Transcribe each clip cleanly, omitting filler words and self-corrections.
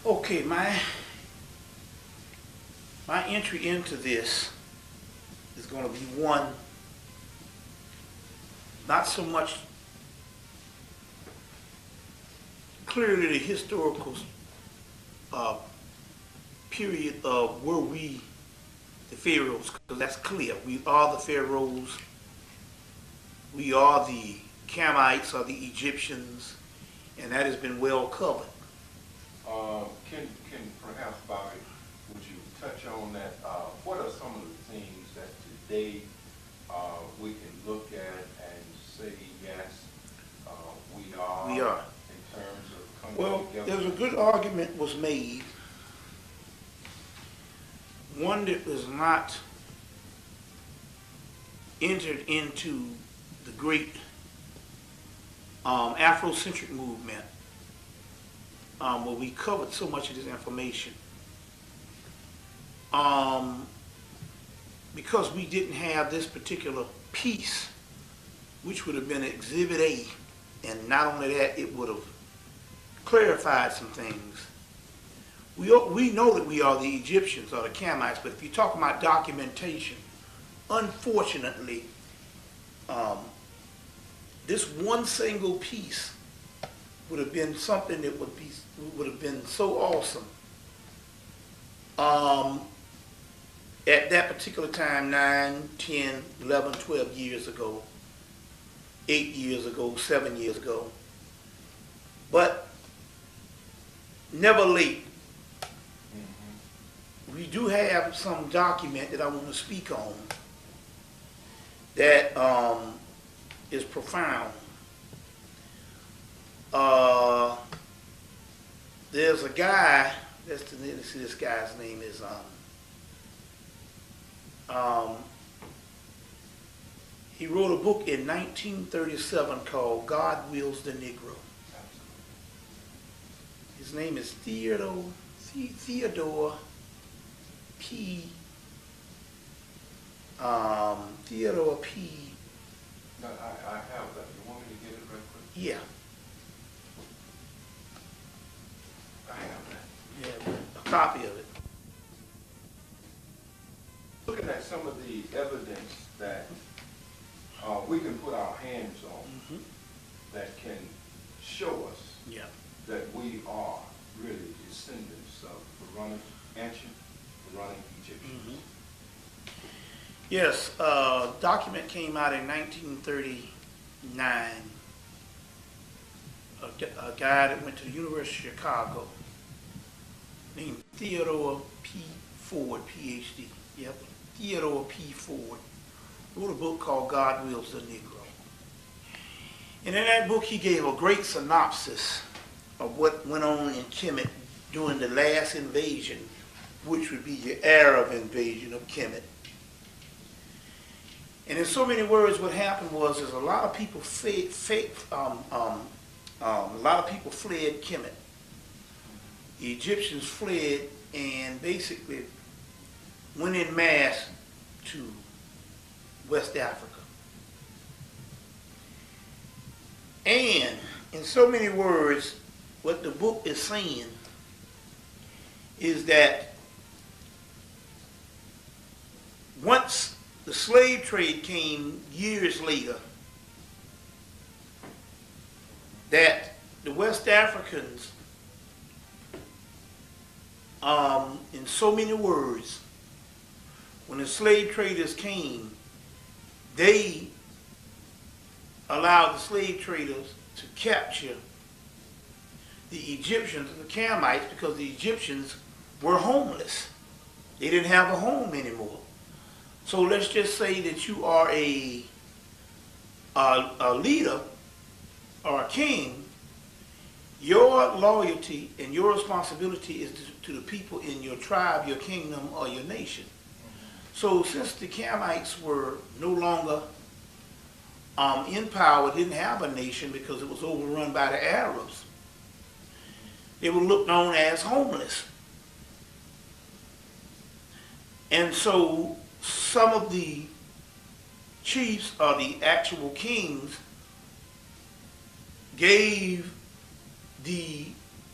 Okay, my entry into this is going to be one, not so much clearly the historical period of where we, the pharaohs, because that's clear. We are the pharaohs. We are the Camites or the Egyptians, and that has been well covered. Can perhaps, Bobby, would you touch on that? What are some of the things that today we can look at and say, yes, we are. We are. In terms of coming Well, together? there's a good argument was made, one that was not entered into the great Afrocentric movement, where we covered so much of this information. Because we didn't have this particular piece, which would have been Exhibit A, and not only that, it would have clarified some things. We know that we are the Egyptians or the Camites, but if you talk about documentation, unfortunately, this one single piece would have been something that would have been so awesome. At that particular time, 9, 10, 11, 12 years ago, 8 years ago, 7 years ago. But never late. We do have some document that I want to speak on that is profound. There's a guy, let's see, this guy's name is he wrote a book in 1937 called God Wills the Negro. His name is Theodore P. Theodore P. No, I have that. You want me to get it real quick? Yeah. I have that. Yeah, a copy of it. Looking at some of the evidence that we can put our hands on that can show us that we are really descendants of the ancient running Egyptians. Yes, document came out in 1939. A guy that went to the University of Chicago named Theodore P. Ford, PhD. Yep, Theodore P. Ford wrote a book called God Wills the Negro. And in that book, he gave a great synopsis of what went on in Kemet during the last invasion, which would be the Arab invasion of Kemet. And in so many words, what happened was a lot of people fled Kemet. The Egyptians fled and basically went en masse to West Africa. And in so many words, what the book is saying is that once the slave trade came years later, that the West Africans, in so many words, when the slave traders came, they allowed the slave traders to capture the Egyptians and the Camites because the Egyptians were homeless. They didn't have a home anymore. So let's just say that you are a leader or a king. Your loyalty and your responsibility is to the people in your tribe, your kingdom, or your nation. So since the Camites were no longer in power, didn't have a nation because it was overrun by the Arabs, they were looked on as homeless. And so some of the chiefs or the actual kings gave the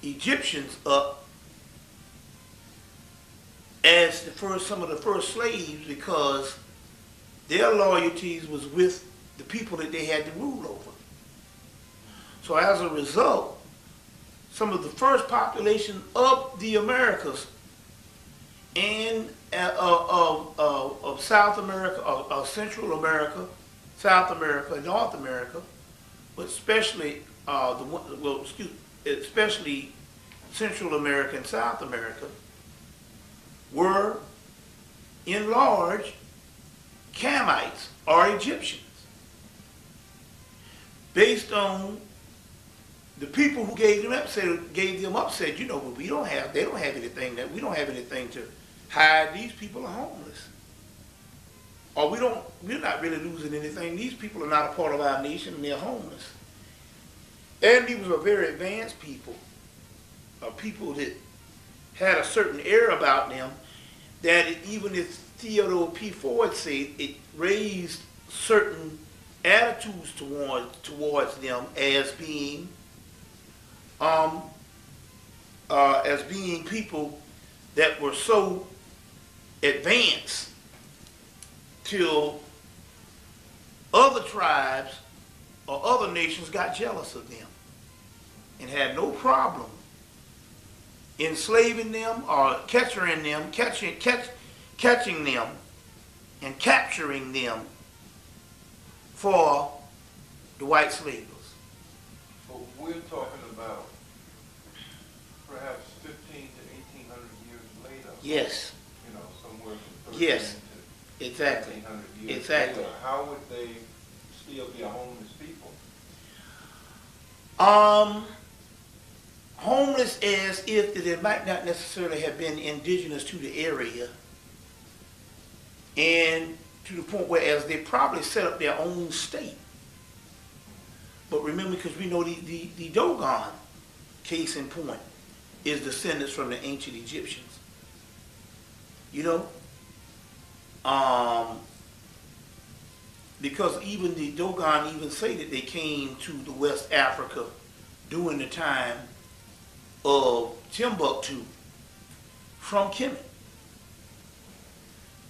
Egyptians up as some of the first slaves because their loyalties was with the people that they had to rule over. So as a result, some of the first population of the Americas and of South America, of Central America, South America, and North America, but especially especially Central America and South America, were in large Camites or Egyptians, based on the people who gave them up said, you know, but they don't have anything to hide. These people are homeless. Or we're not really losing anything. These people are not a part of our nation and they're homeless. And these were very advanced people, people that had a certain air about them, that even if Theodore P. Ford said, it raised certain attitudes towards them as being people that were so advanced till other tribes or other nations got jealous of them and had no problem enslaving them or catching them and capturing them for the white slavers. So we're talking about perhaps 15 to 1800 years later. Yes. You know, somewhere from 13 Yes. to Exactly. 1800 years Exactly. later. How would they still be a homeless people? Homeless as if they might not necessarily have been indigenous to the area, and to the point where as they probably set up their own state. But remember, because we know the Dogon, case in point, is descendants from the ancient Egyptians. You know? Because even the Dogon even say that they came to the West Africa during the time of Timbuktu from Kemet.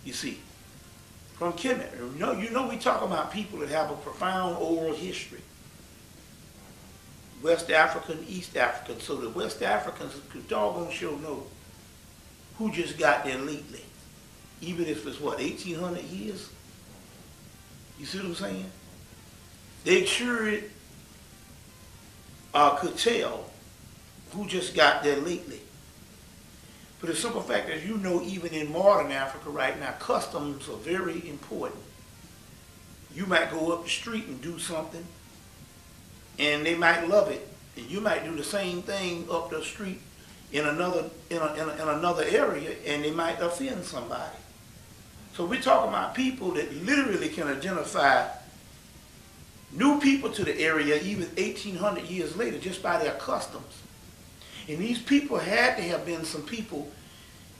You see, from Kemet. You know we talk about people that have a profound oral history. West African, East African. So the West Africans could doggone sure know who just got there lately. Even if it's 1800 years? You see what I'm saying? They sure could tell who just got there lately. For the simple fact that you know, even in modern Africa right now, customs are very important. You might go up the street and do something, and they might love it, and you might do the same thing up the street in another area, and they might offend somebody. So we're talking about people that literally can identify new people to the area even 1800 years later just by their customs. And these people had to have been some people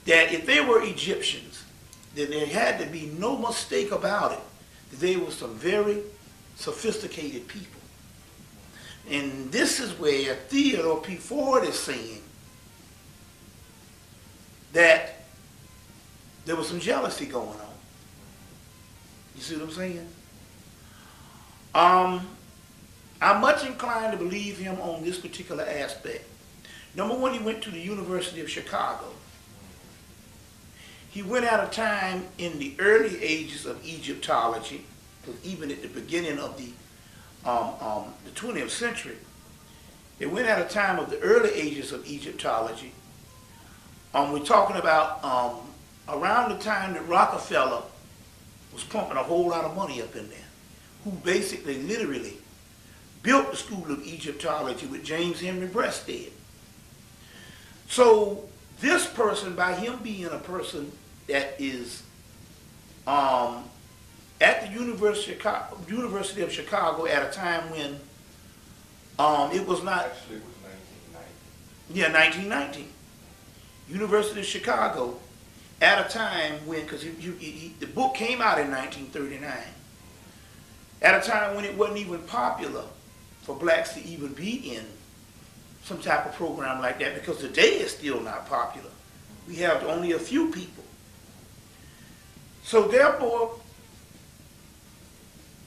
that if they were Egyptians, then there had to be no mistake about it, that they were some very sophisticated people. And this is where Theodore P. Ford is saying that there was some jealousy going on. You see what I'm saying? I'm much inclined to believe him on this particular aspect. Number one, he went to the University of Chicago. He went at a time in the early ages of Egyptology, because even at the beginning of the 20th century, it went at a time of the early ages of Egyptology. We're talking about around the time that Rockefeller was pumping a whole lot of money up in there, who basically literally built the School of Egyptology with James Henry Breasted. So this person, by him being a person that is at the University of Chicago at a time when it was not... Actually, it was 1990. Yeah, 1919. University of Chicago at a time when, because the book came out in 1939, at a time when it wasn't even popular for blacks to even be in some type of program like that, because today it's still not popular. We have only a few people So therefore,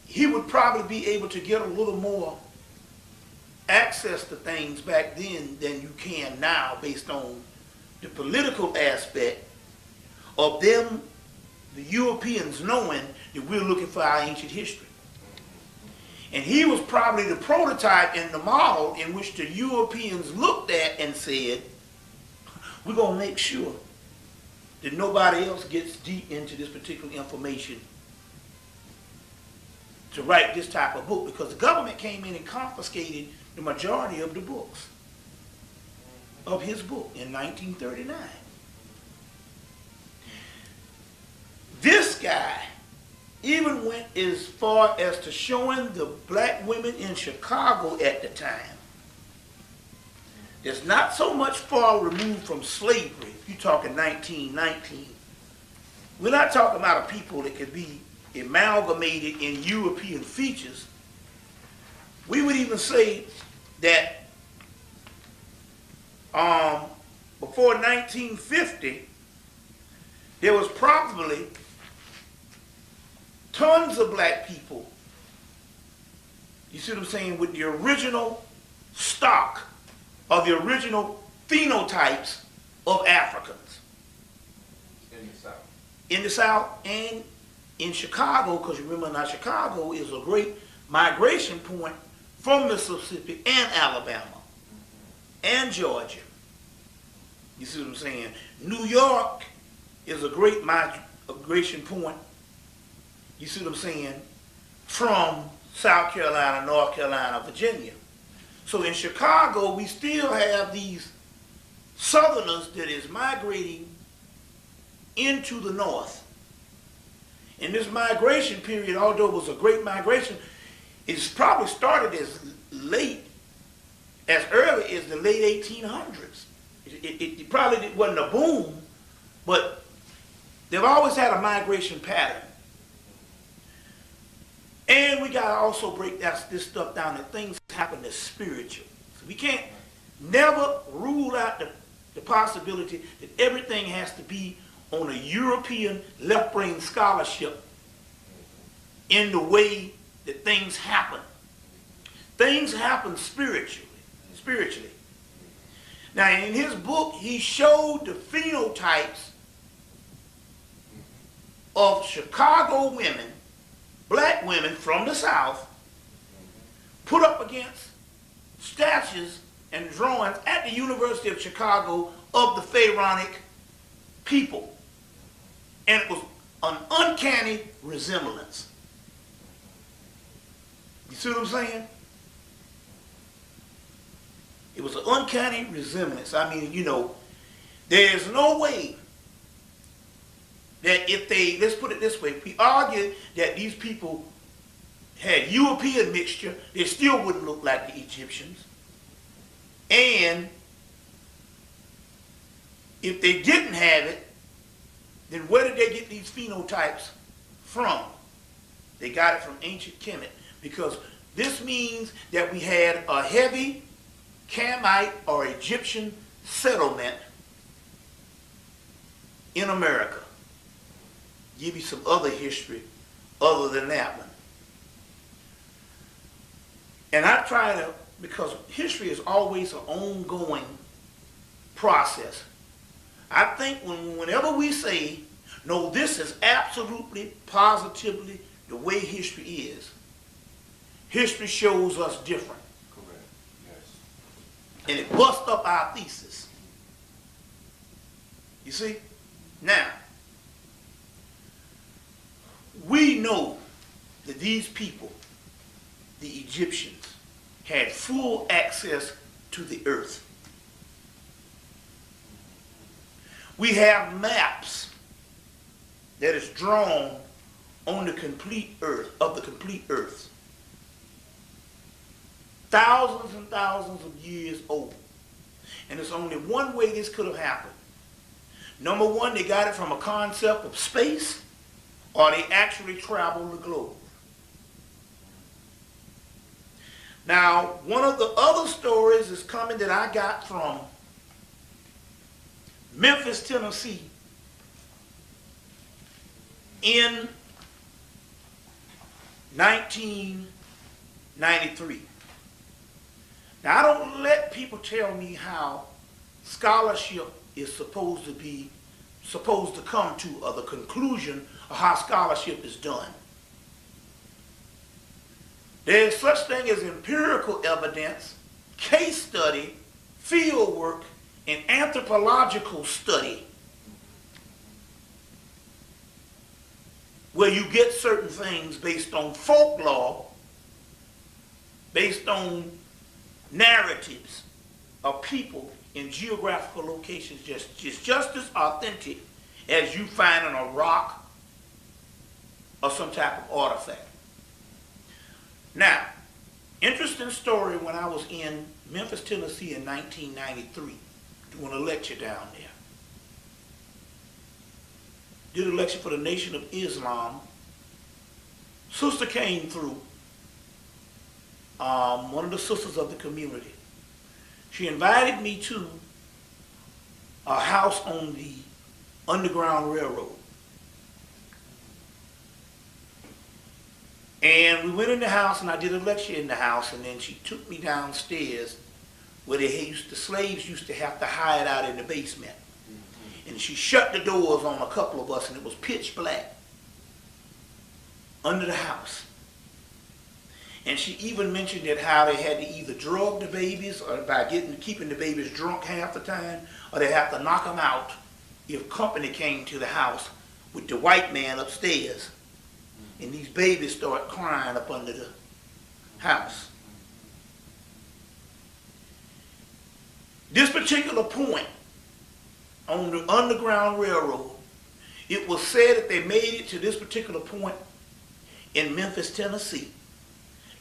he would probably be able to get a little more access to things back then than you can now, based on the political aspect of them, the Europeans, knowing that we're looking for our ancient history. And he was probably the prototype and the model in which the Europeans looked at and said, we're going to make sure that nobody else gets deep into this particular information to write this type of book, because the government came in and confiscated the majority of the books of his book in 1939. This guy even went as far as to showing the black women in Chicago at the time that's not so much far removed from slavery. If you're talking 1919, we're not talking about a people that could be amalgamated in European features. We would even say that before 1950, there was probably tons of black people, you see what I'm saying, with the original stock of the original phenotypes of Africans. In the South. In the South and in Chicago, because you remember now Chicago is a great migration point from Mississippi and Alabama and Georgia. You see what I'm saying? New York is a great migration point, you see what I'm saying, from South Carolina, North Carolina, Virginia. So in Chicago, we still have these Southerners that is migrating into the North. In this migration period, although it was a great migration, it's probably started as early as the late 1800s. It probably wasn't a boom, but they've always had a migration pattern. And we got to also break this stuff down, that things happen that's spiritual. So we can't never rule out the possibility that everything has to be on a European left-brain scholarship in the way that things happen. Things happen spiritually. Now, in his book, he showed the phenotypes of Chicago women, black women from the South, put up against statues and drawings at the University of Chicago of the Pharaonic people. And it was an uncanny resemblance. You see what I'm saying? It was an uncanny resemblance. I mean, you know, there's no way that if they, let's put it this way, if we argue that these people had European mixture, they still wouldn't look like the Egyptians. And if they didn't have it, then where did they get these phenotypes from? They got it from ancient Kemet, because this means that we had a heavy Camite or Egyptian settlement in America. Give you some other history other than that one. And I try to, because history is always an ongoing process. I think whenever we say, no, this is absolutely, positively the way history is, history shows us different. Correct, yes. And it busts up our thesis. You see? Now, we know that these people, the Egyptians, had full access to the earth. We have maps that is drawn on the complete earth, of the complete earth. Thousands and thousands of years old. And there's only one way this could have happened. Number one, they got it from a concept of space, or they actually traveled the globe. Now, one of the other stories is coming that I got from Memphis, Tennessee. in 1993. Now, I don't let people tell me how scholarship is supposed to come to the conclusion of how scholarship is done. There is such thing as empirical evidence, case study, field work, and anthropological study, where you get certain things based on folklore, based on narratives of people in geographical locations just as authentic as you find in a rock or some type of artifact. Now, interesting story, when I was in Memphis, Tennessee in 1993, doing a lecture down there. Did a lecture for the Nation of Islam. Sister came through, one of the sisters of the community. She invited me to a house on the Underground Railroad. And we went in the house, and I did a lecture in the house, and then she took me downstairs where the slaves used to have to hide out in the basement. And she shut the doors on a couple of us, and it was pitch black under the house. And she even mentioned that how they had to either drug the babies, or by keeping the babies drunk half the time, or they have to knock them out if company came to the house with the white man upstairs. And these babies start crying up under the house. This particular point on the Underground Railroad, it was said that they made it to this particular point in Memphis, Tennessee,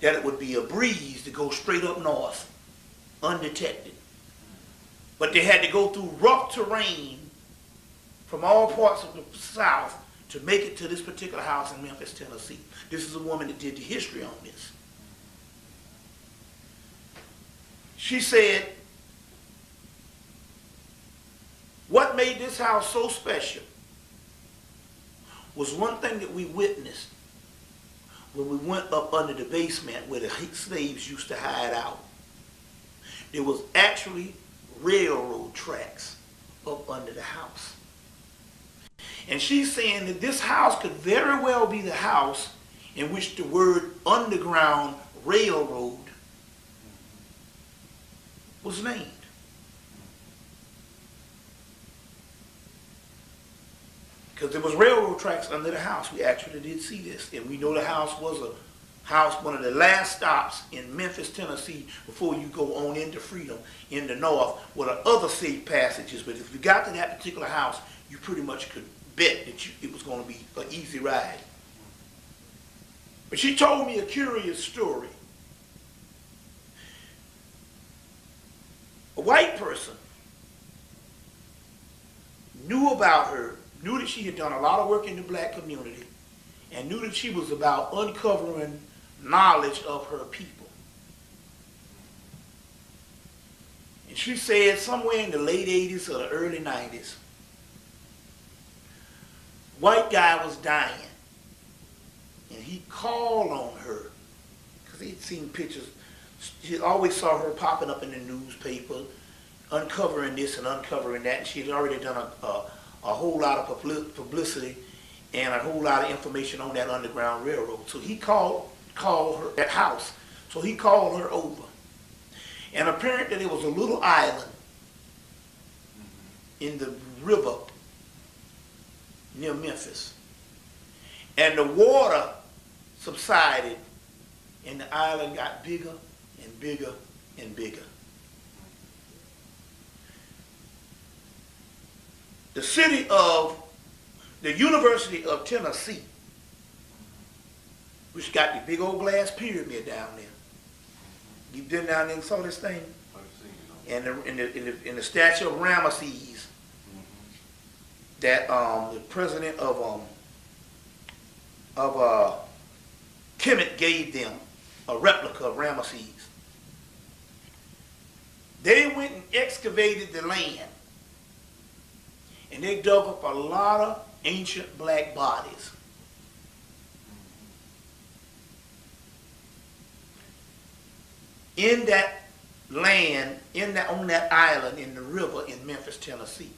that it would be a breeze to go straight up north, undetected. But they had to go through rough terrain from all parts of the South to make it to this particular house in Memphis, Tennessee. This is a woman that did the history on this. She said, what made this house so special was one thing that we witnessed when we went up under the basement where the slaves used to hide out. There was actually railroad tracks up under the house. And she's saying that this house could very well be the house in which the word Underground Railroad was named. Because there was railroad tracks under the house. We actually did see this. And we know the house was one of the last stops in Memphis, Tennessee, before you go on into freedom in the north, where the other safe passages. But if you got to that particular house, you pretty much could bet that it was going to be an easy ride. But she told me a curious story. A white person knew about her, knew that she had done a lot of work in the black community, and knew that she was about uncovering knowledge of her people. And she said somewhere in the late 80s or the early 90s, white guy was dying, and he called on her because he'd seen pictures. He always saw her popping up in the newspaper, uncovering this and uncovering that, and she had already done a whole lot of publicity and a whole lot of information on that Underground Railroad. So he called her that house. So he called her over, and apparently there was a little island in the river near Memphis, and the water subsided, and the island got bigger and bigger and bigger. The University of Tennessee, which got the big old glass pyramid down there. You've been down there and saw this thing? And in the statue of Ramesses, that the president of Hemmitt gave them a replica of Ramesses. They went and excavated the land, and they dug up a lot of ancient black bodies. in that land, on that island in the river in Memphis, Tennessee.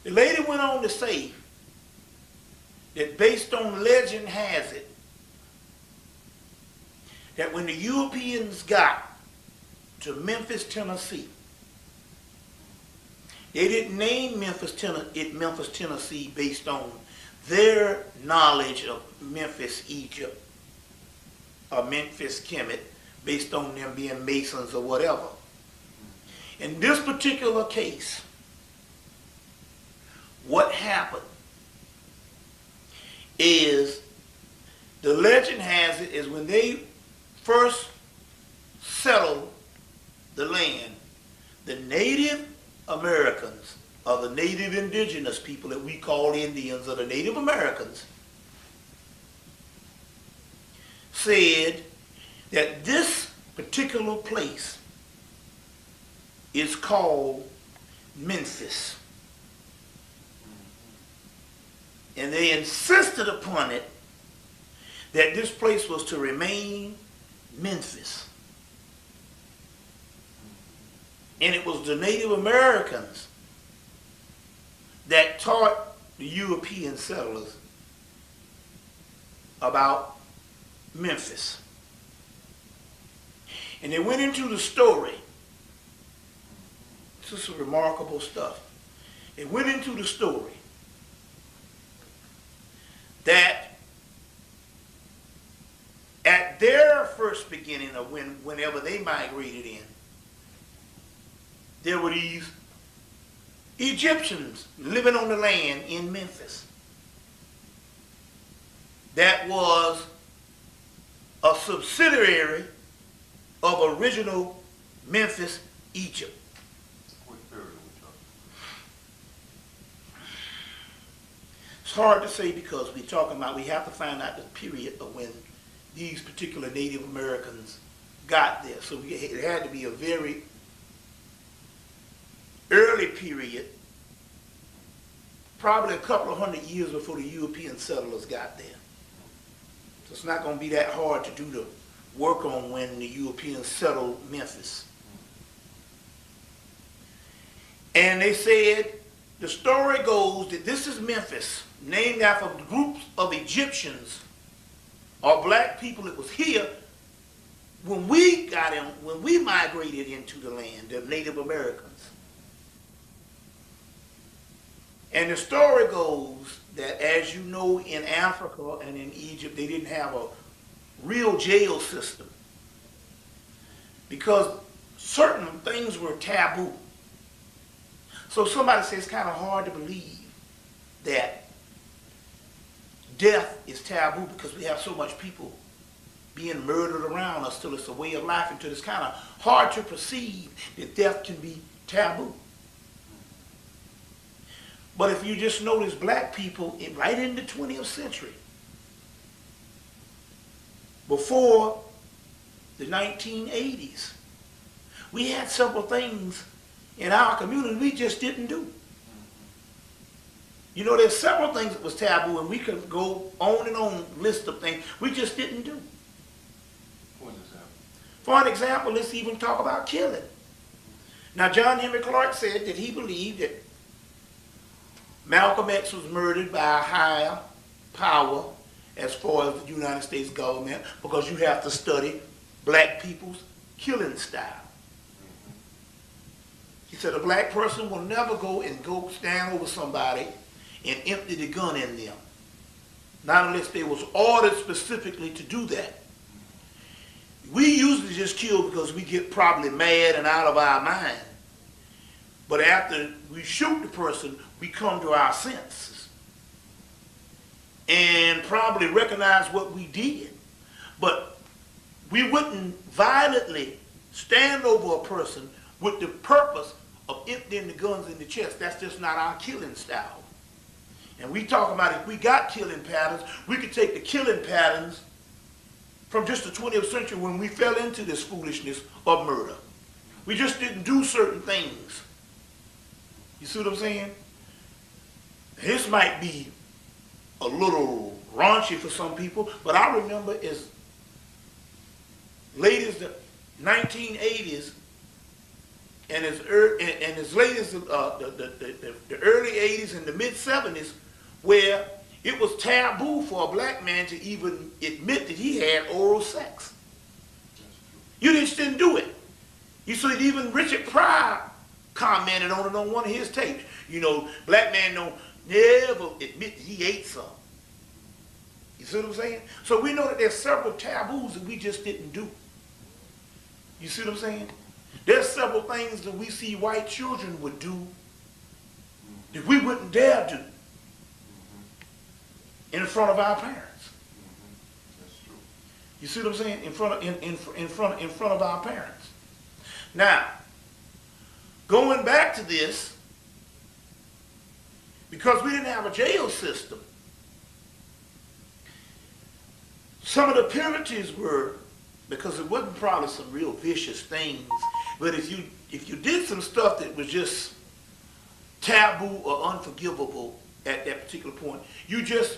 The lady went on to say that based on legend has it, that when the Europeans got to Memphis, Tennessee, they didn't name Memphis, Tennessee based on their knowledge of Memphis, Egypt, or Memphis, Hemmitt, based on them being Masons or whatever. In this particular case, what happened is, the legend has it, is when they first settled the land, the Native Americans, or the Native Indigenous people that we call Indians, or the Native Americans, said that this particular place is called Memphis. And they insisted upon it that this place was to remain Memphis. And it was the Native Americans that taught the European settlers about Memphis. And they went into the story. This is some remarkable stuff. They went into the story that at their first beginning of whenever they migrated in, there were these Egyptians living on the land in Memphis. That was a subsidiary of original Memphis, Egypt. What period are we talking? It's hard to say because we have to find out the period of when these particular Native Americans got there. So it had to be a very early period, probably a couple of 100 years before the European settlers got there. So it's not going to be that hard to do the work on when the Europeans settled Memphis. And they said, the story goes that this is Memphis, named after groups of Egyptians or black people that was here when we migrated into the land, the Native Americans. And the story goes that, as you know, in Africa and in Egypt, they didn't have a real jail system because certain things were taboo. So somebody says it's kind of hard to believe that death is taboo because we have so much people being murdered around us till it's a way of life, until it's kind of hard to perceive that death can be taboo. But if you just notice black people right in the 20th century, before the 1980s, we had several things in our community we just didn't do. You know, there's several things that was taboo, and we could go on and on list of things we just didn't do. For an example, let's even talk about killing. Now, John Henry Clark said that he believed that Malcolm X was murdered by a higher power as far as the United States government, because you have to study black people's killing style. He said a black person will never go stand over somebody and empty the gun in them, not unless they was ordered specifically to do that. We usually just kill because we get probably mad and out of our mind. But after we shoot the person, we come to our senses and probably recognize what we did. But we wouldn't violently stand over a person with the purpose of emptying the guns in the chest. That's just not our killing style. And we talk about if we got killing patterns, we could take the killing patterns from just the 20th century when we fell into this foolishness of murder. We just didn't do certain things. You see what I'm saying? This might be a little raunchy for some people, but I remember late as the 1980s and as late as the early 80s and the mid 70s, where it was taboo for a black man to even admit that he had oral sex. You just didn't do it. You see, even Richard Pryor commented on it on one of his tapes. You know, black man don't never admit that he ate something. You see what I'm saying? So we know that there's several taboos that we just didn't do. You see what I'm saying? There's several things that we see white children would do that we wouldn't dare do in front of our parents. That's true. You see what I'm saying? In front of our parents. Now, going back to this, because we didn't have a jail system, some of the penalties were, because it wasn't probably some real vicious things, but if you did some stuff that was just taboo or unforgivable at that particular point, you just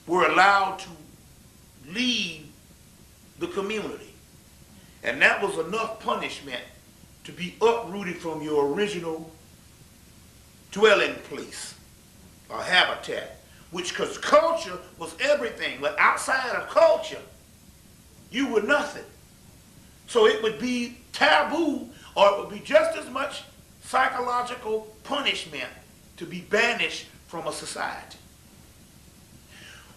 were allowed to leave the community. And that was enough punishment to be uprooted from your original dwelling place or habitat, which, because culture was everything, but outside of culture, you were nothing. So it would be taboo, or it would be just as much psychological punishment to be banished from a society.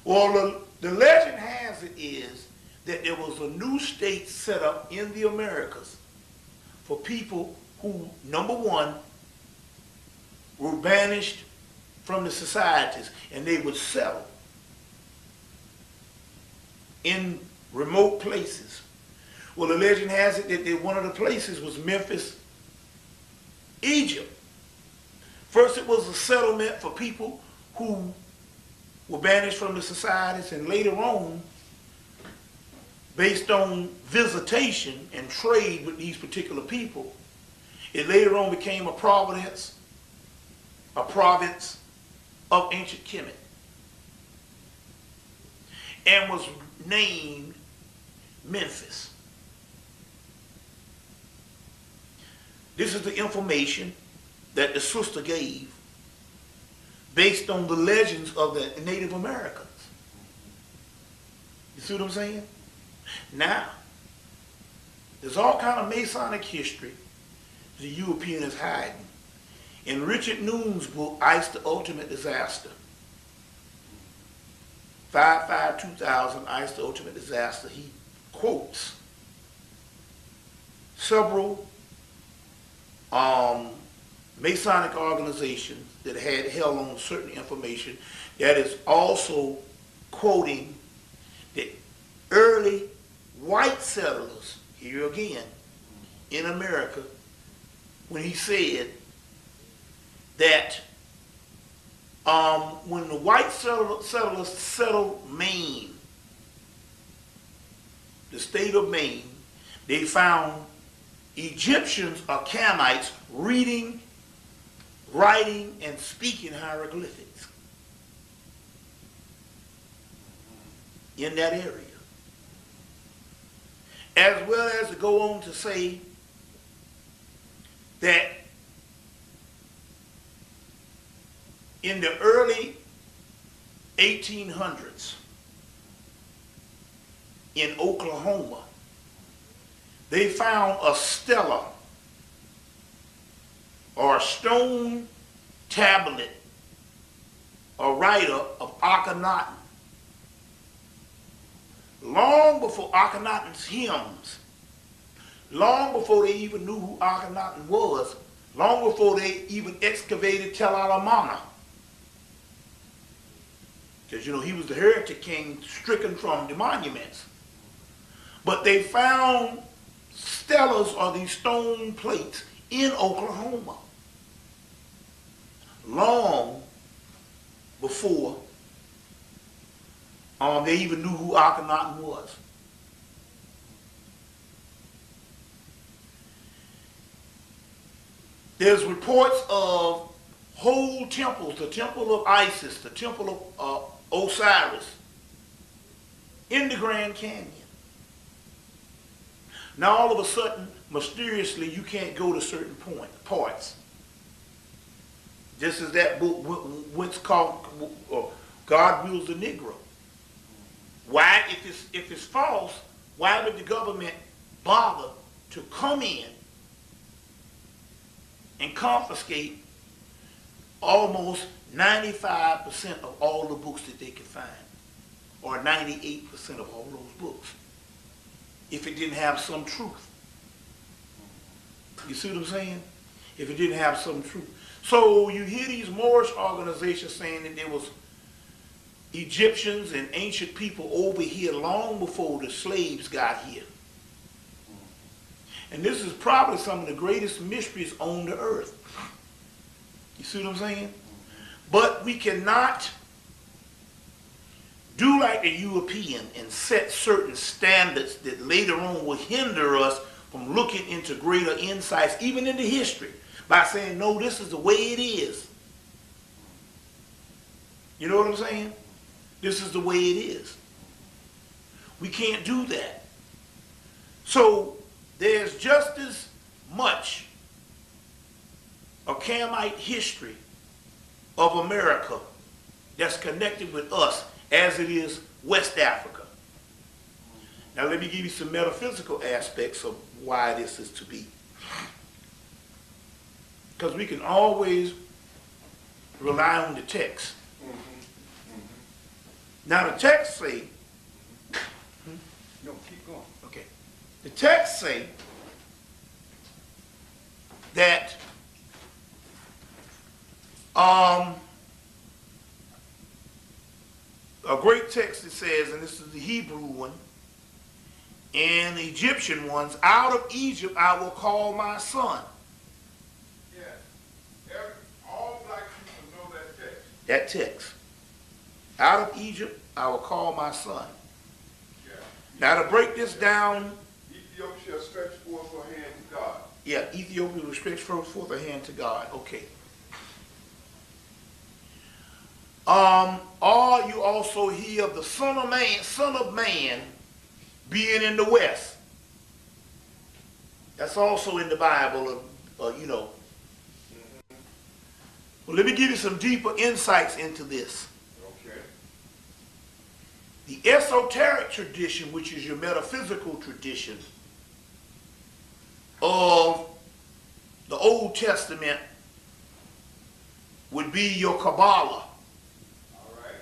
Well, the legend has it is that there was a new state set up in the Americas for people who, number one, were banished from the societies, and they would settle in remote places. Well, the legend has it that one of the places was Memphis, Egypt. First, it was a settlement for people who were banished from the societies, and later on, based on visitation and trade with these particular people, it later on became a province of ancient Hemmitt, and was named Memphis. This is the information that the sister gave based on the legends of the Native Americans. You see what I'm saying? Now, there's all kind of Masonic history the European is hiding. In Richard Noon's book, Ice the Ultimate Disaster, 5/5/2000, Ice the Ultimate Disaster, he quotes several Masonic organizations that had held on certain information that is also quoting the early white settlers, here again, in America, when he said that when the white settlers settled Maine, the state of Maine, they found Egyptians or Canaanites reading, writing, and speaking hieroglyphics in that area. As well as to go on to say that in the early 1800s in Oklahoma, they found a stela or a stone tablet, a writer of Akhenaten. Long before Akhenaten's hymns, long before they even knew who Akhenaten was, long before they even excavated Tel al-Amarna. Because, you know, he was the heretic king stricken from the monuments. But they found stelas, or these stone plates, in Oklahoma long before they even knew who Akhenaten was. There's reports of whole temples, the temple of Isis, the temple of Osiris, in the Grand Canyon. Now all of a sudden, mysteriously, you can't go to certain parts. Just as that book what's called God Rules the Negro. Why, if it's false, why would the government bother to come in and confiscate almost 95% of all the books that they could find, or 98% of all those books, if it didn't have some truth? You see what I'm saying? If it didn't have some truth. So you hear these Moorish organizations saying that there was Egyptians and ancient people over here long before the slaves got here. And this is probably some of the greatest mysteries on the earth. You see what I'm saying? But we cannot do like the European and set certain standards that later on will hinder us from looking into greater insights, even into history, by saying, no, this is the way it is. You know what I'm saying? This is the way it is. We can't do that. So there's just as much a Camite history of America that's connected with us as it is West Africa. Now let me give you some metaphysical aspects of why this is to be. Because we can always rely on the text. Now the text say, no, keep going. Okay. The text say that a great text that says, and this is the Hebrew one, and the Egyptian ones, out of Egypt I will call my son. Yes. All black people know that text. That text. Out of Egypt I will call my son. Yeah. Now to break this down. Ethiopia shall stretch forth her hand to God. Yeah, Ethiopia will stretch forth her hand to God. Okay. Or you also hear of the Son of Man being in the West. That's also in the Bible, you know. Well, let me give you some deeper insights into this. Okay. The esoteric tradition, which is your metaphysical tradition of the Old Testament, would be your Kabbalah. All right.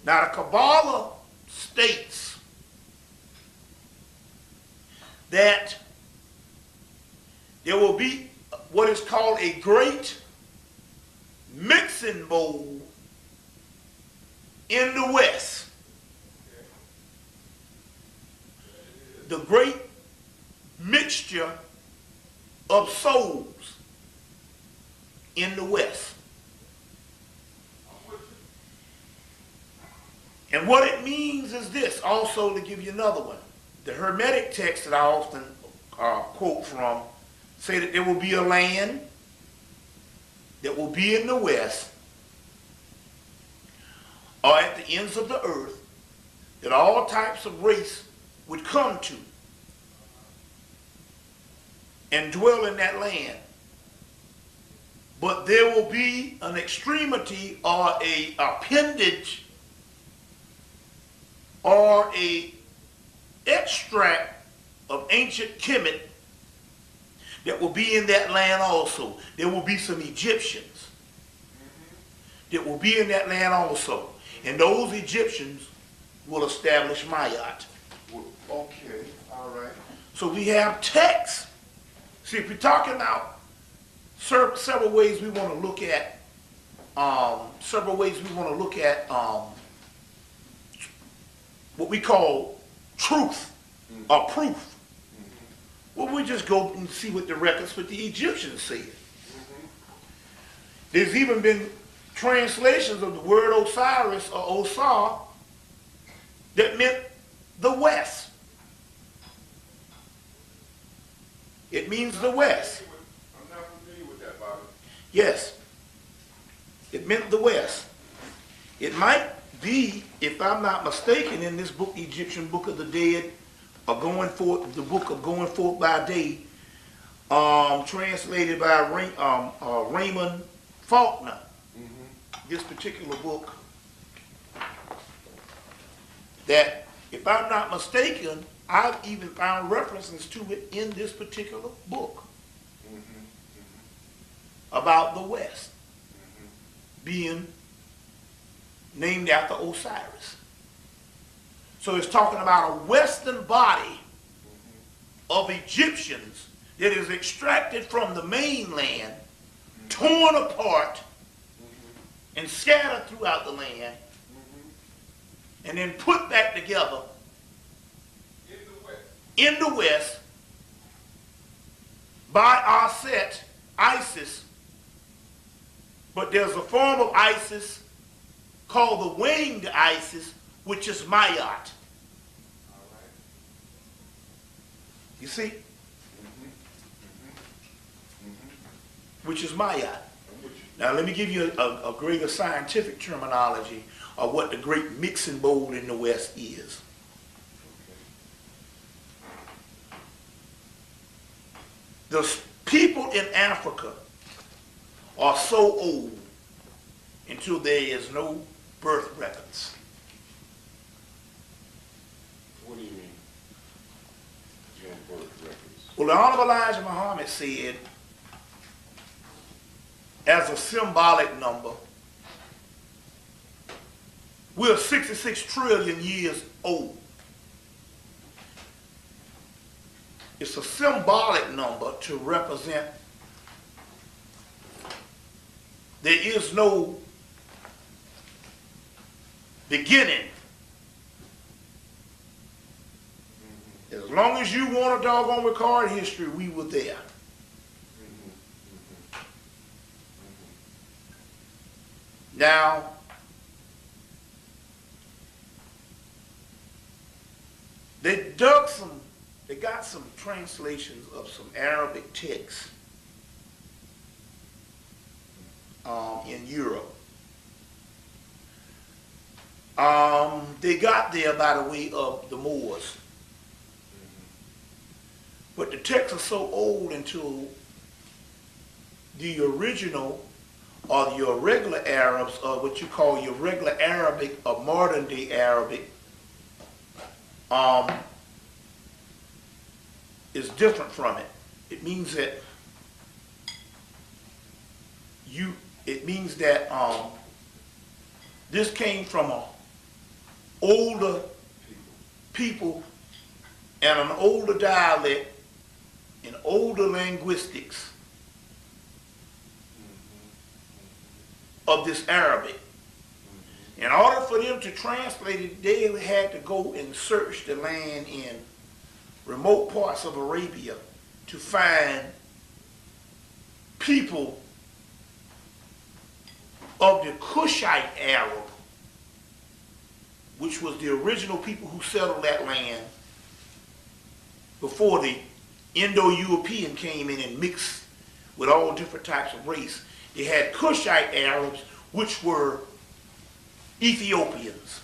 Now, the Kabbalah states that there will be what is called a great mixing bowl in the West. The great mixture of souls in the West. And what it means is this, also to give you another one. The Hermetic text that I often quote from say that there will be a land that will be in the West or at the ends of the earth that all types of race would come to and dwell in that land. But there will be an extremity or a appendage or a extract of ancient Hemmitt that will be in that land also. There will be some Egyptians that will be in that land also. And those Egyptians will establish Mayat. Okay, all right. So we have texts. See, if we're talking about several ways we want to look at, what we call truth or proof. Well, we just go and see what the records with the Egyptians said. There's even been translations of the word Osiris or Osar that meant the West. It means the West. I'm not familiar with that, Bobby. Yes. It meant the West. It might be, if I'm not mistaken, in this book, Egyptian Book of the Dead, Going Forth, the book of Going Forth by Day, translated by Raymond Faulkner. This particular book, that, if I'm not mistaken, I've even found references to it in this particular book about the West being named after Osiris. So it's talking about a Western body of Egyptians that is extracted from the mainland, torn apart, and scattered throughout the land, and then put back together in the West by our set, Isis. But there's a form of Isis called the winged Isis, which is Mayat. You see? Which is Mayat. Now let me give you a greater scientific terminology of what the great mixing bowl in the West is. The people in Africa are so old until there is no birth records. What do you mean? No birth records? Well, the Honorable Elijah Muhammad said, as a symbolic number, we're 66 trillion years old. It's a symbolic number to represent there is no beginning. As long as you want a doggone record history, we were there. Now, they got some translations of some Arabic texts in Europe. They got there by the way of the Moors. But the texts are so old until the original or your regular Arabs, or what you call your regular Arabic or modern day Arabic, is different from it. It means that this came from an older people and an older dialect and older linguistics of this Arabic. In order for them to translate it, they had to go and search the land in remote parts of Arabia to find people of the Cushite Arab, which was the original people who settled that land before the Indo-European came in and mixed with all different types of race. They had Cushite Arabs, which were Ethiopians.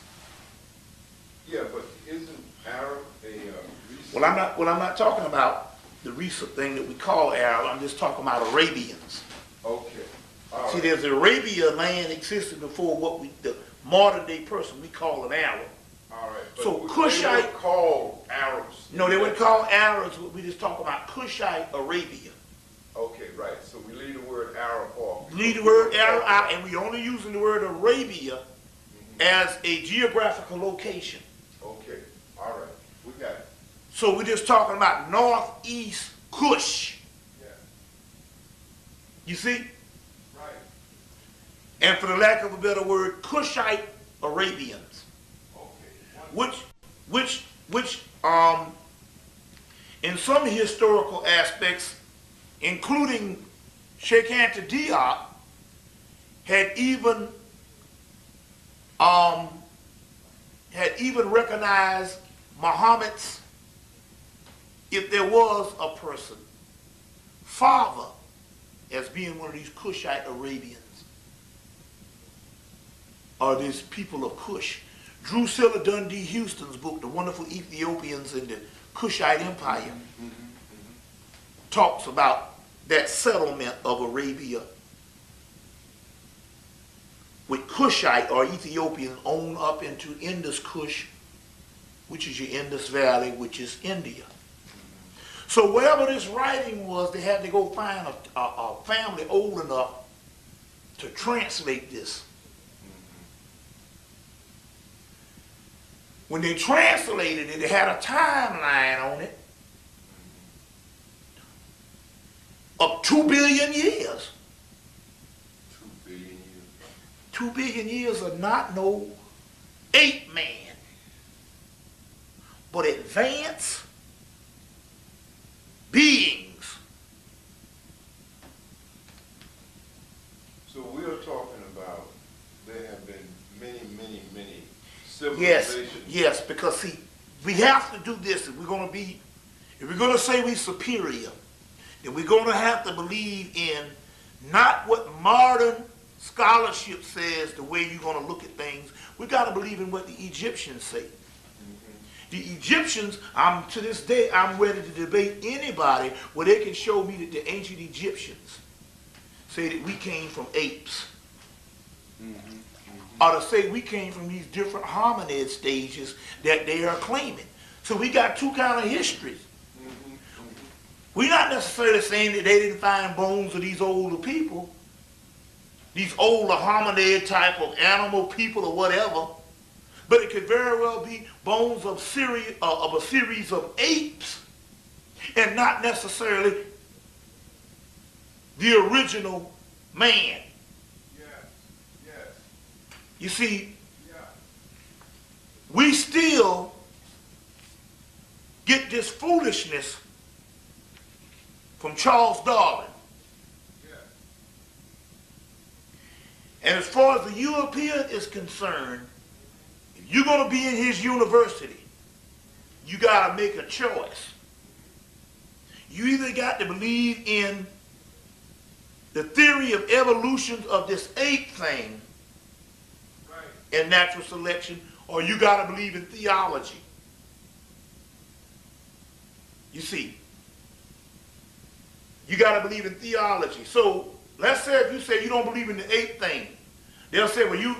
Yeah, but isn't Arab a recent? Well, I'm not talking about the recent thing that we call Arab. I'm just talking about Arabians. Okay. All See, right. there's Arabia land existed before the modern day person we call an Arab. All right. But So they Cushite weren't called Arabs. No, they would call Arabs. We just talk about Cushite Arabia. Okay, right. So we leave the word Arab off. Leave the word Arab out, and we're only using the word Arabia as a geographical location. Okay. All right. We got it. So we're just talking about northeast Kush. Yeah. You see? Right. And for the lack of a better word, Cushite Arabians. Okay. Which in some historical aspects, including Sheikh Anta Diop, had even recognized Muhammad's, if there was a person, father, as being one of these Cushite Arabians, or these people of Cush. Drusilla Dundee Houston's book, The Wonderful Ethiopians and the Kushite Empire, talks about that settlement of Arabia with Kushite or Ethiopians on up into Indus Kush, which is your Indus Valley, which is India. So wherever this writing was, they had to go find a family old enough to translate this. When they translated it, it had a timeline on it of 2 billion years. 2 billion years. 2 billion years are not no ape man, but advanced beings. So we are talking about there have been many Yes, civilizations. yes, because see, we have to do this if we're going to say we're superior, then we're going to have to believe in not what modern scholarship says, the way you're going to look at things. We got to believe in what the Egyptians say. The Egyptians, to this day, I'm ready to debate anybody where they can show me that the ancient Egyptians say that we came from apes. Or to say we came from these different hominid stages that they are claiming. So we got two kind of histories. We're not necessarily saying that they didn't find bones of these older people, these older hominid type of animal people or whatever, but it could very well be bones of a series of apes and not necessarily the original man. You see, we still get this foolishness from Charles Darwin. And as far as the European is concerned, if you're going to be in his university, you got to make a choice. You either got to believe in the theory of evolution of this ape thing and natural selection, or you got to believe in theology. You see, you got to believe in theology. So let's say if you say you don't believe in the ape thing, they'll say, well,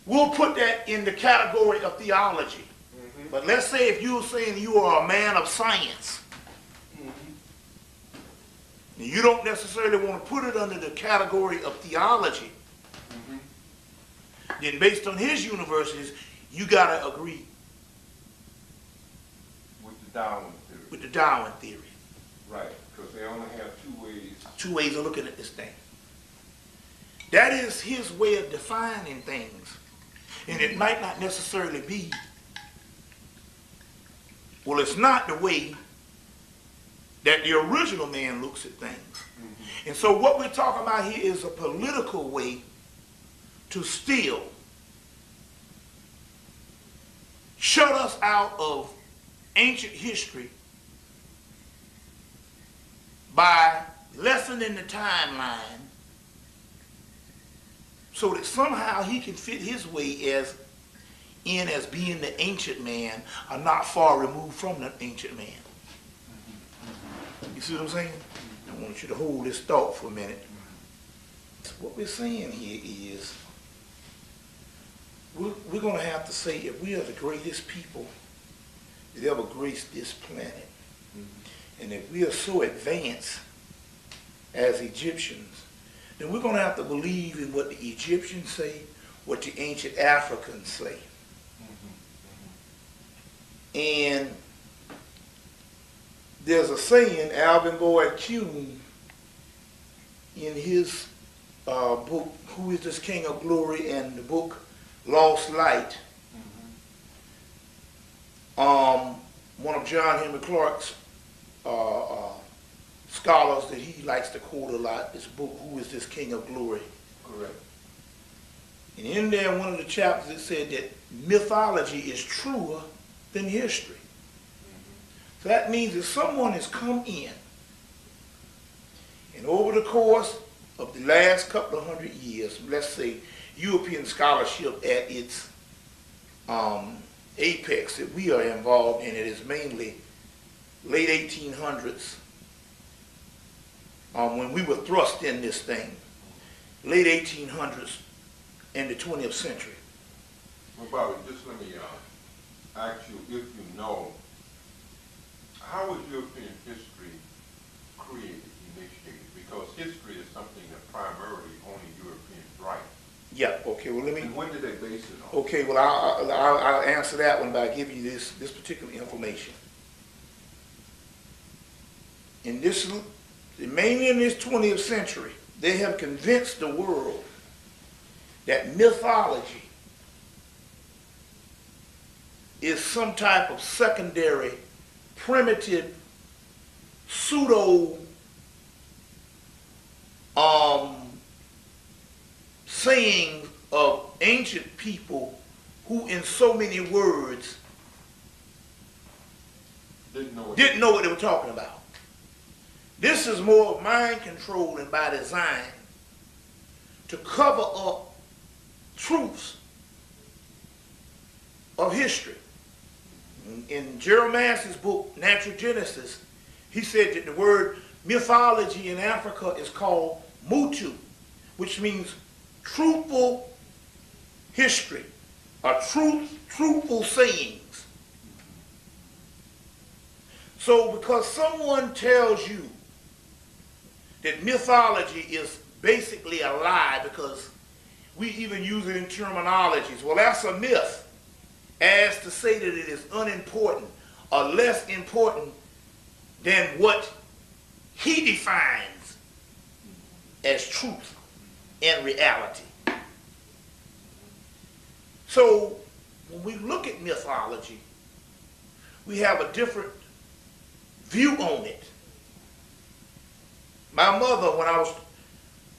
we'll put that in the category of theology. But let's say if you're saying you are a man of science, and you don't necessarily want to put it under the category of theology, then based on his universities, you got to agree with the Darwin theory. With the Darwin theory. Right, because they only have two ways. Two ways of looking at this thing. That is his way of defining things. And it might not necessarily be, well, it's not the way that the original man looks at things. And so what we're talking about here is a political way to still shut us out of ancient history by lessening the timeline so that somehow he can fit his way as being the ancient man or not far removed from the ancient man. You see what I'm saying? I want you to hold this thought for a minute. What we're saying here is we're going to have to say if we are the greatest people that ever graced this planet, and if we are so advanced as Egyptians, then we're going to have to believe in what the Egyptians say, what the ancient Africans say. And there's a saying, Alvin Boyd Kuhn, in his book, Who is This King of Glory, and the book Lost Light, one of John Henry Clark's scholars that he likes to quote a lot, this book, Who is This King of Glory? Correct. And in there, one of the chapters, it said that mythology is truer than history. So that means that someone has come in, and over the course of the last couple of 100 years, let's say European scholarship at its apex that we are involved in, it is mainly late 1800s, when we were thrust in this thing, late 1800s in the 20th century. Well, Bobby, just let me ask you if you know, how was European history created, initiated? Because history is something that primarily only Europeans write. Yeah, okay, well let me... And when did they base it on? Okay, well I'll answer that one by giving you this particular information. Mainly in this 20th century, they have convinced the world that mythology is some type of secondary, primitive, pseudo saying of ancient people who in so many words didn't know what they were talking about. This is more mind control and by design to cover up truths of history. In Jeremiah's book, Natural Genesis, he said that the word mythology in Africa is called mutu, which means truthful history, or truthful sayings. So because someone tells you that mythology is basically a lie, because we even use it in terminologies, well, that's a myth, as to say that it is unimportant or less important than what he defines as truth and reality. So when we look at mythology, we have a different view on it. My mother, when I was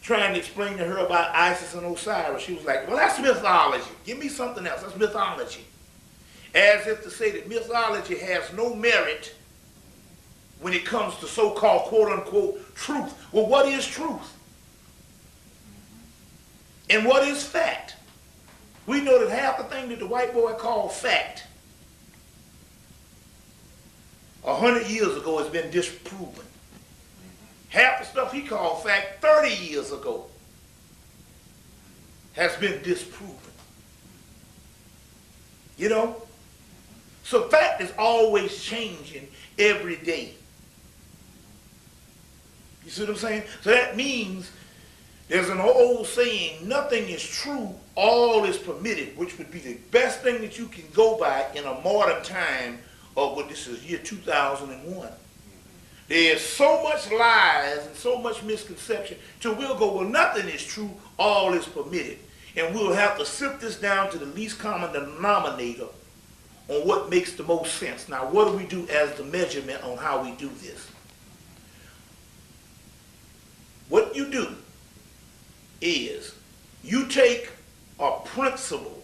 trying to explain to her about Isis and Osiris, she was like, well, that's mythology. Give me something else. That's mythology. As if to say that mythology has no merit when it comes to so-called quote-unquote truth. Well, what is truth? And what is fact? We know that half the thing that the white boy called fact 100 years ago has been disproven. Half the stuff he called fact 30 years ago has been disproven. You know? So fact is always changing every day. You see what I'm saying? So that means there's an old saying, nothing is true, all is permitted, which would be the best thing that you can go by in a modern time of what this is, year 2001. There's so much lies and so much misconception till we'll go, well, nothing is true, all is permitted. And we'll have to sift this down to the least common denominator on what makes the most sense. Now, what do we do as the measurement on how we do this? What you do is you take a principle,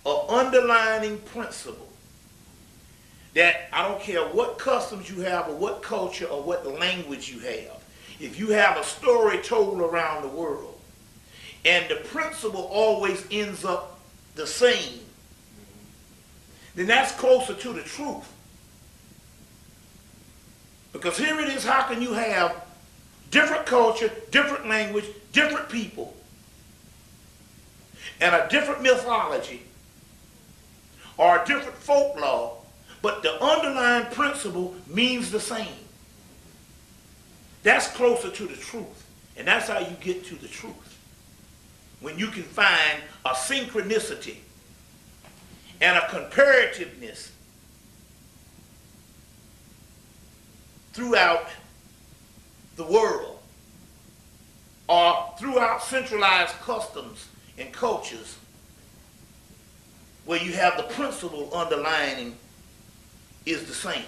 an underlining principle, that I don't care what customs you have or what culture or what language you have. If you have a story told around the world and the principle always ends up the same, then that's closer to the truth. Because here it is, how can you have different culture, different language, different people, and a different mythology or a different folklore, but the underlying principle means the same? That's closer to the truth. And that's how you get to the truth. When you can find a synchronicity and a comparativeness throughout the world, or throughout centralized customs and cultures, where you have the principle underlying is the same.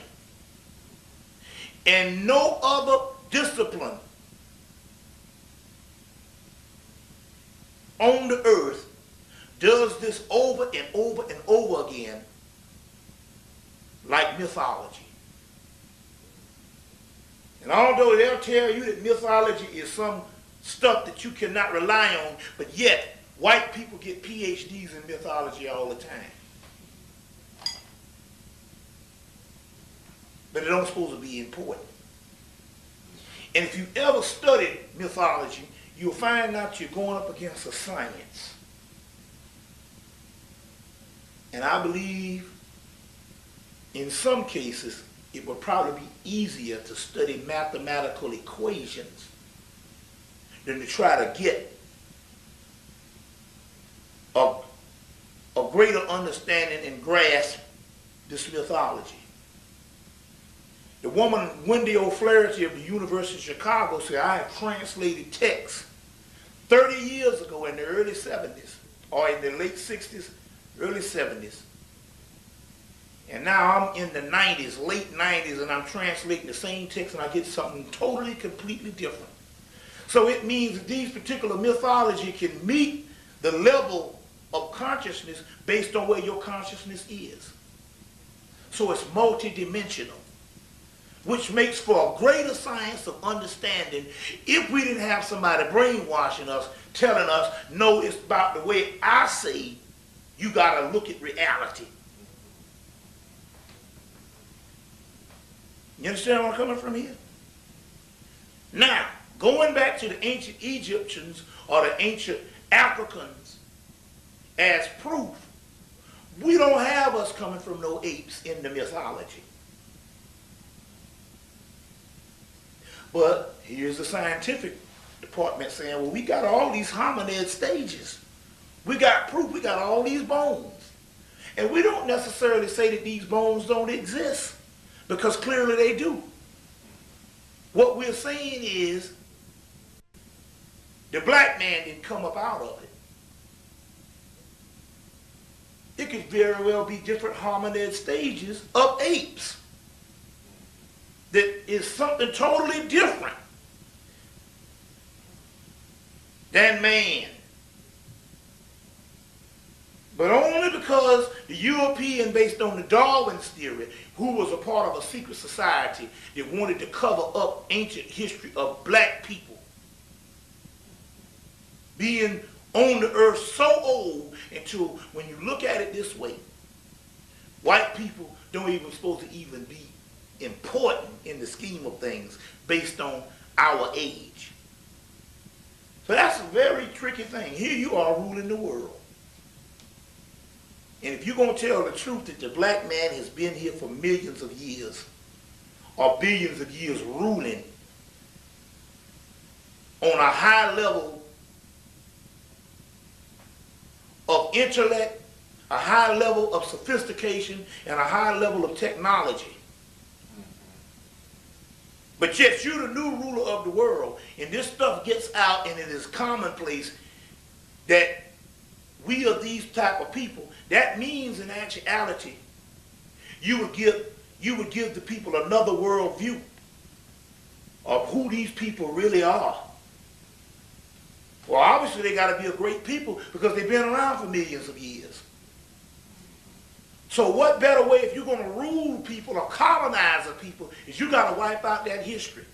And no other discipline on the earth does this over and over and over again like mythology. And although they'll tell you that mythology is some stuff that you cannot rely on, but yet white people get PhDs in mythology all the time. but it don't supposed to be important. And if you ever studied mythology, you'll find out you're going up against a science. And I believe in some cases it would probably be easier to study mathematical equations than to try to get a greater understanding and grasp this mythology. The woman Wendy O'Flaherty of the University of Chicago said, I have translated texts 30 years ago in the early 70s, or in the late 60s, early 70s. And now I'm in the 90s, late 90s, and I'm translating the same text and I get something totally, completely different. So it means that these particular mythology can meet the level of consciousness based on where your consciousness is. So it's multidimensional, which makes for a greater science of understanding if we didn't have somebody brainwashing us, telling us, no, it's about the way I say you got to look at reality. You understand where I'm coming from here? Now, going back to the ancient Egyptians or the ancient Africans as proof, we don't have us coming from no apes in the mythology. But here's the scientific department saying, well, we got all these hominid stages. We got proof, we got all these bones. And we don't necessarily say that these bones don't exist, because clearly they do. What we're saying is the black man didn't come up out of it. It could very well be different hominid stages of apes that is something totally different than man. But only because the European, based on the Darwin's theory, who was a part of a secret society that wanted to cover up ancient history of black people being on the earth so old, until when you look at it this way, white people don't even supposed to even be important in the scheme of things based on our age. So that's a very tricky thing. Here you are ruling the world. And if you're going to tell the truth that the black man has been here for millions of years or billions of years ruling on a high level of intellect, a high level of sophistication, and a high level of technology, but yet you're the new ruler of the world, and this stuff gets out and it is commonplace that we are these type of people, that means in actuality you would give the people another world view of who these people really are. Well, obviously they got to be a great people because they've been around for millions of years. So what better way, if you're going to rule people or colonize a people, is you got to wipe out that history.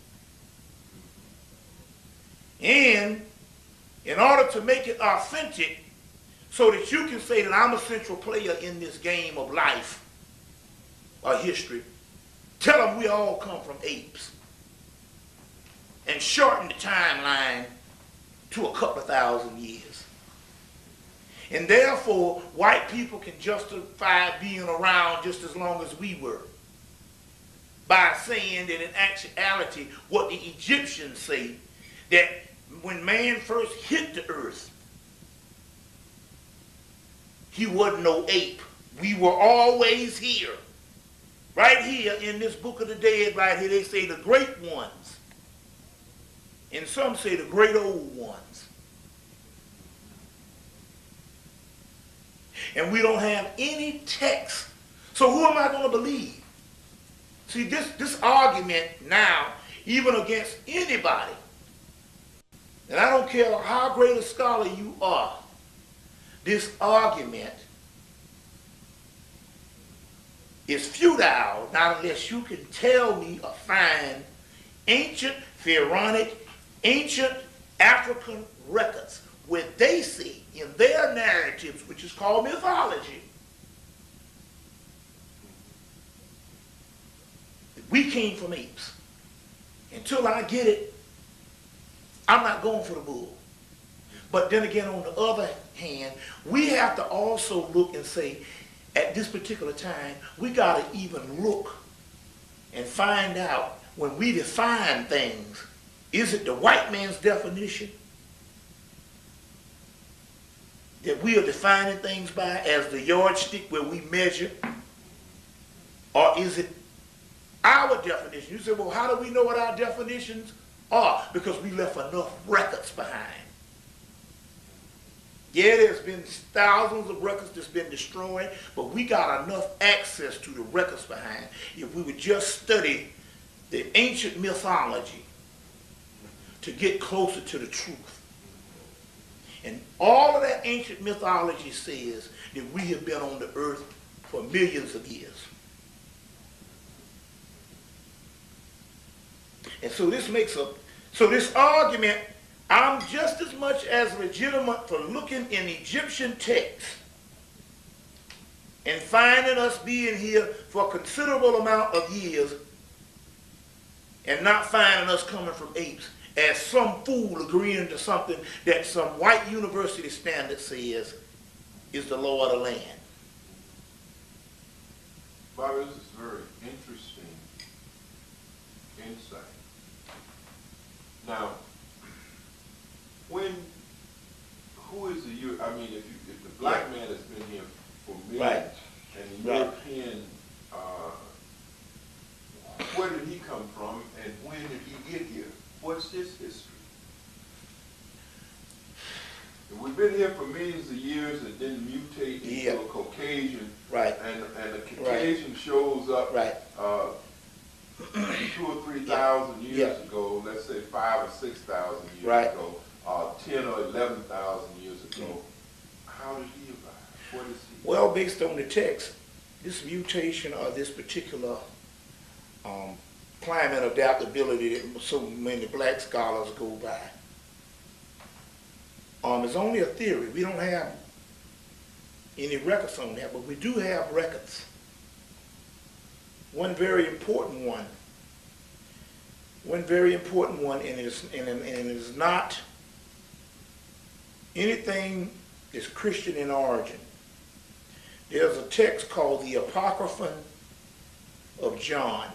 And in order to make it authentic, so that you can say that I'm a central player in this game of life or history, tell them we all come from apes and shorten the timeline to a couple of thousand years. And therefore, white people can justify being around just as long as we were by saying that in actuality, what the Egyptians say, that when man first hit the earth, he wasn't no ape. We were always here. Right here in this Book of the Dead, right here, they say the great ones. And some say the great old ones. And we don't have any text. So who am I going to believe? See, this argument now, even against anybody, and I don't care how great a scholar you are, this argument is futile, not unless you can tell me or find ancient pharaonic, ancient African records where they see in their narratives, which is called mythology, that We came from apes. Until I get it, I'm not going for the bull. But then again, on the other hand, we have to also look and say, at this particular time, we got to even look and find out when we define things, is it the white man's definition that we are defining things by as the yardstick where we measure? Or is it our definition? You say, well, how do we know what our definitions are? Because we left enough records behind. Yeah, there's been thousands of records that's been destroyed, but we got enough access to the records behind. If we would just study the ancient mythology to get closer to the truth. And all of that ancient mythology says that we have been on the earth for millions of years. And so this argument, I'm just as much as legitimate for looking in Egyptian texts and finding us being here for a considerable amount of years and not finding us coming from apes as some fool agreeing to something that some white university standard says is the law of the land. Bobby, this is very interesting insight. Now, who is I mean, if the black man has been here for millions, right, and the European, where did he come from, and when did he get here? What's his history? If we've been here for millions of years and then mutate into a Caucasian, right, and the Caucasian shows up, 2,000 or 3,000 years ago, let's say 5,000 or 6,000 years ago, 10,000 or 11,000 years ago, how did he arrive? What is he? Well, based on the text, this mutation or this particular climate adaptability that so many black scholars go by is only a theory. We don't have any records on that, but we do have records. One very important one, and it is not anything that's Christian in origin. There's a text called the Apocryphon of John,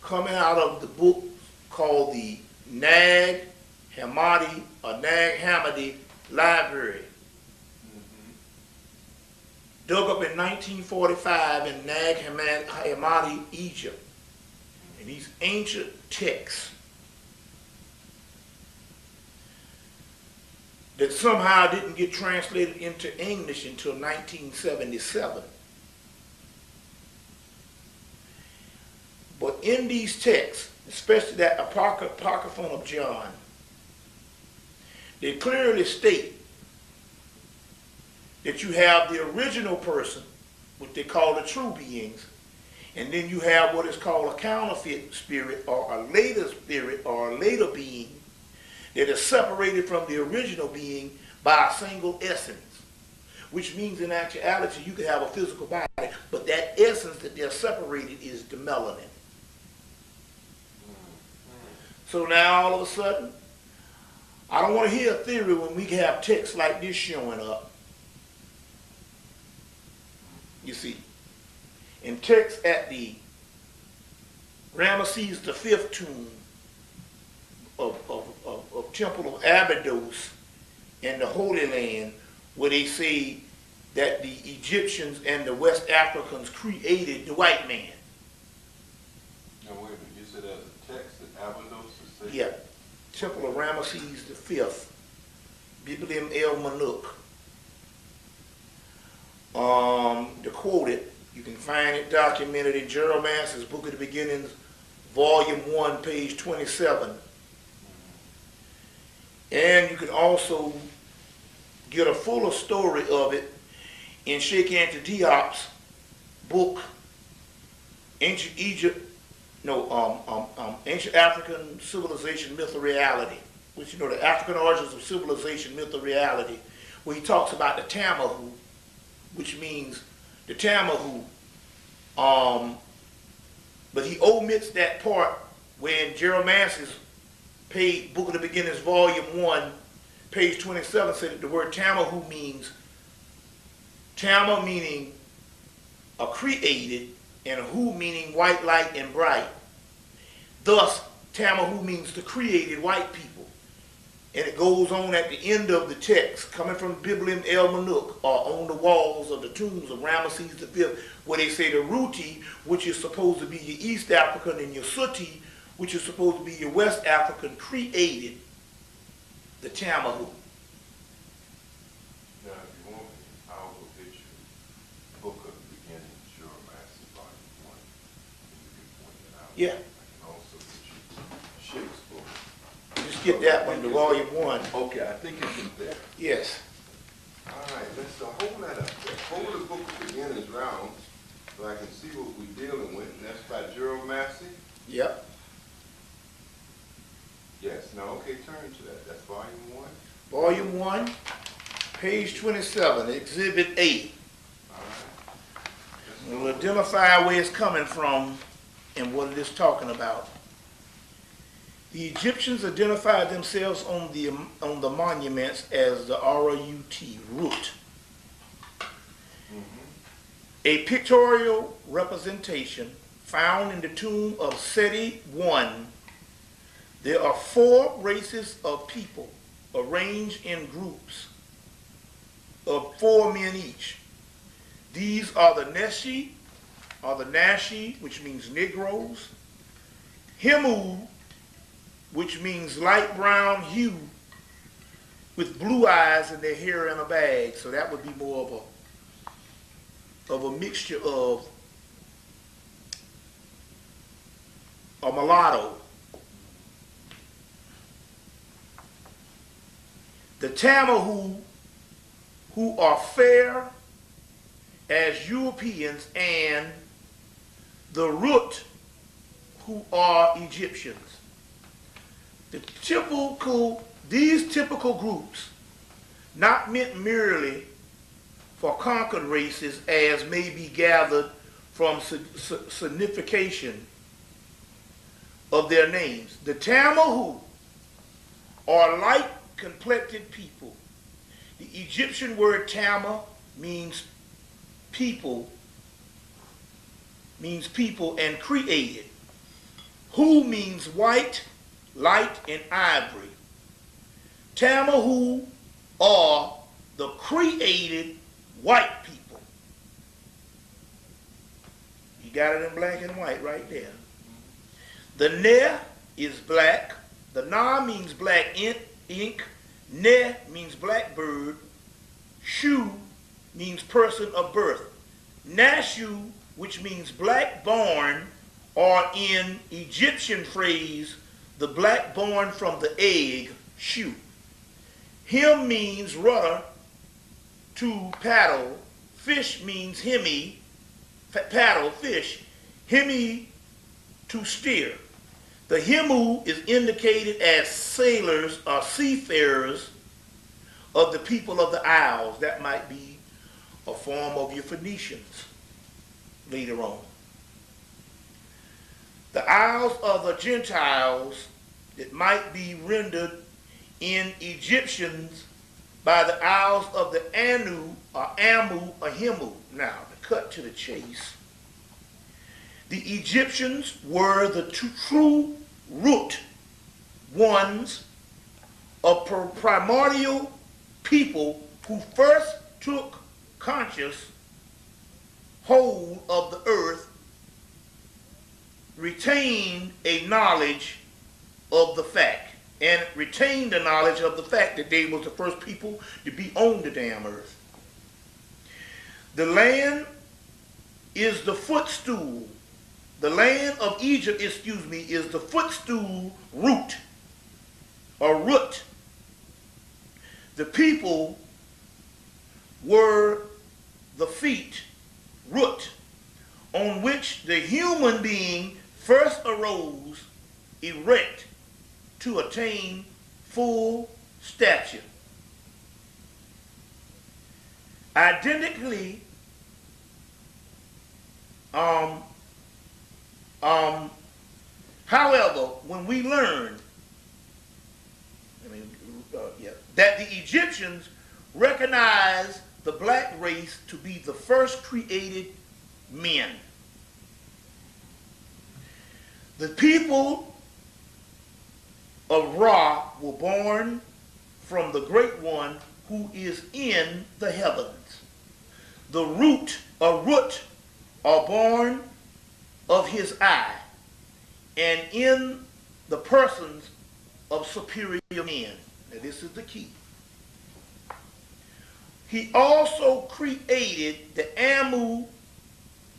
coming out of the book called the Nag Hammadi or Nag Hammadi Library. Dug up in 1945 in Nag Hammadi, Egypt. And these ancient texts that somehow didn't get translated into English until 1977. But in these texts, especially that Apocryphon of John, they clearly state that you have the original person, what they call the true beings, and then you have what is called a counterfeit spirit or a later spirit or a later being that is separated from the original being by a single essence, which means in actuality you could have a physical body, but that essence that they're separated is the melanin. So now all of a sudden, I don't want to hear a theory when we have texts like this showing up. You see, in text at the Ramesses V tomb of Temple of Abydos in the Holy Land, where they say that the Egyptians and the West Africans created the white man. Now wait a minute, you said there's a text at Abydos? Yeah, Temple of Ramesses V, Biblim El Manuk. Decoded, you can find it documented in Jeromancer's Book of the Beginnings, Volume 1, page 27. And you can also get a fuller story of it in Sheikh Anta Diop's book, Ancient African Civilization, Myth, or Reality, which, the African origins of civilization, myth, or reality, where he talks about the Tamahu, which means the Tamahu But he omits that part when Jeromancy's Book of the Beginnings, Volume 1, page 27, said that the word Tamahu means, Tama meaning a created, and Hu meaning white, light, and bright. Thus, Tamahu means the created white people. And it goes on at the end of the text, coming from Biblium El Manuk, or on the walls of the tombs of Ramesses V, where they say the Ruti, which is supposed to be your East African, and your Suti, which is supposed to be your West African, created the Tamahu. Now, if you want me, I'll go get you Book of the Beginning, Jeromancy, Volume 1, and you can point it out. Yeah. I can also get you Shakespeare's book. Just get that one, the Volume 1. Okay, I think it's in there. Yes. All right, let's hold that up there. Hold the Book of Beginnings round so I can see what we're dealing with. And that's by Jeromancy? Yep. Yes. Now, okay, turn to that. That's Volume 1? Volume 1, page 27, Exhibit A. All right. We'll identify where it's coming from and what it is talking about. The Egyptians identified themselves on the monuments as the R-U-T, root. A pictorial representation found in the tomb of Seti I. There are 4 races of people arranged in groups of 4 men each. These are the Neshi, or the Nashi, which means Negroes, Hemu, which means light brown hue with blue eyes and their hair in a bag. So that would be more of a mixture of a mulatto. The Tamahu, who are fair as Europeans, and the Rut, who are Egyptians. These typical groups, not meant merely for conquered races as may be gathered from signification of their names. The Tamahu are light-complected people. The Egyptian word Tama means people and created. Hu means white, light, and ivory. Tamahu are the created white people. You got it in black and white right there. The Ne is black. The Na means black ink. Ne means blackbird. Shu means person of birth. Nashu, which means black born, or in Egyptian phrase, the black born from the egg, Shu. Him means rudder to paddle. Fish means hemi, paddle, fish. Hemi to steer. The Hemu is indicated as sailors or seafarers of the people of the Isles. That might be a form of your Phoenicians later on. The Isles of the Gentiles, it might be rendered in Egyptians by the Isles of the Anu, or Amu, or Hemu. Now, to cut to the chase, the Egyptians were the true root ones of primordial people who first took conscious hold of the earth, retained a knowledge of the fact, and retained the knowledge of the fact that they was the first people to be on the damn earth. The land is the footstool. The land of Egypt, is the footstool root, or root. The people were the feet, root, on which the human being first arose erect to attain full stature. Identically, However, when we learn that the Egyptians recognized the black race to be the first created men, the people of Ra were born from the Great One who is in the heavens. The root are born of his eye, and in the persons of superior men. Now this is the key. He also created the Amu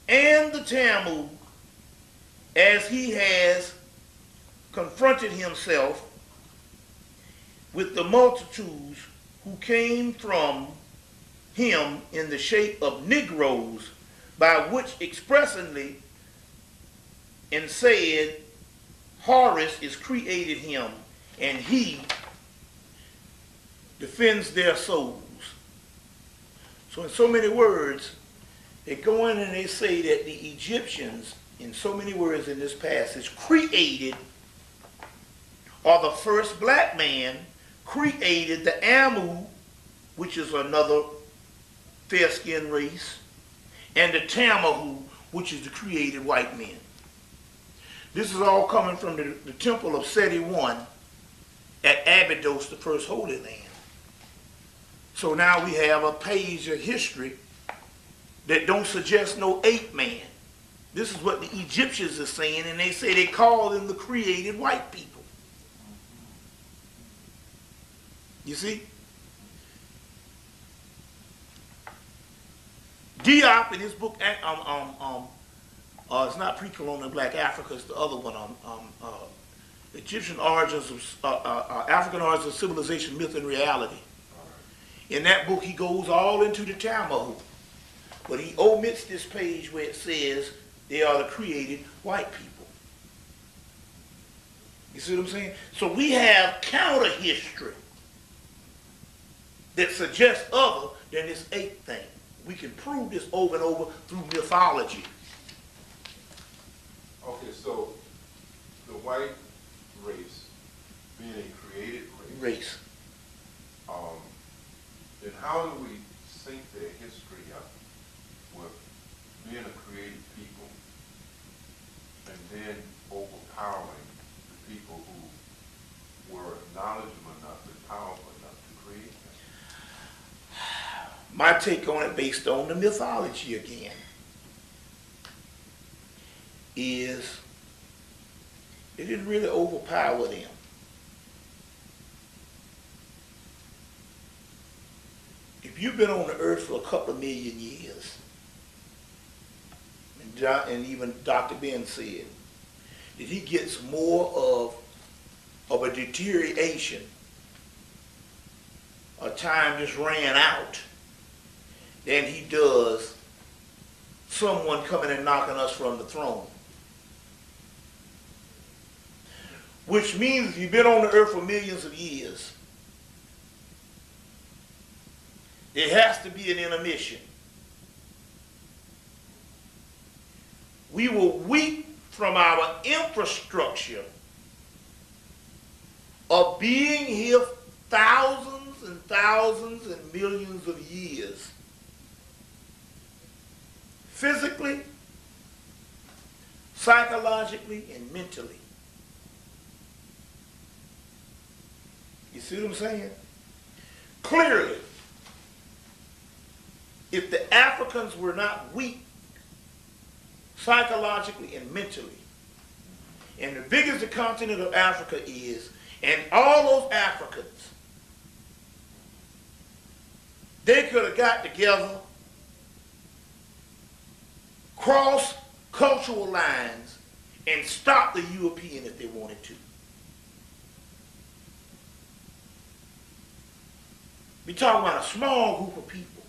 and the Tamu as he has confronted himself with the multitudes who came from him in the shape of Negroes, by which expressly and said, Horus is created him, and he defends their souls. So in so many words, they go in and they say that the Egyptians, in so many words in this passage, created, or the first black man created the Amu, which is another fair-skinned race, and the Tamahu, which is the created white men. This is all coming from the temple of Seti I at Abydos, the first Holy Land. So now we have a page of history that don't suggest no ape man. This is what the Egyptians are saying, and they say they call them the created white people. You see? Diop in his book, it's not Pre-Colonial Black Africa, it's the other one, Egyptian Origins of, African Origins of Civilization, Myth, and Reality. In that book, he goes all into the Tamahu, but he omits this page where it says they are the created white people. You see what I'm saying? So we have counter history that suggests other than this ape thing. We can prove this over and over through mythology. Okay, so the white race being a created race. Then how do we sync their history up with being a created people and then overpowering the people who were knowledgeable enough and powerful enough to create them? My take on it, based on the mythology again, is it didn't really overpower them. If you've been on the earth for a couple of million years, and even Dr. Ben said that he gets more of a deterioration, a time just ran out, than he does someone coming and knocking us from the throne. Which means if you've been on the earth for millions of years, there has to be an intermission. We were weak from our infrastructure of being here thousands and thousands and millions of years. Physically, psychologically, and mentally. You see what I'm saying? Clearly, if the Africans were not weak psychologically and mentally, and the biggest the continent of Africa is, and all those Africans, they could have got together, crossed cultural lines, and stopped the European if they wanted to. We're talking about a small group of people.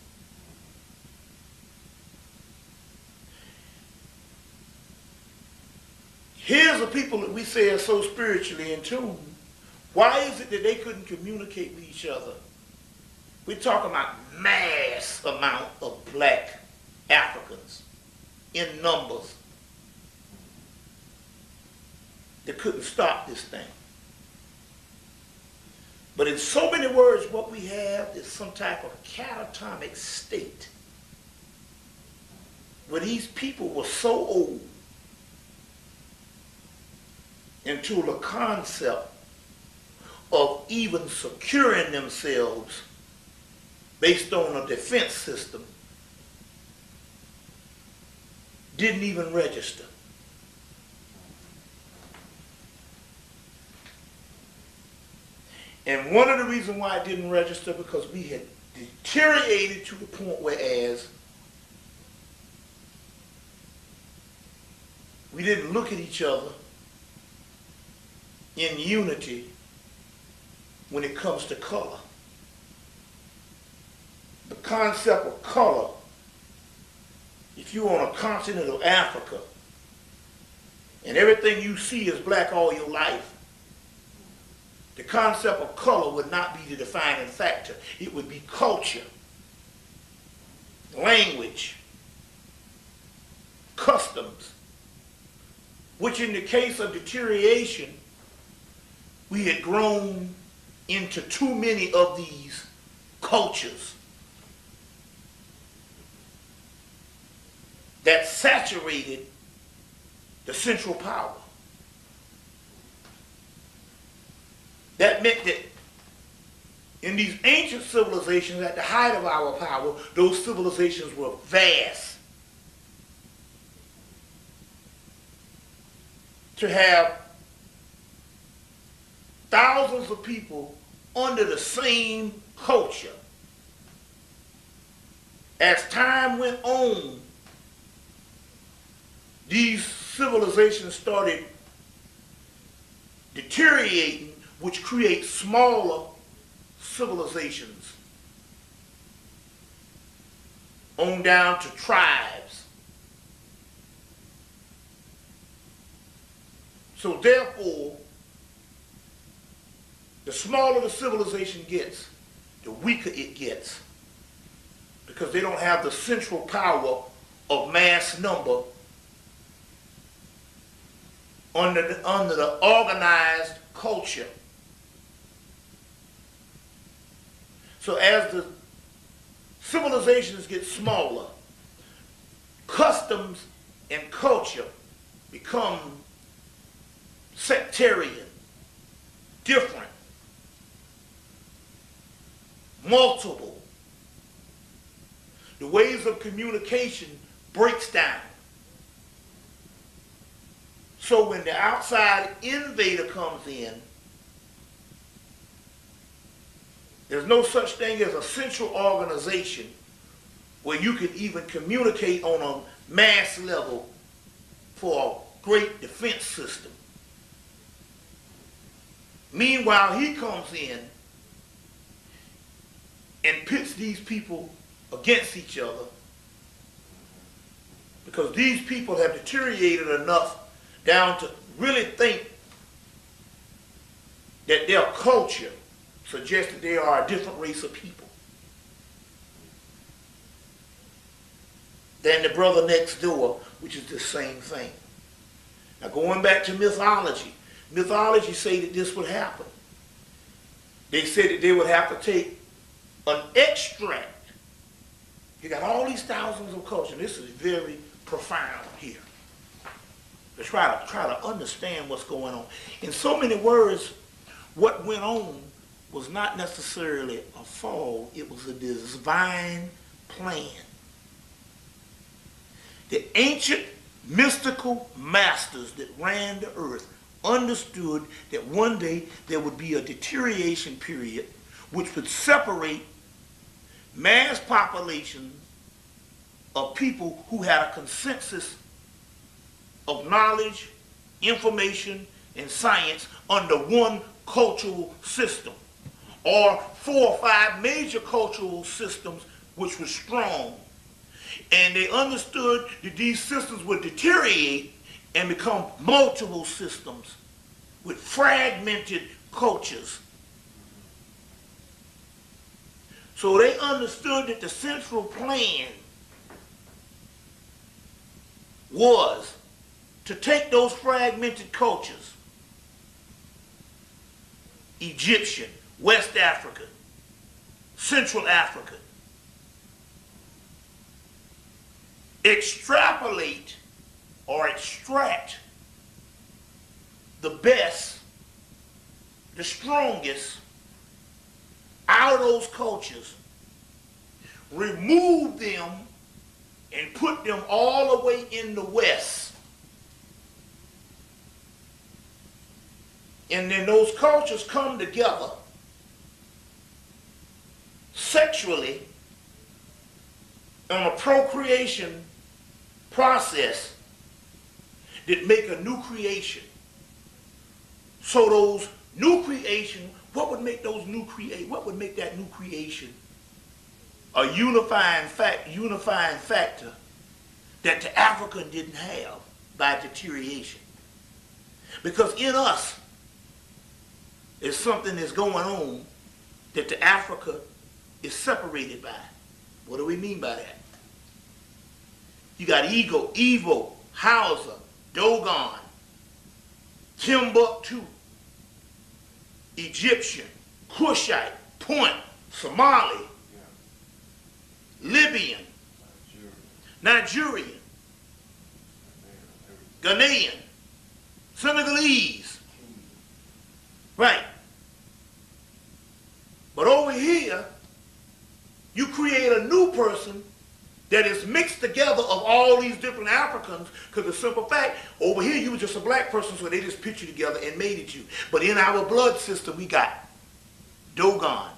Here's the people that we say are so spiritually in tune. Why is it that they couldn't communicate with each other? We're talking about mass amount of black Africans in numbers. that couldn't stop this thing. But in so many words, what we have is some type of catatonic state where these people were so old into the concept of even securing themselves based on a defense system didn't even register. And one of the reasons why it didn't register because we had deteriorated to the point whereas we didn't look at each other in unity when it comes to color. The concept of color, if you're on a continent of Africa and everything you see is black all your life, the concept of color would not be the defining factor. It would be culture, language, customs, which in the case of deterioration, we had grown into too many of these cultures that saturated the central power. That meant that in these ancient civilizations, at the height of our power, those civilizations were vast. To have thousands of people under the same culture. As time went on, these civilizations started deteriorating, which creates smaller civilizations on down to tribes. So therefore, the smaller the civilization gets, the weaker it gets, because they don't have the central power of mass number under the organized culture. So as the civilizations get smaller, customs and culture become sectarian, different, multiple. The ways of communication breaks down. So when the outside invader comes in, there's no such thing as a central organization where you can even communicate on a mass level for a great defense system. Meanwhile, he comes in and pits these people against each other because these people have deteriorated enough down to really think that their culture suggests that they are a different race of people than the brother next door, which is the same thing. Now going back to mythology, mythology say that this would happen. They said that they would have to take an extract. You got all these thousands of cultures. This is very profound here. Let's try to understand what's going on. In so many words, what went on was not necessarily a fall, it was a divine plan. The ancient mystical masters that ran the earth understood that one day there would be a deterioration period which would separate mass populations of people who had a consensus of knowledge, information, and science under one cultural system, or 4 or 5 major cultural systems which were strong. And they understood that these systems would deteriorate and become multiple systems with fragmented cultures. So they understood that the central plan was to take those fragmented cultures Egyptian, West African, Central African. Extrapolate or extract the best, the strongest out of those cultures, remove them and put them all the way in the West. And then those cultures come together sexually on a procreation process that make a new creation. So those new creation, what would make that new creation a unifying factor that the African didn't have by deterioration? Because in us is something that's going on that the Africa is separated by. What do we mean by that? You got Evo, Hausa, Dogon, Timbuktu, Egyptian, Cushite, Punt, Somali, Libyan, Nigerian, Ghanaian, Senegalese. Right. But over here, you create a new person that is mixed together of all these different Africans, because the simple fact, over here you were just a black person, so they just put you together and made it you. But in our blood system, we got Dogon,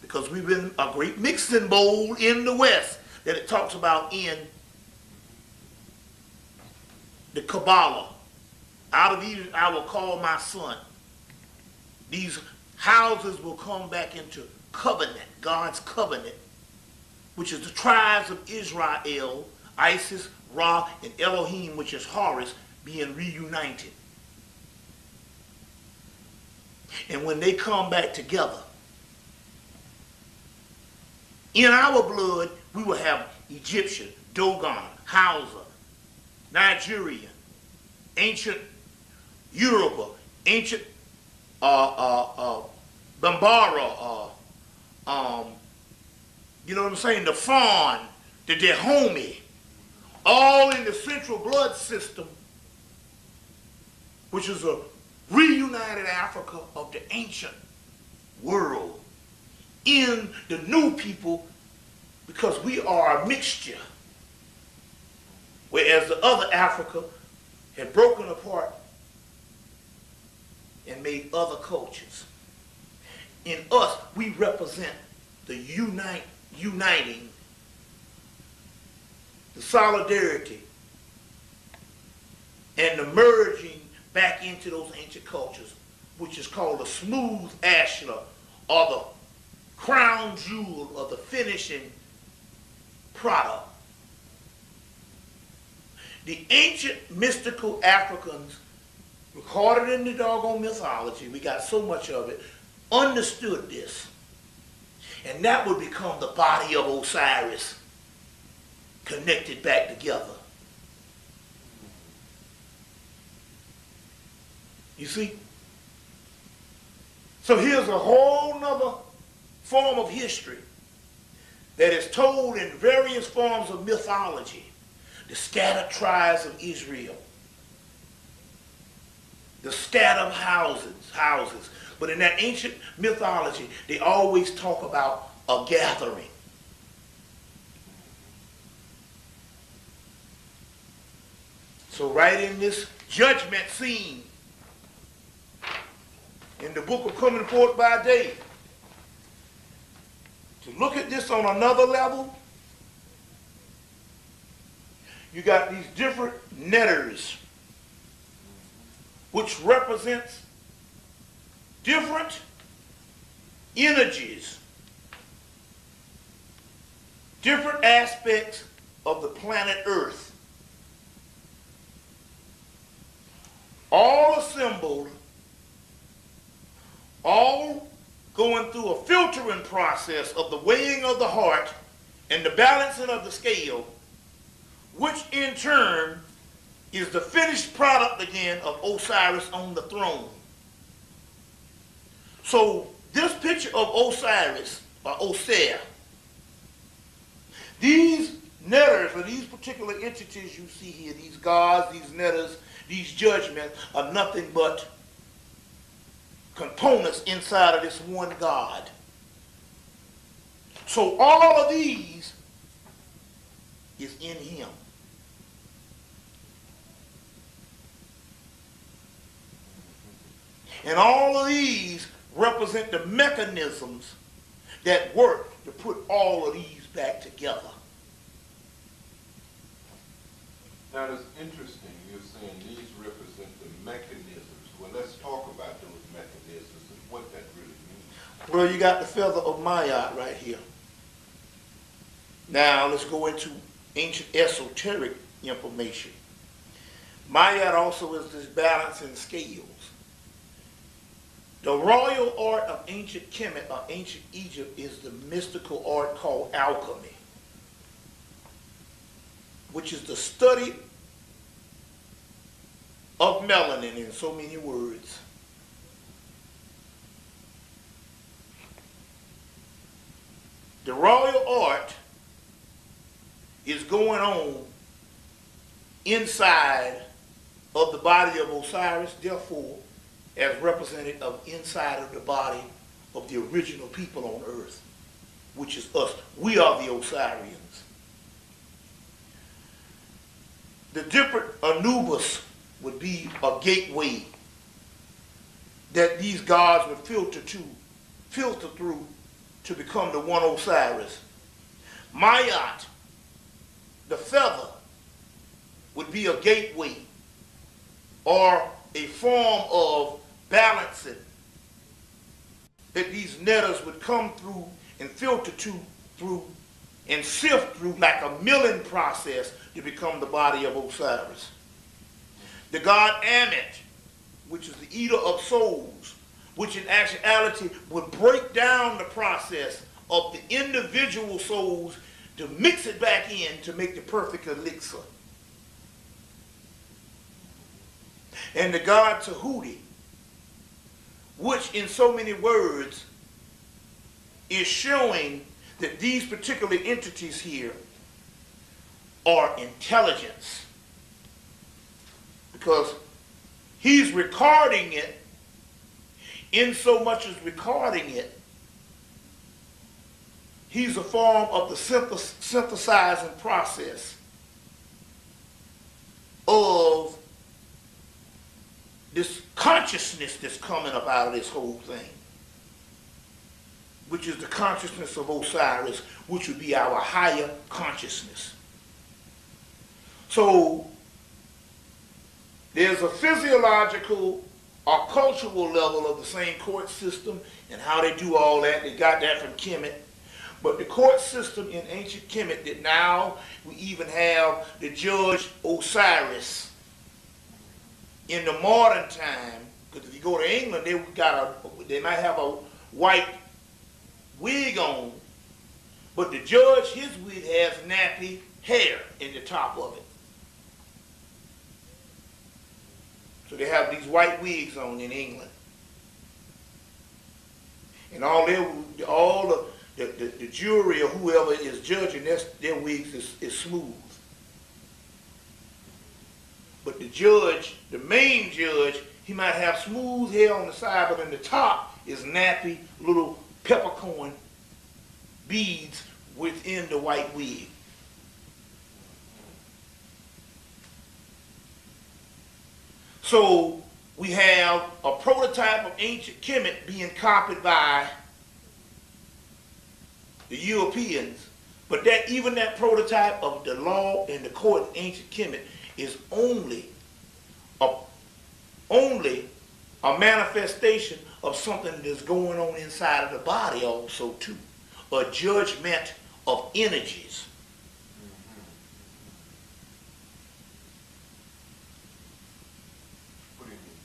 because we've been a great mixing bowl in the West that it talks about in the Kabbalah. Out of Eden I will call my son. These houses will come back into covenant, God's covenant, which is the tribes of Israel, Isis, Ra, and Elohim, which is Horus, being reunited. And when they come back together, in our blood, we will have Egyptian, Dogon, Hausa, Nigerian, ancient Yoruba, ancient Bambara, you know what I'm saying, the Fawn, the Dahomey, all in the central blood system, which is a reunited Africa of the ancient world, in the new people, because we are a mixture. Whereas the other Africa had broken apart and made other cultures. In us, we represent the uniting, the solidarity, and the merging back into those ancient cultures, which is called the smooth ashlar, or the crown jewel of the finishing product. The ancient mystical Africans, recorded in the doggone mythology, we got so much of it, understood this. And that would become the body of Osiris, connected back together. You see? So here's a whole nother form of history that is told in various forms of mythology. The scattered tribes of Israel, the scattered houses. But in that ancient mythology, they always talk about a gathering. So right in this judgment scene, in the book of Coming Forth by Day, to look at this on another level, you got these different netters, which represents different energies, different aspects of the planet Earth, all assembled, all going through a filtering process of the weighing of the heart and the balancing of the scale, which in turn is the finished product again of Osiris on the throne. So this picture of Osiris, or Osir, these netters, or these particular entities you see here, these gods, these netters, these judgments, are nothing but components inside of this one God. So all of these is in him. And all of these represent the mechanisms that work to put all of these back together. Now it's interesting, you're saying these represent the mechanisms. Well, let's talk about those mechanisms and what that really means. Well, you got the feather of Mayat right here. Now let's go into ancient esoteric information. Mayat also is this balance in scales. The royal art of ancient Kemet or ancient Egypt is the mystical art called alchemy, which is the study of melanin in so many words. The royal art is going on inside of the body of Osiris, therefore, as representative of inside of the body of the original people on earth, which is us. We are the Osirians. The different Anubis would be a gateway that these gods would filter through to become the one Osiris. Mayat, the feather, would be a gateway or a form of balancing that these netters would come through and filter through and sift through like a milling process to become the body of Osiris. The god Hemmitt, which is the eater of souls, which in actuality would break down the process of the individual souls to mix it back in to make the perfect elixir. And the god Tahuti, which in so many words is showing that these particular entities here are intelligence. Because he's recording it in so much as recording it, he's a form of the synthesizing process of this consciousness that's coming up out of this whole thing, which is the consciousness of Osiris, which would be our higher consciousness. So there's a physiological or cultural level of the same court system and how they do all that. They got that from Kemet. But the court system in ancient Kemet that now we even have the judge Osiris. In the modern time, because if you go to England, they might have a white wig on, but the judge, his wig has nappy hair in the top of it. So they have these white wigs on in England, and all the jury or whoever is judging, their wigs is smooth. But the judge, the main judge, he might have smooth hair on the side, but on the top is nappy little peppercorn beads within the white wig. So we have a prototype of ancient Kemet being copied by the Europeans, but even that prototype of the law and the court of ancient Kemet is only a manifestation of something that is going on inside of the body also too, a judgment of energies. What do you mean?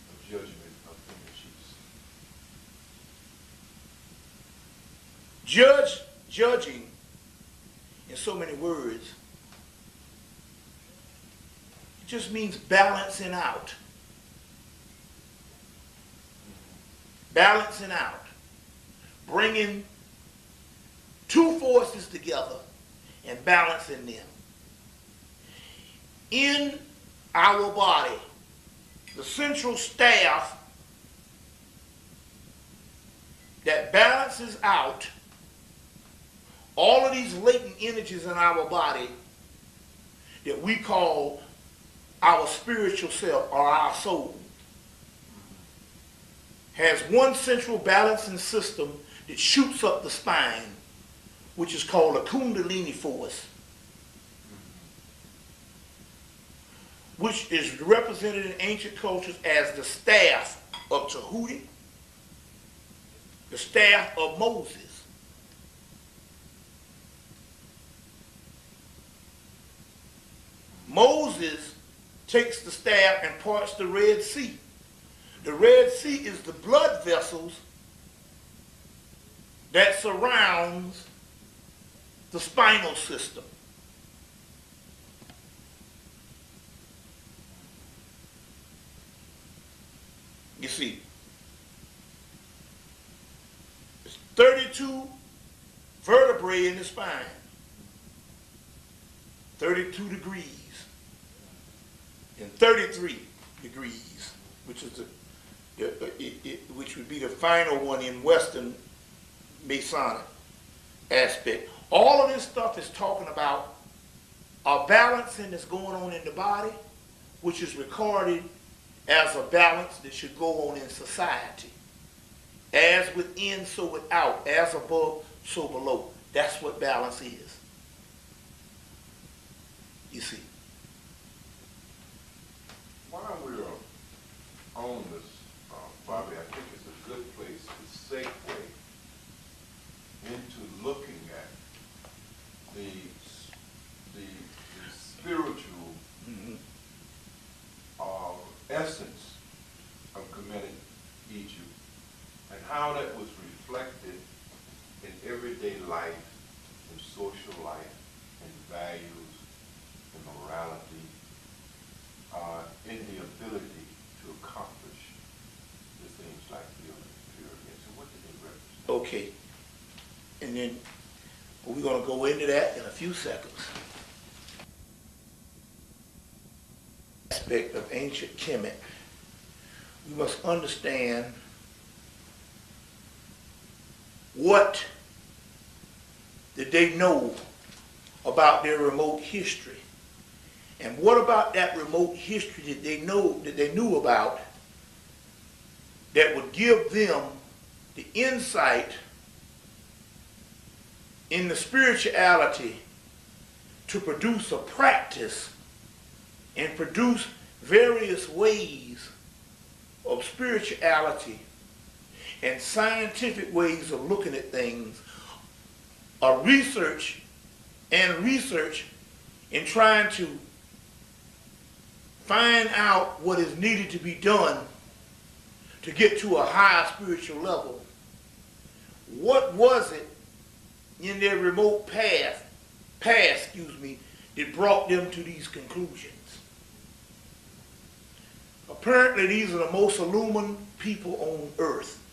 A judgment of energies. Judging, in so many words, it just means balancing out. balancing out, bringing two forces together and balancing them. In our body, the central staff that balances out all of these latent energies in our body that we call our spiritual self or our soul, has one central balancing system that shoots up the spine, which is called a Kundalini force, which is represented in ancient cultures as the staff of Tahuti, the staff of Moses. Moses takes the staff and parts the Red Sea. The Red Sea is the blood vessels that surrounds the spinal system. You see, it's 32 vertebrae in the spine, 32 degrees, and 33 degrees, which is which would be the final one in Western Masonic aspect. All of this stuff is talking about a balancing that's going on in the body, which is recorded as a balance that should go on in society. As within, so without. As above, so below. That's what balance is. You see. While we're on this, Bobby, I think it's a good place to segue into looking at the spiritual essence of Kemetic Egypt and how that was reflected in everyday life, in social life, in values, in morality, in the ability to accomplish the things like building pyramids. And what did they represent? Okay. And then we're going to go into that in a few seconds. Aspect of ancient Kemet, we must understand what did they know about their remote history, and what about that remote history that they knew about that would give them the insight in the spirituality to produce a practice and produce various ways of spirituality and scientific ways of looking at things, a research in trying to find out what is needed to be done to get to a higher spiritual level. What was it in their remote past, that brought them to these conclusions? Apparently, these are the most illumined people on earth.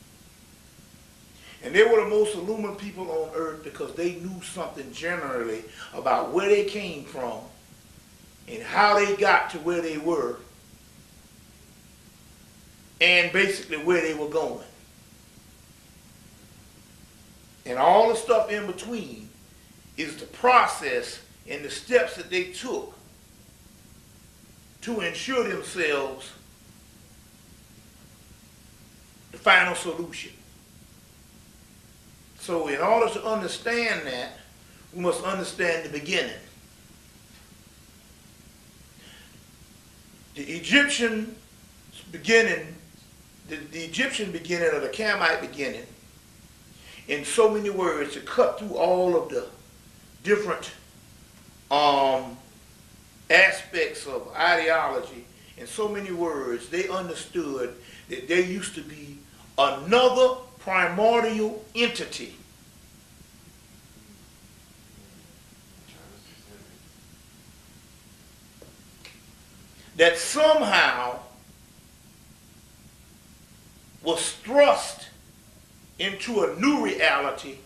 And they were the most illumined people on earth because they knew something generally about where they came from and how they got to where they were and basically where they were going. And all the stuff in between is the process and the steps that they took to ensure themselves the final solution. So in order to understand that, we must understand the beginning. The Egyptian beginning or the Kamite beginning, in so many words, to cut through all of the different aspects of ideology, in so many words, they understood that there used to be another primordial entity that somehow was thrust into a new reality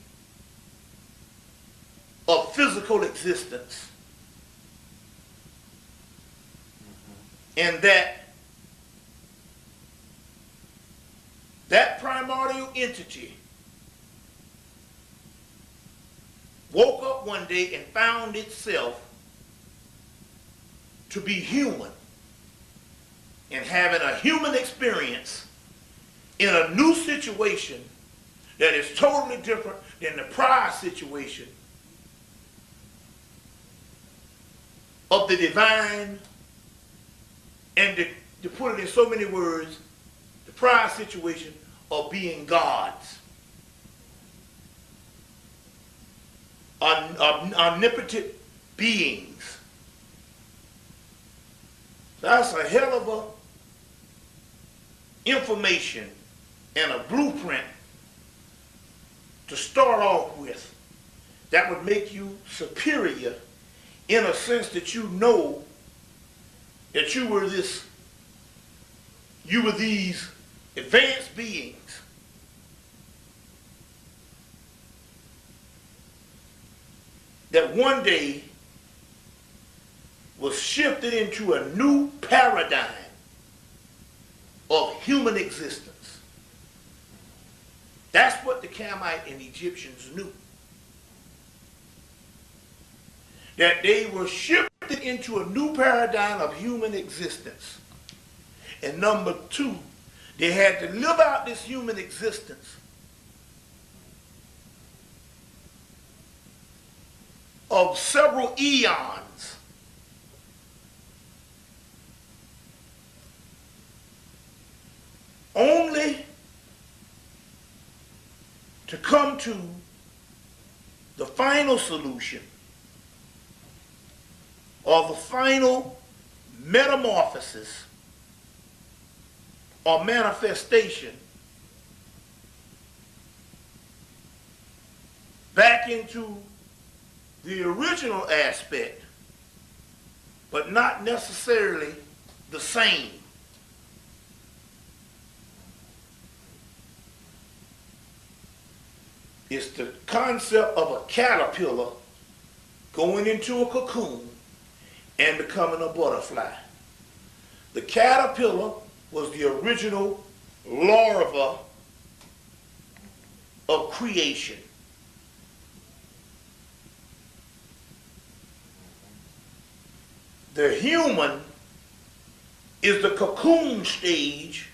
of physical existence. And that primordial entity woke up one day and found itself to be human and having a human experience in a new situation that is totally different than the prior situation of the divine, and to put it in so many words, the prior situation of being gods, omnipotent beings. That's a hell of a information and a blueprint to start off with that would make you superior in a sense that you know that you were these advanced beings that one day was shifted into a new paradigm of human existence. That's what the Camite and Egyptians knew. That they were shifted into a new paradigm of human existence. And number two, they had to live out this human existence of several eons. Only to come to the final solution or the final metamorphosis or manifestation back into the original aspect, but not necessarily the same. It's the concept of a caterpillar going into a cocoon and becoming a butterfly. The caterpillar was the original larva of creation. The human is the cocoon stage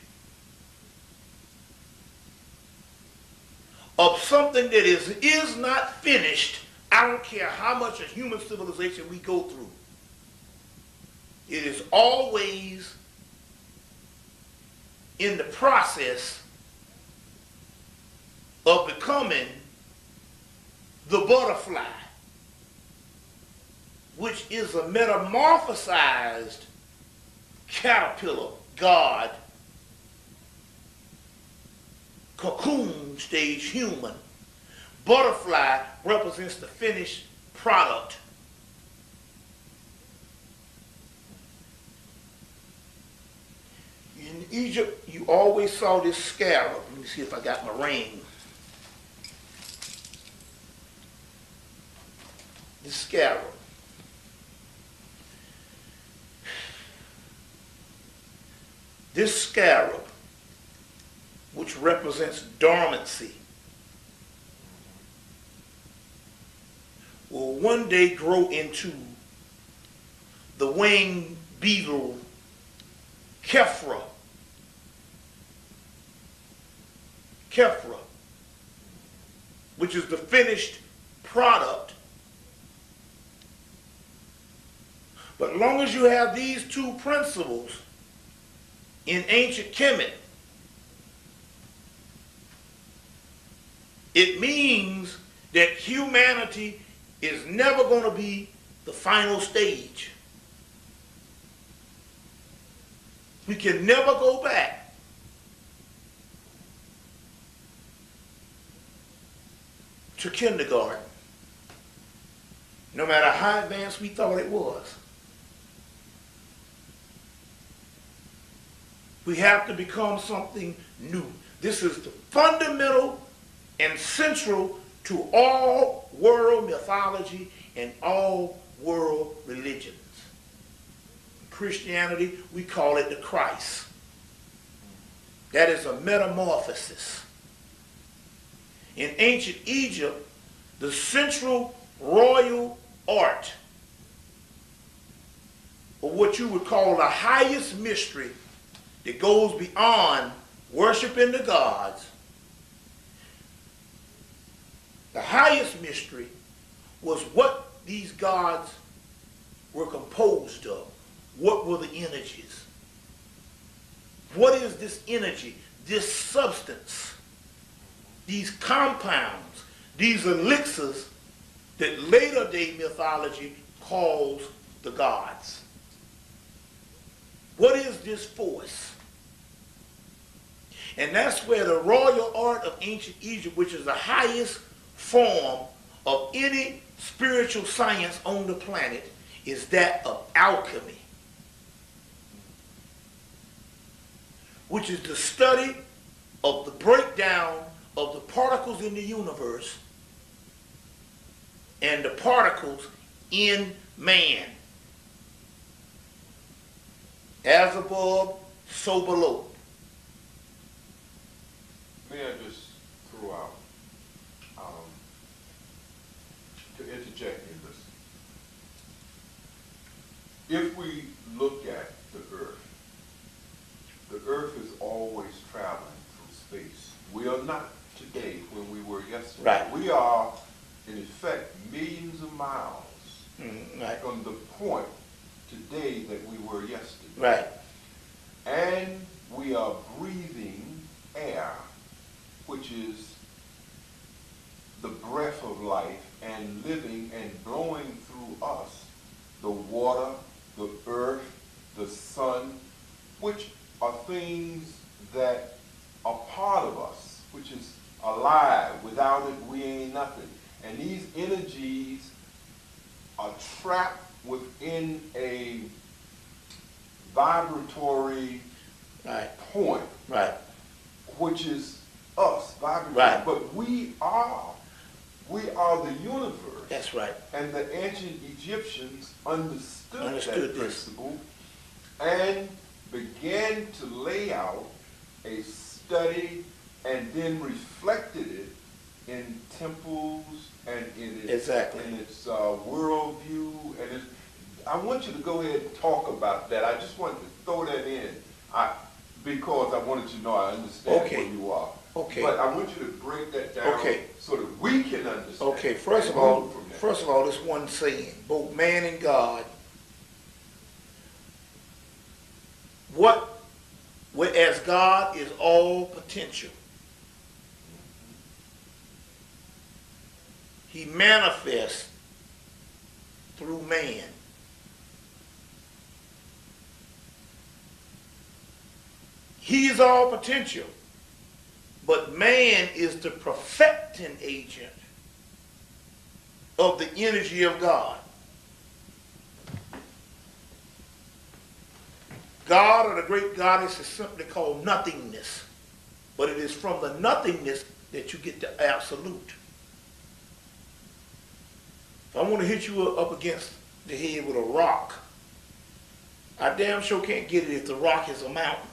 of something that is not finished. I don't care how much of human civilization we go through. It is always in the process of becoming the butterfly, which is a metamorphosized caterpillar, god, cocoon stage human. Butterfly represents the finished product. In Egypt, you always saw this scarab. Let me see if I got my ring. This scarab. This scarab, which represents dormancy, will one day grow into the winged beetle Kephra. Kephra, which is the finished product. But as long as you have these two principles in ancient Kemet, it means that humanity is never going to be the final stage. We can never go back to kindergarten, no matter how advanced we thought it was. We have to become something new. This is the fundamental and central to all world mythology and all world religions. In Christianity, we call it the Christ. That is a metamorphosis. In ancient Egypt, the central royal art, or what you would call the highest mystery that goes beyond worshiping the gods, the highest mystery was what these gods were composed of. What were the energies? What is this energy, this substance, these compounds, these elixirs that later day mythology calls the gods? What is this force? And that's where the royal art of ancient Egypt, which is the highest form of any spiritual science on the planet, is that of alchemy, which is the study of the breakdown of the particles in the universe and the particles in man. As above, so below. May I just throw out, to interject in this. If we look at the earth is always traveling through space. We are not today when we were yesterday. Right. We are, in effect, millions of miles Right. from the point today that we were yesterday. Right. And we are breathing air, which is the breath of life, and living and blowing through us the water, the earth, the sun, which are things that are part of us, which is alive. Without it, we ain't nothing. And these energies are trapped within a vibratory point, which is us, vibratory. Right. But we are the universe. That's right. And the ancient Egyptians understood that this principle and began to lay out a study and then reflected it in temples and in its, worldview. And I want you to go ahead and talk about that. I just wanted to throw that in because I wanted you to know I understand where you are. Okay. But I want you to break that down so that we can understand. Okay, first of all, this one saying, both man and God, whereas God is all potential, he manifests through man. He is all potential, but man is the perfecting agent of the energy of God. God, or the great goddess, is simply called nothingness, but it is from the nothingness that you get the absolute. If I want to hit you up against the head with a rock, I damn sure can't get it if the rock is a mountain.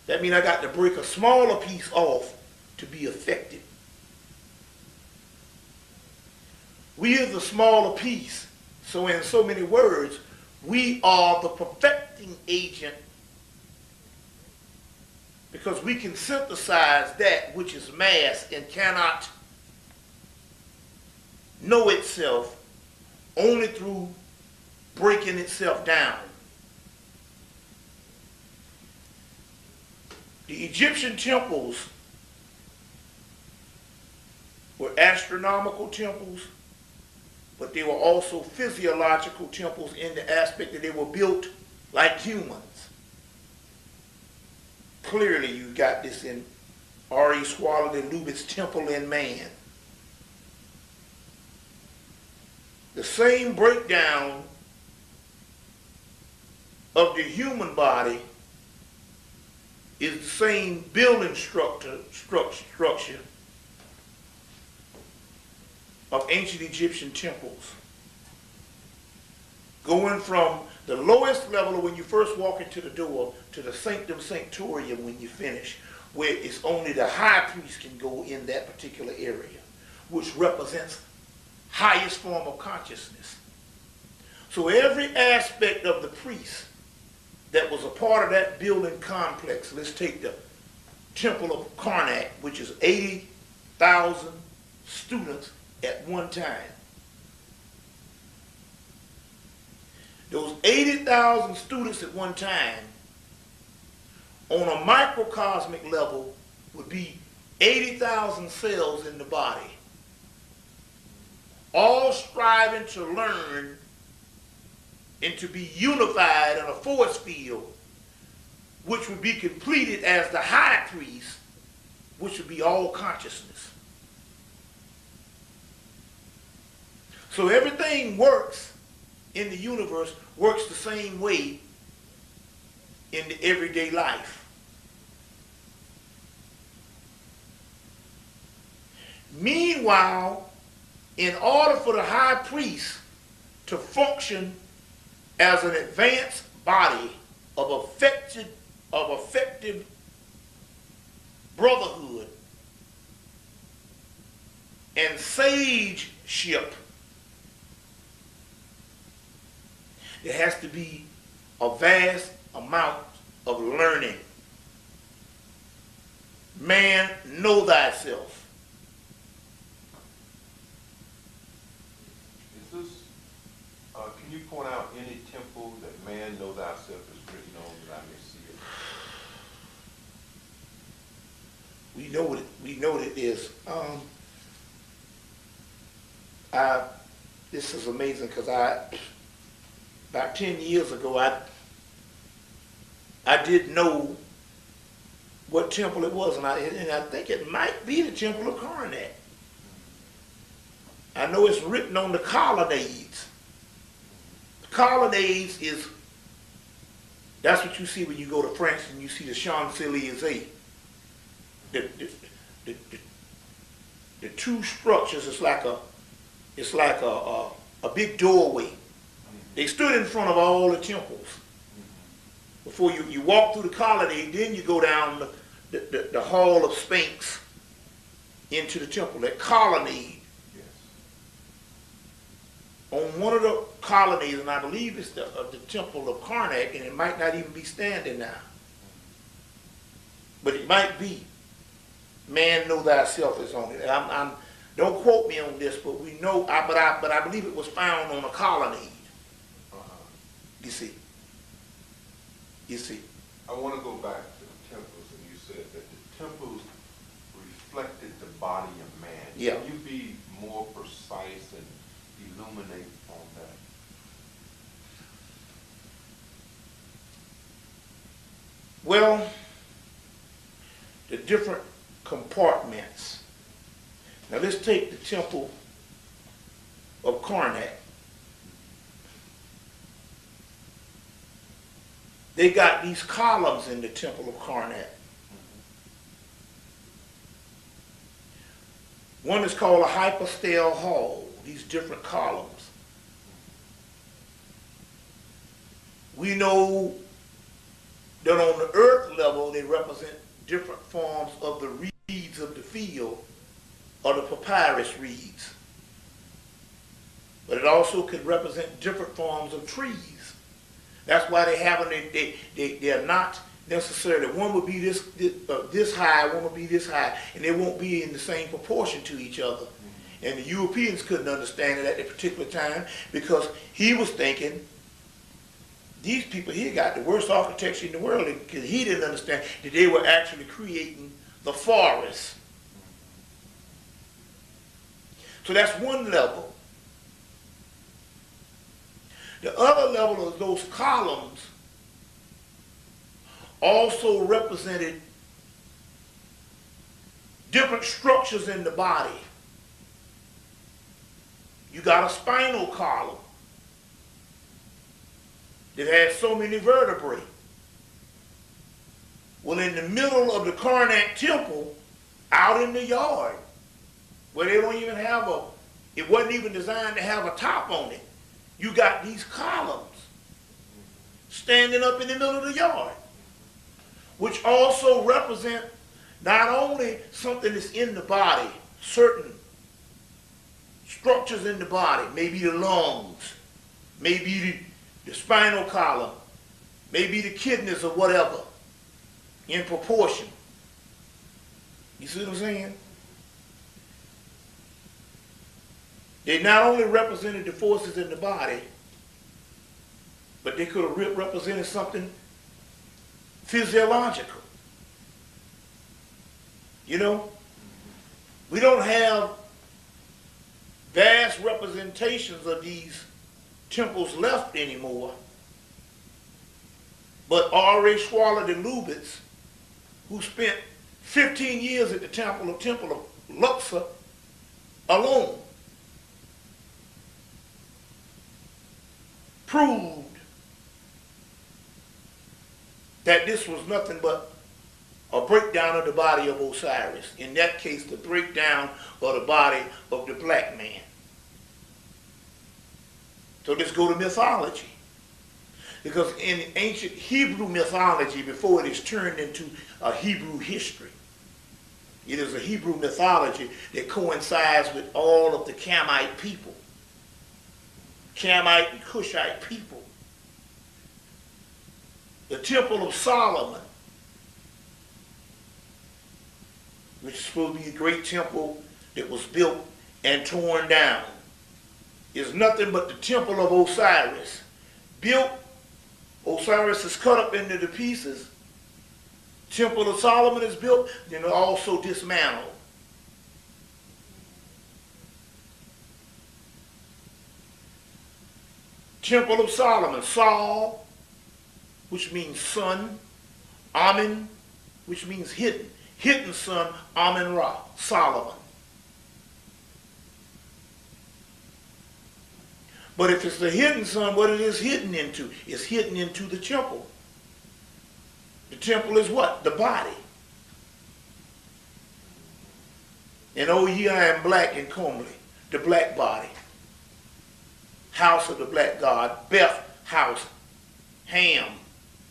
That means I got to break a smaller piece off to be affected. We are the smaller piece. So in so many words, we are the perfecting agent, because we can synthesize that which is mass and cannot know itself only through breaking itself down. The Egyptian temples were astronomical temples, but they were also physiological temples in the aspect that they were built like humans. Clearly you got this in R.E. Swallow and Lubbock's Temple in Man. The same breakdown of the human body is the same building structure of ancient Egyptian temples. Going from the lowest level of when you first walk into the door to the sanctum sanctorium when you finish, where it's only the high priest can go in that particular area, which represents highest form of consciousness. So every aspect of the priest that was a part of that building complex, let's take the Temple of Karnak, which is 80,000 students at one time. Those 80,000 students at one time, on a microcosmic level, would be 80,000 cells in the body, all striving to learn and to be unified in a force field, which would be completed as the high priest, which would be all consciousness. So everything works in the universe, works the same way in the everyday life. Meanwhile, in order for the high priest to function as an advanced body of effective brotherhood and sageship, there has to be a vast amount of learning. Man, know thyself. Is this, can you point out any temple that man know thyself is written on that I may see it? We know what it is. This is amazing because about 10 years ago, I didn't know what temple it was, and I think it might be the Temple of Karnak. I know it's written on the colonnades. The colonnades that's what you see when you go to France and you see the Champs-Élysées. The two structures, it's like a big doorway. They stood in front of all the temples. Before you walk through the colonnade, then you go down the Hall of Sphinx into the temple, that colonnade. Yes. On one of the colonnades, and I believe it's the Temple of Karnak, and it might not even be standing now. But it might be. Man, know thyself is on it. Don't quote me on this, but we know. But I believe it was found on a colonnade. You see. I want to go back to the temples, and you said that the temples reflected the body of man. Yeah. Can you be more precise and illuminate on that? Well, the different compartments. Now let's take the Temple of Karnak. They got these columns in the Temple of Karnak. One is called a hypostyle hall, these different columns. We know that on the earth level, they represent different forms of the reeds of the field, or the papyrus reeds. But it also could represent different forms of trees. That's why they're not necessarily, one would be this high, one would be this high, and they won't be in the same proportion to each other. And the Europeans couldn't understand it at that particular time because he was thinking, these people here got the worst architecture in the world, because he didn't understand that they were actually creating the forest. So that's one level. The other level of those columns also represented different structures in the body. You got a spinal column that has so many vertebrae. Well, in the middle of the Karnak temple, out in the yard, where they don't even have It wasn't even designed to have a top on it. You got these columns standing up in the middle of the yard, which also represent not only something that's in the body, certain structures in the body, maybe the lungs, maybe the spinal column, maybe the kidneys or whatever, in proportion. You see what I'm saying? They not only represented the forces in the body, but they could have represented something physiological. You know? We don't have vast representations of these temples left anymore. But R.A. Schwaller de Lubitz, who spent 15 years at the temple of Luxor alone, proved that this was nothing but a breakdown of the body of Osiris. In that case, the breakdown of the body of the black man. So let's go to mythology. Because in ancient Hebrew mythology, before it is turned into a Hebrew history, it is a Hebrew mythology that coincides with all of the Camite people. Camite and Cushite people. The Temple of Solomon, which is supposed to be a great temple that was built and torn down, is nothing but the Temple of Osiris. Built, Osiris is cut up into the pieces. Temple of Solomon is built, then also dismantled. Temple of Solomon, Sol, which means sun, Amen, which means hidden. Hidden sun, Amen Ra, Solomon. But if it's the hidden sun, what it is hidden into? It's hidden into the temple. The temple is what? The body. And oh, here I am black and comely, the black body. House of the black god, Beth, house, Ham,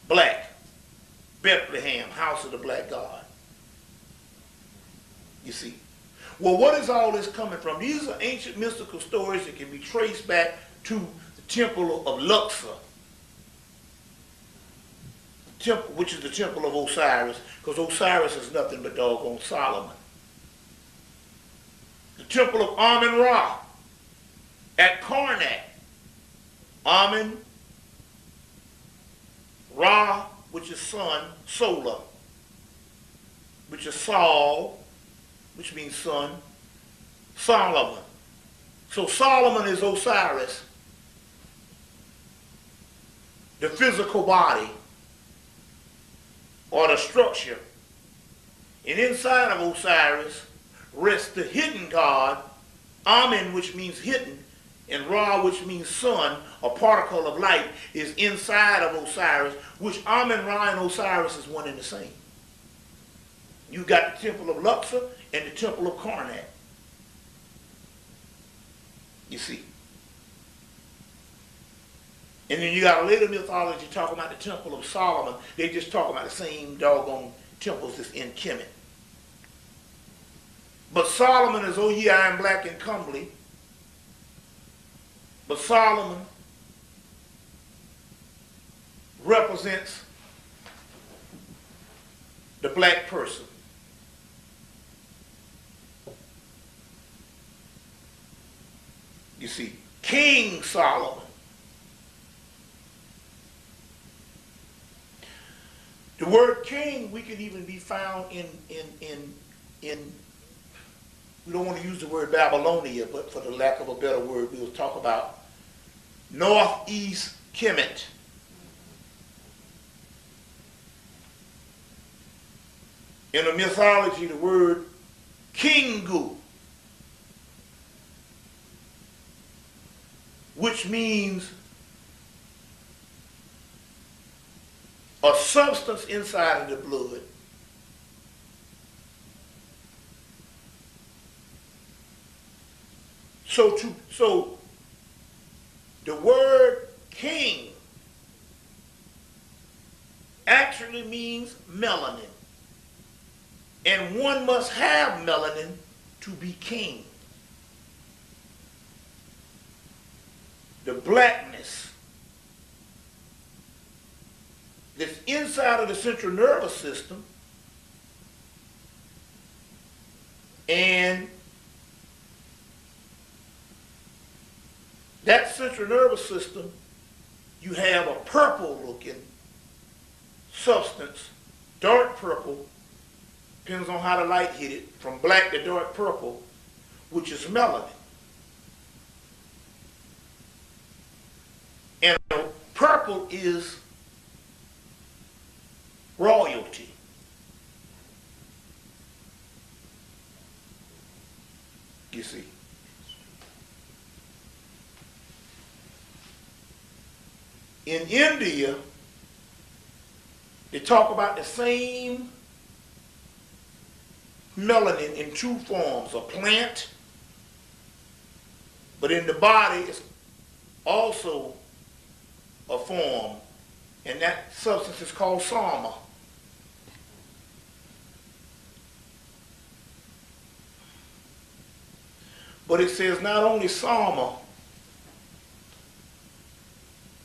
black, Bethlehem, house of the black god. You see. Well, what is all this coming from? These are ancient mystical stories that can be traced back to the temple of Luxor, temple, which is the temple of Osiris, because Osiris is nothing but doggone Solomon. The temple of Amen Ra at Karnak. Amen, Ra, which is sun, solar, which is Sol, which means sun, Solomon. So Solomon is Osiris, the physical body, or the structure. And inside of Osiris rests the hidden god, Amen, which means hidden, and Ra, which means sun, a particle of light, is inside of Osiris, which Amen, Ra, and Osiris is one and the same. You got the temple of Luxor and the temple of Karnak. You see. And then you got a later mythology talking about the temple of Solomon. They just talk about the same doggone temples that's in Kemet. But Solomon is, oh yeah, I am black and comely. But Solomon represents the black person. You see, King Solomon. The word king, we can even be found in we don't want to use the word Babylonia, but for the lack of a better word, we'll talk about northeast Kemet. In the mythology, the word Kingu, which means a substance inside of the blood. So the word king actually means melanin. And one must have melanin to be king. The blackness that's inside of the central nervous system and that central nervous system, you have a purple looking substance, dark purple, depends on how the light hit it, from black to dark purple, which is melanin. And purple is royalty. You see. In India, they talk about the same melanin in two forms, a plant, but in the body it's also a form, and that substance is called Sama. But it says not only Sama,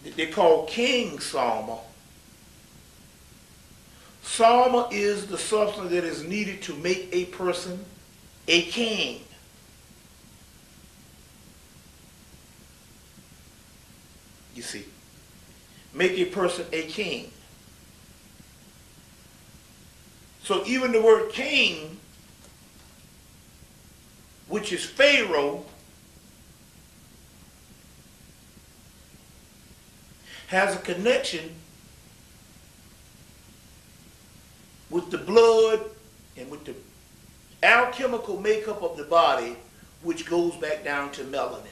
that they call King Sama. Sama is the substance that is needed to make a person a king. You see, make a person a king. So even the word king, which is Pharaoh, has a connection with the blood and with the alchemical makeup of the body, which goes back down to melanin.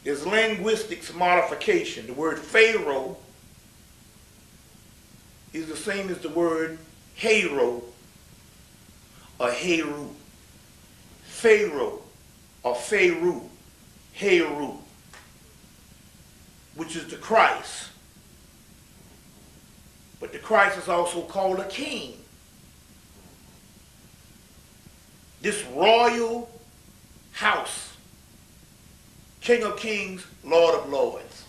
There's linguistics modification. The word Pharaoh is the same as the word Hero or Heru. Pharaoh or Pharaoh, Heru, which is the Christ. But the Christ is also called a king. This royal house, King of Kings, Lord of Lords.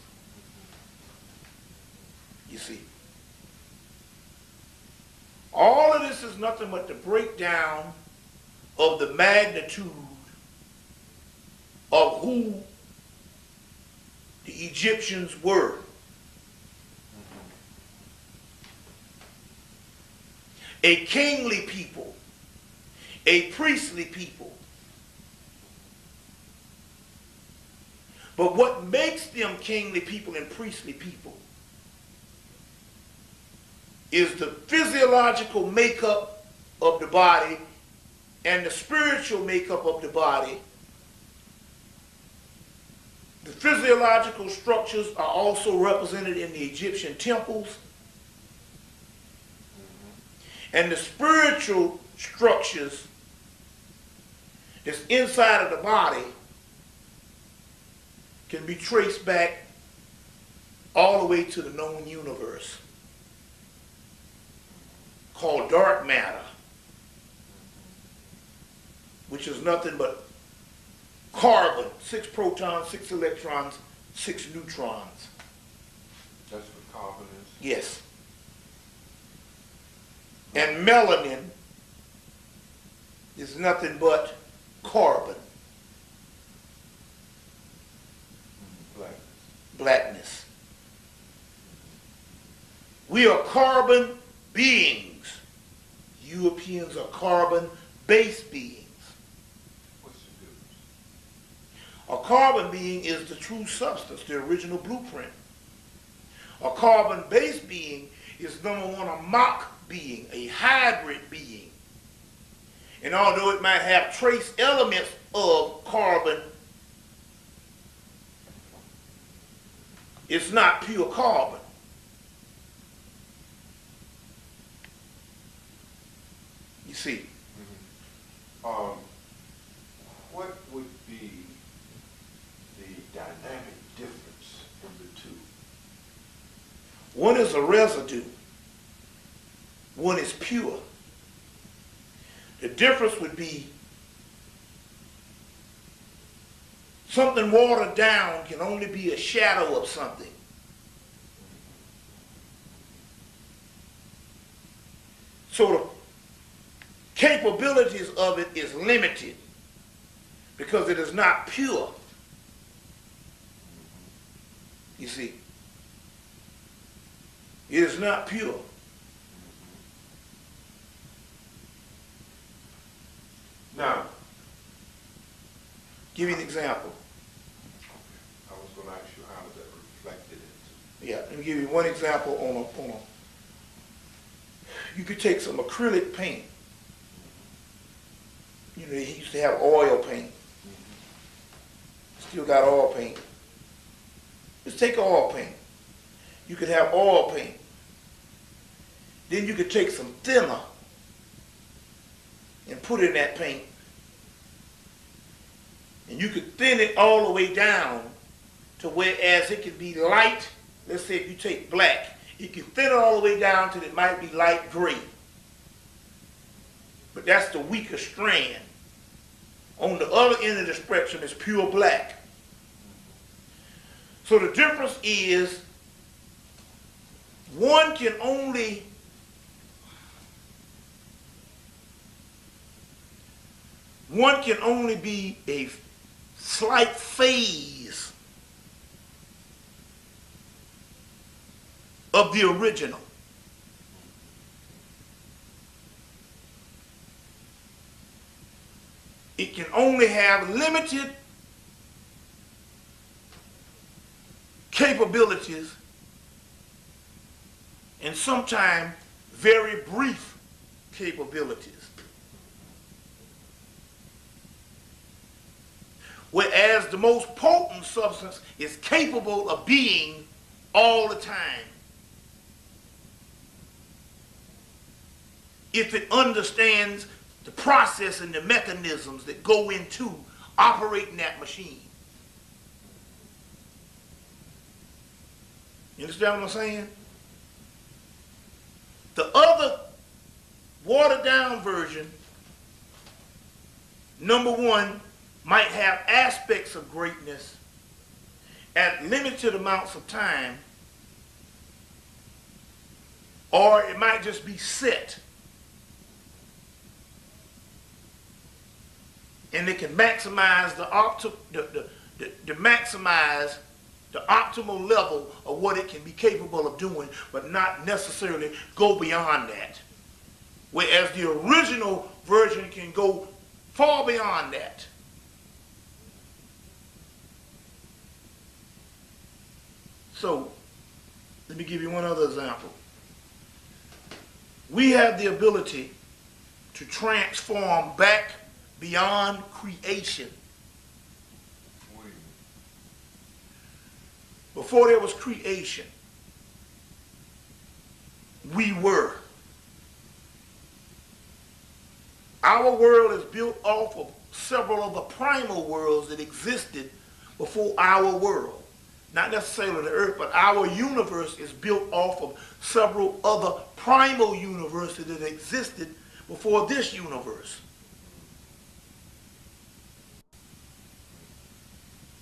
You see. All of this is nothing but the breakdown of the magnitude of who the Egyptians were. A kingly people, a priestly people. But what makes them kingly people and priestly people is the physiological makeup of the body and the spiritual makeup of the body. The physiological structures are also represented in the Egyptian temples. And the spiritual structures that's inside of the body can be traced back all the way to the known universe, called dark matter, which is nothing but carbon, 6 protons, 6 electrons, 6 neutrons. That's what carbon is? Yes. And melanin is nothing but carbon. Blackness. Blackness. We are carbon beings. Europeans are carbon-based beings. What's the difference? A carbon being is the true substance, the original blueprint. A carbon-based being is, number one, a mock being, a hybrid being. And although it might have trace elements of carbon, it's not pure carbon. see. What would be the dynamic difference in the two? One is a residue. One is pure. The difference would be something watered down can only be a shadow of something. So the capabilities of it is limited because it is not pure. You see, it is not pure. Now, Give you an example. I was going to ask you how is that reflected into. Yeah, let me give you one example on a you could take some acrylic paint. You know, they used to have oil paint. Still got oil paint. Just take oil paint. You could have oil paint. Then you could take some thinner and put in that paint. And you could thin it all the way down to whereas it could be light. Let's say if you take black, you can thin it all the way down till it might be light gray. But that's the weaker strand. On the other end of the spectrum is pure black. So the difference is one can only be a slight phase of the original. It can only have limited capabilities and sometimes very brief capabilities. Whereas the most potent substance is capable of being all the time if it understands the process and the mechanisms that go into operating that machine. You understand what I'm saying? The other watered down version, number one, might have aspects of greatness at limited amounts of time, or it might just be set. And they can maximize maximize the optimal level of what it can be capable of doing, but not necessarily go beyond that. Whereas the original version can go far beyond that. So, let me give you one other example. We have the ability to transform back beyond creation. Before there was creation, we were. Our world is built off of several of the primal worlds that existed before our world. Not necessarily the earth, but our universe is built off of several other primal universes that existed before this universe.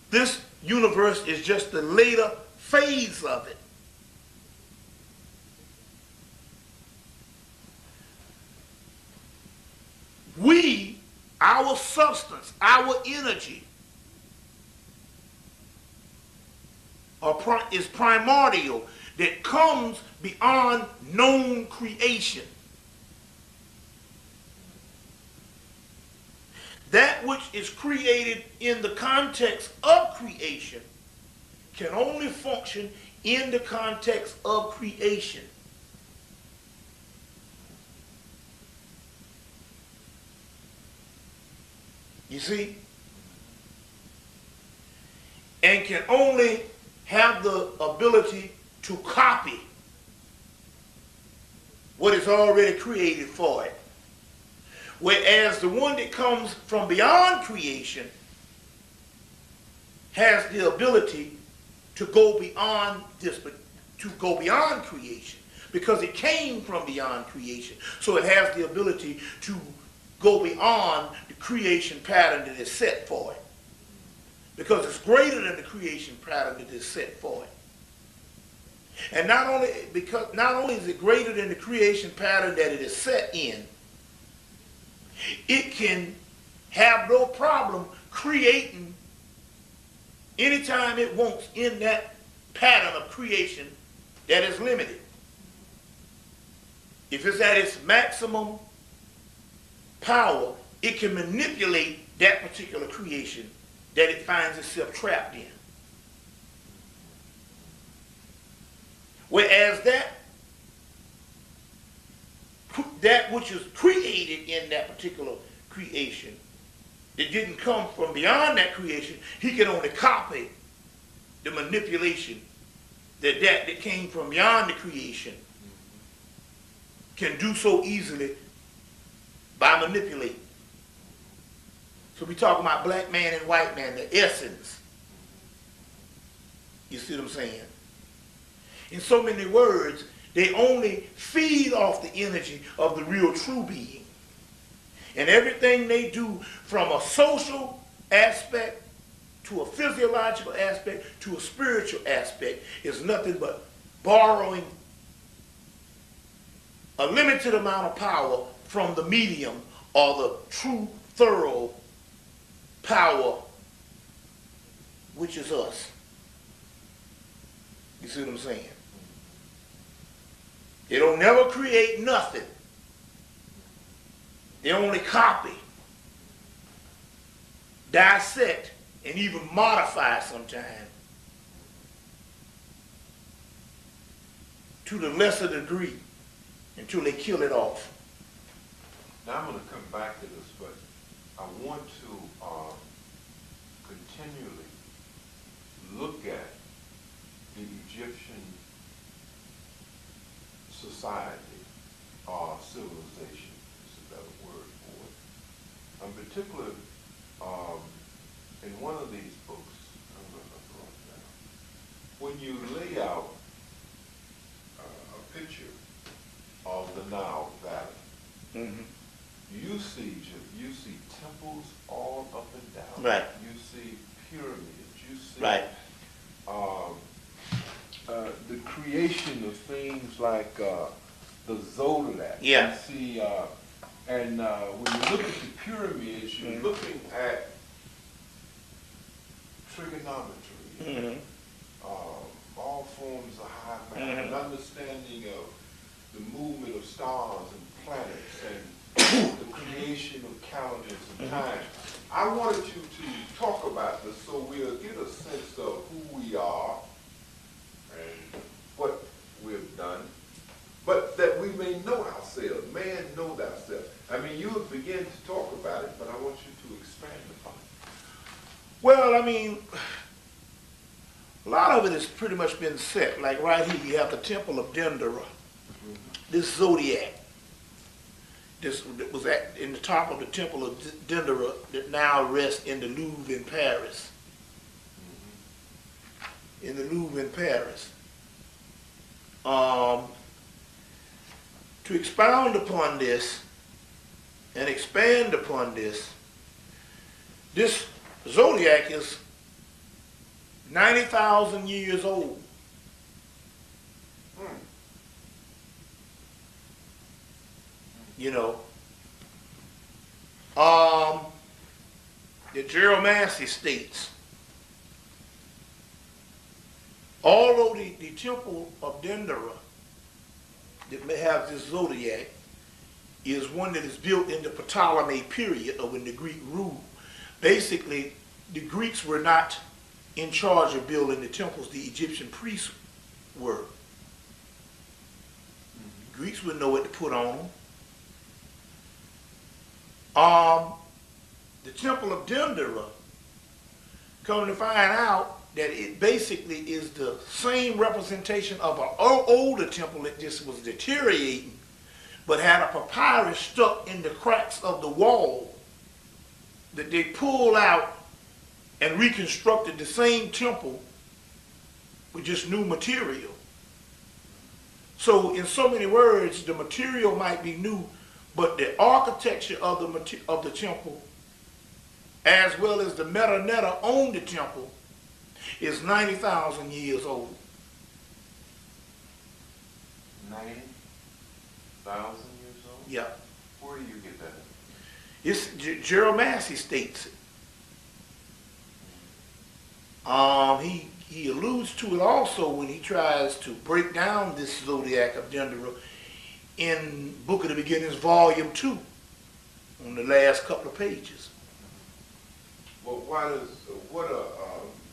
This universe is just the later phase of it. We, our substance, our energy, is primordial, that comes beyond known creation. That which is created in the context of creation can only function in the context of creation. You see? And can only have the ability to copy what is already created for it. Whereas the one that comes from beyond creation has the ability to go beyond this, to go beyond creation, because it came from beyond creation. So it has the ability to go beyond the creation pattern that is set for it, because it's greater than the creation pattern that is set for it. And not only is it greater than the creation pattern that it is set in, it can have no problem creating anytime it wants in that pattern of creation that is limited. If it's at its maximum power, it can manipulate that particular creation that it finds itself trapped in. Whereas that which is created in that particular creation, that didn't come from beyond that creation, he can only copy the manipulation that came from beyond the creation can do so easily by manipulating. So we talk about black man and white man, the essence. You see what I'm saying? In so many words, they only feed off the energy of the real true being. And everything they do, from a social aspect to a physiological aspect to a spiritual aspect, is nothing but borrowing a limited amount of power from the medium or the true, thorough power, which is us. You see what I'm saying? They don't never create nothing. They only copy, dissect, and even modify sometimes to the lesser degree until they kill it off. Now I'm going to come back to this, but I want to continually look at the Egyptian society or civilization, is a better word for it. In particular, in one of these books, I'm going to throw it down, when you lay out a picture of the Nile Valley, you see temples all up and down. Right. You see pyramids. You see the creation of things like the Zopeh. Yeah. You see, when you look at the pyramids, you're looking at trigonometry, all forms of high math, an understanding of the movement of stars and planets and the creation of calendars and time. I wanted you to talk about this so we'll get a sense of who we are and what we've done, but that we may know ourselves. Man knows ourselves. I mean, you have begun to talk about it, but I want you to expand upon it. Well, I mean, a lot of it has pretty much been set. Like right here, you have the Temple of Dendera, this zodiac. This was in the top of the Temple of Dendera that now rests in the Louvre in Paris. In the Louvre in Paris. To expound upon this and expand upon this, this zodiac is 90,000 years old. You know, the geomancy states, although the Temple of Dendera that may have this zodiac is one that is built in the Ptolemy period or when the Greek ruled. Basically, the Greeks were not in charge of building the temples. The Egyptian priests were. The Greeks wouldn't know what to put on them. The Temple of Dendera, come to find out that it basically is the same representation of an older temple that just was deteriorating, but had a papyrus stuck in the cracks of the wall that they pulled out and reconstructed the same temple with just new material. So in so many words, the material might be new, but the architecture of the temple, as well as the metadata on the temple, is 90,000 years old. 90,000 years old? Yeah. Where do you get that? It's Jeremiah states it. He alludes to it also when he tries to break down this zodiac of Dendera in Book of the Beginnings, Volume 2, on the last couple of pages. Well, what are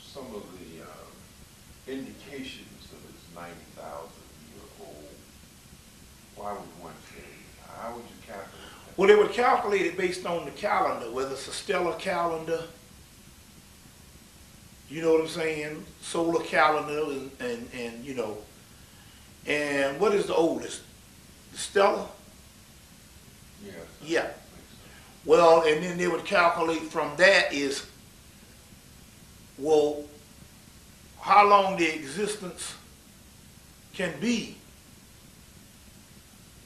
some of the indications of this 90,000-year-old? Why would one say? How would you calculate that? Well, they would calculate it based on the calendar, whether it's a stellar calendar, you know what I'm saying, solar calendar, and you know. And what is the oldest? The stellar? Yes. Yeah. Well, and then they would calculate from that is, well, how long the existence can be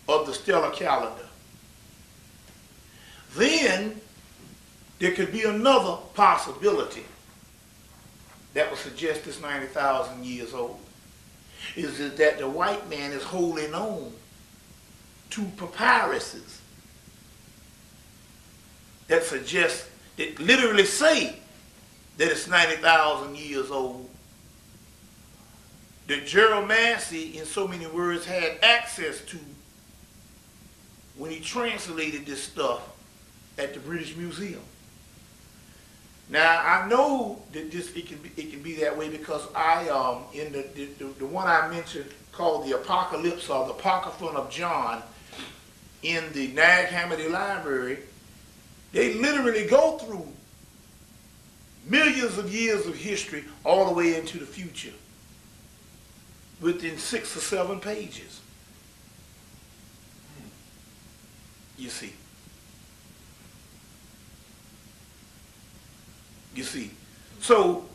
of the stellar calendar. Then there could be another possibility that would suggest it's 90,000 years old, is that the white man is holding on to papyruses that suggest, that literally say that it's 90,000 years old. That Jeremiah, in so many words, had access to when he translated this stuff at the British Museum. Now I know that it can be that way because I in the one I mentioned called the Apocalypse, or the Apocryphon of John, in the Nag Hammadi Library, they literally go through millions of years of history all the way into the future within 6 or 7 pages. You see. You see. So,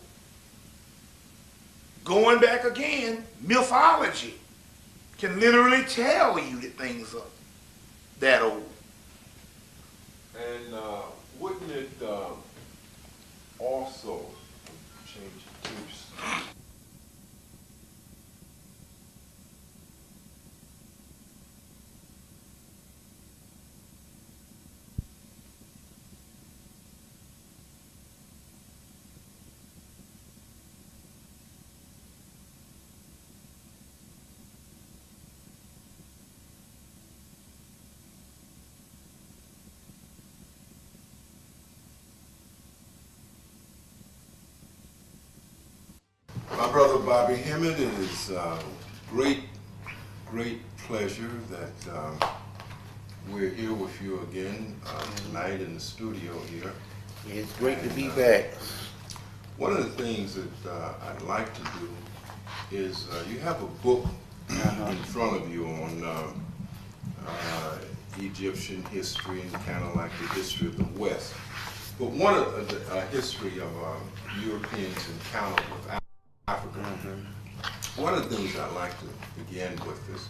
going back again, mythology can literally tell you that things are that old. And wouldn't it also change the tips? My brother Bobby Hemmitt, it is great pleasure that we're here with you again tonight in the studio here. It's great to be back. One of the things that I'd like to do is you have a book in front of you on Egyptian history and kind of like the history of the West. But one of the history of Europeans' encounter with Africa. One of the things I'd like to begin with is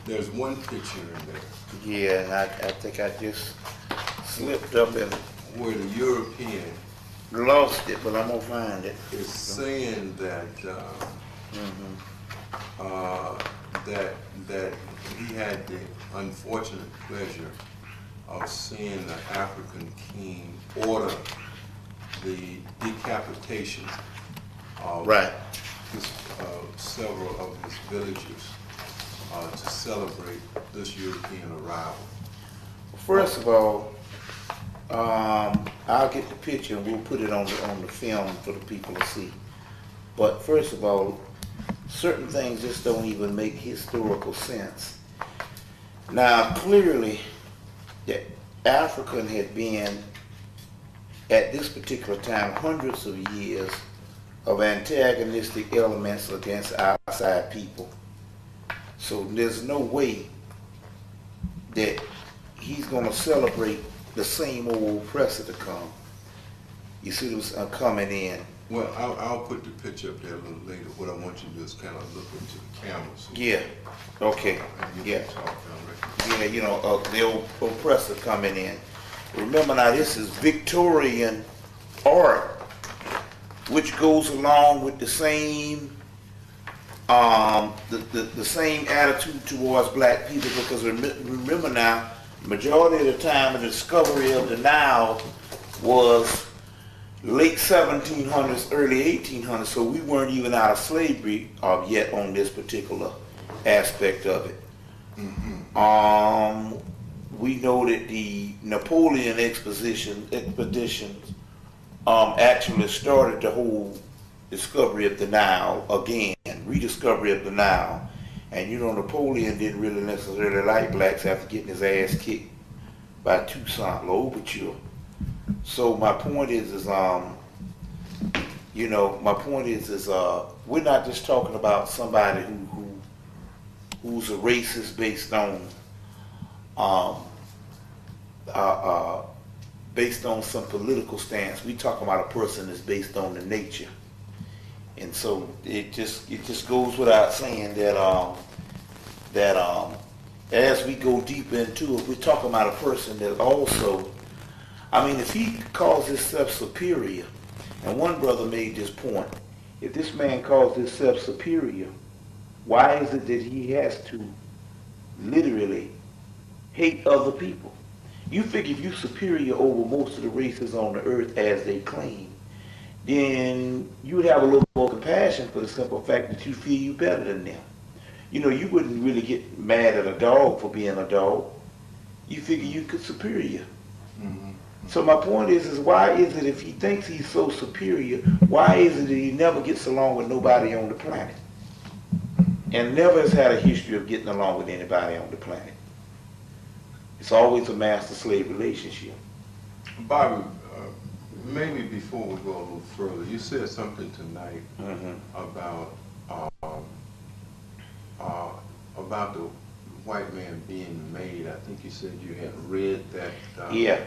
there's one picture in there. Yeah, and I think I just slipped up and where the European lost it, but I'm gonna find it. is saying that that he had the unfortunate pleasure of seeing the African king order the decapitation of several of his villagers to celebrate this European arrival. First of all, I'll get the picture and we'll put it on the film for the people to see. But first of all, certain things just don't even make historical sense. Now, clearly, the African had been, at this particular time, hundreds of years of antagonistic elements against outside people. So there's no way that he's going to celebrate the same old oppressor to come. You see what's coming in. Well, I'll put the picture up there a little later. What I want you to do is kind of look into the camera. So Yeah. Okay. and you Yeah. can talk directly. Yeah, you know, the oppressor coming in. Remember now, this is Victorian art, which goes along with the same, the same attitude towards black people, because remember now, majority of the time the discovery of the Nile was late 1700s, early 1800s, so we weren't even out of slavery yet on this particular aspect of it. We know that the Napoleon expeditions actually started the whole discovery of the Nile again, rediscovery of the Nile. And you know, Napoleon didn't really necessarily like blacks after getting his ass kicked by Toussaint L'Ouverture. So my point is you know, my point is we're not just talking about somebody who's a racist based on some political stance. We talking about a person that's based on the nature. And so it just goes without saying that as we go deeper into it, we're talking about a person that also, I mean, if he calls himself superior, and one brother made this point, if this man calls himself superior, why is it that he has to literally hate other people? You figure if you're superior over most of the races on the earth as they claim, then you would have a little more compassion for the simple fact that you feel you better than them. You know, you wouldn't really get mad at a dog for being a dog. You figure you could superior. So my point is why is it if he thinks he's so superior, why is it that he never gets along with nobody on the planet? And never has had a history of getting along with anybody on the planet. It's always a master-slave relationship. Bobby, maybe before we go a little further, you said something tonight about the white man being made. I think you said you had read that. Yeah.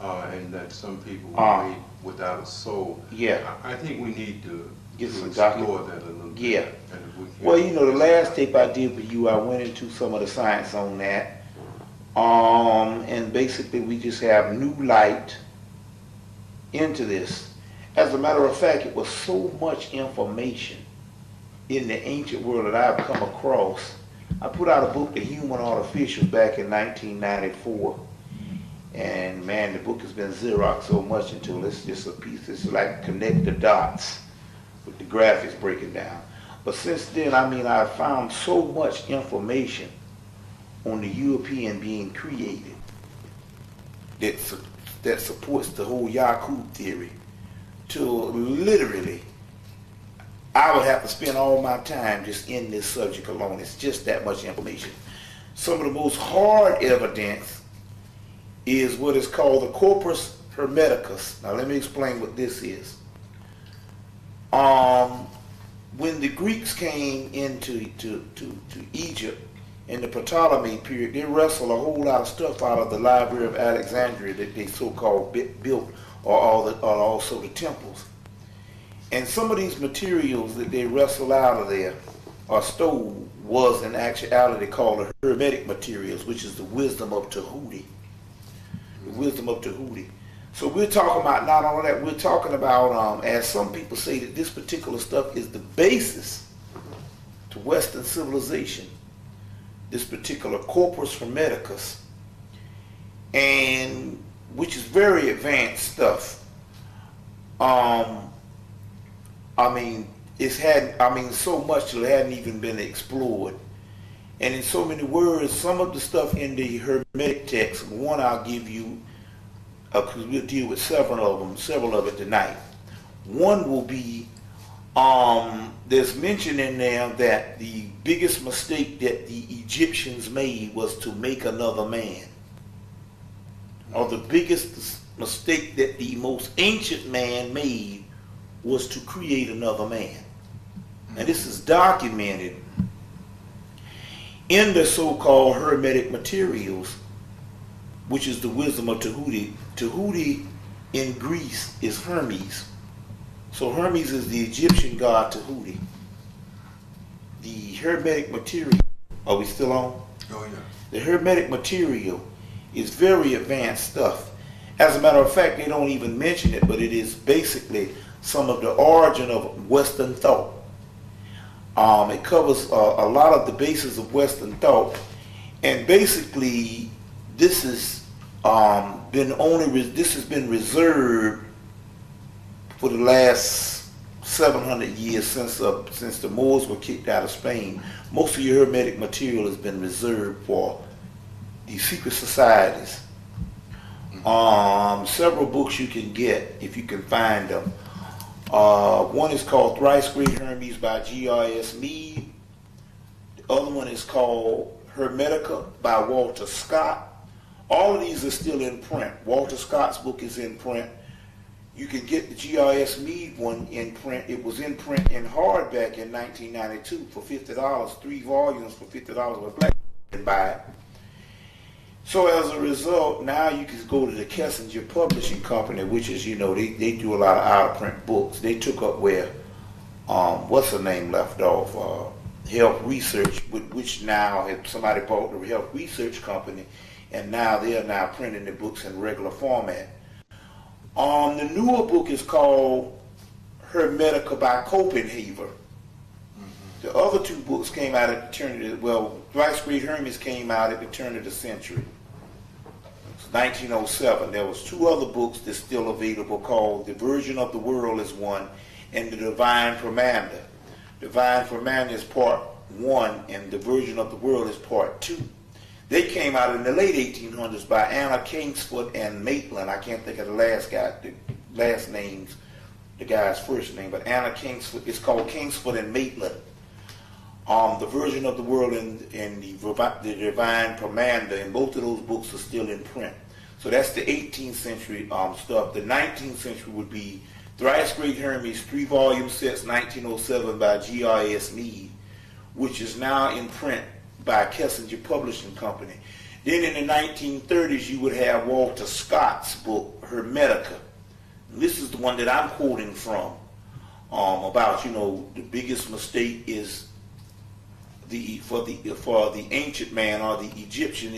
And that some people were made without a soul. Yeah. I think we need to some explore that a little bit. Yeah. And if we can, Well, you know, the last tape I did with you, I went into some of the science on that. And basically we just have new light into this. As a matter of fact, it was so much information in the ancient world that I've come across. I put out a book, The Human Artificial, back in 1994. And man, the book has been Xerox so much until it's just a piece. It's like connect the dots with the graphics breaking down. But since then, I mean, I've found so much information on the European being created that supports the whole Yakub theory. To literally, I would have to spend all my time just in this subject alone. It's just that much information. Some of the most hard evidence is what is called the corpus hermeticus. Now let me explain what this is. When the Greeks came into to Egypt in the Ptolemy period, they wrestled a whole lot of stuff out of the Library of Alexandria that they so-called built, or also the temples. And some of these materials that they wrestled out of there or stole was in actuality called the Hermetic materials, which is the wisdom of Tahuti. The wisdom of Tahuti. So we're talking about not only that, we're talking about, as some people say, that this particular stuff is the basis to Western civilization, this particular corpus hermeticus, and which is very advanced stuff. I mean, so much that it hadn't even been explored. And in so many words, some of the stuff in the Hermetic text, one I'll give you, because we'll deal with several of it tonight. One will be, there's mention in there that the biggest mistake that the Egyptians made was to make another man. Or the biggest mistake that the most ancient man made was to create another man. And this is documented In the so-called Hermetic materials, which is the wisdom of Tahuti. Tahuti in Greece is Hermes. So Hermes is the Egyptian god Tahuti. The Hermetic material, are we still on? Oh, yeah. The Hermetic material is very advanced stuff. As a matter of fact, they don't even mention it, but it is basically some of the origin of Western thought. It covers a lot of the basis of Western thought, and basically this has been reserved for the last 700 years since the Moors were kicked out of Spain. Most of your Hermetic material has been reserved for the secret societies. Several books you can get if you can find them. One is called Thrice Great Hermes by G.R.S. Mead. The other one is called Hermetica by Walter Scott. All of these are still in print. Walter Scott's book is in print. You can get the G.R.S. Mead one in print. It was in print in hardback in 1992 for $50, 3 volumes for $50 with black and buy it. So as a result, now you can go to the Kessinger Publishing Company, which is, they do a lot of out-of-print books. They took up where, what's her name left off, Health Research, which now somebody bought the Health Research Company, and now they are now printing the books in regular format. The newer book is called Hermetica by Copenhaver. The other 2 books came out at the turn of Thrice Great Hermes came out at the turn of the century. It's 1907. There was 2 other books that's still available called The Virgin of the World is one, and The Divine Pramanda. Divine Pramanda is part 1, and The Virgin of the World is part 2. They came out in the late 1800s by Anna Kingsford and Maitland. I can't think of the last names, the guy's first name, but Anna Kingsford. It's called Kingsford and Maitland. The Virgin of the World and the Divine Pramanda, and both of those books are still in print. So that's the 18th century stuff. The 19th century would be Thrice Great Hermes, 3 volume sets, 1907 by G.R.S. Mead, which is now in print by Kessinger Publishing Company. Then in the 1930s, you would have Walter Scott's book, Hermetica. And this is the one that I'm quoting from, about, the biggest mistake is for the ancient man or the Egyptian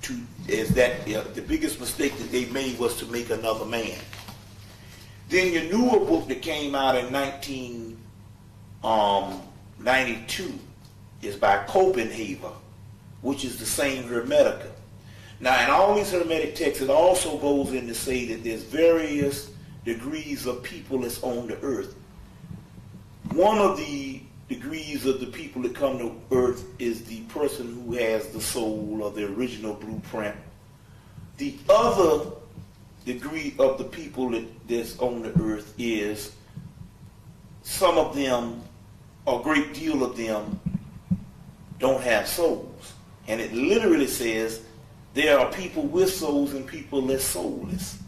the biggest mistake that they made was to make another man. Then your newer book that came out in 1992 is by Copenhaver, which is the same Hermetica. Now, in all these Hermetic texts, it also goes in to say that there's various degrees of people that's on the earth. One of the degrees of the people that come to earth is the person who has the soul or the original blueprint. The other degree of the people that's on the earth is some of them, a great deal of them, don't have souls. And it literally says there are people with souls and people that's soulless.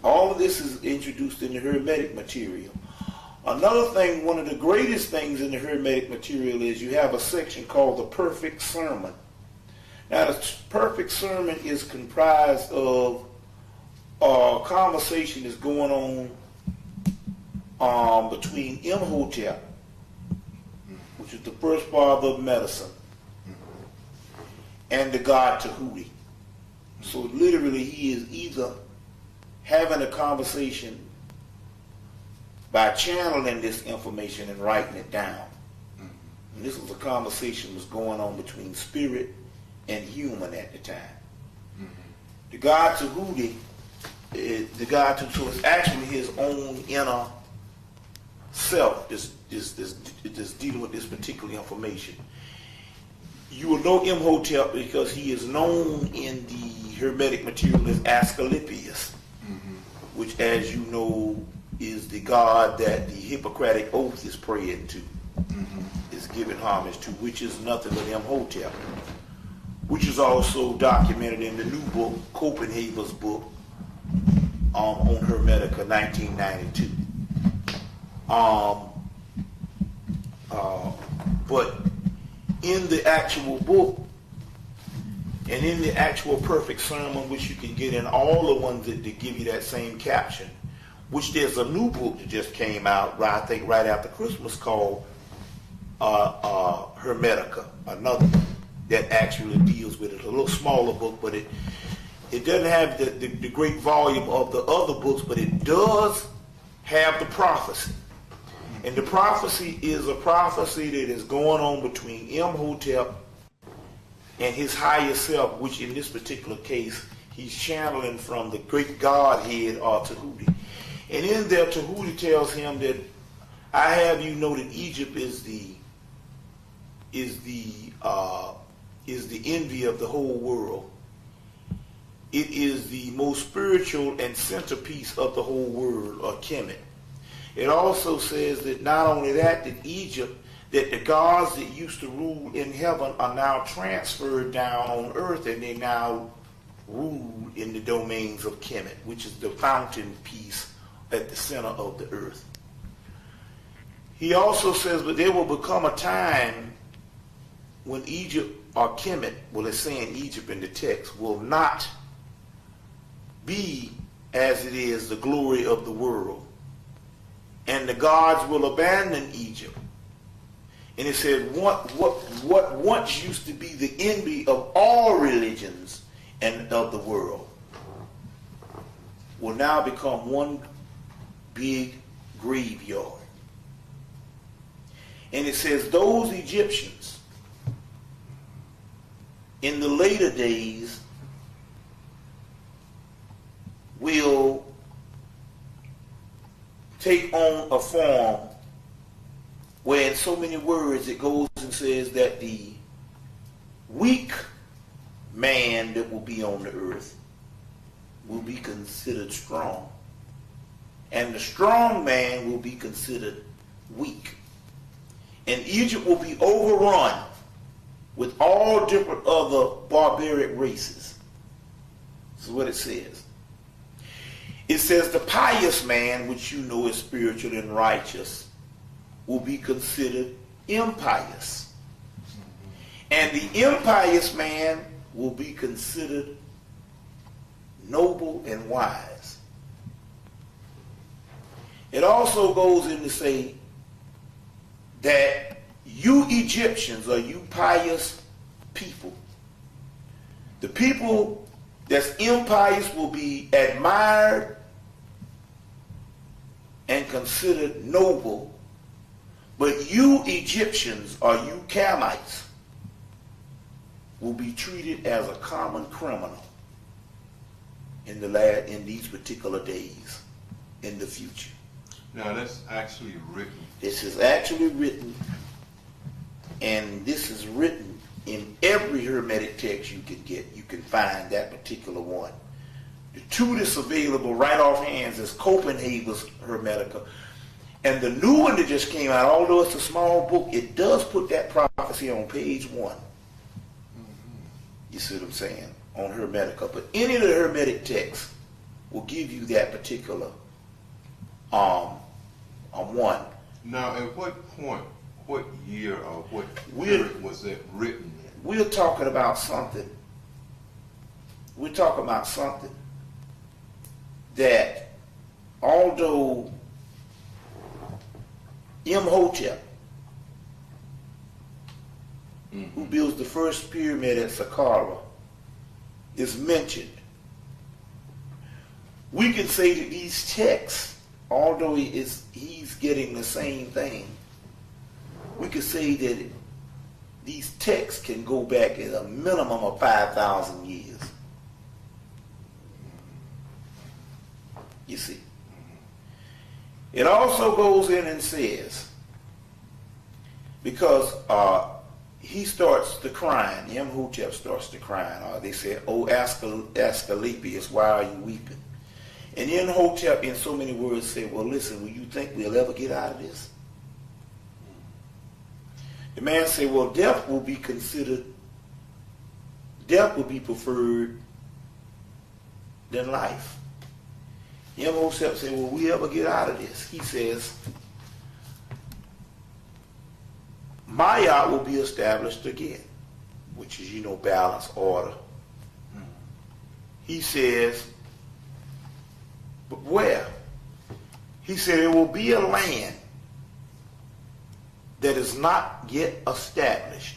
All of this is introduced in the Hermetic material. Another thing, one of the greatest things in the Hermetic material is you have a section called the Perfect Sermon. Now, the Perfect Sermon is comprised of a conversation that's going on between Imhotep, which is the first father of medicine, and the god Tahuti. So literally he is either having a conversation by channeling this information and writing it down. And this was a conversation that was going on between spirit and human at the time. The god Tahuti, so it's actually his own inner self that's dealing with this particular information. You will know Imhotep because he is known in the Hermetic material as Asclepius, which, as you know, is the god that the Hippocratic Oath is praying to, is giving homage to, which is nothing but Imhotep, which is also documented in the new book, Copenhaver's book, on Hermetica, 1992. But in the actual book, and in the actual perfect sermon, which you can get in all the ones that give you that same caption, which there's a new book that just came out, I think right after Christmas, called Hermetica, another one that actually deals with it. A little smaller book, but it doesn't have the great volume of the other books, but it does have the prophecy. And the prophecy is a prophecy that is going on between Imhotep and his higher self, which in this particular case, he's channeling from the great Godhead or Tahuti. And in there, Tahuti tells him that I have you know that Egypt is the envy of the whole world. It is the most spiritual and centerpiece of the whole world, or Hemmitt. It also says that not only that Egypt, that the gods that used to rule in heaven are now transferred down on earth, and they now rule in the domains of Hemmitt, which is the fountain piece at the center of the earth. He also says, but there will become a time when Egypt, or Hemmitt, well, it's saying Egypt in the text, will not be as it is the glory of the world. And the gods will abandon Egypt. And it said what once used to be the envy of all religions and of the world will now become one big graveyard. And it says those Egyptians in the later days will take on a form where in so many words it goes and says that the weak man that will be on the earth will be considered strong, and the strong man will be considered weak. And Egypt will be overrun with all different other barbaric races. This is what it says. It says the pious man, which you know is spiritual and righteous, will be considered impious. And the impious man will be considered noble and wise. It also goes in to say that you Egyptians, or you pious people, the people that's impious will be admired and considered noble, but you Egyptians, or you Camites, will be treated as a common criminal in these particular days in the future. Now that's actually written. This is actually written, and this is written in every Hermetic text you can get. You can find that particular one. The two that's available right off hands is Copenhagen's Hermetica. And the new one that just came out, although it's a small book, it does put that prophecy on page 1. You see what I'm saying? On Hermetica. But any of the Hermetic texts will give you that particular one. Now, at what point, what year or what period was that written in? We're talking about something. We're talking about something that, although Imhotep, who builds the first pyramid at Saqqara, is mentioned, we can say that these texts, although he's getting the same thing, we could say that these texts can go back at a minimum of 5,000 years. You see. It also goes in and says, because he starts decrying, Imhotep starts decrying, they say, "O Asclepius, why are you weeping?" And Imhotep, in so many words, say, "Well, listen, will you think we'll ever get out of this?" The man say, "Well, death will be preferred than life." Imhotep said, "Will we ever get out of this?" He says, Ma'at will be established again, which is, balance, order. He says, but where? He said it will be a land that is not yet established,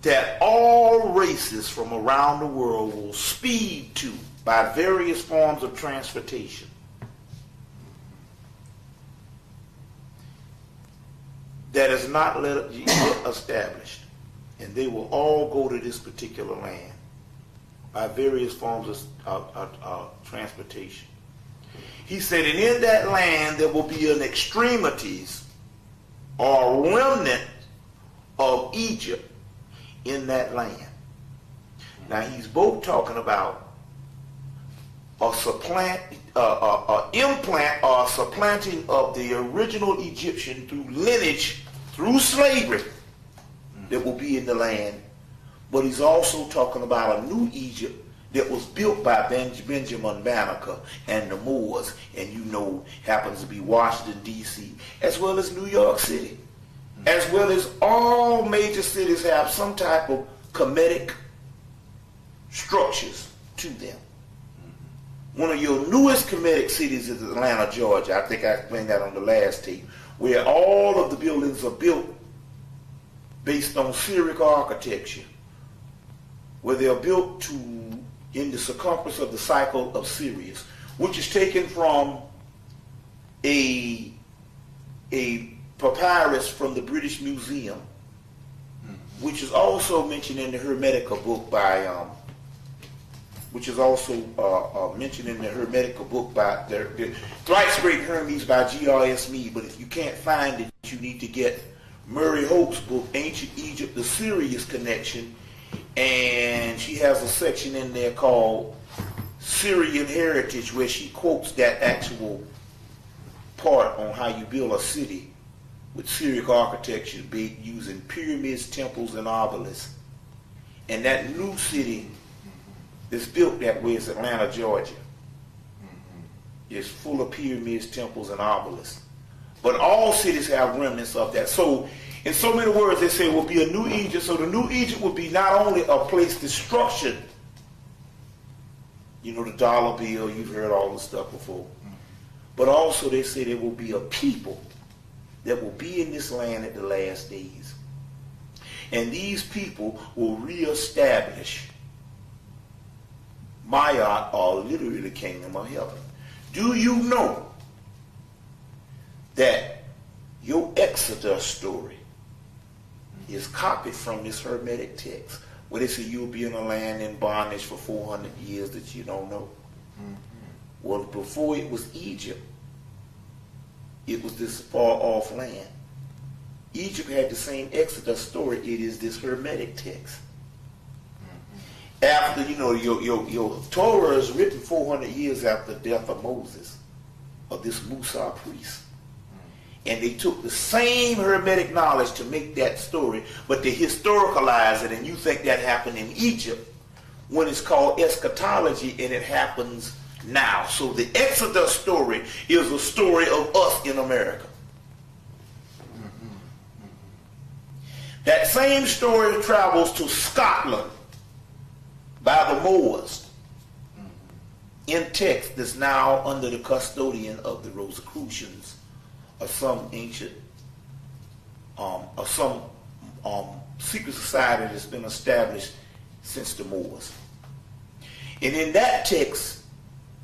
that all races from around the world will speed to by various forms of transportation. That is not yet established. And they will all go to this particular land by various forms of transportation. He said, and in that land there will be an extremities or remnant of Egypt in that land. Now he's both talking about a implant or a supplanting of the original Egyptian through lineage, through slavery, that will be in the land. But he's also talking about a new Egypt that was built by Benjamin Banneker and the Moors, and happens to be Washington, D.C., as well as New York City, as well as all major cities have some type of Kemetic structures to them. One of your newest Kemetic cities is Atlanta, Georgia. I think I explained that on the last tape, where all of the buildings are built based on Syriac architecture, where they are built in the circumference of the cycle of Sirius, which is taken from a papyrus from the British Museum, which is also mentioned in the Hermetica book by the Thrice Great Hermes by G.R.S. Mead. But if you can't find it, you need to get Murray Holt's book, Ancient Egypt, the Sirius Connection, and she has a section in there called Syrian Heritage, where she quotes that actual part on how you build a city with Syriac architecture using pyramids, temples, and obelisks. And that new city that's built that way is Atlanta, Georgia. It's full of pyramids, temples, and obelisks. But all cities have remnants of that. So, in so many words, they say it will be a new Egypt. So the new Egypt will be not only a place to structure, the dollar bill, you've heard all this stuff before. But also they say there will be a people that will be in this land at the last days. And these people will reestablish Ma'at, or literally the kingdom of heaven. Do you know that your Exodus story is copied from this Hermetic text, where they say you'll be in a land in bondage for 400 years that you don't know? Well, before it was Egypt, it was this far-off land. Egypt had the same Exodus story. It is this Hermetic text. After, your Torah is written 400 years after the death of Moses, of this Musa priest. And they took the same Hermetic knowledge to make that story, but they historicalize it, and you think that happened in Egypt, when it's called eschatology, and it happens now. So the Exodus story is a story of us in America. That same story travels to Scotland by the Moors in text that's now under the custodian of the Rosicrucians, or some ancient, or some secret society that's been established since the Moors. And in that text,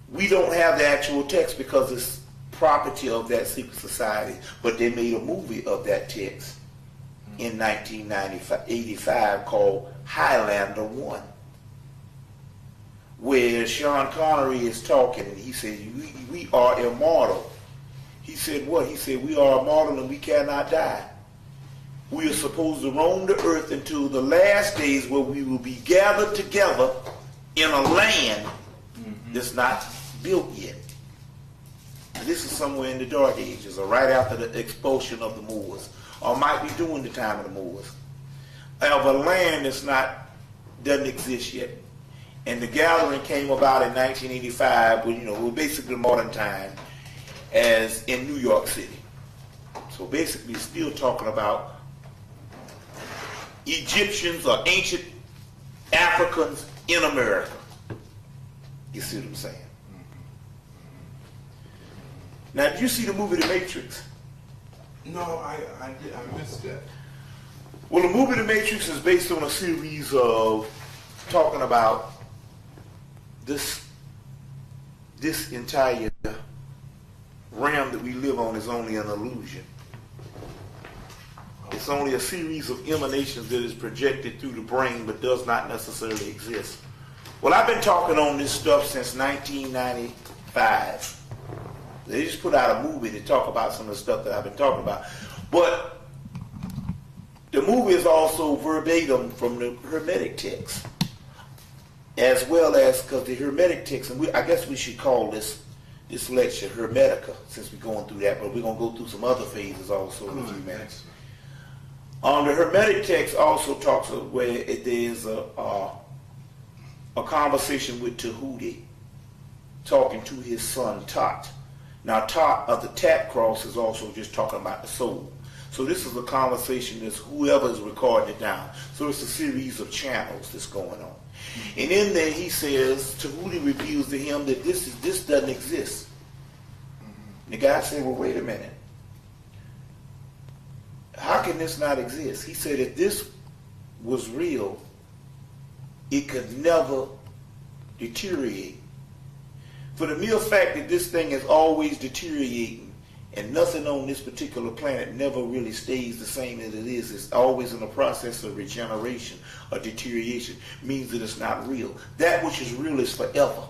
we don't have the actual text because it's property of that secret society, but they made a movie of that text in 1985 called Highlander 1, where Sean Connery is talking, and he said, we are immortal. He said what? He said, we are immortal and we cannot die. We are supposed to roam the earth until the last days, where we will be gathered together in a land that's not built yet. And this is somewhere in the Dark Ages, or right after the expulsion of the Moors, or might be during the time of the Moors, of a land that's doesn't exist yet. And the gathering came about in 1985, when, basically modern time, as in New York City. So basically still talking about Egyptians or ancient Africans in America. You see what I'm saying? Now, did you see the movie The Matrix? No, I missed that. Well, the movie The Matrix is based on a series of talking about this entire realm that we live on is only an illusion. It's only a series of emanations that is projected through the brain but does not necessarily exist. Well, I've been talking on this stuff since 1995. They just put out a movie to talk about some of the stuff that I've been talking about. But the movie is also verbatim from the Hermetic text, as well as, because the Hermetic text, and I guess we should call this lecture Hermetica, since we're going through that, but we're going to go through some other phases also in a few minutes. The Hermetic text also talks of where there's a conversation with Tahuti talking to his son Tot. Now Tot of the Tat cross is also just talking about the soul. So this is a conversation that's whoever is recording it down. So it's a series of channels that's going on. And in there he says, Tahuti reveals to him that this doesn't exist. And the guy said, well, wait a minute. How can this not exist? He said, if this was real, it could never deteriorate. For the mere fact that this thing is always deteriorating and nothing on this particular planet never really stays the same as it is, it's always in a process of regeneration or deterioration, means that it's not real. That which is real is forever.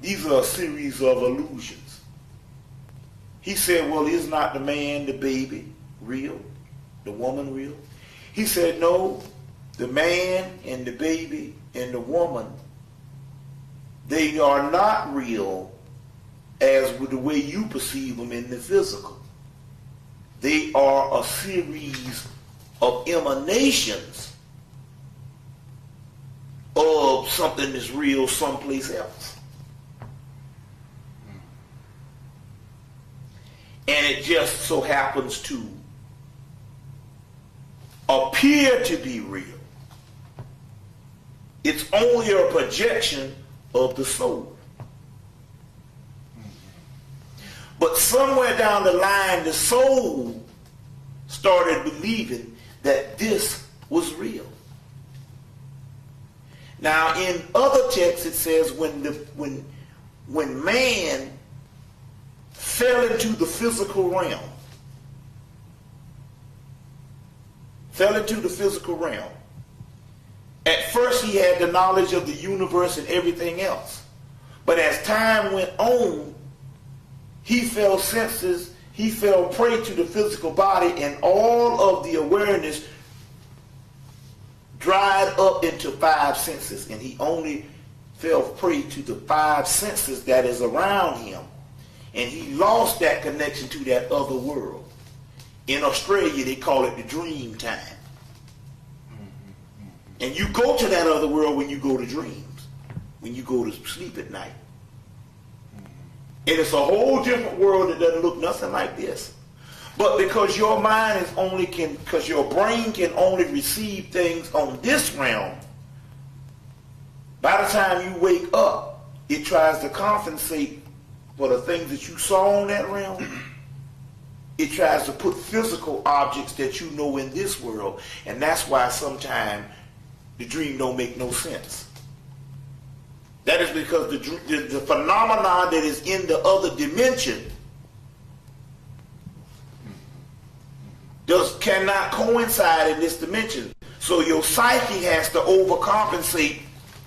These are a series of illusions. He said, well, is not the man, the baby, real? The woman real? He said, no, the man and the baby and the woman, they are not real as with the way you perceive them in the physical. They are a series of emanations of something that's real someplace else. And it just so happens to appear to be real. It's only a projection of the soul. But somewhere down the line, the soul started believing that this was real. Now, in other texts, it says when man fell into the physical realm, at first he had the knowledge of the universe and everything else. But as time went on, he fell senses, he fell prey to the physical body, and all of the awareness dried up into 5 senses, and he only fell prey to the 5 senses that is around him. And he lost that connection to that other world. In Australia, they call it the dream time. And you go to that other world when you go to dreams, when you go to sleep at night. And it's a whole different world that doesn't look nothing like this. But because your mind is because your brain can only receive things on this realm, by the time you wake up, it tries to compensate for the things that you saw on that realm. It tries to put physical objects that you know in this world, and that's why sometimes the dream don't make no sense. That is because the phenomenon that is in the other dimension cannot coincide in this dimension. So your psyche has to overcompensate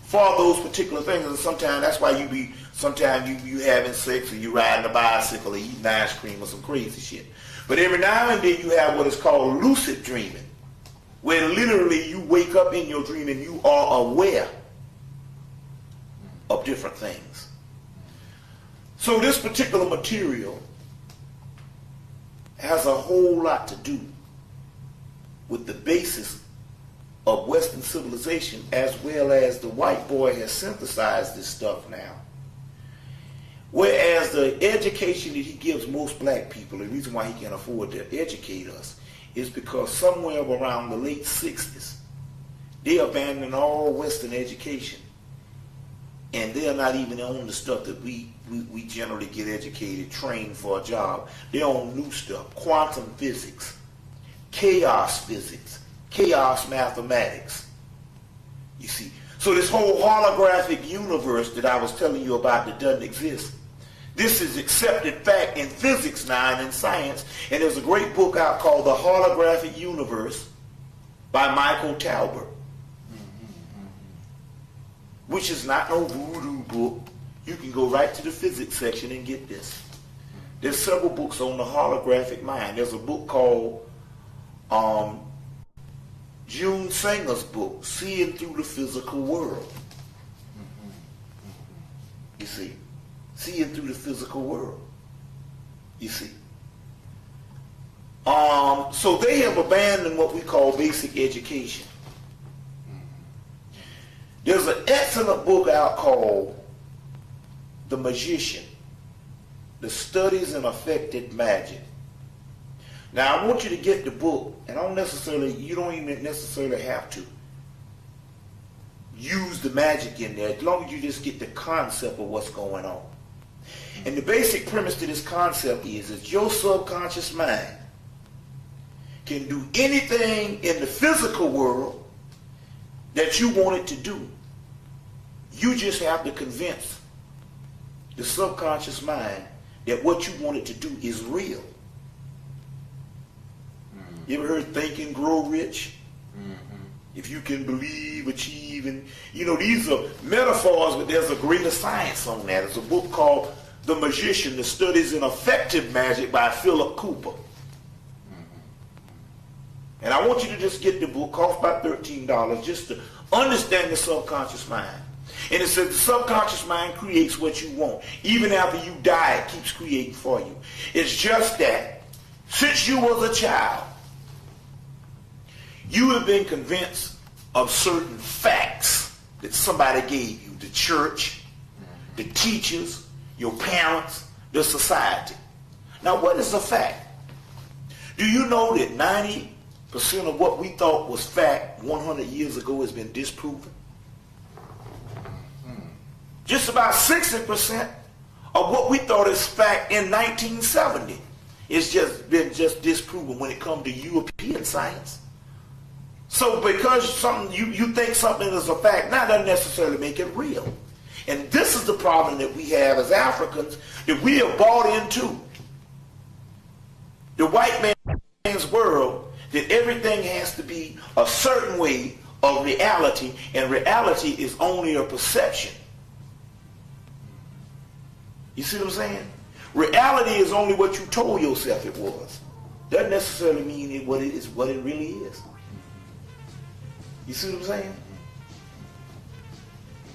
for those particular things, and sometimes that's why sometimes you having sex or you riding a bicycle or eating ice cream or some crazy shit. But every now and then you have what is called lucid dreaming, where literally you wake up in your dream and you are aware of different things. So this particular material has a whole lot to do with the basis of Western civilization, as well as the white boy has synthesized this stuff now. Whereas the education that he gives most black people, the reason why he can afford to educate us is because somewhere around the late 60s, they abandoned all Western education. And they're not even on the stuff that we generally get educated, trained for a job. They're on new stuff, quantum physics, chaos mathematics. You see, so this whole holographic universe that I was telling you about that doesn't exist, this is accepted fact in physics now and in science. And there's a great book out called The Holographic Universe by Michael Talbot, which is not no voodoo book. You can go right to the physics section and get this. There's several books on the holographic mind. There's a book called June Singer's book, Seeing Through the Physical World. You see, seeing through the physical world. You see. So they have abandoned what we call basic education. There's an excellent book out called The Magician, The Studies in Affected Magic. Now I want you to get the book, and you don't even necessarily have to use the magic in there, as long as you just get the concept of what's going on. And the basic premise to this concept is that your subconscious mind can do anything in the physical world that you want it to do. You just have to convince the subconscious mind that what you want it to do is real. You ever heard Think and Grow Rich? If you can believe, achieve, and these are metaphors, but there's a greater science on that. There's a book called The Magician, The Studies in Effective Magic by Philip Cooper. And I want you to just get the book, cost about $13, just to understand the subconscious mind. And it says the subconscious mind creates what you want. Even after you die, it keeps creating for you. It's just that since you was a child, you have been convinced of certain facts that somebody gave you, the church, the teachers, your parents, the society. Now, what is a fact? Do you know that 90% of what we thought was fact 100 years ago has been disproven? Just about 60% of what we thought is fact in 1970 is been disproven when it comes to European science. So because you think something is a fact, now doesn't necessarily make it real. And this is the problem that we have as Africans, that we have bought into the white man's world, that everything has to be a certain way of reality, and reality is only a perception. You see what I'm saying? Reality is only what you told yourself it was. Doesn't necessarily mean what it really is. You see what I'm saying?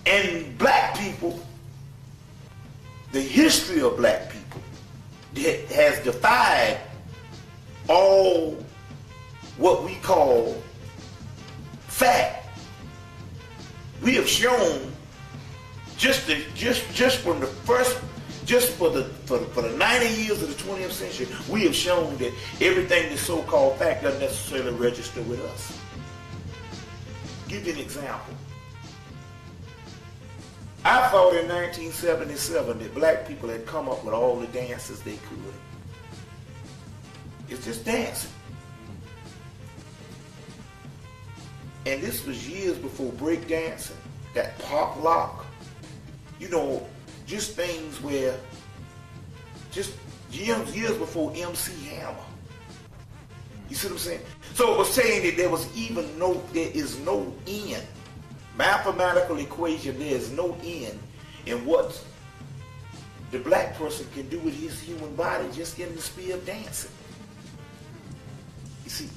And black people, the history of black people has defied all what we call fact. We have shown just for the 90 years of the 20th century, we have shown that everything that's so-called fact doesn't necessarily register with us. Give you an example. I thought in 1977 that black people had come up with all the dances they could. It's just dancing. And this was years before break dancing, that pop lock. Just things where, just years before MC Hammer. You see what I'm saying? So it was saying that there is no end. Mathematical equation, there is no end in what the black person can do with his human body just in the sphere of dancing. You see?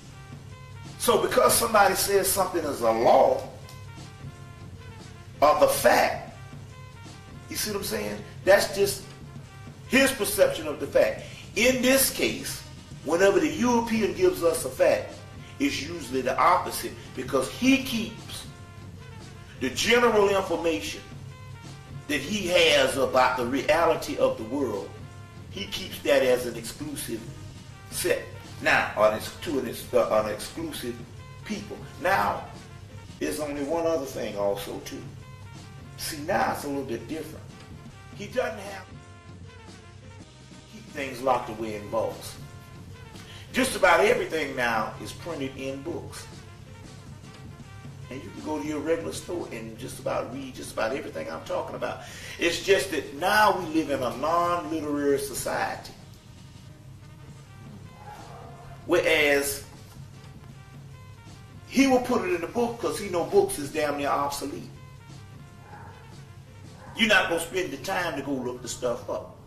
So because somebody says something is a law of the fact, you see what I'm saying? That's just his perception of the fact. In this case, whenever the European gives us a fact, it's usually the opposite, because he keeps the general information that he has about the reality of the world, he keeps that as an exclusive set. Now, an exclusive people. Now, there's only one other thing also too. See, now it's a little bit different. He doesn't have to keep things locked away in vaults. Just about everything now is printed in books. And you can go to your regular store and just about read just about everything I'm talking about. It's just that now we live in a non-literary society. Whereas he will put it in the book because he knows books is damn near obsolete. You're not going to spend the time to go look the stuff up.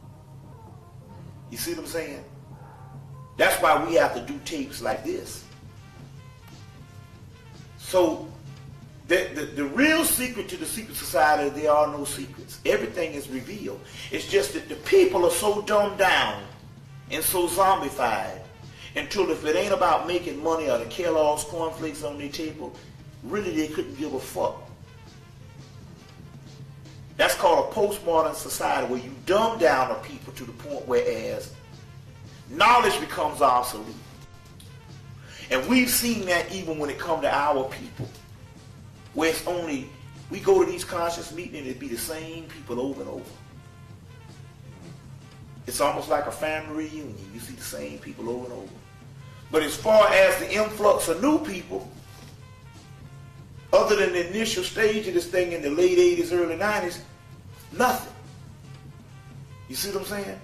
You see what I'm saying? That's why we have to do tapes like this. So the real secret to the secret society, there are no secrets. Everything is revealed. It's just that the people are so dumbed down and so zombified until if it ain't about making money or the Kellogg's cornflakes on their table, really they couldn't give a fuck. That's called a postmodern society where you dumb down the people to the point whereas knowledge becomes obsolete. And we've seen that even when it comes to our people. Where it's only, we go to these conscious meetings and it be the same people over and over. It's almost like a family reunion. You see the same people over and over. But as far as the influx of new people, other than the initial stage of this thing in the late 80s, early 90s, nothing. You see what I'm saying?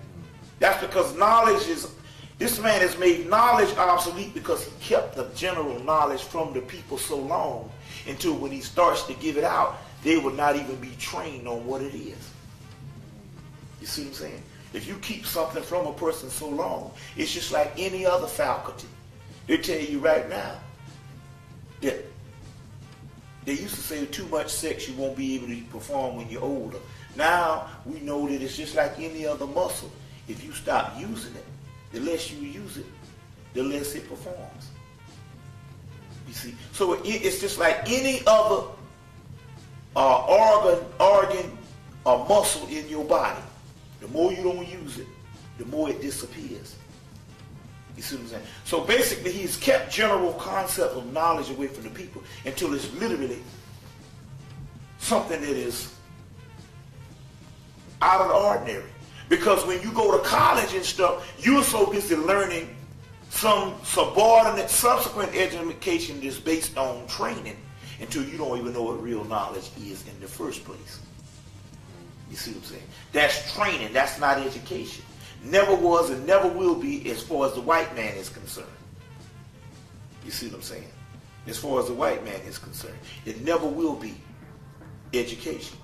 That's because knowledge is, this man has made knowledge obsolete because he kept the general knowledge from the people so long until when he starts to give it out, they will not even be trained on what it is. You see what I'm saying? If you keep something from a person so long, it's just like any other faculty. They tell you right now that they used to say too much sex you won't be able to perform when you're older. Now we know that it's just like any other muscle. If you stop using it, the less you use it, the less it performs. You see? So it's just like any other organ or muscle in your body. The more you don't use it, the more it disappears. You see what I'm saying? So basically he's kept general concept of knowledge away from the people until it's literally something that is out of the ordinary. Because when you go to college and stuff, you're so busy learning some subordinate, subsequent education that's based on training until you don't even know what real knowledge is in the first place. You see what I'm saying? That's training. That's not education. Never was and never will be as far as the white man is concerned. You see what I'm saying? As far as the white man is concerned, it never will be education.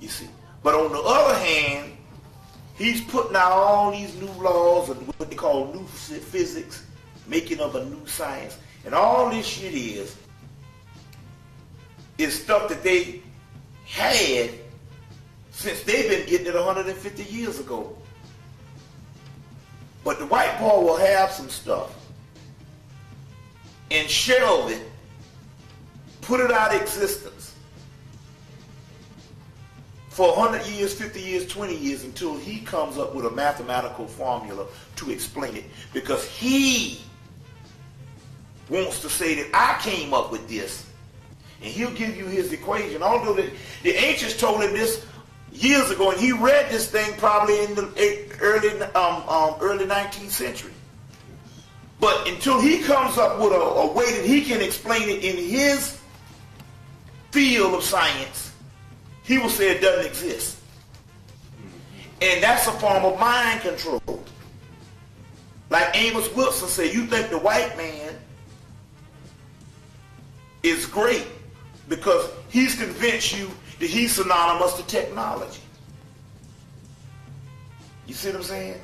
You see? But on the other hand, he's putting out all these new laws and what they call new physics, making up a new science. And all this shit is stuff that they had since they've been getting it 150 years ago. But the white boy will have some stuff and shelve it, put it out of existence for 100 years, 50 years, 20 years until he comes up with a mathematical formula to explain it. Because he wants to say that I came up with this. And he'll give you his equation. Although the ancients told him this years ago, and he read this thing probably in the early 19th century. But until he comes up with a way that he can explain it in his field of science, he will say it doesn't exist. And that's a form of mind control. Like Amos Wilson said, you think the white man is great because he's convinced you that he's synonymous to technology. You see what I'm saying?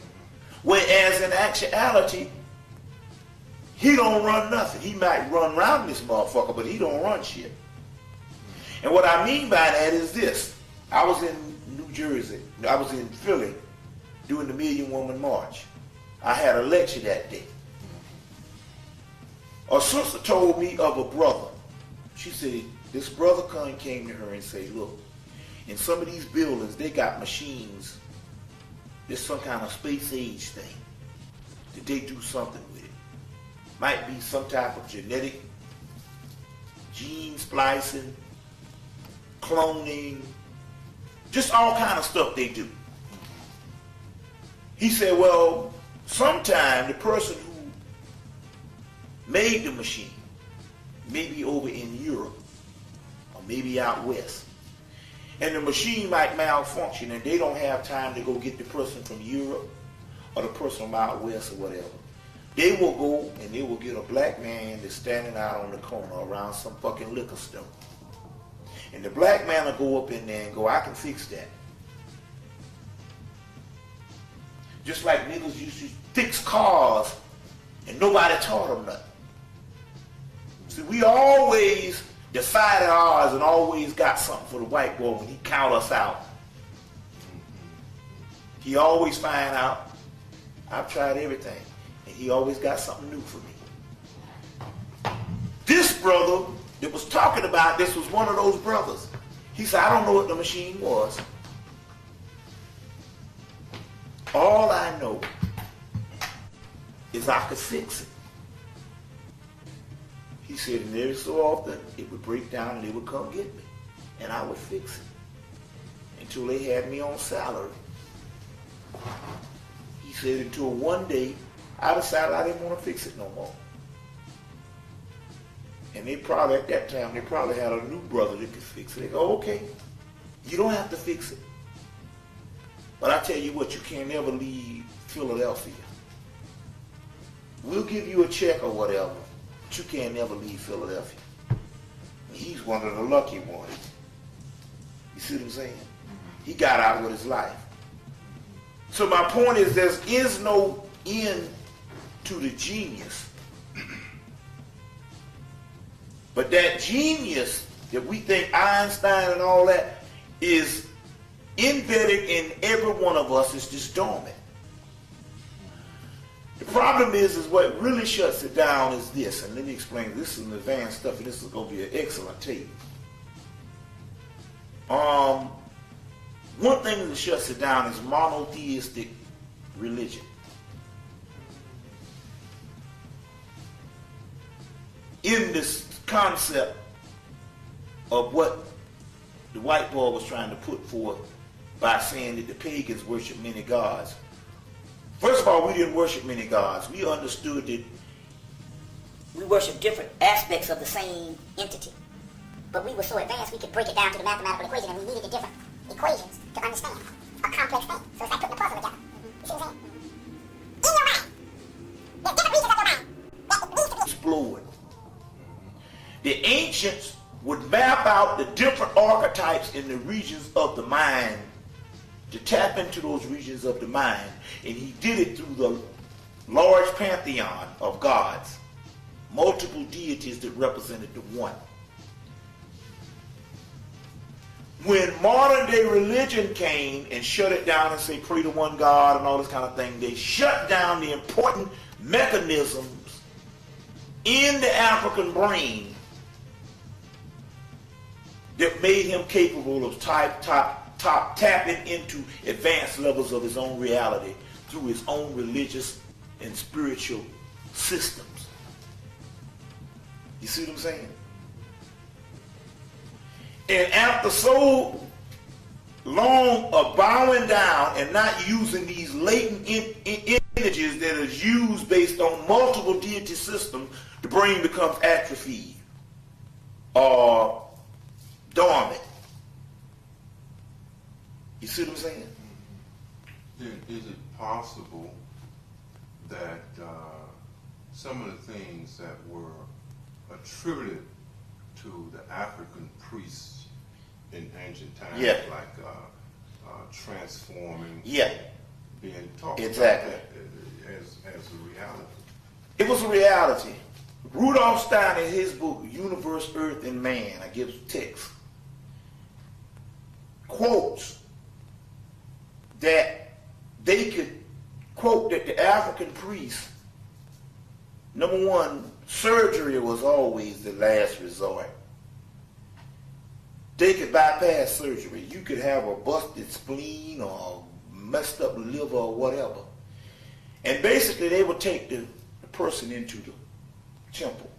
Whereas in actuality, he don't run nothing. He might run around this motherfucker, but he don't run shit. And what I mean by that is this. I was in New Jersey. I was in Philly doing the Million Woman March. I had a lecture that day. A sister told me of a brother. She said, this brother came to her and said, look, in some of these buildings, they got machines. There's some kind of space age thing that they do something with it. Might be some type of genetic, gene splicing, cloning, just all kind of stuff they do. He said, well, sometime the person who made the machine, maybe over in Europe, or maybe out west, and the machine might malfunction and they don't have time to go get the person from Europe or the person from out west or whatever. They will go and they will get a black man that's standing out on the corner around some fucking liquor store. And the black man will go up in there and go, I can fix that. Just like niggas used to fix cars and nobody taught them nothing. See, we always decided ours and always got something for the white boy when he count us out. He always find out, I've tried everything, and he always got something new for me. This brother that was talking about this was one of those brothers. He said, I don't know what the machine was. All I know is I could fix it. He said, and every so often, it would break down and they would come get me. And I would fix it. Until they had me on salary. He said, until one day, I decided I didn't want to fix it no more. And they probably, at that time, they probably had a new brother that could fix it. They go, okay, you don't have to fix it. But I tell you what, you can't never leave Philadelphia. We'll give you a check or whatever. But you can't never leave Philadelphia. And he's one of the lucky ones. You see what I'm saying? He got out with his life. So my point is, there is no end to the genius. But that genius that we think Einstein and all that is embedded in every one of us is just dormant. The problem is what really shuts it down is this, and let me explain. This is an advanced stuff, and this is going to be an excellent tape. One thing that shuts it down is monotheistic religion. In this concept of what the white boy was trying to put forth by saying that the pagans worship many gods. First of all, we didn't worship many gods. We understood that we worship different aspects of the same entity. But we were so advanced we could break it down to the mathematical equation, and we needed the different equations to understand a complex thing. So it's like putting a puzzle together. You see what I'm saying? In your mind, there's different regions of your mind that needs to be explored. The ancients would map out the different archetypes in the regions of the mind to tap into those regions of the mind, and he did it through the large pantheon of gods, multiple deities that represented the one. When modern day religion came and shut it down and say pray to one God and all this kind of thing, they shut down the important mechanisms in the African brain that made him capable of tapping into advanced levels of his own reality through his own religious and spiritual systems. You see what I'm saying? And after so long of bowing down and not using these latent images that is used based on multiple deity systems, the brain becomes atrophied or dormant. You see what I'm saying? Is it possible that some of the things that were attributed to the African priests in ancient times, like transforming, being taught exactly as a reality? It was a reality. Rudolf Steiner, in his book, Universe, Earth, and Man, I give text, quotes that they could quote that the African priests, number one, surgery was always the last resort. they could bypass surgery. You could have a busted spleen or messed up liver or whatever. And basically they would take the person into the temple,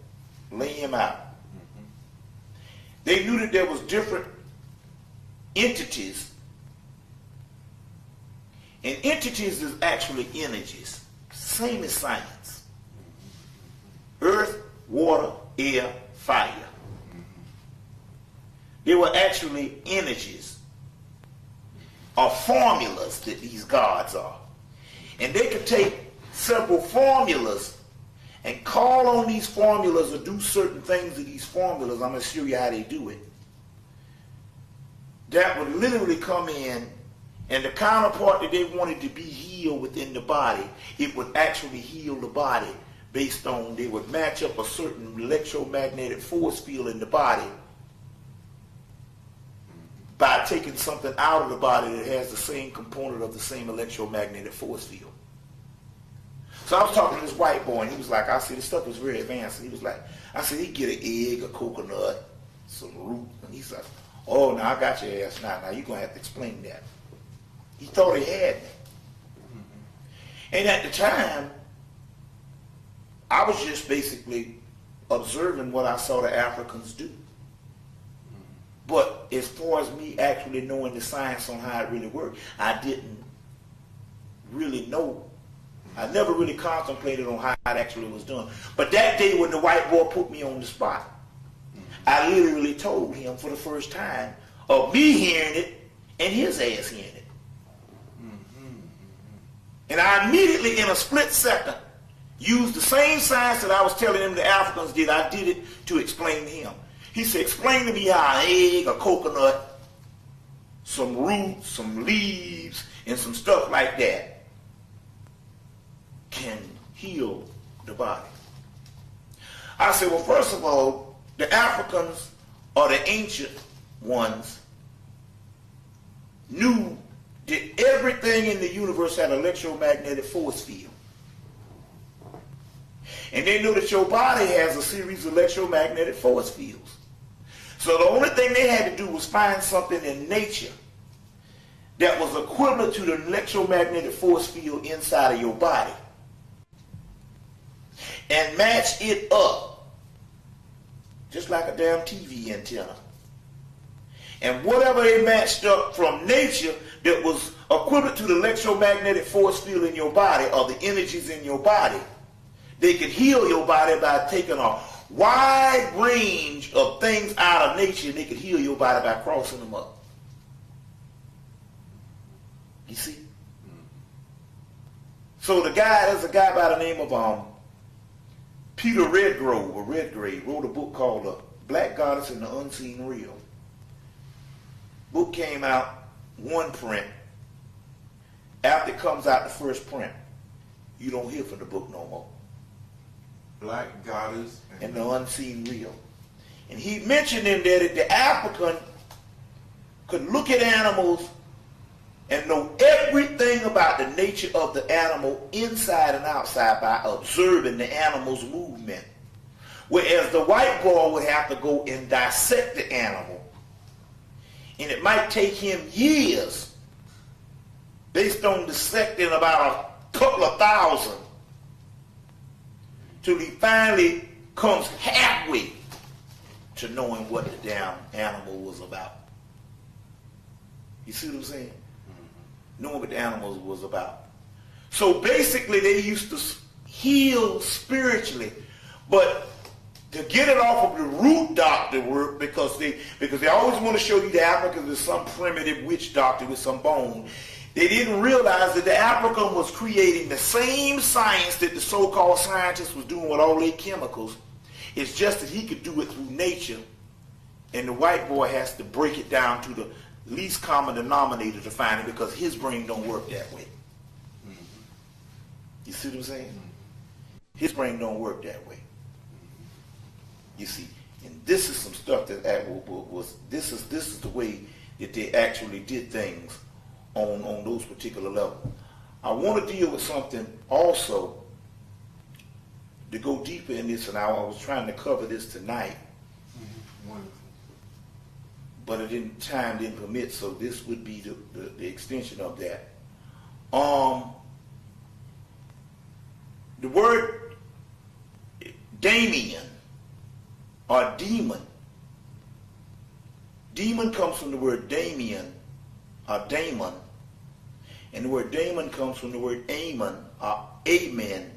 lay him out. They knew that there was different entities. And entities is actually energies. Same as science. Earth, water, air, fire. They were actually energies or formulas that these gods are. And they could take several formulas and call on these formulas or do certain things to these formulas. I'm going to show you how they do it. That would literally come in, and the counterpart that they wanted to be healed within the body, it would actually heal the body based on, they would match up a certain electromagnetic force field in the body by taking something out of the body that has the same component of the same electromagnetic force field. So I was talking to this white boy, and he was like, I said, this stuff was very advanced. And he was like, I said, he'd get an egg, a coconut, some root. And he said, oh, now I got your ass now. Now you're going to have to explain that. He thought he had me. And at the time, I was just basically observing what I saw the Africans do. But as far as me actually knowing the science on how it really worked, I didn't really know. I never really contemplated on how it actually was done. But that day when the white boy put me on the spot, I literally told him for the first time of me hearing it and his ass hearing it. And I immediately, in a split second, used the same science that I was telling him the Africans did. I did it to explain to him. He said, explain to me how an egg, a coconut, some roots, some leaves, and some stuff like that can heal the body. I said, well, first of all, the Africans or the ancient ones knew that everything in the universe had an electromagnetic force field. And they knew that your body has a series of electromagnetic force fields. So the only thing they had to do was find something in nature that was equivalent to the electromagnetic force field inside of your body and match it up, just like a damn TV antenna. And whatever they matched up from nature that was equivalent to the electromagnetic force field in your body or the energies in your body, they could heal your body by taking a wide range of things out of nature, and they could heal your body by crossing them up. You see? So there's a guy by the name of Peter Redgrave wrote a book called The Black Goddess and the Unseen Real. Book came out, one print. After it comes out the first print, you don't hear from the book no more. Black Goddess and the Unseen Real. And he mentioned in there that the African could look at animals and know everything about the nature of the animal inside and outside by observing the animal's movement. Whereas the white boy would have to go and dissect the animal. And it might take him years based on dissecting about a couple of thousand till he finally comes halfway to knowing what the damn animal was about. You see what I'm saying? Knowing what the animal was about. So basically they used to heal spiritually, but to get it off of the root doctor work, because they always want to show you the Africans as some primitive witch doctor with some bone. They didn't realize that the African was creating the same science that the so-called scientist was doing with all their chemicals. It's just that he could do it through nature, and the white boy has to break it down to the least common denominator to find it, because his brain don't work that way. You see what I'm saying? His brain don't work that way. You see, and this is some stuff that this is the way that they actually did things on those particular levels. I want to deal with something also to go deeper in this, and I was trying to cover this tonight. but time didn't permit, so this would be the extension of that. The word Damien or demon. Demon comes from the word Damien or daemon, and the word daemon comes from the word Amen or amen,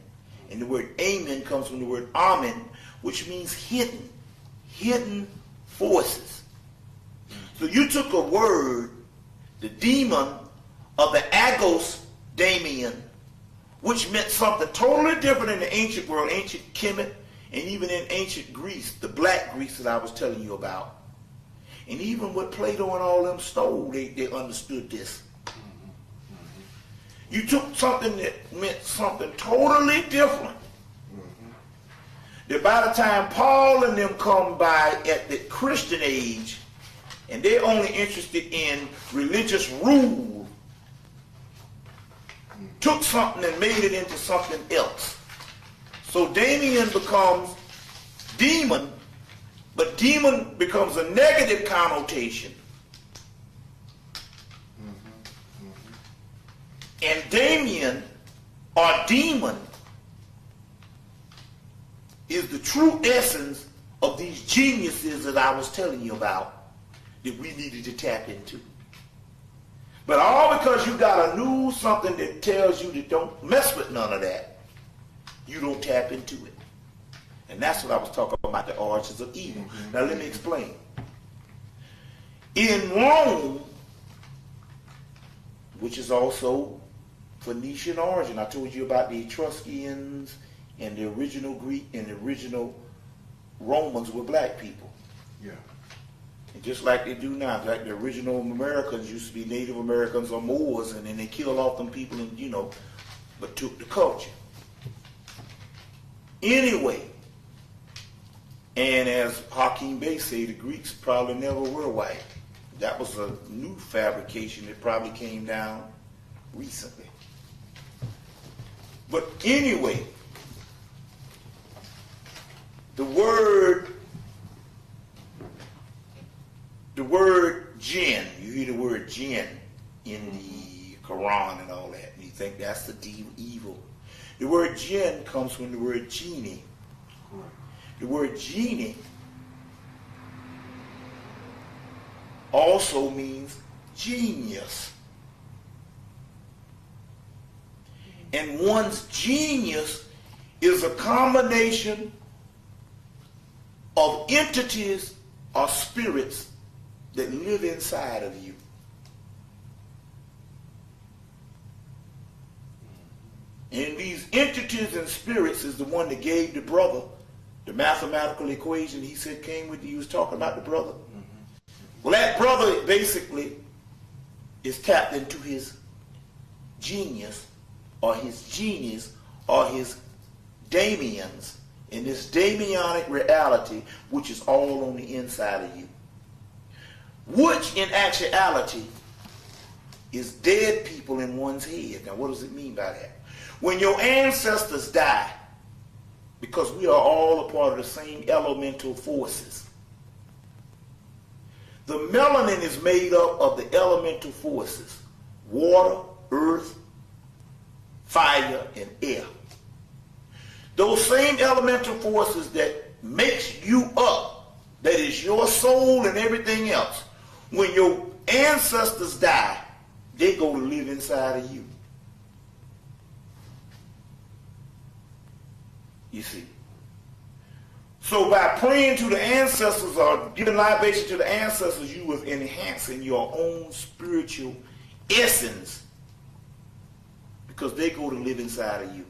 and the word amen comes from the word amen, which means hidden forces. So you took a word, the demon of the Agos Damien, which meant something totally different in the ancient world, ancient Hemmitt, and even in ancient Greece, the black Greece that I was telling you about. And even what Plato and all them stole, they understood this. You took something that meant something totally different. That by the time Paul and them come by at the Christian age, and they're only interested in religious rule, took something and made it into something else. So Damien becomes demon, but demon becomes a negative connotation. And Damien or demon is the true essence of these geniuses that I was telling you about that we needed to tap into. But all because you got a new something that tells you that don't mess with none of that, you don't tap into it. And that's what I was talking about, the origins of evil. Now let me explain. In Rome, which is also Phoenician origin, I told you about the Etruscans and the original Greek and the original Romans were black people. Yeah. And just like they do now, like the original Americans used to be Native Americans or Moors, and then they killed off them people and, but took the culture. Anyway, and as Hakeem Bey said, the Greeks probably never were white. That was a new fabrication that probably came down recently. But anyway, the word jinn, you hear the word jinn in the Quran and all that, and you think that's the evil. The word jinn comes from the word genie. The word genie also means genius. And one's genius is a combination of entities or spirits that live inside of you. And these entities and spirits is the one that gave the brother the mathematical equation he said came with you. He was talking about the brother. Well, that brother basically is tapped into his genius or his genius or his Damians in this Damianic reality, which is all on the inside of you. Which in actuality is dead people in one's head. Now what does it mean by that? When your ancestors die, because we are all a part of the same elemental forces, the melanin is made up of the elemental forces: water, earth, fire, and air. Those same elemental forces that makes you up, that is your soul and everything else, when your ancestors die, they go to live inside of you. You see. So by praying to the ancestors or giving libation to the ancestors, you was enhancing your own spiritual essence, because they go to live inside of you.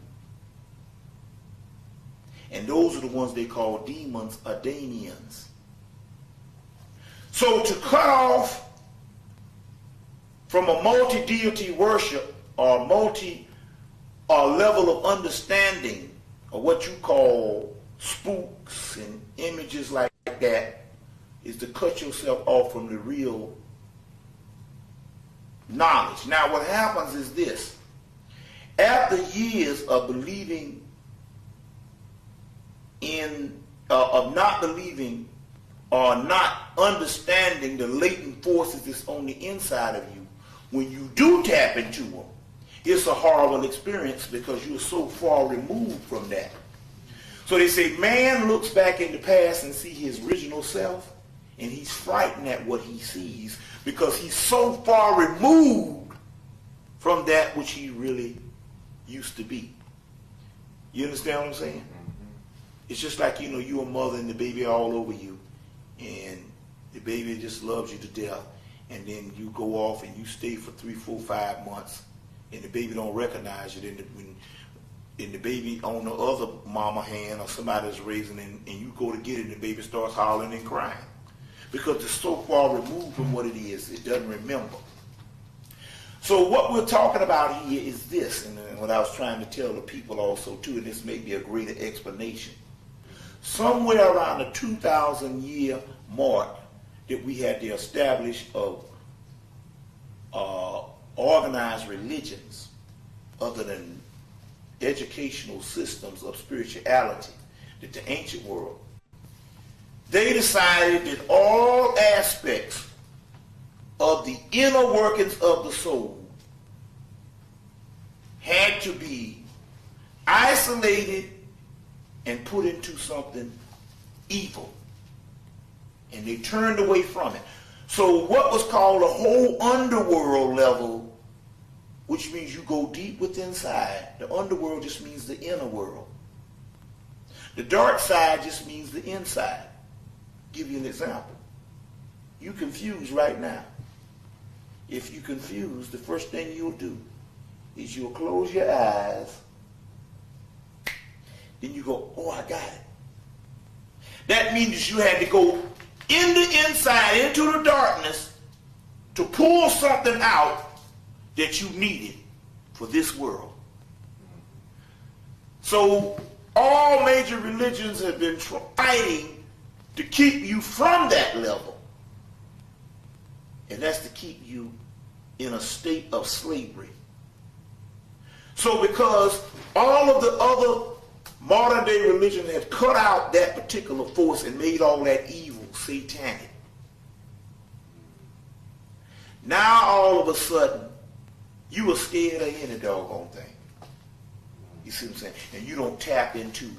And those are the ones they call demons or Damians. So to cut off from a multi-deity worship or level of understanding, or what you call spooks and images like that, is to cut yourself off from the real knowledge. Now what happens is this: after years of believing of not believing or not understanding the latent forces that's on the inside of you, when you do tap into them, it's a horrible experience because you're so far removed from that. So they say man looks back in the past and see his original self, and he's frightened at what he sees because he's so far removed from that which he really used to be. You understand what I'm saying? Mm-hmm. It's just like, you're a mother and the baby all over you, and the baby just loves you to death, and then you go off and you stay for 3, 4, 5 months, and the baby don't recognize you. And the baby on the other mama hand or somebody's raising it, and you go to get it, and the baby starts hollering and crying because it's so far removed from what it is, it doesn't remember. So what we're talking about here is this, and what I was trying to tell the people also too, and this may be a greater explanation. Somewhere around the 2,000 year mark that we had to establish of organized religions other than educational systems of spirituality, that the ancient world, they decided that all aspects of the inner workings of the soul had to be isolated and put into something evil. And they turned away from it. So what was called a whole underworld level, which means you go deep within inside. The underworld just means the inner world. The dark side just means the inside. Give you an example. You confused right now. If you confused, the first thing you'll do is you'll close your eyes. Then you go, oh, I got it. That means you had to go in the inside, into the darkness, to pull something out that you needed for this world. So all major religions have been fighting to keep you from that level. And that's to keep you in a state of slavery. So because all of the other modern day religion has cut out that particular force and made all that evil satanic, now all of a sudden you are scared of any doggone thing. You see what I'm saying? And you don't tap into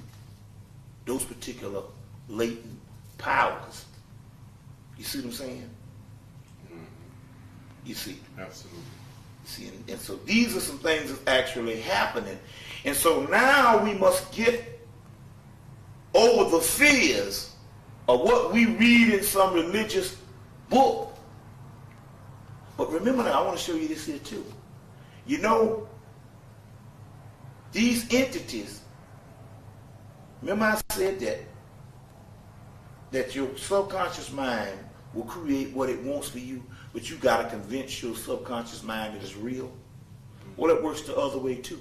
those particular latent powers. You see what I'm saying? You see? Absolutely. You see, and so these are some things that's actually happening. And so now we must get over the fears of what we read in some religious book. But remember now, I want to show you this here too. You know, these entities, remember I said that your subconscious mind will create what it wants for you, but you got to convince your subconscious mind that it's real. Well, it works the other way too.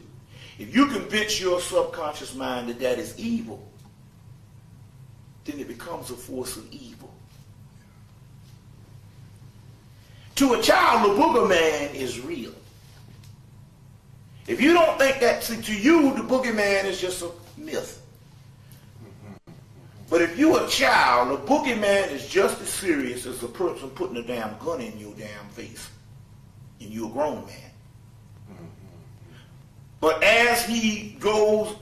If you convince your subconscious mind that that is evil, then it becomes a force of evil. To a child, the boogeyman is real. If you don't think that, to you, the boogeyman is just a myth. But if you're a child, a boogeyman is just as serious as the person putting a damn gun in your damn face. And you're a grown man. But as he grows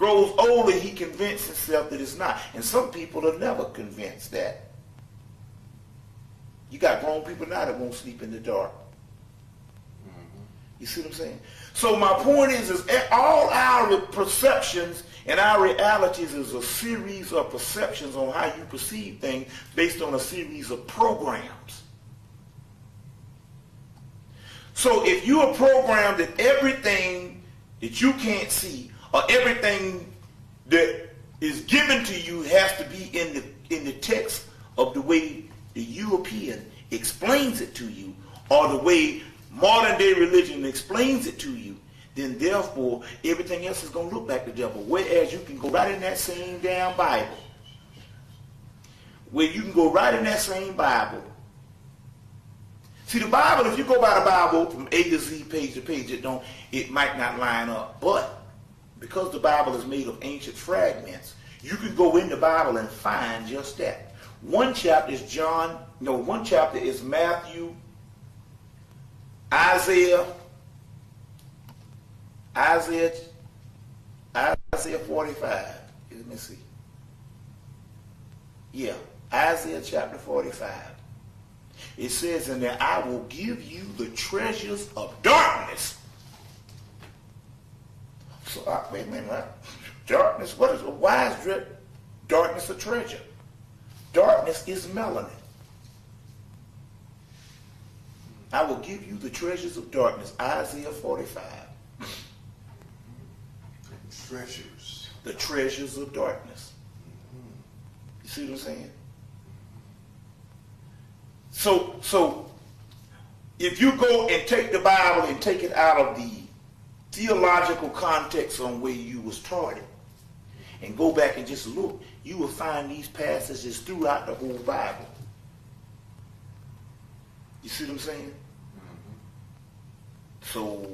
older, he convinces himself that it's not. And some people are never convinced that. You got grown people now that won't sleep in the dark. You see what I'm saying? So my point is all our perceptions and our realities is a series of perceptions on how you perceive things based on a series of programs. So if you are programmed that everything that you can't see or everything that is given to you has to be in the text of the way the European explains it to you or the way modern day religion explains it to you, then therefore everything else is going to look like the devil. Whereas you can go right in that same damn Bible. See, the Bible, if you go by the Bible from A to Z, page to page, it might not line up. But because the Bible is made of ancient fragments, you can go in the Bible and find just that. One chapter is Matthew, Isaiah 45. Let me see. Yeah, Isaiah chapter 45. It says in there, I will give you the treasures of darkness. So, wait a minute. Darkness, why is darkness a treasure? Darkness is melanin. I will give you the treasures of darkness. Isaiah 45. Treasures. The treasures of darkness. You see what I'm saying? So if you go and take the Bible and take it out of the theological context on where you was taught it, and go back and just look, you will find these passages throughout the whole Bible. You see what I'm saying? So,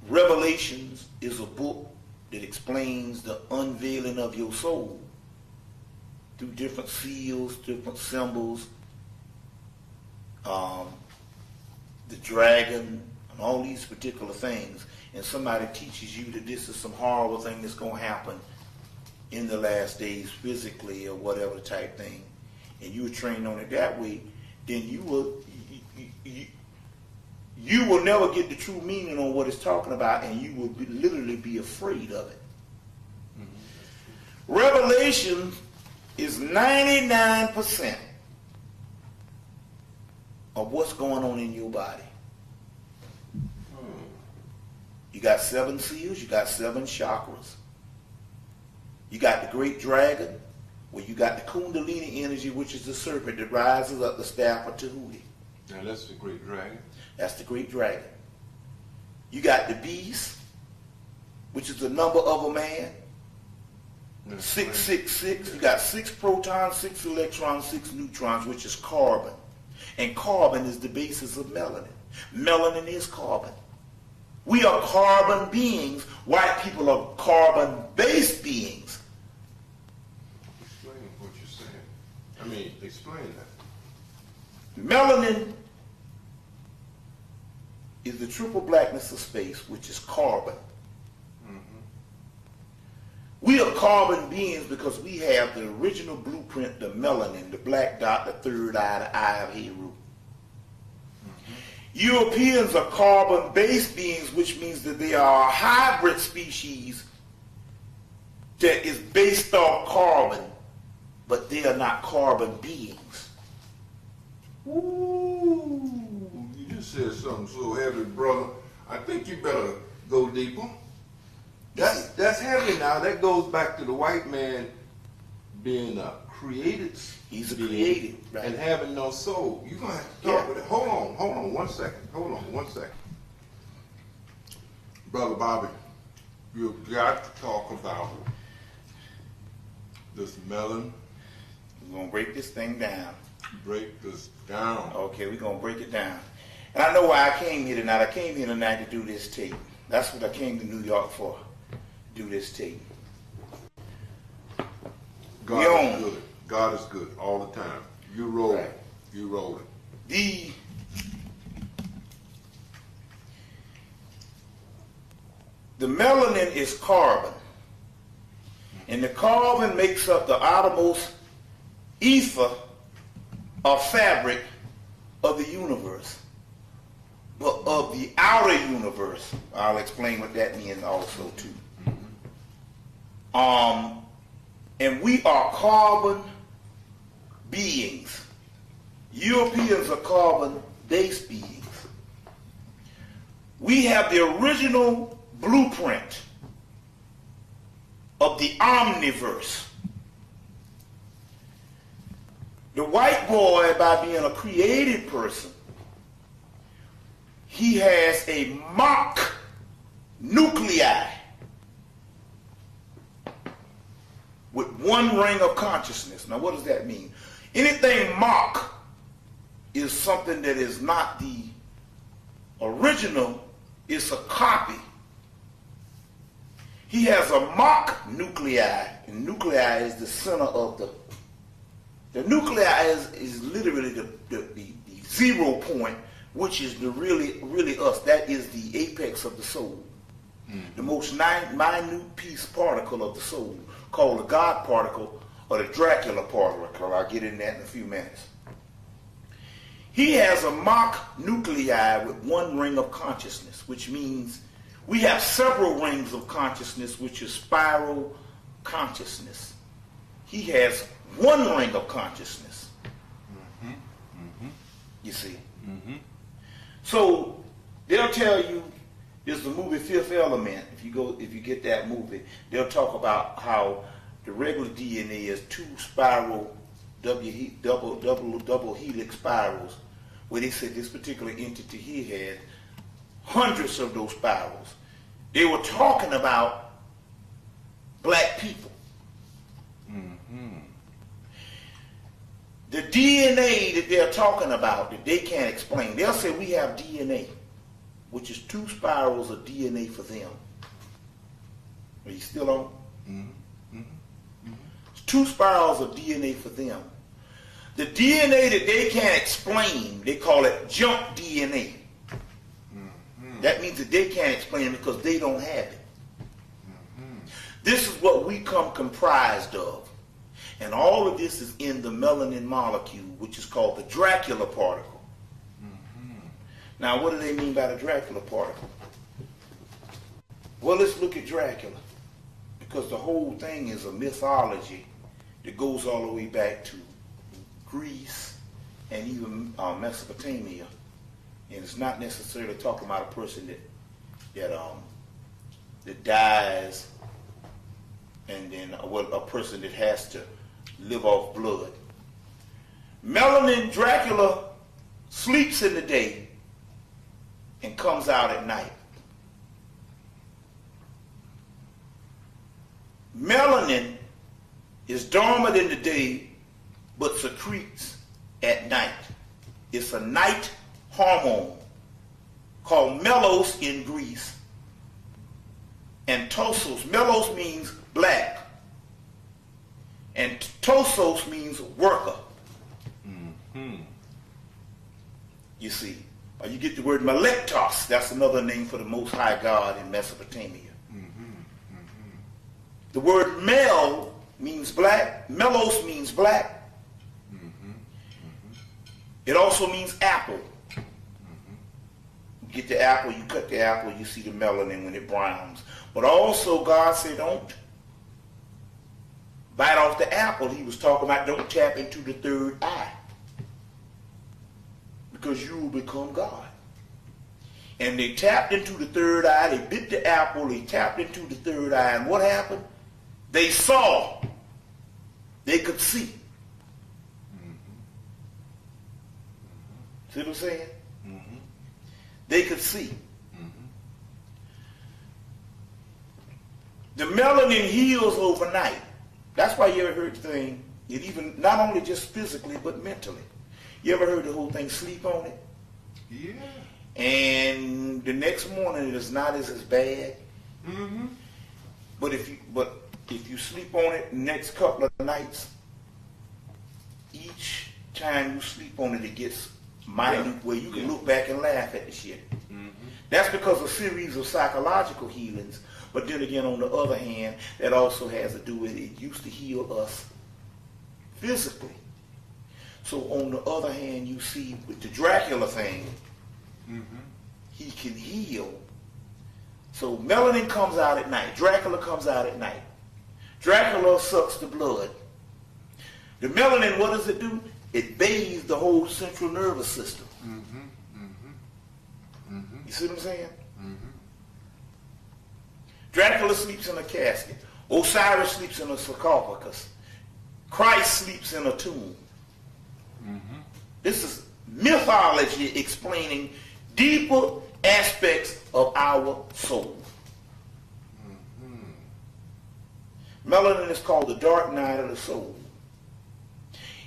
Revelations is a book that explains the unveiling of your soul through different seals, different symbols, the dragon, and all these particular things. And somebody teaches you that this is some horrible thing that's going to happen in the last days physically or whatever type thing, and you were trained on it that way, then you will never get the true meaning on what it's talking about, and you will literally be afraid of it. Mm-hmm. Revelation is 99% of what's going on in your body. You got 7 seals, you got 7 chakras. You got the great dragon, where you got the Kundalini energy, which is the serpent that rises up the staff of Tahuti. Now that's the great dragon. That's the great dragon. You got the beast, which is the number of a man. 666. You got 6 protons, 6 electrons, 6 neutrons, which is carbon. And carbon is the basis of melanin. Melanin is carbon. We are carbon beings. White people are carbon-based beings. Explain what you're saying. I mean, explain that. Melanin is the triple blackness of space, which is carbon. Mm-hmm. We are carbon beings because we have the original blueprint, the melanin, the black dot, the third eye, the eye of Heru. Europeans are carbon-based beings, which means that they are a hybrid species that is based off carbon, but they are not carbon beings. Ooh, you just said something so heavy, brother. I think you better go deeper. That's heavy now. That goes back to the white man being a created. He's a created, right? And having no soul. You're going to have to talk with it. Hold on 1 second. Hold on 1 second. Brother Bobby, you've got to talk about this melon. We're going to break this thing down. Break this down. Okay, we're going to break it down. And I know why I came here tonight. I came here tonight to do this tape. That's what I came to New York for, do this tape. God is good. God is good all the time. You roll right. it. You roll it. The melanin is carbon. And the carbon makes up the outermost ether or fabric of the universe. But of the outer universe, I'll explain what that means also too. And we are carbon beings. Europeans are carbon-based beings. We have the original blueprint of the omniverse. The white boy, by being a created person, he has a Mach nuclei with 1 ring of consciousness. Now what does that mean? Anything Mach is something that is not the original, it's a copy. He has a Mach nuclei, and nuclei is the center of the nuclei is literally the 0 point, which is the really us. That is the apex of the soul. The most minute piece particle of the soul, called the God particle or the Dracula particle. I'll get in that in a few minutes. He has a Mach nuclei with one ring of consciousness, which means we have several rings of consciousness, which is spiral consciousness. He has one ring of consciousness. You see? So they'll tell you, there's the movie Fifth Element. If you get that movie, they'll talk about how the regular DNA is 2 spiral double helix spirals, where they said this particular entity he had hundreds of those spirals. They were talking about black people. The DNA that they're talking about that they can't explain, they'll say we have DNA, which is 2 spirals of DNA for them. Are you still on? It's 2 spirals of DNA for them. The DNA that they can't explain, they call it junk DNA. That means that they can't explain it because they don't have it. This is what we come comprised of. And all of this is in the melanin molecule, which is called the Dracula particle. Now, what do they mean by the Dracula particle? Well, let's look at Dracula, because the whole thing is a mythology that goes all the way back to Greece and even Mesopotamia. And it's not necessarily talking about a person that dies, and then a person that has to live off blood. Melanin Dracula sleeps in the day and comes out at night. Melanin is dormant in the day but secretes at night. It's a night hormone called melos in Greece and tosos. Melos means black and tosos means worker. You see, you get the word Malektos. That's another name for the Most High God in Mesopotamia. The word mel means black. Melos means black. It also means apple. You get the apple, you cut the apple, you see the melanin when it browns. But also God said don't bite off the apple. He was talking about don't tap into the third eye, because you will become God. And they tapped into the third eye, they bit the apple, they tapped into the third eye, and what happened? They saw. They could see. See what I'm saying? They could see. The melanin heals overnight. That's why you ever heard the thing, it even, not only just physically, but mentally. You ever heard the whole thing, sleep on it? Yeah. And the next morning it is not as bad. But if you sleep on it the next couple of nights, each time you sleep on it, it gets minute, where you can look back and laugh at the shit. That's because of a series of psychological healings. But then again, on the other hand, that also has to do with it used to heal us physically. So on the other hand, you see with the Dracula thing, he can heal. So melanin comes out at night. Dracula comes out at night. Dracula sucks the blood. The melanin, what does it do? It bathes the whole central nervous system. You see what I'm saying? Dracula sleeps in a casket. Osiris sleeps in a sarcophagus. Christ sleeps in a tomb. This is mythology explaining deeper aspects of our soul. Melanin is called the dark night of the soul.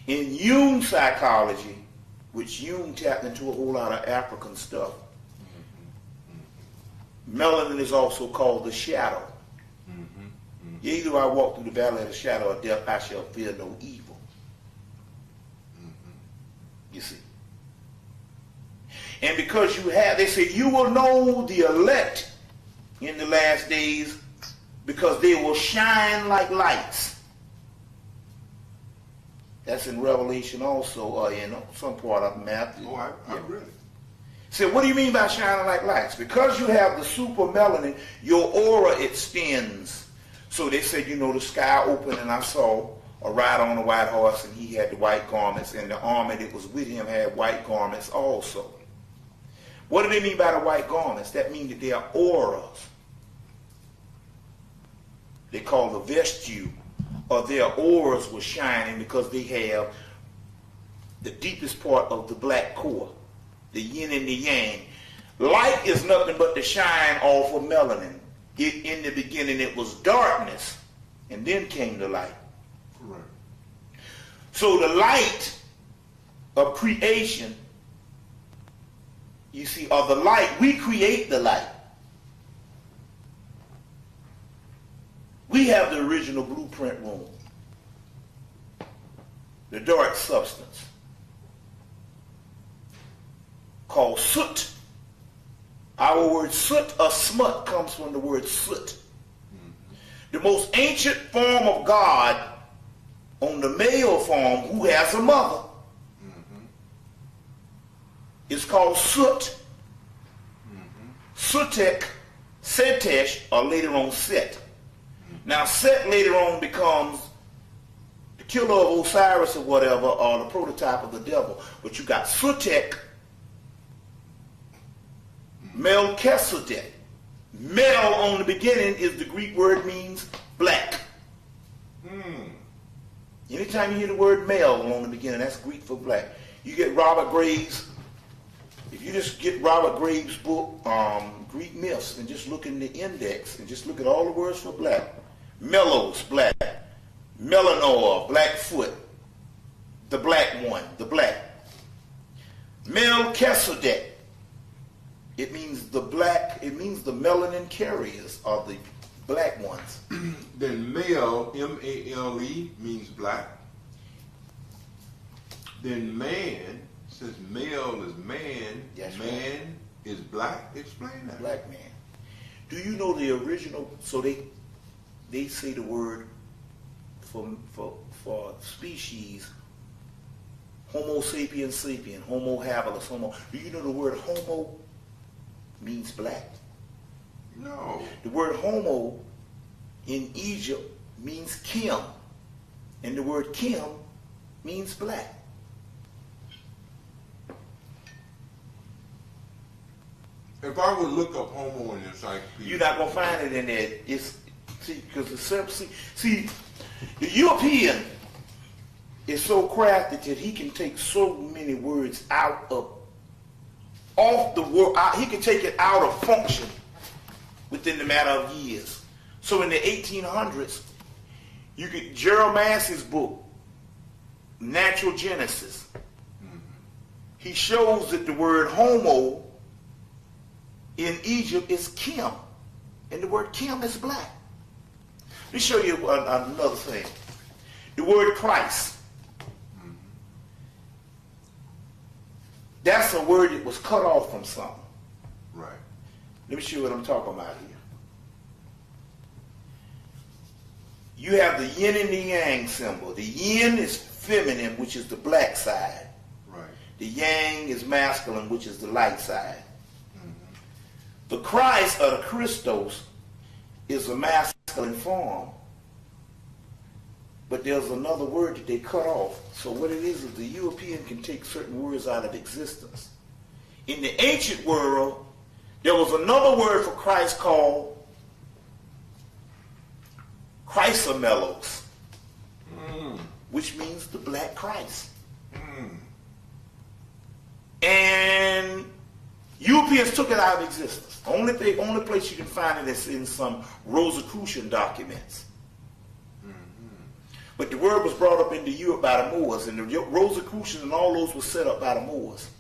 In Jung psychology, which Jung tapped into a whole lot of African stuff, melanin is also called the shadow. Yea, though I walk through the valley of the shadow of death, I shall fear no evil. You see. And because you have, they say, you will know the elect in the last days because they will shine like lights. That's in Revelation also, or in some part of Matthew. Oh, I really. So what do you mean by shining like lights? Because you have the super melanin, your aura extends. So they said, you know, the sky opened and I saw a rider on a white horse and he had the white garments, and the army that was with him had white garments also. What do they mean by the white garments? That means that they are auras. They call the vesture, or their auras were shining because they have the deepest part of the black core, the yin and the yang. Light is nothing but the shine off of melanin. In the beginning it was darkness, and then came the light. Correct. So the light of creation, you see, or the light, we create the light. We have the original blueprint room, the dark substance, called soot. Our word soot or smut comes from the word soot. The most ancient form of God on the male form, who has a mother, is called soot. Sutek, Setesh, or later on Set. Now Set later on becomes the killer of Osiris or whatever, or the prototype of the devil. But you got Sutek, Melchizedek. Mel on the beginning is the Greek word means black. Anytime you hear the word male on the beginning, that's Greek for black. You get Robert Graves. If you just get Robert Graves' book, Greek Myths, and just look in the index and just look at all the words for black. Melos, black. Melanor, Blackfoot. The black one, the black. Melchizedek. It means the black, it means the melanin carriers are the black ones. Then male, M-A-L-E, means black. Then man, since male is man, Yes, man is black. Explain that. Black man. Do you know the original? So they say the word for species, Homo sapiens sapien, Homo habilis, Homo. Do you know the word Homo means black? No. The word Homo in Egypt means Kim, and the word Kim means black. If I would look up homo in the encyclopedia, You're not gonna find it in there. It's because the European is so crafty that he can take so many words out of off the word. He can take it out of function within the matter of years. So in the 1800s, you get Gerald Massey's book, Natural Genesis. He shows that the word homo in Egypt is Kim, and the word Kim is black. Let me show you another thing. The word Christ. That's a word that was cut off from something. right. Let me show you what I'm talking about here. You have the yin and the yang symbol. The yin is feminine, which is the black side. Right. The yang is masculine, which is the light side. The Christ, or the Christos, is a masculine form. But there's another word that they cut off. So what it is the European can take certain words out of existence. In the ancient world, there was another word for Christ called Chrysomelos, which means the black Christ. And Europeans took it out of existence. Only place you can find it is in some Rosicrucian documents. But the word was brought up into Europe by the Moors, and the Rosicrucians and all those were set up by the Moors.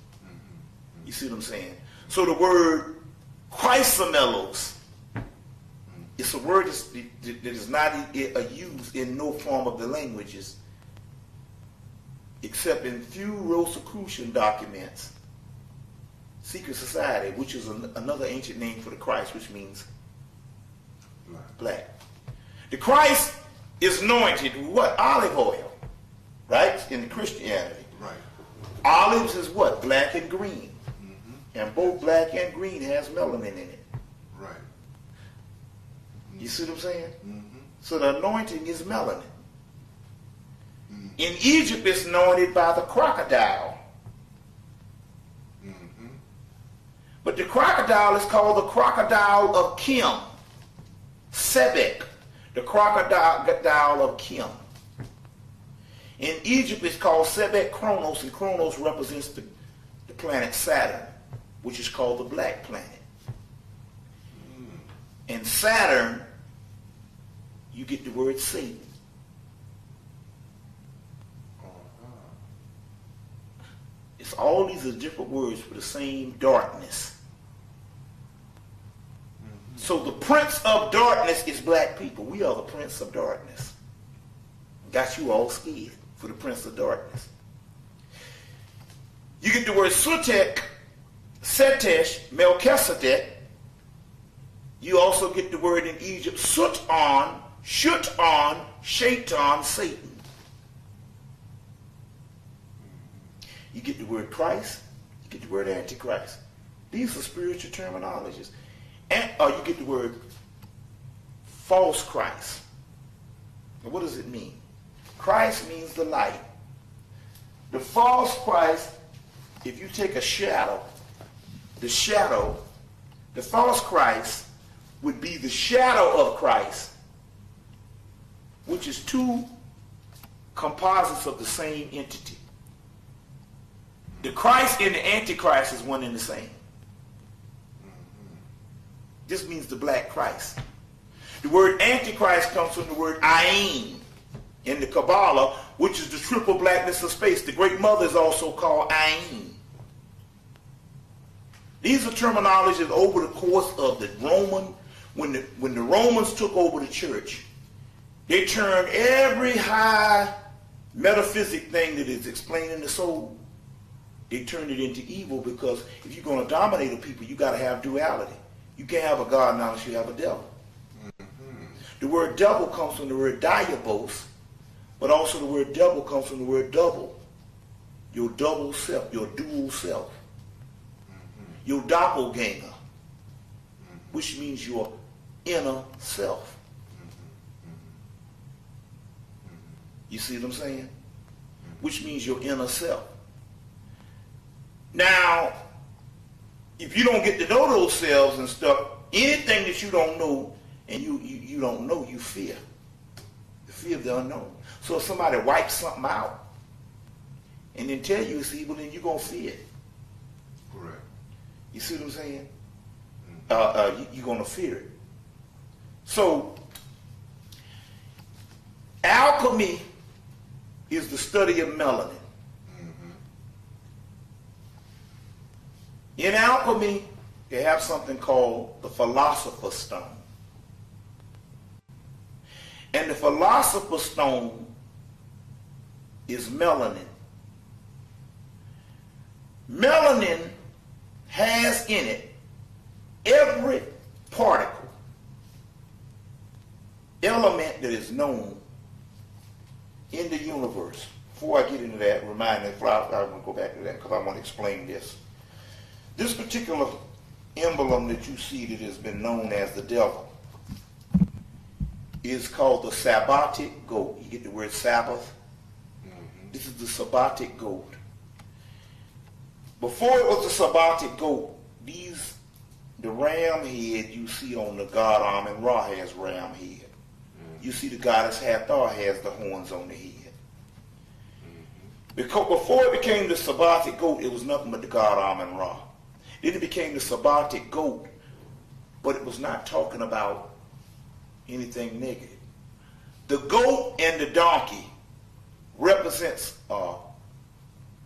You see what I'm saying? So the word Chrysomelos It's a word that is not used in no form of the languages except in few Rosicrucian documents. Secret society, which is another ancient name for the Christ, which means black. The Christ is anointed with what? Olive oil, right? In Christianity. Right. Olives is what? Black and green. And both black and green has melanin in it. Right. You see what I'm saying? So the anointing is melanin. In Egypt, it's anointed by the crocodile. But the crocodile is called the crocodile of Kim. Sebek, the crocodile of Kim. In Egypt, it's called Sebek Kronos, and Kronos represents the planet Saturn, which is called the black planet. And Saturn, you get the word Satan. It's all these are different words for the same darkness. So the prince of darkness is black people. We are the prince of darkness. Got you all scared for the prince of darkness. You get the word Sutek, Setesh, Melchizedek. You also get the word in Egypt Suton, Shuton, Shaitan, Satan. You get the word Christ, you get the word Antichrist. These are spiritual terminologies. And you get the word false Christ. Now, what does it mean? Christ means the light. The false Christ, if you take a shadow, the false Christ would be the shadow of Christ, which is two composites of the same entity. The Christ and the Antichrist is one and the same. This means the black Christ. The word Antichrist comes from the word Ayin in the Kabbalah, which is the triple blackness of space. The Great Mother is also called Ayin. These are terminologies over the course of the Roman, when the Romans took over the church, they turned every high metaphysic thing that is explaining the soul, they turned it into evil, because if you're going to dominate a people, you got to have duality. You can't have a God unless you have a devil. The word devil comes from the word diabos, but also the word devil comes from the word double. Your double self, your dual self. Your doppelganger, which means your inner self. You see what I'm saying? Which means your inner self. Now, if you don't get to know those selves and stuff, anything that you don't know and you don't know, you fear. The fear of the unknown. So if somebody wipes something out and then tell you it's evil, then you're going to fear it. Correct. You see what I'm saying? You're going to fear it. So, alchemy is the study of melanin. In alchemy, they have something called the Philosopher's Stone. And the Philosopher's Stone is melanin. Melanin has in it every particle, element that is known in the universe. Before I get into that, remind me, I want to go back to that because I want to explain this. This particular emblem that you see that has been known as the devil is called the Sabbatic goat. You get the word Sabbath? This is the Sabbatic goat. Before it was the Sabbatic goat, the ram head you see on the god Amun Ra has ram head. You see the goddess Hathor has the horns on the head. Because before it became the Sabbatic goat, it was nothing but the god Amun Ra. Then it became the Sabbatic goat, but it was not talking about anything negative. The goat and the donkey represents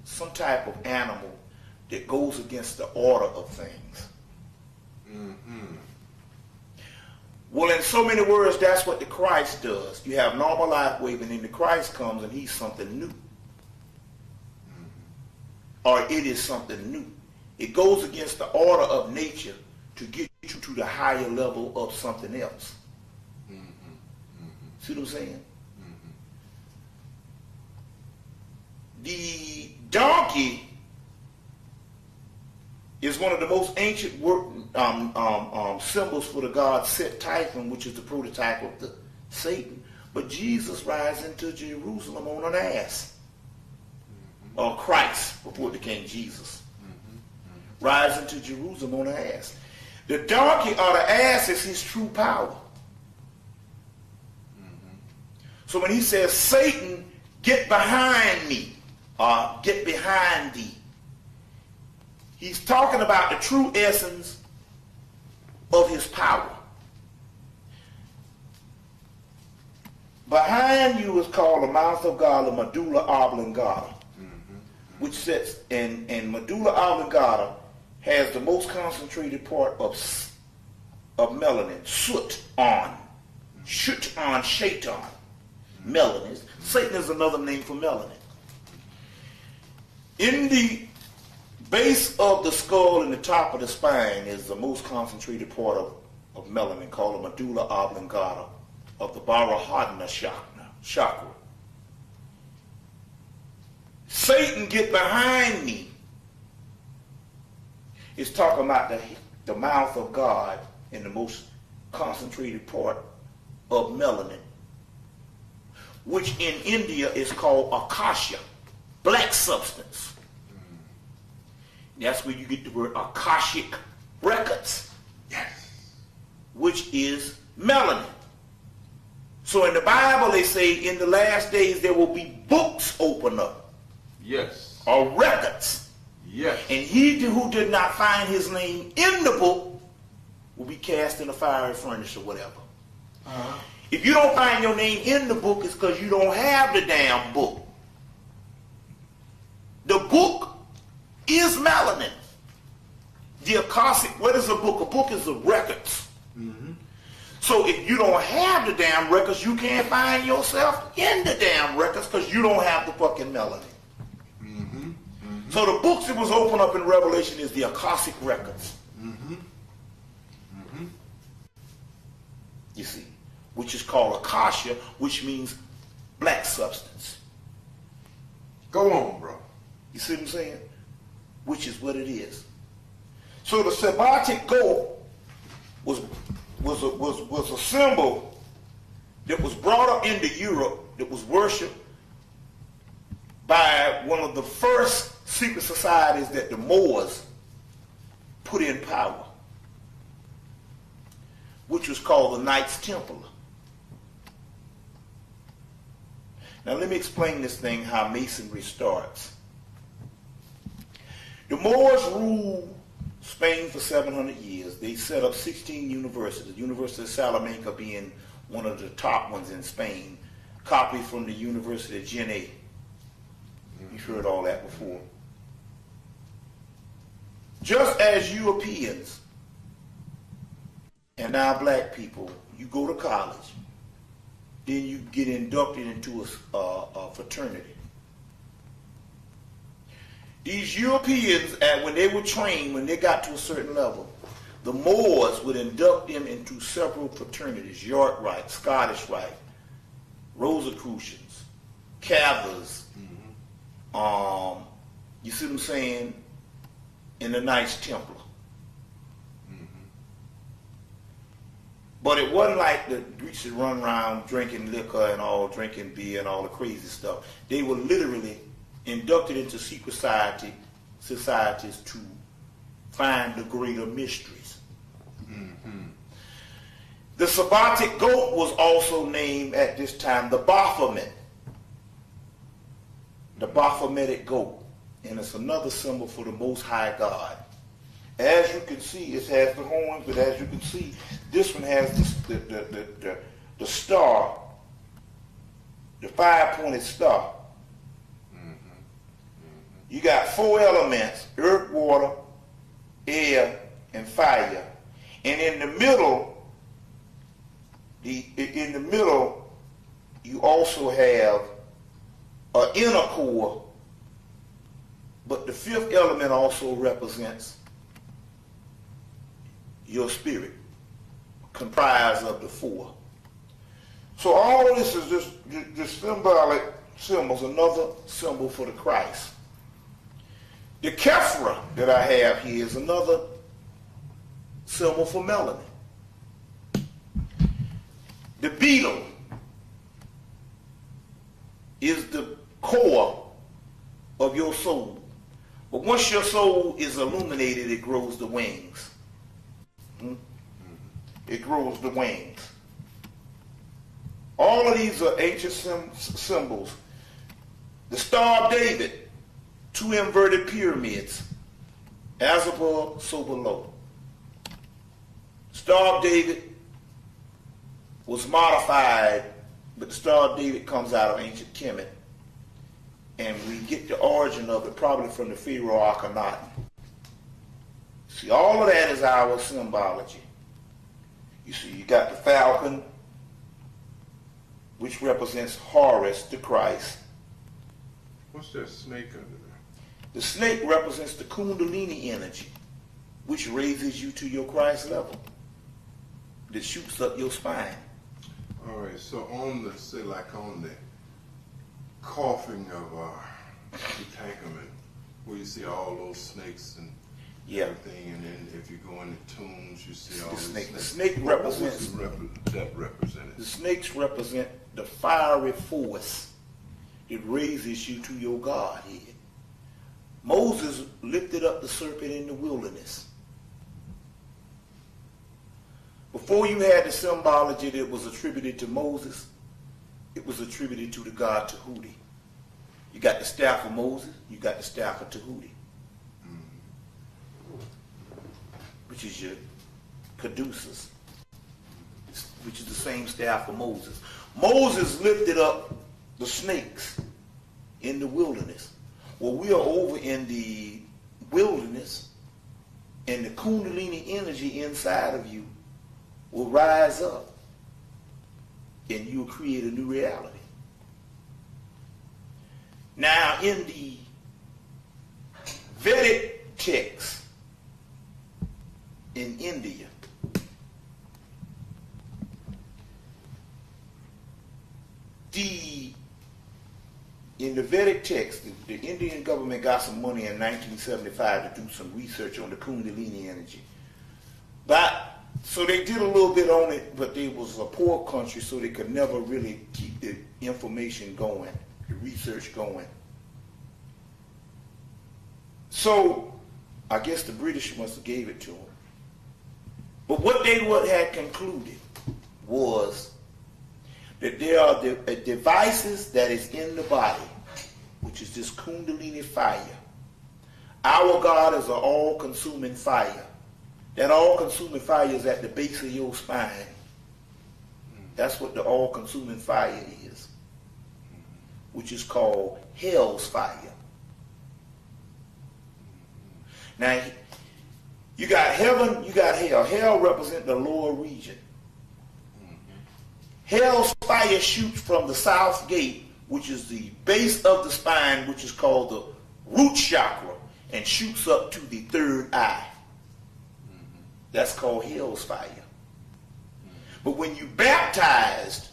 some type of animal that goes against the order of things. Well, in so many words, that's what the Christ does. You have normal life wave, and then the Christ comes and he's something new. Or it is something new. It goes against the order of nature to get you to the higher level of something else. See what I'm saying? The donkey is one of the most ancient symbols for the god Set Typhon, which is the prototype of the Satan. But Jesus rides into Jerusalem on an ass. Or Christ, before it became Jesus. Rides into Jerusalem on an ass. The donkey or the ass is his true power. So when he says, Satan, get behind me, or get behind thee, he's talking about the true essence of his power. Behind you is called the mouth of God, the medulla oblongata, which sits, and medulla oblongata has the most concentrated part of melanin, shaitan. Melanin. Satan is another name for melanin. In the base of the skull and the top of the spine is the most concentrated part of melanin, called the medulla oblongata of the Barahadna chakra. Satan, get behind me, is talking about the mouth of God and the most concentrated part of melanin, which in India is called akasha, black substance. That's where you get the word akashic records, which is melanin. So in the Bible they say in the last days there will be books open up. Yes. Or records. Yes. And he who did not find his name in the book will be cast in a fiery furnace or whatever. If you don't find your name in the book, it's because you don't have the damn book. The book is melanin. The Akashic, what is a book? A book is the records. So if you don't have the damn records, you can't find yourself in the damn records because you don't have the fucking melanin. So the books that was opened up in Revelation is the Akashic records. You see, which is called Akasha, which means black substance. Go on, bro. You see what I'm saying? Which is what it is. So the Sabbatic goat was a symbol that was brought up into Europe, that was worshipped by one of the first secret societies that the Moors put in power, which was called the Knights Templar. Now let me explain this thing, how Masonry starts. The Moors ruled Spain for 700 years. They set up 16 universities, University of Salamanca being one of the top ones in Spain, copied from the University of Jena. You've heard all that before. Just as Europeans and now black people, you go to college, then you get inducted into a fraternity. These Europeans, when they were trained, when they got to a certain level, the Moors would induct them into several fraternities: York Rite, Scottish Rite, Rosicrucians, Cathars, you see what I'm saying, in the Knights Templar. But it wasn't like the Greeks that run around drinking liquor and all, drinking beer and all the crazy stuff. They were literally inducted into secret societies to find the greater mysteries. The Sabbatic goat was also named at this time the Baphomet. The Baphometic goat. And it's another symbol for the Most High God. As you can see, it has the horns, but as you can see, this one has the star, the 5-pointed star. You got 4 elements: earth, water, air, and fire. And in the middle In the middle, you also have an inner core, but the fifth element also represents your spirit, comprised of the four. So all this is just symbolic symbols, another symbol for the Christ. The Kephra that I have here is another symbol for melanin. The beetle is the core of your soul. But once your soul is illuminated, it grows the wings. It grows the wings. All of these are ancient symbols. The Star of David, two inverted pyramids, as above, so below. Star of David was modified, but the Star of David comes out of ancient Hemmitt. And we get the origin of it probably from the Pharaoh Akhenaten. See, all of that is our symbology. You see, you got the falcon, which represents Horus, the Christ. What's that snake under there? The snake represents the Kundalini energy, which raises you to your Christ level, that shoots up your spine. All right, so on the, say like on the coffin of Tutankhamun, where you see all those snakes and everything, and then if you go in the tombs, you see all the snakes. The snake represents, that represented? the snakes represent the fiery force that raises you to your Godhead. Moses lifted up the serpent in the wilderness. Before you had the symbology that was attributed to Moses, it was attributed to the god Tahuti. You got the staff of Moses, you got the staff of Tahuti, which is your caduceus, which is the same staff of Moses. Moses lifted up the snakes in the wilderness. Well, we are over in the wilderness, and the Kundalini energy inside of you will rise up, and you'll create a new reality. Now, in the Vedic texts in India, in the Vedic text, the Indian government got some money in 1975 to do some research on the Kundalini energy. So they did a little bit on it, but they was a poor country, so they could never really keep the information going, the research going. So I guess the British must have gave it to them. But what they had concluded was that there are devices that is in the body, which is this Kundalini fire. Our God is an all-consuming fire. That all-consuming fire is at the base of your spine. That's what the all-consuming fire is, which is called hell's fire. Now, you got heaven, you got hell. Hell represents the lower region. Hell's fire shoots from the south gate, which is the base of the spine, which is called the root chakra, and shoots up to the third eye. That's called hell's fire. But when you baptized,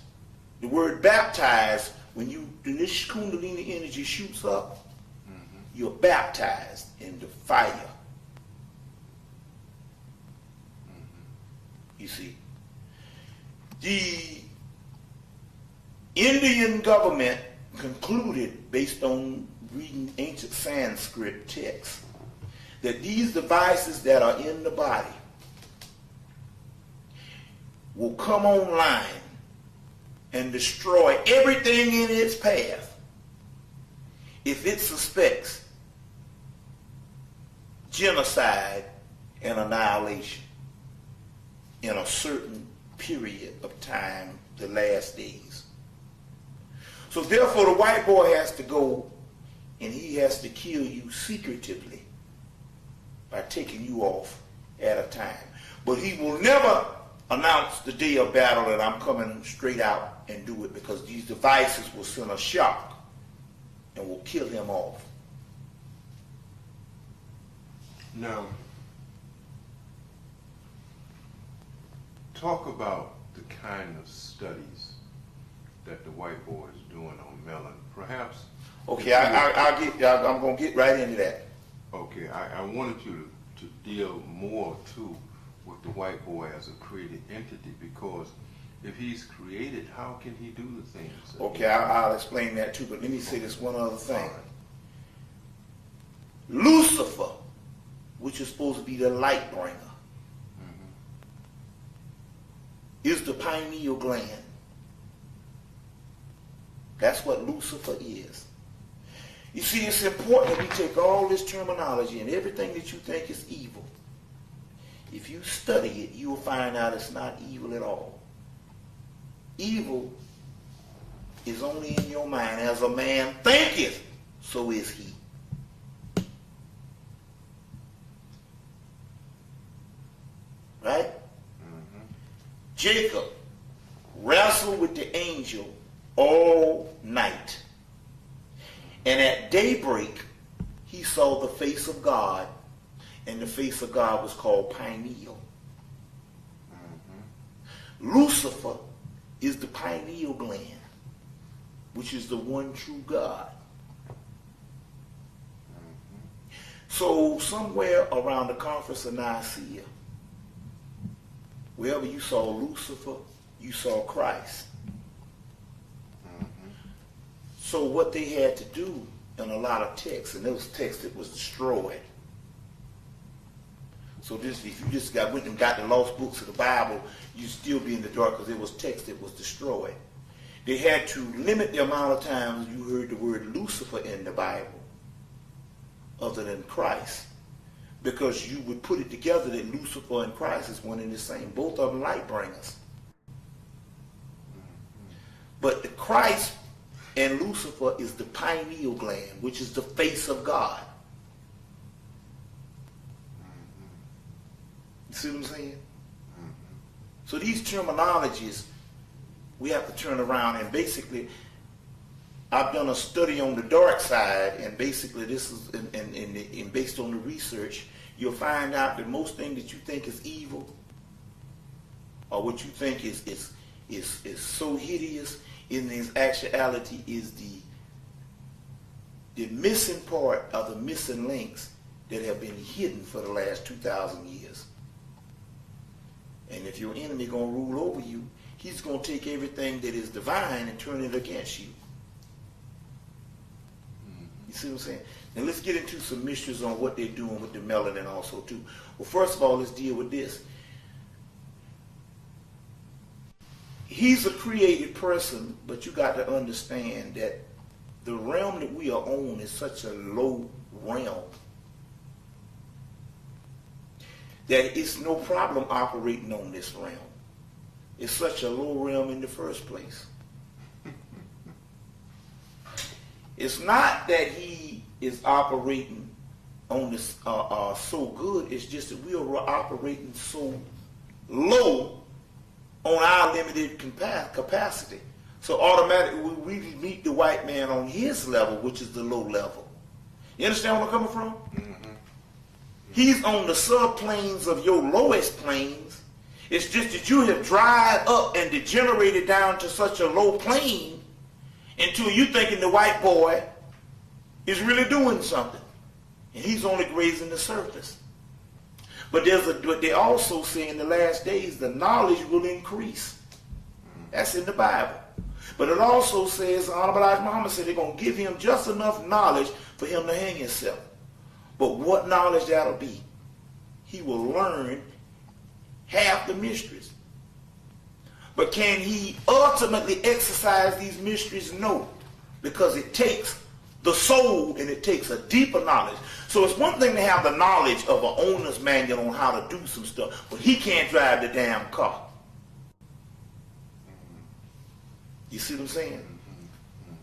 the word baptized, when this Kundalini energy shoots up, you're baptized in the fire. You see, the Indian government concluded, based on reading ancient Sanskrit texts, that these devices that are in the body will come online and destroy everything in its path if it suspects genocide and annihilation in a certain period of time, the last days. So therefore the white boy has to go and he has to kill you secretively by taking you off at a time. But he will never announce the day of battle that I'm coming straight out and do it, because these devices will send a shock and will kill him off. Now, talk about the kind of studies that the white boy is doing on melon. Perhaps. Okay, I'm gonna get right into that. Okay, I wanted you to deal more too with the white boy as a created entity, because if he's created, how can he do the things? Okay, I'll explain that too, but let me say this one other thing. Lucifer, which is supposed to be the light bringer, is the pineal gland. That's what Lucifer is. You see, it's important that we take all this terminology and everything that you think is evil. If you study it, you will find out it's not evil at all. Evil is only in your mind. As a man thinketh, so is he. Right? Jacob wrestled with the angel all night. And at daybreak, he saw the face of God, and the face of God was called pineal. Lucifer is the pineal gland, which is the one true God. So somewhere around the conference of Nicaea, wherever you saw Lucifer, you saw Christ. So what they had to do in a lot of texts, and those texts that was destroyed. So this, if you just went and got the lost books of the Bible, you'd still be in the dark, because it was text that was destroyed. They had to limit the amount of times you heard the word Lucifer in the Bible, other than Christ, because you would put it together that Lucifer and Christ is one and the same. Both of them light bringers. But the Christ and Lucifer is the pineal gland, which is the face of God. You see what I'm saying? So these terminologies, we have to turn around, and basically, I've done a study on the dark side, and basically this is, and based on the research, you'll find out that most things that you think is evil, or what you think is so hideous, in its actuality is the missing part of the missing links that have been hidden for the last 2,000 years. And if your enemy gonna rule over you, he's gonna take everything that is divine and turn it against you. You see what I'm saying? Now let's get into some mysteries on what they're doing with the melanin also too. Well, first of all, let's deal with this. He's a created person, but you got to understand that the realm that we are on is such a low realm that it's no problem operating on this realm. It's such a low realm in the first place. It's not that he is operating on this so good, it's just that we are operating so low on our limited capacity. So automatically we meet the white man on his level, which is the low level. You understand where I'm coming from? He's on the subplanes of your lowest planes. It's just that you have dried up and degenerated down to such a low plane until you thinking the white boy is really doing something. And he's only grazing the surface. But they also say in the last days the knowledge will increase. That's in the Bible. But it also says, Honorable Elijah Muhammad said they're going to give him just enough knowledge for him to hang himself. But what knowledge that'll be? He will learn half the mysteries. But can he ultimately exercise these mysteries? No. Because it takes the soul and it takes a deeper knowledge. So it's one thing to have the knowledge of an owner's manual on how to do some stuff, but he can't drive the damn car. You see what I'm saying?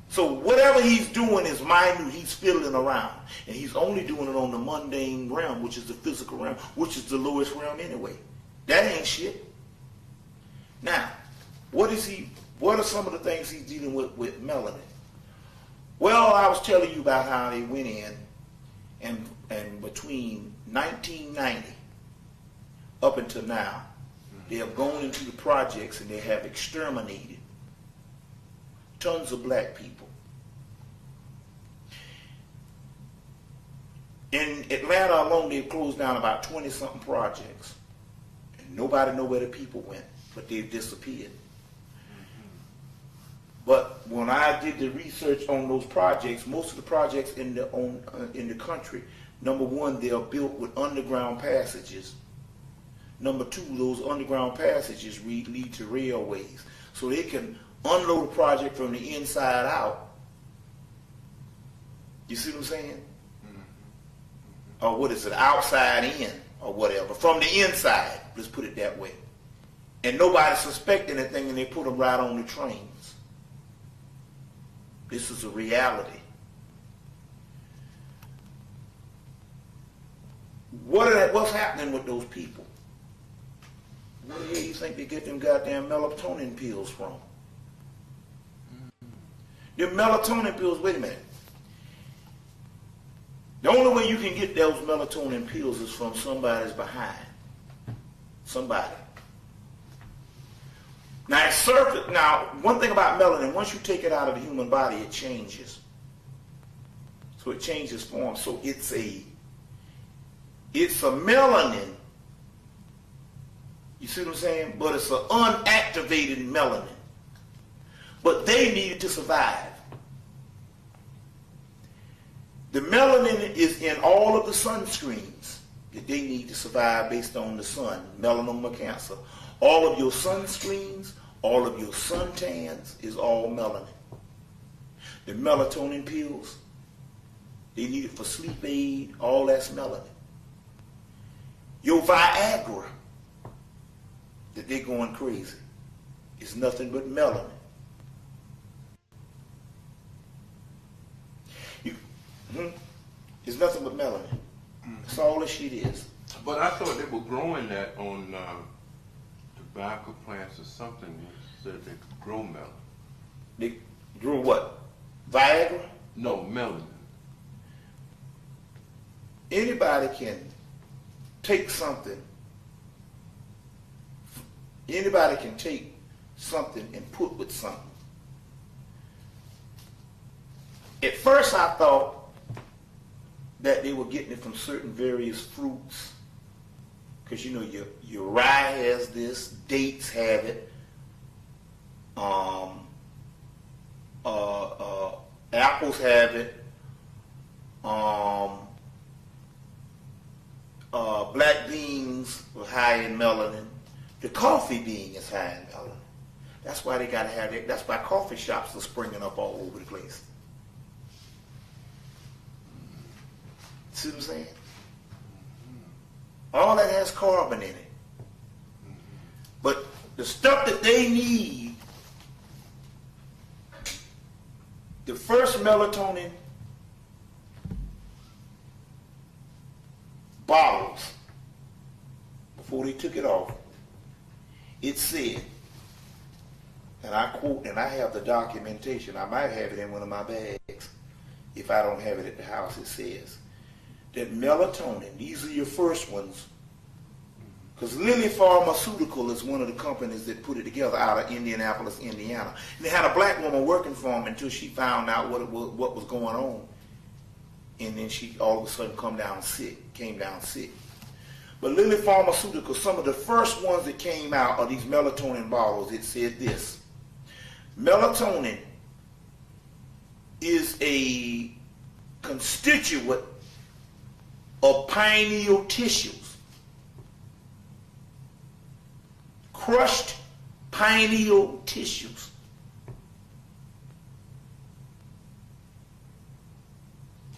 So whatever he's doing is minute, he's fiddling around. And he's only doing it on the mundane realm, which is the physical realm, which is the lowest realm anyway. That ain't shit. Now, what are some of the things he's dealing with melanin? Well, I was telling you about how they went in and between 1990 up until now, they have gone into the projects and they have exterminated tons of black people. In Atlanta alone, they've closed down about 20-something projects. And nobody know where the people went, but they've disappeared. But when I did the research on those projects, most of the projects in the country, number one, they are built with underground passages. Number two, those underground passages lead to railways. So they can unload a project from the inside out. You see what I'm saying? Or what is it, outside in, or whatever. From the inside, let's put it that way. And nobody suspect anything, and they put them right on the trains. This is a reality. What's happening with those people? Where do you think they get them goddamn melatonin pills from? The melatonin pills, wait a minute. The only way you can get those melatonin pills is from somebody's behind. Somebody. Now, one thing about melanin, once you take it out of the human body, it changes. So it changes form. So it's a melanin. You see what I'm saying? But it's an unactivated melanin. But they need it to survive. The melanin is in all of the sunscreens that they need to survive based on the sun, melanoma cancer. All of your sunscreens, all of your suntans is all melanin. The melatonin pills, they need it for sleep aid, all that's melanin. Your Viagra, that they're going crazy, is nothing but melanin. It's nothing but melanin. That's all this shit is. But I thought they were growing that on tobacco plants or something. They said they could grow melanin. They grew what? Viagra? No, melanin. Anybody can take something. Anybody can take something and put with something. At first I thought that they were getting it from certain various fruits. Because you know your rye has this, dates have it, apples have it, black beans are high in melanin. The coffee bean is high in melanin. That's why they gotta have it. That's why coffee shops are springing up all over the place. See what I'm saying? All that has carbon in it. But the stuff that they need, the first melatonin bottles, before they took it off, it said, and I quote, and I have the documentation, I might have it in one of my bags, if I don't have it at the house, it says, that melatonin, these are your first ones, because Lilly Pharmaceutical is one of the companies that put it together out of Indianapolis, Indiana. And they had a black woman working for them until she found out what was going on. And then she all of a sudden came down sick. But Lilly Pharmaceutical, some of the first ones that came out are these melatonin bottles. It said this: melatonin is a constituent of pineal tissues. Crushed pineal tissues.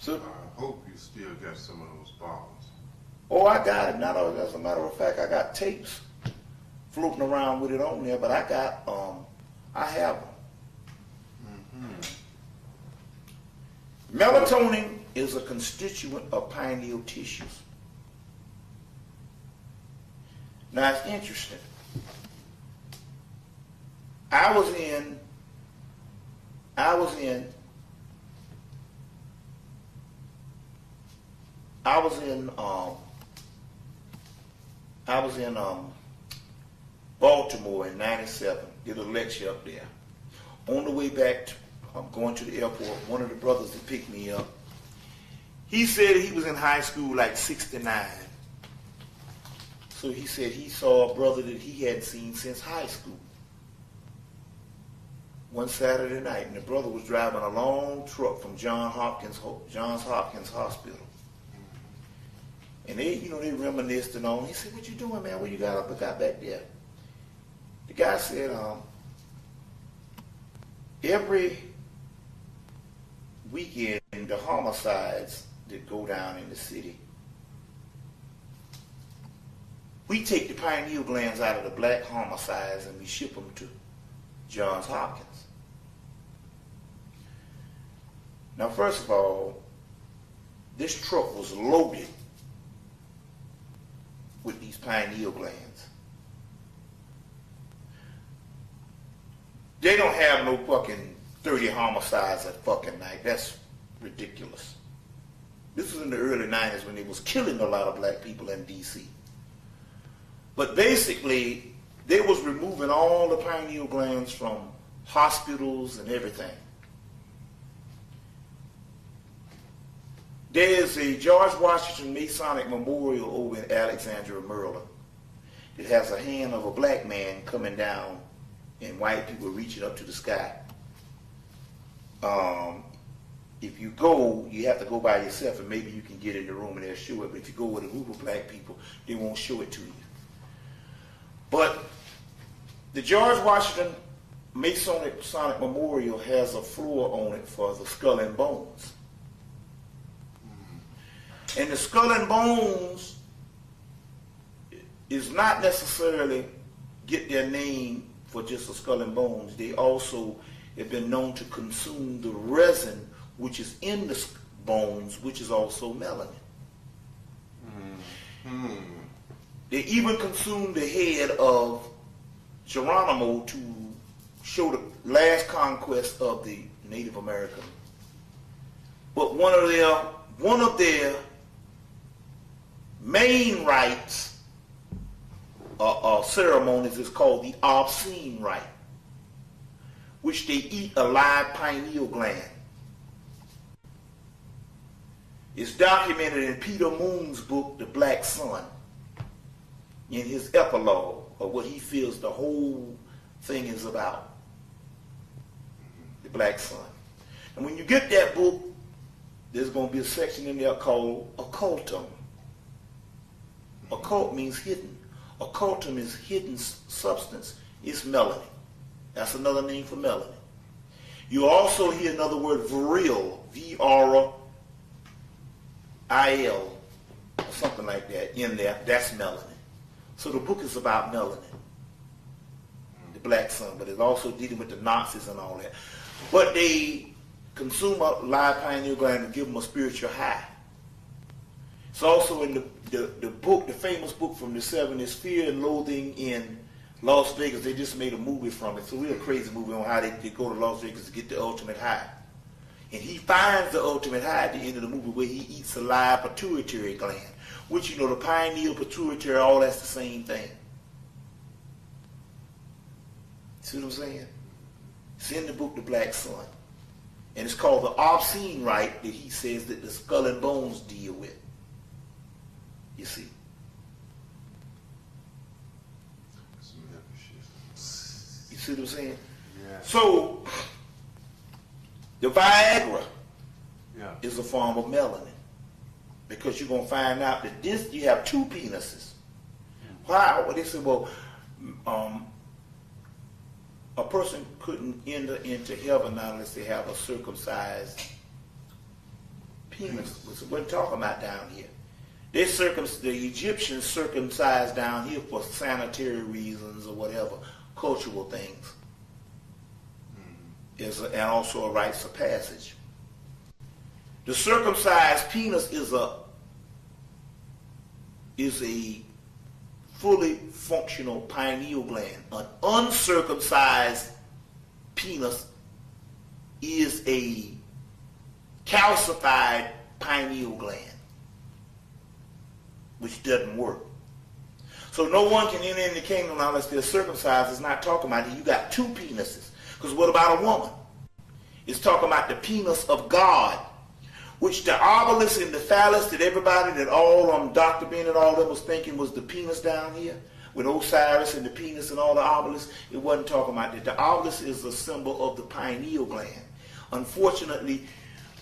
So, I hope you still got some of those bottles. oh, I got it. Not as a matter of fact, I got tapes floating around with it on there, but I have them. Melatonin is a constituent of pineal tissues. Now it's interesting. I was in Baltimore in '97. Did a lecture up there. On the way back, I'm going to the airport. One of the brothers that picked me up, he said he was in high school like '69. So he said he saw a brother that he hadn't seen since high school. One Saturday night, and the brother was driving a long truck from Johns Hopkins Hospital. And they reminisced and all. He said, "What you doing, man? What you got back there?" The guy said, every weekend, the homicides that go down in the city, we take the pineal glands out of the black homicides and we ship them to Johns Hopkins. Now, first of all, this truck was loaded with these pineal glands. They don't have no fucking 30 homicides at fucking night. That's ridiculous. This was in the early 90s when they was killing a lot of black people in D.C. But basically, they was removing all the pineal glands from hospitals and everything. There's a George Washington Masonic Memorial over in Alexandria, Maryland. It has a hand of a black man coming down and white people reaching up to the sky. If you go, you have to go by yourself, and maybe you can get in the room and they'll show it. But if you go with a group of black people, they won't show it to you. But the George Washington Masonic Memorial has a floor on it for the skull and bones. And the skull and bones is not necessarily get their name for just the skull and bones. They also have been known to consume the resin which is in the bones, which is also melanin. Mm-hmm. They even consumed the head of Geronimo to show the last conquest of the Native American. But one of their main rites or ceremonies is called the obscene rite, which they eat a live pineal gland. It's documented in Peter Moon's book, The Black Sun, in his epilogue of what he feels the whole thing is about. The Black Sun. And when you get that book, there's going to be a section in there called Occultum. Occult means hidden. Occultum is hidden substance. It's melanin. That's another name for melanin. You also hear another word, viril, V-R-I-L, or something like that in there. That's melanin. So the book is about melanin, the Black Sun, but it's also dealing with the Nazis and all that. But they consume a live pineal gland and give them a spiritual high. It's also in the book, the famous book from the 70s, Fear and Loathing in Las Vegas. They just made a movie from it. It's a real crazy movie on how they go to Las Vegas to get the ultimate high. And he finds the ultimate high at the end of the movie where he eats a live pituitary gland, which, the pineal, pituitary, all that's the same thing. See what I'm saying? It's in the book, The Black Sun. And it's called the obscene rite that he says that the skull and bones deal with. You see? You see what I'm saying? Yeah. So, the Viagra is a form of melanin. Because you're going to find out that you have two penises. Why? Well, they said, well, a person couldn't enter into heaven unless they have a circumcised penis. Which is what we're talking about down here. The Egyptians circumcised down here for sanitary reasons or whatever, cultural things. And also a rites of passage. The circumcised penis is a fully functional pineal gland. An uncircumcised penis is a calcified pineal gland, which doesn't work. So no one can enter in the kingdom unless they're circumcised. It's not talking about it. You got two penises. Because what about a woman? It's talking about the penis of God, which the obelisk and the phallus that everybody, that all Dr. Ben and all them was thinking was the penis down here, with Osiris and the penis and all the obelisks. It wasn't talking about that. The obelisk is a symbol of the pineal gland. Unfortunately,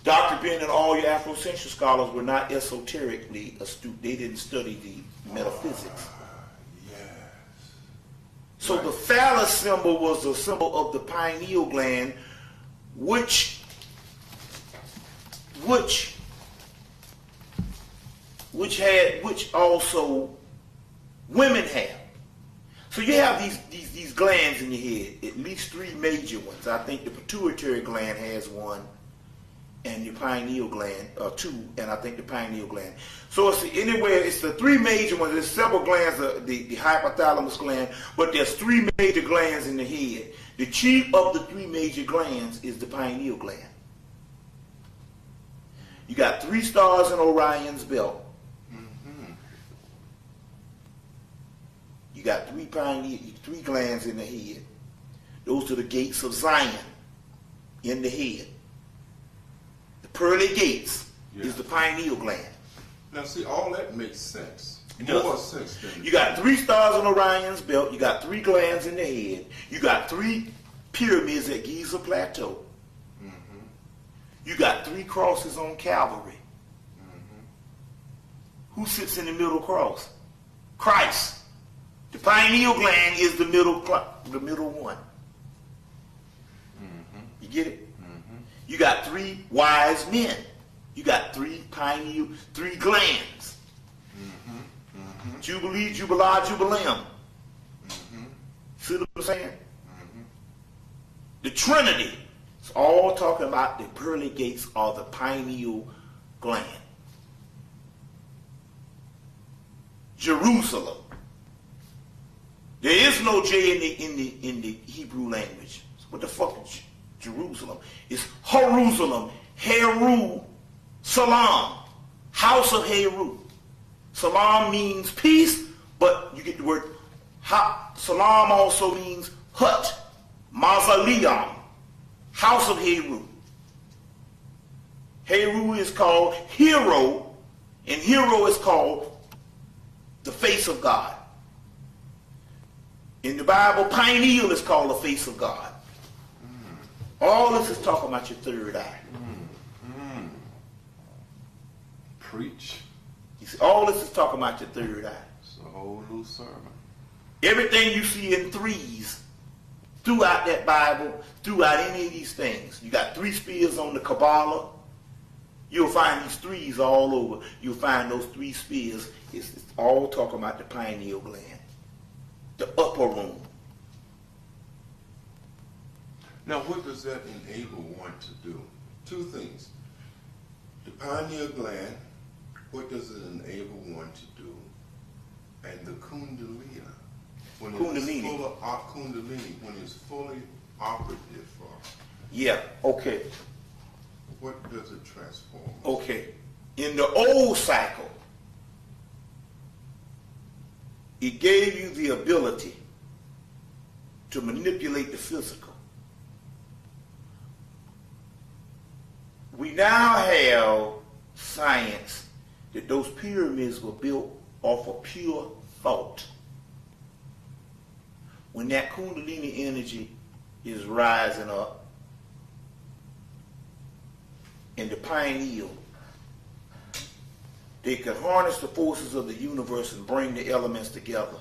Dr. Ben and all your Afrocentric scholars were not esoterically astute. They didn't study the metaphysics. So the phallus symbol was a symbol of the pineal gland, which also women have. So you have these glands in your head, at least three major ones. I think the pituitary gland has one, and your pineal gland, two, and I think the pineal gland. So it's the three major ones. There's several glands, the hypothalamus gland, but there's three major glands in the head. The chief of the three major glands is the pineal gland. You got 3 stars in Orion's belt. Mm-hmm. You got three glands in the head. Those are the gates of Zion in the head. The pearly gates is the pineal gland. Now see, all that makes sense. More sense than you got 3 stars in Orion's belt. You got 3 glands in the head. You got 3 pyramids at Giza Plateau. You got 3 crosses on Calvary. Who sits in the middle cross? Christ. The pineal gland is the middle one. You get it? You got 3 wise men. You got 3 glands. Jubilee, Jubilah, Jubileum. See what I'm saying? The Trinity. It's all talking about the pearly gates or the pineal gland. Jerusalem. There is no J in the Hebrew language. So what the fuck is Jerusalem? It's Jerusalem. Heru Salam. House of Heru. Salam means peace, but you get the word Salam also means hut. Mausoleum. House of Heru. Heru is called hero, and hero is called the face of God. In the Bible, pineal is called the face of God. All this is talking about your third eye. Preach. You see, all this is talking about your third eye. It's a whole new sermon. Everything you see in threes throughout that Bible, throughout any of these things. You got 3 spears on the Kabbalah. You'll find these 3s all over. You'll find those 3 spears. It's all talking about the pineal gland. The upper room. Now, what does that enable one to do? 2 things. The pineal gland, what does it enable one to do? And the kundalini. When Kundalini. Kundalini, when it's fully operative for. Yeah, okay. What does it transform? Okay. In the old cycle, it gave you the ability to manipulate the physical. We now have science that those pyramids were built off of pure thought. When that Kundalini energy is rising up in the pineal, they could harness the forces of the universe and bring the elements together.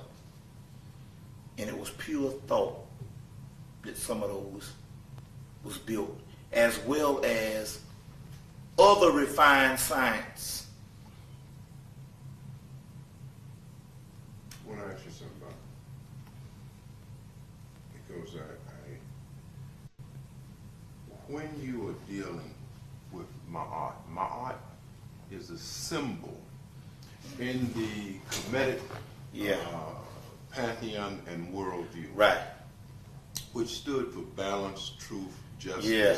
And it was pure thought that some of those was built, as well as other refined science. I want to ask you something about it. Because when you are dealing with Ma'at is a symbol in the Kemetic pantheon and worldview. Right. which stood for balance, truth, justice, Yeah.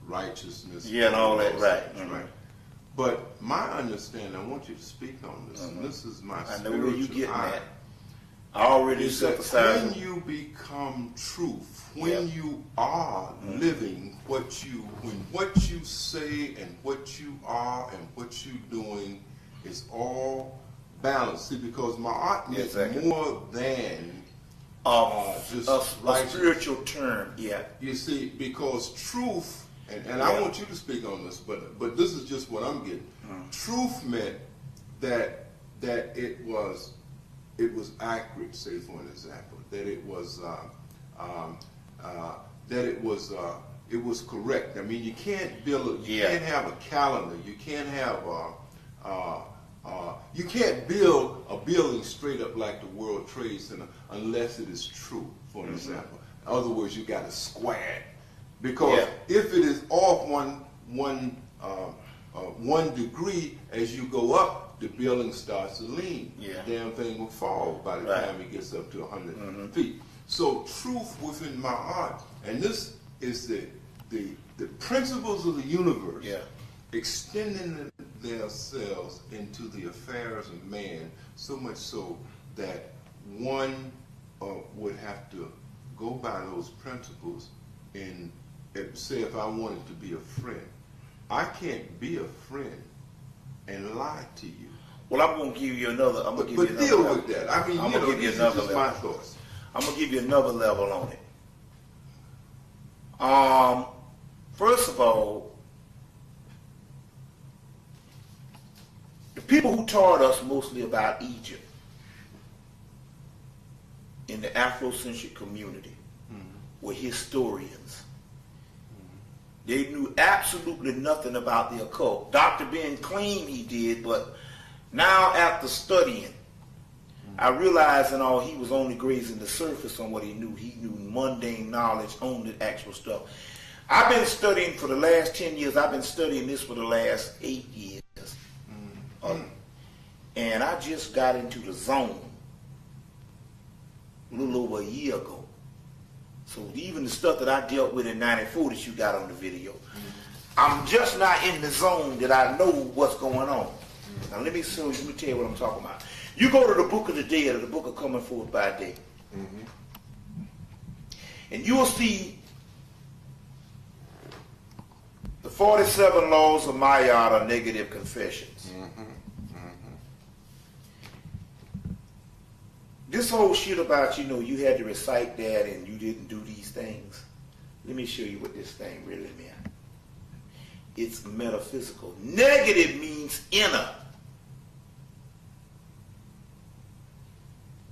righteousness. Yeah, and all that, those right. things, Mhm. right. But my understanding, I want you to speak on this, and this is my I know spiritual where you getting eye, at. I already is that synthesized. when you become truth, when Yep. you are living what you say and what you are and what you're doing is all balanced. See, because my art is Exactly. more than just a righteous. spiritual term, yeah. You see, because truth, and I want you to speak on this, but this is just what I'm getting. Truth meant that it was accurate. Say, for an example, that it was correct. I mean, you can't build you can't have a calendar. You can't have you can't build a building straight up like the World Trade Center unless it is true. For an example, in other words, you got to square it, because if it is off one degree as you go up, the building starts to lean. Yeah. The damn thing will fall by the time it gets up to 100 feet. So truth within my art, and this is the principles of the universe, extending themselves into the affairs of man, so much so that one would have to go by those principles. And say, if I wanted to be a friend, I can't be a friend and lie to you. Well, I'm going to give you another. I'm going to give But you another deal level. with that. I mean, I'm gonna give you these another are just level. my thoughts. I'm going to give you another level on it. First of all, the people who taught us mostly about Egypt in the Afrocentric community were historians. They knew absolutely nothing about the occult. Dr. Ben claimed he did, but now after studying, I realized and all he was only grazing the surface on what he knew. He knew mundane knowledge on the actual stuff. I've been studying for the last 10 years. I've been studying this for the last 8 years. And I just got into the zone a little over a year ago. So even the stuff that I dealt with in 94 that you got on the video, I'm just not in the zone that I know what's going on. Now let me tell you what I'm talking about. You go to the Book of the Dead, or the Book of Coming Forth by Day, and you'll see the 47 laws of Mayat are negative confessions. This whole shit about, you had to recite that and you didn't do these things. Let me show you what this thing really meant. It's metaphysical. Negative means inner.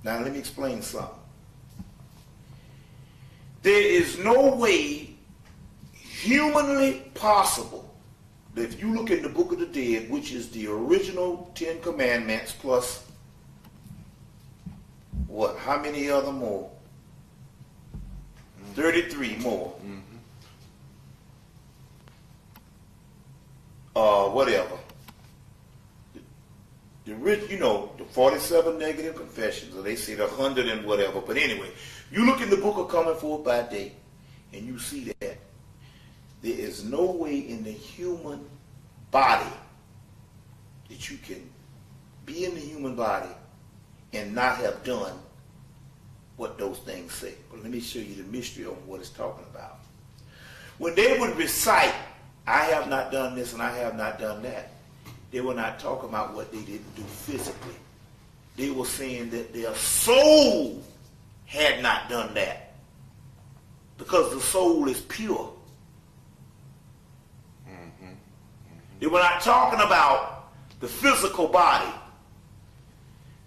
Now let me explain something. There is no way humanly possible that if you look in the Book of the Dead, which is the original 10 Commandments plus how many other more? 33 more. Whatever. The 47 negative confessions, or they say the 100 and whatever. But anyway, you look in the Book of Coming Forth by Day, and you see that there is no way in the human body that you can be in the human body and not have done what those things say. But let me show you the mystery on what it's talking about. When they would recite, I have not done this and I have not done that, they were not talking about what they didn't do physically. They were saying that their soul had not done that, because the soul is pure. They were not talking about the physical body.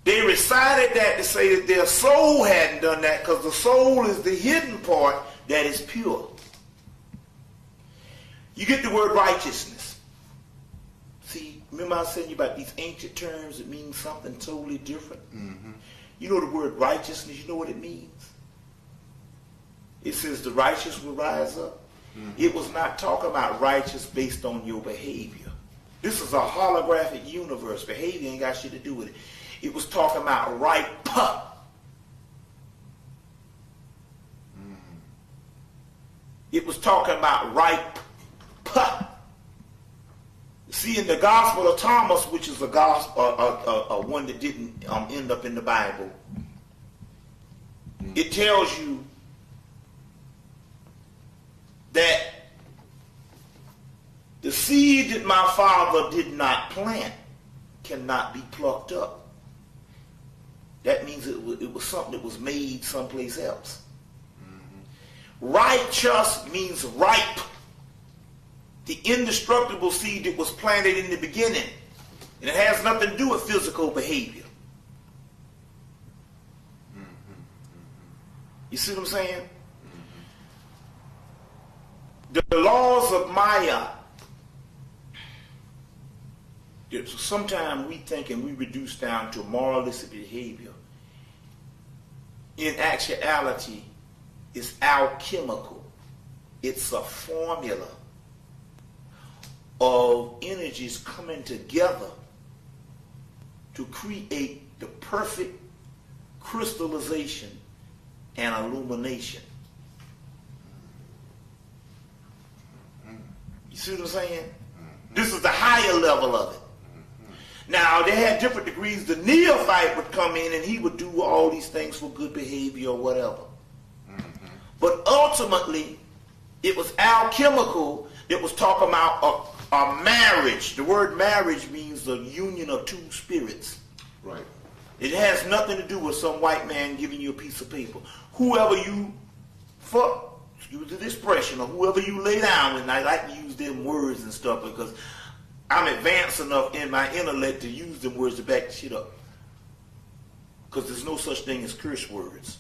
They recited that to say that their soul hadn't done that, because the soul is the hidden part that is pure. You get the word righteousness. See, remember I was saying you about these ancient terms that mean something totally different? You know the word righteousness, you know what it means? It says the righteous will rise up. It was not talking about righteous based on your behavior. This is a holographic universe. Behavior ain't got shit to do with it. It was talking about right pup. It was talking about ripe. See, in the Gospel of Thomas, which is a gospel, one that didn't end up in the Bible, it tells you that the seed that my Father did not plant cannot be plucked up. That means it was something that was made someplace else. Righteous means ripe. The indestructible seed that was planted in the beginning. And it has nothing to do with physical behavior. You see what I'm saying? The laws of Maya. Sometimes we think and we reduce down to moralistic behavior. In actuality, it's alchemical. It's a formula of energies coming together to create the perfect crystallization and illumination. You see what I'm saying? This is the higher level of it. Now, they had different degrees. The neophyte would come in and he would do all these things for good behavior or whatever. But ultimately, it was alchemical that was talking about a marriage. The word marriage means the union of two spirits. Right. It has nothing to do with some white man giving you a piece of paper. Whoever you fuck, excuse the expression, or whoever you lay down with, and I like to use them words and stuff because I'm advanced enough in my intellect to use them words to back the shit up. Because there's no such thing as curse words.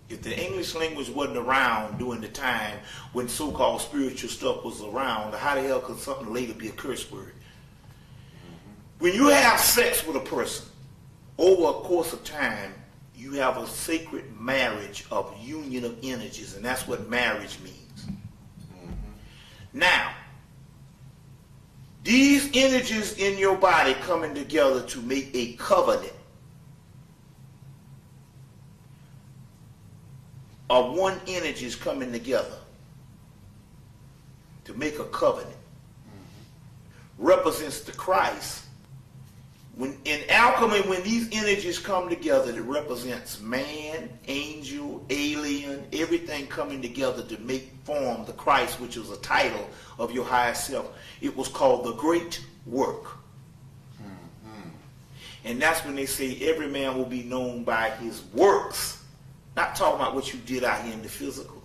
If the English language wasn't around during the time when so-called spiritual stuff was around, how the hell could something later be a curse word? When you have sex with a person, over a course of time, you have a sacred marriage of union of energies, and that's what marriage means. Now, these energies in your body coming together to make a covenant are one energies coming together to make a covenant. Represents the Christ. When in alchemy, when these energies come together, it represents man, angel, alien, everything coming together to make form the Christ, which is a title of your higher self. It was called the Great Work. And that's when they say every man will be known by his works. Not talking about what you did out here in the physical.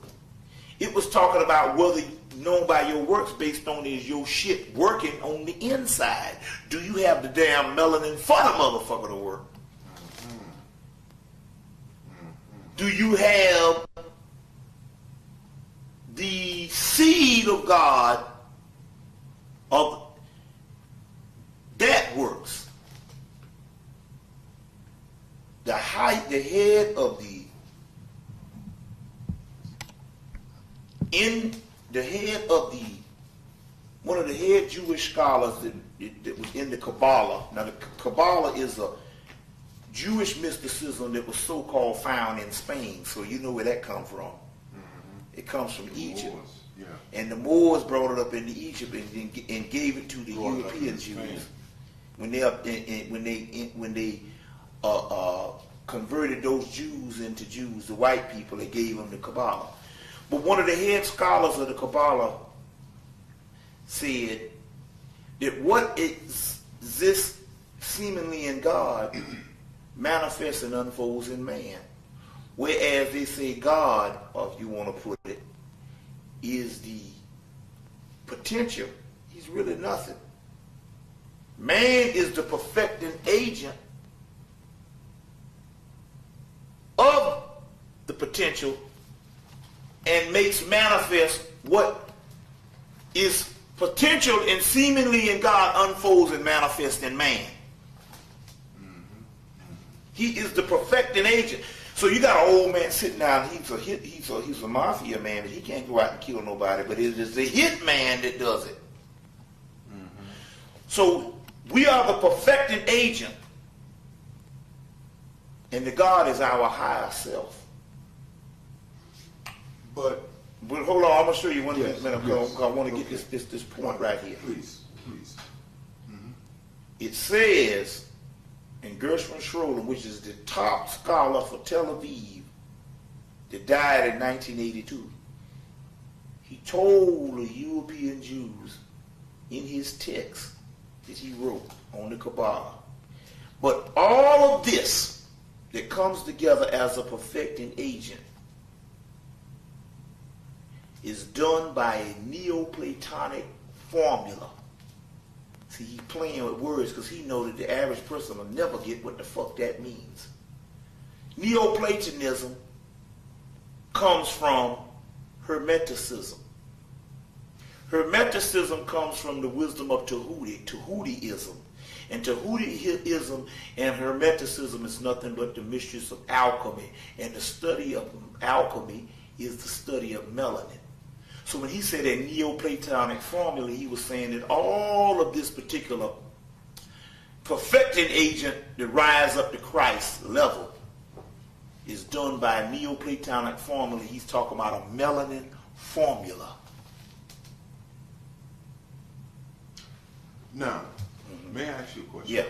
It was talking about whether known by your works based on is your shit working on the inside. Do you have the damn melanin for the motherfucker to work? Do you have the seed of God of that works? The head of the one of the head Jewish scholars that was in the Kabbalah. Now the Kabbalah is a Jewish mysticism that was so-called found in Spain, so you know where that comes from. It comes from Egypt. Moors, yeah. And the Moors brought it up into Egypt and gave it to the European Jews when they converted those Jews into Jews, the white people. They gave them the Kabbalah. But one of the head scholars of the Kabbalah said that what exists seemingly in God manifests and unfolds in man. Whereas they say God, or if you want to put it, is the potential. He's really nothing. Man is the perfecting agent of the potential and makes manifest what is potential and seemingly in God unfolds and manifests in man. He is the perfecting agent. So you got an old man sitting down, he's a mafia man, but he can't go out and kill nobody, but it is the hit man that does it. So we are the perfecting agent, and the God is our higher self. But But hold on, I'm gonna show you one Yes, minute. yes. I want to Okay. get this point right here. Please. It says in Gershwin Schroeder, which is the top scholar for Tel Aviv, that died in 1982. He told the European Jews in his text that he wrote on the Kabbalah. But all of this that comes together as a perfecting agent is done by a Neoplatonic formula. See, he's playing with words because he knows that the average person will never get what the fuck that means. Neoplatonism comes from Hermeticism. Hermeticism comes from the wisdom of Tahutism. And Tahutism and Hermeticism is nothing but the mysteries of alchemy. And the study of alchemy is the study of melanin. So when he said a Neoplatonic formula, he was saying that all of this particular perfecting agent that rise up to Christ level is done by a Neoplatonic formula. He's talking about a melanin formula. Now, may I ask you a question? Yeah.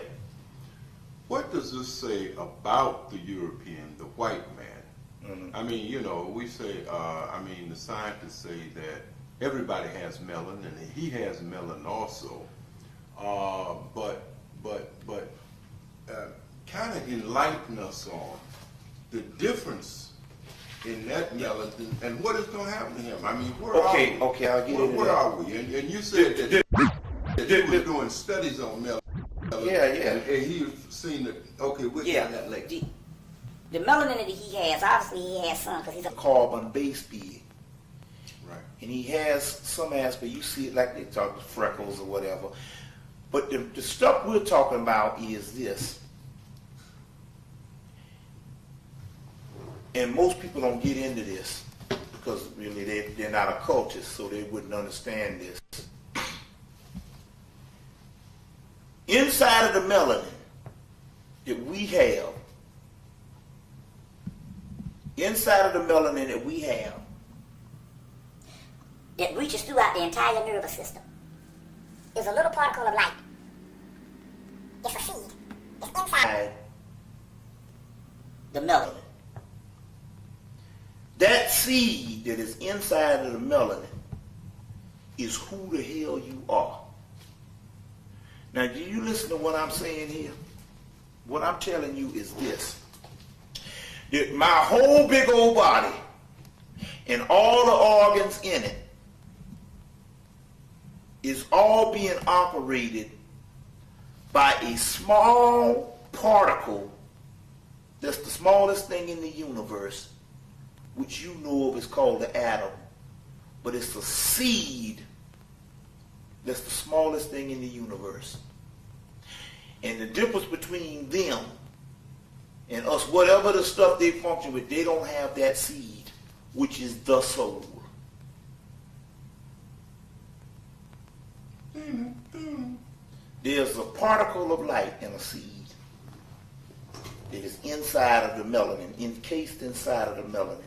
What does this say about the European, the white man? I mean, you know, we say, the scientists say that everybody has melanin, and he has melanin also. But kind of enlighten us on the difference in that melanin and what is going to happen to him. I mean, where are we? Okay, I'll get into Where that. are we? And you said that you were doing studies on melanin. Yeah. And he's seen that, okay, we'll get into that later. The melanin that he has, obviously he has some because he's a Carbon-based being. Right. And he has some aspect, you see it like they talk about freckles or whatever. But the stuff we're talking about is this. And most people don't get into this because really they're not occultists, so they wouldn't understand this. Inside of the melanin that we have, that reaches throughout the entire nervous system is a little particle of light. It's a seed. It's inside the melanin. That seed that is inside of the melanin is who the hell you are. Now, do you listen to what I'm saying here? What I'm telling you is this. That my whole big old body and all the organs in it is all being operated by a small particle that's the smallest thing in the universe, which you know of is called the atom. But it's a seed that's the smallest thing in the universe. And the difference between them and us, whatever the stuff they function with, they don't have that seed, which is the soul. There's a particle of light in a seed that is inside of the melanin, encased inside of the melanin.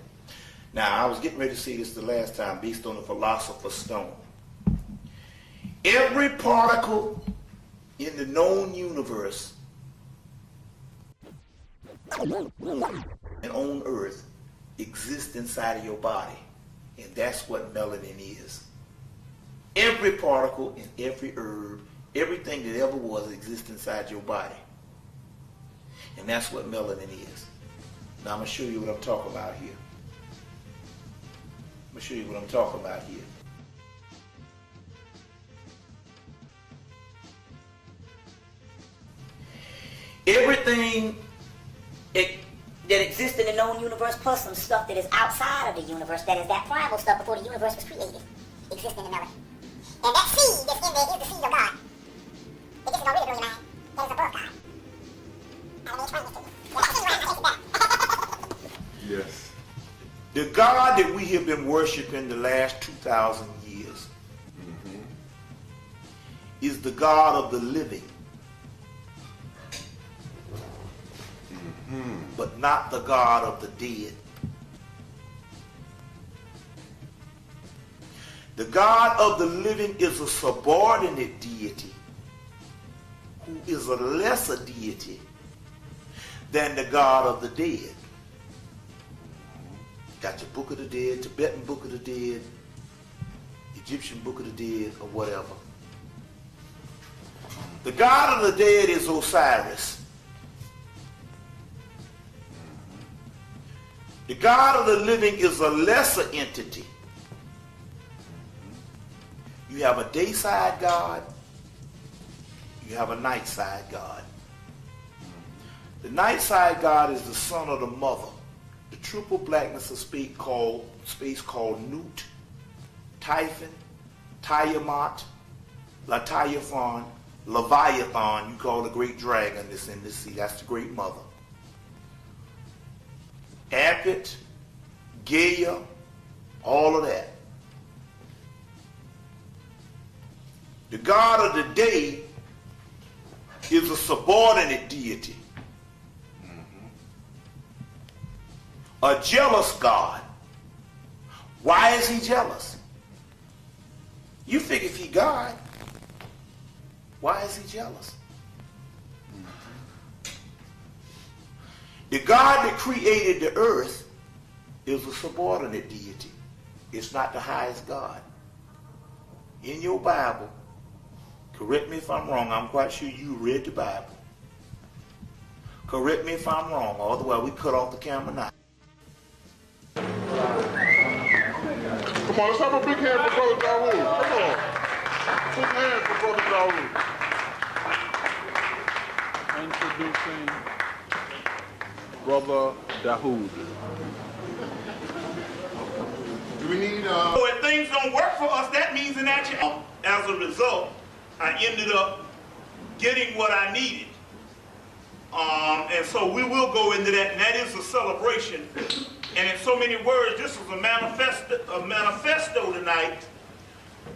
Now, I was getting ready to say this the last time based on the Philosopher's Stone. Every particle in the known universe and on Earth exists inside of your body. And that's what melanin is. Every particle and every herb, everything that ever was exists inside your body. And that's what melanin is. Now I'm going to show you what I'm talking about here. Everything that exists in the known universe plus some stuff that is outside of the universe, that is that primal stuff before the universe was created, exists in the melanin. And that seed that's in there is the seed of God. It isn't already brilliant, that is above God. I'm going to explain this to you. Yes. The God that we have been worshiping the last 2,000 years is the God of the living, but not the God of the dead. The God of the living is a subordinate deity who is a lesser deity than the God of the dead. Got your Book of the Dead, Tibetan Book of the Dead, Egyptian Book of the Dead, or whatever. The God of the dead is Osiris. The God of the living is a lesser entity. You have a day side God, you have a night side God. The night side God is the son of the mother, the triple blackness of space called Nut, Typhon, Tiamat, Latayaphon, Leviathan, you call the great dragon that's in the sea. That's the great mother. Apit, Gaia, all of that. The God of the day is a subordinate deity. A jealous God. Why is he jealous? You figure if he God, why is he jealous? The God that created the earth is a subordinate deity. It's not the highest God. In your Bible, correct me if I'm wrong, I'm quite sure you read the Bible. Correct me if I'm wrong, otherwise we cut off the camera now. Come on, let's have a big hand for Brother Dawood. Come on. Big hand for Brother Dawood. Introducing Brother Dawood. Do we need So if things don't work for us, that means in action. As a result, I ended up getting what I needed. And so we will go into that, and that is a celebration. And in so many words, this is a manifesto tonight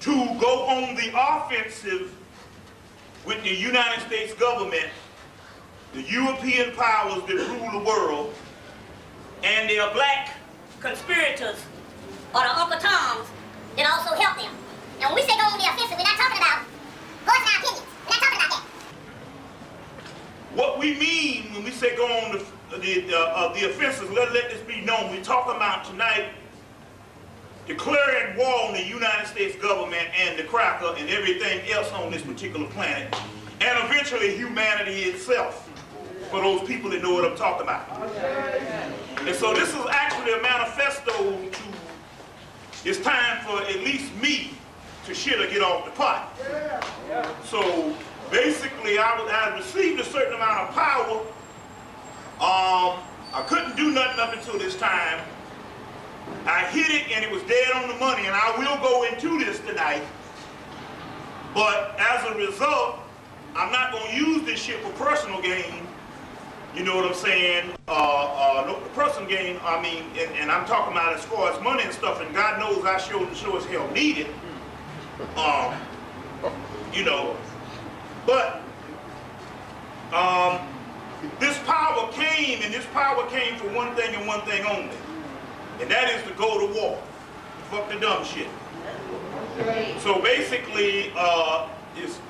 to go on the offensive with the United States government, the European powers that rule the world, and their black conspirators, or the Uncle Toms, that also help them. And when we say go on the offensive, we're not talking about voicing our opinions. We're not talking about that. What we mean when we say go on the offensive, let this be known. We're talking about tonight declaring war on the United States government and the cracker and everything else on this particular planet, and eventually humanity itself, for those people that know what I'm talking about. And so this is actually a manifesto to, it's time for at least me to shit or get off the pot. So basically I received a certain amount of power. I couldn't do nothing up until this time. I hit it and it was dead on the money, and I will go into this tonight. But as a result, I'm not going to use this shit for personal gain. You know what I'm saying? No personal gain, I mean, and I'm talking about as far as money and stuff, and God knows I sure as hell need it. You know, but this power came, and this power came for one thing and one thing only, and that is to go to war. Fuck the dumb shit. So basically, it's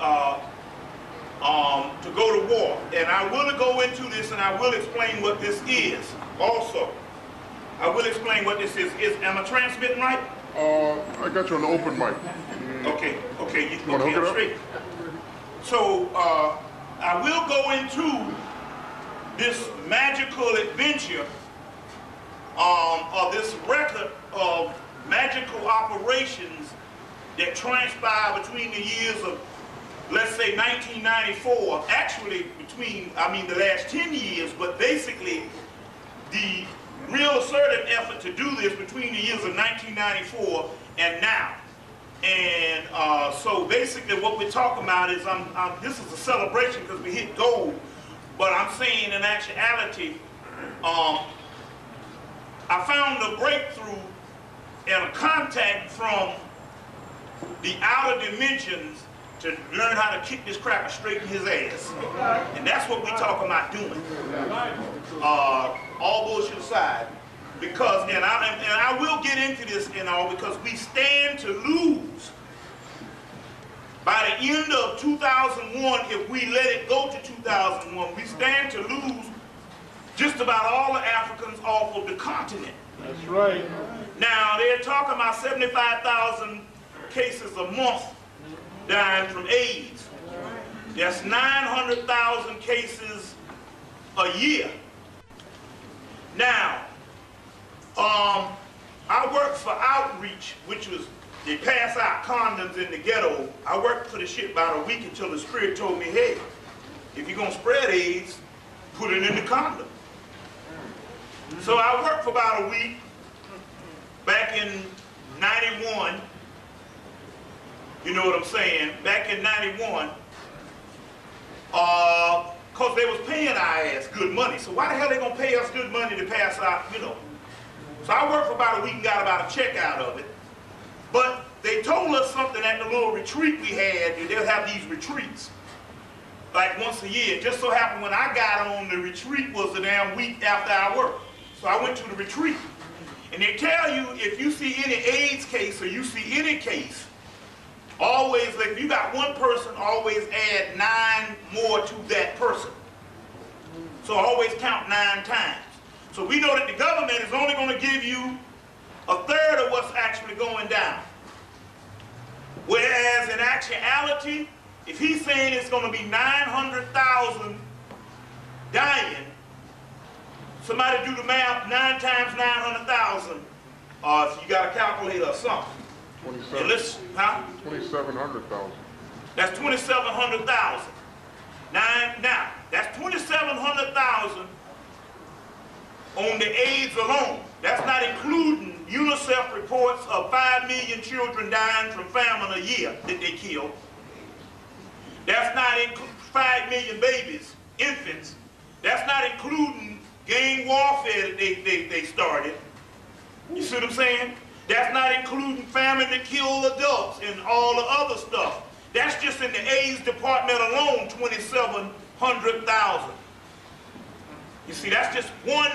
to go to war, and I will go into this, and I will explain what this is. Also, I will explain what this is. Am I transmitting right? I got you on the open mic. Okay, You wanna hook it up? straight. So I will go into this magical adventure of this record of magical operations that transpired between the years of, let's say, 1994, actually between, the last 10 years, but basically the real assertive effort to do this between the years of 1994 and now. And so basically what we're talking about is, this is a celebration because we hit gold, but I'm saying in actuality, I found a breakthrough and a contact from the outer dimensions to learn how to kick this cracker straight in his ass. And that's what we're talking about doing. All bullshit aside, because, and I will get into this and all, because we stand to lose by the end of 2001. If we let it go to 2001, we stand to lose just about all the Africans off of the continent. That's right. Now, they're talking about 75,000 cases a month dying from AIDS. That's 900,000 cases a year. Now, I worked for Outreach, which was, they pass out condoms in the ghetto. I worked for the shit about a week until the Spirit told me, hey, if you're going to spread AIDS, put it in the condom. So I worked for about a week back in 91. You know what I'm saying? Back in 91, because they was paying our ass good money. So why the hell they gonna pay us good money to pass out, you know? So I worked for about a week and got about a check out of it. But they told us something at the little retreat we had. They'll have these retreats like once a year. It just so happened when I got on the retreat was the damn week after I worked. So I went to the retreat. And they tell you, if you see any AIDS case or you see any case, always, like, if you got one person, always add 9 more to that person. So always count 9 times. So we know that the government is only going to give you a third of what's actually going down. Whereas in actuality, if he's saying it's going to be 900,000 dying, somebody do the math, 9 times 900,000, if you got a calculator or something. 2,700,000. That's 2,700,000. Now, that's 2,700,000 on the AIDS alone. That's not including UNICEF reports of 5 million children dying from famine a year that they kill. That's not including 5 million babies, infants. That's not including gang warfare that they started. You see what I'm saying? That's not including famine that kill adults and all the other stuff. That's just in the AIDS department alone, 2,700,000. You see, that's just one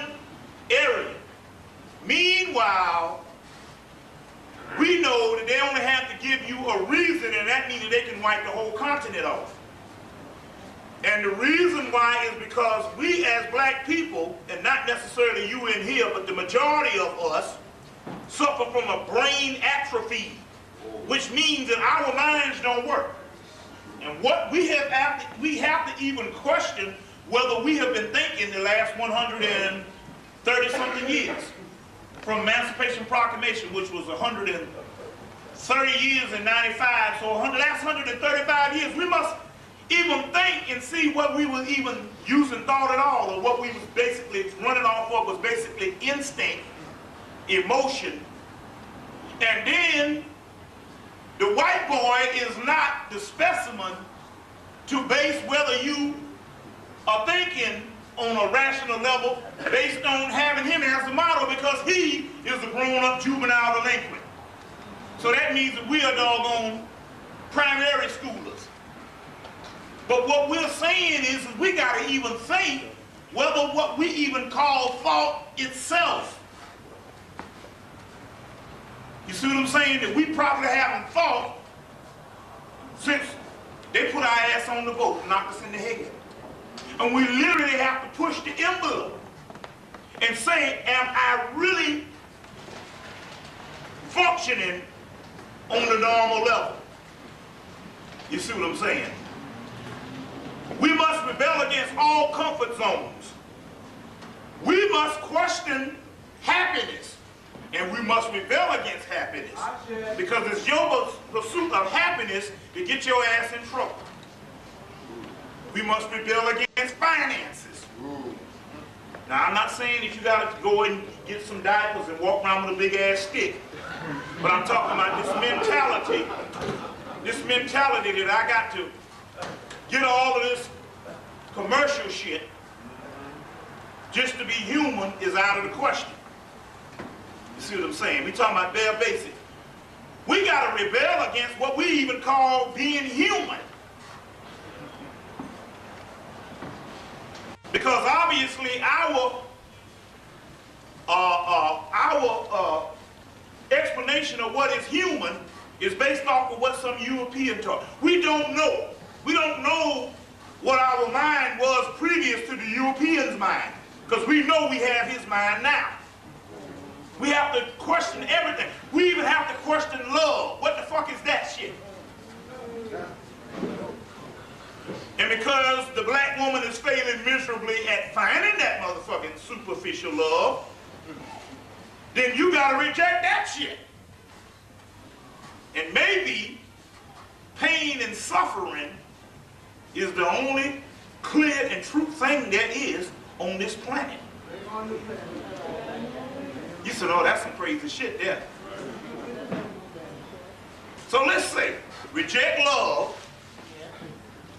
area. Meanwhile, we know that they only have to give you a reason, and that means that they can wipe the whole continent off. And the reason why is because we as black people, and not necessarily you in here, but the majority of us, suffer from a brain atrophy, which means that our minds don't work. And what we have to even question whether we have been thinking the last 130 something years. From Emancipation Proclamation, which was 130 years in 95, so last 135 years, we must even think and see what we were even using thought at all, or what we was basically running off of was basically instinct, emotion. And then the white boy is not the specimen to base whether you are thinking on a rational level based on having him as a model, because he is a grown-up juvenile delinquent. So that means that we are doggone primary schoolers. But what we're saying is we got to even think whether what we even call thought itself. You see what I'm saying? That we probably haven't thought since they put our ass on the boat and knocked us in the head. And we literally have to push the envelope and say, am I really functioning on the normal level? You see what I'm saying? We must rebel against all comfort zones. We must question happiness. And we must rebel against happiness. Because it's your pursuit of happiness to get your ass in trouble. We must rebel against finances. Now, I'm not saying that you got to go and get some diapers and walk around with a big ass stick. But I'm talking about this mentality that I got to get all of this commercial shit just to be human is out of the question. You see what I'm saying? We talking about bare basic. We got to rebel against what we even call being human. Because obviously our human is based off of what some European taught. We don't know. We don't know what our mind was previous to the European's mind, because we know we have his mind now. We have to question everything. We even have to question love. What the fuck is that shit? And because the black woman is failing miserably at finding that motherfucking superficial love, then you gotta reject that shit. And maybe pain and suffering is the only clear and true thing there is on this planet. You said, oh, that's some crazy shit there. So let's say, reject love,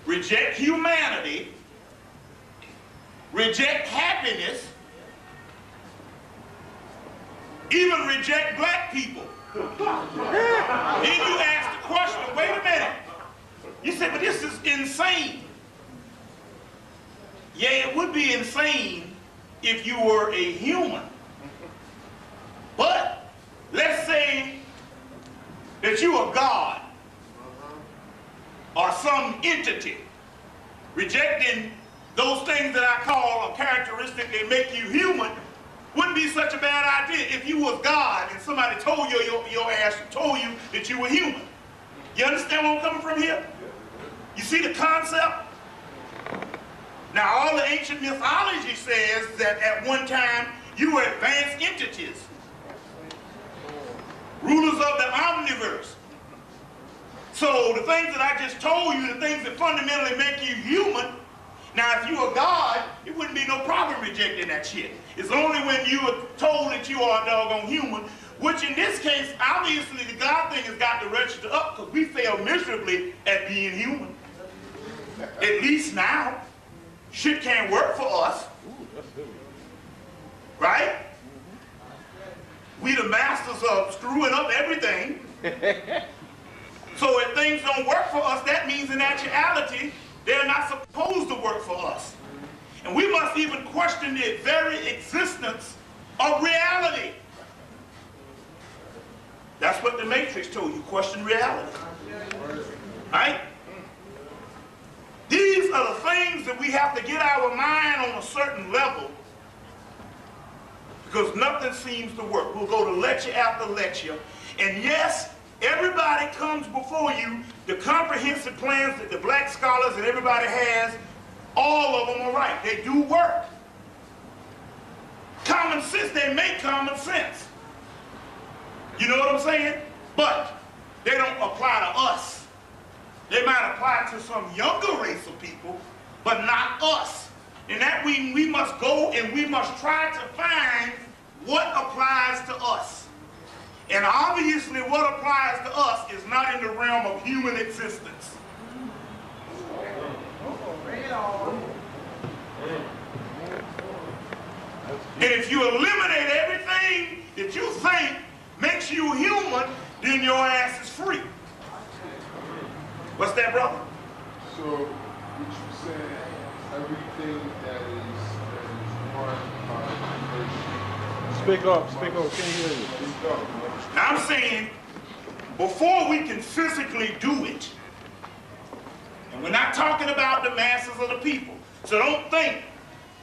reject humanity, reject happiness, even reject black people. Then you ask the question, wait a minute. You say, but this is insane. Yeah, it would be insane if you were a human. But let's say that you are God or some entity. Rejecting those things that I call a characteristic that make you human wouldn't be such a bad idea if you was God and somebody told you, your ass told you that you were human. You understand where I'm coming from here? You see the concept? Now all the ancient mythology says that at one time you were advanced entities, rulers of the omniverse. So the things that I just told you, the things that fundamentally make you human, now if you were God, it wouldn't be no problem rejecting that shit. It's only when you are told that you are a doggone human, which in this case, obviously the God thing has got to register up because we fail miserably at being human. At least now. Shit can't work for us. Right? We the masters of screwing up everything. So if things don't work for us, that means in actuality, they're not supposed to work for us. And we must even question the very existence of reality. That's what the Matrix told you, question reality. Right? These are the things that we have to get our mind on a certain level because nothing seems to work. We'll go to lecture after lecture, and yes, everybody comes before you, the comprehensive plans that the black scholars and everybody has, all of them are right. They do work. Common sense, they make common sense. You know what I'm saying? But they don't apply to us. They might apply to some younger race of people, but not us. And that we must go and we must try to find what applies to us. And obviously what applies to us is not in the realm of human existence. And if you eliminate everything that you think makes you human, then your ass is free. What's that, brother? So, what you saying, everything that is part of Speak up, can't hear you. Speak up, man. Now I'm saying, before we can physically do it, and we're not talking about the masses of the people, so don't think,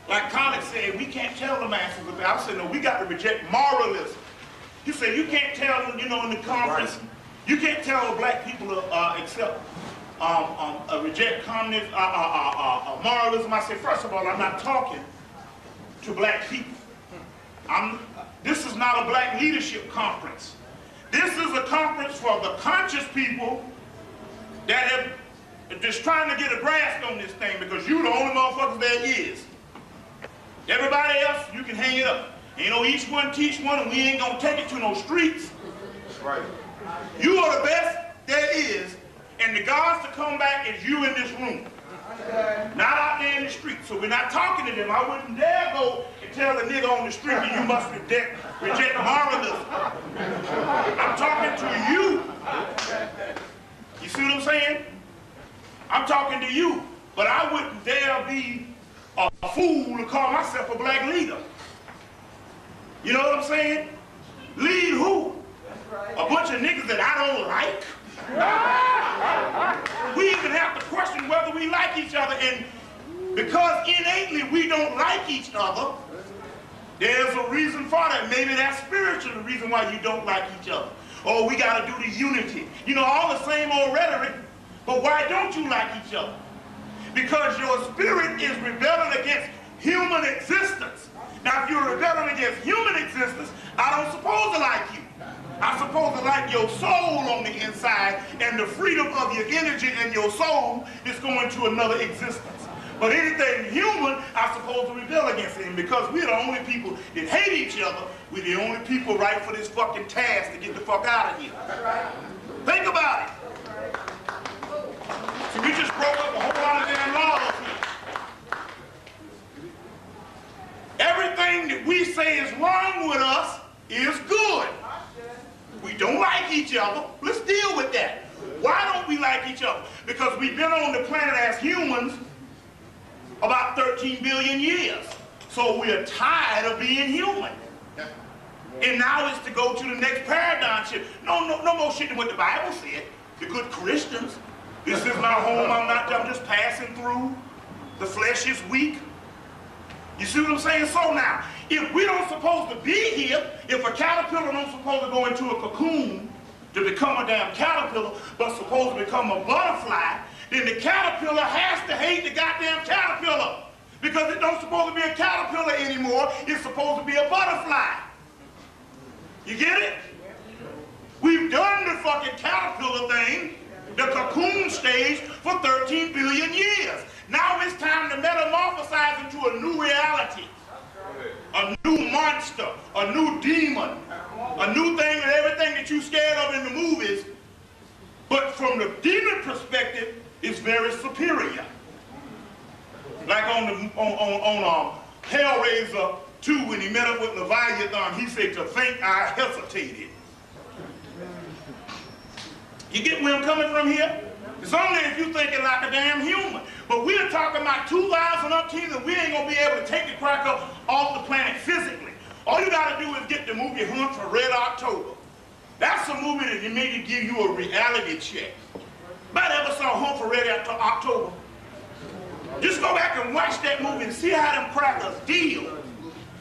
like Colin said, we can't tell the masses of the people. I said, no, we got to reject moralism. You said you can't tell them, you know, in the conference, you can't tell black people to accept, reject communism, moralism. I said, first of all, I'm not talking to black people. This is not a black leadership conference. This is a conference for the conscious people that have just trying to get a grasp on this thing because you the only motherfuckers there is. Everybody else, you can hang it up. You know, each one teach one, and we ain't gonna take it to no streets. Right. You are the best there is, and the gods to come back is you in this room. Not out there in the street. So we're not talking to them. I wouldn't dare go and tell a nigga on the street that you must reject moralism. I'm talking to you. You see what I'm saying? I'm talking to you. But I wouldn't dare be a fool to call myself a black leader. You know what I'm saying? Lead who? A bunch of niggas that I don't like. We even have to question whether we like each other, and because innately we don't like each other, there's a reason for that. Maybe that's spiritual, the reason why you don't like each other. Or we got to do the unity. You know, all the same old rhetoric, but why don't you like each other? Because your spirit is rebelling against human existence. Now, if you're rebelling against human existence, I don't suppose to like you. I'm supposed to like your soul on the inside and the freedom of your energy and your soul is going to another existence. But anything human, I'm supposed to rebel against it. And because we're the only people that hate each other, we're the only people right for this fucking task to get the fuck out of here. Think about it. So we just broke up a whole lot of damn laws here. Everything that we say is wrong with us is good. We don't like each other. Let's deal with that. Why don't we like each other? Because we've been on the planet as humans about 13 billion years. So we're tired of being human. And now it's to go to the next paradigm shift. No more shit than what the Bible said. The good Christians. This is my home. I'm just passing through. The flesh is weak. You see what I'm saying? So now, if we don't supposed to be here, if a caterpillar don't supposed to go into a cocoon to become a damn caterpillar, but supposed to become a butterfly, then the caterpillar has to hate the goddamn caterpillar. Because it don't supposed to be a caterpillar anymore, it's supposed to be a butterfly. You get it? We've done the fucking caterpillar thing, the cocoon stage, for 13 billion years. Now it's time to metamorphosize into a new reality. A new monster, a new demon, a new thing and everything that you scared of in the movies. But from the demon perspective, it's very superior. Like on Hellraiser 2, when he met up with Leviathan, he said, "To think I hesitated." You get where I'm coming from here? It's only if you're thinking like a damn human. But we're talking about 2018 and we ain't gonna be able to take the cracker off the planet physically. All you gotta do is get the movie Hunt for Red October. That's a movie that may give you a reality check. Anybody ever saw Hunt for Red October? Just go back and watch that movie and see how them crackers deal.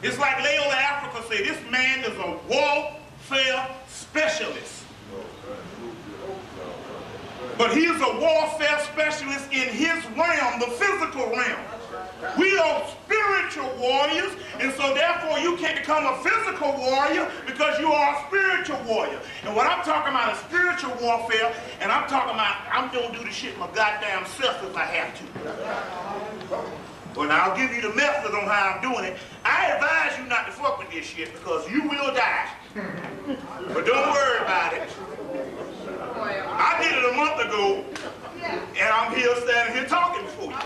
It's like Leola Africa said, this man is a warfare specialist. But he is a warfare specialist in his realm, the physical realm. We are spiritual warriors, and so therefore you can't become a physical warrior because you are a spiritual warrior. And what I'm talking about is spiritual warfare, and I'm talking about I'm going to do the shit my goddamn self if I have to. Well, now I'll give you the method on how I'm doing it. I advise you not to fuck with this shit because you will die. But don't worry about it. I did it a month ago, and I'm here standing here talking before you.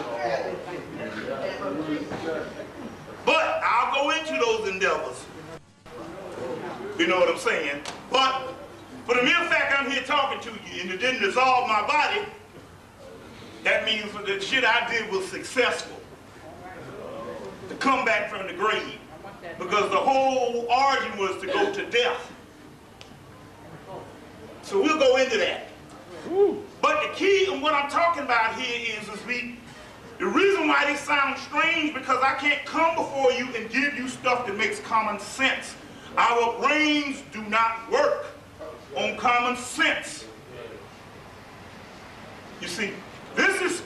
But I'll go into those endeavors. You know what I'm saying? But for the mere fact I'm here talking to you and it didn't dissolve my body, that means that the shit I did was successful. To come back from the grave. Because the whole origin was to go to death. So we'll go into that. But the key and what I'm talking about here is the reason why this sounds strange, because I can't come before you and give you stuff that makes common sense. Our brains do not work on common sense. You see, this is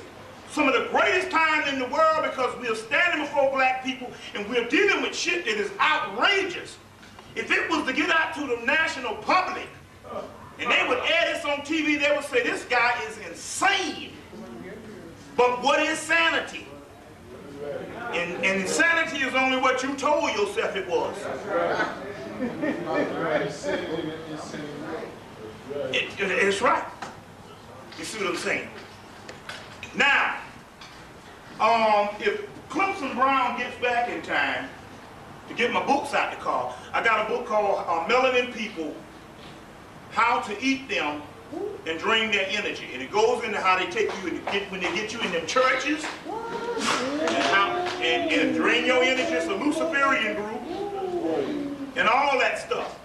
some of the greatest time in the world because we are standing before black people and we're dealing with shit that is outrageous. If it was to get out to the national public, and they would air this on TV, they would say, this guy is insane. But what is sanity? And insanity is only what you told yourself it was. It's right. You see what I'm saying? Now, if Clemson Brown gets back in time to get my books out the car, I got a book called Melanin People, How to Eat Them and Drain Their Energy. And it goes into how they take you when they get you in them churches and drain your energy. It's a Luciferian group and all that stuff.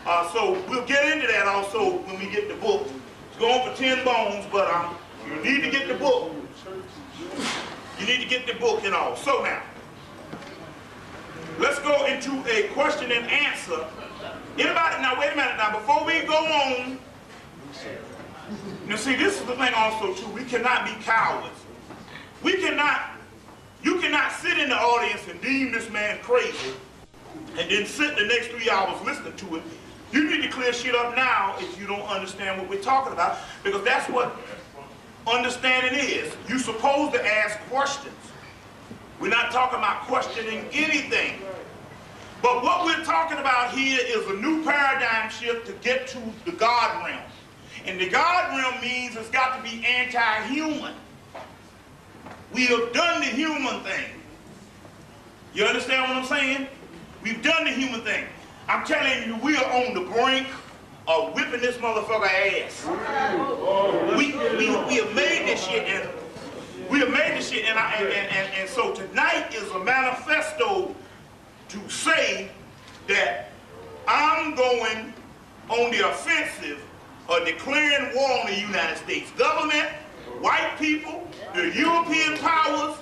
So we'll get into that also when we get the book. It's going for 10 bones, but you need to get the book. You need to get the book and all. So now, let's go into a question and answer. Anybody, now wait a minute now, before we go on, now see, this is the thing also too, we cannot be cowards. You cannot sit in the audience and deem this man crazy and then sit the next 3 hours listening to it. You need to clear shit up now if you don't understand what we're talking about, because that's what understanding is. You're supposed to ask questions. We're not talking about questioning anything. But what we're talking about here is a new paradigm shift to get to the God realm. And the God realm means it's got to be anti-human. We have done the human thing. You understand what I'm saying? We've done the human thing. I'm telling you, we are on the brink of whipping this motherfucker ass. We have made this shit, and and so tonight is a manifesto to say that I'm going on the offensive of declaring war on the United States government, white people, the European powers,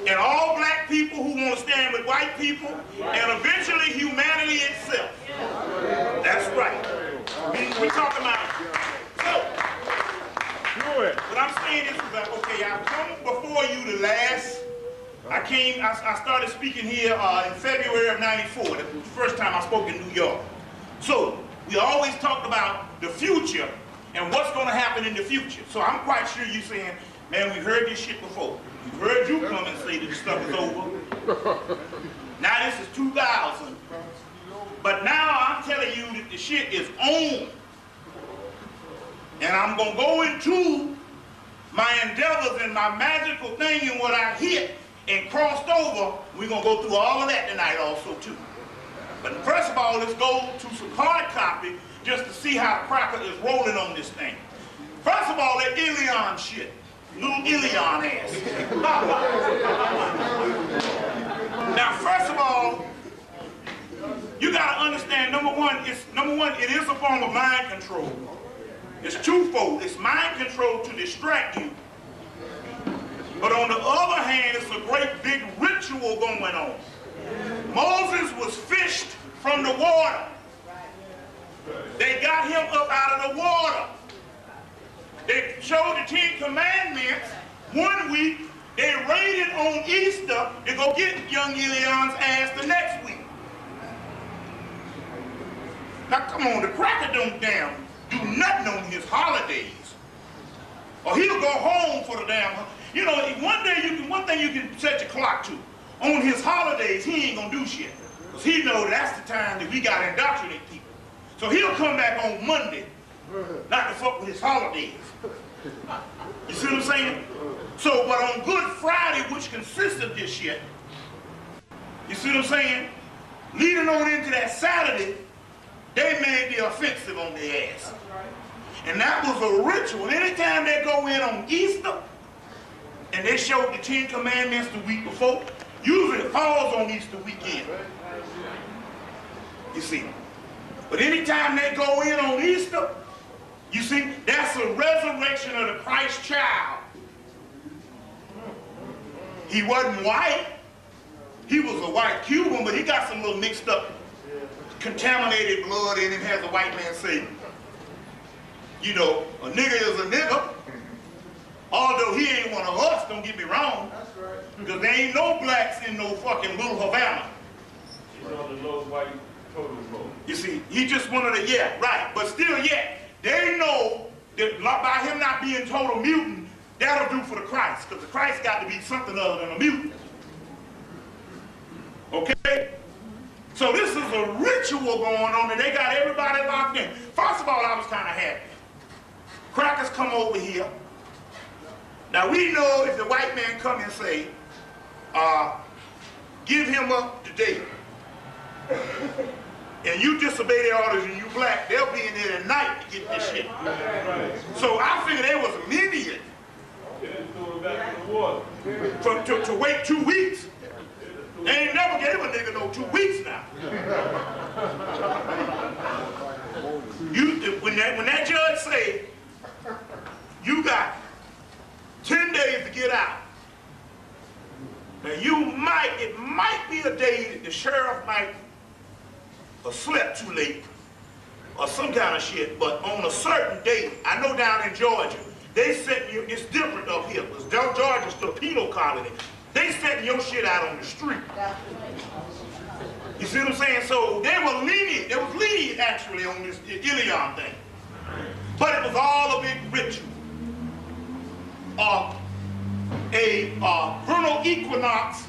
and all black people who want to stand with white people, and eventually humanity itself. That's right. We're talking about. So, what I'm saying is that, okay, I've come before you the last. I started speaking here in February of '94, the first time I spoke in New York. So, we always talked about the future and what's going to happen in the future. So I'm quite sure you're saying, man, we've heard this shit before. We've heard you come and say that this stuff is over. Now this is 2000. But now I'm telling you that the shit is on. And I'm going to go into my endeavors and my magical thing and what I hit and crossed over. We're going to go through all of that tonight also too. But first of all, let's go to some hard copy just to see how the cracker is rolling on this thing. First of all, that Ilion shit. Little Ilion ass. Now, first of all, you gotta understand, number one, it is a form of mind control. It's twofold. It's mind control to distract you. But on the other hand, it's a great big ritual going on. Moses was fished from the water. They got him up out of the water. They showed the 10 Commandments. 1 week, they raided on Easter to go get young Ilion's ass the next week. Now come on, the cracker don't damn do nothing on his holidays. Or he'll go home for the damn, you know, one thing you can set your clock to. On his holidays, he ain't gonna do shit. Because he knows that's the time that we gotta indoctrinate people. So he'll come back on Monday, not to fuck with his holidays. You see what I'm saying? So, but on Good Friday, which consists of this shit, you see what I'm saying? Leading on into that Saturday, they made the offensive on their ass. And that was a ritual. Anytime they go in on Easter, and they showed the 10 Commandments the week before, usually it falls on Easter weekend. You see? But anytime they go in on Easter, you see, that's a resurrection of the Christ child. He wasn't white. He was a white Cuban, but he got some little mixed up, contaminated blood in him, has a white man say, you know, a nigga is a nigga. Although he ain't one of us, don't get me wrong. Because there ain't no blacks in no fucking Little Havana. He's on the low white total vote. You see, he just one of the, yeah, right. But still, yeah, they know that by him not being total mutant, that'll do for the Christ. Because the Christ got to be something other than a mutant. Okay? So this is a ritual going on, and they got everybody locked in. First of all, I was kind of happy. Crackers come over here. Now we know if the white man come and say, give him up today, and you disobey their orders and you black, they'll be in there tonight to get this shit. So I figured they was immediate to wait 2 weeks. They ain't never gave a nigga no 2 weeks now. when that judge say, you got 10 days to get out, now it might be a day that the sheriff might have slept too late or some kind of shit, but on a certain day, I know down in Georgia, they setting you, it's different up here, because Georgia's still a penal colony. They setting your shit out on the street. You see what I'm saying? So they were lenient. They was lenient actually on this Ilion thing. But it was all a big ritual. A vernal equinox,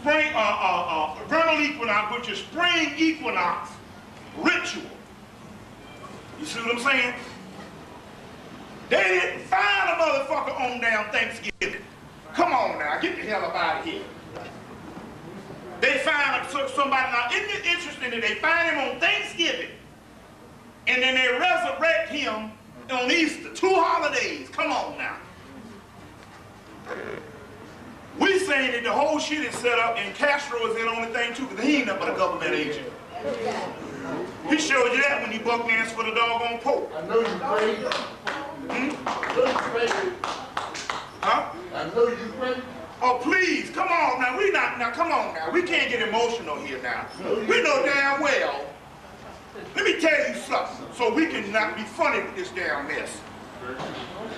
vernal equinox, which is spring equinox ritual. You see what I'm saying? They didn't find a motherfucker on damn Thanksgiving. Come on now, get the hell up out of here. They find somebody, now isn't it interesting that they find him on Thanksgiving and then they resurrect him on Easter, 2 holidays. Come on now. We saying that the whole shit is set up and Castro is in on the thing too, because he ain't nothing but a government agent. He showed you that when you buck dance for the doggone Pope. I know you crazy. I know you crazy. Huh? I know you crazy. Oh please, come on now, come on now. We can't get emotional here now. We know damn well. Let me tell you something, so we can not be funny with this damn mess.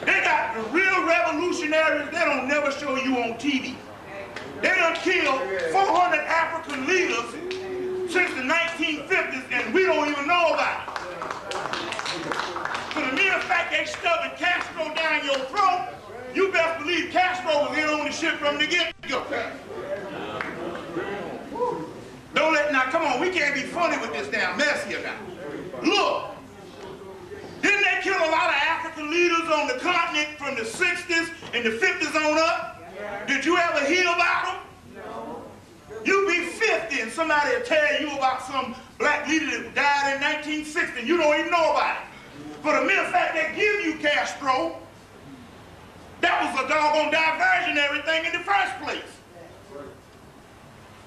They got the real revolutionaries, they don't never show you on TV. They done killed 400 African leaders since the 1950s, and we don't even know about it. For the mere fact they stubbing Castro down your throat, you best believe Castro was in on the shit from the get-go. Don't let, now come on, we can't be funny with this damn mess here now. Look, didn't they kill a lot of African leaders on the continent from the 60s and the 50s on up? Did you ever hear about them? No. You be 50 and somebody will tell you about some black leader that died in 1960 and you don't even know about it. For the mere fact they give you Castro, that was a doggone diversionary thing in the first place.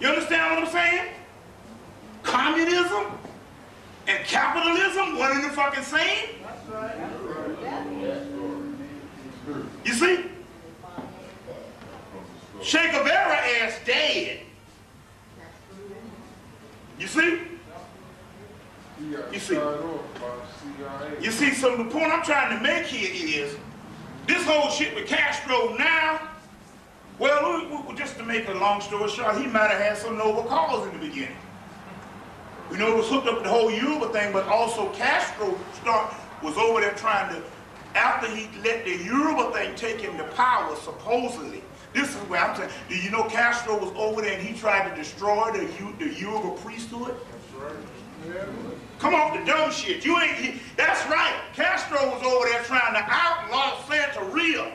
You understand what I'm saying? Communism and capitalism, one and the fucking same. You see? Che Guevara ass dead. You see? You see? You see, so the point I'm trying to make here is, this whole shit with Castro now, well, just to make a long story short, he might have had some noble cause in the beginning. You know, it was hooked up with the whole Yuba thing, but also Castro was over there trying to, after he let the Yoruba thing take him to power, supposedly. This is where I'm saying, do you know Castro was over there and he tried to destroy the Yoruba priesthood? That's right. Yeah. Come off the dumb shit. You ain't, that's right. Castro was over there trying to outlaw Santeria.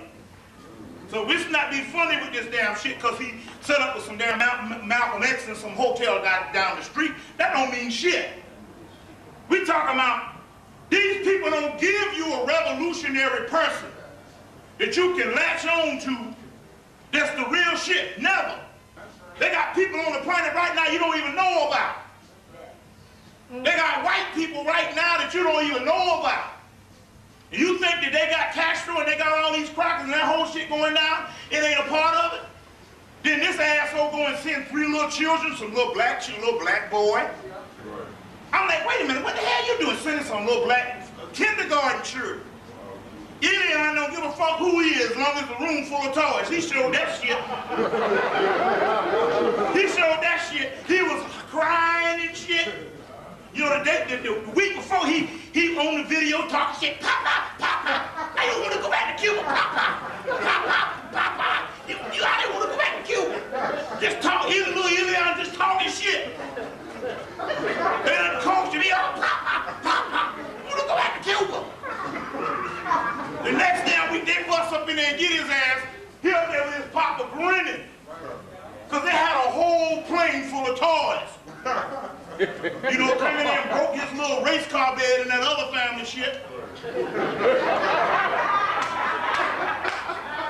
So let's not be funny with this damn shit because he set up with some damn Malcolm X in some hotel down the street. That don't mean shit. We talking about these people don't give you a revolutionary person that you can latch on to that's the real shit. Never. They got people on the planet right now you don't even know about. They got white people right now that you don't even know about. You think that they got Castro and they got all these crackers and that whole shit going down, it ain't a part of it? Then this asshole go and send 3 little children, some little black boy. I'm like, wait a minute, what the hell you doing sending some little black kindergarten children? Ilion don't give a fuck who he is as long as the room full of toys. He showed that shit. He showed that shit. He was crying and shit. You know, the week before, he on the video talking shit, Papa, Papa, I don't want to go back to Cuba, Papa, Papa, Papa, I didn't want to go back to Cuba. Just talk, little Ilion just talking shit. They done coached me up, Papa, Papa, I want to go back to Cuba. The next damn week, they bust up in there and get his ass, he up there with his papa grinning. Because they had a whole plane full of toys. You know, coming in and broke his little race car bed and that other family shit.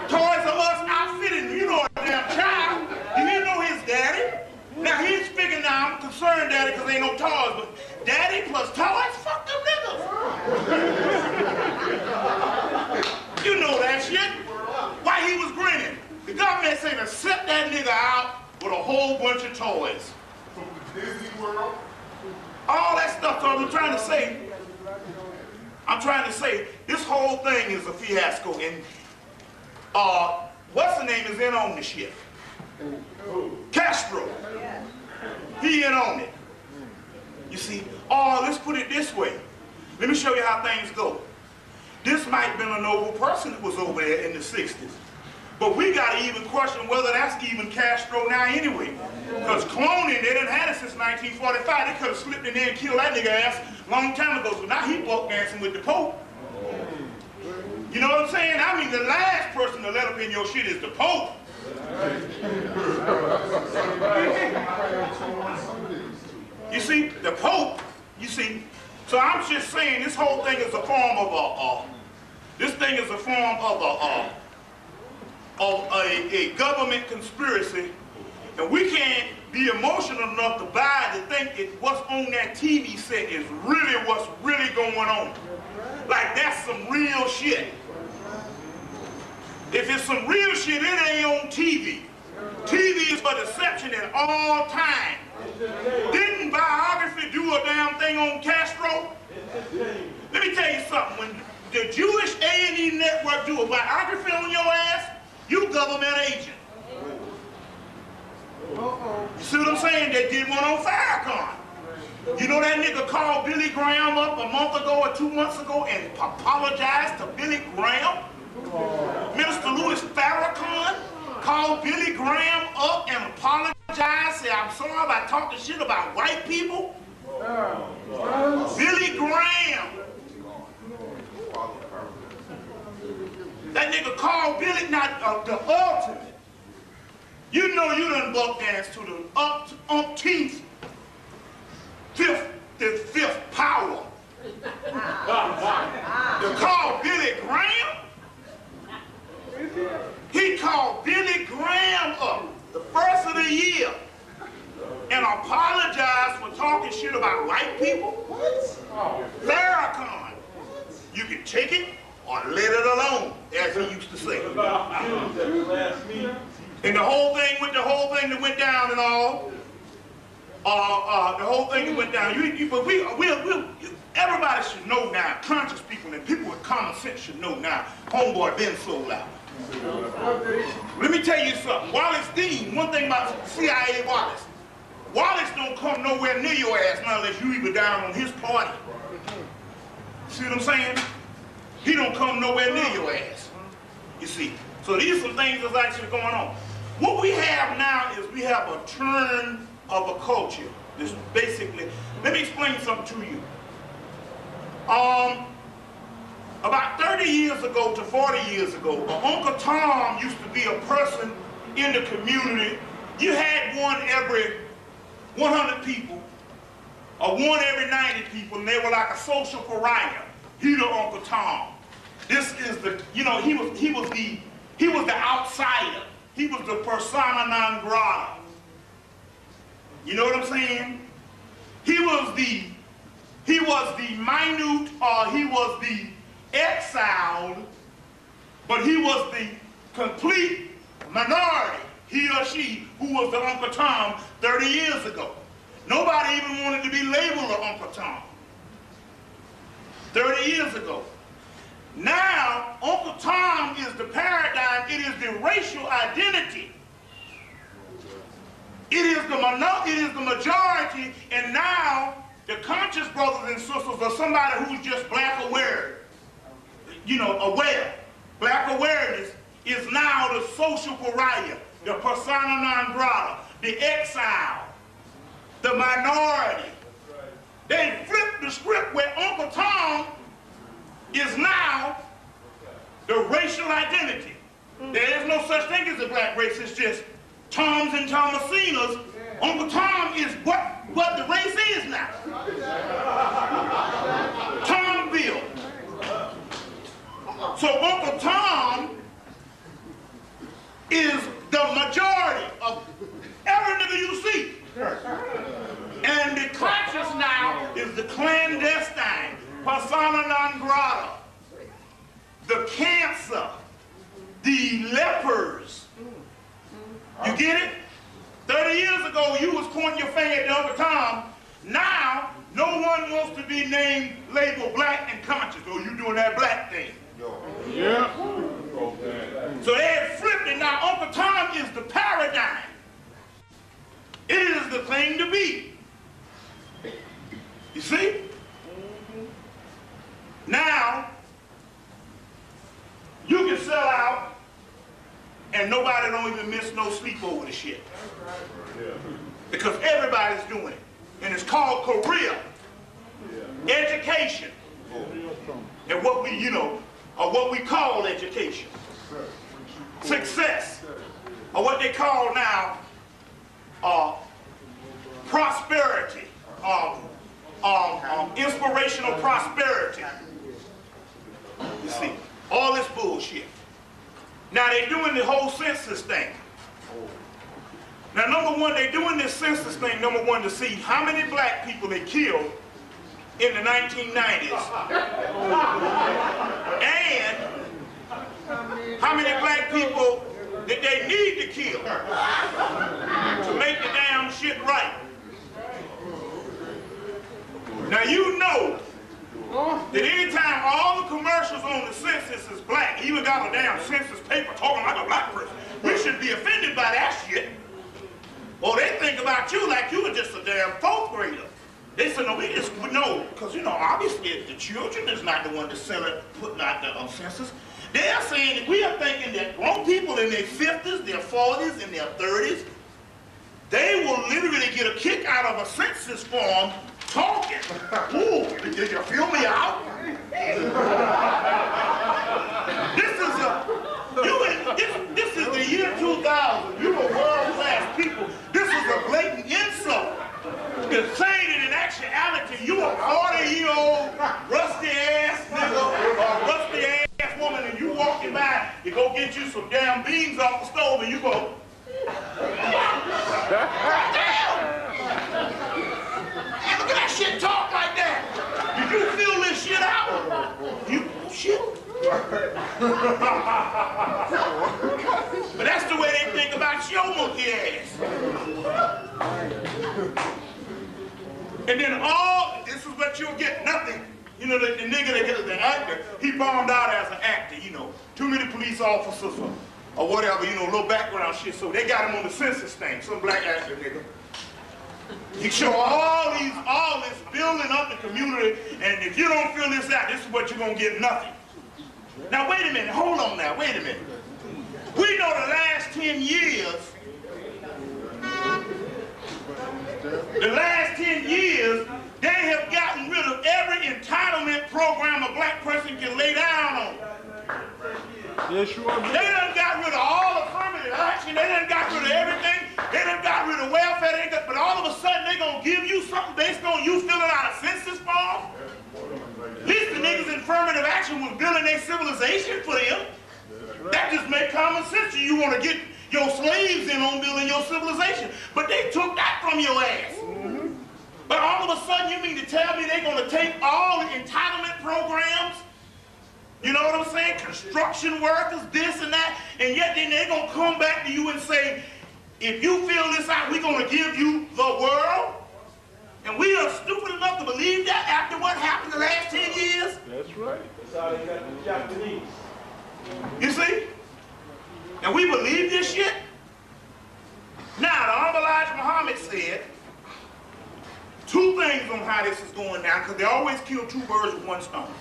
Toys R Us outfitted, you know, a damn child. You didn't know his daddy. Now he's figuring now, I'm concerned, daddy, because ain't no toys, but daddy plus toys, fuck them shit? Why he was grinning? The government said to set that nigga out with a whole bunch of toys. From the Disney World? All that stuff. So I'm trying to say, this whole thing is a fiasco. And what's the name is in on the shit? Castro. He in on it. You see, let's put it this way. Let me show you how things go. This might have been a noble person that was over there in the 60s. But we got to even question whether that's even Castro now anyway. Because cloning, they didn't have it since 1945. They could have slipped in there and killed that nigga ass a long time ago. So now he buck dancing with the Pope. You know what I'm saying? I mean, the last person to let up in your shit is the Pope. You see, the Pope, you see. So I'm just saying this whole thing is a form of a government conspiracy, and we can't be emotional enough to buy to think that what's on that TV set is really what's really going on. Like that's some real shit. If it's some real shit, it ain't on TV. TV is for deception at all times. Didn't biography do a damn thing on Castro? Let me tell you something. When the Jewish A&E network do a biography on your ass, you government agent. You see what I'm saying? They did one on Farrakhan. You know that nigga called Billy Graham up a month ago or 2 months ago and apologized to Billy Graham? Minister Louis Farrakhan called Billy Graham up and apologized, said, I'm sorry if I talked shit about white people. Billy Graham. That nigga called Billy, not the ultimate. You know you done buck dance to the umpteenth, the fifth power. You call Billy Graham? He called Billy Graham up the first of the year and apologized for talking shit about white people. Farrakhan. You can take it or let it alone, as he used to say. And the whole thing that went down and all, the whole thing that went down. Everybody should know now. Conscious people and people with common sense should know now. Homeboy been sold out. Let me tell you something. Wallace Dean, one thing about CIA Wallace. Wallace don't come nowhere near your ass now unless you even down on his party. See what I'm saying? He don't come nowhere near your ass. You see. So these are some things that's actually going on. What we have now is we have a turn of a culture. This basically, let me explain something to you. About 30 years ago to 40 years ago, Uncle Tom used to be a person in the community. You had one every 100 people, or one every 90 people, and they were like a social pariah. He the Uncle Tom. This is the, you know, he was the outsider. He was the persona non grata. You know what I'm saying? He was the minute, he was the exiled, but he was the complete minority, he or she, who was the Uncle Tom 30 years ago. Nobody even wanted to be labeled an Uncle Tom 30 years ago. Now, Uncle Tom is the paradigm. It is the racial identity. It is the majority, and now the conscious brothers and sisters are somebody who's just black aware. You know, aware. Black awareness is now the social pariah, the persona non grata, the exile, the minority. They flipped the script where Uncle Tom is now the racial identity. There is no such thing as a black race. It's just Toms and Tomasinas. Uncle Tom is what the race is now. Tomville. So Uncle Tom is the majority of every nigga you see. And the conscious now is the clandestine, persona non grata, the cancer, the lepers. You get it? 30 years ago, you was pointing your finger at Uncle Tom. Now, no one wants to be named, labeled black and conscious. Oh, you doing that black thing. Yeah. So they have flipped it. Now, Uncle Tom is the paradigm. It is the thing to be. You see? Now, you can sell out and nobody don't even miss no sleep over the shit. Because everybody's doing it. And it's called career, education, and what we, or what we call education. Success, or what they call now prosperity, inspirational prosperity. You see, all this bullshit. Now they're doing the whole census thing. Now, number one, they're doing this census thing, number one, to see how many black people they killed in the 1990s. And how many black people that they need to kill to make the damn shit right. Now, you know that anytime all the commercials on the census is black, even got a damn census paper talking like a black person, we should be offended by that shit. Or they think about you like you were just a damn fourth grader. They said, no, we just, no, because, obviously the children is not the one that's putting out the census. They are saying that we are thinking that grown people in their 50s, their 40s, and their 30s, they will literally get a kick out of a census form talking. Ooh, did you feel me out? This is the year 2000. You are world-class people. This is a blatant insult. To say that in actuality, you a 40-year-old rusty-ass nigga or rusty-ass woman, and you walking by, you go get you some damn beans off the stove, and you go, damn! Hey, look at that shit talk like that. Did you feel this shit out? You shit. But that's the way they think about your monkey ass. And then this is what you'll get, nothing. The nigga that gets the actor, he bombed out as an actor, Too many police officers or whatever, little background shit. So they got him on the census thing, some black actor nigga. He show all this building up the community, and if you don't fill this out, this is what you're gonna get, nothing. Now wait a minute, hold on now, wait a minute. We know the last 10 years, they have gotten rid of every entitlement program a black person can lay down on. Yes, you are. They done got rid of all affirmative action. They done got rid of everything. They done got rid of welfare. But all of a sudden, they gonna give you something based on you filling out a census form? At least the niggas in affirmative action was building their civilization for them. That just make common sense. You want to get your slaves in on building your civilization. But they took that from your ass. But all of a sudden, you mean to tell me they're gonna take all the entitlement programs? You know what I'm saying? Construction workers, this and that, and yet then they're going to come back to you and say, if you fill this out, we're going to give you the world? And we are stupid enough to believe that after what happened the last 10 years? That's right. That's how they got the Japanese. You see? And we believe this shit? Now, the Honorable Elijah Muhammad said two things on how this is going down, because they always kill two birds with one stone.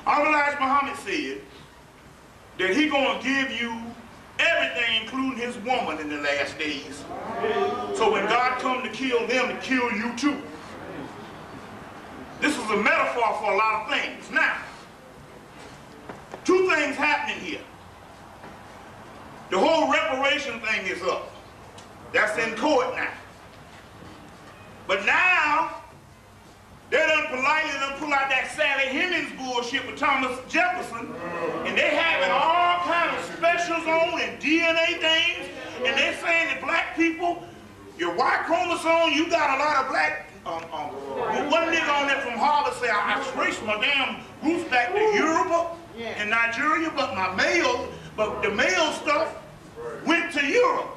Elijah Muhammad said that he's going to give you everything, including his woman, in the last days. So when God comes to kill them, to kill you too. This is a metaphor for a lot of things. Now, two things happening here. The whole reparation thing is up. That's in court now. But now, they done politely pull out that Sally Hemmitt bullshit with Thomas Jefferson, and they having all kind of specials on and DNA things, and they saying that black people, your Y chromosome, you got a lot of black. One nigga on there from Harvard said, I traced my damn roots back to Europe and Nigeria, but my male But the male stuff went to Europe.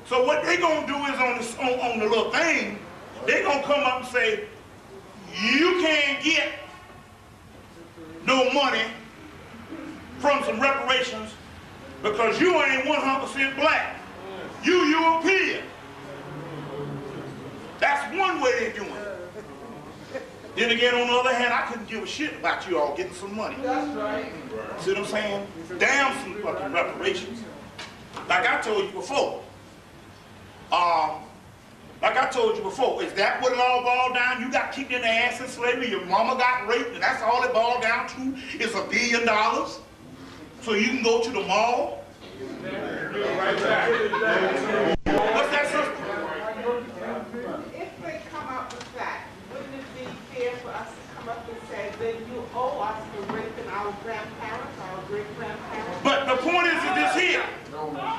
So what they gonna do is on the little thing, they gonna come up and say, you can't get no money from some reparations because you ain't 100% black. You European. That's one way they're doing it. Then again, on the other hand, I couldn't give a shit about you all getting some money. That's right. See what I'm saying? Damn some fucking reparations. Like I told you before. Is that what it all boiled down? You got kicked in the ass in slavery, your mama got raped, and that's all it boiled down to is $1 billion? So you can go to the mall? What's that, sister? If they come up with that, wouldn't it be fair for us to come up and say, then you owe us for raping our grandparents, our great-grandparents? But the point is this here.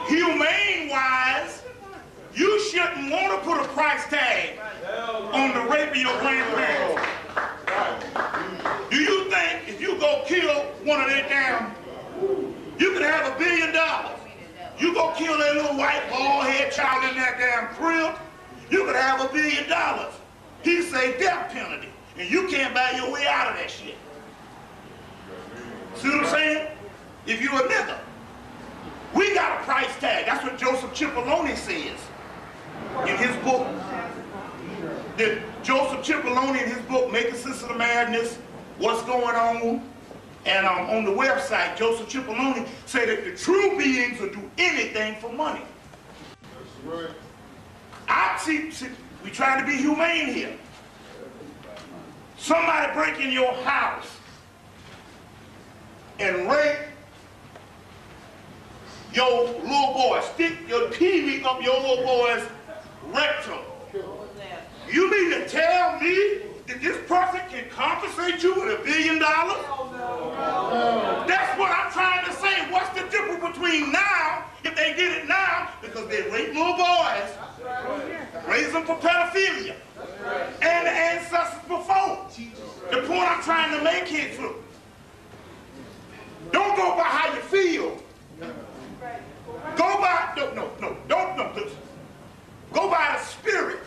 Humane-wise, you shouldn't want to put a price tag on the rape of your grandparents. Do you think if you go kill one of their damn, you could have $1 billion? You go kill that little white bald-head child in that damn crib, you could have $1 billion. He say death penalty, and you can't buy your way out of that shit. See what I'm saying? If you're a nigga. We got a price tag. That's what Joseph Cipollone says in his book. Joseph Cipollone in his book, Making Sense of the Madness, What's Going On, and on the website, Joseph Cipollone said that the true beings will do anything for money. We trying to be humane here. Somebody break in your house and rape your little boy, stick your TV up your little boy's rectum. You mean to tell me that this person can compensate you with $1 billion? That's what I'm trying to say. What's the difference between now, if they did it now, because they rape little boys, raise them for pedophilia, and the ancestors before. The point I'm trying to make here is, don't go by how you feel. Go by, don't. Go by the spirit.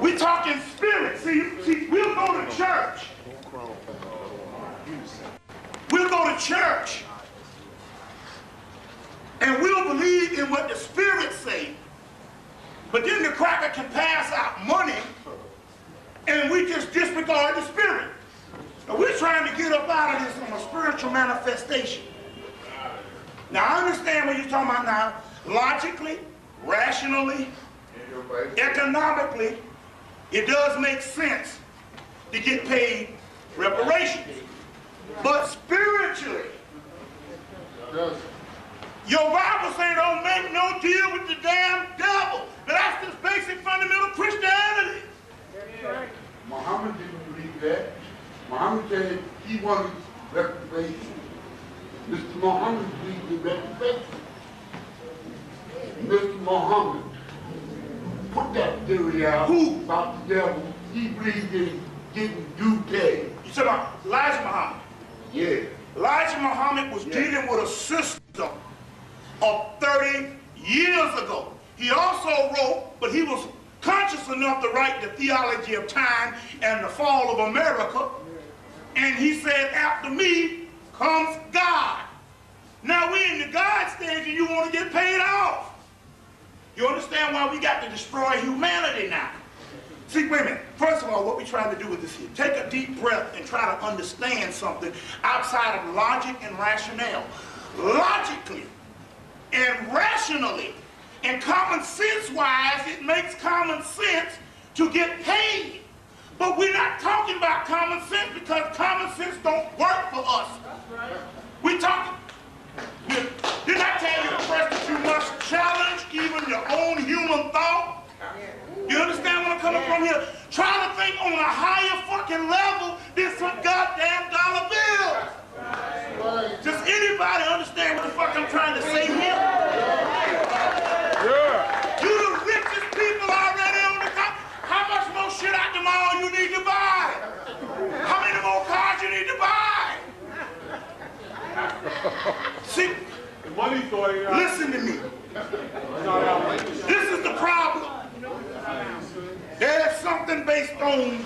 We talking spirit. See, we'll go to church. We'll go to church. And we'll believe in what the spirit say. But then the cracker can pass out money and we just disregard the spirit. Now we're trying to get up out of this from a spiritual manifestation. Now I understand what you're talking about now. Logically, rationally, economically, it does make sense to get paid reparations. But spiritually, your Bible says don't make no deal with the damn devil. But that's just basic fundamental Christianity. Muhammad didn't believe that. Muhammad said he wanted reparation. Mr. Muhammad believed in reparation. Mr. Muhammad put that theory out about the devil. He believed in getting due pay. You talking about Elijah Muhammad? Yeah. Elijah Muhammad was dealing with a system of 30 years ago. He also wrote, but he was conscious enough to write the theology of time and the fall of America. And he said, after me comes God. Now we're in the God stage and you want to get paid off. You understand why we got to destroy humanity now? See, wait a minute. First of all, what we're trying to do with this here, take a deep breath and try to understand something outside of logic and rationale. Logically and rationally and common sense-wise, it makes common sense to get paid. But we're not talking about common sense because common sense don't work for us. We're talking, didn't I tell you first that you must challenge even your own human thought? You understand where I'm coming from here? Try to think on a higher fucking level than some goddamn dollar bill. Does anybody understand what the fuck I'm trying to say here? You the richest people already on the top. How much more shit out the mall you need to buy? How many more cars you need to buy? See, listen to me. This is the problem. There's something based on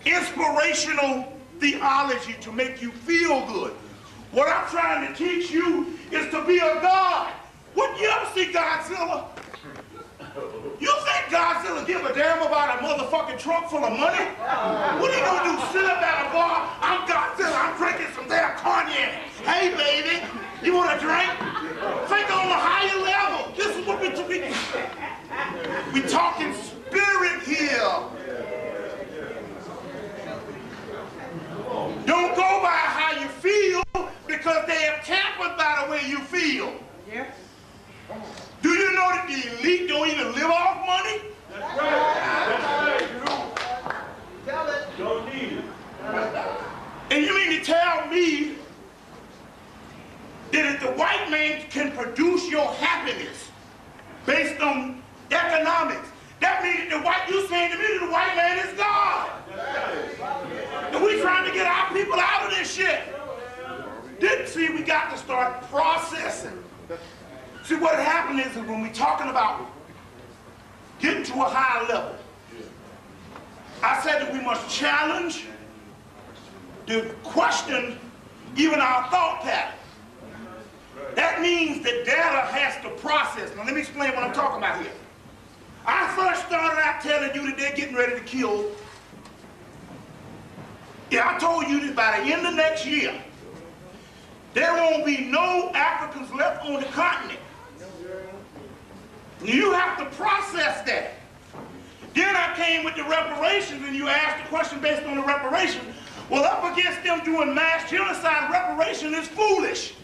inspirational theology to make you feel good. What I'm trying to teach you is to be a God. What, you ever see Godzilla? You think Godzilla give a damn about a motherfucking trunk full of money? What are you gonna do, sit up at a bar? I'm Godzilla, I'm drinking some damn cognac. Hey baby, you want a drink? Think on a higher level. This is what we talking spirit here. Don't go by how you feel, because they have tampered by the way you feel. Yes. Do you know that the elite don't even live off money? That's right. Tell it. Don't need it. And you mean to tell me that if the white man can produce your happiness based on economics, that means you saying to me that the white man is God. And we trying to get our people out of this shit. See, we got to start processing. See, what happened is that when we're talking about getting to a higher level, I said that we must challenge, to question even our thought pattern. That means that data has to process. Now let me explain what I'm talking about here. I first started out telling you that they're getting ready to kill. Yeah, I told you that by the end of next year, there won't be no Africans left on the continent. You have to process that. Then I came with the reparations, and you asked the question based on the reparations. Well, up against them doing mass genocide, reparation is foolish.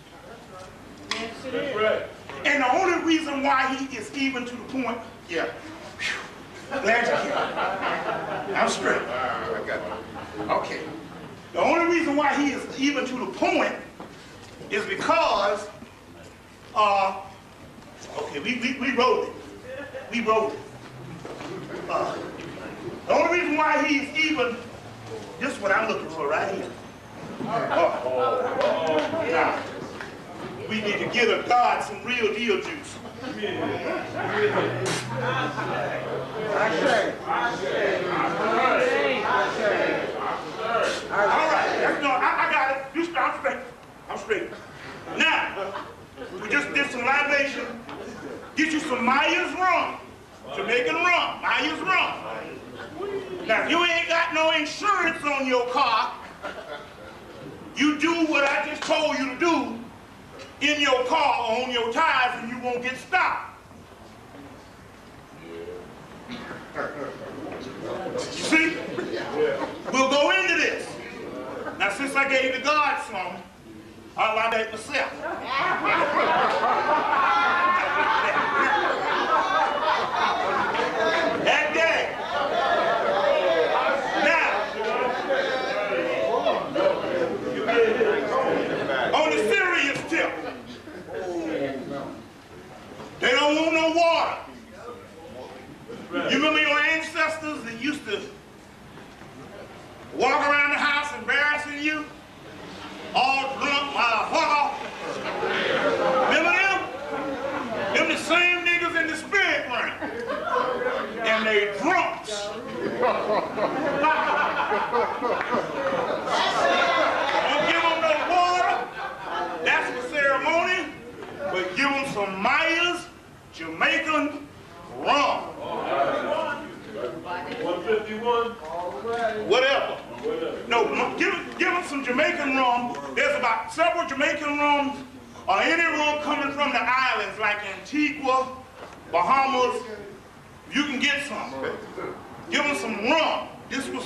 Yes, it That's is. right. And the only reason why he is even to the point, yeah. Whew. Glad you came. I'm straight. I got it. Okay. The only reason why he is even to the point is because, okay, we wrote it. We wrote it. The only reason why he's even, this is what I'm looking for right here. Now, we need to get a God some real deal juice. All right, no, I got it. I'm straight. I'm straight. Now, we just did some libation. Get you some Myers rum. Jamaican rum. Myers rum. Now, if you ain't got no insurance on your car, you do what I just told you to do in your car or on your tires, and you won't get stopped. See? We'll go into this. Now, since I gave the God some, I'll lie back myself. That day. Now, on the serious tip, they don't want no water. You remember your ancestors that used to walk around the house embarrassing you? All drunk, remember them? Them the same niggas in the spirit realm. And they drunks. Don't give them no water. That's for ceremony. But give them some Myers Jamaican rum. 151? Whatever. No, give them some Jamaican rum. There's about several Jamaican rums or any rum coming from the islands like Antigua, Bahamas. You can get some. Give them some rum. This was.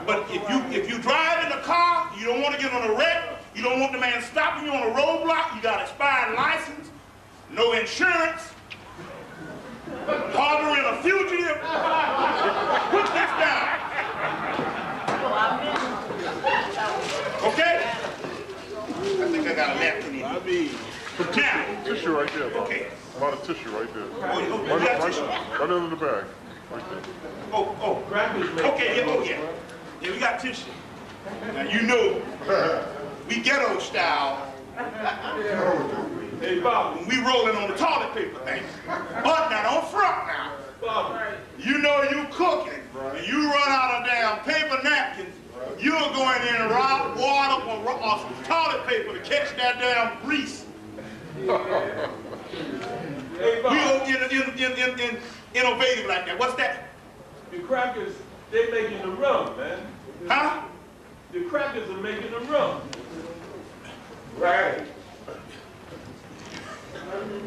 But if you drive in the car, you don't want to get on a wreck. You don't want the man stopping you on a roadblock. You got expired license, no insurance, harboring a fugitive. Put this down. Okay? I think I got a napkin in here. Now. Tissue right there, bro. Okay. A lot of tissue right there. Oh, you got tissue? Right under the bag. Right there. Oh. Okay, yeah, oh yeah. Yeah, we got tissue. Now you know We ghetto style. Hey, Bob. When we rolling on the toilet paper thing. But now don't front now. Bob. You know you cooking, and you run out of damn paper napkins. You're going in and rob water or some toilet paper to catch that damn grease. Hey, Bob. We don't get innovative like that. What's that? The crackers, they making the rum, man. Huh? The crackers are making the rum. Right.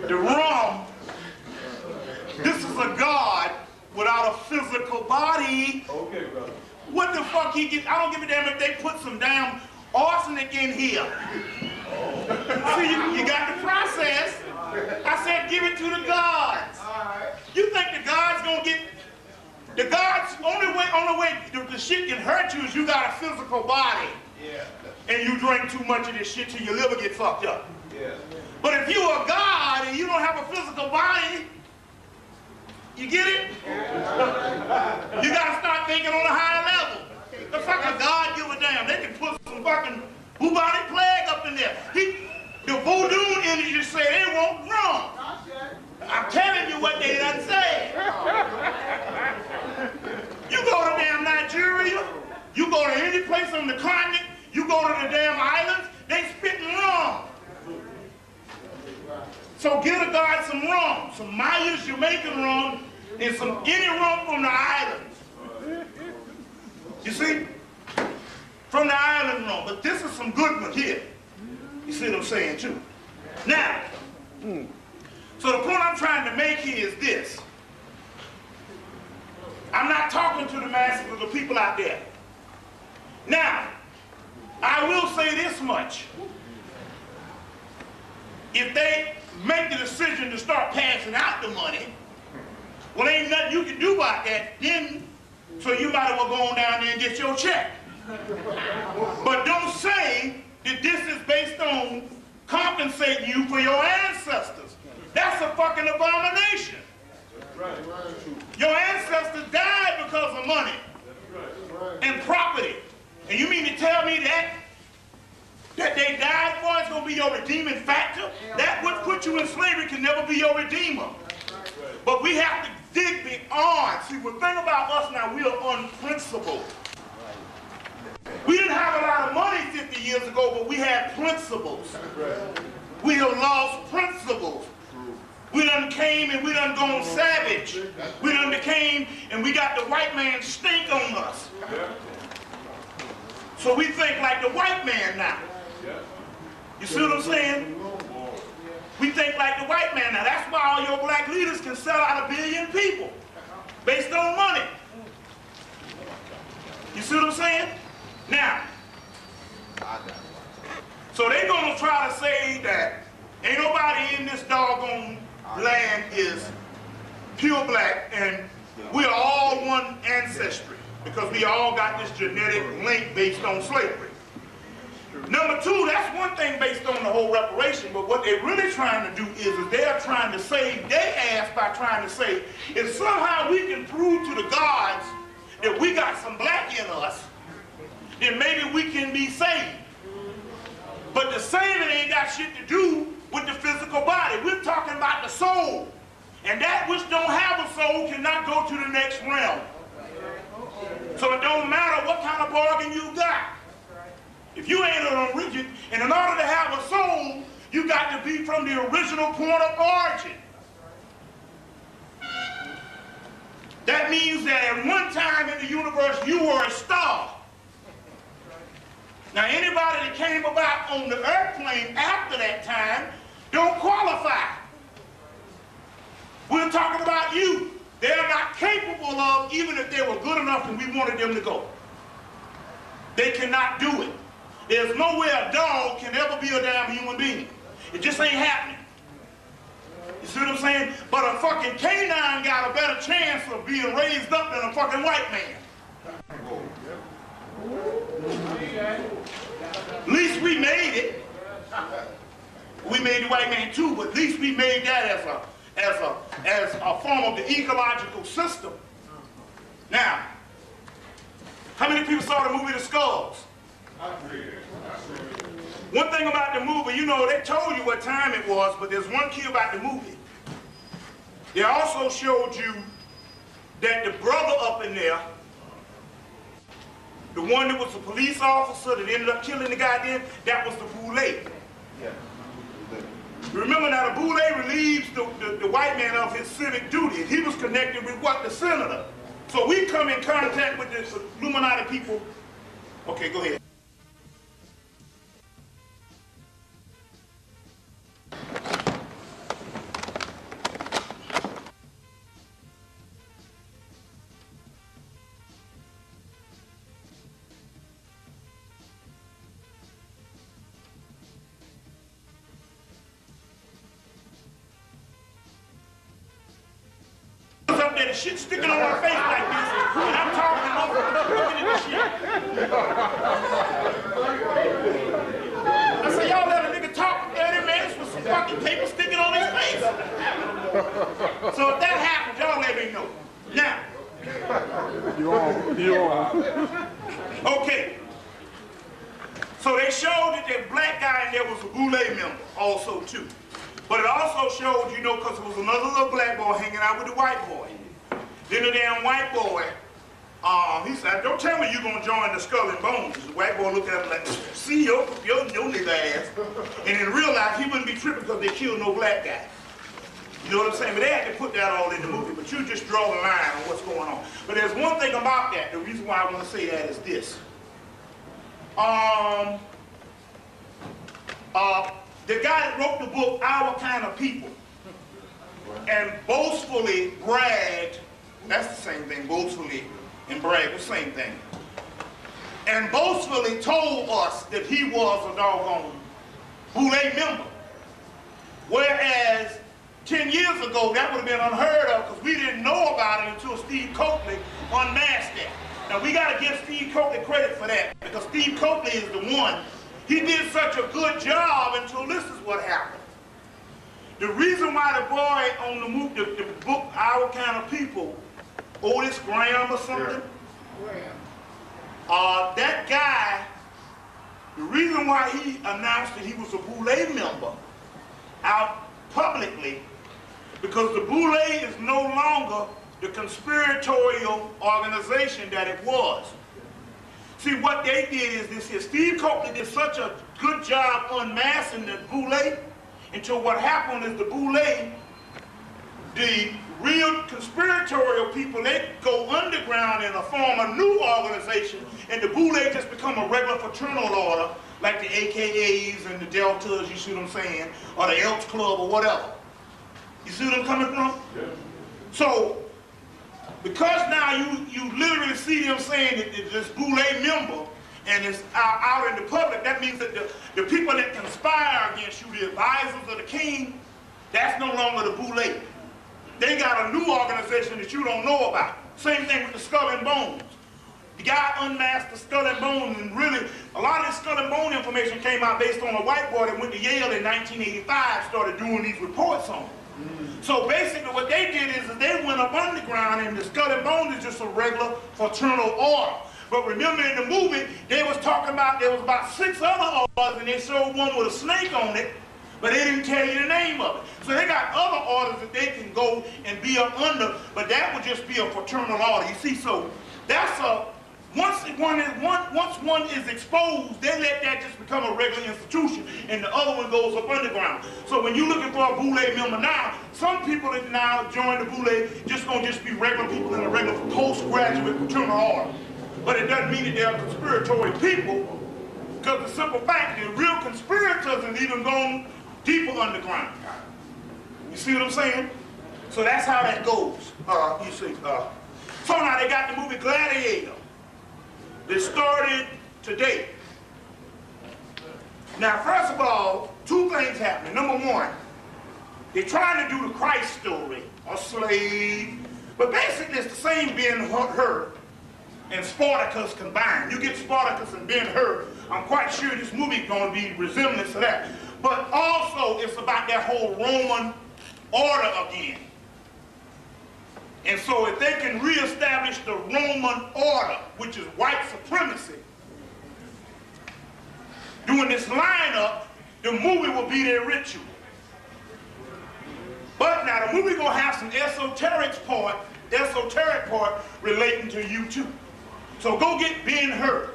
The rum, this is a God without a physical body. Okay, brother. What the fuck he get? I don't give a damn if they put some damn arsenic in here. See, you got the process. I said give it to the gods. You think the gods gonna get, the gods, only way the shit can hurt you is you got a physical body. Yeah. And you drink too much of this shit till your liver get fucked up. Yeah. But if you are God and you don't have a physical body, you get it? You gotta start thinking on a higher level. The fucking God give a damn. They can put some fucking bubonic plague up in there. The voodoo energy say they want rum. I'm telling you what they done say. You go to damn Nigeria, you go to any place on the continent, you go to the damn islands, they spitting rum. So get a God some rum, some Maya's Jamaican rum, and some any rum from the islands. You see? From the island rum. But this is some good one here. You see what I'm saying too? Now, so the point I'm trying to make here is this. I'm not talking to the masses of the people out there. Now, I will say this much. If they make the decision to start passing out the money, well, ain't nothing you can do about that then, so you might as well go on down there and get your check. But don't say that this is based on compensating you for your ancestors. That's a fucking abomination. Your ancestors died because of money and property. And you mean to tell me that they died for is going to be your redeeming factor? That what put you in slavery can never be your redeemer. But we have to dig beyond. See, the thing about us now, we are unprincipled. We didn't have a lot of money 50 years ago, but we had principles. We have lost principles. We done came and we done gone savage. We done came and we got the white man stink on us. So we think like the white man now. You see what I'm saying? We think like the white man now. That's why all your black leaders can sell out 1 billion people based on money. You see what I'm saying? Now, so they're going to try to say that ain't nobody in this doggone land is pure black and we are all one ancestry because we all got this genetic link based on slavery. Number two, that's one thing based on the whole reparation, but what they're really trying to do is they're trying to save their ass by trying to say, if somehow we can prove to the gods that we got some black in us, then maybe we can be saved. But the saving ain't got shit to do with the physical body. We're talking about the soul. And that which don't have a soul cannot go to the next realm. So it don't matter what kind of bargain you got. If you ain't an original, and in order to have a soul, you got to be from the original point of origin. That means that at one time in the universe, you were a star. Now anybody that came about on the earth plane after that time don't qualify. We're talking about you. They're not capable of, even if they were good enough and we wanted them to go. They cannot do it. There's no way a dog can ever be a damn human being. It just ain't happening. You see what I'm saying? But a fucking canine got a better chance of being raised up than a fucking white man. At least we made it. We made the white man too, but at least we made that as a form of the ecological system. Now, how many people saw the movie The Skulls? One thing about the movie, you know, they told you what time it was, but there's one key about the movie. They also showed you that the brother up in there, the one that was a police officer that ended up killing the guy then, that was the boule. Yeah. Remember now, the boule relieves the white man of his civic duty. He was connected with what? The senator. So we come in contact with the Illuminati people. Okay, go ahead. Up there, the shit sticking on my face like this, and I'm talking over looking at this shit. I say, y'all let a nigga talk for 30 minutes with some fucking paper sticking on his face. So if that happens, y'all let me know. Now. You on. Okay. So they showed that the black guy in there was a boule member also too. But it also showed, you know, because it was another little black boy hanging out with the white boy. Then the damn white boy, he said, don't tell me you're going to join the Skull and Bones. The white boy looked at him like, see your nigga ass. And in real life, he wouldn't be tripping because they killed no black guy. You know what I'm saying? But they had to put that all in the movie. But you just draw the line on what's going on. But there's one thing about that. The reason why I want to say that is this. The guy that wrote the book, Our Kind of People, and boastfully bragged, that's the same thing, boastfully and brag, the same thing, and boastfully told us that he was a doggone boule member. Whereas 10 years ago, that would have been unheard of because we didn't know about it until Steve Coakley unmasked that. Now, we got to give Steve Coakley credit for that because Steve Coakley is the one. He did such a good job until this is what happened. The reason why the boy on the movie, the book, Our Kind of People, Otis Graham or something, that guy, the reason why he announced that he was a boule member out publicly, because the boule is no longer the conspiratorial organization that it was. See, what they did is this here. Steve Coakley did such a good job unmasking the boule until what happened is the boule, the real conspiratorial people, they go underground and form a new organization, and the boule just become a regular fraternal order, like the AKAs and the Deltas, you see what I'm saying, or the Elks Club or whatever. You see what I'm coming from? Yeah. So, because now you literally see them saying that this boule member and it's out in the public, that means that the people that conspire against you, the advisors of the king, that's no longer the boule. They got a new organization that you don't know about. Same thing with the Skull and Bones. The guy unmasked the Skull and Bones, and really, a lot of this Skull and Bone information came out based on a white boy that went to Yale in 1985, started doing these reports on it. So basically what they did is they went up underground, and the Skull and Bones is just a regular fraternal order. But remember in the movie, they was talking about, there was about 6 other orders, and they showed one with a snake on it, but they didn't tell you the name of it. So they got other orders that they can go and be up under, but that would just be a fraternal order. You see, so that's a, once one is exposed, they let that just become a regular institution, and the other one goes up underground. So when you're looking for a boule member now, some people that now join the boule just gonna just be regular people in a regular postgraduate fraternal order. But it doesn't mean that they're conspiratory people, because the simple fact that real conspirators have even gone deeper underground. You see what I'm saying? So that's how that goes. You see. So now they got the movie Gladiator. That started today. Now, first of all, 2 things happening. Number 1, they're trying to do the Christ story, a slave, but basically it's the same Ben-Hur and Spartacus combined. You get Spartacus and Ben-Hur, I'm quite sure this movie is going to be resemblance to that. But also, it's about that whole Roman order again. And so if they can reestablish the Roman order, which is white supremacy, doing this lineup, the movie will be their ritual. But now the movie gonna have some esoteric part relating to you too. So go get Ben-Hur.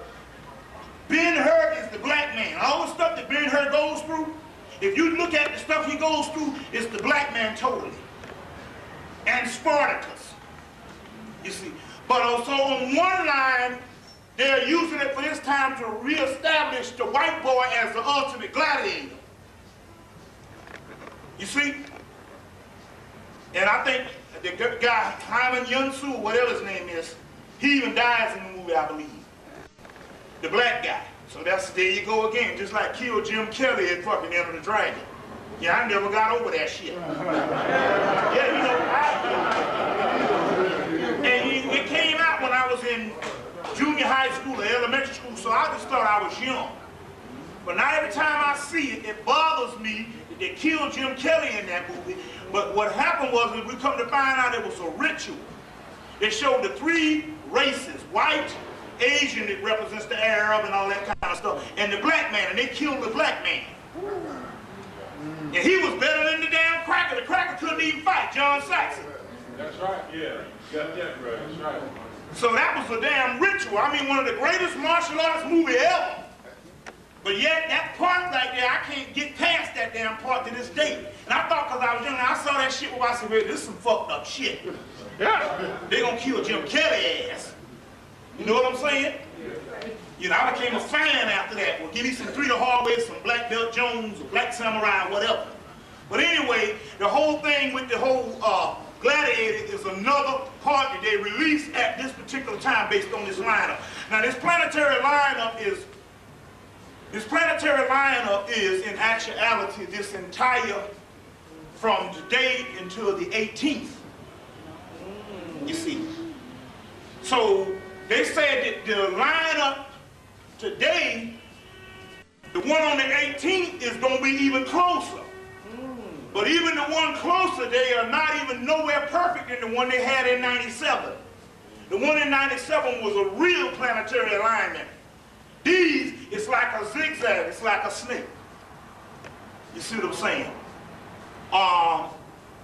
Ben-Hur is the black man. All the stuff that Ben-Hur goes through, if you look at the stuff he goes through, it's the black man totally. And Spartacus, you see. But also on one line, they're using it for this time to reestablish the white boy as the ultimate gladiator. You see? And I think the guy, Hyman Yunsu, whatever his name is, he even dies in the movie, I believe. The black guy. So there you go again, just like kill Jim Kelly at fucking Enter the Dragon. Yeah, I never got over that shit. Yeah, and it came out when I was in junior high school or elementary school, so I just thought I was young. But now every time I see it, it bothers me that they killed Jim Kelly in that movie. But what happened was, we come to find out it was a ritual. It showed the three races, white, Asian, that represents the Arab and all that kind of stuff, and the black man, and they killed the black man. And he was better than the damn cracker. The cracker couldn't even fight, John Saxon. That's right, yeah. You got that right, that's right. So that was a damn ritual. I mean, one of the greatest martial arts movie ever. But yet, that part right there, I can't get past that damn part to this day. And I thought, because I was young, I saw that shit where I said, well, this is some fucked up shit. Yeah. They gonna kill Jim Kelly ass. You know what I'm saying? You know, I became a fan after that. Well, give me some 3 to Hallway, some Black Belt Jones, or Black Samurai, whatever. But anyway, the whole thing with the whole Gladiator is another part that they released at this particular time based on this lineup. Now, this planetary lineup is in actuality this entire, from today until the 18th. You see. So they said that the lineup today, the one on the 18th is going to be even closer. But even the one closer, they are not even nowhere perfect than the one they had in 97. The one in 97 was a real planetary alignment. These, it's like a zigzag, it's like a snake. You see what I'm saying?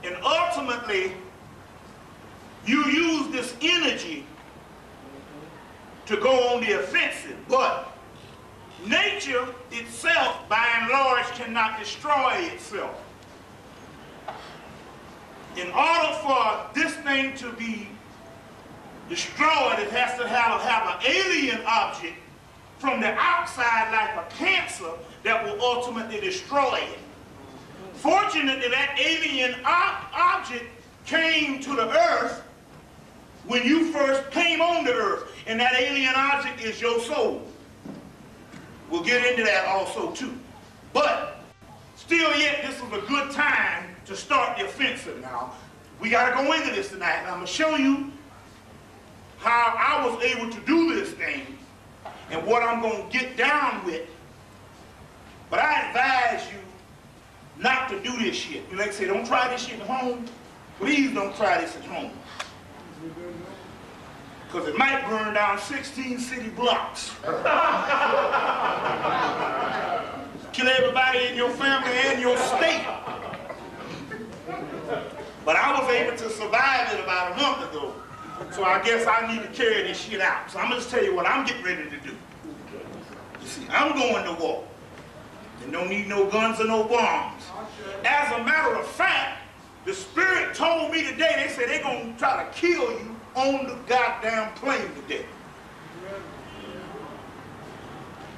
And ultimately, you use this energy to go on the offensive, but nature itself, by and large, cannot destroy itself. In order for this thing to be destroyed, it has to have an alien object from the outside, like a cancer, that will ultimately destroy it. Fortunately, that alien object came to the earth when you first came on the earth, and that alien object is your soul. We'll get into that also too. But still yet, this is a good time to start the offensive. Now, we got to go into this tonight, and I'm going to show you how I was able to do this thing and what I'm going to get down with. But I advise you not to do this shit. You like I say, don't try this shit at home. Please don't try this at home. Because it might burn down 16 city blocks. Kill everybody in your family and your state. But I was able to survive it about a month ago. So I guess I need to carry this shit out. So I'm going to tell you what I'm getting ready to do. You see, I'm going to war. And don't need no guns or no bombs. As a matter of fact, the Spirit told me today, they said they're going to try to kill you on the goddamn plane today.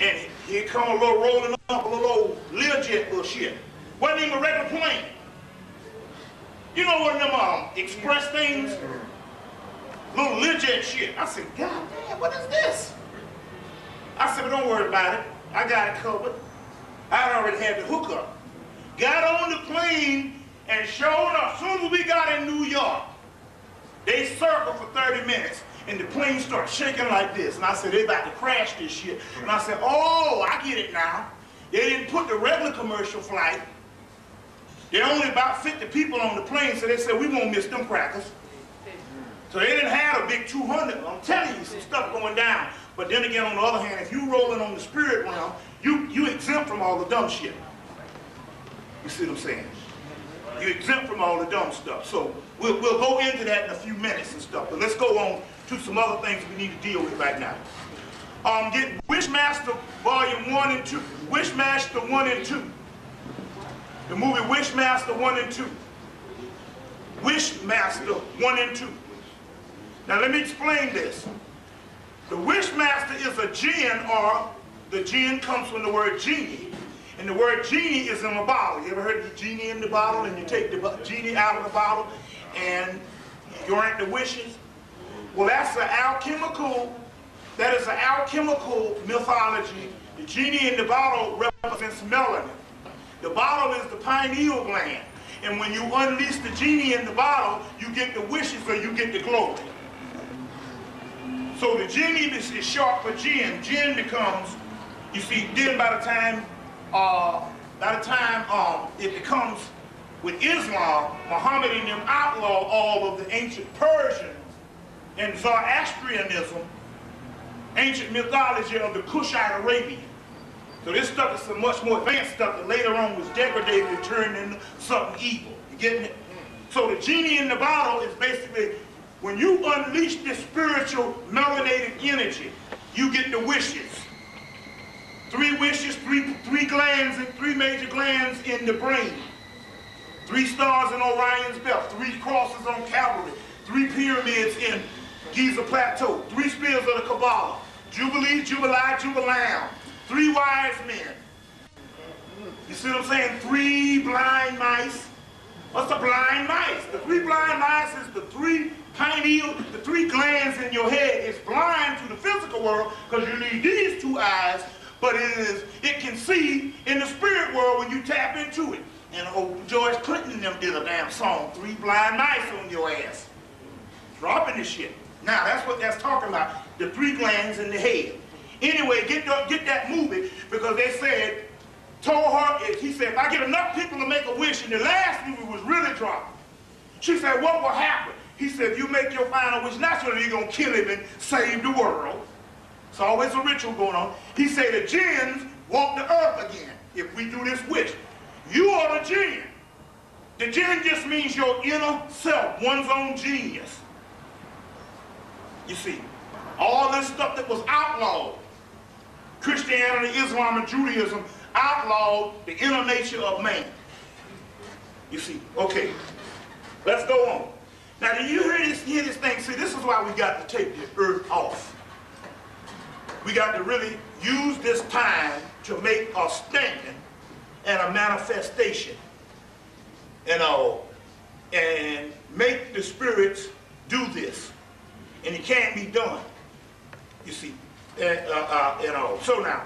And here come a little rolling up, a little old Learjet little shit. Wasn't even a regular plane. You know what them express things? Little Learjet shit. I said, God damn, what is this? I said, but don't worry about it. I got it covered. I already had the hookup. Got on the plane and showed up. As soon as we got in New York, they circled for 30 minutes and the plane started shaking like this. And I said, they about to crash this shit. And I said, oh, I get it now. They didn't put the regular commercial flight. There are only about 50 people on the plane, so they said, we won't miss them crackers. So they didn't have a big 200. I'm telling you, some stuff going down. But then again, on the other hand, if you rolling on the spirit realm, you exempt from all the dumb shit. You see what I'm saying? You exempt from all the dumb stuff. So we'll go into that in a few minutes and stuff. But let's go on to some other things we need to deal with right now. Get Wishmaster Volume 1 and 2. Wishmaster 1 and 2. The movie Wishmaster 1 and 2. Wishmaster 1 and 2. Now let me explain this. The Wishmaster is a jinn, or the jinn comes from the word genie. And the word genie is in a bottle. You ever heard of the genie in the bottle? And you take the genie out of the bottle and you grant the wishes? Well, that's an alchemical, that is an alchemical mythology. The genie in the bottle represents melanin. The bottle is the pineal gland. And when you unleash the genie in the bottle, you get the wishes or you get the glory. So the genie is short for jinn. Jinn becomes, you see, then by the time it becomes with Islam, Muhammad and them outlaw all of the ancient Persian and Zoroastrianism, ancient mythology of the Kushite Arabian. So this stuff is some much more advanced stuff that later on was degraded and turned into something evil. You getting it? So the genie in the bottle is basically, when you unleash this spiritual melanated energy, you get the wishes. 3 wishes, three glands, and 3 major glands in the brain. 3 stars in Orion's belt, 3 crosses on Calvary, 3 pyramids in Giza Plateau, 3 spears of the Kabbalah, Jubilee, Jubilee, Jubilam, 3 wise men. You see what I'm saying? 3 blind mice. What's the blind mice? The 3 blind mice is the 3 pineal, the 3 glands in your head is blind to the physical world because you need these 2 eyes, but it can see in the spirit world when you tap into it. And old George Clinton and them did a damn song, 3 blind mice on your ass. Dropping this shit. Now that's what that's talking about, the 3 glands in the head. Anyway, get that movie because they said, told her, he said, if I get enough people to make a wish, and the last movie was really dropping. She said, what will happen? He said, if you make your final wish, naturally you're going to kill him and save the world. It's always a ritual going on. He said, the jinns walk the earth again if we do this wish. You are the jinn. The jinn just means your inner self, one's own genius. You see, all this stuff that was outlawed, Christianity, Islam, and Judaism outlawed the inner nature of man. You see, okay, let's go on. Now, do you hear this thing? See, this is why we got to take the earth off. We got to really use this time to make a standing and a manifestation, you know, and make the spirits do this. And it can't be done, you see, you know. So now,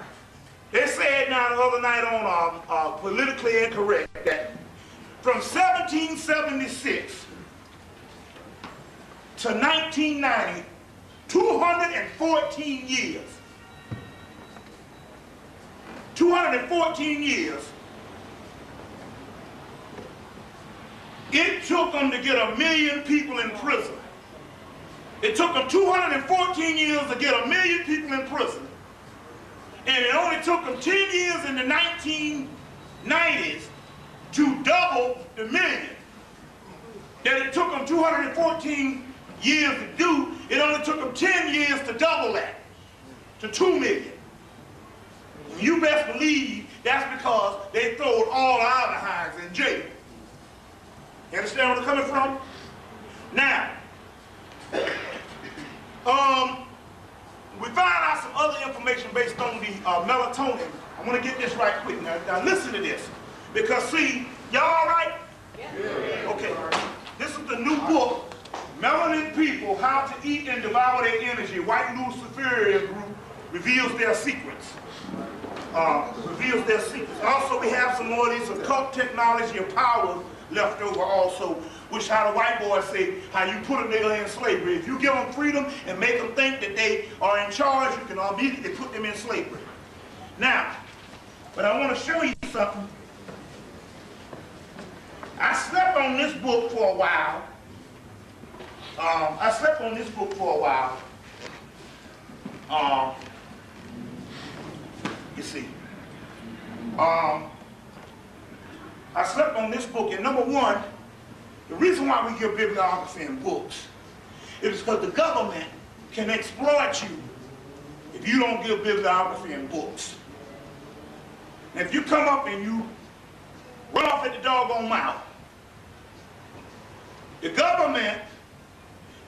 they said now the other night on Politically Incorrect that from 1776 to 1990, 214 years. 214 years. It took them to get 1 million people in prison. It took them 214 years to get 1 million people in prison. And it only took them 10 years in the 1990s to double the million. That it took them 214 years to do, it only took them 10 years to double that, to 2 million. You best believe that's because they throwed all our behinds in jail. You understand where I'm coming from? Now, we found out some other information based on the melatonin. I want to get this right quick. Now listen to this. Because see, y'all all right? Yeah. Okay. This is the new book, Melanin People, How to Eat and Devour Their Energy. White Luciferian Group reveals their secrets. Also, we have some more of these occult technology and power left over also, which how the white boys say, how you put a nigga in slavery. If you give them freedom and make them think that they are in charge, you can immediately put them in slavery. Now, but I want to show you something. I slept on this book for a while, I slept on this book for a while. You see. I slept on this book, and number one, the reason why we give bibliography in books is because the government can exploit you if you don't give bibliography in books. And if you come up and you run off at the doggone mouth, the government,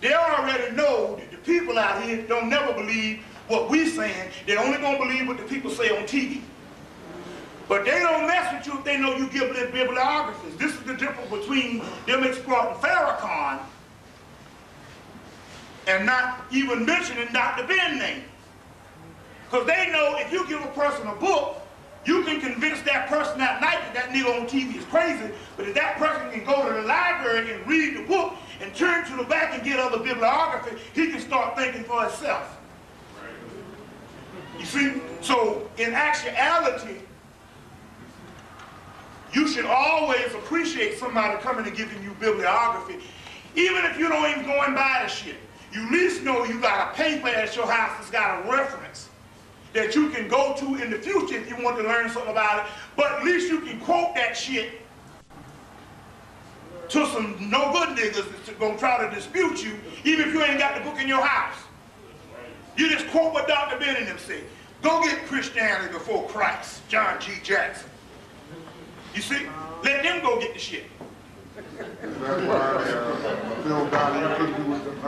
they already know that the people out here don't never believe what we're saying. They're only going to believe what the people say on TV. But they don't mess with you if they know you give them bibliographies. This is the difference between them exploiting Farrakhan and not even mentioning Dr. Ben's name. Because they know if you give a person a book, you can convince that person that night that that nigga on TV is crazy, but if that person can go to the library and read the book and turn to the back and get other bibliography, he can start thinking for himself. You see? So in actuality, you should always appreciate somebody coming and giving you bibliography. Even if you don't even go and buy the shit, you at least know you got a paper at your house that's got a reference that you can go to in the future if you want to learn something about it. But at least you can quote that shit to some no good niggas that's gonna try to dispute you, even if you ain't got the book in your house. You just quote what Dr. Ben and them say. Go get Christianity Before Christ, John G. Jackson. You see? Let them go get the shit.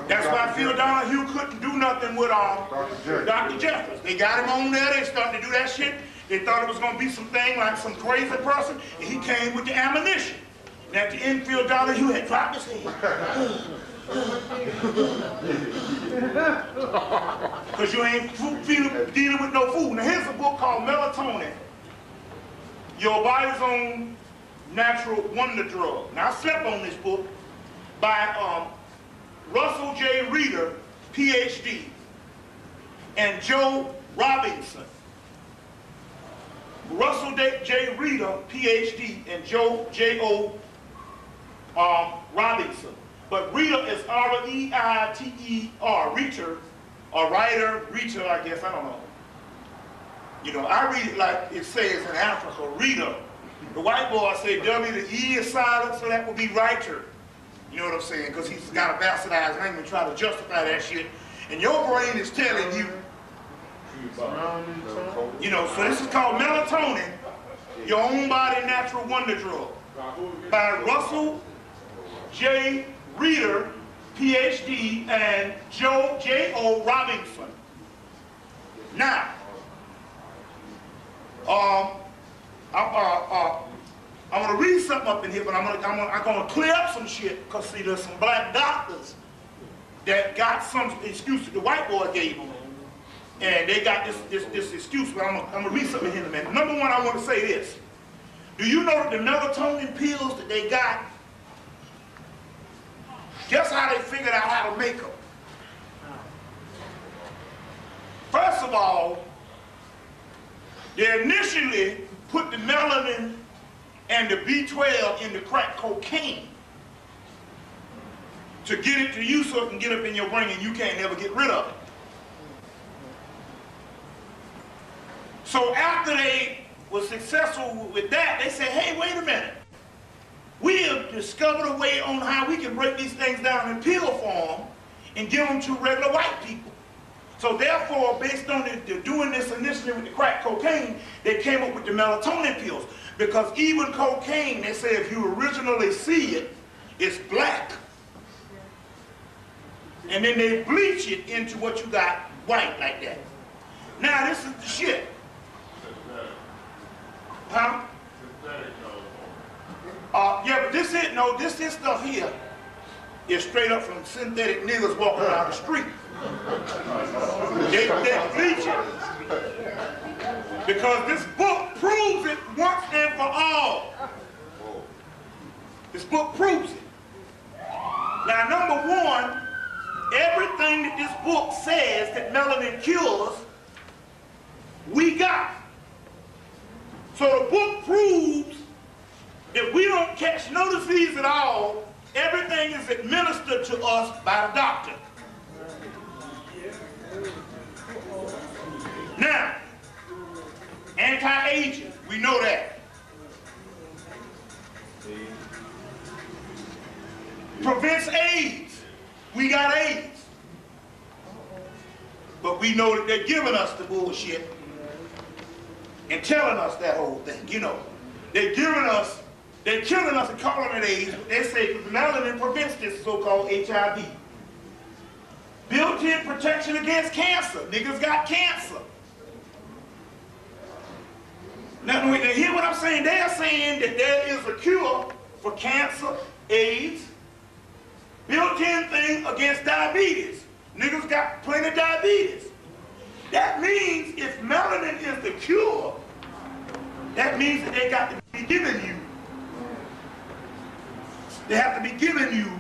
That's why Phil Donahue couldn't do nothing with Dr. Jeffers. They got him on there, they started to do that shit. They thought it was going to be something like some crazy person, and he came with the ammunition. And at the end, Phil Donahue had dropped his head. Because you ain't dealing with no food. Now here's a book called Melatonin, Your Body's Own Natural Wonder Drug. Now I slept on this book by Russell J. Reeder, PhD, and Joe Robinson. Russell J. Reeder, PhD, and J.O. Robinson. But Reeder is R-E-I-T-E-R, Reader, or writer, Reader, I guess, I don't know. You know, I read it like it says in Africa, Reader. The white boy say W, the E is silent, so that would be writer. You know what I'm saying? Because he's got a bastardized name and try to justify that shit. And your brain is telling you, you know, so this is called Melatonin, Your Own Body Natural Wonder Drug, by Russell J. Reeder, PhD, and J.O. Robinson. Now, I'm going to read something up in here, but I'm going to clear up some shit, because see, there's some black doctors that got some excuse that the white boy gave them, and they got this excuse, but I'm going to read something in here in a minute. Number one, I want to say this. Do you know that the melatonin pills that they got, guess how they figured out how to make them? First of all, they initially put the melanin and the B12 in the crack cocaine to get it to you so it can get up in your brain and you can't never get rid of it. So after they were successful with that, they said, hey, wait a minute. We have discovered a way on how we can break these things down in pill form and give them to regular white people. So therefore, based on doing this initially with the crack cocaine, they came up with the melatonin pills. Because even cocaine, they say if you originally see it, it's black. And then they bleach it into what you got white like that. Now this is the shit. Huh? Yeah, but this stuff here is straight up from synthetic niggas walking down the street. They bleach it. Because this book proves it once and for all. This book proves it. Now, number one, everything that this book says that melanin cures, we got. So the book proves that we don't catch no disease at all everything is administered to us by the doctor. Now, anti-aging, we know that. Prevents AIDS. We got AIDS. But we know that they're giving us the bullshit and telling us that whole thing, you know. They're killing us and calling it AIDS, but they say melanin prevents this so-called HIV. Built-in protection against cancer. Niggas got cancer. Now, hear what I'm saying? They're saying that there is a cure for cancer, AIDS, built-in thing against diabetes. Niggas got plenty of diabetes. That means if melanin is the cure, that means that they got to be giving you, they have to be giving you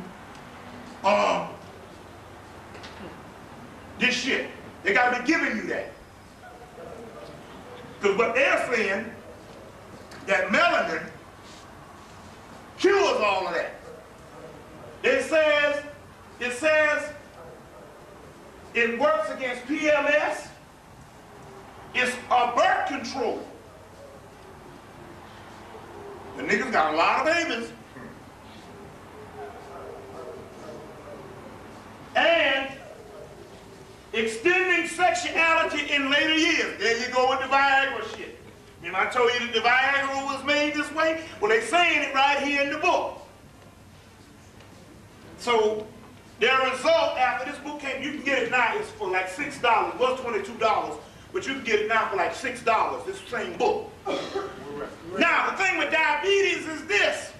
this shit. They got to be giving you that. Because what they're saying, that melanin cures all of that. It says it works against PMS. It's a birth control. The niggas got a lot of babies. And extending sexuality in later years. There you go with the Viagra shit. Remember I told you that the Viagra was made this way? Well, they're saying it right here in the book. So their result after this book came, you can get it now, it's for like $6. It was $22, but you can get it now for like $6, this same book. Now, the thing with diabetes is this.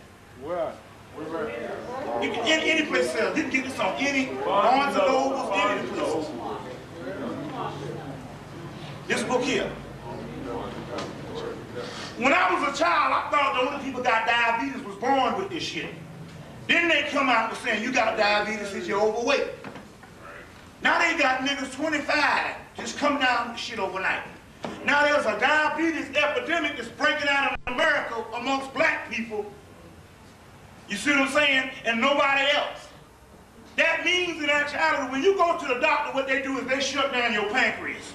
You can, any place sell. You can get this on any Barnes & Nobles, any place. This book here. When I was a child, I thought the only people got diabetes was born with this shit. Then they come out and saying you got diabetes because you're overweight. Now they got niggas 25 just coming down with shit overnight. Now there's a diabetes epidemic that's breaking out in America amongst black people. You see what I'm saying? And nobody else. That means in actuality, when you go to the doctor, what they do is they shut down your pancreas.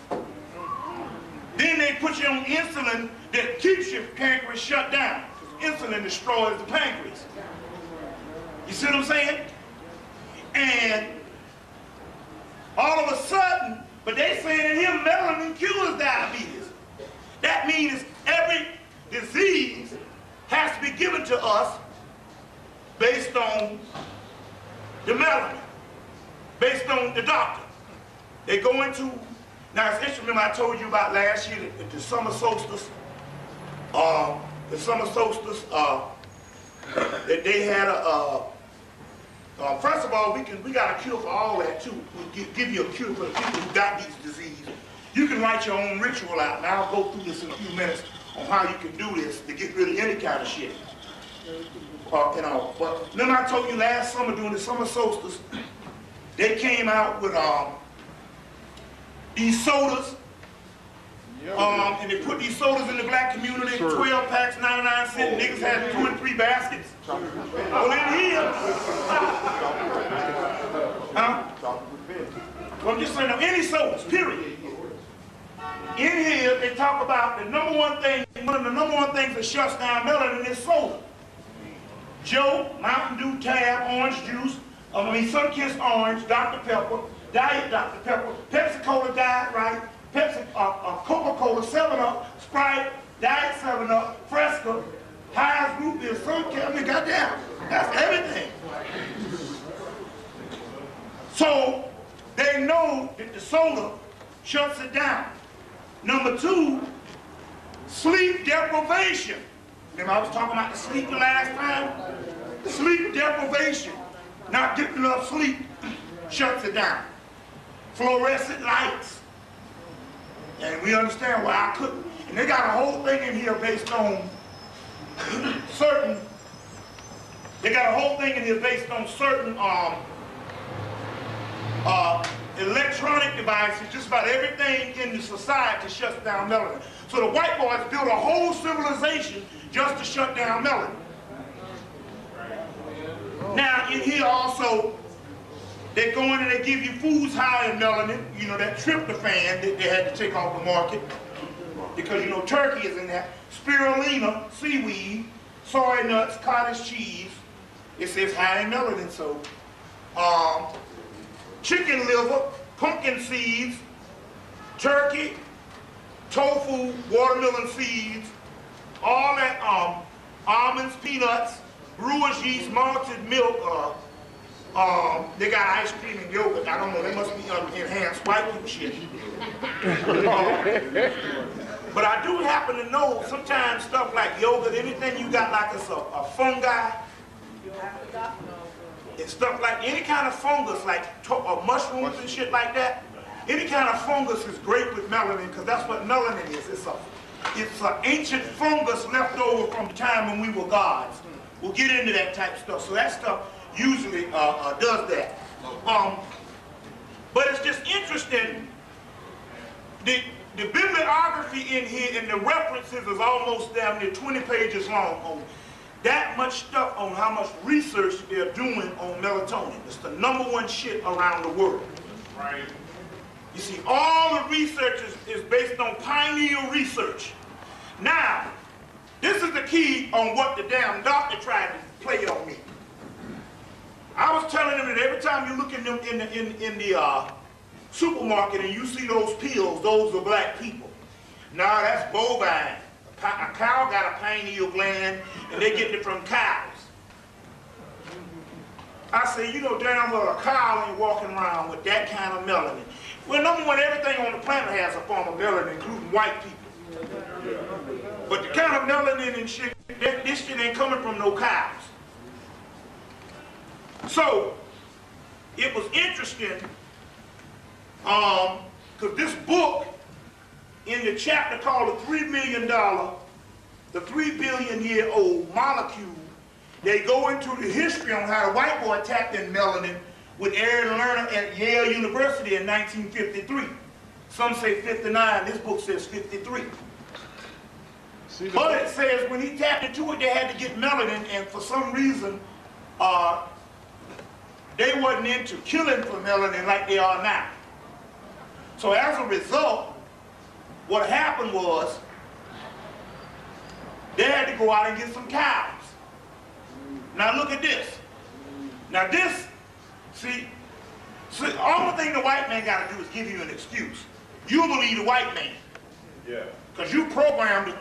Then they put you on insulin that keeps your pancreas shut down. Insulin destroys the pancreas. You see what I'm saying? And all of a sudden, but they saying in here melanin cures diabetes. That means every disease has to be given to us based on the melanin, based on the doctor. They go into, now it's interesting, remember I told you about last year, the summer solstice, that they had first of all, we got a cure for all that too. We give you a cure for the people who got these diseases. You can write your own ritual out, and I'll go through this in a few minutes on how you can do this to get rid of any kind of shit. But remember I told you last summer during the summer solstice, they came out with these sodas, and they put these sodas in the black community, 12 packs, 99 cents, niggas had 2 and 3 baskets. Well, in here, well, I'm just saying, now, any sodas, period. In here, they talk about the number one thing, one of the number one things that shuts down melanin is soda. Joe, Mountain Dew, Tab, orange juice, Sunkist orange, Dr. Pepper, Diet Dr. Pepper, Pepsi-Cola Diet Right, Coca-Cola, 7-Up, Sprite, Diet 7-Up, Fresca, Heinz Root Beer, Sunkist, I mean, goddamn, that's everything. So, they know that the soda shuts it down. Number 2, sleep deprivation. Remember I was talking about the sleep the last time? Sleep deprivation, not getting enough sleep, shuts it down. Fluorescent lights. And we understand why I couldn't. And they got a whole thing in here based on certain, electronic devices. Just about everything in the society shuts down melanin. So the white boys built a whole civilization just to shut down melanin. Now, in here also, they go in and they give you foods high in melanin, you know, that tryptophan that they had to take off the market. Because, you know, turkey is in that. Spirulina, seaweed, soy nuts, cottage cheese. It says high in melanin, so. Chicken liver, pumpkin seeds, turkey, tofu, watermelon seeds, all that, almonds, peanuts, brewer's yeast, malted milk, they got ice cream and yogurt. I don't know, they must be enhanced white people shit. But I do happen to know sometimes stuff like yogurt, anything you got like it's a fungi, and stuff like any kind of fungus, like mushrooms and shit like that, any kind of fungus is great with melanin because that's what melanin is. It's an ancient fungus left over from the time when we were gods. We'll get into that type of stuff. So that stuff usually does that. But it's just interesting. The bibliography in here and the references is almost damn near 20 pages long on that much stuff on how much research they're doing on melatonin. It's the #1 shit around the world. Right. You see, all the research is based on pineal research. Now, this is the key on what the damn doctor tried to play on me. I was telling him that every time you look in them in the supermarket and you see those pills, those are black people. Now that's bovine. A cow got a pineal gland and they get it from cows. I say, you know damn well a cow ain't walking around with that kind of melanin. Well, #1, everything on the planet has a form of melanin, including white people. But the kind of melanin and shit, this shit ain't coming from no cows. So, it was interesting, because this book, in the chapter called The $3 Billion-Year-Old Molecule, they go into the history on how the white boy tapped in melanin with Aaron Lerner at Yale University in 1953. Some say 59, this book says 53. But it says when he tapped into it, they had to get melanin, and for some reason, they wasn't into killing for melanin like they are now. So as a result, what happened was, they had to go out and get some cows. Now look at this. Now this, see, all the thing the white man got to do is give you an excuse. You believe the white man. Yeah. Because you programmed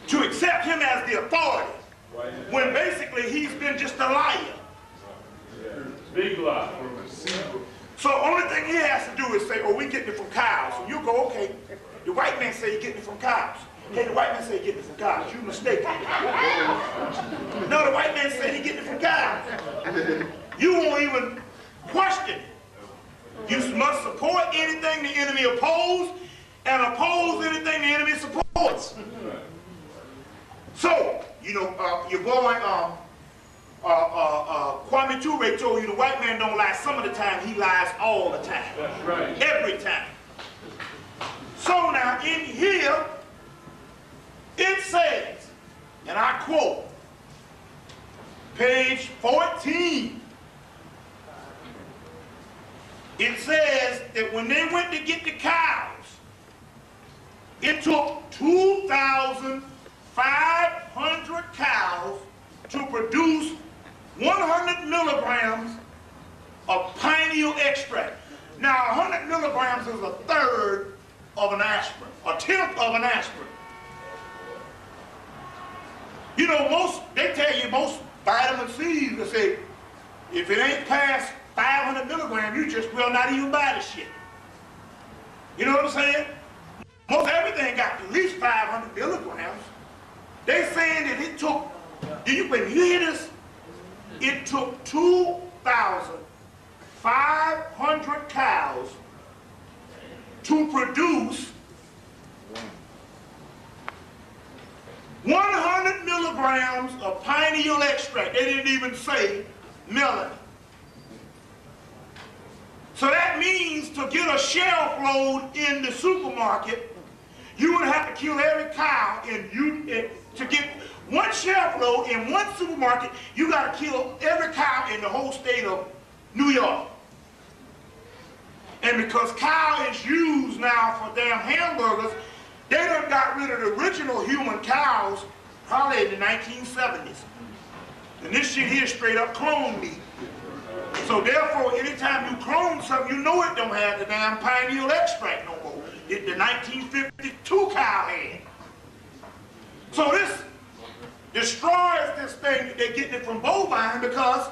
to accept him as the authority. When basically he's been just a liar. Big lie. So only thing he has to do is say, oh, we getting it from cows. So you go, okay, the white man say he getting it from cows. Okay, the white man say he getting it from cows. You mistaken. No, the white man said he getting it from cows. You won't even question it. You must support anything the enemy opposes and oppose anything the enemy supports. So, you know, your boy Kwame Ture told you the white man don't lie some of the time, he lies all the time. That's right. Every time. So now in here, it says, and I quote, page 14, it says that when they went to get the cows, it took 2,500 cows to produce 100 milligrams of pineal extract. Now 100 milligrams is a third of an aspirin, a tenth of an aspirin. You know, they tell you most vitamin C, they say, if it ain't past 500 milligrams, you just will not even buy the shit. You know what I'm saying? Most everything got at least 500 milligrams. They saying that it took, you hear this? It took 2,500 cows to produce 100 milligrams of pineal extract. They didn't even say melanin. So that means to get a shelf load in the supermarket, you would have to kill every cow in To get one shelf load in one supermarket, you got to kill every cow in the whole state of New York. And because cow is used now for damn hamburgers, they done got rid of the original human cows probably in the 1970s. And this shit here straight up clone meat. So therefore, anytime you clone something, you know it don't have the damn pineal extract no more. The 1952 cow had. So this destroys this thing. They're getting it from bovine because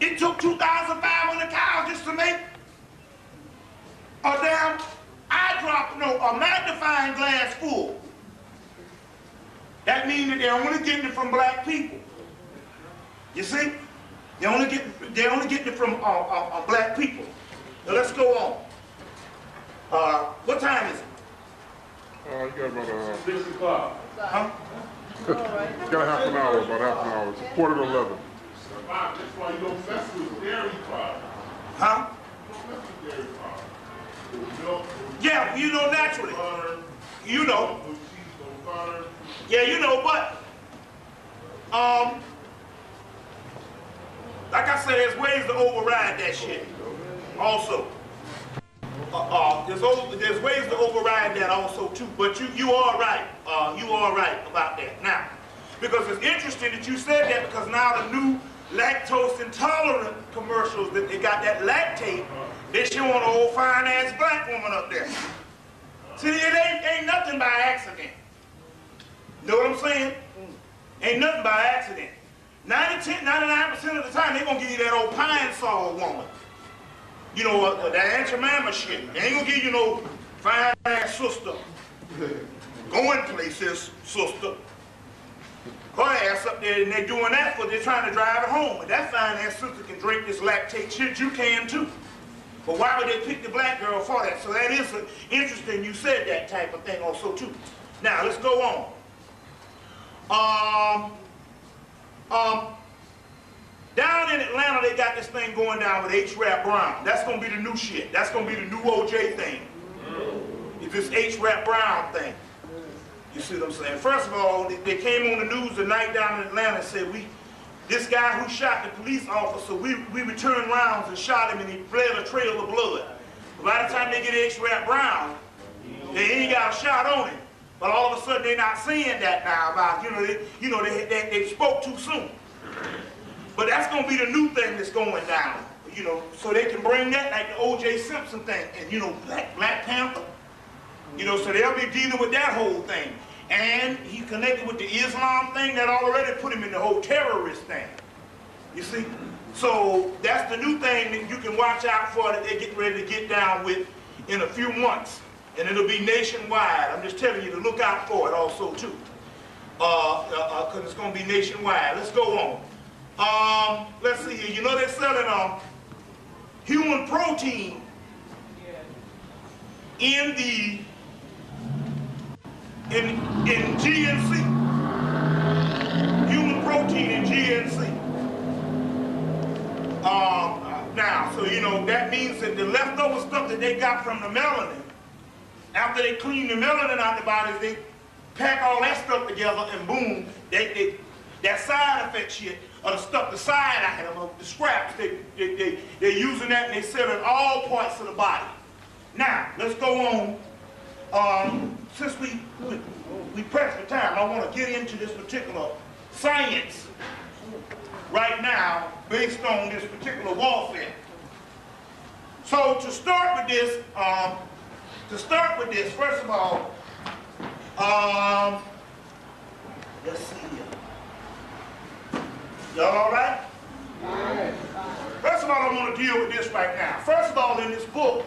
it took 2,500 cows just to make a damn a magnifying glass full. That means that they're only getting it from black people. You see? They're only getting it from black people. Now let's go on. What time is it? You got about 6 o'clock. Huh? you got half an hour, about half an hour. It's 10:45. That's why you don't mess with dairy products. Huh? Don't mess with dairy products. No milk, Yeah, you know, naturally. no butter, You know. no cheese, no butter. Yeah, you know, but like I said, there's ways to override that shit. Also, there's ways to override that also too. But you are right. You are right about that. Now, because it's interesting that you said that, because now the new lactose intolerant commercials that they got that lactate, they showing an old fine ass black woman up there. See, it ain't nothing by accident. Know what I'm saying? Ain't nothing by accident. 99% of the time, they're going to give you that old pine saw woman. You know, that Aunt Jemima shit. They ain't going to give you no fine-ass sister. Going places, sister. Her ass up there, and they're doing that for they're trying to drive it home. But that fine-ass sister can drink this lactate shit, you can too. But why would they pick the black girl for that? So that is interesting you said that type of thing also too. Now, let's go on. Down in Atlanta, they got this thing going down with H. Rap Brown. That's going to be the new shit. That's going to be the new OJ thing. It's this H. Rap Brown thing. You see what I'm saying? First of all, they came on the news tonight down in Atlanta and said, this guy who shot the police officer, we returned rounds and shot him and he bled a trail of blood. But by the time they get H. Rap Brown, they ain't got a shot on him. But all of a sudden, they're not saying that now about, they spoke too soon. But that's going to be the new thing that's going down, so they can bring that like the O.J. Simpson thing and, Black Panther. So they'll be dealing with that whole thing. And he connected with the Islam thing that already put him in the whole terrorist thing. You see? So that's the new thing that you can watch out for that they're getting ready to get down with in a few months. And it'll be nationwide. I'm just telling you to look out for it also too. Because it's going to be nationwide. Let's go on. Let's see here. They're selling human protein in GNC. Human protein in GNC. Now, so that means that the leftover stuff that they got from the melanin, after they clean the melanin out the bodies, they pack all that stuff together and boom, that side effect shit, or the stuff, the side item of the scraps, they're using that and they sell it in all parts of the body. Now, let's go on. Since we press for time, I want to get into this particular science right now based on this particular warfare. So to start with this, first of all, let's see here. Y'all all right? First of all, I want to deal with this right now. First of all, in this book,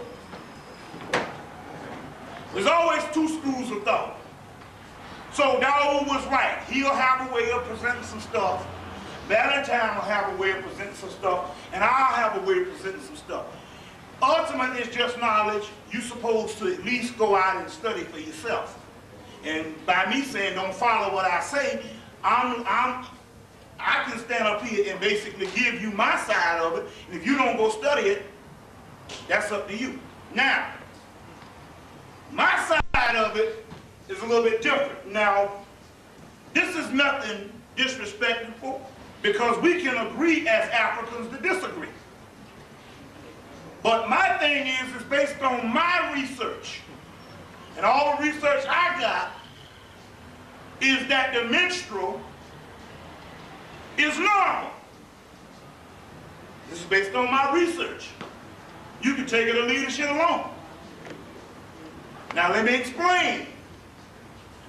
there's always two schools of thought. So Daoud was right. He'll have a way of presenting some stuff. Valentine will have a way of presenting some stuff. And I'll have a way of presenting some stuff. Ultimately, it's just knowledge. You're supposed to at least go out and study for yourself. And by me saying don't follow what I say, I can stand up here and basically give you my side of it. And if you don't go study it, that's up to you. Now, my side of it is a little bit different. Now, This is nothing disrespectful, because we can agree as Africans to disagree. But my thing is based on my research. And all the research I got is that the menstrual is normal. This is based on my research. You can take it or leave the shit alone. Now let me explain.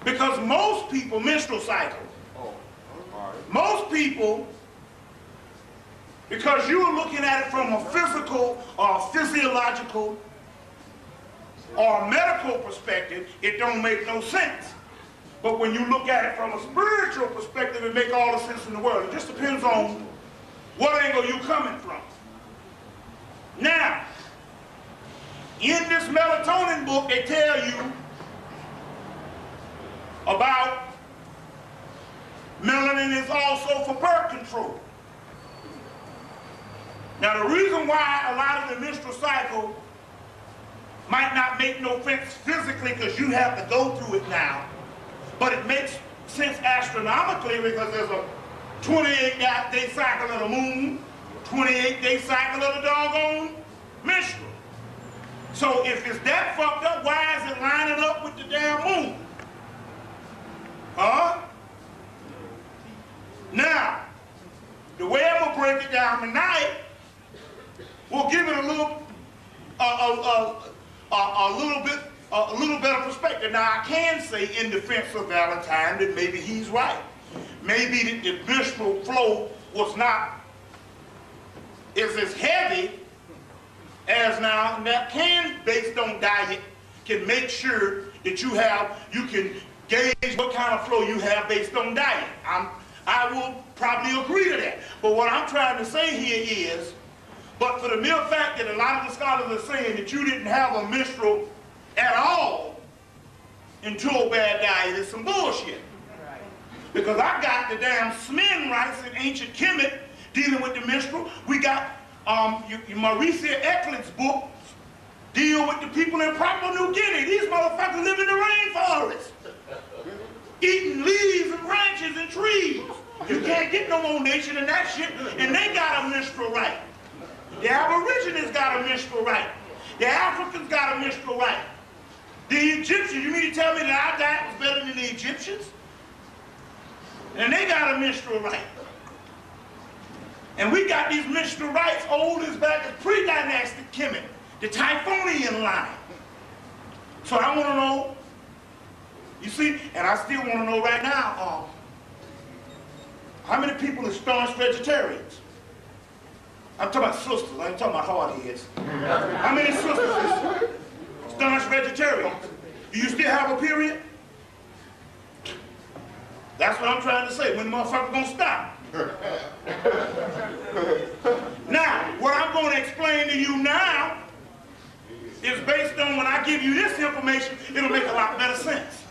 Because most people, menstrual cycle, most people, because you are looking at it from a physical or physiological or medical perspective, it don't make no sense. But when you look at it from a spiritual perspective, it makes all the sense in the world. It just depends on what angle you're coming from. Now, in this melatonin book, they tell you about melanin is also for birth control. Now, the reason why a lot of the menstrual cycle might not make no sense physically, because you have to go through it now, but it makes sense astronomically, because there's a 28-day cycle of the moon, 28-day cycle of the doggone menstrual. So if it's that fucked up, why is it lining up with the damn moon? Huh? Now, the way I'm gonna break it down tonight, we'll give it a little better perspective. Now, I can say in defense of Valentine that maybe he's right. Maybe the menstrual flow was not as heavy as now, and that can, based on diet, can make sure that you can gauge what kind of flow you have based on diet. I will probably agree to that. But what I'm trying to say here is, but for the mere fact that a lot of the scholars are saying that you didn't have a menstrual at all until bad diet is some bullshit. Because I got the damn Smen rights in ancient Hemmitt dealing with the menstrual. We got Marisa Ecklin's book deal with the people in Papua New Guinea. These motherfuckers live in the rainforest, eating leaves and branches and trees. You can't get no more nation than that shit, and they got a menstrual right. The Aborigines got a menstrual right. The Africans got a menstrual right. The Egyptians, you mean to tell me that our diet was better than the Egyptians? And they got a menstrual right. And we got these menstrual rights old as back as pre-dynastic Kemet, the Typhonian line. So I want to know, you see, and I still want to know right now, how many people are staunch vegetarians? I'm talking about sisters, I ain't talking about hardheads. How many sisters is staunch vegetarians? Do you still have a period? That's what I'm trying to say. When the motherfucker gonna stop? Now, what I'm going to explain to you now is based on when I give you this information, it'll make a lot better sense.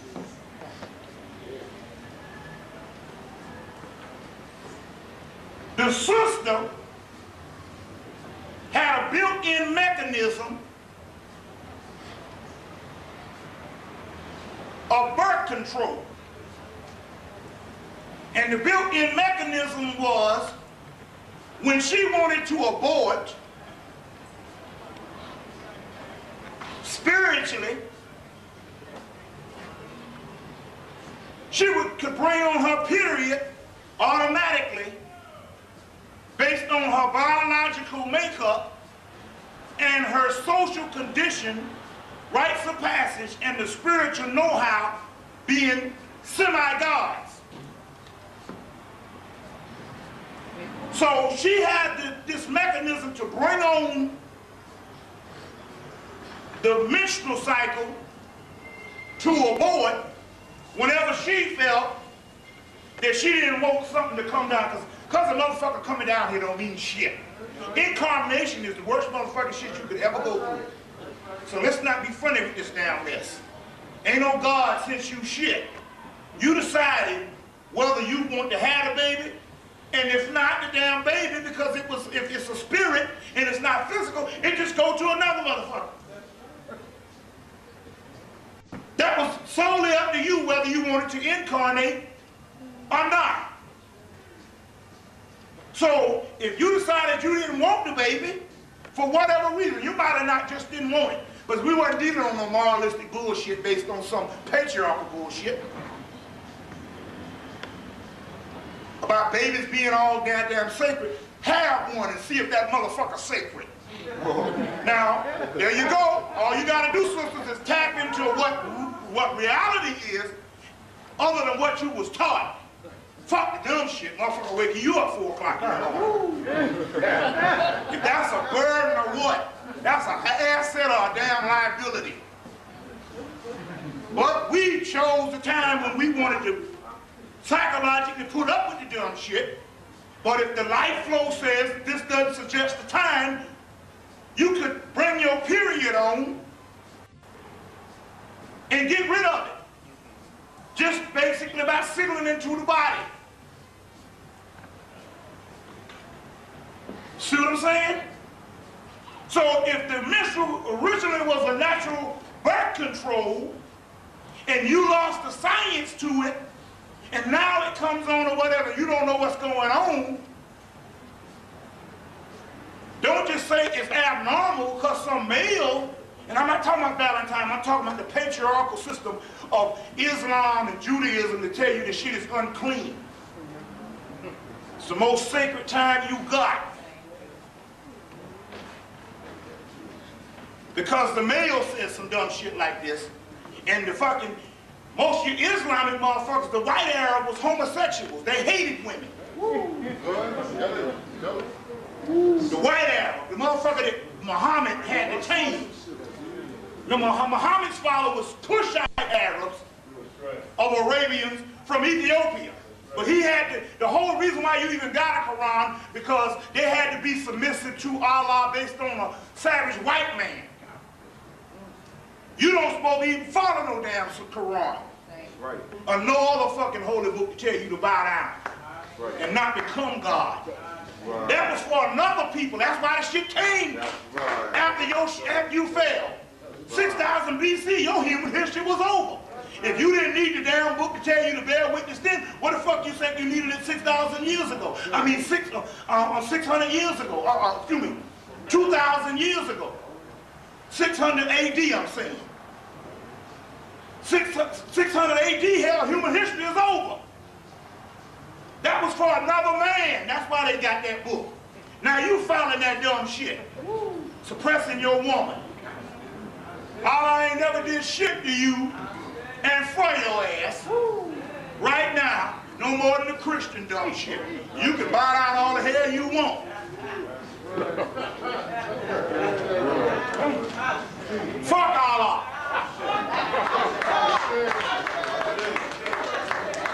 The system had a built-in mechanism of birth control. And the built-in mechanism was when she wanted to abort, spiritually, she could bring on her period automatically based on her biological makeup and her social condition, rites of passage, and the spiritual know-how being semi-gods. So she had this mechanism to bring on the menstrual cycle to abort whenever she felt that she didn't want something to come down. Because a motherfucker coming down here don't mean shit. Incarnation is the worst motherfucking shit you could ever go through. So let's not be funny with this damn mess. Ain't no God sent you shit. You decided whether you want to have a baby, and if not, the damn baby, because if it's a spirit and it's not physical, it just go to another motherfucker. That was solely up to you whether you wanted to incarnate or not. So if you decided you didn't want the baby, for whatever reason, you might have not just didn't want it, but we weren't dealing on no moralistic bullshit based on some patriarchal bullshit about babies being all goddamn sacred. Have one and see if that motherfucker's sacred. Now, there you go. All you gotta do, sisters, is tap into what reality is other than what you was taught. Fuck the dumb shit, motherfucker waking you up 4 o'clock in the morning. If that's a burden or what, that's an asset or a damn liability. But we chose the time when we wanted to psychologically put up with the dumb shit. But if the life flow says this doesn't suggest the time, you could bring your period on and get rid of it. Just basically by signaling into the body. See what I'm saying? So if the menstrual originally was a natural birth control and you lost the science to it and now it comes on or whatever, you don't know what's going on, don't just say it's abnormal because some male, and I'm not talking about Valentine, I'm talking about the patriarchal system of Islam and Judaism to tell you this shit is unclean. It's the most sacred time you got. Because the male says some dumb shit like this, and the fucking, most of your Islamic motherfuckers, the white Arab was homosexuals. They hated women. The white Arab, the motherfucker that Muhammad had to change. The Muhammad's followers Cushite Arabs of Arabians from Ethiopia. But he had to, the whole reason why you even got a Quran, because they had to be submissive to Allah based on a savage white man. You don't supposed to even follow no damn Quran. Right. Or no other fucking holy book to tell you to bow down. Right. And not become God. Right. That was for another people. That's why the shit came after you fell. 6,000 BC, your human history was over. If you didn't need the damn book to tell you to bear witness then, what the fuck you think you needed it 6,000 years ago? I mean 600 years ago, excuse me, 2,000 years ago. 600 AD, I'm saying. 600 AD, hell, human history is over. That was for another man. That's why they got that book. Now you following that dumb shit. Suppressing your woman. Allah ain't never did shit to you and for your ass. Right now, no more than the Christian dumb shit. You can bow down all the hell you want. Fuck Allah.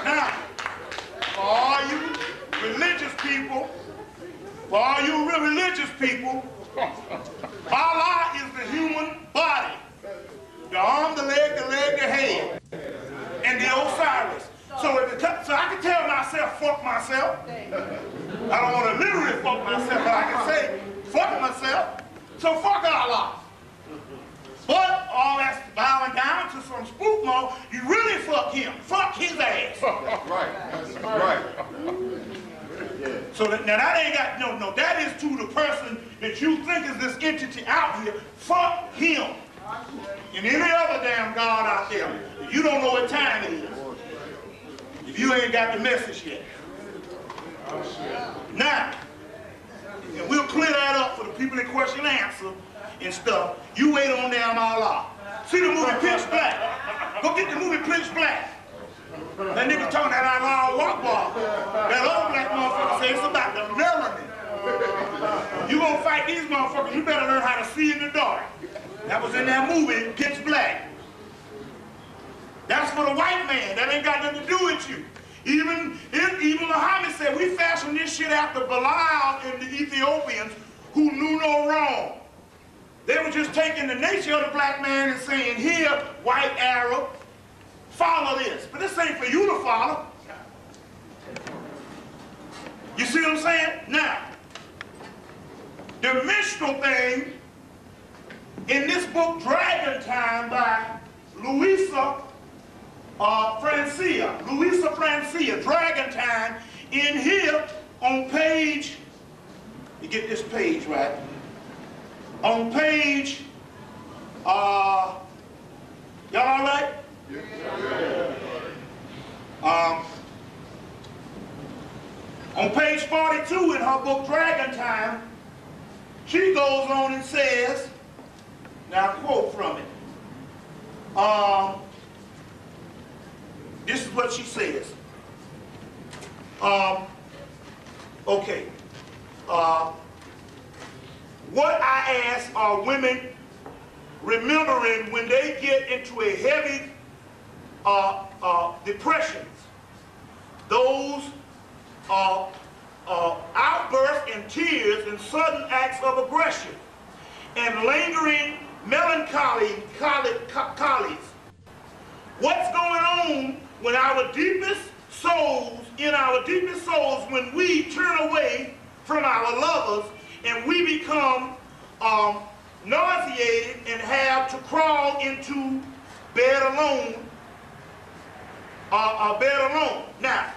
Now, for all you religious people, Allah is the human body. The arm, the leg, the head, and the Osiris. So I can tell myself, fuck myself. I don't want to literally fuck myself, but I can say, fuck myself. So fuck Allah. But all that's bowing down to some spook mode, you really fuck him. Fuck his ass. Right. So now that ain't got, no, that is to the person that you think is this entity out here. Fuck him. And any other damn God out there, if you don't know what time it is, if you ain't got the message yet. Now, and we'll clear that up for the people that question and answer and stuff. You wait on damn Allah. See the movie Pitch Black? Go get the movie Pitch Black. That nigga talking that Allah Akbar. That other black motherfucker say it's about the melanin. You gonna fight these motherfuckers, you better learn how to see in the dark. That was in that movie, Pitch Black. That's for the white man. That ain't got nothing to do with you. Even Muhammad said, we fashioned this shit after Bilal and the Ethiopians who knew no wrong. They were just taking the nature of the black man and saying, here, white Arab, follow this. But this ain't for you to follow. You see what I'm saying? Now, the mystical thing in this book, Dragon Time by Louisa Louisa Francia, Dragon Time, in here on page, you get this page right, on page, y'all all right? On page 42 in her book Dragon Time, she goes on and says, now I quote from it, this is what she says. Okay. What I ask are women remembering when they get into a heavy depressions, those outbursts and tears and sudden acts of aggression and lingering melancholy. What's going on when our deepest souls, when we turn away from our lovers and we become nauseated and have to crawl into bed alone, Now,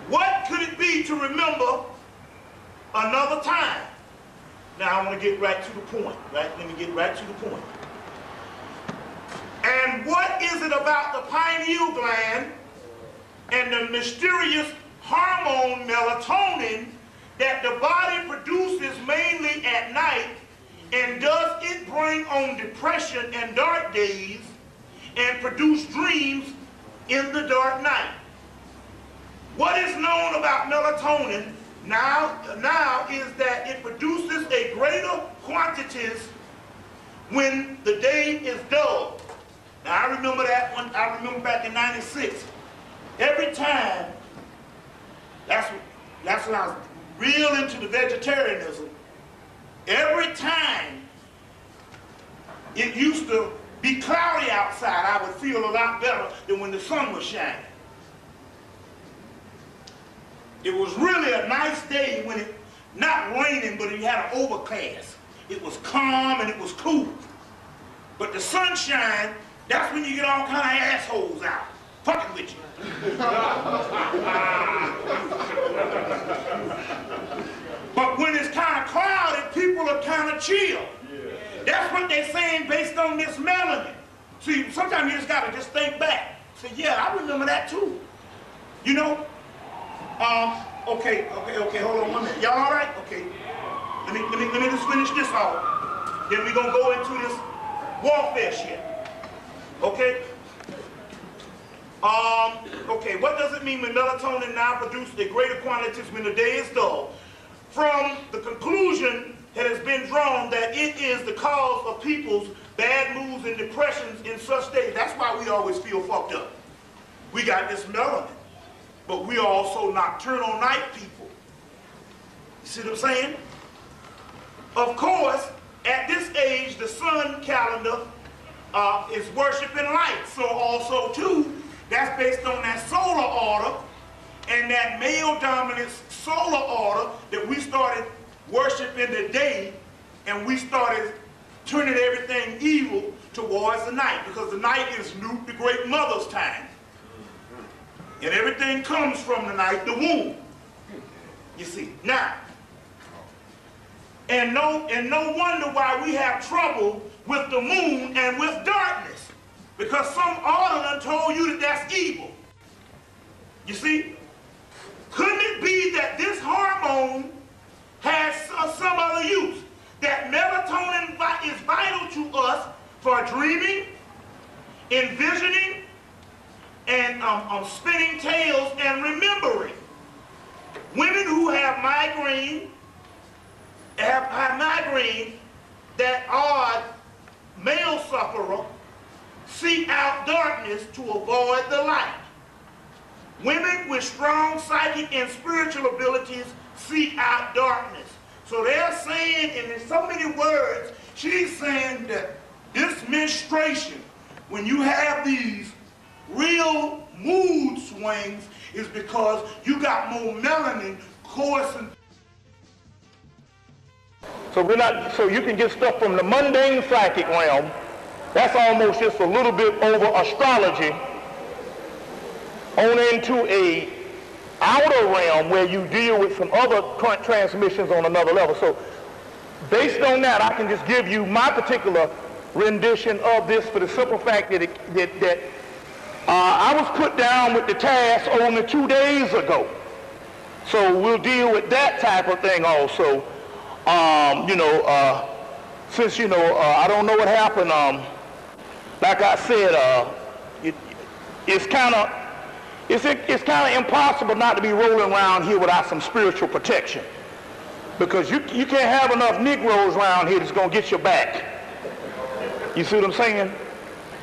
what could it be to remember another time? Now I want to get right to the point, right? Let me get right to the point. And what is it about the pineal gland and the mysterious hormone melatonin that the body produces mainly at night, and does it bring on depression and dark days and produce dreams in the dark night? What is known about melatonin now is that it produces a greater quantities when the day is dull. Now I remember that one. I remember back in '96. Every time, that's when I was real into the vegetarianism. Every time it used to be cloudy outside, I would feel a lot better than when the sun was shining. It was really a nice day when it, not raining, but it had an overcast. It was calm and it was cool. But the sunshine, that's when you get all kind of assholes out, fucking with you. But when it's kind of cloudy, people are kind of chill. That's what they're saying based on this melanin. See, sometimes you just gotta just think back. Say, yeah, I remember that too. You know? Okay, hold on 1 minute. Y'all all right? Okay. Let me just finish this off. Then we're gonna go into this warfare shit. Okay? Okay, what does it mean when melatonin now produces a greater quantities when the day is dull? From the conclusion that has been drawn that it is the cause of people's bad moods and depressions in such days. That's why we always feel fucked up. We got this melanin, but we are also nocturnal night people. You see what I'm saying? Of course, at this age, the sun calendar is worshiping light. So also too, that's based on that solar order and that male dominant solar order that we started worshiping the day, and we started turning everything evil towards the night, because the night is Newt the Great Mother's time. And everything comes from the night, the womb. You see. Now, and no wonder why we have trouble with the moon and with darkness, because some order done told you that that's evil. You see? Couldn't it be that this hormone has some other use? That melatonin is vital to us for dreaming, envisioning, and spinning tales and remembering. Women who have migraine, that are male sufferer, seek out darkness to avoid the light. Women with strong psychic and spiritual abilities seek out darkness. So they're saying, and in so many words, she's saying that this menstruation, when you have these real mood swings, is because you got more melanin coursing. So you can get stuff from the mundane psychic realm That's almost just a little bit over astrology on into a outer realm where you deal with some other current transmissions on another level. So based on that, I can just give you my particular rendition of this for the simple fact that I was put down with the task only 2 days ago. So we'll deal with that type of thing also. Since, I don't know what happened, like I said, it's kind of impossible not to be rolling around here without some spiritual protection. Because you can't have enough Negroes around here that's going to get your back. You see what I'm saying?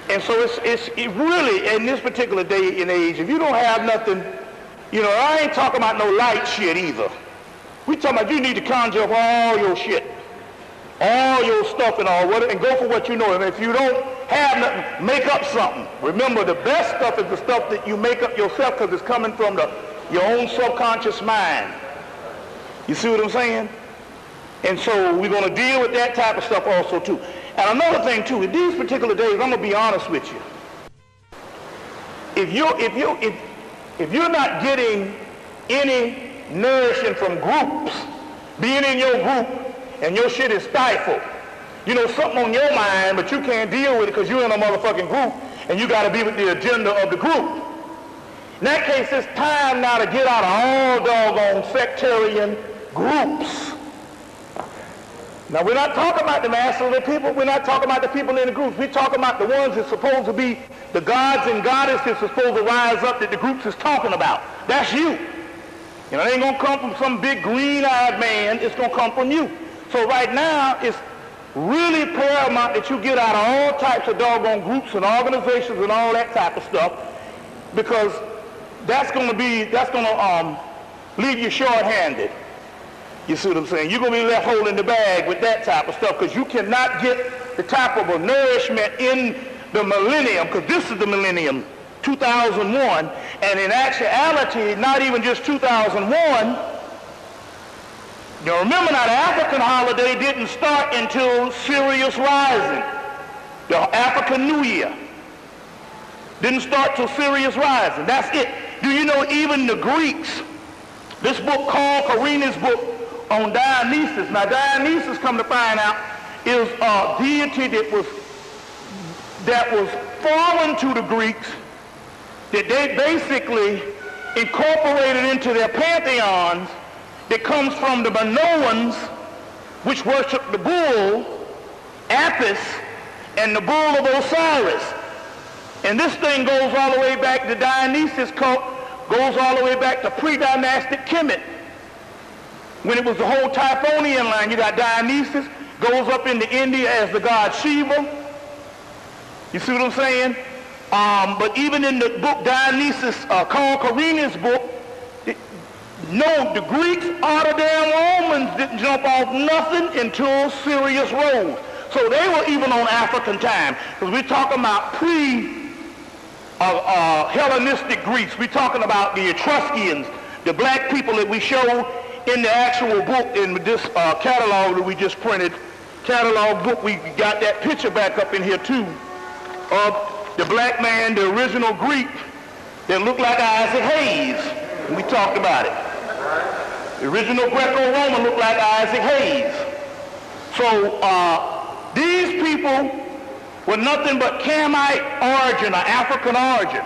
And so it really, in this particular day and age, if you don't have nothing, I ain't talking about no light shit either. We talking about you need to conjure up all your shit, all your stuff and all, and go for what you know. And if you don't have nothing, make up something. Remember, the best stuff is the stuff that you make up yourself because it's coming from your own subconscious mind. You see what I'm saying? And so we're going to deal with that type of stuff also too. And another thing too, in these particular days, I'm going to be honest with you. If you're not getting any nourishing from groups, being in your group and your shit is stifled, something on your mind, but you can't deal with it because you're in a motherfucking group and you got to be with the agenda of the group. In that case, it's time now to get out of all doggone sectarian groups. Now, we're not talking about the masses of the people. We're not talking about the people in the groups. We're talking about the ones that's supposed to be the gods and goddesses that's supposed to rise up that the groups is talking about. That's you. It ain't going to come from some big green-eyed man. It's going to come from you. So right now, it's really paramount that you get out of all types of doggone groups and organizations and all that type of stuff, because that's going to leave you short-handed. You see what I'm saying? You're going to be left holding the bag with that type of stuff because you cannot get the type of a nourishment in the millennium, because this is the millennium, 2001, and in actuality, not even just 2001. Remember now, the African holiday didn't start until Sirius Rising. The African New Year didn't start till Sirius Rising. That's it. Do you know even the Greeks, this book called Karina's book on Dionysus. Now Dionysus, come to find out, is a deity that was foreign to the Greeks, that they basically incorporated into their pantheons, that comes from the Minoans, which worship the bull, Apis, and the bull of Osiris. And this thing goes all the way back to Dionysus cult, goes all the way back to pre-dynastic Hemmitt. When it was the whole Typhonian line, you got Dionysus, goes up into India as the god Shiva. You see what I'm saying? But even in the book Dionysus, called Karina's book, the Greeks or the damn Romans didn't jump off nothing until Sirius rose. So they were even on African time, because we're talking about Hellenistic Greeks. We're talking about the Etruscans, the black people that we show in the actual book, in this catalog that we just printed, catalog book. We got that picture back up in here too of the black man, the original Greek, that looked like Isaac Hayes. And we talked about it. The original Greco-Roman looked like Isaac Hayes. So these people were nothing but Camite origin or African origin.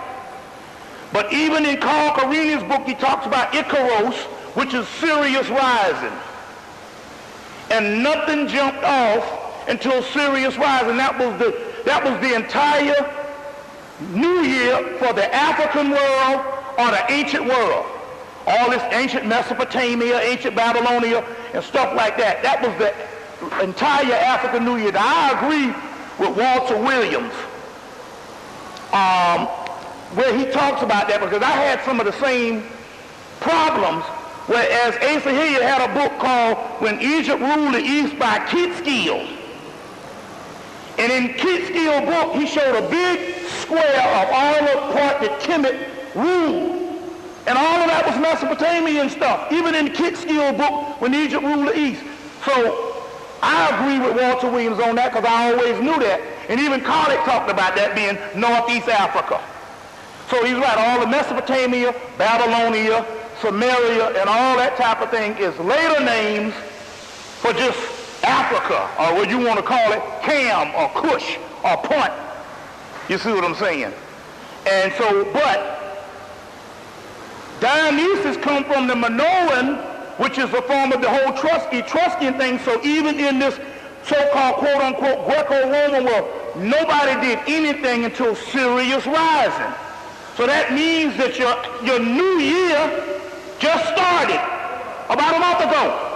But even in Carl Karina's book, he talks about Icaros, which is Sirius Rising. And nothing jumped off until Sirius Rising. That was the entire New Year for the African world or the ancient world. All this ancient Mesopotamia, ancient Babylonia, and stuff like that. That was the entire African New Year. Now, I agree with Walter Williams, where he talks about that, because I had some of the same problems, whereas Asa Hilliard had a book called When Egypt Ruled the East by Kitskill. And in Kitskill's book, he showed a big square of all the part that Kemet ruled. And all of that was Mesopotamian stuff, even in the Kitskill book, When Egypt Ruled the East. So I agree with Walter Williams on that, because I always knew that. And even Khalid talked about that being Northeast Africa. So he's right, all the Mesopotamia, Babylonia, Samaria, and all that type of thing is later names for just Africa, or what you want to call it, Cam, or Kush, or Punt. You see what I'm saying? And so, but Dionysus come from the Minoan, which is a form of the whole Etruscan thing. So even in this so-called quote-unquote Greco-Roman world, nobody did anything until Sirius rising. So that means that your new year just started about a month ago.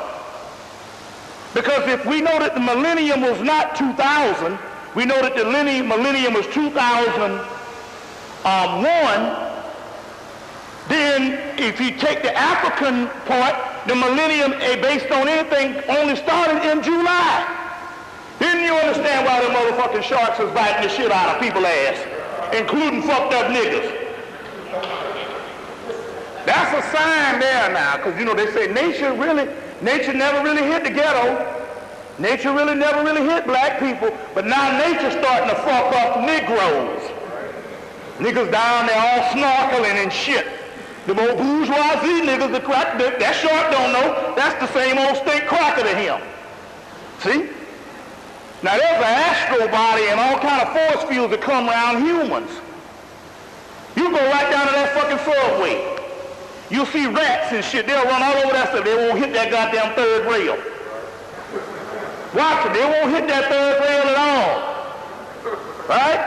Because if we know that the millennium was not 2000, we know that the millennium was 2001, then if you take the African part, the millennium, based on anything, only started in July. Then you understand why the motherfucking sharks is biting the shit out of people's ass, including fucked up niggas. That's a sign there now, because you know they say nature never really hit the ghetto. Nature really never really hit black people, but now nature's starting to fuck up Negroes. Niggas down there all snorkeling and shit. The old bourgeoisie niggas, that shark don't know, that's the same old state cracker to him. See? Now there's an astro body and all kind of force fields that come around humans. You go right down to that fucking subway. You'll see rats and shit. They'll run all over that stuff. They won't hit that goddamn third rail. Watch it. They won't hit that third rail at all. Right?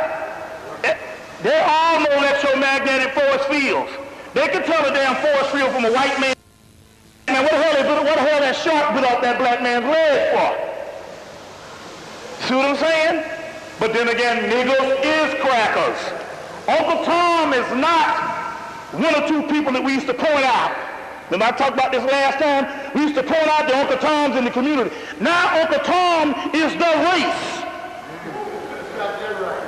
They all know electromagnetic force fields. They can tell a damn force field from a white man. Man, what the hell that shark bit off that black man's leg for? See what I'm saying? But then again, niggas is crackers. Uncle Tom is not one or two people that we used to point out. Remember I talked about this last time? We used to point out the Uncle Toms in the community. Now Uncle Tom is the race.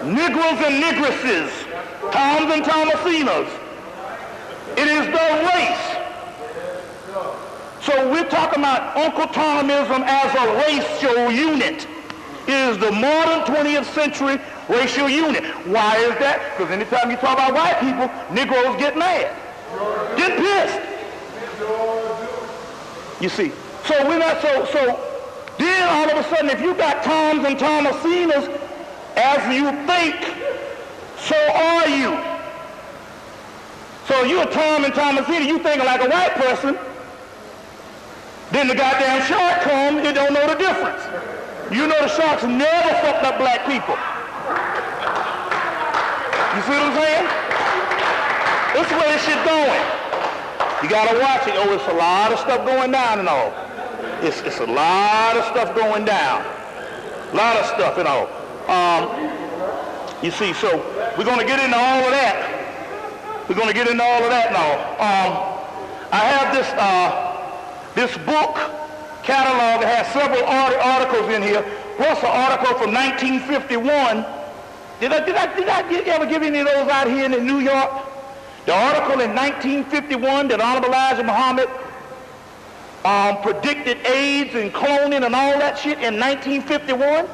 Negroes and negresses, Toms and Tomasinas. It is the race. So we're talking about Uncle Tomism as a racial unit. It is the modern 20th century racial unit. Why is that? Because anytime you talk about white people, Negroes get mad. Get pissed. You see. So we're not so then all of a sudden if you got Toms and Tomasinas, as you think, so are you. So you're a Tom and Thomasina, you thinking like a white person, then the goddamn shark come, it don't know the difference. You know the sharks never fucked up black people. You see what I'm saying? This is where this shit going. You gotta watch it. Oh, it's a lot of stuff going down and all. It's a lot of stuff going down. A lot of stuff and all. You see, so we're gonna get into all of that. We're gonna get into all of that now. I have this book catalog that has several articles in here, plus an article from 1951. Did I ever give any of those out here in New York? The article in 1951 that Honorable Elijah Muhammad predicted AIDS and cloning and all that shit in 1951.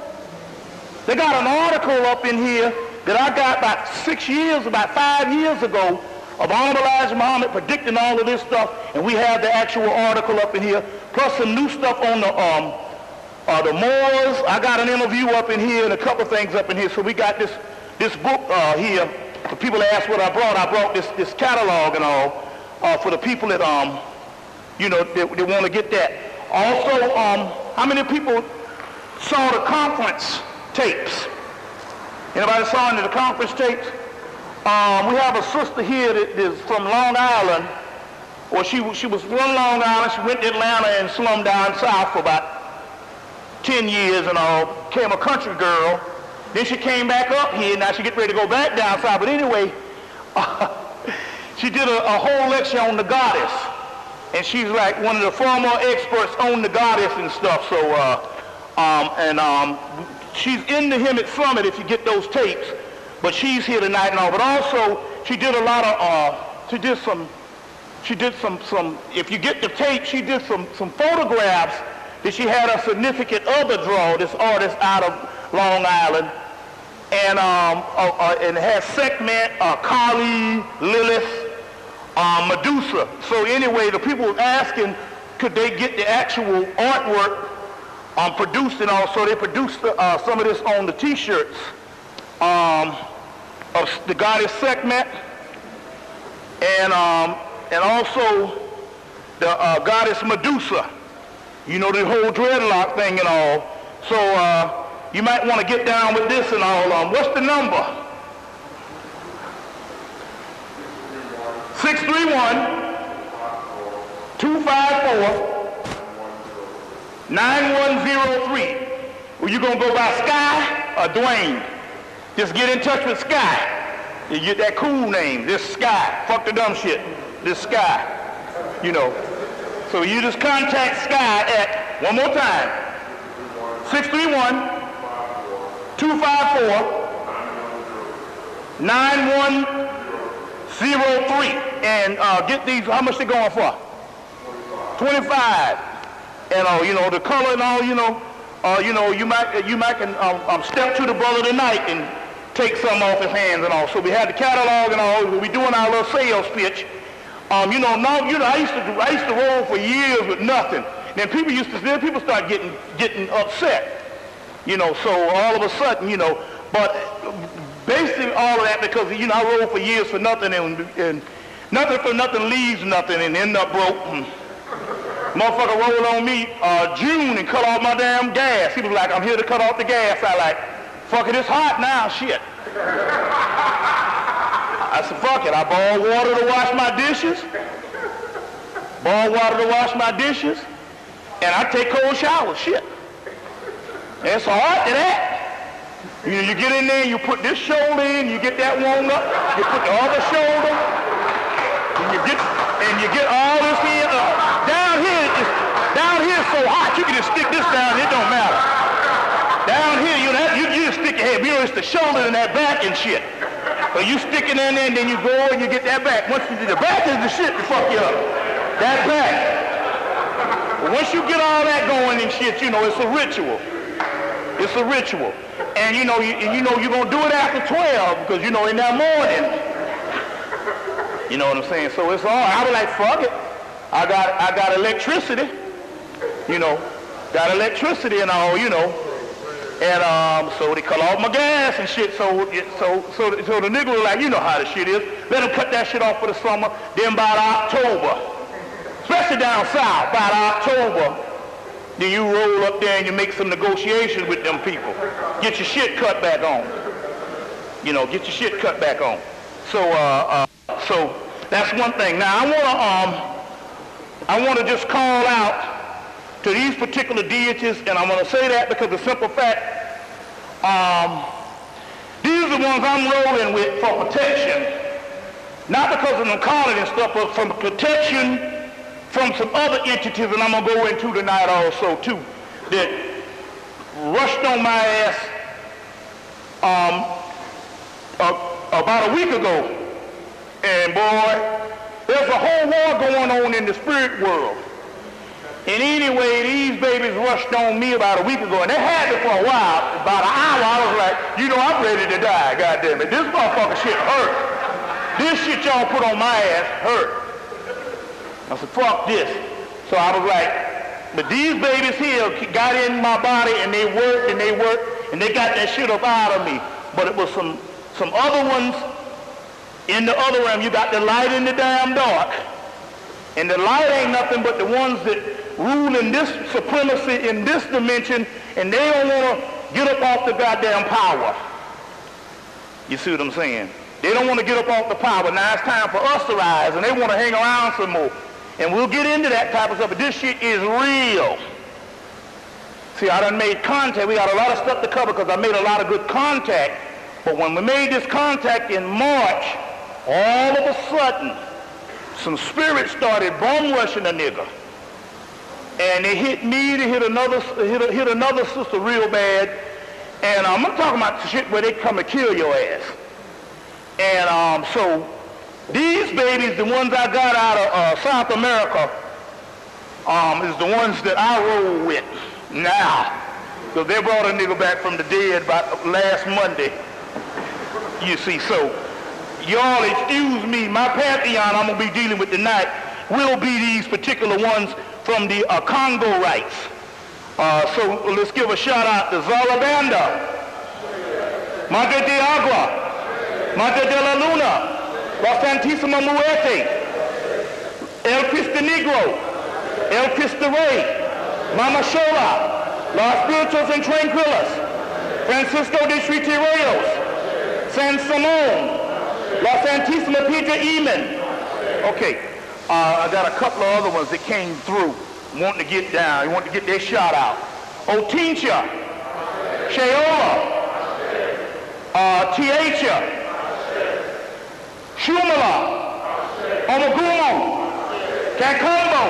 They got an article up in here that I got about 5 years ago of Honorable Elijah Muhammad predicting all of this stuff, and we have the actual article up in here, plus some new stuff on the Moors. I got an interview up in here and a couple things up in here. So we got this book here. For people that ask what I brought this catalog and all for the people that they want to get that. Also, how many people saw the conference tapes? Anybody saw any of the conference tapes? We have a sister here that is from Long Island, or she was from Long Island. She went to Atlanta and slummed down south for about 10 years and all. Became a country girl. Then she came back up here. Now she get ready to go back down south. But anyway, she did a whole lecture on the goddess, and she's like one of the former experts on the goddess and stuff. So she's in the Hemmitt Summit if you get those tapes. But she's here tonight and all. But also she did a lot of if you get the tape, she did some photographs that she had a significant other draw, this artist out of Long Island. and it has segment, Kali, Lilith, Medusa. So anyway, the people were asking, could they get the actual artwork produced and all? So they produced some of this on the T-shirts of the goddess Sekhmet, and also the goddess Medusa. You know, the whole dreadlock thing and all. So you might want to get down with this and all. What's the number? 631-254-9103. Well, you gonna go by Sky or Dwayne? Just get in touch with Sky. You get that cool name. This Sky. Fuck the dumb shit. This Sky. You know. So you just contact Sky at, one more time, 631-254-9103. And get these, how much they going for? 25. And you know, the color and all, you know, you might can step to the brother tonight and take some off his hands and all. So we had the catalog and all. We doing our little sales pitch. You know, I used to roll for years with nothing. Then people start getting upset. You know, so all of a sudden, you know, but basically all of that because, you know, I rolled for years for nothing and nothing for nothing leaves nothing and end up broke. Motherfucker rolled on me June and cut off my damn gas. He was like, I'm here to cut off the gas. I like, fuck it, it's hot now, shit. I said, fuck it. I borrowed water to wash my dishes. And I take cold showers, shit. And it's hard to that. You know, you get in there, you put this shoulder in, you get that warmed up, you put the other shoulder, and you get all this here. Down here it's so hot, you can just stick this down, it don't matter. Down here, you just stick your head. You know, it's the shoulder and that back and shit. So you stick it in there and then you go and you get that back. Once you do the back is the shit to fuck you up. That back. But once you get all that going and shit, you know, it's a ritual. It's a ritual. And you know you're gonna do it after 12 because you know in that morning. You know what I'm saying? So it's all I was like, fuck it. I got electricity. You know, got electricity and all, you know. And so they cut off my gas and shit. So the nigga was like, you know how the shit is. Let them cut that shit off for the summer. Then by October, especially down south, by October, then you roll up there and you make some negotiations with them people. Get your shit cut back on. You know, get your shit cut back on. So that's one thing. Now I wanna just call out to these particular deities, and I'm going to say that because the simple fact, these are the ones I'm rolling with for protection, not because of them calling and stuff, but from protection from some other entities, and I'm going to go into tonight also too, that rushed on my ass about a week ago, and boy, there's a whole war going on in the spirit world. And anyway, these babies rushed on me about a week ago, and they had me for a while. About an hour, I was like, you know, I'm ready to die, goddamn it. This motherfucker shit hurt. This shit y'all put on my ass hurt. I said, fuck this. So I was like, but these babies here got in my body, and they worked, and they got that shit up out of me. But it was some other ones in the other realm. You got the light in the damn dark. And the light ain't nothing but the ones that rule in this supremacy in this dimension, and they don't want to get up off the goddamn power. You see what I'm saying? They don't want to get up off the power. Now it's time for us to rise, and they want to hang around some more. And we'll get into that type of stuff, but this shit is real. See, I done made contact. We got a lot of stuff to cover because I made a lot of good contact. But when we made this contact in March, all of a sudden, some spirits started bum rushing a nigga. And they hit me, they hit another sister real bad. And I'm talking about the shit where they come and kill your ass. And so these babies, the ones I got out of South America, is the ones that I roll with now. So they brought a nigga back from the dead about last Monday. You see, so y'all excuse me, my pantheon I'm going to be dealing with tonight will be these particular ones from the Congo rites. So let's give a shout out to Zarabanda, Madre de Agua, Madre de la Luna, La Santísima Muerte, El Cristo Negro, El Cristo Rey, Mama Shola, Los Espíritus and Tranquilos, Francisco de Tritireos, San Simón, La Santísima Piedra Imen. Okay, I got a couple of other ones that came through, wanting to get down, wanting to get their shot out. Otincha, Sheola, Tiacha, Shumala, Omagumo, Kakumbo,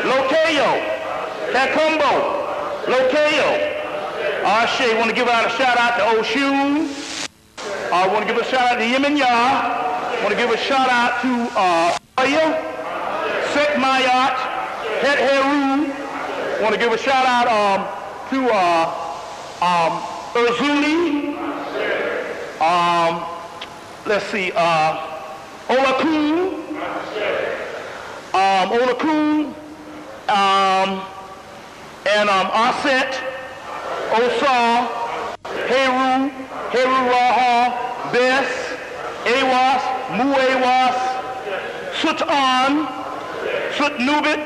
Locayo, Kakumbo, Locayo. Ashe, want to give out a shout out to Oshun. I want to give a shout out to Yemenya. I want to give a shout out to Aya, Sekmayat, Het Heru. I want to give a shout out to Urzuli. Let's see, Olakun. Olakun. And Aset, Osa, Heru, Heru Raha, Bes, Awas, Muawas, Sutan, Sutnubit,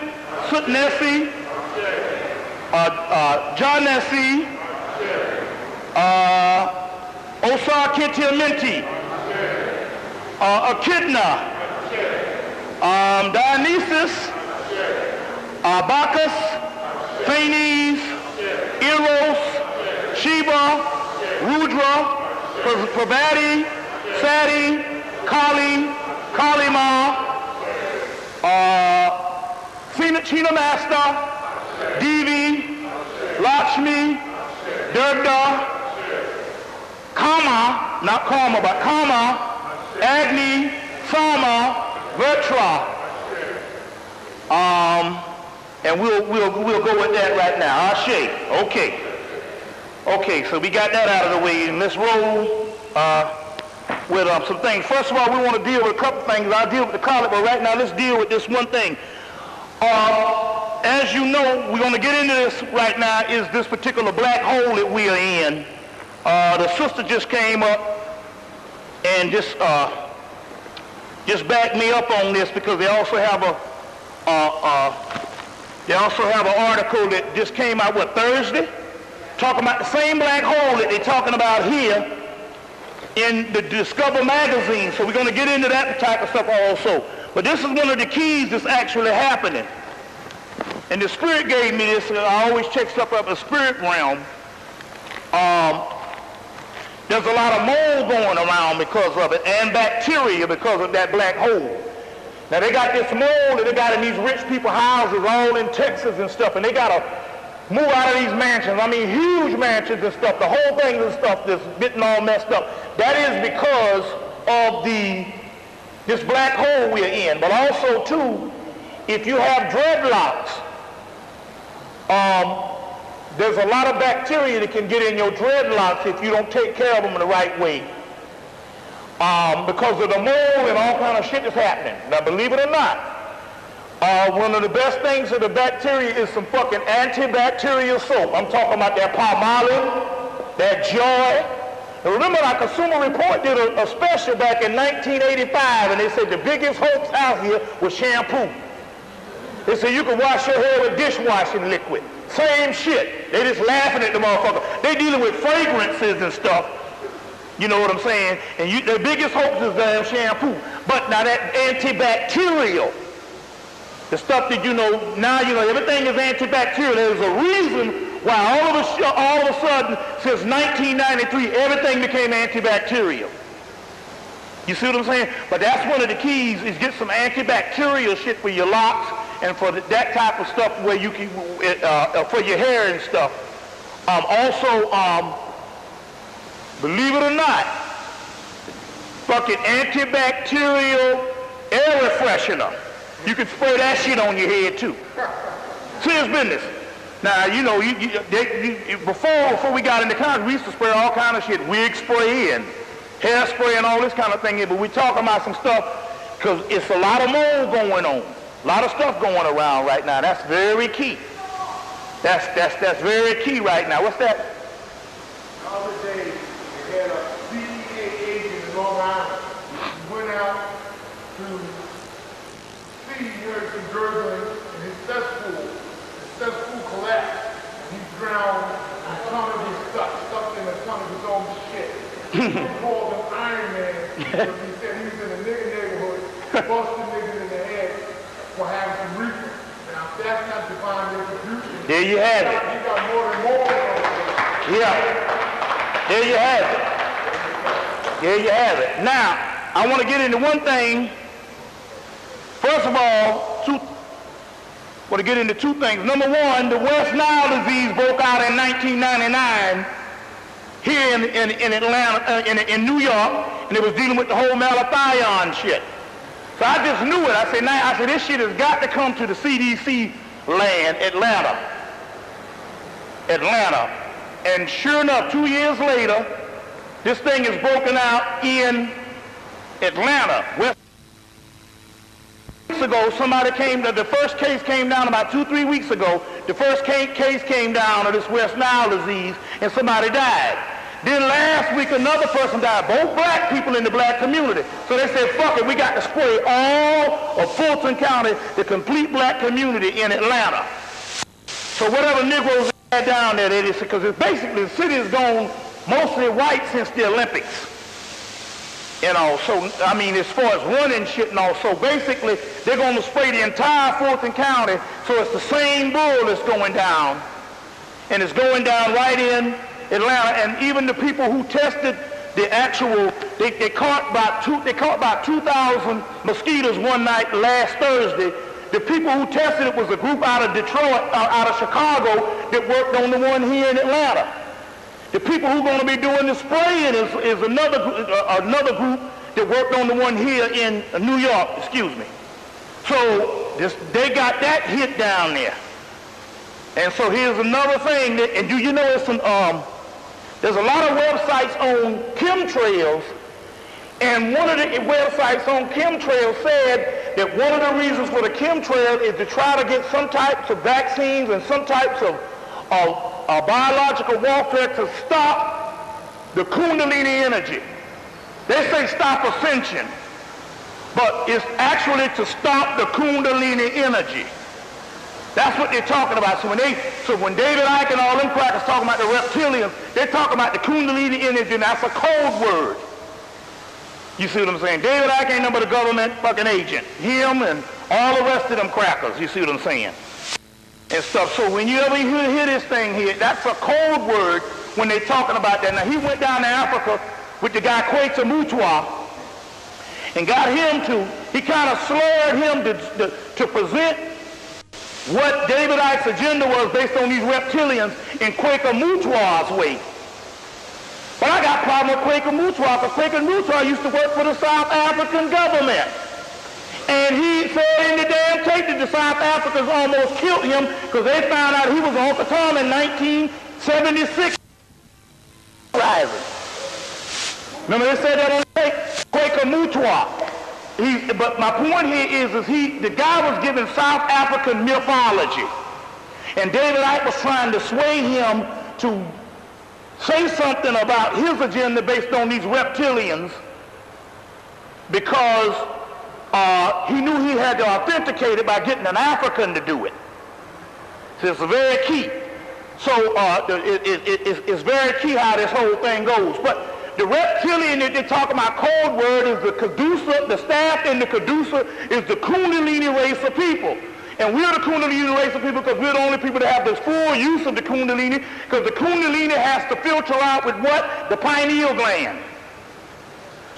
Sutnesi, Janesi, Osa Kitiamenti, Echidna, Dionysus, Bacchus, Phanes, Eros, Sheba, Rudra, Pravati, Sati, Kali, Kalima, China Master, Devi, Lakshmi, Durga, Kama, not Karma, but Kama, Agni, Sama, Vertra. And we'll go with that right now. Ashe. Okay. Okay, so we got that out of the way, and let's roll with some things. First of all, we want to deal with a couple things. I'll deal with the college, but right now let's deal with this one thing. As you know, we're going to get into this right now, is this particular black hole that we are in. The sister just came up and just backed me up on this, because they also have an article that just came out, Thursday? Talking about the same black hole that they're talking about here in the Discover magazine. So we're going to get into that type of stuff also. But this is one of the keys that's actually happening. And the Spirit gave me this, and I always check stuff up in the spirit realm. There's a lot of mold going around because of it, and bacteria because of that black hole. Now they got this mold that they got in these rich people houses all in Texas and stuff, and they got to move out of these mansions. I mean, huge mansions and stuff. The whole thing and stuff that's getting all messed up. That is because of this black hole we're in. But also, too, if you have dreadlocks, there's a lot of bacteria that can get in your dreadlocks if you don't take care of them in the right way. Because of the mold and all kind of shit that's happening. Now, believe it or not, one of the best things for the bacteria is some fucking antibacterial soap. I'm talking about that Palmolive, that Joy. Now remember, our Consumer Report did a special back in 1985, and they said the biggest hoax out here was shampoo. They said you can wash your hair with dishwashing liquid. Same shit. They just laughing at the motherfucker. They dealing with fragrances and stuff. You know what I'm saying? And the biggest hoax is damn shampoo. But now that antibacterial, the stuff that now everything is antibacterial. There's a reason why all of a sudden, since 1993, everything became antibacterial. You see what I'm saying? But that's one of the keys, is get some antibacterial shit for your locks and for that type of stuff where you can, for your hair and stuff. Believe it or not, fucking antibacterial air refreshener. You can spray that shit on your head too. Serious business. Now, before we got into Congress, we used to spray all kind of shit. Wig spray and hairspray and all this kind of thing here, but we're talking about some stuff because it's a lot of mold going on. A lot of stuff going around right now. That's very key. That's very key right now. What's that? The other day, they had a CDA agent in Long Island. He went out to see Harrison Gergen in his cesspool. His cesspool collapsed. He drowned in a ton of his stuff, stuck in a ton of his own shit. He called him Iron Man because he said he was in a nigger neighborhood, busting niggas in the head for having some reason. Now, if that's not divine retribution, there you have it. he got more than more than that. Yeah. There you have it. There you have it. Now, I want to get into one thing. First of all, I want to get into two things. Number one, the West Nile disease broke out in 1999 here in Atlanta, in New York, and it was dealing with the whole malathion shit. So I just knew it. I said, this shit has got to come to the CDC land, Atlanta. And sure enough, 2 years later, this thing is broken out in Atlanta. Weeks ago, the first case came down about 2-3 weeks ago. The first case came down of this West Nile disease, and somebody died. Then last week, another person died, both black people in the black community. So they said, fuck it, we got to spray all of Fulton County, the complete black community in Atlanta. So whatever Negroes had down there, because it's basically the city has gone mostly white since the Olympics. You know, so, I mean, as far as running shit and all, so basically, they're going to spray the entire Fulton County, so it's the same bull that's going down, and it's going down right in Atlanta, and even the people who tested the actual, they caught about 2,000 mosquitoes one night last Thursday. The people who tested it was a group out of Detroit, out of Chicago, that worked on the one here in Atlanta. The people who are going to be doing the spraying is another group that worked on the one here in New York, excuse me. So they got that hit down there. And so here's another thing, and do you know there's a lot of websites on chemtrails, and one of the websites on chemtrails said that one of the reasons for the chemtrail is to try to get some types of vaccines and some types of biological warfare to stop the Kundalini energy. They say stop ascension, but it's actually to stop the Kundalini energy. That's what they're talking about. So when David Icke and all them crackers talking about the reptilians, they're talking about the Kundalini energy, and that's a code word. You see what I'm saying? David Icke ain't nothing but a government fucking agent. Him and all the rest of them crackers. You see what I'm saying? And stuff. So when you ever hear this thing here, that's a code word when they're talking about that. Now, he went down to Africa with the guy Kweta Mutwa and got him he kind of slurred him to present what David Icke's agenda was based on these reptilians in Quaker Mutwa's way. But I got a problem with Quaker Mutwa because Quaker Mutwa used to work for the South African government. And he said in the damn tape that the South Africans almost killed him because they found out he was on Katam in 1976. Rising. Remember they said that on the tape? Quaker Mutwa. But my point here is the guy was given South African mythology. And David Icke was trying to sway him to say something about his agenda based on these reptilians because he knew he had to authenticate it by getting an African to do it. So it's very key. So it's very key how this whole thing goes. But the reptilian that they talk about code word is the Caduceus, the staff in the Caduceus is the Kundalini race of people. And we're the Kundalini race of people because we're the only people that have this full use of the Kundalini because the Kundalini has to filter out with what? The pineal gland.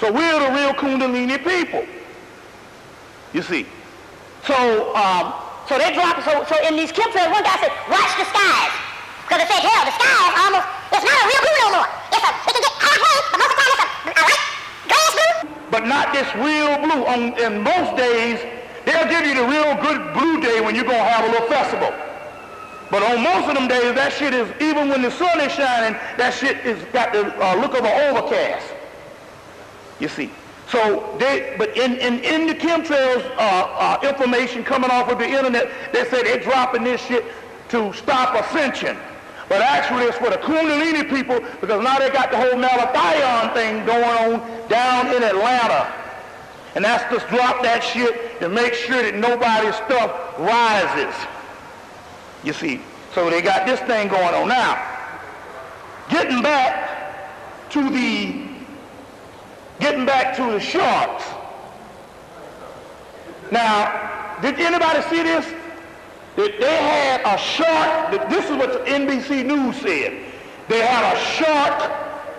So we're the real Kundalini people. You see. So they dropped, so in these chemtrails, one guy said, watch the skies. Because they said, hell, the skies almost, it's not a real blue no more. It can get hot blue, but most of the time it's a light grass blue. But not this real blue. In most days, they'll give you the real good blue day when you're going to have a little festival. But on most of them days, that shit is, even when the sun is shining, that shit is got the look of an overcast. You see. So but in the chemtrails information coming off of the internet, they say they're dropping this shit to stop ascension. But actually it's for the Kundalini people, because now they got the whole malathion thing going on down in Atlanta. And that's to drop that shit to make sure that nobody's stuff rises. You see. So they got this thing going on. Now, getting back to the sharks. Now, did anybody see this? That they had a shark, this is what the NBC News said. They had a shark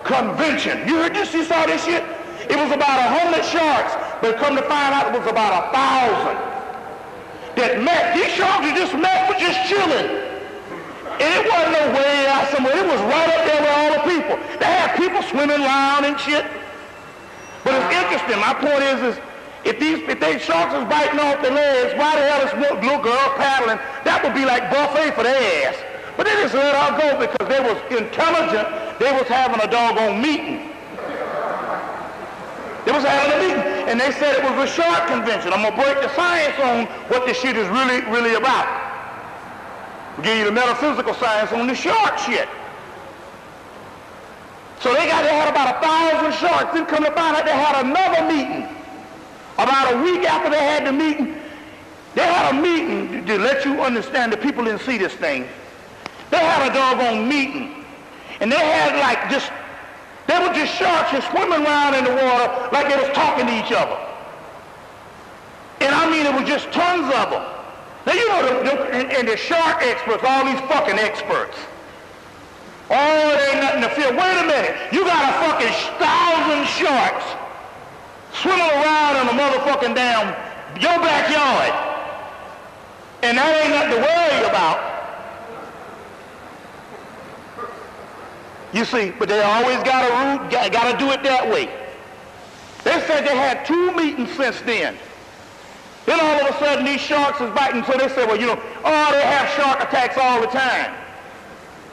convention. You heard this? You saw this shit? It was about 100 sharks, but come to find out it was about 1,000 that met. These sharks just met for just chilling. And it wasn't no way out somewhere. It was right up there with all the people. They had people swimming around and shit. But it's interesting. My point is if these sharks is biting off their legs, why the hell is little girl paddling? That would be like buffet for their ass. But they just let her go because they was intelligent. They was having a doggone meeting. They was having a meeting. And they said it was a shark convention. I'm going to break the science on what this shit is really, really about. I'll give you the metaphysical science on the shark shit. So they had about 1,000 sharks. Then come to find out they had another meeting. About a week after they had the meeting, they had a meeting to let you understand that people didn't see this thing. They had a doggone meeting. And they had they were just sharks just swimming around in the water like they was talking to each other. And I mean, it was just tons of them. Now, you know, and the shark experts, all these fucking experts. Oh, it ain't nothing to fear. Wait a minute. You got a fucking 1,000 sharks swimming around in a motherfucking damn your backyard. And that ain't nothing to worry about. You see, but they always got to do it that way. They said they had 2 meetings since then. Then all of a sudden these sharks is biting, so they said, well, you know, they have shark attacks all the time.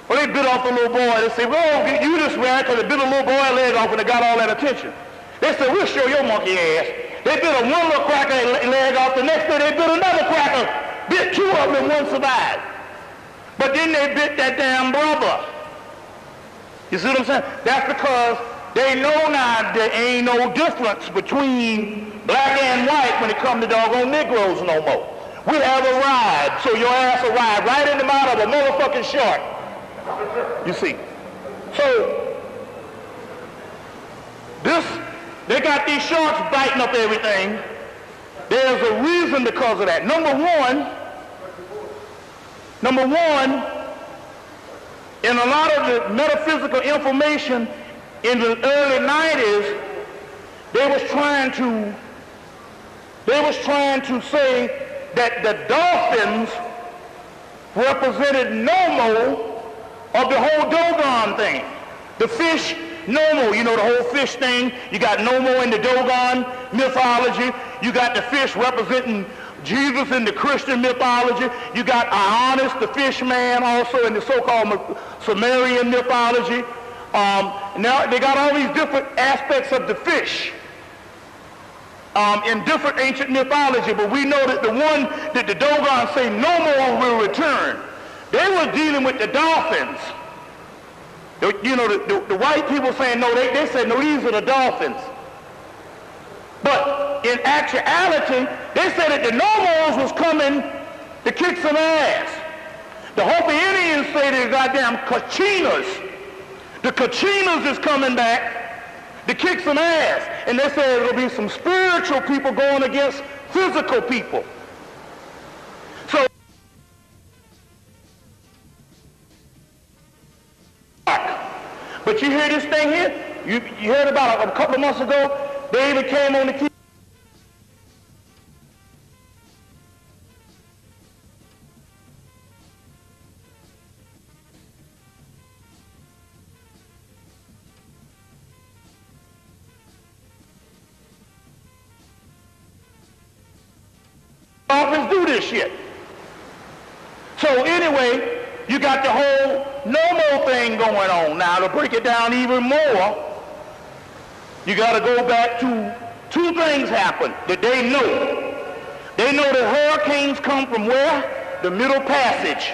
Well, they bit off the little boy. They said, well, you just ran because they bit a little boy leg off and they got all that attention. They said, we'll show your monkey ass. They bit one little cracker leg off. The next day they bit another cracker. Bit 2 of them and one survived. But then they bit that damn brother. You see what I'm saying? That's because they know now there ain't no difference between black and white when it comes to doggone Negroes no more. We have arrived, so your ass arrived right in the mouth of a motherfucking shark. You see. So, they got these sharks biting up everything. There's a reason because of that. Number one, in a lot of the metaphysical information in the early 90s, they was trying to say that the dolphins represented Nomo of the whole Dogon thing. The fish, Nomo, you know the whole fish thing. You got Nomo in the Dogon mythology. You got the fish representing Jesus in the Christian mythology. You got Ionis, the fish man, also in the so-called Sumerian mythology. Now they got all these different aspects of the fish in different ancient mythology, but we know that the one that the Dogon say no more will return. They were dealing with the dolphins. You know, the white people saying no, they said no, these are the dolphins. But in actuality, they said that the Nomos was coming to kick some ass. The Hopi Indians say the goddamn Kachinas. The Kachinas is coming back to kick some ass. And they said it'll be some spiritual people going against physical people. So, but you hear this thing here? You heard about a couple of months ago, they even came on the key. Dolphins do this shit. So anyway, you got the whole Nomo thing going on. Now to break it down even more, You got to go back to two things happen that they know. They know that hurricanes come from where? The Middle Passage.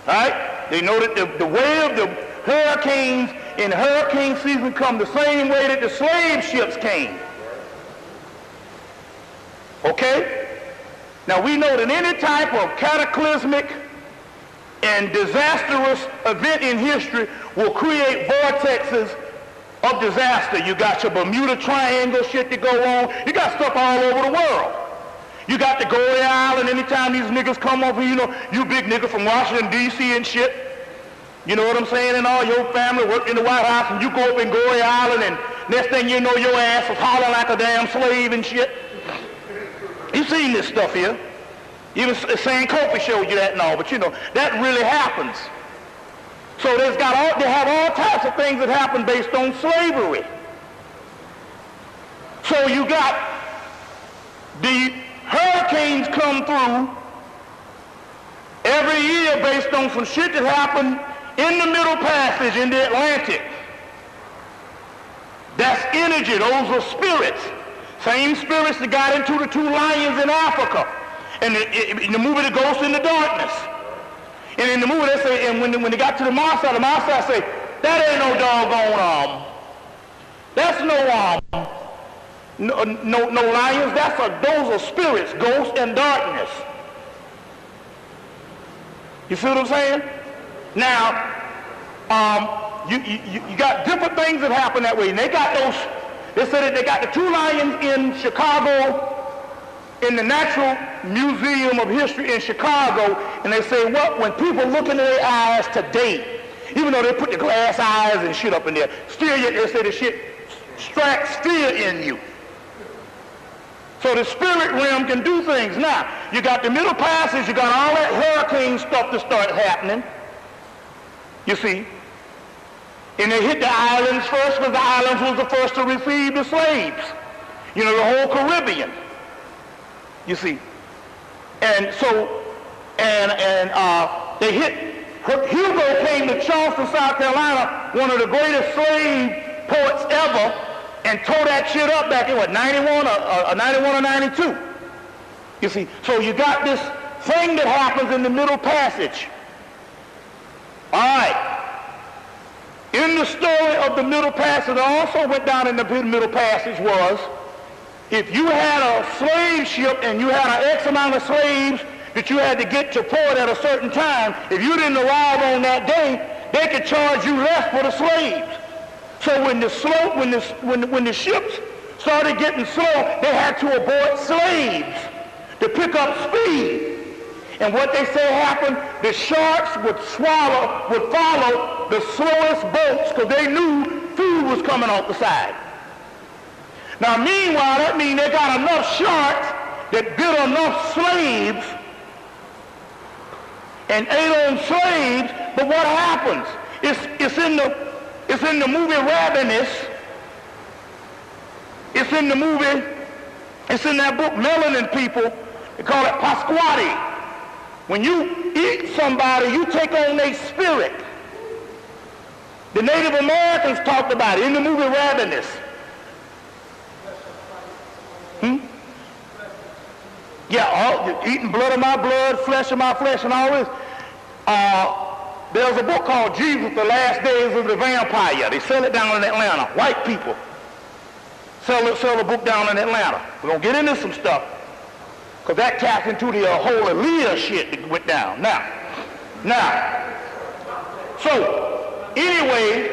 Right? They know that the way of the hurricanes in hurricane season come the same way that the slave ships came. Okay? Now we know that any type of cataclysmic and disastrous event in history will create vortexes of disaster. You got your Bermuda Triangle shit to go on. You got stuff all over the world. You got the Goree Island. Anytime these niggas come over, you know, you big nigga from Washington, D.C. and shit. You know what I'm saying? And all your family worked in the White House, and you go up in Goree Island, and next thing you know, your ass was hollering like a damn slave and shit. You seen this stuff here. Even Sankofa showed you that and all, but you know, that really happens. So they have all types of things that happen based on slavery. So you got the hurricanes come through every year based on some shit that happened in the Middle Passage in the Atlantic. That's energy. Those are spirits. Same spirits that got into the two lions in Africa. And in the movie The Ghost in the Darkness. And in the movie they say, and when they got to the Marseille say, that ain't no doggone that's no lions. Those are spirits, ghosts and darkness. You see what I'm saying? Now, you got different things that happen that way. And they said that they got the two lions in Chicago, in the Natural Museum of History in Chicago, and they say, when people look into their eyes today, even though they put the glass eyes and shit up in there, still yet they say the shit strikes fear in you. So the spirit realm can do things. Now, you got the Middle Passage, you got all that hurricane stuff that started happening, you see. And they hit the islands first because the islands was the first to receive the slaves. You know, the whole Caribbean. You see. And so, they hit, Hugo came to Charleston, South Carolina, one of the greatest slave poets ever, and tore that shit up back in, 91 or 92. You see, so you got this thing that happens in the Middle Passage. All right. In the story of the Middle Passage, that also went down in the Middle Passage was, if you had a slave ship and you had an X amount of slaves that you had to get to port at a certain time, if you didn't arrive on that day, they could charge you less for the slaves. So when the ships started getting slow, they had to abort slaves to pick up speed. And what they say happened, the sharks would follow the slowest boats because they knew food was coming off the side. Now meanwhile, that means they got enough sharks that bit enough slaves and ate on slaves, but what happens? It's in the movie Ravenous. It's in that book Melanin People. They call it Pasquati. When you eat somebody, you take on their spirit. The Native Americans talked about it in the movie Ravenous. Yeah, eating blood of my blood, flesh of my flesh, and all this. There's a book called Jesus, The Last Days of the Vampire. They sell it down in Atlanta. White people sell a book down in Atlanta. We're going to get into some stuff, because that taps into the whole Aaliyah shit that went down. Now, so, anyway,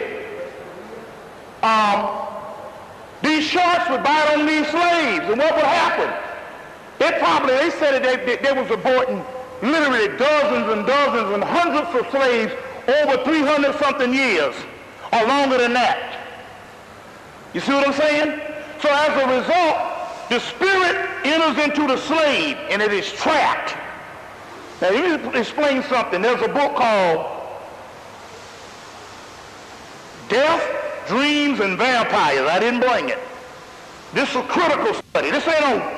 these sharks would bite on these slaves, and what would happen? They said that they was aborting literally dozens and dozens and hundreds of slaves over 300-something years, or longer than that. You see what I'm saying? So as a result, the spirit enters into the slave, and it is trapped. Now, let me explain something. There's a book called Death, Dreams, and Vampires. I didn't bring it. This is a critical study. This ain't no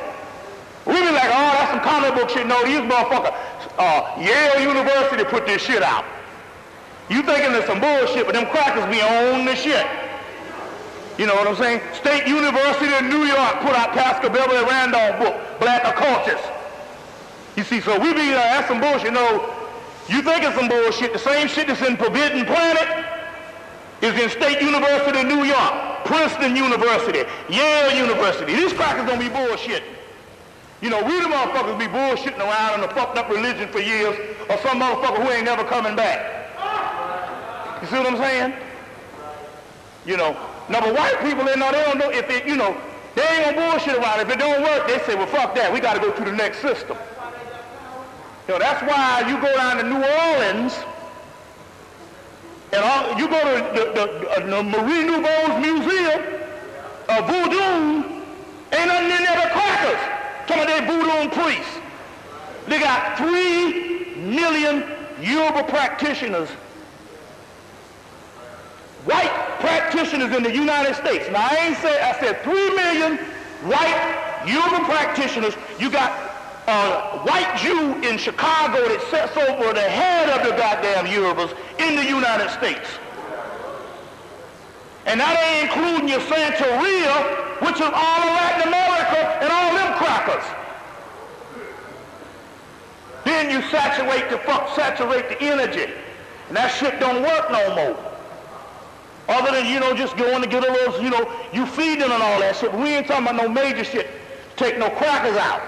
really like, oh, that's some comic book shit. No, these motherfuckers, Yale University put this shit out. You thinking there's some bullshit, but them crackers be on the shit. You know what I'm saying? State University of New York put out Pascal Beverly Randolph's book, Black Occultists. You see, so we be, that's some bullshit. No, you think it's some bullshit. The same shit that's in Forbidden Planet is in State University of New York, Princeton University, Yale University. These crackers don't be bullshit. You know, we the motherfuckers be bullshitting around in a fucked up religion for years, or some motherfucker who ain't never coming back. You see what I'm saying? You know, now but white people, they don't know if it, you know, they ain't gonna bullshit around. If it don't work, they say, well, fuck that. We gotta go to the next system. You know, that's why you go down to New Orleans, and you go to the Marie Laveau's Museum of Voodoo, ain't nothing in there but crackers. Some of their voodoo priests. They got 3 million Yoruba practitioners, white practitioners in the United States. Now I said 3 million white Yoruba practitioners. You got a white Jew in Chicago that sets over the head of the goddamn Yorubas in the United States. And that ain't including your Santeria, which is all of Latin America and all them crackers. Then you saturate the energy. And that shit don't work no more. Other than, you know, just going to get a little, you know, you feed them and all that shit. But we ain't talking about no major shit. Take no crackers out.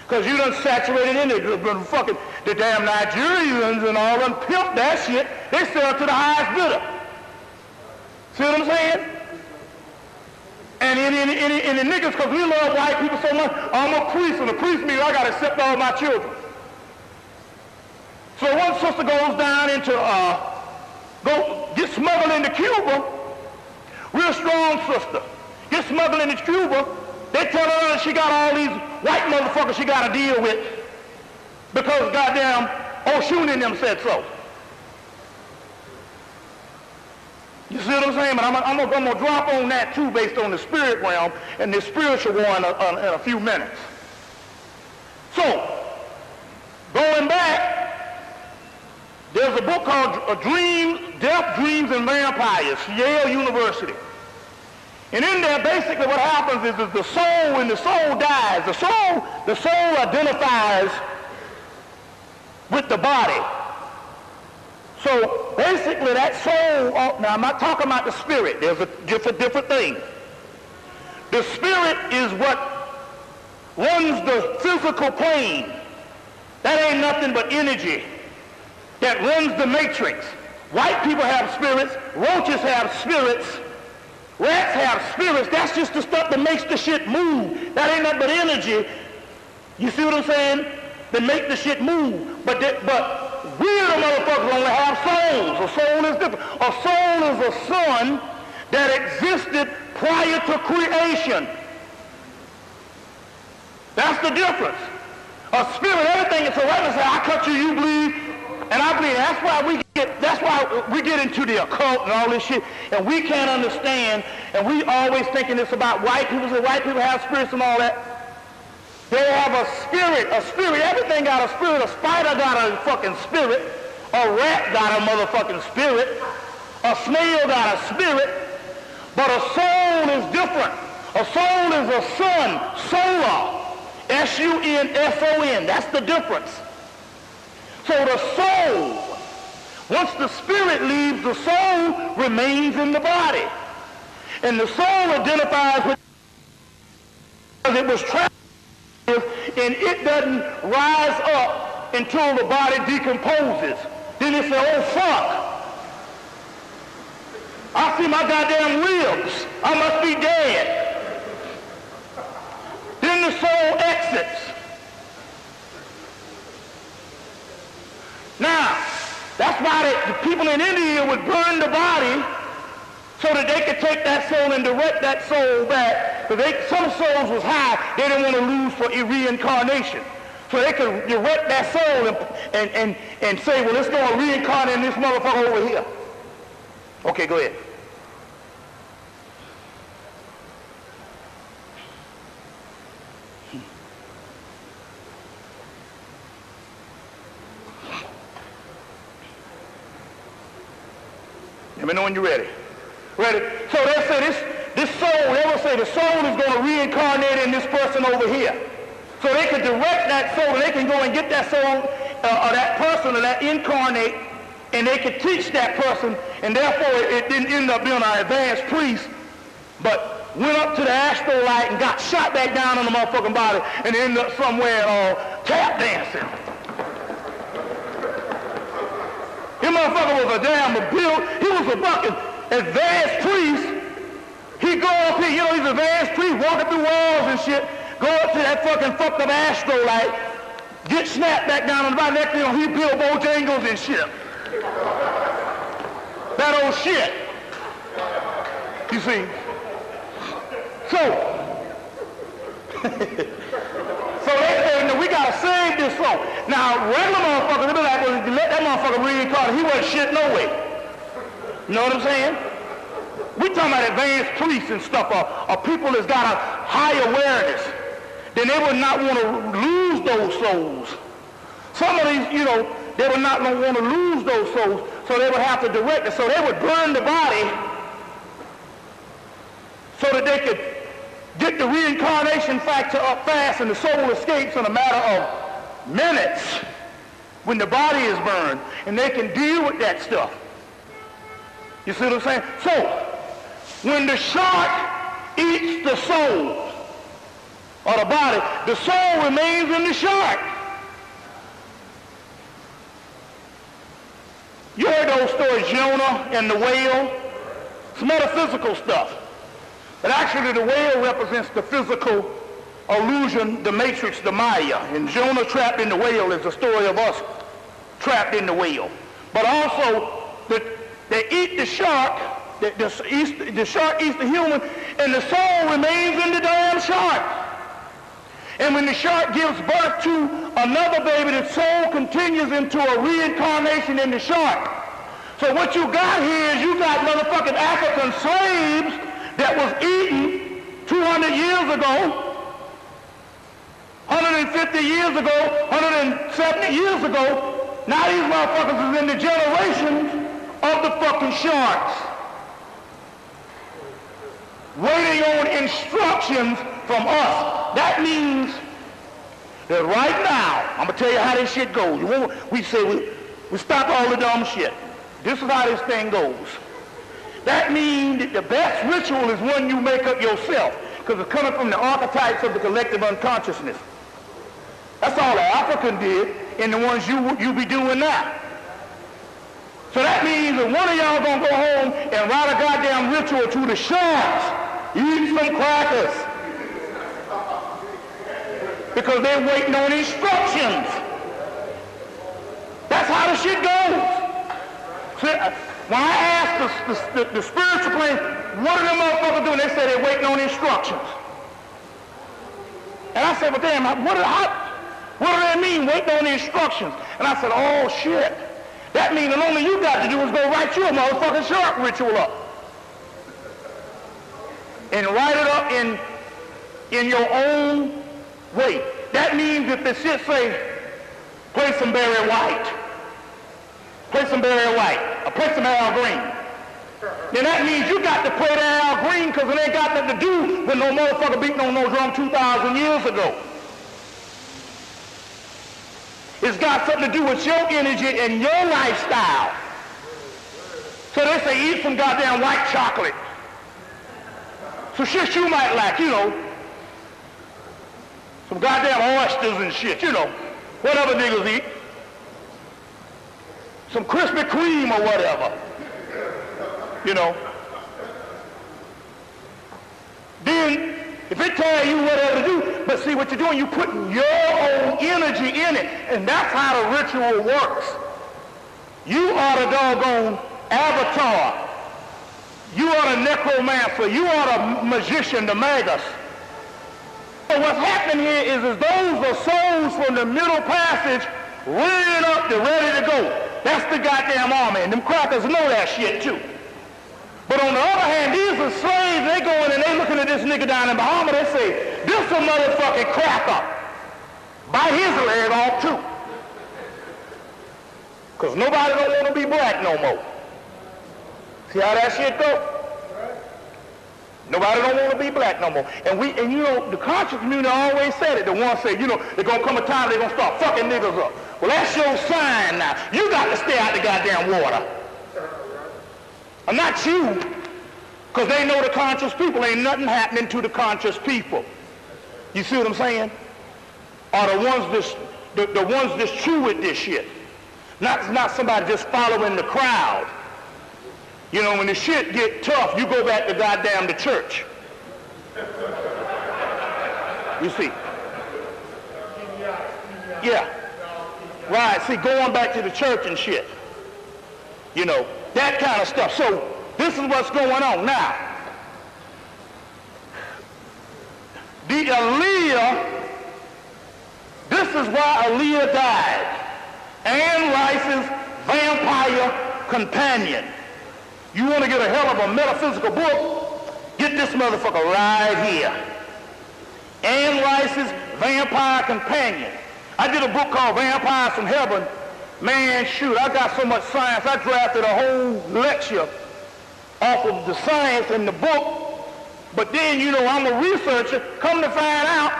Because you done saturated in it. Fucking the damn Nigerians and all them pimp that shit. They sell to the highest bidder. See what I'm saying? And in the niggas, because we love white people so much, I'm a priest, and a priest means I got to accept all my children. So one sister goes down into, get smuggled into Cuba, real strong sister, get smuggled into Cuba, they tell her that she got all these white motherfuckers she got to deal with because goddamn Oshun and them said so. You see what I'm saying? But I'm going to drop on that too based on the spirit realm and the spiritual one in a few minutes. So, going back, there's a book called Death, Dreams, and Vampires, Yale University. And in there, basically what happens is the soul, when the soul dies, the soul identifies with the body. So basically that soul, now I'm not talking about the spirit, there's a different thing. The spirit is what runs the physical plane. That ain't nothing but energy that runs the matrix. White people have spirits, roaches have spirits, rats have spirits. That's just the stuff that makes the shit move. That ain't nothing but energy. You see what I'm saying? That make the shit move. But we the motherfuckers only have souls. A soul is different. A soul is a son that existed prior to creation. That's the difference. A spirit, everything is so right to say, I cut you, you bleed, and I bleed. That's why we get into the occult and all this shit, and we can't understand, and we always thinking it's about white people, so white people have spirits and all that. They have a spirit, everything got a spirit. A spider got a fucking spirit. A rat got a motherfucking spirit. A snail got a spirit. But a soul is different. A soul is a sun, solar. S-U-N-S-O-N, that's the difference. So the soul, once the spirit leaves, the soul remains in the body. And the soul identifies with, because it was trapped, and it doesn't rise up until the body decomposes. Then it says, oh fuck, I see my goddamn ribs, I must be dead. Then the soul exits. Now, that's why the people in India would burn the body so that they could take that soul and direct that soul back. Because some souls was high, they didn't want to lose for reincarnation. So they could direct that soul and say, well, let's go and reincarnate this motherfucker over here. Okay, go ahead. Let me know when you're ready. Ready? So they say this soul, they will say the soul is going to reincarnate in this person over here. So they can direct that soul, and they can go and get that soul, or that person, or that incarnate, and they can teach that person, and therefore it didn't end up being an advanced priest, but went up to the astral light and got shot back down on the motherfucking body, and ended up somewhere tap dancing. This motherfucker was a damn he was a fucking advanced priest. He go up here, he's an advanced priest, walking through walls and shit, go up to that fucking fucked up astral light, get snapped back down on the body. Next thing you know, he built Bojangles and shit. That old shit. You see? So they say, no, we gotta save this soul. Now, regular motherfuckers, they be like, well, if you let that motherfucker reincarnate, he wasn't shit no way. You know what I'm saying? We talking about advanced priests and stuff, or people that's got a high awareness. Then they would not want to lose those souls. Some of these, they would not want to lose those souls, so they would have to direct it. So they would burn the body so that they could get the reincarnation factor up fast, and the soul escapes in a matter of minutes when the body is burned, and they can deal with that stuff. You see what I'm saying? So, when the shark eats the soul or the body, the soul remains in the shark. You heard those stories, Jonah and the whale. It's metaphysical stuff. But actually the whale represents the physical illusion, the matrix, the Maya. And Jonah trapped in the whale is the story of us trapped in the whale. But also, they eat the shark, the shark eats the human, and the soul remains in the damn shark. And when the shark gives birth to another baby, the soul continues into a reincarnation in the shark. So what you got here is you got motherfucking African slaves that was eaten 200 years ago, 150 years ago, 170 years ago. Now these motherfuckers is in the generations of the fucking sharks, waiting on instructions from us. That means that right now, I'm gonna tell you how this shit goes. We say we stop all the dumb shit. This is how this thing goes. That means that the best ritual is one you make up yourself, because it's coming from the archetypes of the collective unconsciousness. That's all the African did, and the ones you be doing now. So that means that one of y'all gonna go home and write a goddamn ritual to the sharks, eat some crackers, because they're waiting on instructions. That's how the shit goes. So, when I asked the spiritual plane, what are them motherfuckers doing? They said they're waiting on instructions. And I said, well, damn, what do they mean, waiting on the instructions? And I said, oh, shit. That means that only you got to do is go write your motherfucking shark ritual up. And write it up in your own way. That means if the shit say, play some Barry White, play some Barry White, or play some Al Green, then that means you got to play the Al Green, because it ain't got nothing to do with no motherfucker beating on no drum 2,000 years ago. It's got something to do with your energy and your lifestyle. So they say eat some goddamn white chocolate. So shit you might like, some goddamn oysters and shit, whatever niggas eat. Some Krispy Kreme or whatever, Then, if it tells you whatever to do, but see what you're doing, you're putting your own energy in it, and that's how the ritual works. You are the doggone avatar. You are the necromancer. You are the magician, the magus. So what's happening here is those are souls from the middle passage rearing up, they're ready to go. That's the goddamn army, and them crackers know that shit too. But on the other hand, these are slaves, they go in and they looking at this nigga down in Bahama, they say, this a motherfucking cracker. Bite his leg off too. Because nobody don't want to be black no more. See how that shit go? Nobody don't want to be black no more. And you know, the conscious community always said it. The ones say, you know, there's going to come a time they're going to start fucking niggas up. Well, that's your sign now. You got to stay out the goddamn water. And not you, because they know the conscious people. Ain't nothing happening to the conscious people. You see what I'm saying? Are the ones that's true with this shit. Not somebody just following the crowd. You know, when the shit get tough, you go back to goddamn the church. You see? Yeah. Right, see, going back to the church and shit. You know, that kind of stuff. So, this is what's going on. Now, the Aaliyah, this is why Aaliyah died. Anne Rice's vampire companion. You want to get a hell of a metaphysical book? Get this motherfucker right here. Anne Rice's Vampire Companion. I did a book called Vampires from Heaven. Man, shoot, I got so much science. I drafted a whole lecture off of the science in the book. But then, you know, I'm a researcher. Come to find out,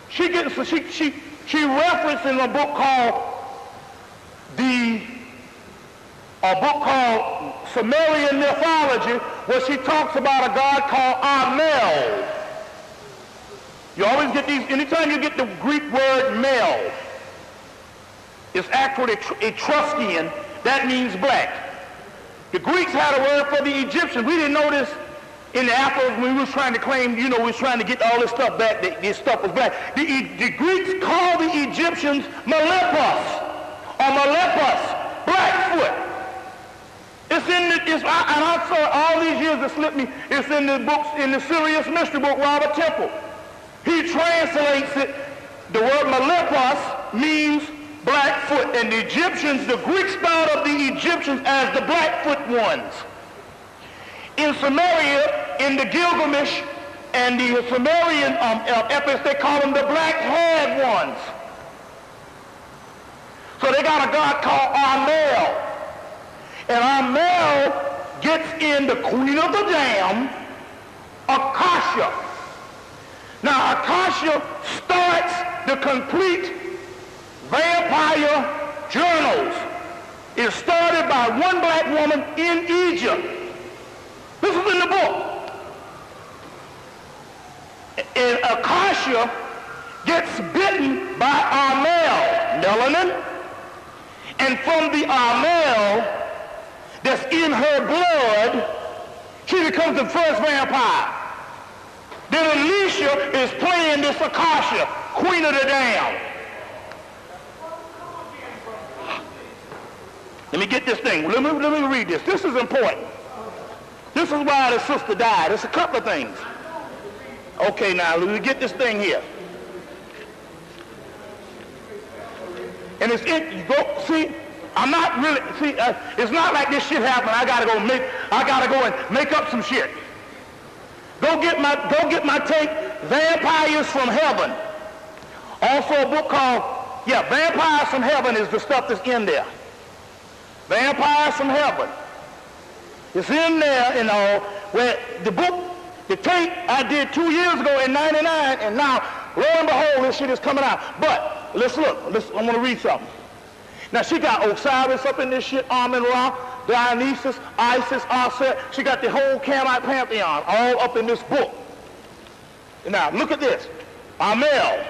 she referenced in a book called a book called Sumerian Mythology, where she talks about a god called Amel. You always get these, anytime you get the Greek word mel, it's actually Etruscan, that means black. The Greeks had a word for the Egyptians. We didn't know this in the Afros when we was trying to claim, you know, we was trying to get all this stuff back, this stuff was black. The Greeks called the Egyptians Malepas, or Malepas, Blackfoot. It's in the, and I saw all these years that slipped me, it's in the books, in the Serious Mystery book, Robert Temple. He translates it, the word Malepas means Blackfoot, and the Egyptians, the Greeks thought of the Egyptians as the Blackfoot ones. In Sumeria, in the Gilgamesh and the Sumerian epics, they call them the black-haired ones. So they got a god called Amel. And Amel gets in the queen of the damned, Akasha. Now Akasha starts the complete vampire journals. It started by one black woman in Egypt. This is in the book. And Akasha gets bitten by Amel, melanin, and from the Amel that's in her blood, she becomes the first vampire. Then Alicia is playing this Akasha, queen of the damned. Let me get this thing. Let me read this. This is important. This is why the sister died. There's a couple of things. Okay, now let me get this thing here. And it's in, you go, see, I'm not really, see, it's not like this shit happened. I gotta go and make up some shit. Go get my tape, Vampires from Heaven. Also a book called, Vampires from Heaven is the stuff that's in there. Vampires from Heaven. It's in there, you know, where the book, the tape I did 2 years ago in '99, and now, lo and behold, this shit is coming out. But let's look. I want to read something. Now she got Osiris up in this shit, Amun-Ra, Dionysus, Isis, Aset. She got the whole Camite pantheon all up in this book. Now look at this. Amel.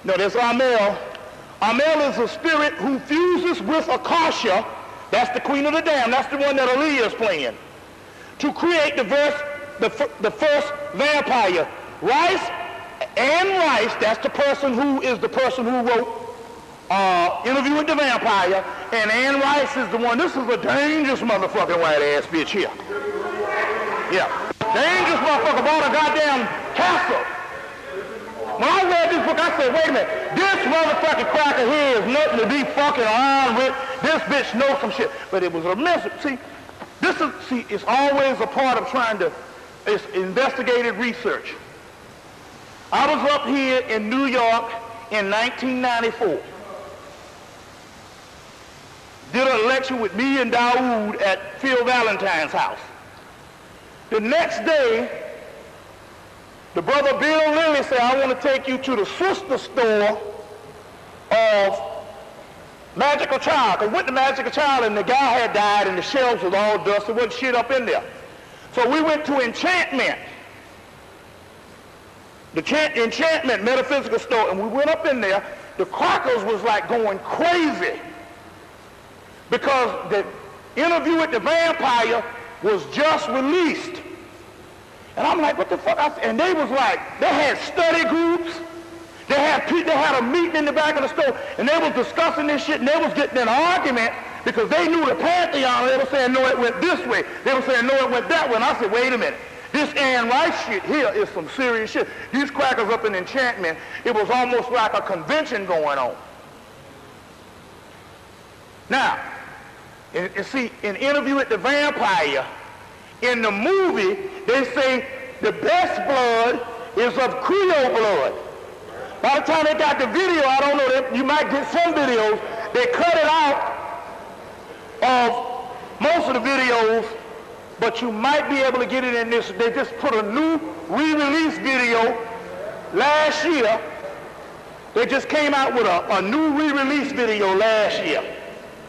There's Amel. Amel is a spirit who fuses with Akasha. That's the queen of the damned. That's the one that Aaliyah is playing. To create the first vampire. Anne Rice, that's the person who wrote Interview with the Vampire, and Anne Rice is the one. This is a dangerous motherfucking white ass bitch here. Yeah. Dangerous motherfucker bought a goddamn castle. When I read this book, I said, wait a minute, this motherfucking cracker here is nothing to be fucking around with. This bitch knows some shit. But it was a message. It's always a part of it's investigative research. I was up here in New York in 1994. did a lecture with me and Daoud at Phil Valentine's house. The next day, the brother Bill Lilly said, I want to take you to the sister store of Magical Child. Because went to Magical Child and the guy had died and the shelves was all dust. There wasn't shit up in there. So we went to Enchantment. The Enchantment metaphysical store, and we went up in there. The crackers was like going crazy because the Interview with the Vampire was just released. And I'm like, what the fuck? And they was like, they had study groups. They had a meeting in the back of the store, and they was discussing this shit, and they was getting in an argument because they knew the Pantheon. They were saying, no, it went this way. They were saying, no, it went that way. And I said, wait a minute. This Anne Rice shit here is some serious shit. These crackers up in Enchantment, it was almost like a convention going on. Now, see, in Interview with the Vampire, in the movie, they say the best blood is of Creole blood. By the time they got the video, I don't know, you might get some videos, they cut it out of most of the videos, but you might be able to get it in this. They just put a new re-release video last year. They just came out with a new re-release video last year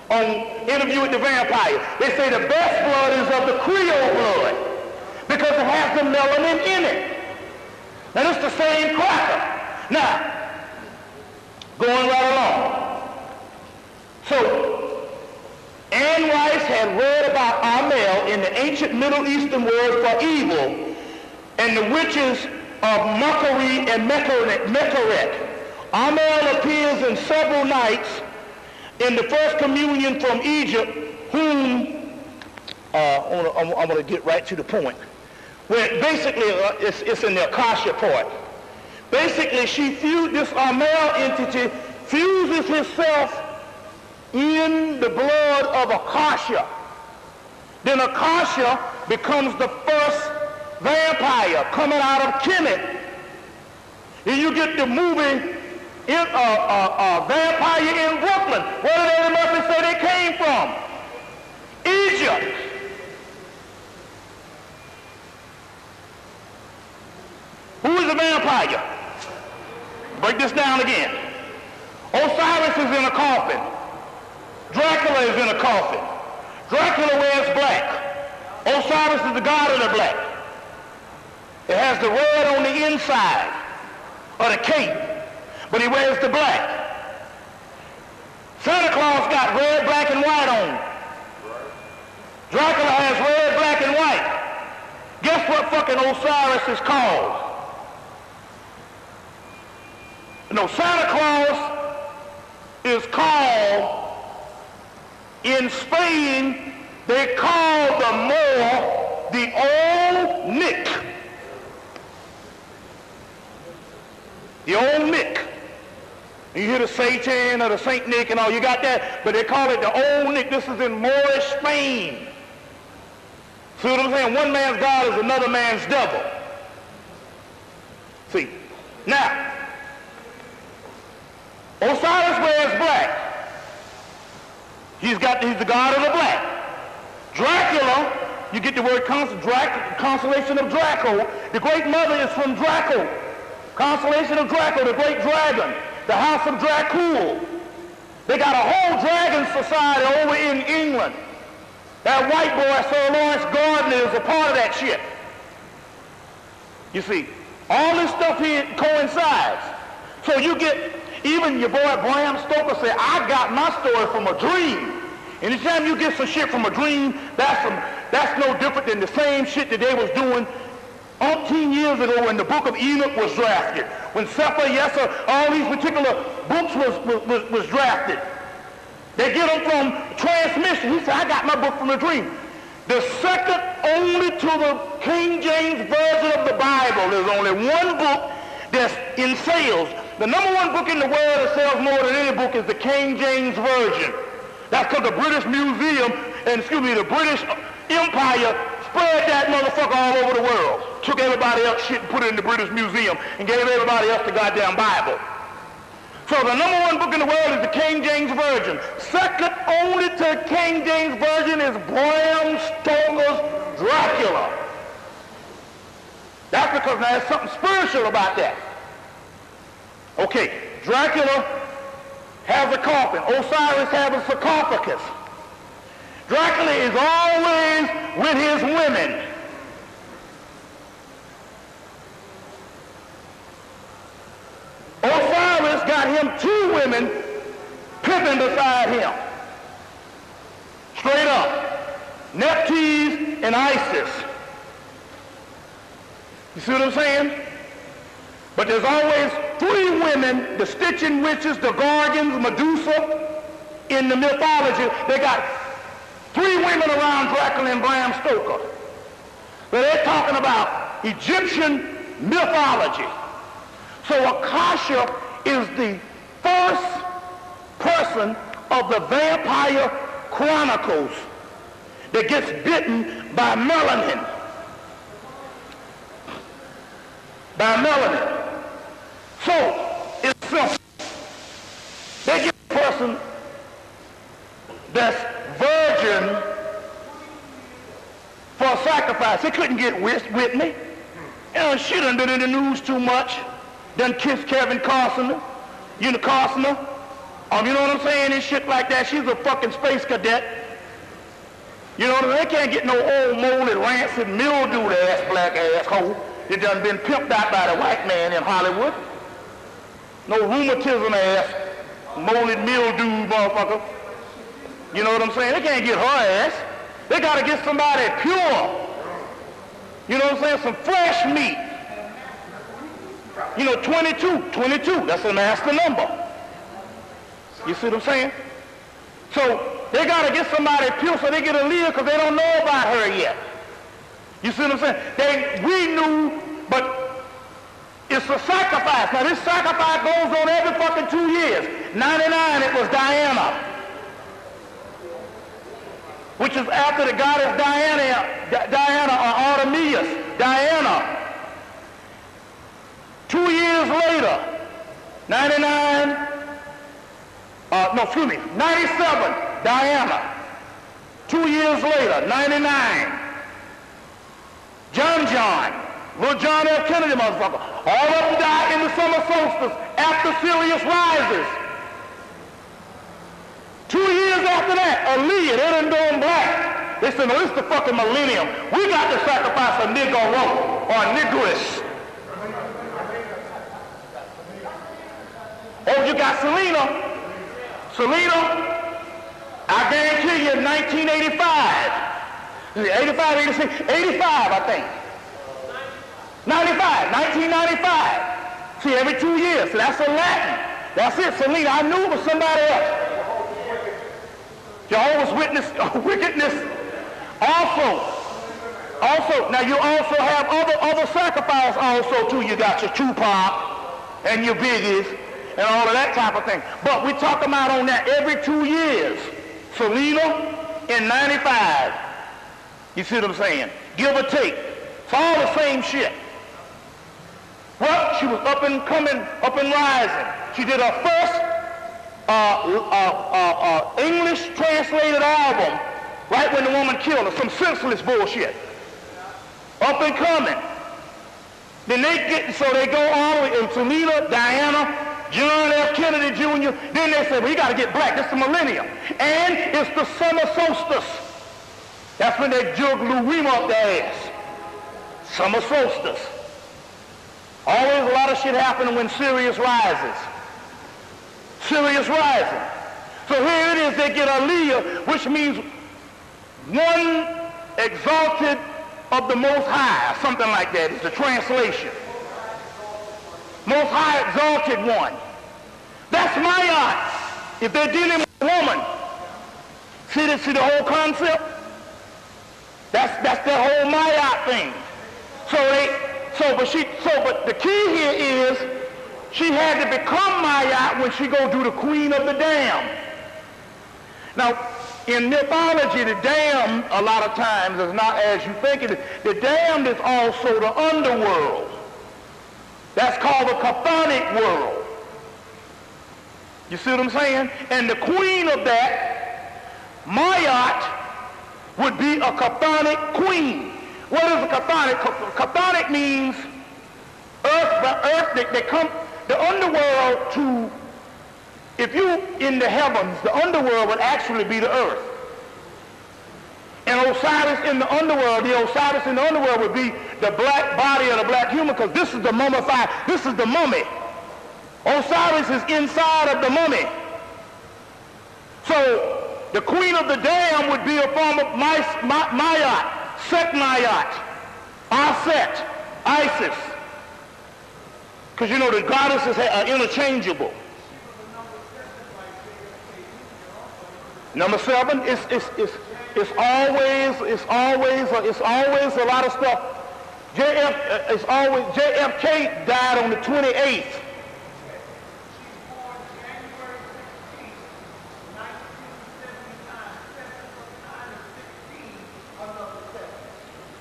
on Interview with the Vampire. They say the best blood is of the Creole blood because it has the melanin in it. And it's the same cracker. Now, going right along. So, Anne Rice had read about Amel in the ancient Middle Eastern word for evil and the witches of Mokari and Mekeret. Amel appears in several nights in the first communion from Egypt, whom, I'm going to get right to the point, where basically it's in the Akasha part. Basically, this Amel entity fuses herself in the blood of Akasha. Then Akasha becomes the first vampire coming out of Hemmitt. Then you get the movie Vampire in Brooklyn. Where did Eddie Murphy say they came from? Egypt. Who is the vampire? Break this down again. Osiris is in a coffin. Dracula is in a coffin. Dracula wears black. Osiris is the god of the black. It has the red on the inside of the cape, but he wears the black. Santa Claus got red, black, and white on. Dracula has red, black, and white. Guess what fucking Osiris is called? No, Santa Claus is called, in Spain, they call the Moor the Old Nick. The Old Nick. You hear the Satan or the Saint Nick and all, you got that, but they call it the Old Nick. This is in Moorish Spain. See what I'm saying? One man's God is another man's devil. See, now, Osiris wears black. He's the god of the black. Dracula, you get the word constellation of Draco. The great mother is from Draco. Constellation of Draco, the great dragon. The house of Dracul. They got a whole dragon society over in England. That white boy, Sir Lawrence Gardner, is a part of that shit. You see, all this stuff here coincides. So you get, even your boy Bram Stoker said, I got my story from a dream. Anytime you get some shit from a dream, that's no different than the same shit that they was doing umpteen years ago when the book of Enoch was drafted. When Zopeh, Yesser, all these particular books was drafted. They get them from transmission. He said, I got my book from a dream. The second only to the King James Version of the Bible. There's only one book that's in sales. The number one book in the world that sells more than any book is the King James Version. That's because the British Museum, the British Empire spread that motherfucker all over the world. Took everybody else shit and put it in the British Museum and gave everybody else the goddamn Bible. So the number one book in the world is the King James Version. Second only to King James Version is Bram Stoker's Dracula. That's because now there's something spiritual about that. Okay, Dracula has a coffin. Osiris has a sarcophagus. Dracula is always with his women. Osiris got him 2 women pimping beside him. Straight up. Nephthys and Isis. You see what I'm saying? But there's always 3 women, the Stygian witches, the Gorgons, Medusa, in the mythology. They got 3 women around Dracula and Bram Stoker. But they're talking about Egyptian mythology. So Akasha is the first person of the Vampire Chronicles that gets bitten by melanin. So it's simple. They get a person that's virgin for a sacrifice. He couldn't get with me. You know, she done been in the news too much. Done kissed Kevin Costner. You know Costner? You know what I'm saying? And shit like that. She's a fucking space cadet. You know what I mean? They can't get no old, moldy, rancid, mildewed ass, black asshole that done been pimped out by the white man in Hollywood. No rheumatism ass, moldy, mildewed motherfucker. You know what I'm saying? They can't get her ass. They gotta get somebody pure. You know what I'm saying? Some fresh meat. You know, 22, that's a master number. You see what I'm saying? So they got to get somebody pure so they get a leader because they don't know about her yet. You see what I'm saying? We knew, but it's a sacrifice. Now this sacrifice goes on every fucking 2 years. 99, it was Diana, which is after the goddess Diana or Artemis. Diana. 2 years later, 97, Diana. 2 years later, 99, John, little John F. Kennedy motherfucker. All of them died in the summer solstice after Sirius rises. 2 years after that, Aaliyah, they done gone black. They said, no, this is the fucking millennium. We got to sacrifice a Negro or a Negress. Oh, you got Selena. I guarantee you in 1985, 85, 86, 85, I think. 1995. See, every 2 years. So that's a Latin. That's it, Selena. I knew it was somebody else. Jehovah's wickedness. Also, now you also have other sacrifice also too. You got your Tupac and your Biggies and all of that type of thing. But we talk about on that every 2 years. Selena in 95. You see what I'm saying? Give or take. It's all the same shit. Well, she was up and coming, up and rising. She did her first English translated album right when the woman killed her. Some senseless bullshit. Up and coming. Then they go all the way in Selena, Diana, John F. Kennedy Jr. Then they said, well, you got to get black. This is the millennium. And it's the summer solstice. That's when they jug Lou Reema up their ass. Summer solstice. Always a lot of shit happening when Sirius rises. Sirius rising. So here it is, they get Aliyah, which means one exalted of the Most High, or something like that is the translation. Most High exalted one. That's Ma'at. If they're dealing with a woman, see the whole concept? That's the whole Ma'at thing. But the key here is she had to become Ma'at when she go do the Queen of the Damned. Now, in mythology, the damned a lot of times is not as you think it is. The damned is also the underworld. That's called the chthonic world. You see what I'm saying? And the queen of that, Mayat, would be a chthonic queen. What is a chthonic? Chthonic means earth, they come, the underworld to, if you in the heavens, the underworld would actually be the earth. And Osiris in the underworld, the Osiris in the underworld would be the black body of the black human, because this is the mummified, this is the mummy. Osiris is inside of the mummy. So the queen of the dam would be a form of Mayat, Set Mayat, Aset, Isis. Because you know the goddesses are interchangeable. Number 7 it's always a lot of stuff. JFK died on the 28th.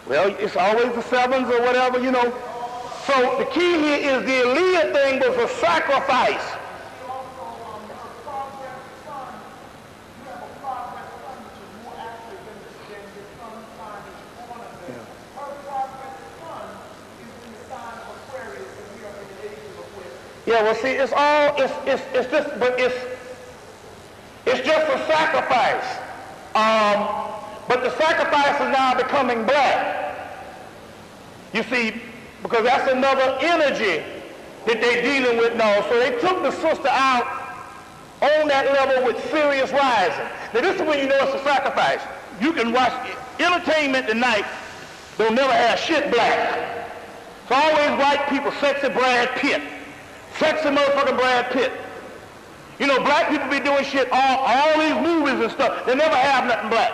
Well, it's always the 7s or whatever, you know. So the key here is the Aliyah thing was a sacrifice. Yeah, well, see, it's just a sacrifice. But the sacrifice is now becoming black. You see, because that's another energy that they're dealing with now. So they took the sister out on that level with serious rising. Now this is when you know it's a sacrifice. You can watch entertainment tonight, they'll never have shit black. It's always white people, sexy Brad Pitt. Sexy motherfucking Brad Pitt. You know, black people be doing shit, all these movies and stuff, they never have nothing black.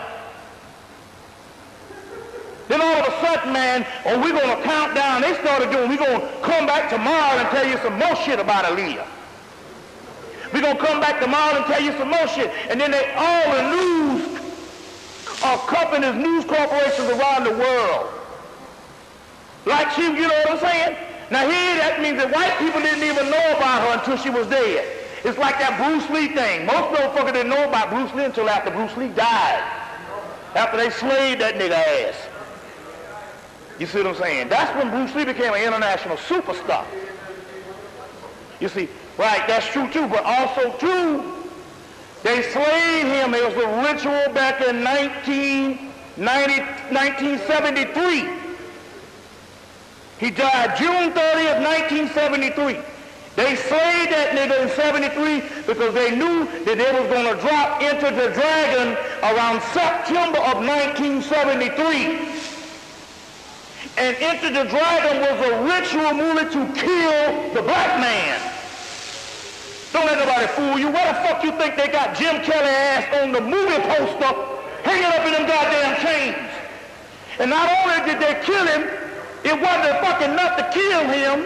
Then all of a sudden, man, we're going to count down. They started doing, we're going to come back tomorrow and tell you some more shit about Aaliyah. We're going to come back tomorrow and tell you some more shit. And then all the news companies, news corporations around the world. Like she, you know what I'm saying? Now here, that means that white people didn't even know about her until she was dead. It's like that Bruce Lee thing. Most motherfuckers didn't know about Bruce Lee until after Bruce Lee died. After they slayed that nigga ass. You see what I'm saying? That's when Bruce Lee became an international superstar. You see, right, that's true too, but also too, they slayed him. It was a ritual back in 1973. He died June 30th, 1973. They slayed that nigga in 73 because they knew that they was going to drop Enter the Dragon around September of 1973. And Enter the Dragon was a ritual movie to kill the black man. Don't let nobody fool you. Where the fuck you think they got Jim Kelly ass on the movie poster hanging up in them goddamn chains? And not only did they kill him, it wasn't fucking enough to kill him.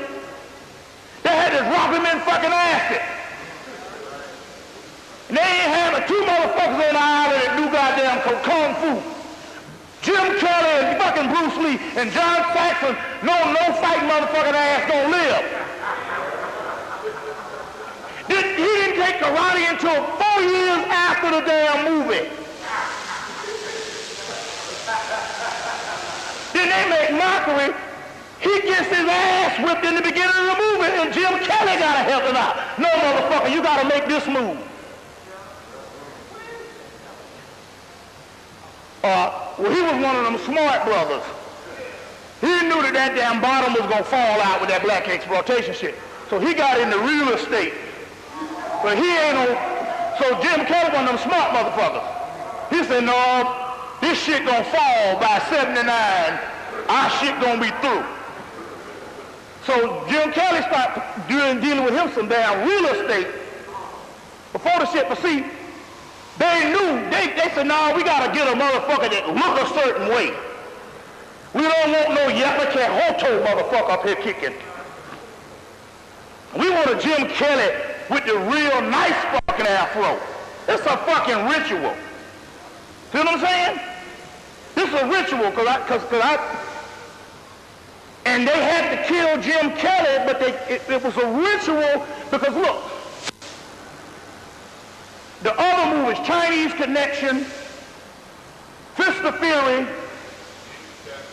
They had to drop him in fucking acid. And they ain't having 2 motherfuckers on the island that do goddamn kung fu. Jim Kelly and fucking Bruce Lee and John Saxon, no fighting motherfucking ass don't live. He didn't take karate until 4 years after the damn movie. Then they make mockery. He gets his ass whipped in the beginning of the movie and Jim Kelly gotta help him out. No, motherfucker, you gotta make this move. Well, he was one of them smart brothers. He knew that damn bottom was gonna fall out with that black exploitation shit. So he got into real estate. But he ain't no, so Jim Kelly one of them smart motherfuckers. He said, no, this shit gonna fall by 79. Our shit gonna be through. So Jim Kelly started dealing with him some damn real estate before the shit. But see, they knew, they said, no, we gotta get a motherfucker that look a certain way. We don't want no Yappacat Hoto motherfucker up here kicking. We want a Jim Kelly with the real nice fucking afro. It's a fucking ritual. See what I'm saying? This is a ritual, and they had to kill Jim Kelly, but it was a ritual because look, The other movies, Chinese Connection, Fist of Fury,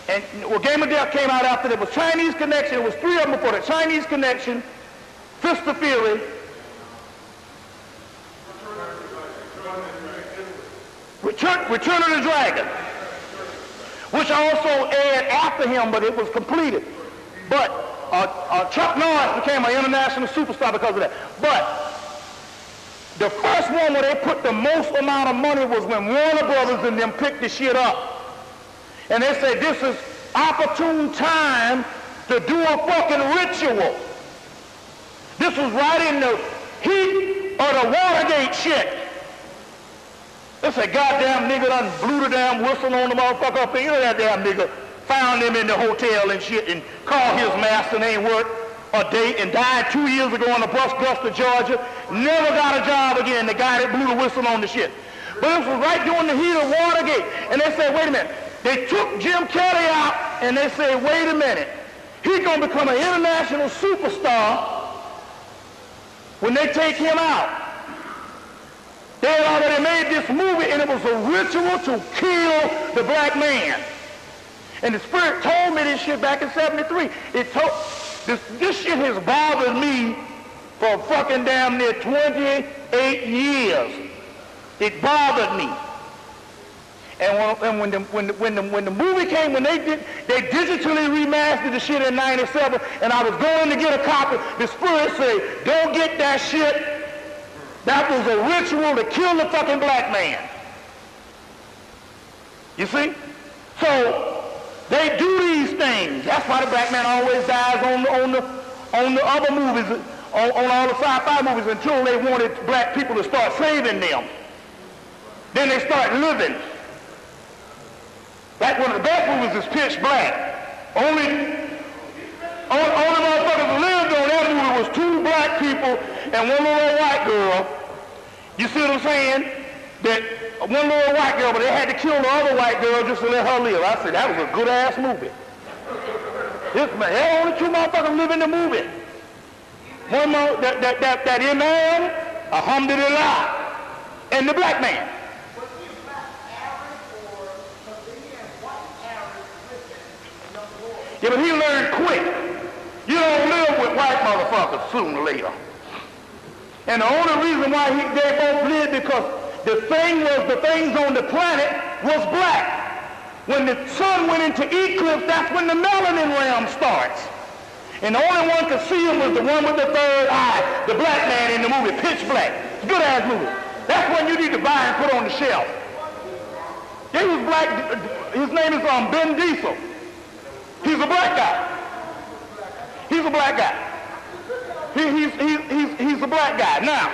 and well, Game of Death came out after that. It was Chinese Connection. It was 3 of them before that. Chinese Connection, Fist of Fury, Return of the Dragon, which also aired after him, but it was completed. But Chuck Norris became an international superstar because of that. But the first one where they put the most amount of money was when Warner Brothers and them picked the shit up. And they said, this is opportune time to do a fucking ritual. This was right in the heat of the Watergate shit. They said, goddamn nigga done blew the damn whistle on the motherfucker up there. You know that damn nigga found him in the hotel and shit and called his master and ain't worked a day and died 2 years ago on the bus to Georgia. Never got a job again, the guy that blew the whistle on the shit. But this was right during the heat of Watergate. And they said, wait a minute. They took Jim Kelly out and they said, wait a minute. He's going to become an international superstar when they take him out. They had already made this movie, and it was a ritual to kill the black man. And the Spirit told me this shit back in 73. This shit has bothered me for fucking damn near 28 years. It bothered me. And when the movie came, when they digitally remastered the shit in 97, and I was going to get a copy, the Spirit said, don't get that shit. That was a ritual to kill the fucking black man. You see? So they do these things. That's why the black man always dies on the other movies, on all the sci-fi movies, until they wanted black people to start saving them. Then they start living. Like one of the best movies is Pitch Black. Only motherfuckers who lived on that movie was 2 black people and 1 little white girl. You see what I'm saying? That 1 little white girl, but they had to kill the other white girl just to let her live. I said, that was a good-ass movie. There only 2 motherfuckers live in the movie. One more, that Imam, Alhamdulillah, and the black man. Yeah, but he learned quick. You don't live with white motherfuckers sooner or later. And the only reason why they both lived because the things on the planet was black. When the sun went into eclipse, that's when the melanin realm starts. And the only one could see him was the one with the 3rd eye, the black man in the movie, Pitch Black. It's a good-ass movie. That's one you need to buy and put on the shelf. He was black. His name is Ben Diesel. He's a black guy. He's a black guy. He's a black guy. Now,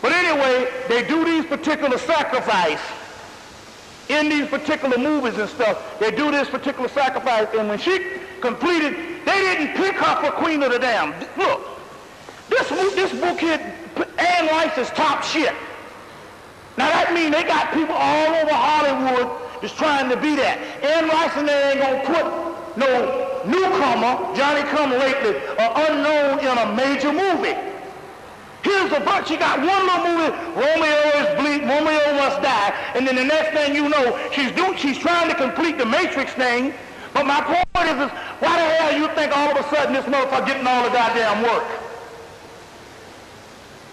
but anyway, they do these particular sacrifice in these particular movies and stuff. They do this particular sacrifice, and when she completed, they didn't pick her for Queen of the Damned. Look, this book here, Anne Rice is top shit. Now that means they got people all over Hollywood just trying to be that. Anne Rice and they ain't gonna put no newcomer, Johnny Come Lately, or unknown in a major movie. Here's a bunch. You got one little movie, Romeo is bleak, Romeo must die, and then the next thing you know, she's trying to complete the Matrix thing. But my point is why the hell you think all of a sudden this motherfucker getting all the goddamn work?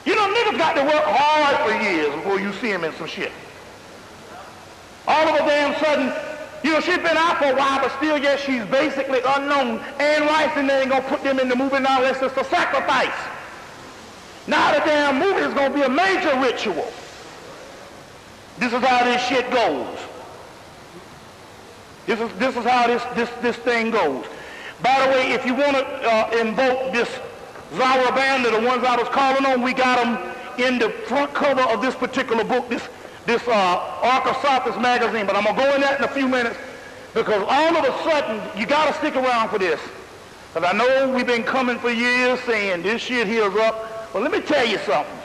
You know, niggas got to work hard for years before you see him in some shit. All of a damn sudden, you know, she's been out for a while, but still yet she's basically unknown. Anne Rice and they ain't gonna put them in the movie now unless it's a sacrifice. Now the damn movie is gonna be a major ritual. This is how this shit goes. This is how this thing goes. By the way, if you want to invoke this Zara Banda, the ones I was calling on, we got them in the front cover of this particular book, this Occult magazine. But I'm going to go in that in a few minutes because all of a sudden, you got to stick around for this. Because I know we've been coming for years saying this shit here is up. Well, let me tell you something.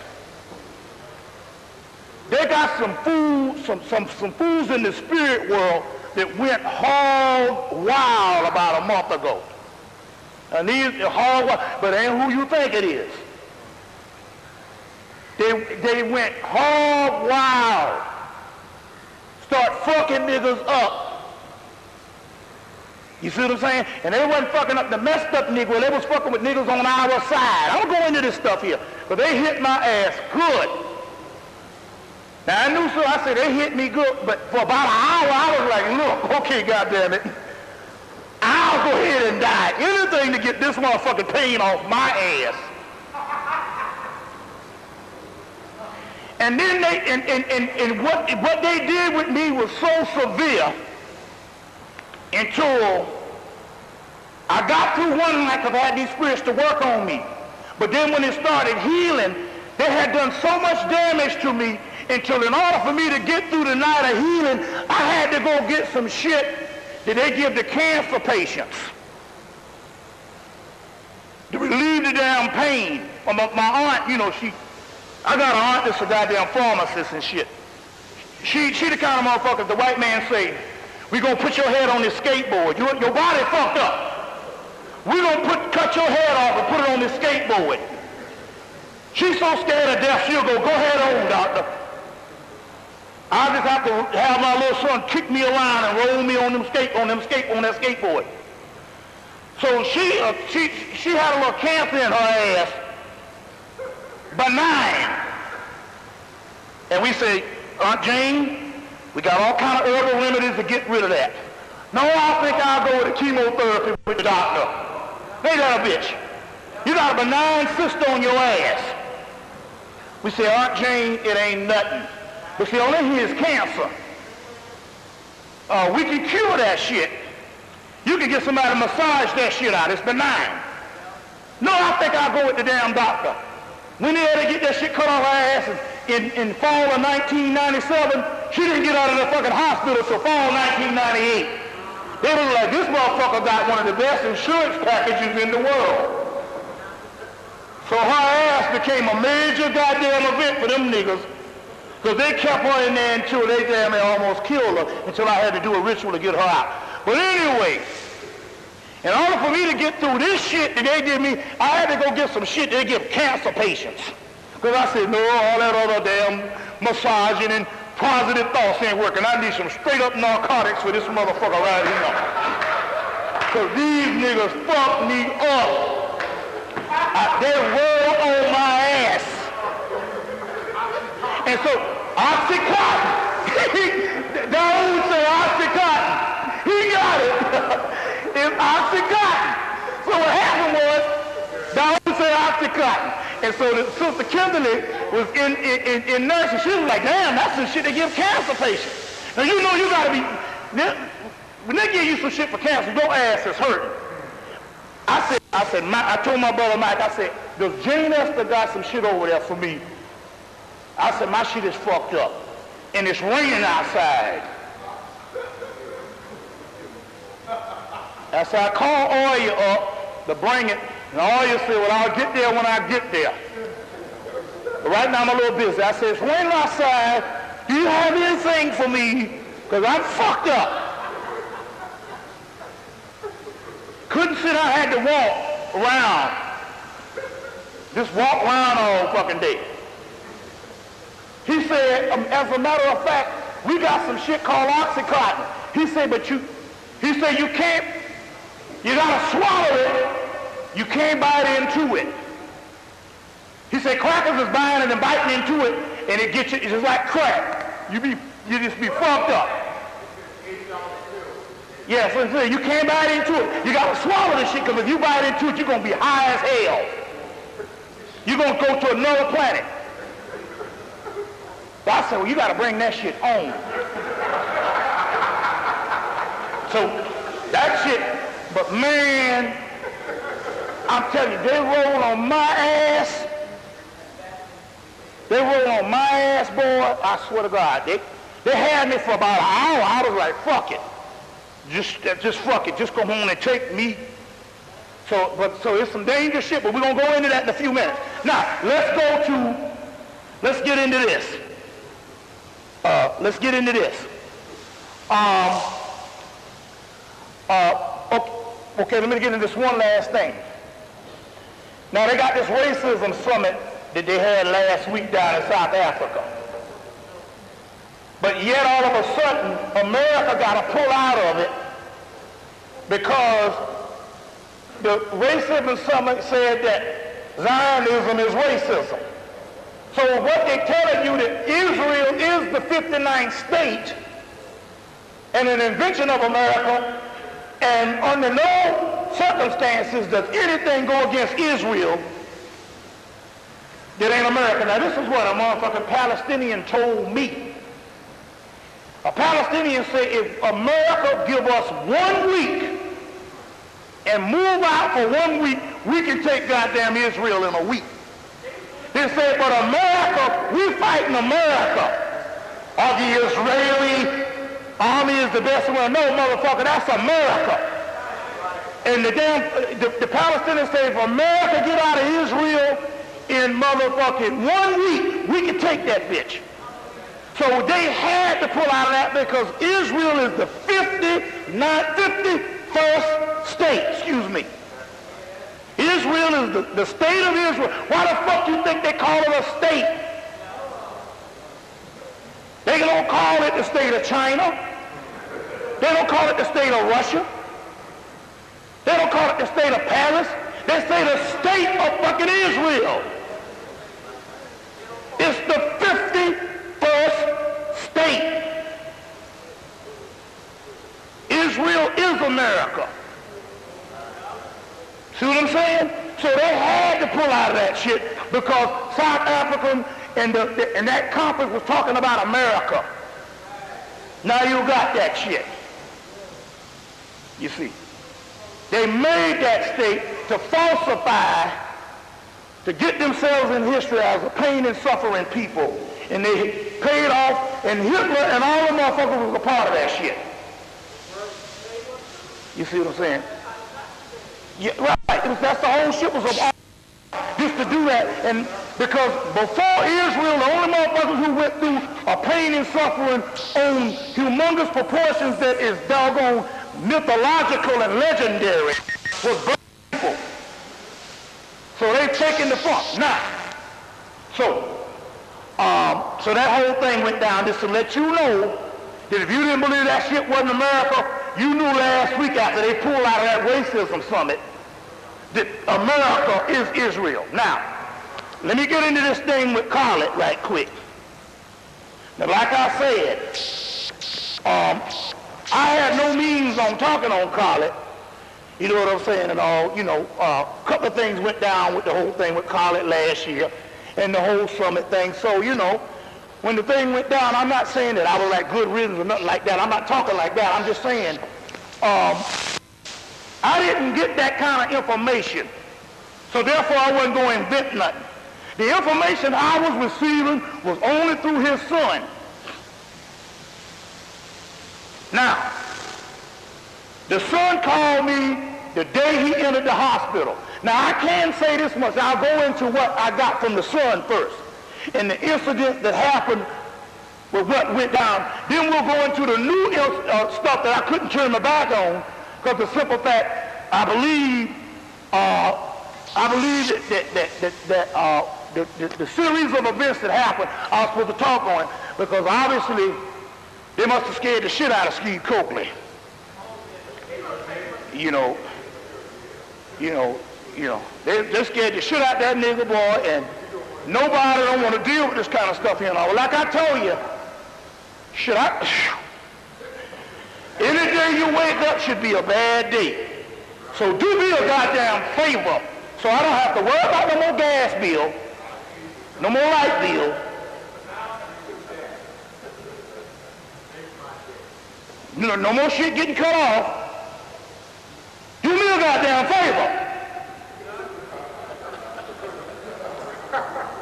They got some fools in the spirit world that went hog wild about a month ago. And these are hog wild, but ain't who you think it is. They went hog wild. Start fucking niggas up. You see what I'm saying? And they wasn't fucking up the messed up Negro. They was fucking with niggas on our side. I don't go into this stuff here. But they hit my ass good. Now I knew so. I said they hit me good. But for about an hour, I was like, look, okay, goddammit. I'll go ahead and die. Anything to get this motherfucking pain off my ass. And then they, and what they did with me was so severe until I got through one night because I had these spirits to work on me. But then when it started healing, they had done so much damage to me until in order for me to get through the night of healing, I had to go get some shit that they give to cancer patients to relieve the damn pain. My aunt, you know, I got an aunt that's a goddamn pharmacist and shit. She the kind of motherfucker the white man say, we gonna put your head on this skateboard. Your body fucked up. We gonna cut your head off and put it on this skateboard. She's so scared of death, she'll go ahead on, doctor. I just have to have my little son kick me around and roll me on that skateboard. So she had a little cancer in her ass, benign. And we say, Aunt Jane, we got all kind of herbal remedies to get rid of that. No, I think I'll go with the chemotherapy with the doctor. Ain't that a bitch? You got a benign cyst on your ass. We say, Aunt Jane, it ain't nothing. But see, only here's cancer. We can cure that shit. You can get somebody to massage that shit out. It's benign. No, I think I'll go with the damn doctor. When they had to get that shit cut off her ass in fall of 1997, she didn't get out of the fucking hospital till fall 1998. They was like, this motherfucker got one of the best insurance packages in the world. So her ass became a major goddamn event for them niggas, because they kept her in there until they damn near almost killed her, until I had to do a ritual to get her out. But anyway, in order for me to get through this shit that they did me, I had to go get some shit they give cancer patients. Because I said, no, all that other damn massaging and positive thoughts ain't working. I need some straight up narcotics for this motherfucker right here. Because these niggas fucked me up. They rolled on my ass. And so, Oxycontin. Don't say Oxycontin. He got it. It's Oxycontin. So what happened was, don't say Oxycontin. And so the Sister Kimberly was in nursing. She was like, damn, that's some shit they give cancer patients. Now you know you gotta be, when they give you some shit for cancer, your ass is hurting. I told my brother Mike, I said, does Jane Esther got some shit over there for me? I said, my shit is fucked up. And it's raining outside. I said, I called Oya up to bring it. And Oya said, well, I'll get there when I get there. But right now I'm a little busy. I said, it's raining outside. Do you have anything for me? Because I'm fucked up. Couldn't sit, I had to walk around. Just walk around all fucking day. He said, as a matter of fact, we got some shit called Oxycontin. He said, you can't, you gotta swallow it. You can't bite into it. He said, crackers is biting and biting into it, and it gets you, it's just like crack. You just be fucked up. Yeah, so you can't bite into it. You gotta swallow this shit, because if you bite into it, you're gonna be high as hell. You're gonna go to another planet. So I said, well, you gotta bring that shit home. So that shit, but man, I'm telling you, they roll on my ass. They roll on my ass, boy. I swear to God, they had me for about an hour. I was like, fuck it. Just fuck it. Just come home and take me. So it's some dangerous shit, but we're gonna go into that in a few minutes. Now, let's get into this. Okay, let me get into this one last thing. Now, they got this racism summit that they had last week down in South Africa. But yet all of a sudden, America got to pull out of it because the racism summit said that Zionism is racism. So what they're telling you that Israel is the 59th state and an invention of America, and under no circumstances does anything go against Israel that ain't America. Now this is what a motherfucking Palestinian told me. A Palestinian said, if America give us 1 week and move out for 1 week, we can take goddamn Israel in a week. They said, but America, we fighting America. Or the Israeli army is the best one. No, motherfucker, that's America. And the Palestinians say, if America get out of Israel in motherfucking 1 week, we can take that bitch. So they had to pull out of that because Israel is the 51st state, excuse me. Israel is the state of Israel. Why the fuck you think they call it a state? They don't call it the state of China. They don't call it the state of Russia. They don't call it the state of Paris. They say the state of fucking Israel. It's the 51st state. Israel is America. See what I'm saying? So they had to pull out of that shit because South African and that conference was talking about America. Now you got that shit. You see. They made that state to falsify, to get themselves in history as a pain and suffering people. And they paid off, and Hitler and all the motherfuckers was a part of that shit. You see what I'm saying? Yeah, right. That's the whole shit was about just to do that. And because before Israel, the only motherfuckers who went through a pain and suffering on humongous proportions that is doggone mythological and legendary was black people. So they've taken the funk. Now, so that whole thing went down just to let you know that if you didn't believe that shit wasn't America, you knew last week after they pulled out of that racism summit that America is Israel. Now, let me get into this thing with Khaled right quick. Now, like I said, I had no means on talking on Khaled. You know what I'm saying? And all, you know, a couple of things went down with the whole thing with Khaled last year and the whole summit thing. So, you know, when the thing went down, I'm not saying that I was like good riddance or nothing like that. I'm not talking like that. I'm just saying I didn't get that kind of information. So therefore, I wasn't going to invent nothing. The information I was receiving was only through his son. Now, the son called me the day he entered the hospital. Now, I can say this much. I'll go into what I got from the son first and the incident that happened with what went down. Then we'll go into the new stuff that I couldn't turn my back on because the simple fact, I believe that the series of events that happened, I was supposed to talk on it because obviously they must have scared the shit out of Steve Coakley. They scared the shit out of that nigga boy, and nobody don't want to deal with this kind of stuff here. Well, like I told you, any day you wake up should be a bad day. So do me a goddamn favor, so I don't have to worry about no more gas bill, no more light bill. No more shit getting cut off. Do me a goddamn favor.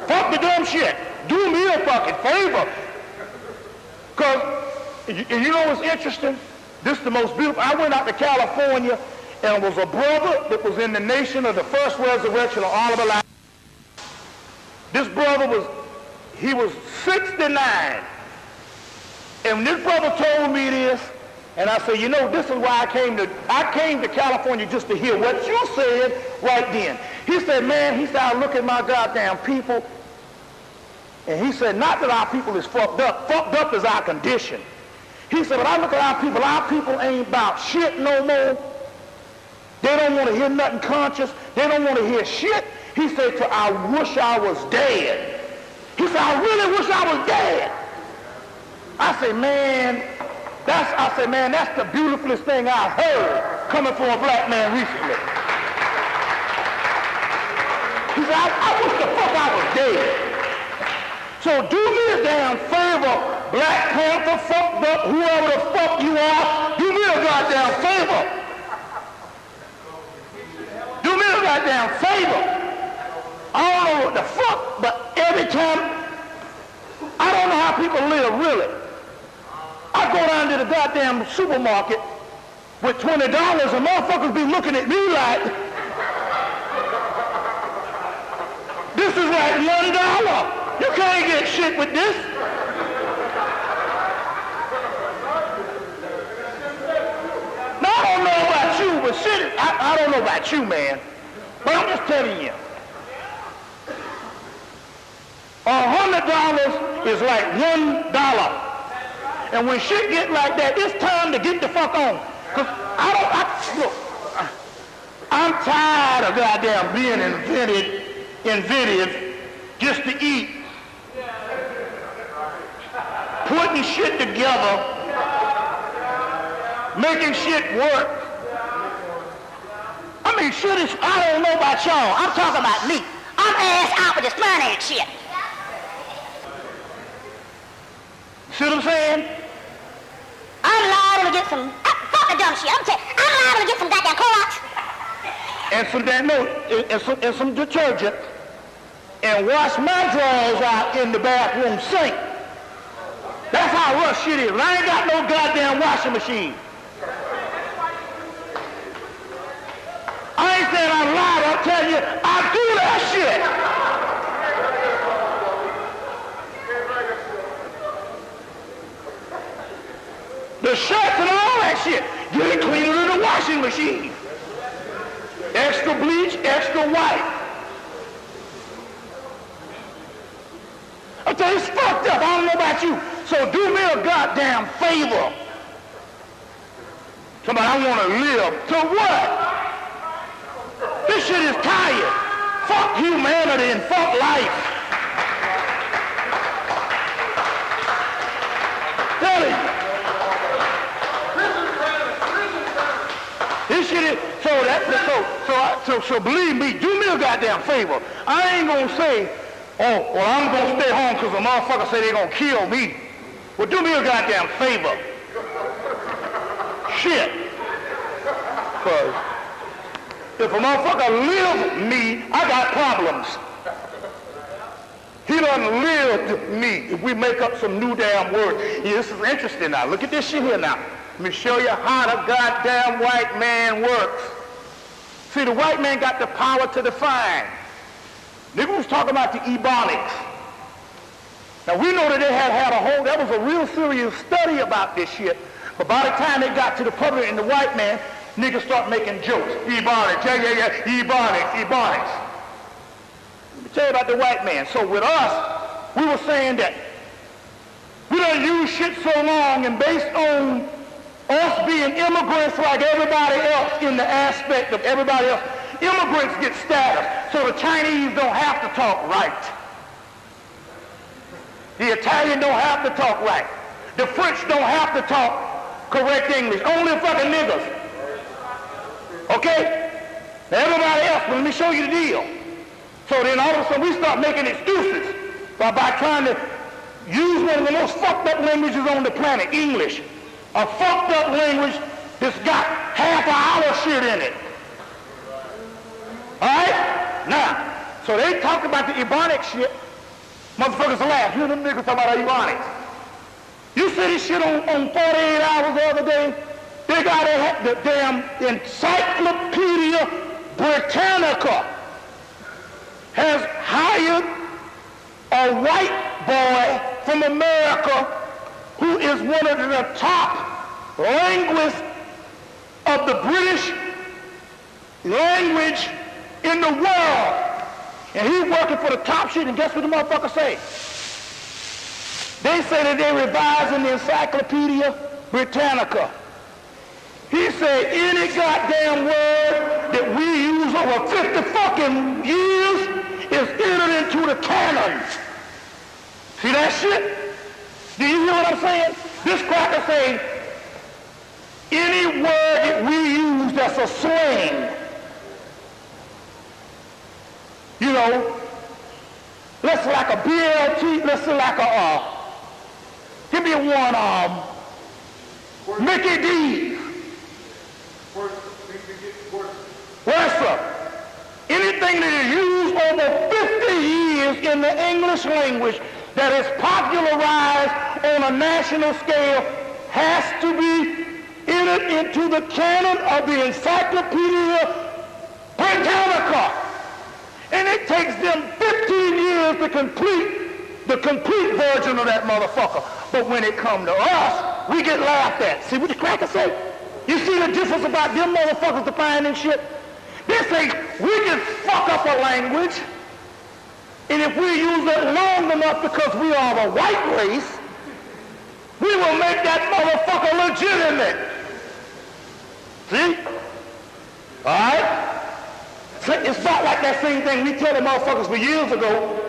Fuck the dumb shit. Do me a fucking favor. Because, you know what's interesting? This is the most beautiful. I went out to California and was a brother that was in the nation of the first resurrection of Oliver Life. This brother was 69. And this brother told me this, and I said, you know, this is why I came to California just to hear what you said right then. He said, man, I look at my goddamn people, And he said, not that our people is fucked up is our condition. He said, but I look at our people ain't about shit no more. They don't want to hear nothing conscious. They don't want to hear shit. He said, so I wish I was dead. He said, I really wish I was dead. I say, man, that's the beautifulest thing I've heard coming from a black man recently. He said, I wish the fuck I was dead. So do me a damn favor, Black Panther, fucked up, whoever the fuck you are, do me a goddamn favor. Do me a goddamn favor. I don't know what the fuck, but every time, I don't know how people live, really. I go down to the goddamn supermarket with $20 and motherfuckers be looking at me like, this is like $1. You can't get shit with this. Now, I don't know about you, but shit, I don't know about you, man. But I'm just telling you. $100 is like $1. And when shit get like that, it's time to get the fuck on. Cause look, I'm tired of goddamn being inventive just to eat. Putting shit together, making shit work. I mean, shit is, I don't know about y'all. I'm talking about me. I'm ass out with this finance shit. See what I'm saying? I'm liable to get some, fuck the dumb shit. I'm liable to get some goddamn Clorox. And some damn, and some detergent. And wash my drawers out in the bathroom sink. That's how rough shit is. I ain't got no goddamn washing machine. I ain't saying I'm lying. I'll tell you, I do that shit. The shirts and all that shit, get it cleaner than the washing machine. Extra bleach, extra white. I tell you, it's fucked up. I don't know about you. So do me a goddamn favor. Somebody, I want to live. To what? This shit is tired. Fuck humanity and fuck life. Tell you. This shit is, so believe me, do me a goddamn favor. I ain't gonna say, oh, well, I'm going to stay home because the motherfucker say they're going to kill me. Well, do me a goddamn favor. Shit. Because if a motherfucker lives me, I got problems. He done lived me. If we make up some new damn word. Yeah, this is interesting now. Look at this shit here now. Let me show you how the goddamn white man works. See, the white man got the power to define. Nigga was talking about the Ebonics. Now we know that they had a whole, that was a real serious study about this shit. But by the time they got to the public and the white man, niggas start making jokes. Ebonics, yeah, Ebonics. Let me tell you about the white man. So with us, we were saying that we done used shit so long, and based on us being immigrants like everybody else in the aspect of everybody else, immigrants get status, so the Chinese don't have to talk right. The Italian don't have to talk right. The French don't have to talk correct English. Only fucking niggas. Okay? Now everybody else, let me show you the deal. So then all of a sudden we start making excuses by trying to use one of the most fucked up languages on the planet, English. A fucked up language that's got half of our shit in it. All right? Now, so they talk about the Ebonic shit. Motherfuckers laugh. You know them niggas talking about Ebonics. You see this shit on 48 Hours the other day? They got the damn Encyclopedia Britannica has hired a white boy from America who is one of the top linguists of the British language in the world. And he's working for the top shit, and guess what the motherfucker say? They say that they're revising the Encyclopedia Britannica. He said any goddamn word that we use over 50 fucking years is entered into the canon. See that shit? Do you hear what I'm saying? This cracker say any word that we use that's a slang. You know, let's say like a BLT, let's say like a, give me one, Mickey D. What's up? Anything that is used over 50 years in the English language that is popularized on a national scale has to be entered into the canon of the Encyclopedia Britannica. And it takes them 15 years to complete the complete version of that motherfucker. But when it comes to us, we get laughed at. See what the cracker say? You see the difference about them motherfuckers defining shit? They say we can fuck up a language, and if we use it long enough because we are of a white race, we will make that motherfucker legitimate. See? All right? It's not like that same thing we tell the motherfuckers for years ago.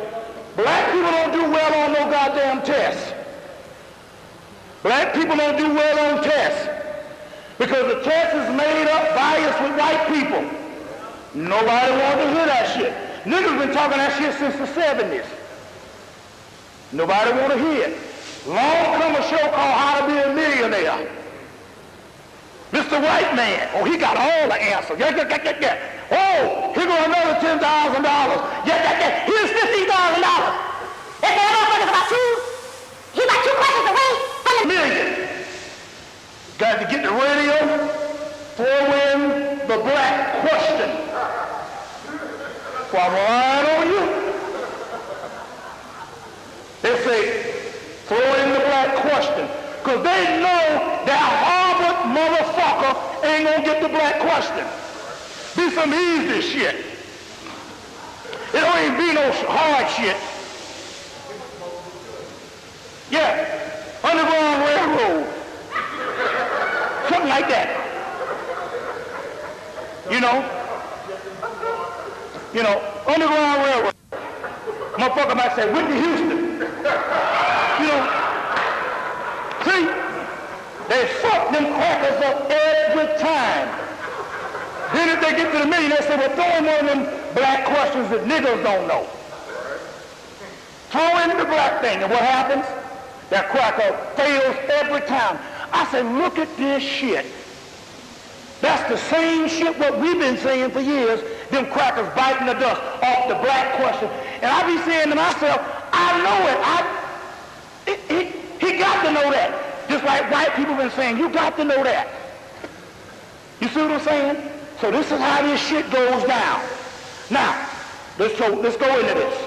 Black people don't do well on no goddamn tests. Black people don't do well on tests because the test is made up biased with white people. Nobody wants to hear that shit. Niggas been talking that shit since the 70s. Nobody want to hear it. Long come a show called How to Be a Millionaire. Mr. White Man, oh, he got all the answers. Yeah. Oh, here go another $10,000. Yeah. Here's $15,000. That motherfucker's about two. He about 2 questions away from the million. Got to get the radio, throw in the black question. Well, I'm lying on you. They say, throw in the black question. Because they know that Harvard motherfucker ain't going to get the black question. Be some easy shit. It don't even be no hard shit. Yeah, Underground Railroad. Something like that. You know, Underground Railroad. Motherfucker might say, Whitney Houston. You know, see, they fuck them crackers up every time. Then if they get to the million, they say, well, throw in one of them black questions that niggas don't know. Throw in the black thing, and what happens? That cracker fails every time. I say, look at this shit. That's the same shit what we've been saying for years, them crackers biting the dust off the black question. And I be saying to myself, I know it. He got to know that. Just like white people been saying, you got to know that. You see what I'm saying? So this is how this shit goes down. Now, let's go into this.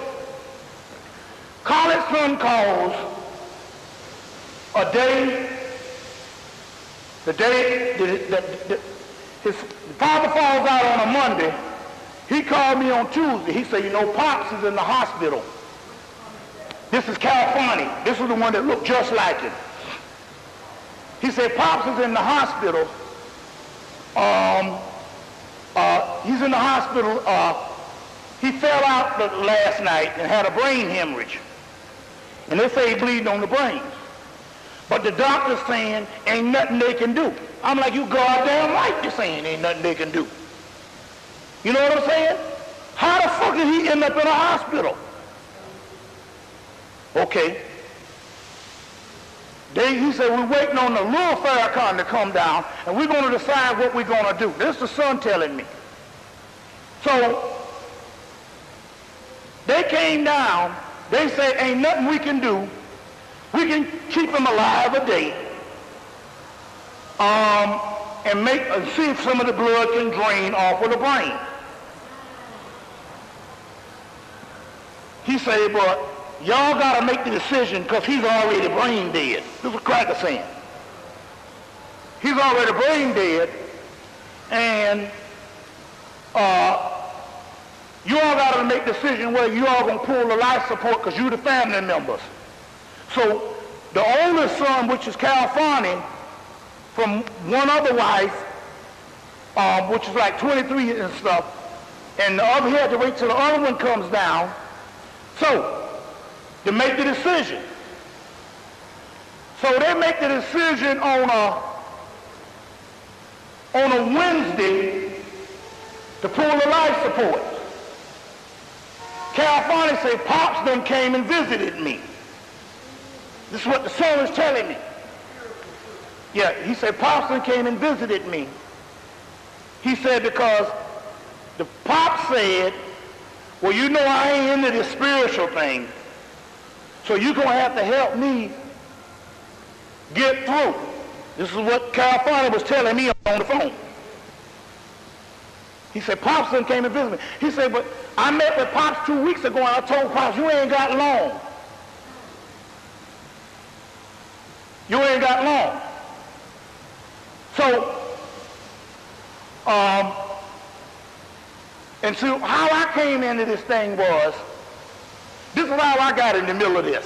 College son calls a day, the day that his father falls out on a Monday. He called me on Tuesday. He said, you know, Pops is in the hospital. This is California. This is the one that looked just like him. He said, Pops is in the hospital. He's in the hospital. He fell out last night and had a brain hemorrhage. And they say he's bleeding on the brain. But the doctor's saying ain't nothing they can do. I'm like, you goddamn right you're saying ain't nothing they can do. You know what I'm saying? How the fuck did he end up in a hospital? Okay. He said, we're waiting on the little Farrakhan to come down, and we're going to decide what we're going to do. This is the son telling me. So, they came down. They said, ain't nothing we can do. We can keep him alive a day and see if some of the blood can drain off of the brain. He said, but y'all got to make the decision because he's already brain dead. This is what Cracker saying. He's already brain dead, and you all got to make the decision whether you all going to pull the life support because you the family members. So the oldest son, which is California, from one other wife, which is like 23 and stuff, and the other, he had to wait till the other one comes down. So, to make the decision. So they make the decision on a Wednesday to pull the life support. California say, Pops done came and visited me. This is what the son is telling me. Yeah, he said, Pops done came and visited me. He said, because the Pop said, well, you know I ain't into this spiritual thing, so you're going to have to help me get through. This is what California was telling me on the phone. He said, Pops done came and visited me. He said, but I met with Pops 2 weeks ago, and I told Pops, you ain't got long. You ain't got long. So, and so how I came into this thing was, this is how I got in the middle of this.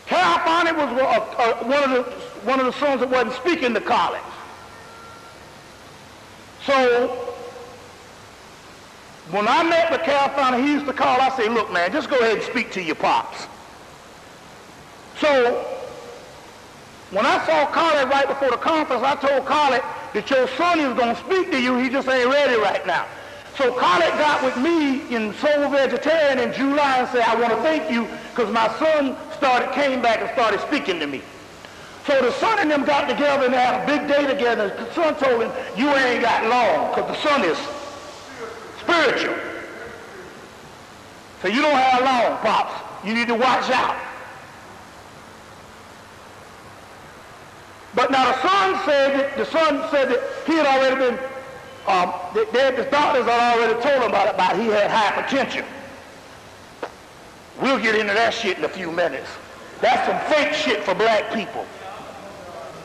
California was one of the sons that wasn't speaking to college. So when I met with California, he used to call, I say, look, man, just go ahead and speak to your Pops. So when I saw Collie right before the conference, I told Collie that your son is going to speak to you. He just ain't ready right now. So Collie got with me in Soul Vegetarian in July and said, I want to thank you because my son came back and started speaking to me. So the son and them got together and they had a big day together. The son told him, you ain't got long because the son is spiritual. So you don't have long, Pops. You need to watch out. But now the son said that he had already been, the doctors had already told him about he had hypertension. We'll get into that shit in a few minutes. That's some fake shit for black people.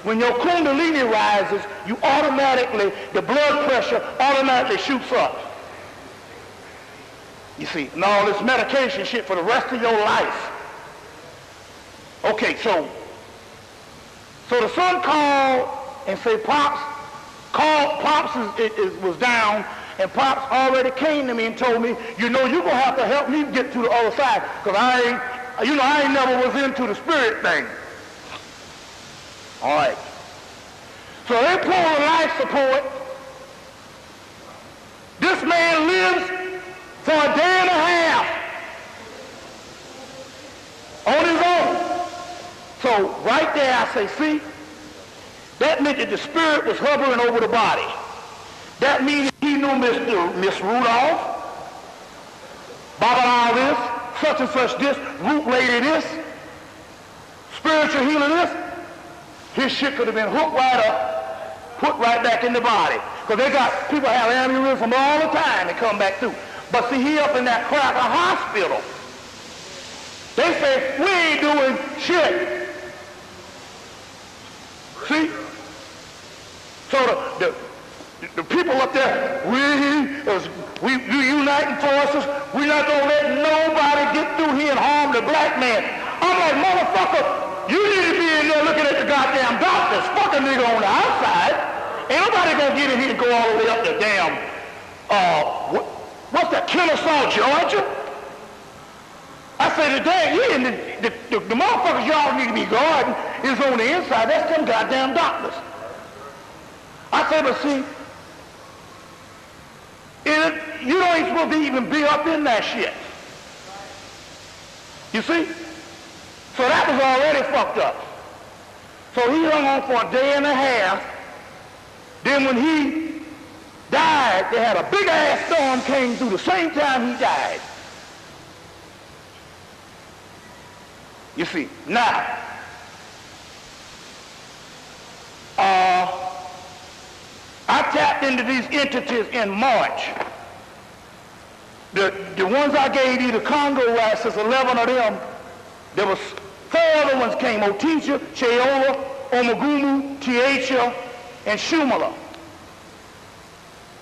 When your kundalini rises, you automatically, the blood pressure automatically shoots up. You see, and all this medication shit for the rest of your life. Okay, so the son called and said, Pops was down, and Pops already came to me and told me, you know, you're going to have to help me get to the other side, because I ain't never was into the spirit thing. All right. So they pull the life support. This man lives for a day and a half on his own. So right there I say, see, that meant that the spirit was hovering over the body. That means he knew Miss Rudolph, Baba this, such and such this, root lady this, spiritual healer this. His shit could have been hooked right up, put right back in the body. Because people have aneurysm all the time and come back through. But see, he up in that cracker hospital. They say, we ain't doing shit. See? So the people up there, we uniting forces, we're not going to let nobody get through here and harm the black man. I'm like, motherfucker, you need to be in there looking at the goddamn doctors. Fuck a nigga on the outside. Ain't nobody going to get in here and go all the way up the damn, what's that, Kennesaw, Georgia? I say, the motherfuckers y'all need to be guarding is on the inside. That's them goddamn doctors. I say, but see, you ain't supposed to even be up in that shit. You see? So that was already fucked up. So he hung on for a day and a half. Then when he died, they had a big-ass storm came through the same time he died. You see, now, I tapped into these entities in March. The ones I gave you, the Congo rashes, 11 of them, there was 4 other ones came, Otisha, Cheola, Omagumu, Tiacha, and Shumala.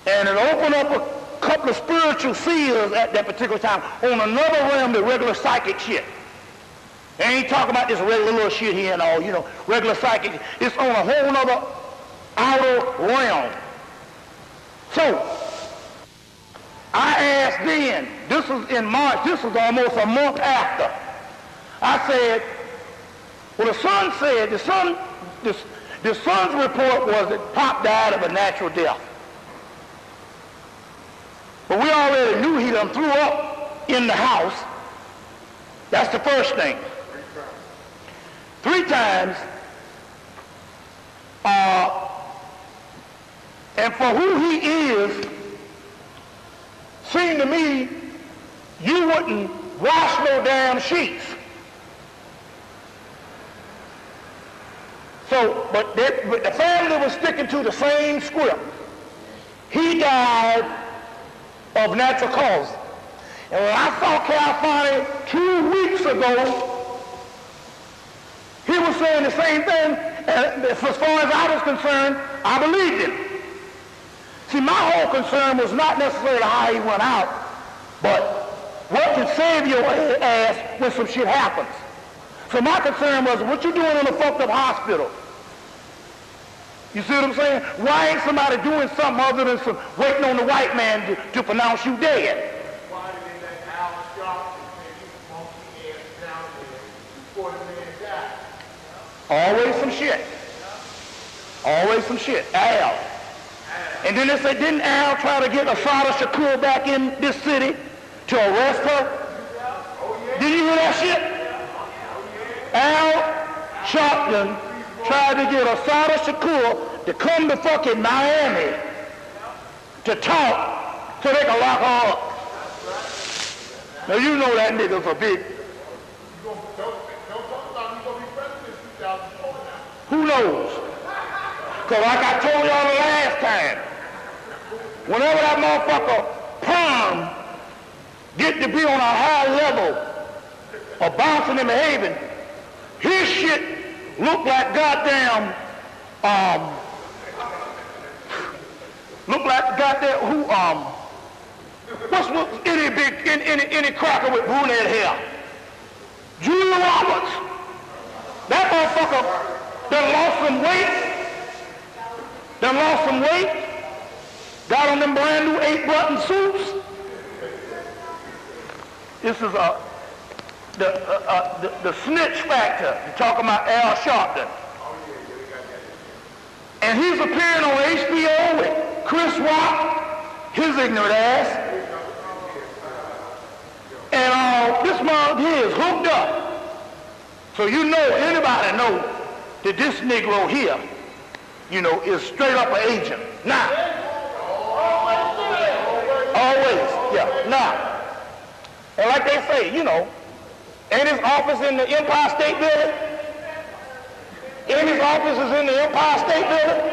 And it opened up a couple of spiritual seals at that particular time on another realm, the regular psychic shit. They ain't talking about this regular little shit here and all, you know, regular psychic. It's on a whole nother outer realm. So, I asked then, this was in March, this was almost a month after. I said, well, the son said, the son's report was that Pop died of a natural death. But we already knew he done threw up in the house. That's the first thing. 3 times. And for who he is, seemed to me, you wouldn't wash no damn sheets. So, but the family was sticking to the same script. He died of natural causes. And when I saw California 2 weeks ago, he was saying the same thing, and as far as I was concerned, I believed him. See, my whole concern was not necessarily how he went out, but what can save your ass when some shit happens. So my concern was, what you doing in a fucked up hospital? You see what I'm saying? Why ain't somebody doing something other than some waiting on the white man to pronounce you dead? Why did they let Al Sharpton take his monkey ass down there before the man died? Always some shit. Always some shit. Al. And then they say, didn't Al try to get Asada Shakur back in this city to arrest her? Did you hear that shit? Al Sharpton tried to get Asada Shakur to come to fucking Miami to talk so they can lock her up. Now you know that nigga's a big. Don't talk about he's going to be president in 2004 now. Who knows? Because like I told y'all the last time, whenever that motherfucker Perm get to be on a high level of bouncing and behaving, his shit look like goddamn, what's any cracker with brunette hair? Julia Roberts. That motherfucker done lost some weight, got on them brand new 8-button suits. This is the snitch factor. You're talking about Al Sharpton. And he's appearing on HBO with Chris Rock, his ignorant ass. And this mother here is hooked up. So you know, anybody know that this Negro here, you know, is straight up an agent. Now. Always, yeah, now. And like they say, you know, ain't his office in the Empire State Building? Ain't his office is in the Empire State Building?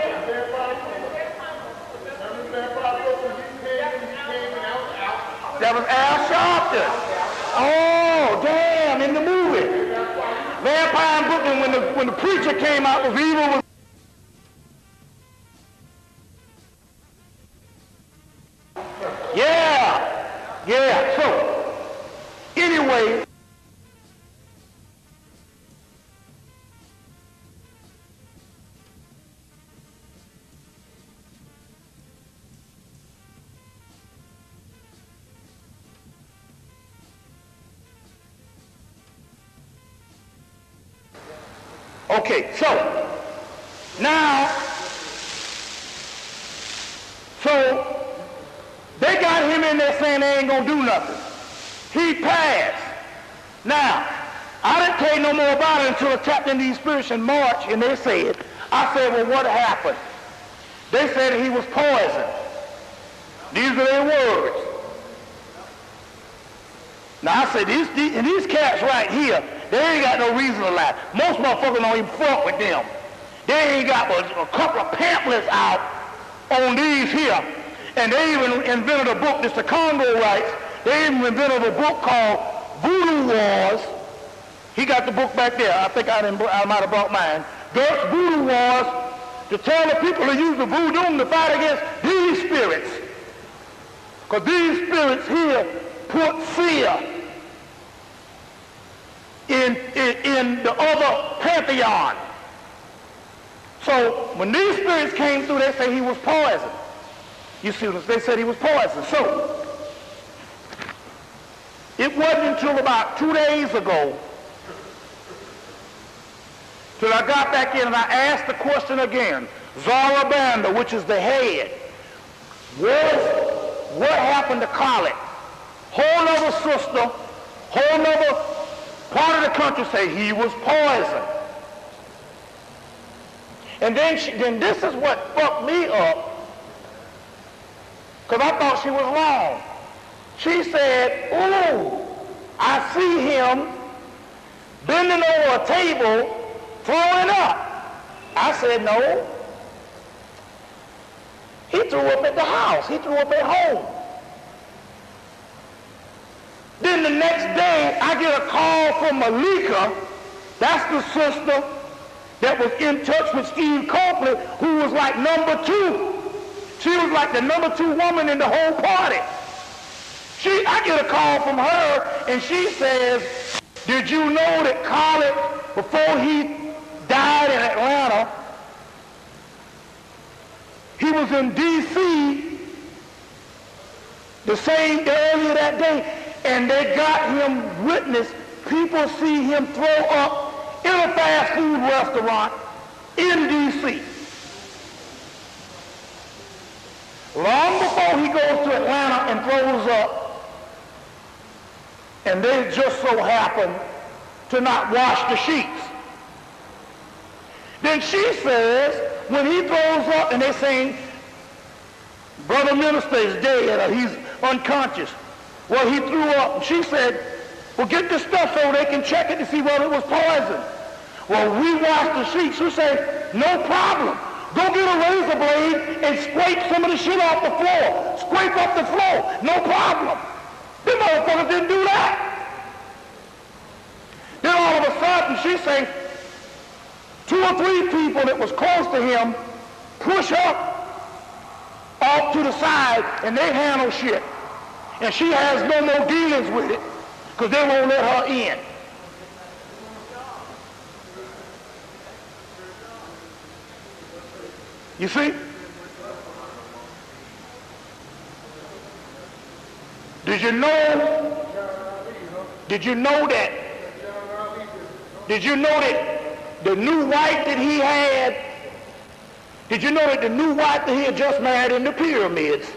That was Al Sharpton. Oh, damn, in the movie. Vampire in Brooklyn, when the preacher came out with evil was yeah, so, anyway, okay, so, now, they got him in there saying they ain't gonna do nothing. He passed. Now, I didn't tell you no more about it until I tapped into these spirits in March, and they said, I said, well, what happened? They said he was poisoned. These are their words. Now, I said, these cats right here, they ain't got no reason to lie. Most motherfuckers don't even fuck with them. They ain't got a couple of pamphlets out on these here. And they even invented a book, this the Congo rights. They even invented a book called Voodoo Wars. He got the book back there. I think I might have brought mine. Dirk's Voodoo Wars, to tell the people who use the voodoo to fight against these spirits. Because these spirits here put fear in the other pantheon. So when these spirits came through, they say he was poisoned. You see, they said he was poisoned. So it wasn't until about 2 days ago till I got back in and I asked the question again. Zarabanda, which is the head, what happened to Khalid? Whole other sister, whole other part of the country say he was poisoned. And then this is what fucked me up, because I thought she was wrong. She said, ooh, I see him bending over a table, throwing up. I said, no. He threw up at the house. He threw up at home. Then the next day, I get a call from Malika. That's the sister that was in touch with Steve Copley, who was like number 2. She was like the number 2 woman in the whole party. I get a call from her, and she says, did you know that Khalid, before he died in Atlanta, he was in D.C. the same earlier that day, and they got him witness. People see him throw up in a fast food restaurant in D.C. Long before he goes to Atlanta and throws up, and they just so happen to not wash the sheets. Then she says, when he throws up and they saying, Brother Minister is dead or he's unconscious. Well, he threw up. And she said, well, get this stuff so they can check it to see whether it was poison. Well, we washed the sheets. She said, no problem. Go get a razor blade and scrape some of the shit off the floor. Scrape off the floor. No problem. Them motherfuckers didn't do that. Then all of a sudden, she said, 2 or 3 people that was close to him push up off to the side and they handle shit. And she has no more dealings with it because they won't let her in. You see? Did you know that the new wife that he had, did you know that the new wife that he had just married in the pyramids,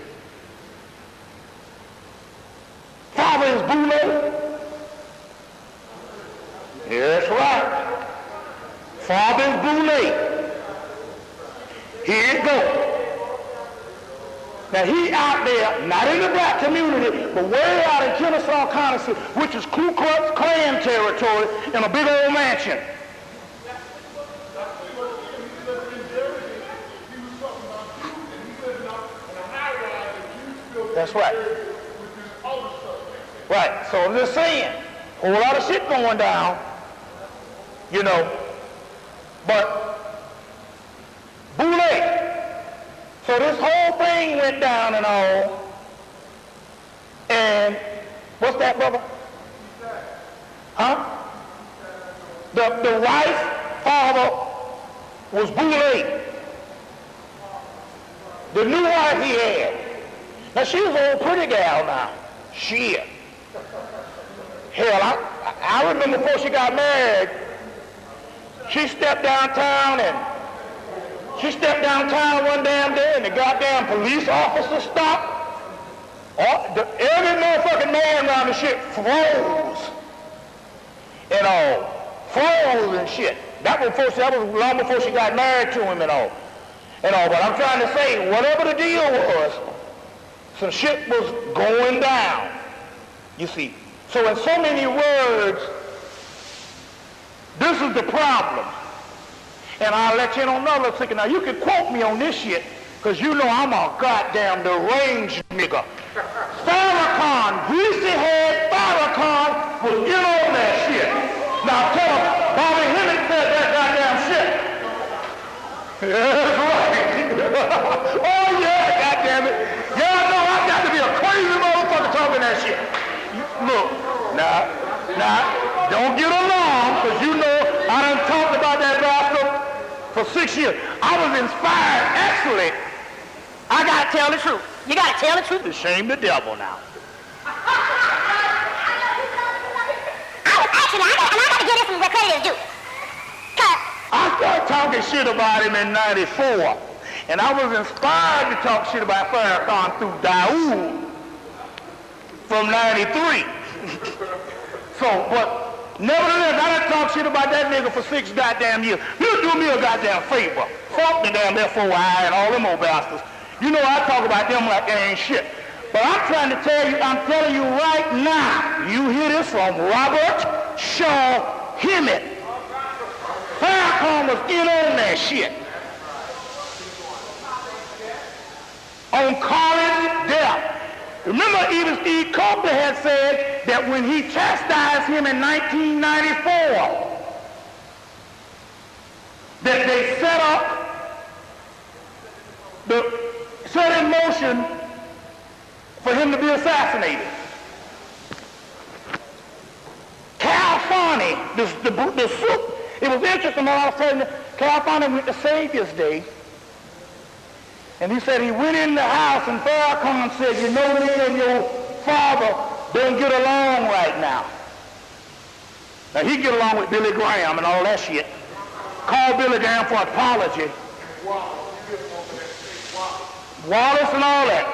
father is Boule? Yes, right. Father is Boule. Here it goes. Now he out there, not in the black community, but way out in Kennesaw County, which is Ku Klux Klan territory, in a big old mansion. That's right. Right, so I'm just saying, a whole lot of shit going down, you know, but Boule. So this whole thing went down and all, and what's that, brother? Huh? The wife's father was Boule. The new wife he had. Now she was an old pretty gal now. Shit. Hell, I remember before she got married, she stepped downtown one damn day and the goddamn police officer stopped. Every motherfucking man around the shit froze. And all. Froze and shit. That was long before she got married to him and all. But I'm trying to say, whatever the deal was, some shit was going down. You see. So in so many words, this is the problem. And I'll let you in on another thing. Now, you can quote me on this shit, because you know I'm a goddamn deranged nigga. Farrakhan, greasy-head Farrakhan was in on that shit. Now, tell him, Bobby Hemmitt said that goddamn shit. That's right. Oh, yeah, goddamn it. Y'all know I got to be a crazy motherfucker talking that shit. Look, now, don't get along. because you know I done talked about that bastard for 6 years. I was inspired, actually. I gotta tell the truth. You gotta tell the truth. To shame the devil now. I gotta give this some credit due. I started talking shit about him in 94. And I was inspired to talk shit about Farrakhan through Daoud from 93. But nevertheless, I done talked shit about that nigga for 6 goddamn years. You do me a goddamn favor. Fuck the damn FOI and all them old bastards. You know I talk about them like they ain't shit. But I'm trying to tell you, I'm telling you right now, you hear this from Robert Shaw Hemmitt. Farrakhan was in on that shit. On Colin's death. Remember, even Steve Copeland had said that when he chastised him in 1994, that they set in motion for him to be assassinated. Cal Farney, the soup, it was interesting when I was telling you, Cal Farney went to Savior's Day, and he said he went in the house and Farrakhan said, you know, me and your father don't get along right now. Now he get along with Billy Graham and all that shit. Called Billy Graham for an apology. Wallace and all that.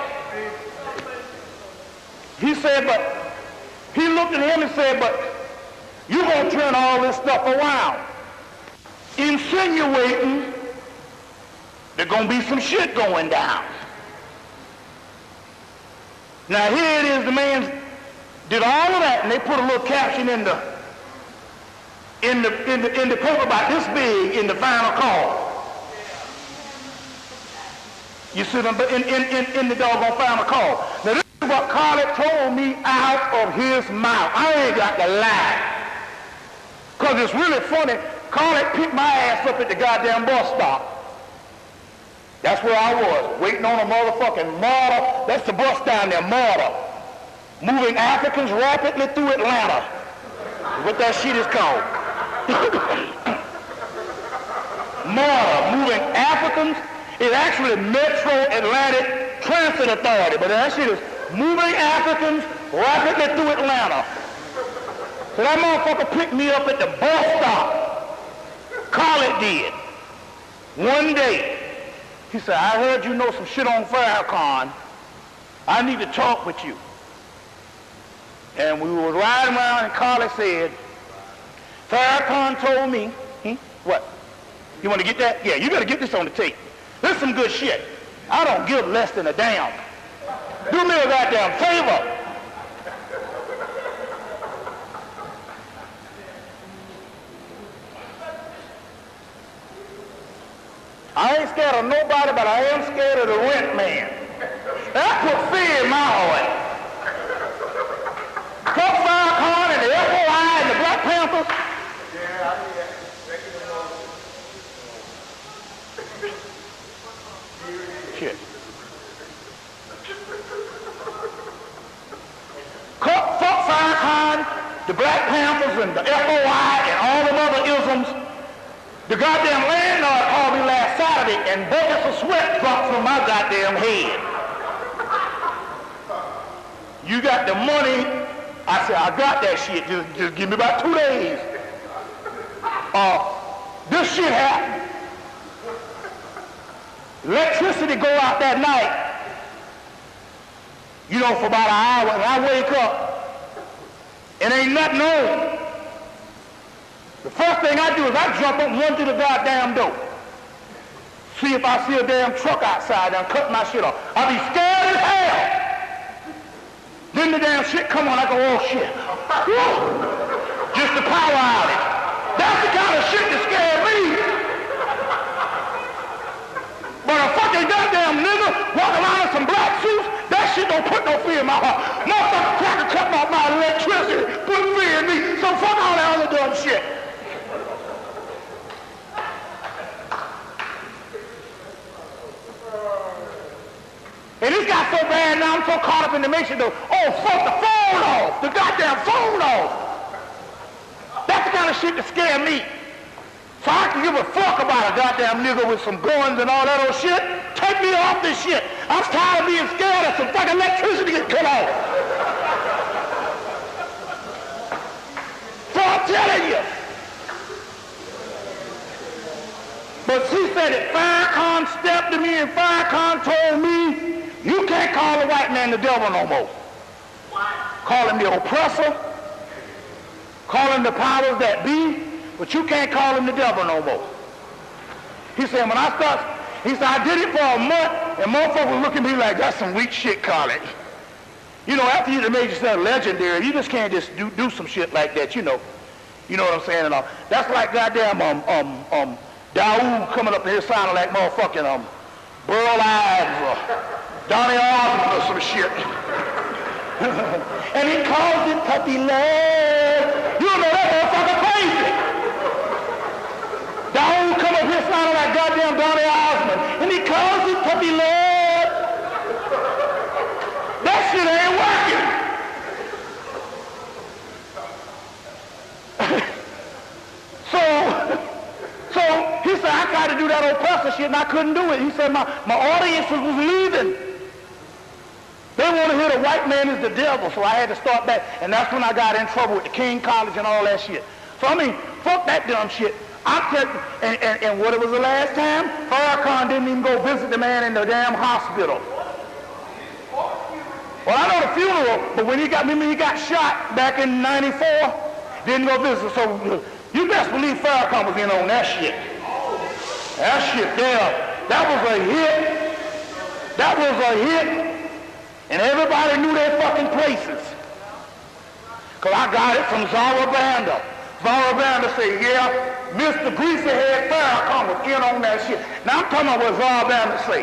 He said, but he looked at him and said, but you're going to turn all this stuff around. Insinuating there's going to be some shit going down. Now here it is, the man did all of that, and they put a little caption in the paper about this big in the final call. You see them in the doggone final call. Now this is what Carly told me out of his mouth. I ain't got to lie. Because it's really funny. Carly picked my ass up at the goddamn bus stop. That's where I was, waiting on a motherfucking martyr. That's the bus down there, martyr. Moving Africans rapidly through Atlanta. What that shit is called. Martyr, moving Africans. It's actually Metro Atlantic Transit Authority, but that shit is moving Africans rapidly through Atlanta. So that motherfucker picked me up at the bus stop. Carly did. One day. He said, I heard you know some shit on Farrakhan. I need to talk with you. And we were riding around and Carly said, Farrakhan told me, what? You want to get that? Yeah, you got to get this on the tape. This is some good shit. I don't give less than a damn. Do me a goddamn favor. I ain't scared of nobody, but I am scared of the rent man. That put fear in my heart. Fuck Farrakhan and the FOI and the Black Panthers. Yeah, I hear that. Shit. Fuck Farrakhan, the Black Panthers and the FOI and all them other isms. The goddamn landlord called me last Saturday and buckets of sweat dropped from my goddamn head. You got the money? I said, I got that shit. Just give me about 2 days. This shit happened. Electricity go out that night, you know, for about an hour, and I wake up, and ain't nothing on. The first thing I do is I jump up and run through the goddamn door. See if I see a damn truck outside and cut my shit off. I be scared as hell. Then the damn shit come on, I go, oh shit. Just the power outage. That's the kind of shit that scared me. But a fucking goddamn nigga walking around in some black suits, that shit don't put no fear in my heart. Motherfucker cracker cutting off my electricity, put fear in me, so fuck all that other dumb shit. And this got so bad now, I'm so caught up in the matrix though, oh fuck the phone off, the goddamn phone off. That's the kind of of shit to scare me. So I can give a fuck about a goddamn nigga with some guns and all that old shit. Take me off this shit. I'm tired of being scared of some fucking electricity get cut off. So I'm telling you. But she said that Farrakhan stepped to me and Farrakhan told me, you can't call a white man the devil no more. Call him the oppressor, call him the powers that be, but you can't call him the devil no more. He said, when I start, he said, I did it for a month, and motherfuckers look at me like, that's some weak shit, Colin. You know, after you made yourself legendary, you just can't just do some shit like that, you know. You know what I'm saying and all. That's like goddamn, Daoud coming up here sounding like motherfucking, Burl Ives or Donnie Osmond or some shit. And he calls it puppy love. You know that motherfucker crazy. Daoud come up here sounding like goddamn Donnie Osmond. And he calls it puppy love. That shit ain't working. So he said, I tried to do that oppressor shit and I couldn't do it. He said, my audience was leaving. They want to hear the white man is the devil, so I had to start back. And that's when I got in trouble with the King College and all that shit. So I mean, fuck that dumb shit. And what it was the last time? Farrakhan didn't even go visit the man in the damn hospital. Well, I know the funeral, but when he got shot back in '94, didn't go visit. So you best believe Farrakhan was in on that shit. That shit there, that was a hit. That was a hit. And everybody knew their fucking places. Because I got it from Zara Banda. Zara Banda said, yeah, Mr. Greasyhead Farrakhan was in on that shit. Now I'm talking about what Zara Banda say.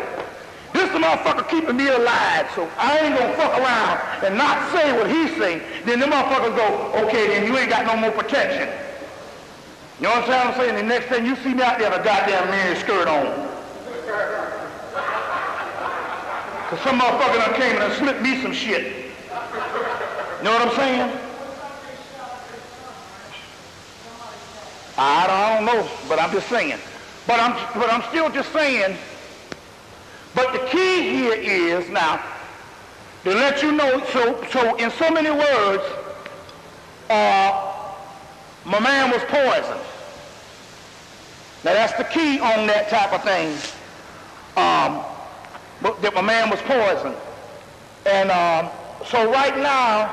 This the motherfucker keeping me alive, so I ain't gonna fuck around and not say what he say. Then the motherfuckers go, okay, then you ain't got no more protection. You know what I'm saying? The next thing you see me out there with a goddamn mini skirt on. Because some motherfucker done came and slipped me some shit. You know what I'm saying? I don't know, but I'm just saying. But I'm still just saying. But the key here is now to let you know. So in so many words, my man was poisoned. Now that's the key on that type of thing. That my man was poisoned. And so right now,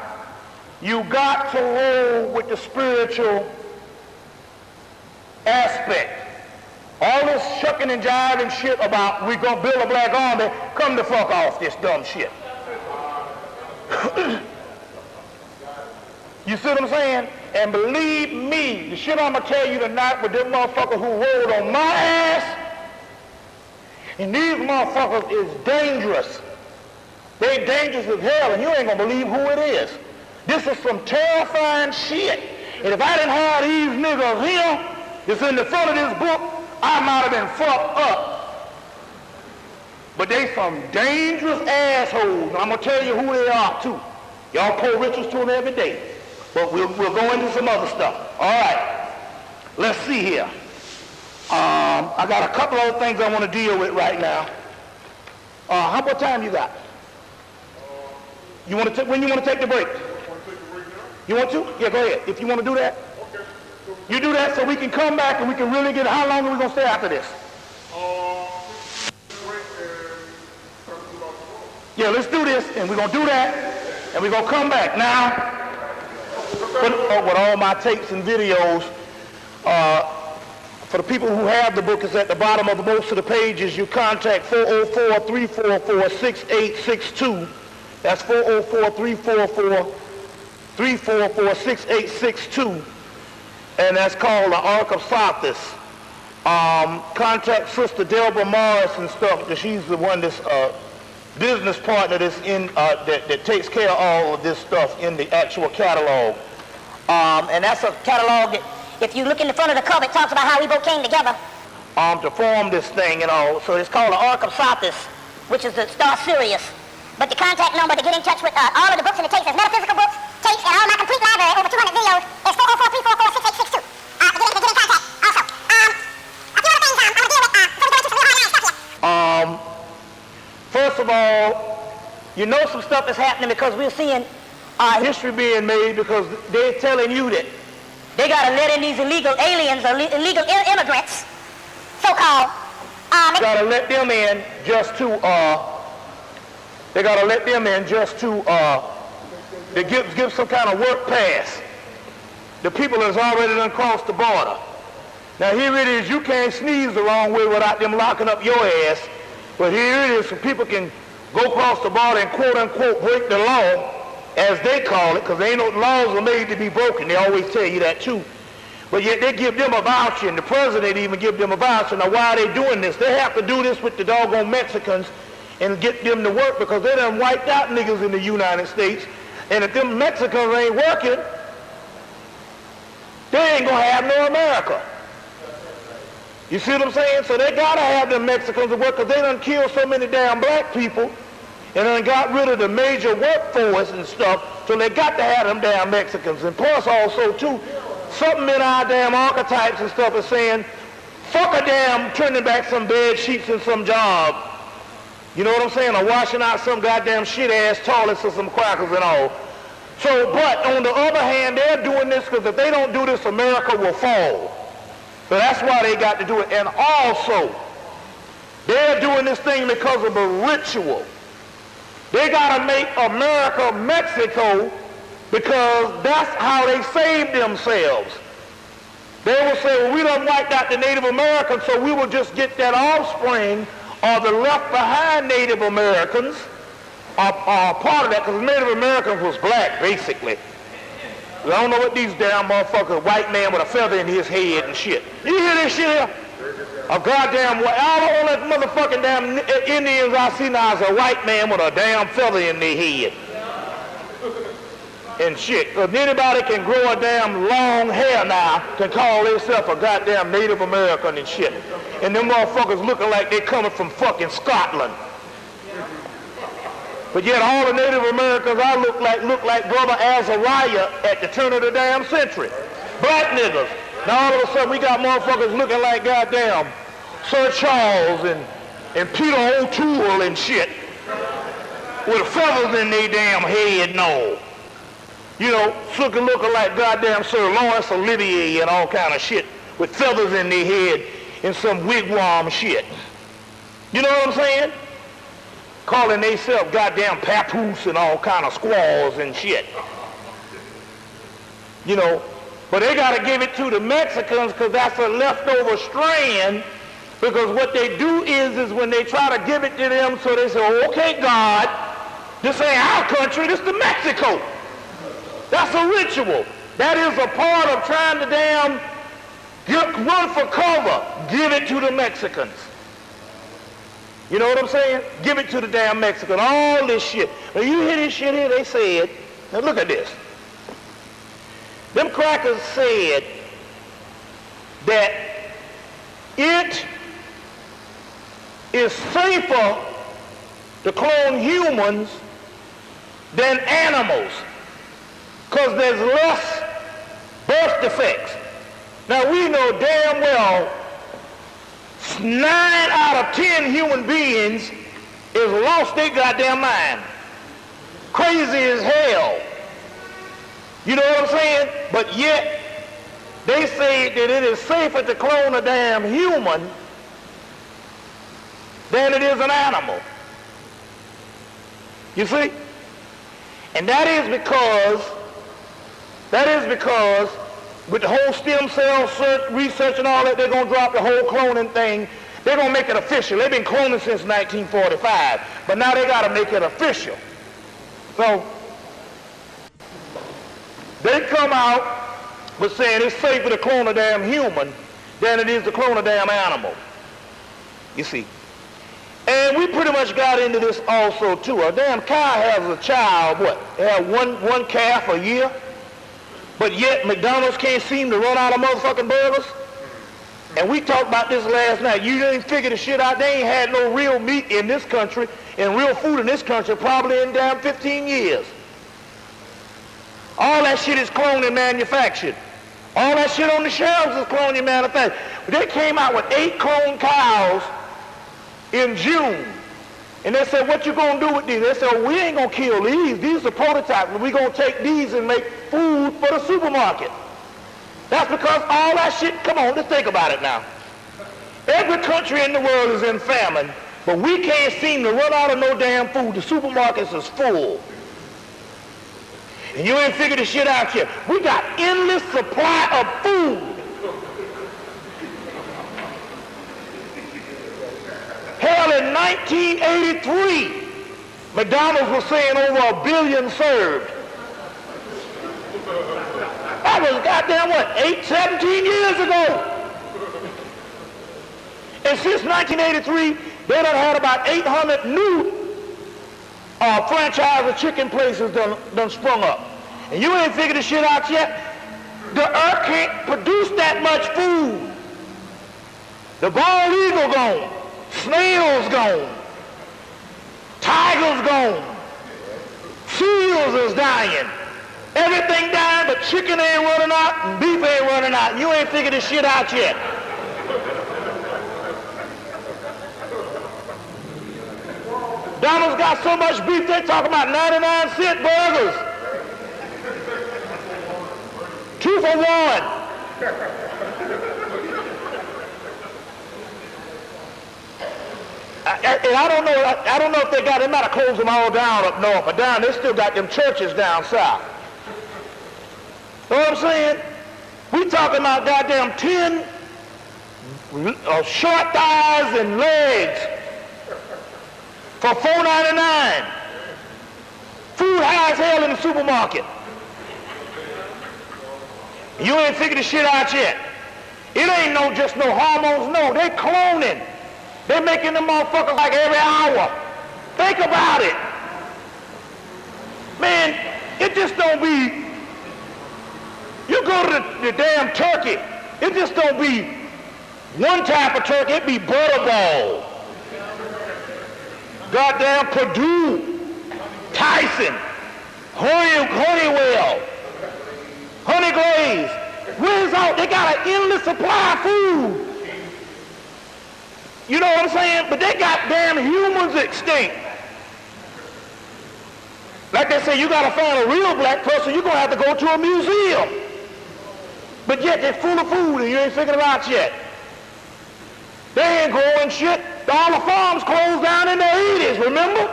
you got to roll with the spiritual aspect. All this shucking and jiving shit about we gonna build a black army, come the fuck off this dumb shit. You see what I'm saying? And believe me, the shit I'm gonna tell you tonight with them motherfuckers who rolled on my ass, and these motherfuckers is dangerous. They dangerous as hell, and you ain't gonna believe who it is. This is some terrifying shit. And if I didn't have these niggas here, that's in the front of this book, I might have been fucked up. But they some dangerous assholes. I'm gonna tell you who they are too. Y'all pour riches to them every day. But we'll go into some other stuff. All right. Let's see here. I got a couple other things I want to deal with right now. How much time you got? You want to when you want to take the break? You want to? Yeah, go ahead. If you want to do that. Okay. You do that so we can come back and we can really get, how long are we going to stay after this? Yeah, let's do this, and we're going to do that, and we're going to come back. Now, with all my tapes and videos, for the people who have the book, it's at the bottom of most of the pages. You contact 404-344-6862. That's 404-344-6862. And that's called the Ark of Sothis. Contact Sister Delbert Morris and stuff, because she's the one that's business partner that's in that takes care of all of this stuff in the actual catalog. And that's a catalog that, if you look in the front of the cover, it talks about how we both came together. To form this thing and all. So it's called the Ark of Sothis, which is the Star Sirius. But the contact number to get in touch with all of the books and the tapes, there's metaphysical books, tapes, and all my complete library, over 200 videos, is 404-344-6862. You know some stuff is happening because we're seeing our history being made because they're telling you that they got to let in these illegal aliens or illegal immigrants, so-called. Got to let them in just to, they got to let them in just to, they give some kind of work pass. The people that's already done crossed the border. Now here it is, you can't sneeze the wrong way without them locking up your ass. But here it is, so people can go across the border and quote-unquote break the law, as they call it, because ain't no laws are made to be broken. They always tell you that too. But yet they give them a voucher, and the president even give them a voucher. Now why are they doing this? They have to do this with the doggone Mexicans and get them to work because they done wiped out niggas in the United States. And if them Mexicans ain't working, they ain't gonna have no America. You see what I'm saying? So they gotta have them Mexicans to work because they done killed so many damn black people and then got rid of the major workforce and stuff, so they got to have them damn Mexicans. And plus also too, something in our damn archetypes and stuff is saying, fuck a damn turning back some bed sheets and some job. You know what I'm saying? Or washing out some goddamn shit-ass toilets or some crackers and all. So, but on the other hand, they're doing this because if they don't do this, America will fall. So that's why they got to do it. And also, they're doing this thing because of a ritual. They got to make America Mexico because that's how they saved themselves. They will say, well, we done wiped out the Native Americans, so we will just get that offspring or the left behind Native Americans are part of that, because Native Americans was black, basically. I don't know what these damn motherfuckers, white man with a feather in his head and shit. You hear this shit here? A goddamn white, all the only motherfucking damn Indians I see now is a white man with a damn feather in their head. And shit. If anybody can grow a damn long hair now, can call themselves a goddamn Native American and shit. And them motherfuckers looking like they coming from fucking Scotland. But yet all the Native Americans I look like Brother Azariah at the turn of the damn century. Black niggas. Now all of a sudden we got motherfuckers looking like goddamn Sir Charles and Peter O'Toole and shit. With feathers in their damn head and all. You know, looking like goddamn Sir Lawrence Olivier and all kind of shit with feathers in their head and some wigwam shit. You know what I'm saying? Calling theyself goddamn papoose and all kind of squaws and shit. You know, but they got to give it to the Mexicans because that's a leftover strand, because what they do is when they try to give it to them, so they say, oh, okay, God, this ain't our country, this is Mexico. That's a ritual. That is a part of trying to damn run for cover. Give it to the Mexicans. You know what I'm saying? Give it to the damn Mexican. All this shit. Now you hear this shit here, they said, now look at this. Them crackers said that it is safer to clone humans than animals because there's less birth defects. Now we know damn well 9 out of 10 human beings is lost their goddamn mind. Crazy as hell. You know what I'm saying? But yet, they say that it is safer to clone a damn human than it is an animal. You see? And that is because with the whole stem cell research and all that, they're going to drop the whole cloning thing. They're going to make it official. They've been cloning since 1945, but now they got to make it official. So they come out with saying it's safer to clone a damn human than it is to clone a damn animal. You see. And we pretty much got into this also too. A damn cow has a child, what? They have one calf a year? But yet McDonald's can't seem to run out of motherfucking burgers. And we talked about this last night. You didn't figure the shit out. They ain't had no real meat in this country and real food in this country probably in damn 15 years. All that shit is cloned and manufactured. All that shit on the shelves is cloned and manufactured. They came out with 8 cloned cows in June. And they said, what you gonna do with these? They said, well, we ain't gonna kill these. These are prototypes. We're gonna take these and make food for the supermarket. That's because all that shit, come on, let's think about it now. Every country in the world is in famine, but we can't seem to run out of no damn food. The supermarkets is full. And you ain't figured the shit out yet. We got endless supply of food. Hell, in 1983, McDonald's was saying over 1 billion served. That was goddamn what, 17 years ago. And since 1983, they done had about 800 new franchise of chicken places done sprung up. And you ain't figured this shit out yet. The earth can't produce that much food. The bald eagle gone. Snails gone. Tigers gone. Seals is dying. Everything dying, but chicken ain't running out and beef ain't running out. And you ain't figured this shit out yet. Donald's got so much beef, they talking about 99-cent burgers. 2 for 1. And I don't know if they might have closed them all down up north, but down they still got them churches down south. Know what I'm saying? We talking about goddamn 10 short thighs and legs for $4.99. Food high as hell in the supermarket. You ain't figured this shit out yet. It ain't just no hormones, no. They cloning. They're making them motherfuckers like every hour. Think about it. Man, it just don't be, you go to the damn turkey, it just don't be one type of turkey, it be Butterball. Goddamn Purdue, Tyson, Honeywell, Honey Glaze. Where's out? They got an endless supply of food. You know what I'm saying? But they got damn humans extinct. Like they say, you got to find a real black person, you're going to have to go to a museum. But yet they're full of food and you ain't figured it out yet. They ain't growing shit. All the farms closed down in the 80s, remember?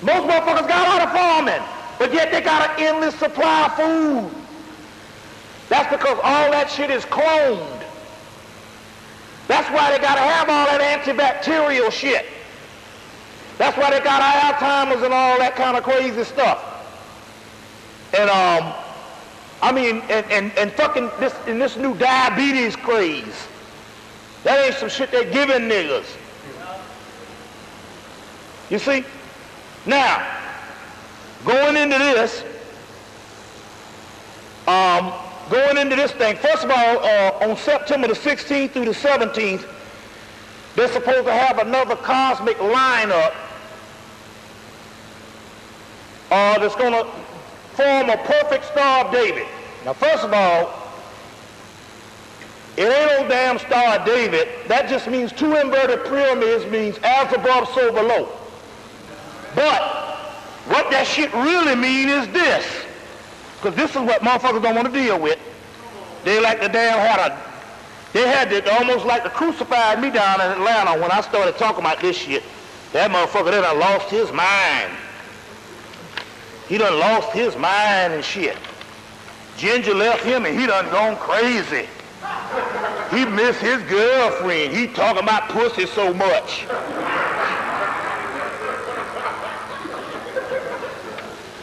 Most motherfuckers got out of farming, but yet they got an endless supply of food. That's because all that shit is cloned. That's why they gotta have all that antibacterial shit. That's why they got Alzheimer's and all that kind of crazy stuff. And and fucking this new diabetes craze. That ain't some shit they giving niggas. You see? Now, going into this thing, first of all, on September the 16th through the 17th, they're supposed to have another cosmic lineup that's going to form a perfect Star of David. Now, first of all, it ain't no damn Star of David. That just means 2 inverted pyramids means as above, so below. But what that shit really mean is this. Because this is what motherfuckers don't want to deal with. They like the damn almost like to crucified me down in Atlanta when I started talking about this shit. That motherfucker there done lost his mind. He done lost his mind and shit. Ginger left him and he done gone crazy. He missed his girlfriend. He talking about pussy so much.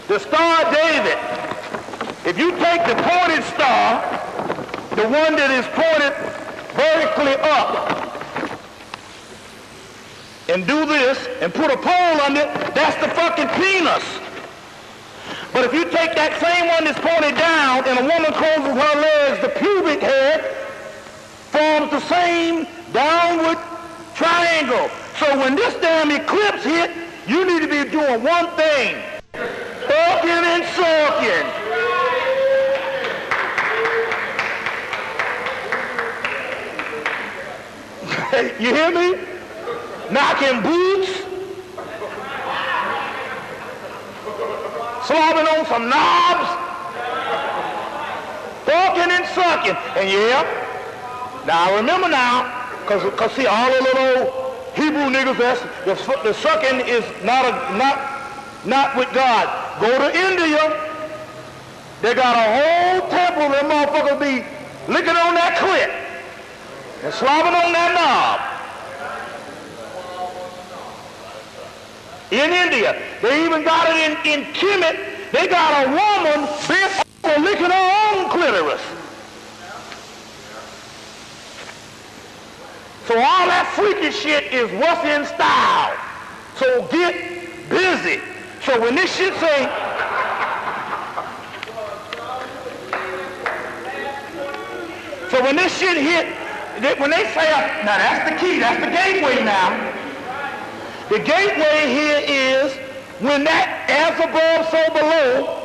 The Star of David, if you take the pointed star, the one that is pointed vertically up, and do this, and put a pole under it, that's the fucking penis. But if you take that same one that's pointed down, and a woman closes her legs, the pubic hair forms the same downward triangle. So when this damn eclipse hit, you need to be doing one thing. Fucking and sucking. You hear me? Knocking boots. Slobbing on some knobs. Fucking and sucking. And yeah, now remember now, cause see all the little Hebrew niggas, the sucking is not with God. Go to India. They got a whole temple. Them motherfuckers be licking on that clit and slobbing on that knob. In India, they even got it in Hemmitt. They got a woman bent over licking her own clitoris. So all that freaky shit is what's in style. So get busy. So when this shit say, so when this shit hit, when they say, now that's the key, that's the gateway now. The gateway here is when that as above, so below,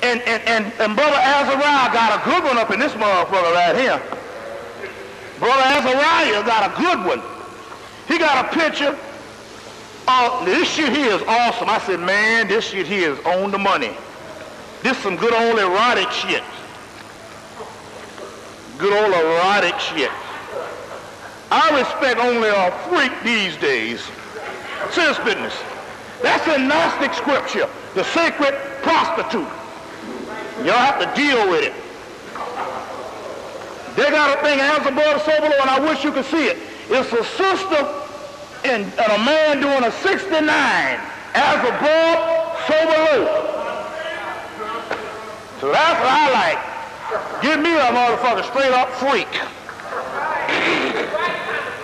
and Brother Azariah got a good one up in this motherfucker right here. Brother Azariah got a good one. He got a picture of, this shit here is awesome. I said, man, this shit here is on the money. This some good old erotic shit. Good old erotic shit. I respect only a freak these days. Serious business. That's in Gnostic scripture, the sacred prostitute. Y'all have to deal with it. They got a thing, as above, so below, and I wish you could see it. It's a sister and a man doing a 69, as above, so below. So that's what I like. Give me a motherfucker straight up freak.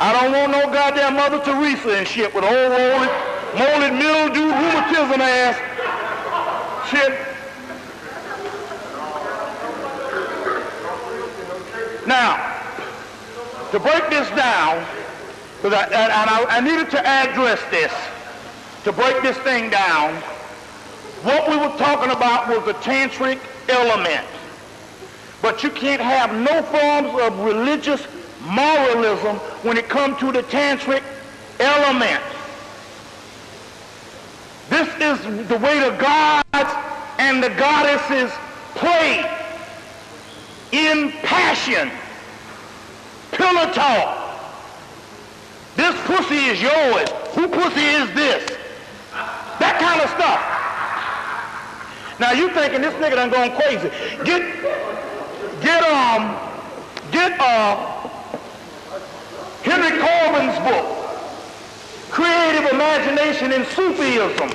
I don't want no goddamn Mother Teresa and shit with old molded mildew rheumatism ass shit. Now, to break this down, because I needed to address this, to break this thing down, what we were talking about was the tantric element. But you can't have no forms of religious moralism when it comes to the tantric element. This is the way the gods and the goddesses play in passion, pillow talk. This pussy is yours. Who pussy is this? That kind of stuff. Now you thinking this nigga done gone crazy. Get Henry Corbin's book, Creative Imagination in Sufism.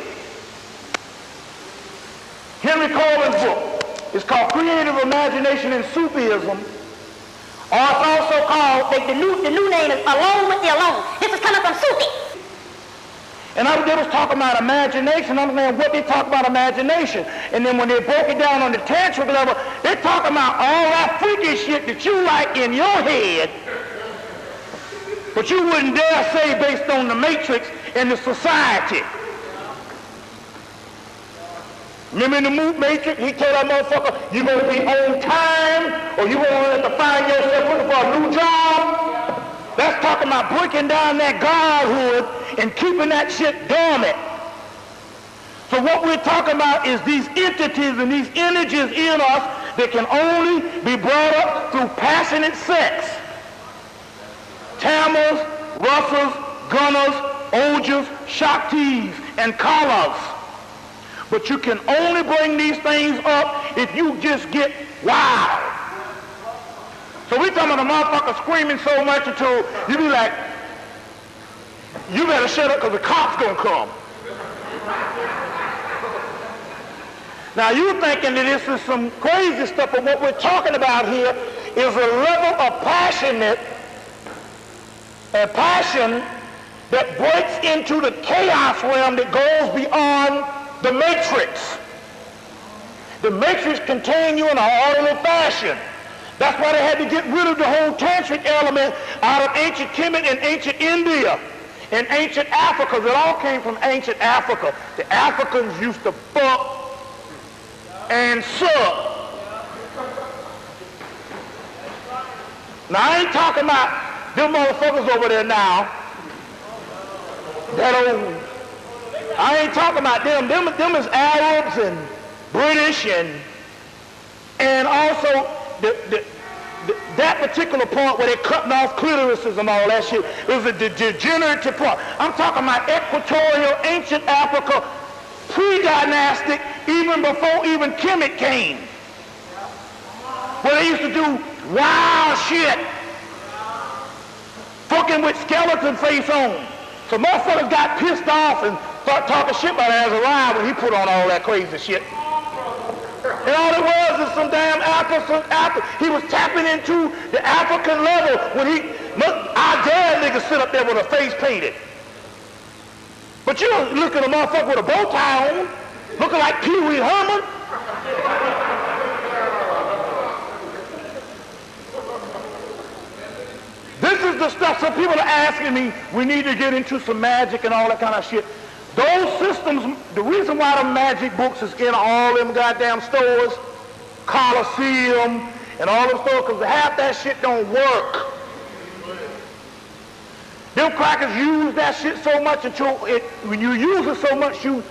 Henry Corbin's book is called Creative Imagination in Sufism, or it's also called, the new name is Alone with the Alone. This is coming from Sufi. And they was talking about imagination. I'm saying what they talk about imagination. And then when they broke it down on the tantric level, they talking about all that freaky shit that you like in your head, but you wouldn't dare say based on the matrix and the society. Remember in the Matrix, he told that motherfucker, you're going to be on time, or you're going to have to find yourself looking for a new job. That's talking about breaking down that godhood and keeping that shit dormant. So what we're talking about is these entities and these energies in us that can only be brought up through passionate sex. Tamas, Russes, Gunners, Ojas, Shaktis, and Kalas. But you can only bring these things up if you just get wild. So we talking about a motherfucker screaming so much until you be like, you better shut up because the cops gonna come. Now you thinking that this is some crazy stuff, but what we're talking about here is a level of passion that breaks into the chaos realm that goes beyond the matrix. The matrix contains you in an orderly fashion. That's why they had to get rid of the whole tantric element out of ancient Kemet and ancient India and ancient Africa. It all came from ancient Africa. The Africans used to fuck and suck. Now I ain't talking about them motherfuckers over there now, that old, I ain't talking about them. Them is Arabs and British and also that particular part where they're cutting off clitorises and all that shit is a degenerative part. I'm talking about equatorial, ancient Africa, pre-dynastic, even before even Hemmitt came, where they used to do wild shit, fucking with skeleton face on. So motherfuckers got pissed off and start talking shit about Azariah when he put on all that crazy shit. And all it was is some damn he was tapping into the African level when I dare niggas sit up there with a face painted. But you look at a motherfucker with a bow tie on, looking like Pee Wee Herman. This is the stuff, some people are asking me, we need to get into some magic and all that kind of shit. Those systems, the reason why the magic books is in all them goddamn stores, Coliseum and all them stores, because half that shit don't work. Them crackers use that shit so much until when you use it so much, you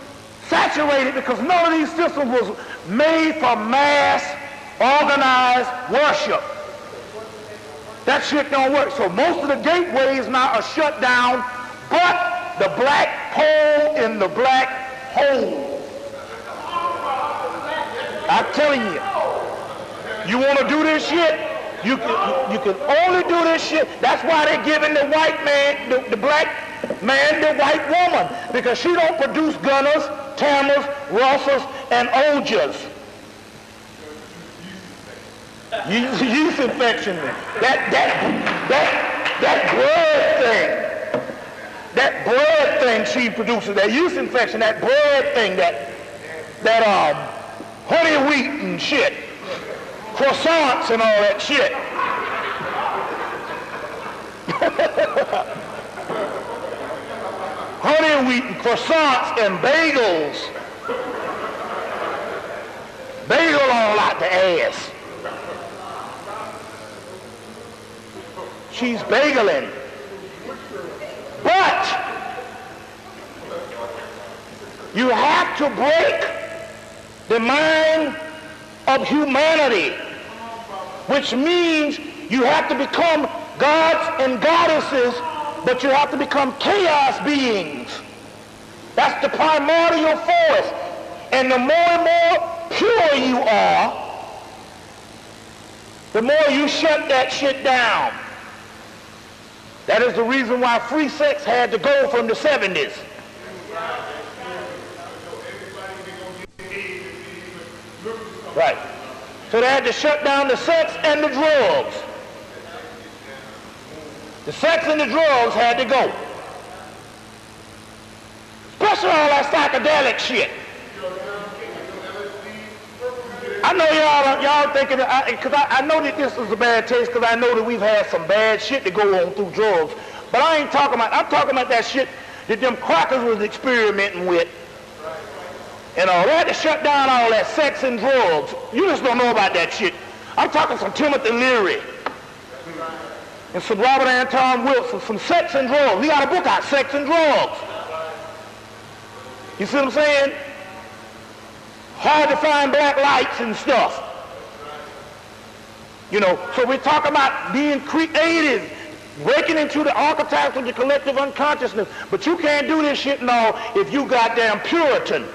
saturate it, because none of these systems was made for mass, organized worship. That shit don't work. So most of the gateways now are shut down, but the black pole in the black hole. I'm telling you, you want to do this shit, you can only do this shit. That's why they're giving the white man, the black man, the white woman, because she don't produce gunners, tammers, russers, and ojas. Yeast infection. That blood thing. That bread thing she produces, that yeast infection, that bread thing, that honey wheat and shit, croissants and all that shit. Honey wheat and croissants and bagels. Bagel all out the ass. She's bageling. But you have to break the mind of humanity, which means you have to become gods and goddesses, but you have to become chaos beings. That's the primordial force. And the more and more pure you are, the more you shut that shit down. That is the reason why free sex had to go from the 70s. Right. So they had to shut down the sex and the drugs. The sex and the drugs had to go. Especially all that psychedelic shit. I know y'all thinking, because I know that this is a bad taste, because I know that we've had some bad shit to go on through drugs. But I ain't talking about, I'm talking about that shit that them crackers was experimenting with. And all that to shut down all that sex and drugs. You just don't know about that shit. I'm talking some Timothy Leary and some Robert Anton Wilson, some sex and drugs. We got a book out, Sex and Drugs. You see what I'm saying? Hard to find black lights and stuff. You know, so we're talking about being creative, breaking into the archetypes of the collective unconsciousness. But you can't do this shit now if you goddamn Puritan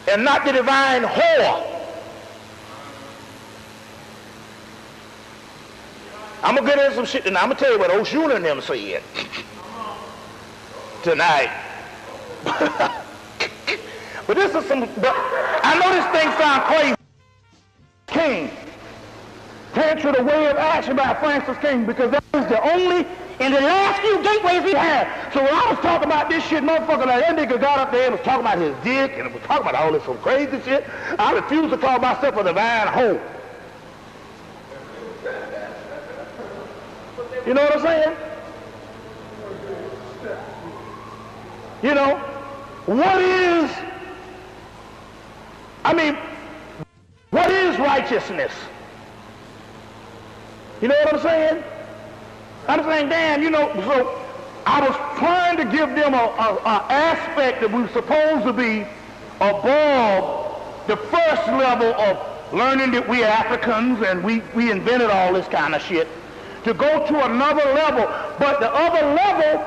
and not the divine whore. I'm going to get into some shit tonight. I'm going to tell you what Oshuna and them said tonight. But this is some, I know this thing sounds crazy. King. Tantra, The Way of Action by Francis King, because that is the only, in the last few gateways we had. So when I was talking about this shit, motherfucker, like that nigga got up there and was talking about his dick and was talking about all this some crazy shit. I refuse to call myself a divine hoe. You know what I'm saying? You know, what is righteousness? You know what I'm saying? I'm saying, Dan, so I was trying to give them a aspect that we were supposed to be above the first level of learning that we Africans and we invented all this kind of shit, to go to another level. But the other level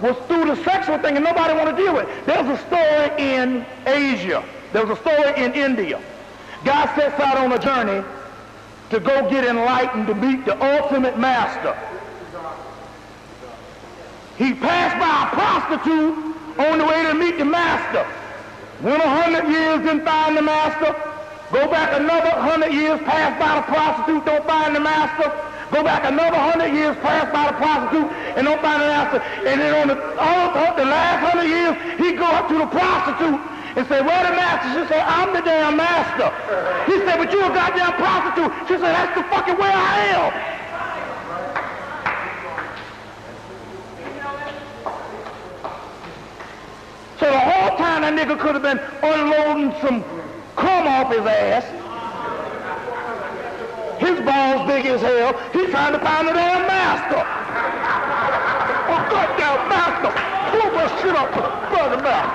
was through the sexual thing, and nobody wanted to deal with it. There's a story in Asia. There's a story in India. God sets out on a journey to go get enlightened, to meet the ultimate master. He passed by a prostitute on the way to meet the master. Went 100 years, didn't find the master. Go back another 100 years, pass by the prostitute, don't find the master. Go back another 100 years, pass by the prostitute, and don't find the master. And then on the last 100 years, he go up to the prostitute and say, where the master? She said, I'm the damn master. He said, but you a goddamn prostitute. She said, that's the fucking way I am. So the whole time that nigga could have been unloading some crumb off his ass. His balls big as hell. He's trying to find the damn master. Oh, goddamn master. Pull my shit up to the fucking mouth.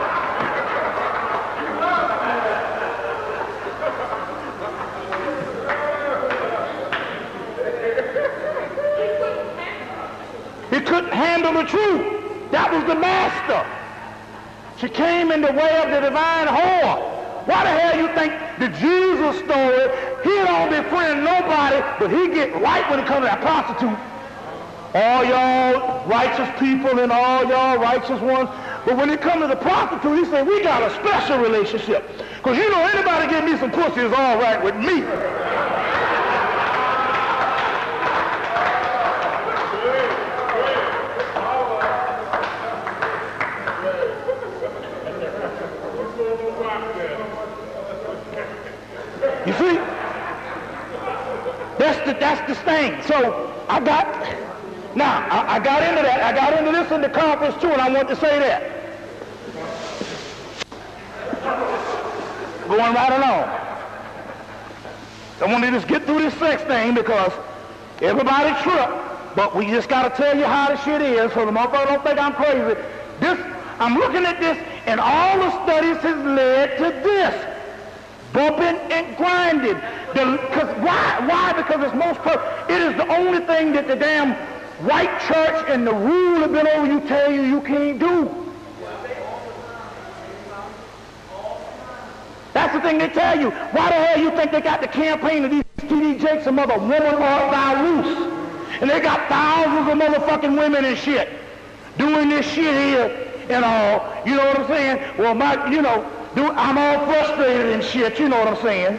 He couldn't handle the truth. That was the master. She came in the way of the divine whore. Why the hell you think the Jesus story, he don't befriend nobody, but he get right when it comes to that prostitute. All y'all righteous people and all y'all righteous ones. But when it comes to the prostitute, he said, we got a special relationship. Because anybody give me some pussy is all right with me. You see? That's the thing. So I got into that. I got into this in the conference too, and I want to say that. Going right along. I want to just get through this sex thing because everybody tripped, but we just got to tell you how the shit is so the motherfucker don't think I'm crazy. I'm looking at this, and all the studies has led to this. Bumping and grinding. Why? Because it's it is the only thing that the damn white church and the rule have been over you tell you can't do. That's the thing they tell you. Why the hell you think they got the campaign of these T.D. Jakes and mother woman art thou loose? And they got thousands of motherfucking women and shit doing this shit here and all. You know what I'm saying? Well, I'm all frustrated and shit, you know what I'm saying?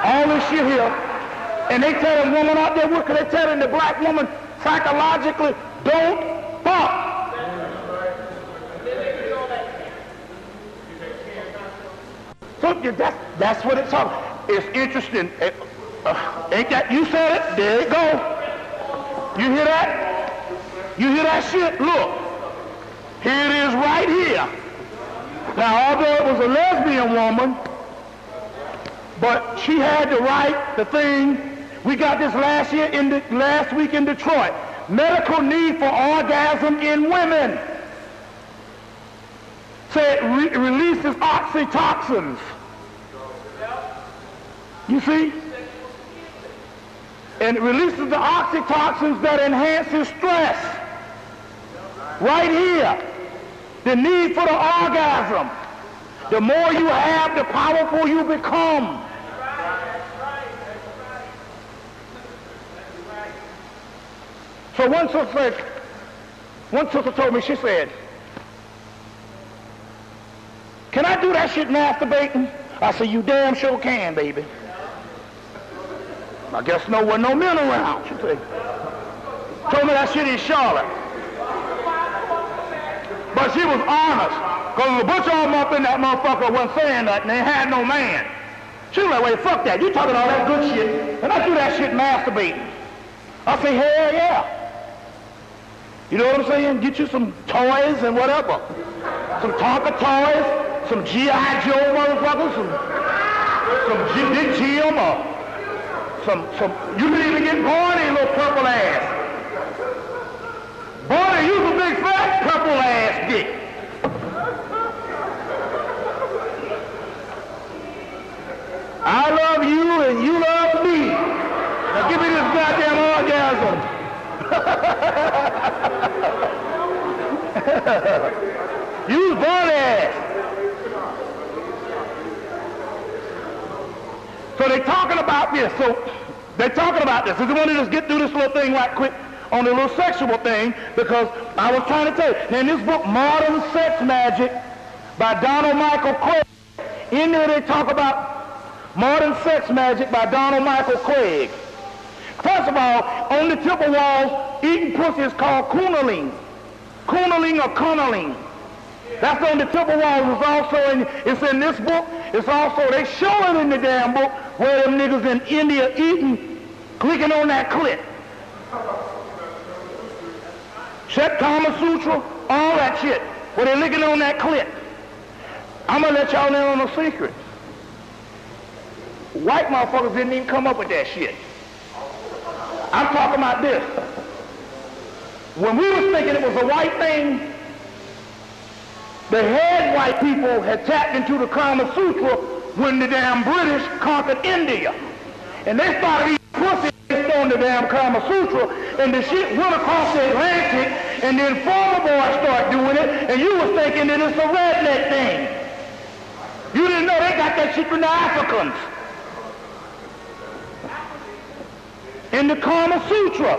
All this shit here. And they telling women out there working, they telling the black woman psychologically, don't fuck. So that's what it's talking. It's interesting. Ain't that, you said it, there it go. You hear that? You hear that shit? Look. Here it is right here. Now, although it was a lesbian woman, but she had to write the thing. We got this last week in Detroit. Medical need for orgasm in women. Said releases oxytocins. You see? And it releases the oxytocins that enhances stress. Right here. The need for the orgasm. The more you have, the powerful you become. So one sister told me, she said, can I do that shit masturbating? I said, you damn sure can, baby. I guess there were no men around, she said. Told me that shit in Charlotte. But she was honest, because a bunch of them up in that motherfucker wasn't saying nothing, they had no man. She was like, wait, fuck that, you talking all that good shit, and I do that shit masturbating. I say, hell yeah. You know what I'm saying? Get you some toys and whatever. Some Tonka toys, some G.I. Joe motherfuckers, some Big Jim, or you can even get Barney, little purple ass. Barney, you's a big fat purple ass dick. I love you and you love me. Now give me this goddamn orgasm. You's Barney ass. So they're talking about this. I just wanted to just get through this little thing right quick on the little sexual thing, because I was trying to tell you. Now in this book, Modern Sex Magic by Donald Michael Craig, in there they talk about Modern Sex Magic by Donald Michael Craig. First of all, on the temple walls, eating pussy is called cunniling. Cunniling or cunniling. That's on the temple walls. It's in this book. It's also, they show it in the damn book where them niggas in India eating, clicking on that clit. Check Kama Sutra, all that shit, where they're licking on that clit. I'm going to let y'all in on a secret. White motherfuckers didn't even come up with that shit. I'm talking about this. When we was thinking it was a white thing, the head white people had tapped into the Kama Sutra when the damn British conquered India. And they started eating pussy based on the damn Kama Sutra, and the shit went across the Atlantic, and then farmer boys started doing it, and you was thinking that it's a redneck thing. You didn't know they got that shit from the Africans. In the Kama Sutra.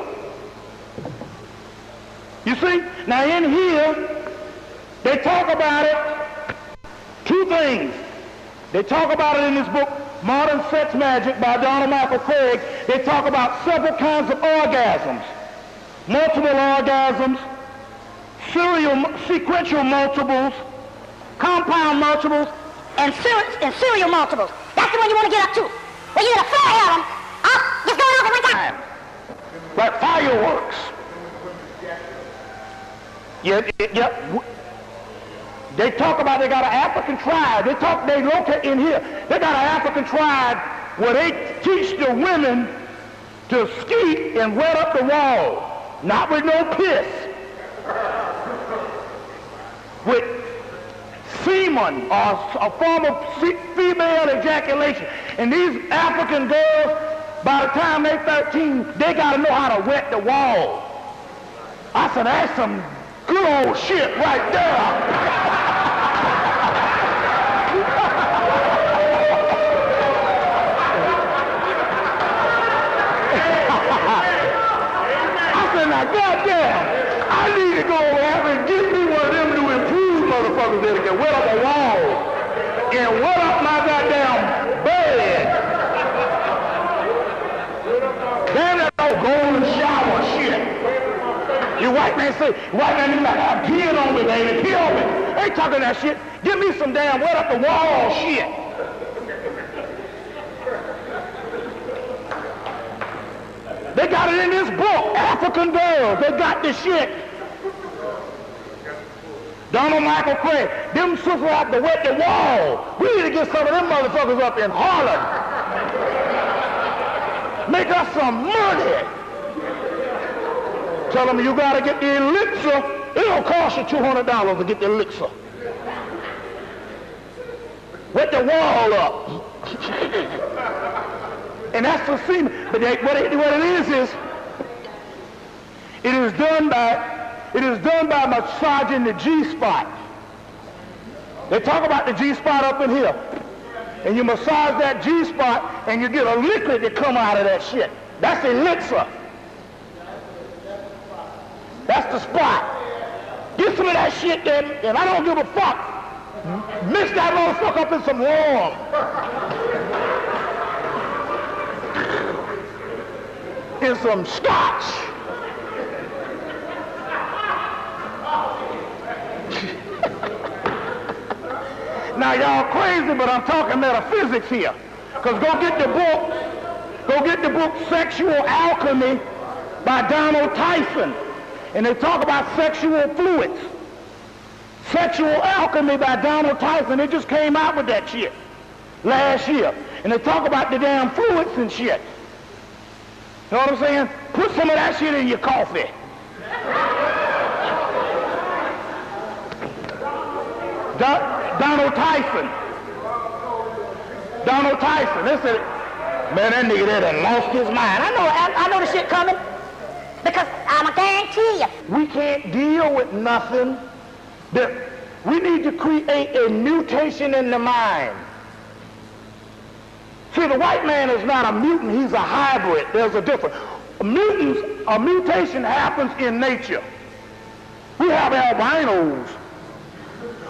You see? Now in here, they talk about it, two things. They talk about it in this book, Modern Sex Magic by Donald Michael Craig. They talk about several kinds of orgasms. Multiple orgasms, sequential multiples, compound multiples, and serial multiples. That's the one you want to get up to. Where you get a fire alarm, just going off at one time. Like fireworks. They talk about they got an African tribe. They locate in here. They got an African tribe where they teach the women to skeet and wet up the wall. Not with no piss. With semen or a form of female ejaculation. And these African girls, by the time they're 13, they got to know how to wet the wall. I said, that's some good old shit right there. Now, goddamn, I need to go over and get me one of them to improve motherfuckers that can wet up a wall and wet up my goddamn bed. Damn that old golden shower shit. You white man say, white man, you like, I'm peeing on me, baby, pee on me. Ain't talking that shit. Give me some damn wet up the wall shit. They got it in this book, African Girls. They got this shit. Donald Michael Craig. Them sisters have to wet the wall. We need to get some of them motherfuckers up in Harlem. Make us some money. Tell them you got to get the elixir. It'll cost you $200 to get the elixir. Wet the wall up. And that's the semen. But what it is it is done by massaging the G-spot. They talk about the G-spot up in here. And you massage that G-spot and you get a liquid that come out of that shit. That's elixir. That's the spot. Get some of that shit then, and I don't give a fuck. Mix that motherfucker up in some warm. In some scotch. Now y'all crazy, but I'm talking metaphysics here. Because go get the book Sexual Alchemy by Donald Tyson. And they talk about sexual fluids. Sexual Alchemy by Donald Tyson. They just came out with that shit last year. And they talk about the damn fluids and shit. You know what I'm saying? Put some of that shit in your coffee. Donald Tyson. They said, man, that nigga there done lost his mind. I know the shit coming. Because I'm a guarantee you. We can't deal with nothing. We need to create a mutation in the mind. See, the white man is not a mutant, he's a hybrid. There's a difference. A mutation happens in nature. We have albinos.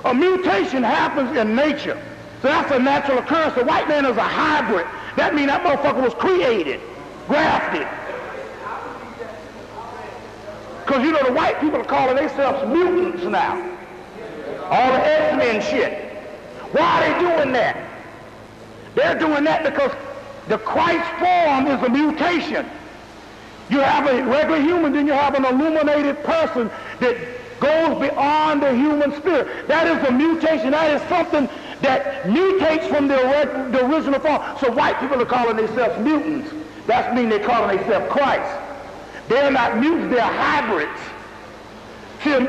A mutation happens in nature. So that's a natural occurrence. The white man is a hybrid. That means that motherfucker was created, grafted. Because you know the white people are calling themselves mutants now. All the X-Men shit. Why are they doing that? They're doing that because the Christ form is a mutation. You have a regular human, then you have an illuminated person that goes beyond the human spirit. That is a mutation. That is something that mutates from the original form. So white people are calling themselves mutants. That means they're calling themselves Christ. They're not mutants, they're hybrids. See,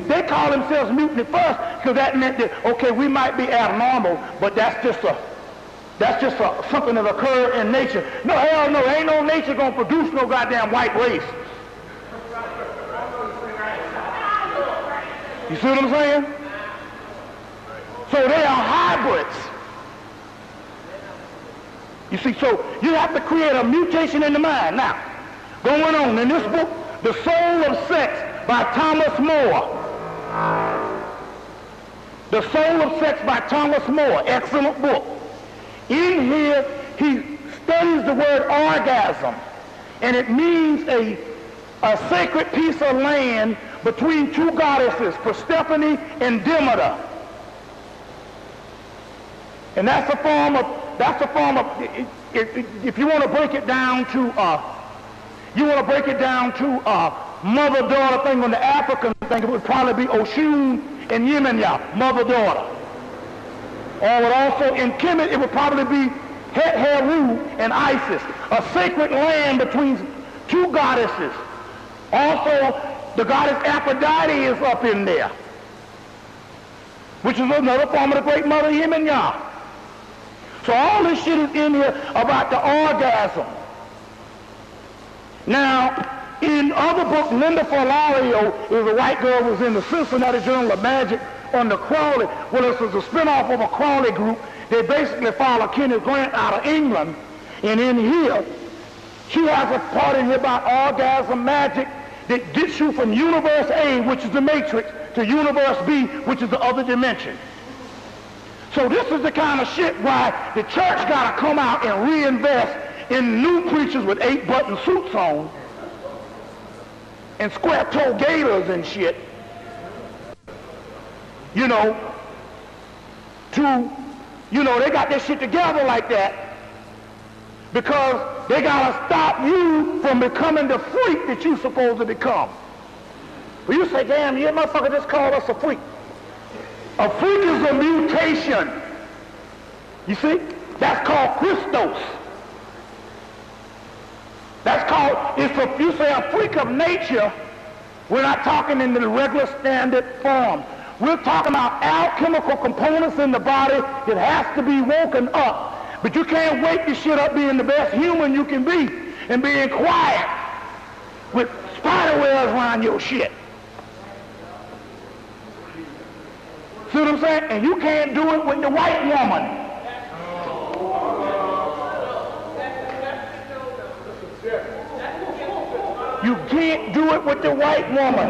they call themselves mutant at first because that meant that, okay, we might be abnormal, but that's just something that occurred in nature. No, hell no, ain't no nature gonna produce no goddamn white race. You see what I'm saying? So they are hybrids. You see, so you have to create a mutation in the mind. Now, going on in this book, The Soul of Sex by Thomas More. The Soul of Sex by Thomas More, excellent book. In here, he studies the word orgasm, and it means a sacred piece of land between two goddesses, Persephone and Demeter. And that's a form of, if you want to break it down to, mother-daughter thing. On the African thing, it would probably be Oshun and Yemenya, mother-daughter. Or would also, in Kemet, it would probably be Heru and Isis, a sacred land between two goddesses. Also, the goddess Aphrodite is up in there, which is another form of the great mother Yemenya. So all this shit is in here about the orgasm. Now, in other books, Linda Folario is a white girl who was in the Cincinnati Journal of Magic on the Crawley. Well, this is a spinoff of a Crawley group. They basically follow Kenneth Grant out of England. And in here, she has a part in here about orgasm magic that gets you from universe A, which is the matrix, to universe B, which is the other dimension. So this is the kind of shit why the church got to come out and reinvest in new preachers with 8-button suits on and square-toe gaiters and shit, you know, they got their shit together like that because they got to stop you from becoming the freak that you're supposed to become. Well, you say, damn, you motherfucker just called us a freak. A freak is a mutation. You see? That's called Christos. That's called, if you say a freak of nature, we're not talking in the regular standard form. We're talking about alchemical components in the body that has to be woken up. But you can't wake this shit up being the best human you can be and being quiet with spider webs around your shit. See what I'm saying? And you can't do it with the white woman. You can't do it with the white woman.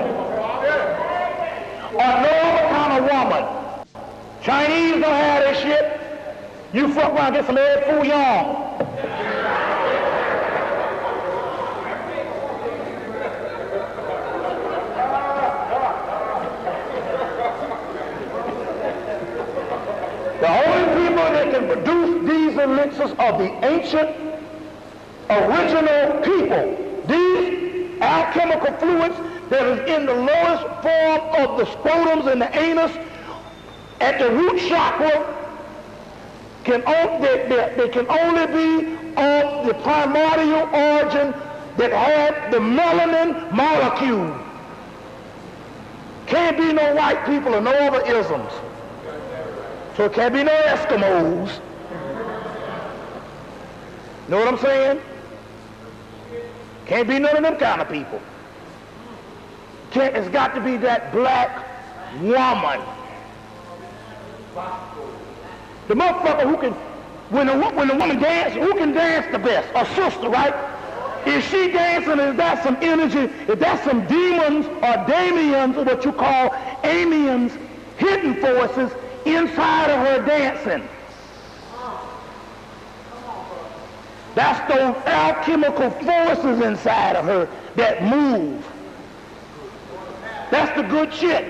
Or no other kind of woman. Chinese don't have this shit. You fuck around and get some Ed Foo Young. The only people that can produce these elixirs are the ancient, original people. These alchemical fluids that is in the lowest form of the scrotums and the anus at the root chakra they can only be of the primordial origin that had the melanin molecule. Can't be no white people or no other isms. So it can't be no Eskimos. Know what I'm saying? Can't be none of them kind of people. It's got to be that black woman. The motherfucker who can, when the woman dances, who can dance the best? A sister, right? If she dancing, is that some energy, if that's some demons or damians, or what you call amians, hidden forces inside of her dancing. That's those alchemical forces inside of her that move. That's the good shit.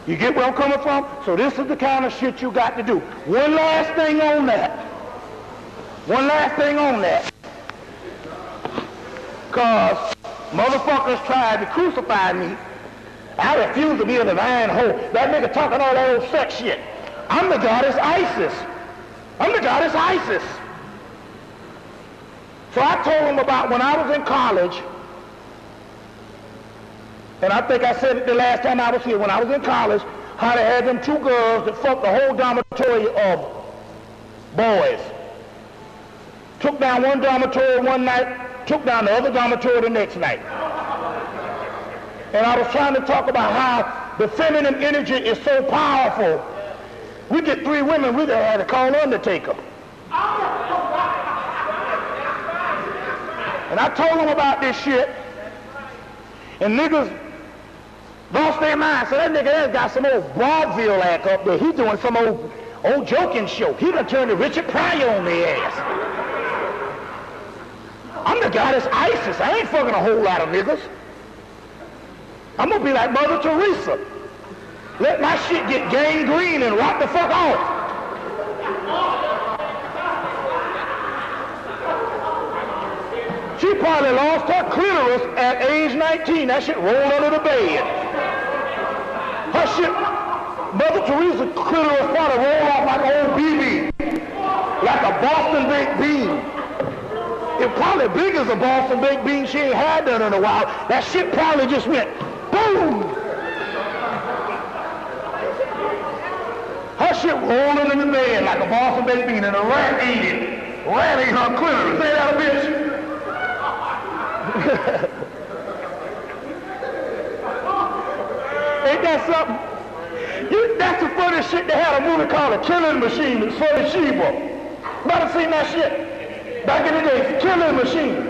You get where I'm coming from? So this is the kind of shit you got to do. One last thing on that. One last thing on that. Because motherfuckers tried to crucify me. I refuse to be a divine hoe. That nigga talking all that old sex shit. I'm the goddess Isis. I'm the goddess Isis. So I told him about when I was in college, and I think I said it the last time I was here, when I was in college, how they had them two girls that fucked the whole dormitory of boys. Took down one dormitory one night, took down the other dormitory the next night. And I was trying to talk about how the feminine energy is so powerful. We get 3 women, we done had to call Undertaker. And I told them about this shit, and niggas lost their mind. So that nigga there got some old vaudeville act up there. He doing some old joking show. He done turned to Richard Pryor on their ass. I'm the goddess Isis. I ain't fucking a whole lot of niggas. I'm gonna be like Mother Teresa. Let my shit get gangrene and rot the fuck off. She probably lost her clitoris at age 19. That shit rolled under the bed. Her shit, Mother Teresa's clitoris probably rolled off like an old BB. Like a Boston baked bean. It probably big as a Boston baked bean. She ain't had that in a while. That shit probably just went boom. Her shit rolled under the bed like a Boston baked bean, and a rat ate it. Rat ate her clitoris. Ain't that a bitch? Ain't that something? That's the funniest shit. They had a movie called A Killing Machine with Sonny Sheba. Might have seen that shit back in the day. Killing Machine.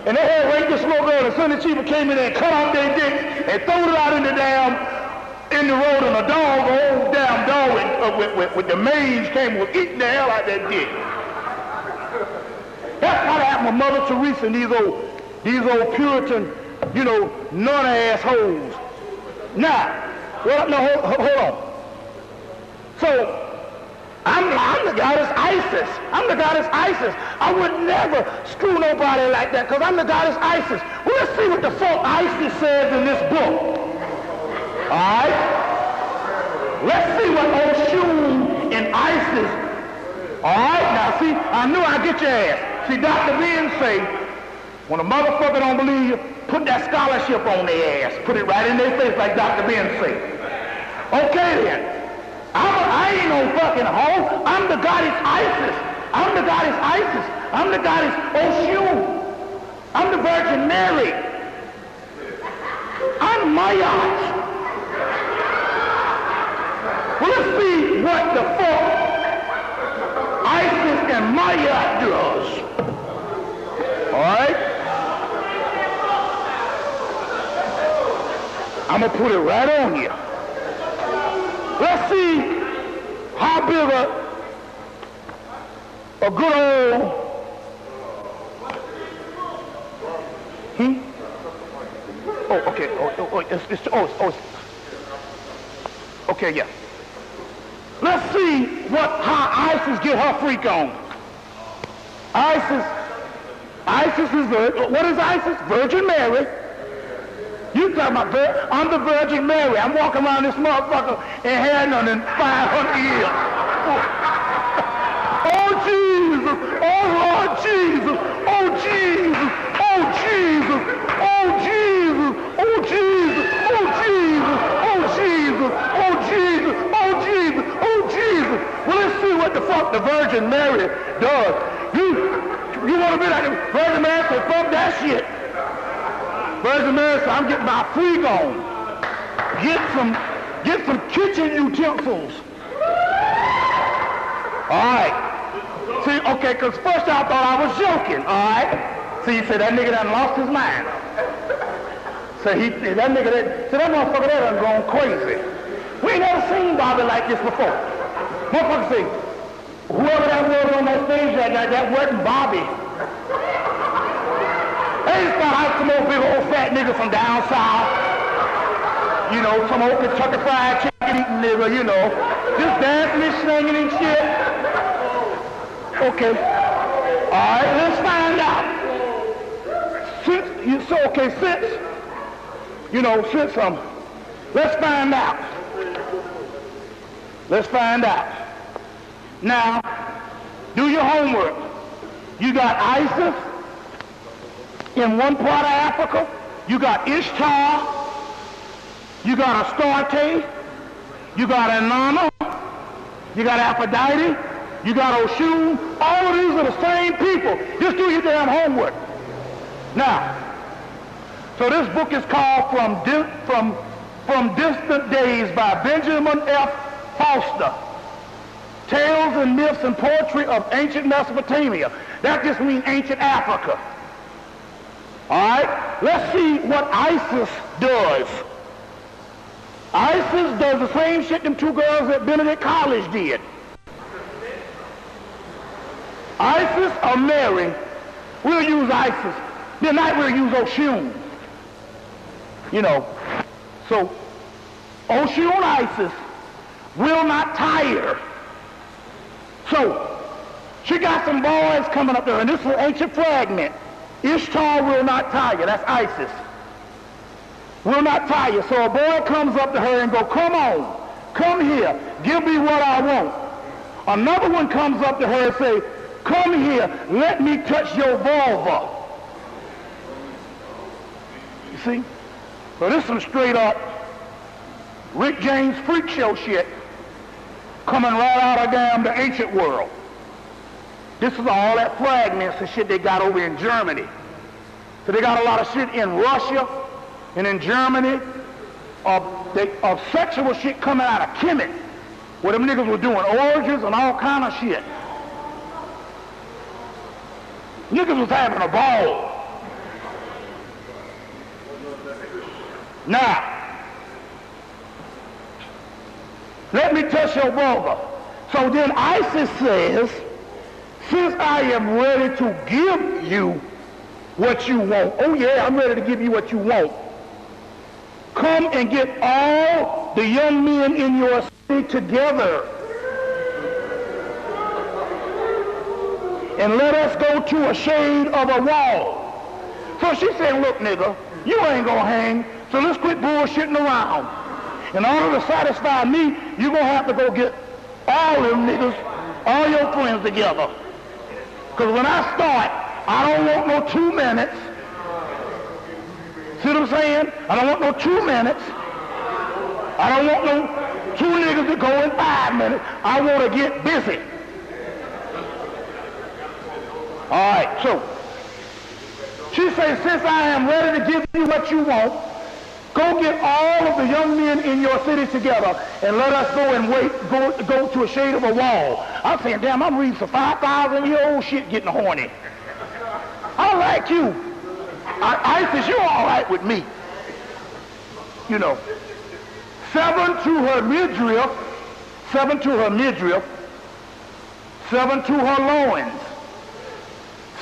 And they had raped this little girl, and Sonny Sheba came in there and cut off their dick and threw it out in the road, and a dog, an old damn dog with the mange came and was eating the hell out of that dick. That's what happened with Mother Teresa and these old Puritan, nun-ass hoes. Now, hold on. So, I'm the goddess Isis. I'm the goddess Isis. I would never screw nobody like that because I'm the goddess Isis. Well, let's see what the fuck Isis says in this book. All right? Let's see what Oshun and Isis. All right? Now, see, I knew I'd get your ass. See, Dr. Ben say, when a motherfucker don't believe you, put that scholarship on their ass. Put it right in their face like Dr. Ben say. Okay then. I ain't no fucking hoe. I'm the goddess Isis. I'm the goddess Isis. I'm the goddess Oshun. I'm the Virgin Mary. I'm Mayat. Well, let's see what the fuck Isis and Mayat does. All right? I'm going to put it right on you. Let's see how big a good old, Oh, okay. Okay, yeah. Let's see how Isis get her freak on. Isis is what is Isis? Virgin Mary. You talking about I'm the Virgin Mary. I'm walking around this motherfucker and had none in 500 years. Jesus! Oh Lord Jesus! Oh Jesus! Oh Jesus! Oh Jesus! Oh Jesus! Oh Jesus! Oh Jesus! Oh Jesus! Oh Jesus! Oh Jesus! Well, let's see what the fuck the Virgin Mary does. You want to be like the Virgin Mary? So fuck that shit. Virgin Mary said, I'm getting my freak on. Get some kitchen utensils. All right. See, okay, because first I thought I was joking, all right? See, he said, that nigga done lost his mind. So that motherfucker there done gone crazy. We ain't never seen Bobby like this before. Motherfucker say, whoever that was on that stage that wasn't Bobby. They just thought I was some old big old fat nigga from down south. You know, some old Kentucky Fried Chicken eating nigga, you know. Just dancing and singing and shit. Okay. All right, let's find out. Let's find out. Let's find out. Now, do your homework. You got Isis in one part of Africa. You got Ishtar. You got Astarte. You got Inanna. You got Aphrodite. You got Oshun. All of these are the same people. Just do your damn homework. Now, so this book is called From Distant Days by Benjamin F. Foster. Tales and Myths and Poetry of Ancient Mesopotamia. That just means ancient Africa. All right? Let's see what Isis does. Isis does the same shit them two girls at Benedict College did. Isis or Mary, we'll use Isis. Tonight we'll use Oshun. You know, so Oshun Isis will not tire. So she got some boys coming up there, and this is an ancient fragment. Ishtar will not tire. That's Isis. Will not tire. So a boy comes up to her and go, come on, come here, give me what I want. Another one comes up to her and say, come here, let me touch your vulva. You see? So this is some straight up Rick James freak show shit coming right out of damn the ancient world. This is all that fragments and shit they got over in Germany. So they got a lot of shit in Russia and in Germany of sexual shit coming out of Hemmitt, where them niggas were doing orgies and all kind of shit. Niggas was having a ball. Now, let me touch your vulva. So then Isis says, since I am ready to give you what you want, oh yeah, I'm ready to give you what you want, come and get all the young men in your city together and let us go to a shade of a wall. So she said, look nigga, you ain't gonna hang, so let's quit bullshitting around. In order to satisfy me, you're gonna have to go get all them niggas, all your friends together. Because when I start, I don't want no 2 minutes. See what I'm saying? I don't want no 2 minutes. I don't want no 2 niggas to go in 5 minutes. I want to get busy. All right, so she says, since I am ready to give you what you want, go get all of the young men in your city together and let us go and go to a shade of a wall. I'm saying, damn, I'm reading some 5,000-year-old shit getting horny. I like you. Isis, you're all right with me. You know. 7 to her midriff, 7 to her midriff, 7 to her loins.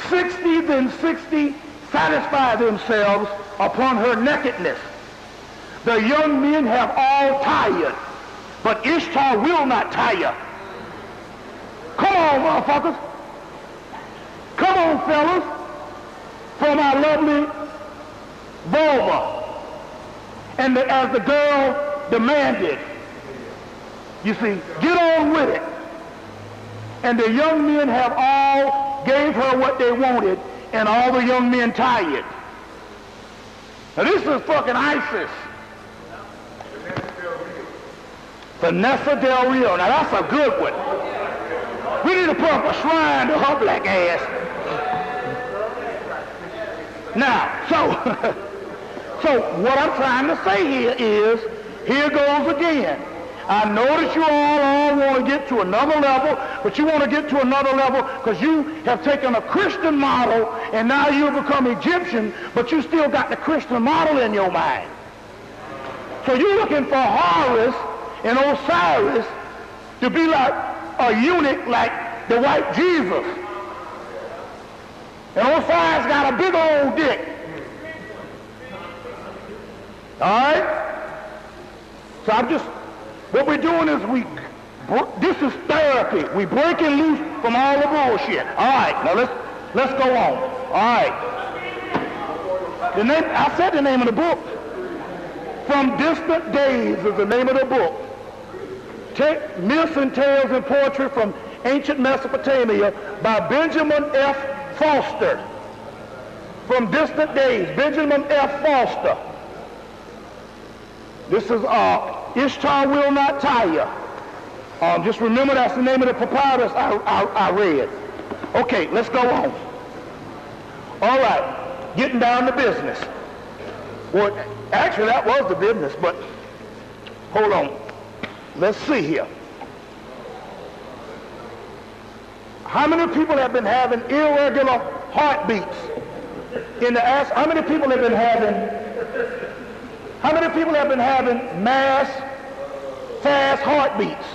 60 then 60 satisfy themselves upon her nakedness. The young men have all tired, but Ishtar will not tire. Come on, motherfuckers. Come on, fellas. For my lovely vulva. And as the girl demanded, you see, get on with it. and the young men have all gave her what they wanted, and all the young men tired. Now this is fucking ISIS. Vanessa Del Rio. Now that's a good one. We need to put up a shrine to her black ass. Now, so what I'm trying to say here is, here goes again. I know that you all want to get to another level, but you want to get to another level because you have taken a Christian model and now you've become Egyptian, but you still got the Christian model in your mind. So you're looking for Horus and Osiris to be like a eunuch like the white Jesus. And Osiris got a big old dick. All right? So what we're doing is this is therapy. We breaking loose from all the bullshit. All right, now let's go on. All right. I said the name of the book. From Distant Days is the name of the book. Myths and Tales and Poetry from Ancient Mesopotamia by Benjamin F. Foster. From Distant Days, Benjamin F. Foster. This is Ishtar Will Not Tire. Just remember that's the name of the papyrus I read. Okay, let's go on. All right, getting down to business. Well, actually that was the business, but hold on. Let's see here. How many people have been having irregular heartbeats? How many people have been having mass, fast heartbeats?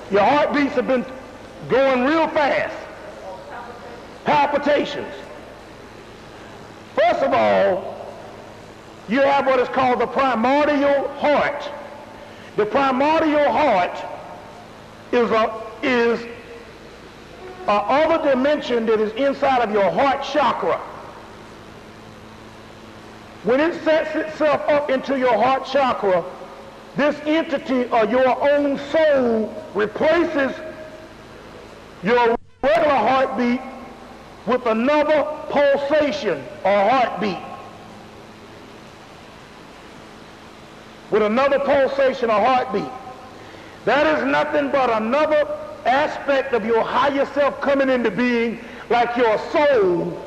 Your heartbeats have been going real fast. Palpitations. First of all, you have what is called the primordial heart. The primordial heart is a other dimension that is inside of your heart chakra. When it sets itself up into your heart chakra, this entity or your own soul replaces your regular heartbeat with another pulsation or heartbeat. With another pulsation or heartbeat. That is nothing but another aspect of your higher self coming into being, like your soul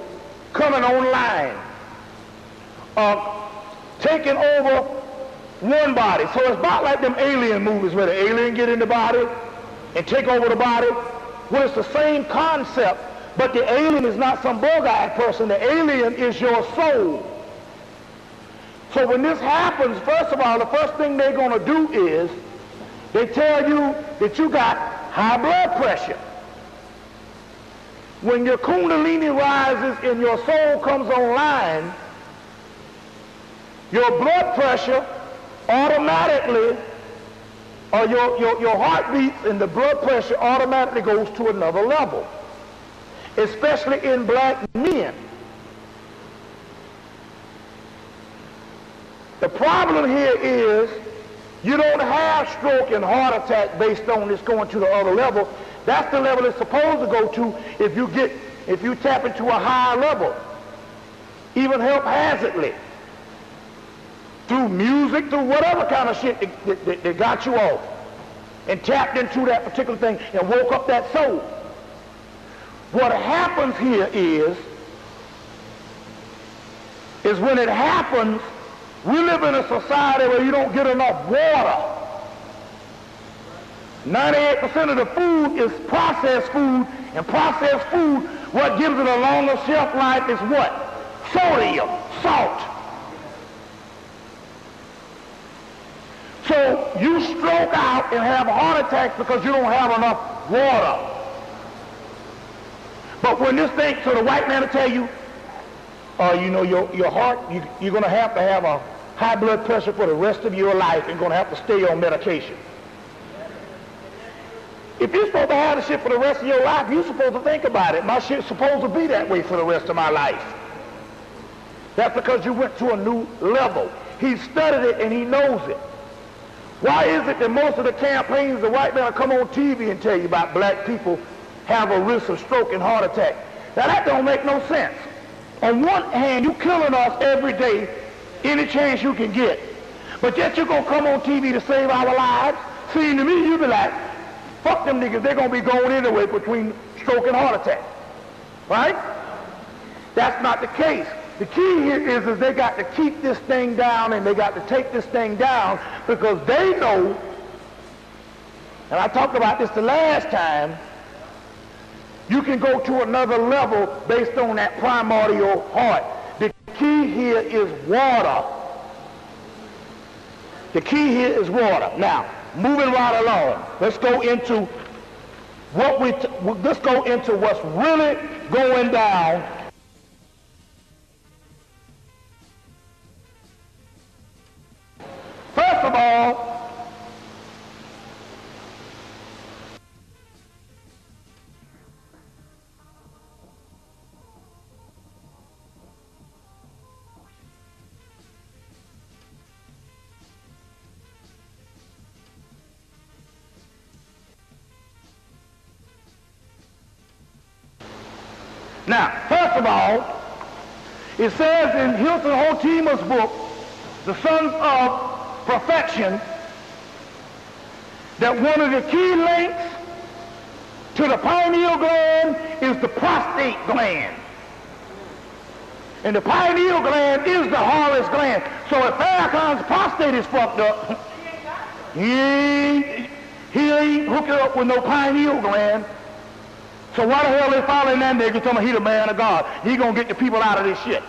coming online. Taking over one body. So it's about like them alien movies where the alien get in the body and take over the body. Well, it's the same concept, but the alien is not some bug-eyed person. The alien is your soul. So when this happens, first of all, the first thing they're going to do is they tell you that you got high blood pressure. When your kundalini rises and your soul comes online, your blood pressure automatically, or your heartbeats and the blood pressure automatically goes to another level, especially in black men. The problem here is you don't have stroke and heart attack based on this going to the other level. That's the level it's supposed to go to if you tap into a higher level, even haphazardly, through music, through whatever kind of shit that got you off and tapped into that particular thing and woke up that soul. What happens here is when it happens, we live in a society where you don't get enough water. 98% of the food is processed food, and processed food, what gives it a longer shelf life is what? Sodium, salt. So you stroke out and have heart attacks because you don't have enough water. But when this thing, so the white man will tell you, your heart, you're going to have a high blood pressure for the rest of your life and going to have to stay on medication. If you're supposed to have the shit for the rest of your life, you're supposed to think about it. My shit's supposed to be that way for the rest of my life. That's because you went to a new level. He studied it and he knows it. Why is it that most of the campaigns, the white men will come on TV and tell you about black people have a risk of stroke and heart attack? Now that don't make no sense. On one hand, you killing us every day, any chance you can get. But yet you're going to come on TV to save our lives? Seeing to me, you be like, fuck them niggas, they're going to be going anyway between stroke and heart attack. Right? That's not the case. The key here is they got to keep this thing down, and they got to take this thing down because they know, and I talked about this the last time, you can go to another level based on that primordial heart. The key here is water. The key here is water. Now, moving right along, let's go into what's really going down. First of all, it says in Hilton Hotima's book, The Sons of Perfection, that one of the key links to the pineal gland is the prostate gland. And the pineal gland is the Horus gland. So if Farrakhan's prostate is fucked up, he ain't hooking up with no pineal gland. So why the hell they following that nigga telling me he the man of God? He gonna get the people out of this shit.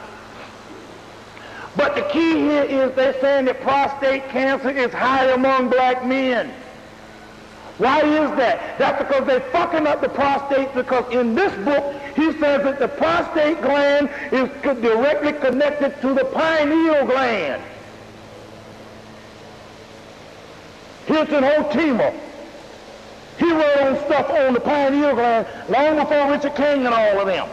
But the key here is they're saying that prostate cancer is high among black men. Why is that? That's because they're fucking up the prostate, because in this book he says that the prostate gland is directly connected to the pineal gland. Hilton Hotima, he wrote on stuff on the pineal gland long before Richard King and all of them.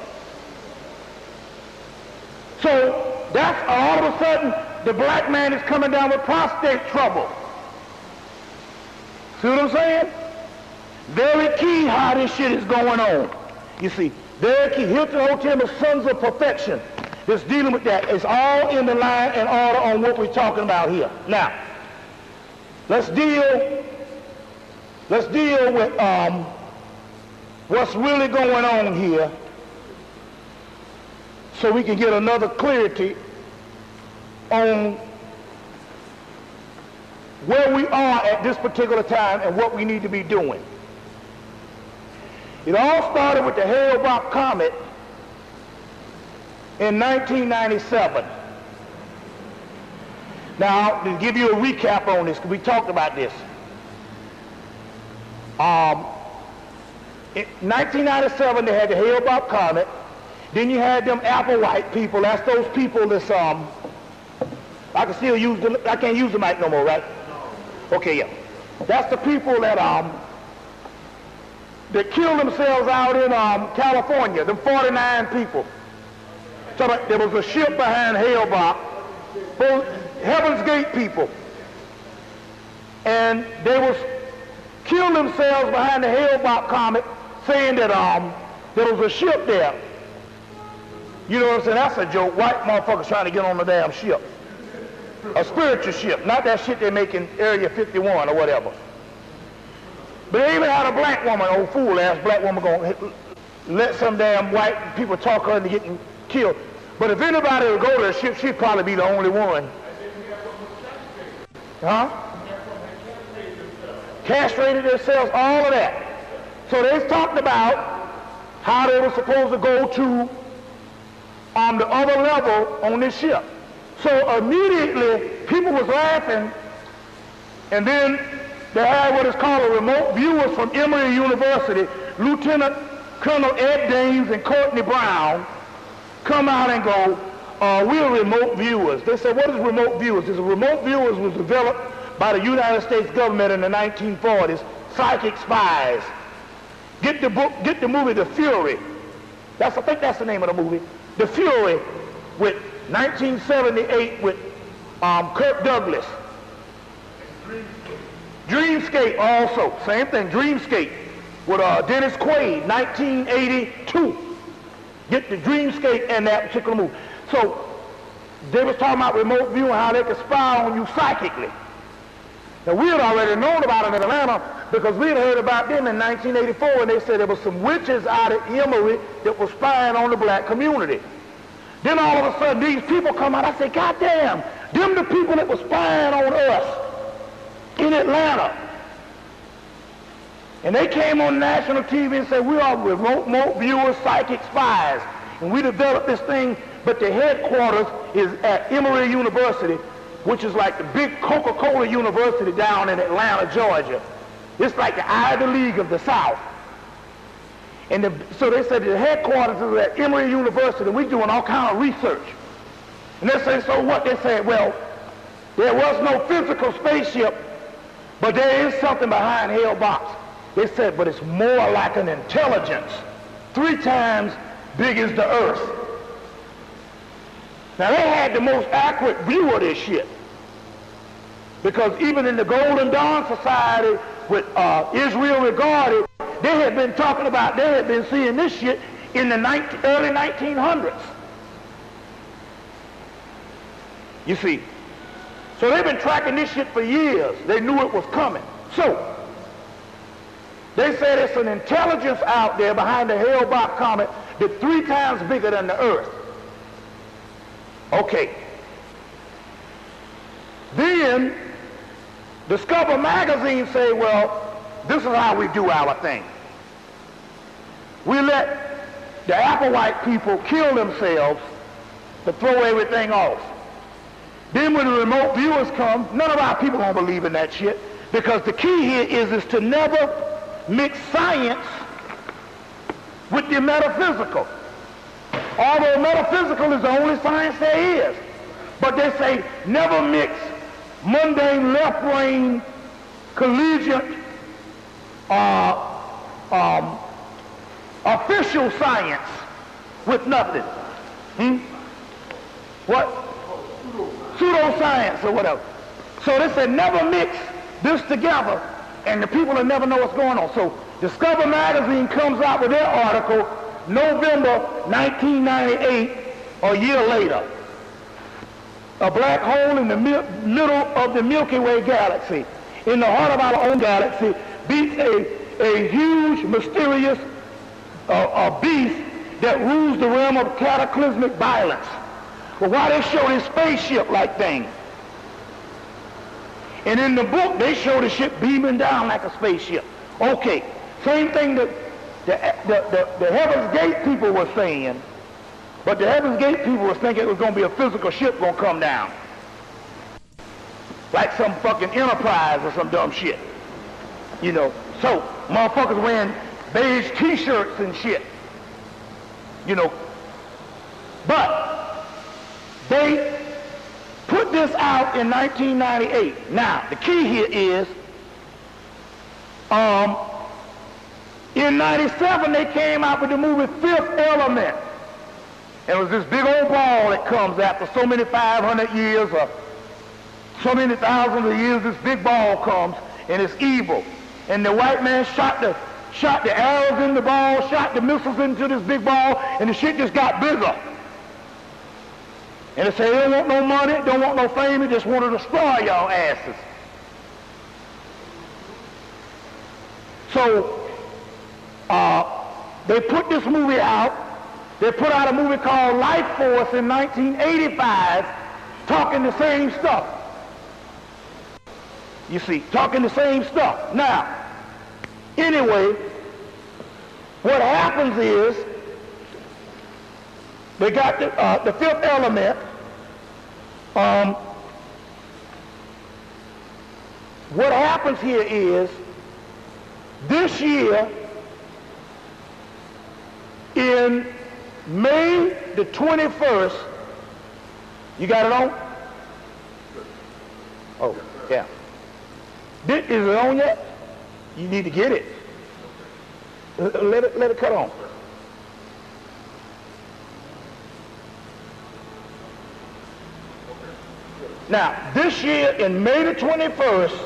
So that's all of a sudden the black man is coming down with prostate trouble. See what I'm saying? Very key how this shit is going on. You see, very key. Hilton Hotima's Sons of Perfection is dealing with that. It's all in the line and order on what we're talking about here. Now, let's deal with what's really going on here so we can get another clarity on where we are at this particular time and what we need to be doing. It all started with the Hale-Bopp comet in 1997. Now, to give you a recap on this, because we talked about this. In 1997, they had the Hale-Bopp comet. Then you had them Applewhite people. That's those people that's, I can't use the mic no more, right? Okay, yeah. That's the people that killed themselves out in California, them 49 people. So there was a ship behind Hale-Bopp, those Heaven's Gate people. And they was killed themselves behind the Hale-Bopp comet, saying that there was a ship there. You know what I'm saying? That's a joke. White motherfuckers trying to get on the damn ship. A spiritual ship, not that shit they make in Area 51 or whatever. But they even had a black woman, old fool-ass black woman, gonna let some damn white people talk her into getting killed. But if anybody would go to the ship, she'd probably be the only one. Huh? Castrated themselves, all of that. So they talked about how they were supposed to go to the other level on this ship. So immediately, people was laughing, and then they had what is called a remote viewers from Emory University, Lieutenant Colonel Ed Dames and Courtney Brown, come out and go, we're remote viewers. They said, what is remote viewers? This remote viewers was developed by the United States government in the 1940s, psychic spies. Get the movie The Fury. I think that's the name of the movie. The Fury, with 1978 with Kirk Douglas. Dreamscape also, same thing, Dreamscape with Dennis Quaid, 1982. Get the Dreamscape in that particular movie. So they was talking about remote viewing, how they could spy on you psychically. Now we had already known about it in Atlanta because we had heard about them in 1984, and they said there was some witches out at Hemmitt that were spying on the black community. Then all of a sudden these people come out. I said, God damn, them the people that were spying on us in Atlanta. And they came on national TV and said, we are remote viewers, psychic spies. And we developed this thing, but the headquarters is at Emory University, which is like the big Coca-Cola University down in Atlanta, Georgia. It's like the Ivy League of the South. And so they said the headquarters is at Emory University, and we're doing all kind of research. And they said, so what? They said, well, there was no physical spaceship, but there is something behind Hale box. They said, but it's more like an intelligence, 3 times big as the Earth. Now, they had the most accurate view of this shit. Because even in the Golden Dawn Society with Israel Regarded, they had been talking about, they had been seeing this shit in the early 1900s. You see. So they've been tracking this shit for years. They knew it was coming. So, they said it's an intelligence out there behind the Hale-Bopp comet that's 3 times bigger than the Earth. Okay. Then, Discover magazine say, well, this is how we do our thing. We let the Applewhite people kill themselves to throw everything off. Then when the remote viewers come, none of our people don't believe in that shit, because the key here is to never mix science with the metaphysical. Although metaphysical is the only science there is. But they say never mix mundane left-brain collegiate official science with nothing. What? Pseudoscience or whatever. So they said never mix this together, and the people will never know what's going on. So Discover magazine comes out with their article November 1998, a year later. A black hole in the middle of the Milky Way galaxy, in the heart of our own galaxy, beats a huge, mysterious beast that rules the realm of cataclysmic violence. But why they show this spaceship-like thing? And in the book, they show the ship beaming down like a spaceship. Okay, same thing that the Heaven's Gate people were saying, but the Heaven's Gate people were thinking it was going to be a physical ship going to come down. Like some fucking Enterprise or some dumb shit. You know, so motherfuckers wearing beige t-shirts and shit. You know, but they put this out in 1998. Now, the key here is, in 97 they came out with the movie Fifth Element. It was this big old ball that comes after so many 500 years or so many thousands of years. This big ball comes and it's evil. And the white man shot the arrows in the ball, shot the missiles into this big ball, and the shit just got bigger. And they say they don't want no money, don't want no fame, they just want to destroy y'all asses. So they put this movie out. They put out a movie called Life Force in 1985, talking the same stuff. You see, talking the same stuff. Now, anyway, what happens is, they got the Fifth Element. What happens here is, this year, in May the 21st, you got it on? Oh, yeah. Is it on yet? You need to get it. Let it cut on. Now, this year, in May the 21st,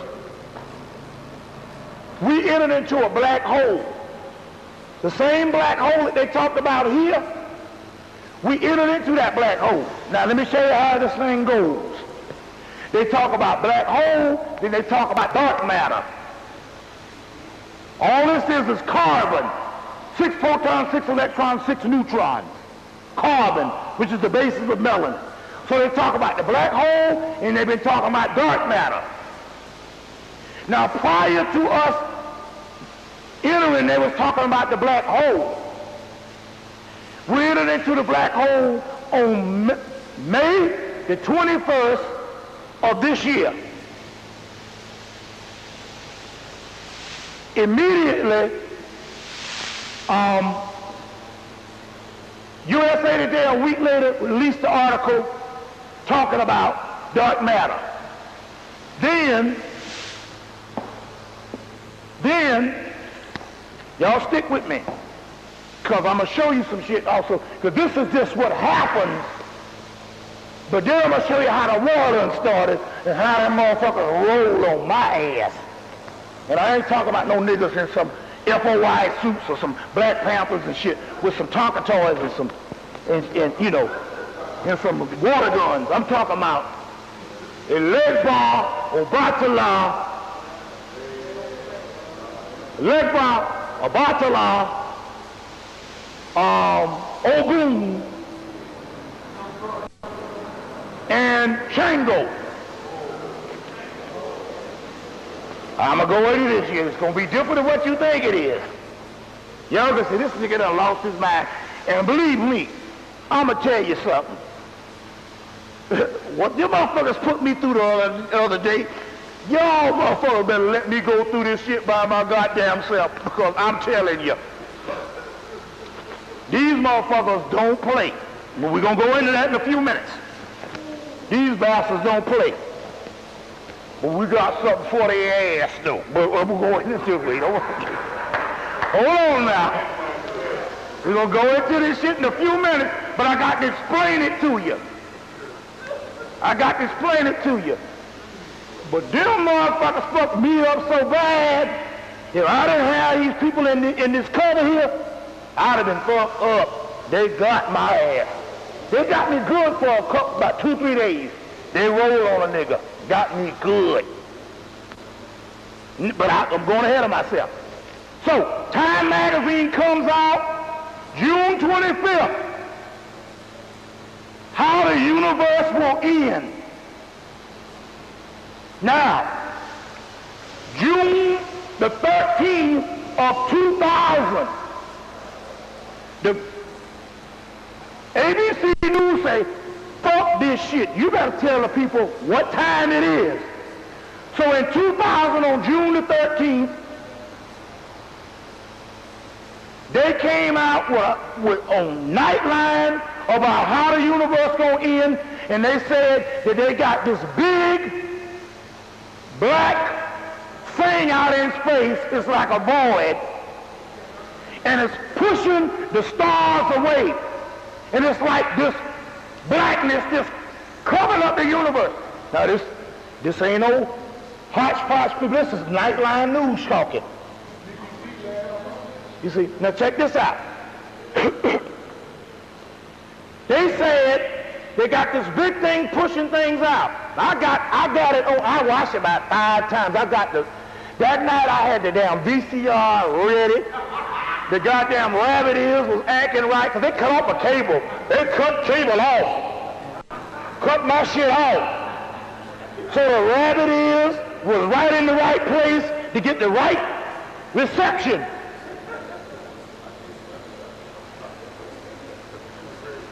we entered into a black hole. The same black hole that they talked about here, we entered into that black hole. Now let me show you how this thing goes. They talk about black hole, then they talk about dark matter. All this is carbon. 6 protons, 6 electrons, 6 neutrons. Carbon, which is the basis of melanin. So they talk about the black hole, and they've been talking about dark matter. Now prior to us entering, they was talking about the black hole. We entered into the black hole on May the 21st of this year. Immediately, USA Today a week later released the article talking about dark matter. Then, y'all stick with me, because I'm going to show you some shit also, because this is just what happens, but then I'm going to show you how the war done started and how that motherfucker rolled on my ass. And I ain't talking about no niggas in some FOI suits or some Black Panthers and shit with some Tonka toys and some, you know, and some water guns. I'm talking about a Legba, Obatala, Ogun, and Shango. I'm going to go into this here. It's going to be different than what you think it is. Y'all can say, this nigga done lost his mind. And believe me, I'm going to tell you something. What you motherfuckers put me through the other day, y'all motherfuckers better let me go through this shit by my goddamn self, because I'm telling you, these motherfuckers don't play. But we're going to go into that in a few minutes. These bastards don't play. But we got something for their ass, though. But we're going into it. Hold on now. We're going to go into this shit in a few minutes, but I got to explain it to you. But them motherfuckers fucked me up so bad, if I didn't have these people in this cover here, I'd have been fucked up. They got my ass. They got me good for about 2-3 days. They rolled on a nigga. Got me good. But I'm going ahead of myself. So, Time magazine comes out June 25th. How the universe will end. Now, June the 13th of 2000, the ABC News say, fuck this shit. You better tell the people what time it is. So in 2000, on June the 13th, they came out on Nightline about how the universe gonna end, and they said that they got this big black thing out in space. It's like a void, and it's pushing the stars away, and it's like this blackness just covering up the universe. Now this ain't no hodgepodge people. This is Nightline News talking. You see, now check this out. They said they got this big thing pushing things out. I got it on, I watched it about 5 times. That night I had the damn VCR ready. The goddamn rabbit ears was acting right, because they cut off a cable. They cut cable off. Cut my shit off. So the rabbit ears was right in the right place to get the right reception.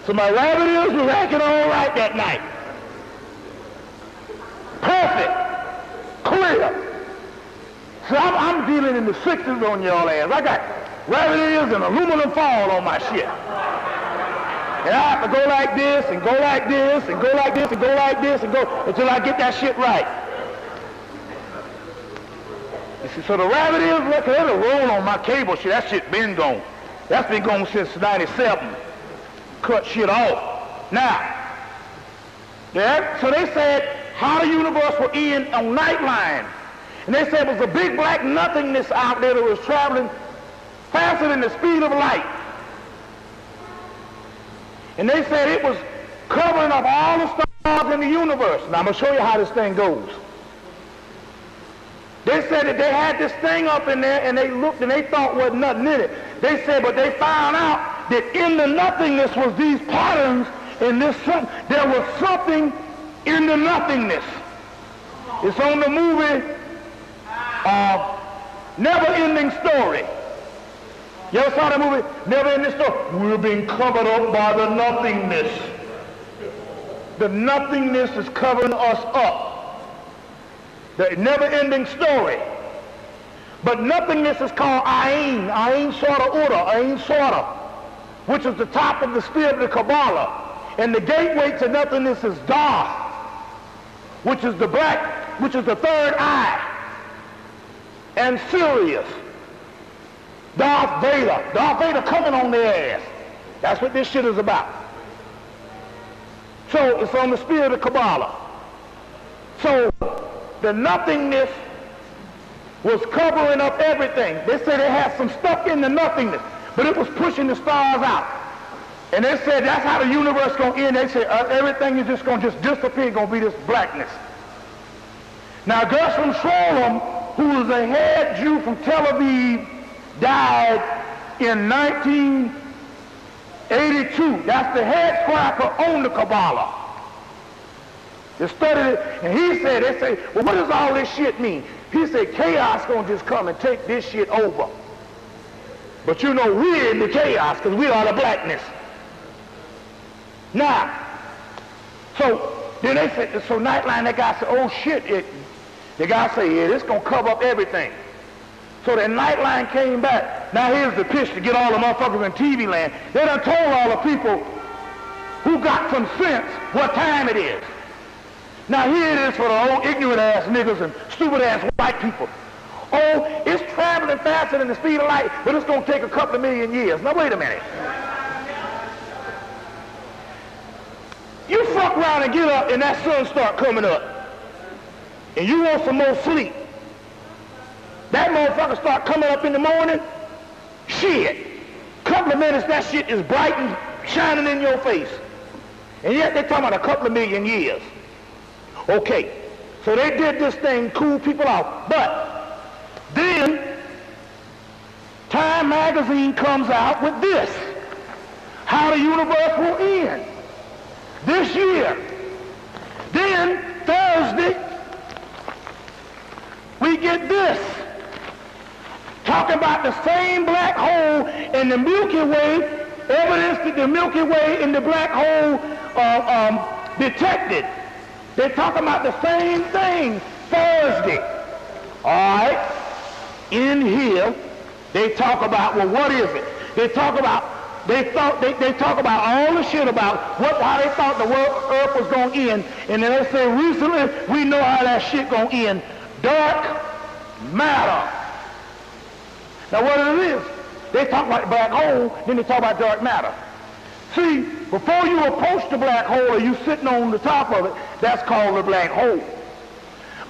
So my rabbit ears was acting all right that night. Perfect. Clear. So I'm dealing in the 60s on y'all ass. I got rabbit ears and aluminum foil on my shit. And I have to go like this and go like this and go like this and go like this and go until I get that shit right. You see, so the rabbit ears, look, it'll roll on my cable shit. That shit been gone. That's been gone since 97. Cut shit off. Now, so they said how the universe will end on Nightline. And they said it was a big black nothingness out there that was traveling faster than the speed of light. And they said it was covering up all the stars in the universe. Now I'm going to show you how this thing goes. They said that they had this thing up in there and they looked and they thought wasn't nothing in it. They said, but they found out that in the nothingness was these patterns and there was something in the nothingness. It's on the movie Never Ending Story. You ever saw that movie? Never Ending Story. We're being covered up by the nothingness. The nothingness is covering us up. The never-ending story. But nothingness is called Ayin Sorta Uda, Ayin Sorta, which is the top of the spear of the Kabbalah. And the gateway to nothingness is Darth, which is the third eye, and Sirius. Darth Vader coming on their ass. That's what this shit is about. So it's on the spear of the Kabbalah. So the nothingness was covering up everything. They said it had some stuff in the nothingness, but it was pushing the stars out. And they said that's how the universe going to end. They said everything is just going to disappear, going to be this blackness. Now Gershom Scholem, who was a head Jew from Tel Aviv, died in 1982. That's the head scrapper on the Kabbalah. They studied it, and he said, they say, well, what does all this shit mean? He said, chaos gonna just come and take this shit over. But you know, we're in the chaos because we are the blackness. Now, so then they said, so Nightline, that guy said, oh shit, the guy said, yeah, this gonna cover up everything. So that Nightline came back. Now here's the pitch to get all the motherfuckers in TV land. They done told all the people who got some sense what time it is. Now here it is for the old ignorant ass niggas and stupid ass white people. Oh, it's traveling faster than the speed of light, but it's gonna take a couple of million years. Now wait a minute. You fuck around and get up and that sun start coming up. And you want some more sleep. That motherfucker start coming up in the morning. Shit. Couple of minutes, that shit is bright and shining in your face. And yet they're talking about a couple of million years. Okay, so they did this thing, cool people out. But then Time magazine comes out with this. How the universe will end this year. Then Thursday, we get this. Talking about the same black hole in the Milky Way, evidence that the Milky Way and the black hole detected. They're talking about the same thing Thursday. All right? In here, they talk about, well, what is it? They talk about all the shit about how they thought the earth was going to end. And then they say, recently, we know how that shit going to end. Dark matter. Now what it is, they talk about black hole, then they talk about dark matter. See, before you approach the black hole or you sitting on the top of it, that's called the black hole.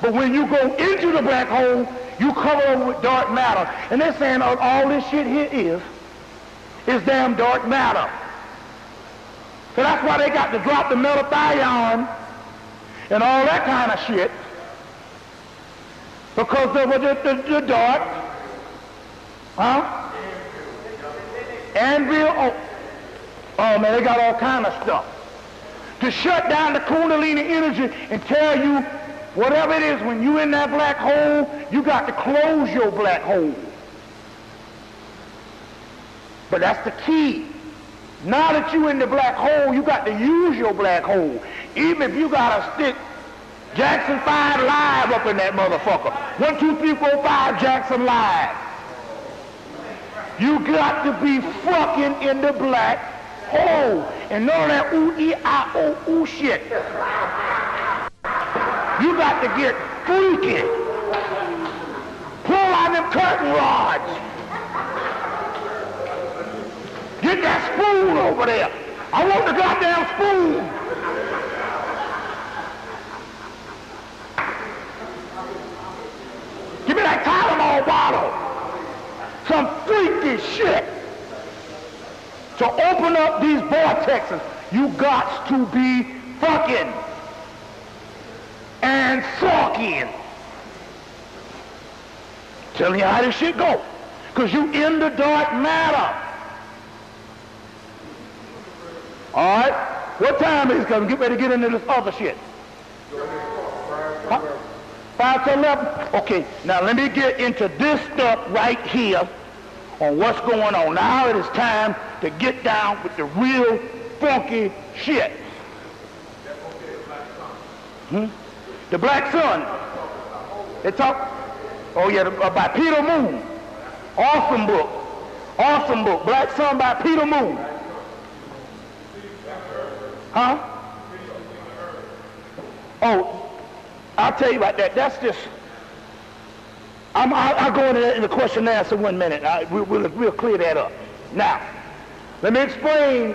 But when you go into the black hole, you cover over with dark matter. And they're saying all this shit here is damn dark matter. So that's why they got to drop the metathion and all that kind of shit. Because the dark, Anvil, oh man, they got all kind of stuff. To shut down the Kundalini energy and tell you whatever it is, when you in that black hole, you got to close your black hole. But that's the key. Now that you in the black hole, you got to use your black hole. Even if you got to stick Jackson 5 Live up in that motherfucker. 1, 2, 3, 4, 5 Jackson Live. You got to be fucking in the black hole. And none of that ooh-ee-ah-oh-ooh shit. You got to get freaky. Pull out them curtain rods. Get that spoon over there. I want the goddamn spoon. some freaky shit. To open up these vortexes, you got to be fucking and fucking. Telling you how this shit go. Because you in the dark matter. All right? What time is it? Because I'm getting ready to get into this other shit. 5 to 11? Okay, now let me get into this stuff right here on what's going on. Now it is time to get down with the real funky shit. The Black Sun. They talk, oh yeah, by Peter Moon. Awesome book. Awesome book. Black Sun by Peter Moon. Huh? Oh, I'll tell you about that. That's just, I'll go into the question and answer 1 minute. We'll clear that up. Now, let me explain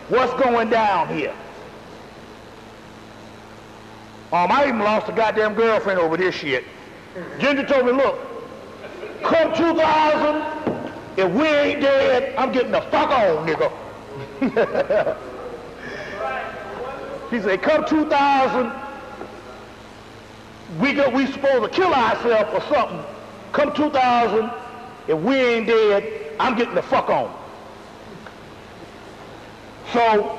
what's going down here. I even lost a goddamn girlfriend over this shit. Ginger told me, look, come 2000, if we ain't dead, I'm getting the fuck on, nigga. She said, come 2000, we supposed to kill ourselves or something. Come 2000, if we ain't dead, I'm getting the fuck on. So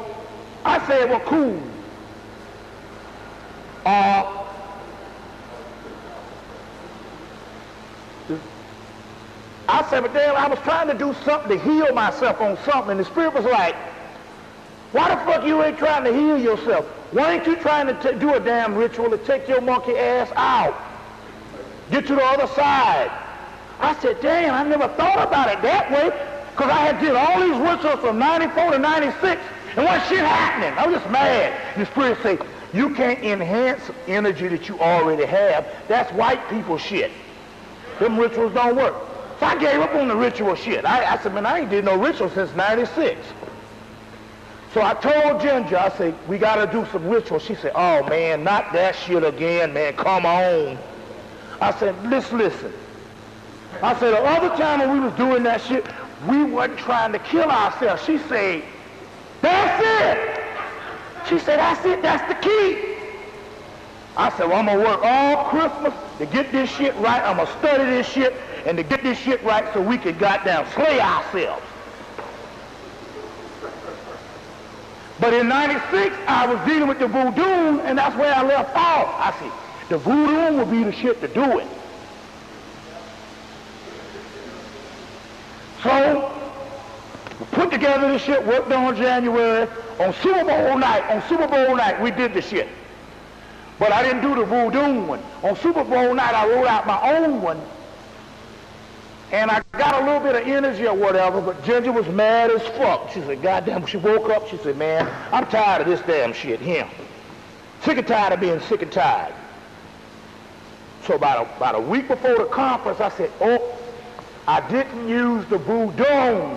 I said, well, cool. I said, but damn, I was trying to do something to heal myself on something, and the Spirit was like, why the fuck you ain't trying to heal yourself? Why ain't you trying to do a damn ritual to take your monkey ass out? Get to the other side. I said, damn, I never thought about it that way, because I had did all these rituals from 94 to 96, and what shit happening? I was just mad. And the Spirit said, you can't enhance energy that you already have. That's white people shit. Them rituals don't work. So I gave up on the ritual shit. I said, man, I ain't did no ritual since 96. So I told Ginger, I said, we got to do some rituals. She said, oh, man, not that shit again, man. Come on. I said, listen. I said, the other time when we was doing that shit, we wasn't trying to kill ourselves. She said, that's it. She said, that's it. That's the key. I said, well, I'm going to work all Christmas to get this shit right. I'm going to study this shit and to get this shit right so we can goddamn slay ourselves. But in 96, I was dealing with the voodoo, and that's where I left off. I said, the voodoo will be the shit to do it. So, we put together this shit, worked on January. On Super Bowl night, we did the shit. But I didn't do the voodoo one. On Super Bowl night, I wrote out my own one. And I got a little bit of energy or whatever, but Ginger was mad as fuck. She said, goddamn, she woke up, she said, man, I'm tired of this damn shit, him. Sick and tired of being sick and tired. So about a week before the conference, I said, oh, I didn't use the voodoo.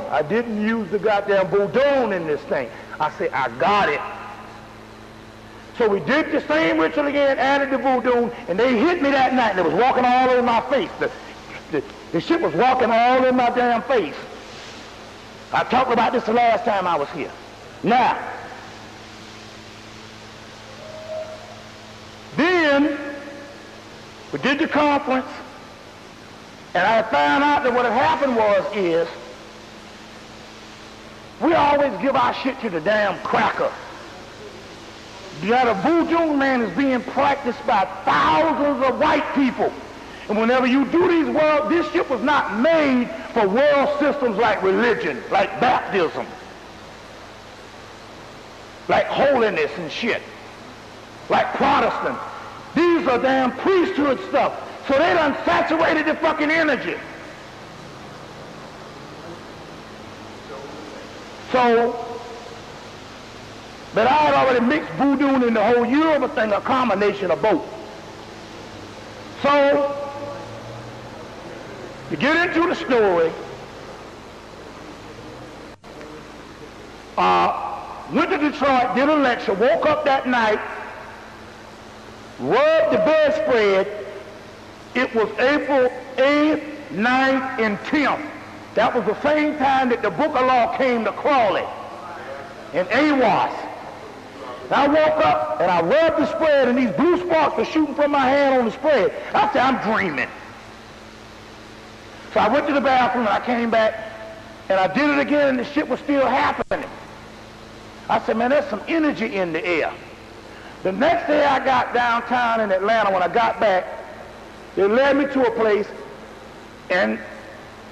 I didn't use the goddamn voodoo in this thing. I said, I got it. So we did the same ritual again, added the voodoo, and they hit me that night, and it was walking all over my face. The shit was walking all in my damn face. I talked about this the last time I was here. Now, then we did the conference, and I found out that what had happened is we always give our shit to the damn cracker. The voodoo, man, is being practiced by thousands of white people. And whenever you do these this shit was not made for world systems like religion, like baptism, like holiness and shit, like Protestant. These are damn priesthood stuff. So they done saturated the fucking energy. So, but I had already mixed voodoo and the whole Yoruba thing, a combination of both. So, to get into the story, went to Detroit, did a lecture, woke up that night, rubbed the bedspread. It was April 8th, 9th, and 10th. That was the same time that the Book of Law came to Crawley in AWAS. And I woke up and I rubbed the spread and these blue sparks were shooting from my hand on the spread. I said, I'm dreaming. So I went to the bathroom and I came back and I did it again and the shit was still happening. I said, man, there's some energy in the air. The next day I got downtown in Atlanta, when I got back, they led me to a place and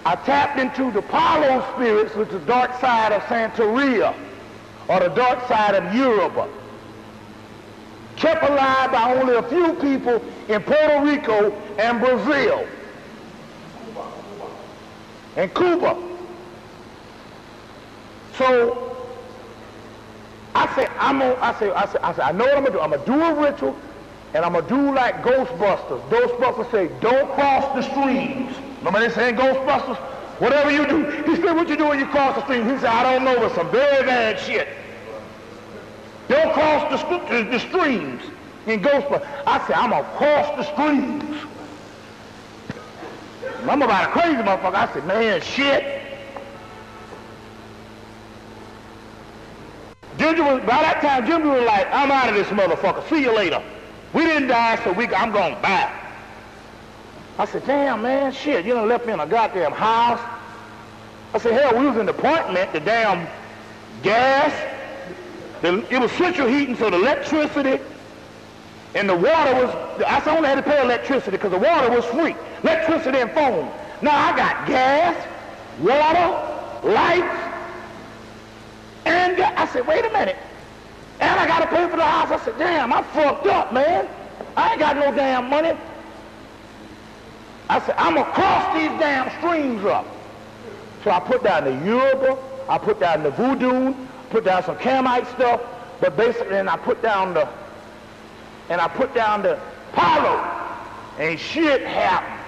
I tapped into the Palo spirits, which is the dark side of Santeria, or the dark side of Yoruba. Kept alive by only a few people in Puerto Rico and Brazil. And Cuba. So I said, I know what I'm gonna do. I'm gonna do a ritual, and I'm gonna do like Ghostbusters. Ghostbusters say, don't cross the streams. Remember they saying Ghostbusters? Whatever you do. He said, what you do when you cross the streams? He said, I don't know, but some very bad shit. Don't cross the streams in Ghostbusters. I said, I'm gonna cross the streams. I'm about a crazy motherfucker. I said, man, shit. Ginger was, by that time, Ginger was like, I'm out of this motherfucker. See you later. We didn't die, so I'm going back. I said, damn, man, shit, you done left me in a goddamn house. I said, hell, we was in the apartment, the damn gas. It was central heating, so the electricity and the water was, I only had to pay electricity because the water was free. Electricity and phone. Now I got gas, water, lights, and I said, wait a minute. And I got to pay for the house. I said, damn, I'm fucked up, man. I ain't got no damn money. I said, I'm going to cross these damn streams up. So I put down the Yoruba, I put down the voodoo, put down some Camite stuff, but basically, and I put down the Palo, and shit happened.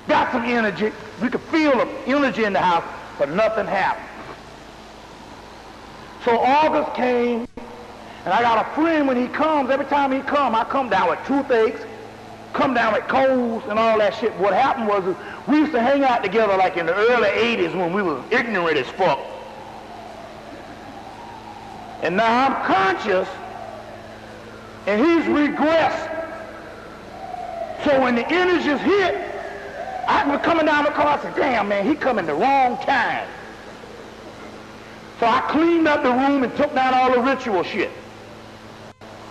Got some energy. We could feel the energy in the house, but nothing happened. So August came, and I got a friend when he comes. Every time he comes, I come down with toothaches, come down with colds and all that shit. What happened was we used to hang out together like in the early 80s when we was ignorant as fuck. And now I'm conscious, and he's regressed. So when the energies hit, I was coming down the car, I said, damn, man, he coming the wrong time. So I cleaned up the room and took down all the ritual shit.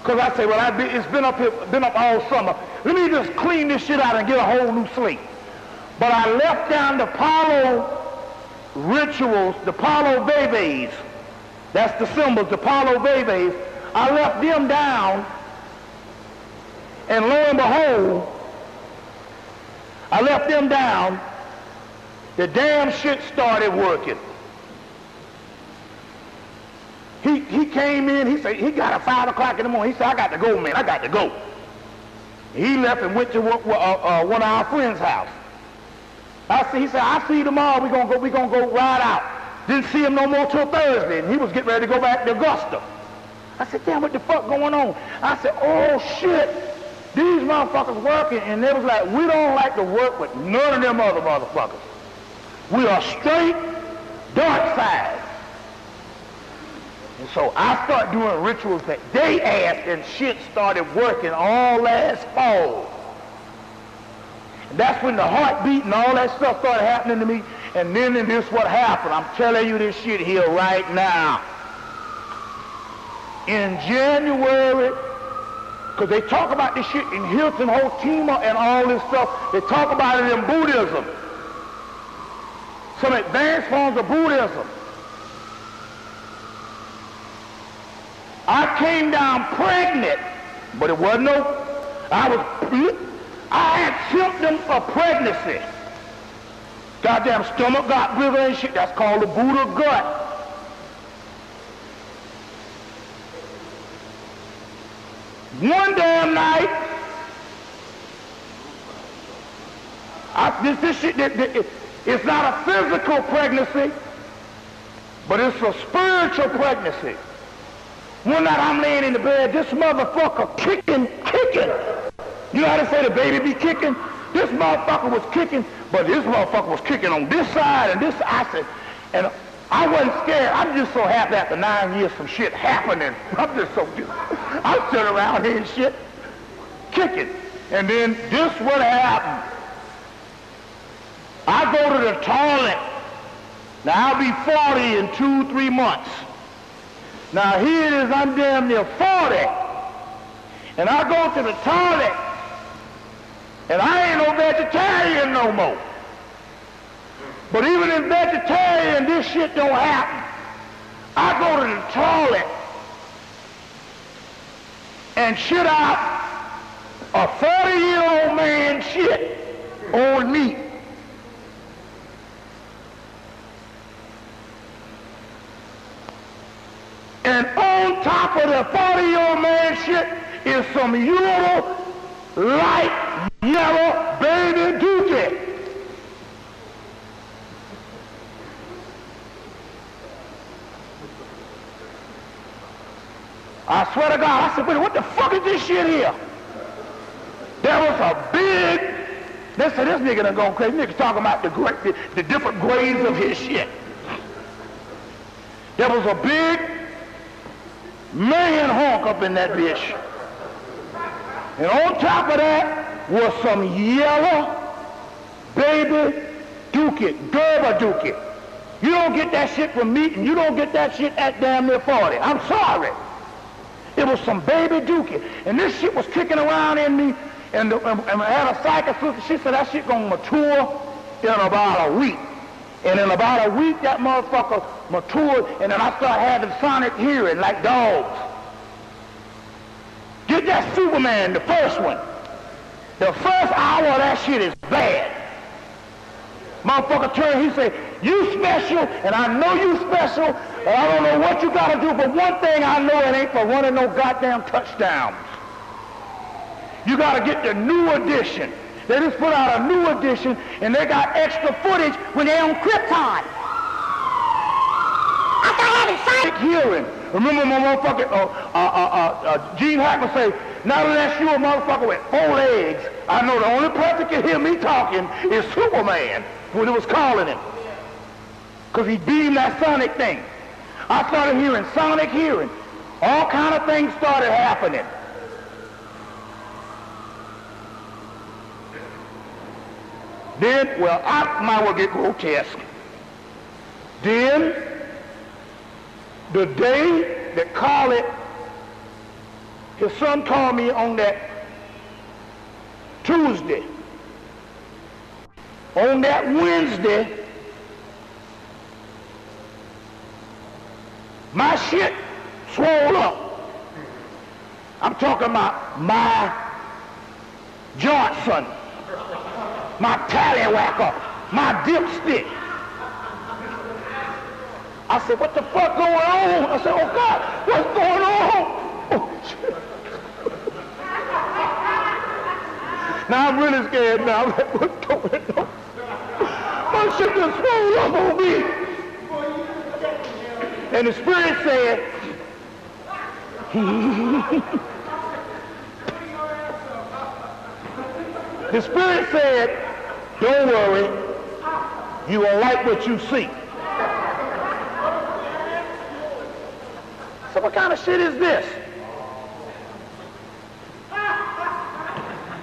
Because I said, well, it's been up all summer. Let me just clean this shit out and get a whole new slate. But I left down the Palo rituals, the Palo Bebes. That's the symbols, the Palo Bebes. I left them down, and lo and behold, I left them down, the damn shit started working. He came in, he said, he got at 5 o'clock in the morning. He said, I got to go, man, I got to go. He left and went to one of our friends' house. He said, I'll see you tomorrow, we gonna go ride out. Didn't see him no more till Thursday, and he was getting ready to go back to Augusta. I said, damn, what the fuck going on? I said, oh shit, these motherfuckers working, and they was like, we don't like to work with none of them other motherfuckers. We are straight dark side. And so I started doing rituals that they asked, and shit started working all last fall. And that's when the heartbeat and all that stuff started happening to me. And then this what happened. I'm telling you this shit here right now. In January, because they talk about this shit in Hilton Hotima and all this stuff. They talk about it in Buddhism. Some advanced forms of Buddhism. I came down pregnant, but it wasn't I had symptoms of pregnancy. Goddamn stomach got bigger and shit. That's called the Buddha gut. One damn night, this shit, it's not a physical pregnancy, but it's a spiritual pregnancy. One night I'm laying in the bed, this motherfucker kicking. You know how to say the baby be kicking? This motherfucker was kicking, but this motherfucker was kicking on this side and this side. I said, and I wasn't scared. I'm just so happy after 9 years some shit happening. I'm sitting around here and shit, kicking. And then this what happened. I go to the toilet. Now I'll be 40 in 2-3 months. Now here it is, I'm damn near 40. And I go to the toilet, and I ain't no vegetarian no more. But even in vegetarian, this shit don't happen. I go to the toilet and shit out a 40-year-old man shit on me. And on top of the 40-year-old man shit is some light yellow baby dookie. I swear to God, I said, wait, what the fuck is this shit here? There was a big, they said, this nigga done gone crazy. This nigga talking about the different grades of his shit. There was a big man honk up in that bitch. And on top of that was some yellow baby dookie, Gerber dookie. You don't get that shit from me, and you don't get that shit at damn near 40. I'm sorry. It was some baby dookie. And this shit was kicking around in me, and I had a psychiatrist, she said that shit gonna mature in about a week. And in about a week, that motherfucker matured, and then I started having sonic hearing like dogs. Get that Superman, the first one. The first hour of that shit is bad. Motherfucker turned, he said, you special, and I know you special, and I don't know what you gotta do, but one thing I know, it ain't for running no goddamn touchdowns. You gotta get the new edition. They just put out a new edition, and they got extra footage when they're on Krypton. I started having sonic hearing. Remember my motherfucking Gene Hackman say, now that you're a motherfucker with 4 legs, I know the only person can hear me talking is Superman when it was calling him. Because he beamed that sonic thing. I started hearing sonic hearing. All kind of things started happening. Then, well, I might well get grotesque. Then, the day that Carly, his son called me on that Tuesday. On that Wednesday, my shit swole up. I'm talking about my Johnson, my tallywhacker, my dipstick. I said, what the fuck going on? I said, oh God, what's going on? Oh, shit. Now I'm really scared now. I'm like, what's going on? My shit just swole up on me. And the Spirit said, the Spirit said, don't worry, you will like what you see. So what kind of shit is this?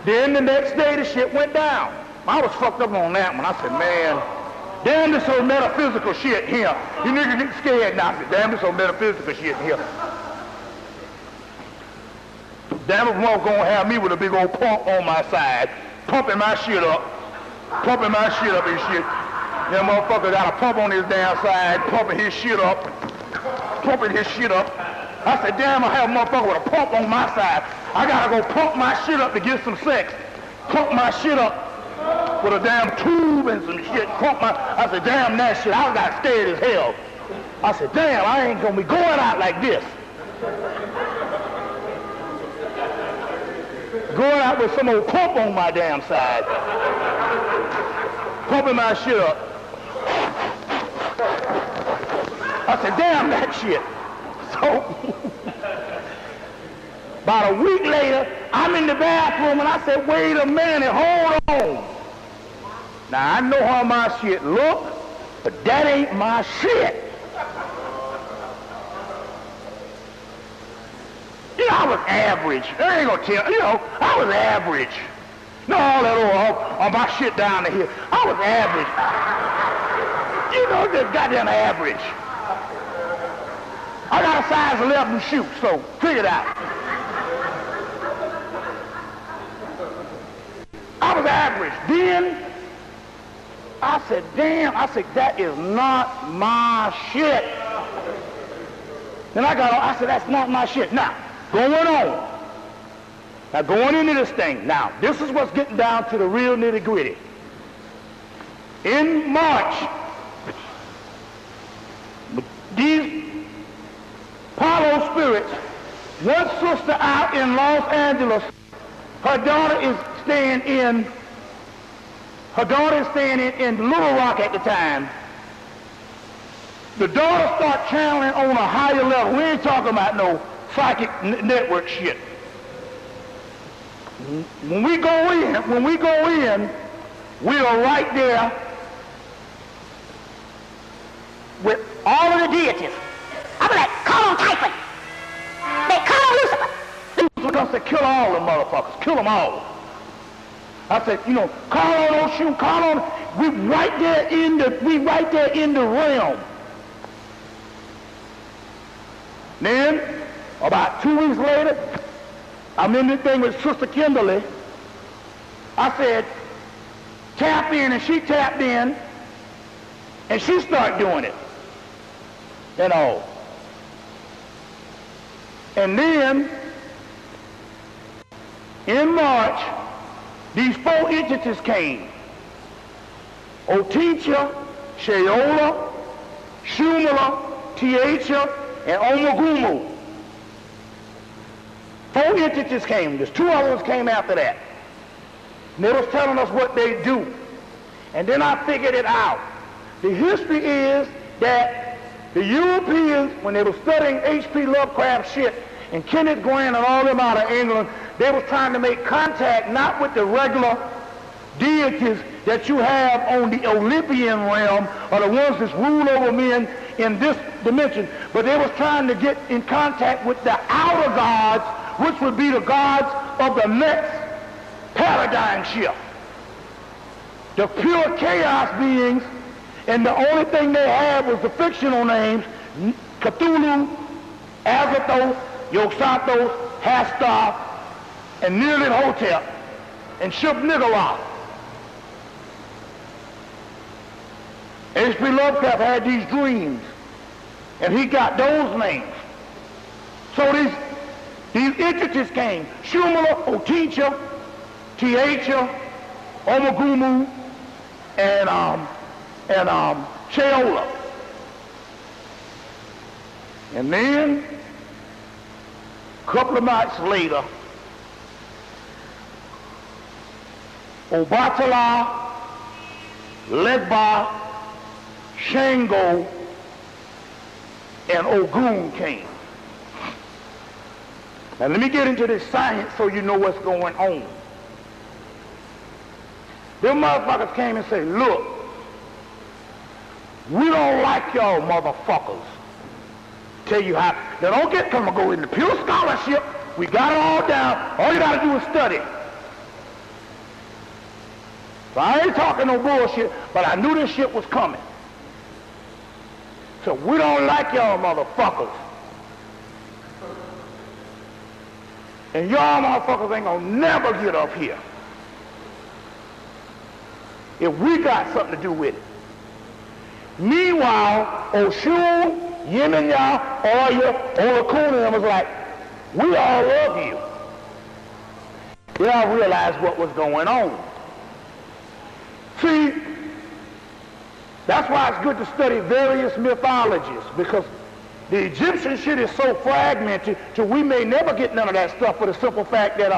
Then the next day the shit went down. I was fucked up on that one. I said, man, damn this old metaphysical shit here. You niggas get scared now. I said, damn this old metaphysical shit here. Damn if motherfucker gonna have me with a big old pump on my side, pumping my shit up and shit. That motherfucker got a pump on his damn side, pumping his shit up. I said, damn, I have a motherfucker with a pump on my side. I gotta go pump my shit up to get some sex. Pump my shit up with a damn tube and some shit. I said, damn that shit, I got scared as hell. I said, damn, I ain't gonna be going out like this. Going out with some old pump on my damn side. Pumping my shit up. I said, damn that shit. So, about a week later, I'm in the bathroom and I said, wait a minute, hold on. Now I know how my shit look, but that ain't my shit. You know, I was average. I ain't gonna tell you know, I was average. No, all that all my shit down to here. I was average. You know, just goddamn average. I got a size 11 shoe, so figure it out. I was average. Then I said, damn, that is not my shit. Then I said, that's not my shit. Now, going on. Now, going into this thing. Now, this is what's getting down to the real nitty-gritty. In March, these Palo spirits, one sister out in Los Angeles, her daughter is staying in Little Rock at the time. The daughter starts channeling on a higher level. We ain't talking about no psychic network shit. When we go in, we are right there with all of the deities. I'm like, call on Typhon. They call on Lucifer. Lucifer comes to kill all the motherfuckers, kill them all. I said, you know, call on those shoes, call on. We right there in the realm. Then, about 2 weeks later, I'm in this thing with Sister Kimberly. I said, tap in, and she tapped in, and she started doing it. And all. And then, in March, these 4 entities came. Otincha, Sheola, Shumala, Tiacha, and Omagumu. 4 entities came. There's 2 other ones came after that. And they was telling us what they do. And then I figured it out. The history is that the Europeans, when they were studying H.P. Lovecraft shit and Kenneth Grant and all them out of England, they was trying to make contact not with the regular deities that you have on the Olympian realm or the ones that rule over men in this dimension, but they was trying to get in contact with the outer gods, which would be the gods of the next paradigm shift. The pure chaos beings, and the only thing they had was the fictional names, Cthulhu, Azathoth, Yog-Sothoth, Hastar, and Nyarlathotep, and Shub-Niggurath. H.P. Lovecraft had these dreams, and he got those names. So these entities came: Shumala, Otincha, Tiacha, Omagumu, and Sheola. And then, a couple of nights later, Obatala, Legba, Shango, and Ogun came. Now let me get into this science so you know what's going on. Them motherfuckers came and said, look, we don't like y'all motherfuckers. Tell you how. Now don't get come and go into pure scholarship. We got it all down. All you gotta do is study. So I ain't talking no bullshit, but I knew this shit was coming. So we don't like y'all motherfuckers. And y'all motherfuckers ain't gonna never get up here if we got something to do with it. Meanwhile, Oshun, Yeminya, Oya, Olakuna was like, we all love you. They all realized what was going on. See, that's why it's good to study various mythologies, because the Egyptian shit is so fragmented till we may never get none of that stuff for the simple fact that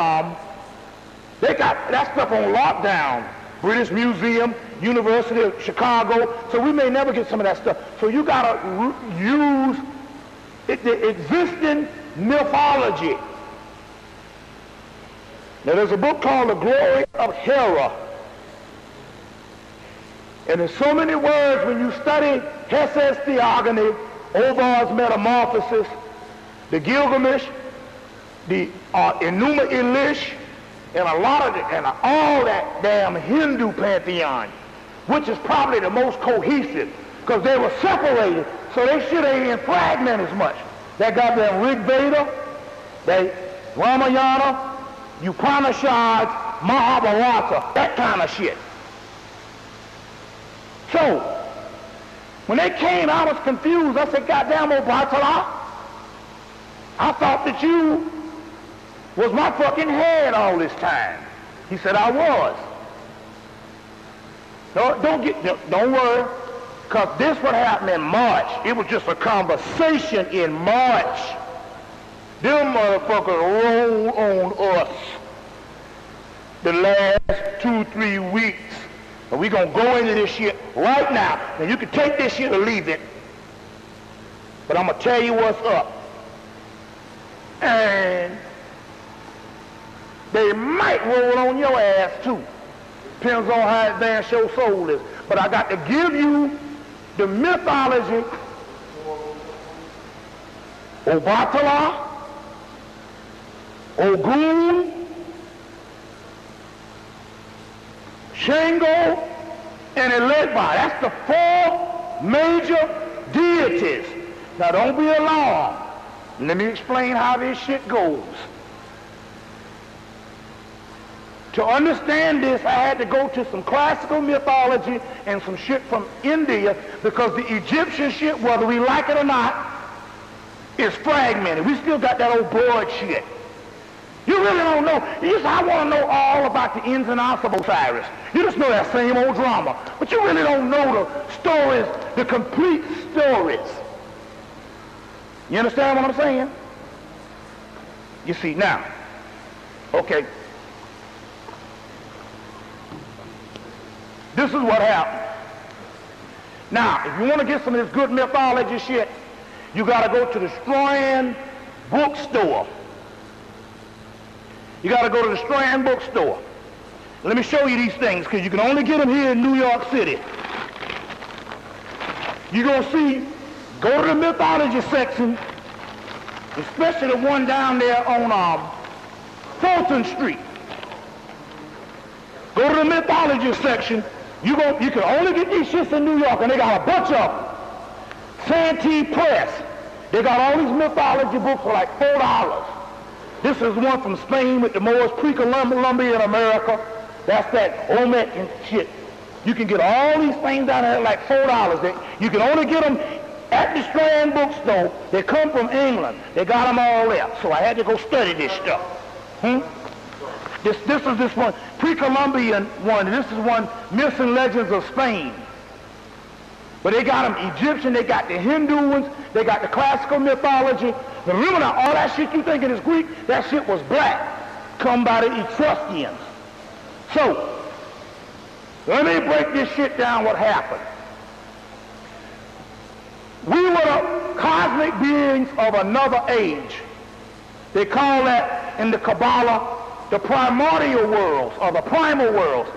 they got that stuff on lockdown. British Museum, University of Chicago, so we may never get some of that stuff. So you gotta use the existing mythology. Now there's a book called The Glory of Hera. And there's so many words when you study Hessed's Theogony, Ovar's Metamorphosis, the Gilgamesh, the Enuma Elish, and a lot of and all that damn Hindu pantheon, which is probably the most cohesive, because they were separated, so they shit ain't in fragment as much. That goddamn Rig Veda, they Ramayana, Upanishads, Mahabharata, that kind of shit. So, when they came, I was confused. I said, goddamn, Obatala, I thought that you was my fucking head all this time. He said, I was. No, don't worry, because this what happened in March. It was just a conversation in March. Them motherfuckers rolled on us the last 2-3 weeks. And we're going to go into this shit right now. Now, you can take this shit or leave it. But I'm going to tell you what's up. And they might roll on your ass, too. Depends on how advanced your soul is. But I got to give you the mythology. Obatala, Ogun, Shango, and Elegba. That's the 4 major deities. Now don't be alarmed. Let me explain how this shit goes. To understand this, I had to go to some classical mythology and some shit from India, because the Egyptian shit, whether we like it or not, is fragmented. We still got that old blood shit. You really don't know. I want to know all about the ins and outs of Osiris. You just know that same old drama. But you really don't know the stories, the complete stories. You understand what I'm saying? You see, now, okay. This is what happened. Now, if you want to get some of this good mythology shit, you got to go to the Strand bookstore. You got to go to the Strand bookstore. Let me show you these things, because you can only get them here in New York City. You're going to see, go to the mythology section, especially the one down there on Fulton Street. Go to the mythology section. You can only get these shits in New York, and they got a bunch of them. Santee Press. They got all these mythology books for like $4. This is one from Spain with the Moors, pre-Columbian America. That's that Olmec and shit. You can get all these things down there at like $4. You can only get them at the Strand bookstore. They come from England. They got them all there. So I had to go study this stuff. This is this one, pre-Columbian one. This is one, Myths and Legends of Spain. But they got them Egyptian, they got the Hindu ones, they got the classical mythology. Now remember now, all that shit you thinking is Greek, that shit was black, come by the Etruscans. So, let me break this shit down what happened. We were cosmic beings of another age. They call that in the Kabbalah the primordial worlds, or the primal worlds.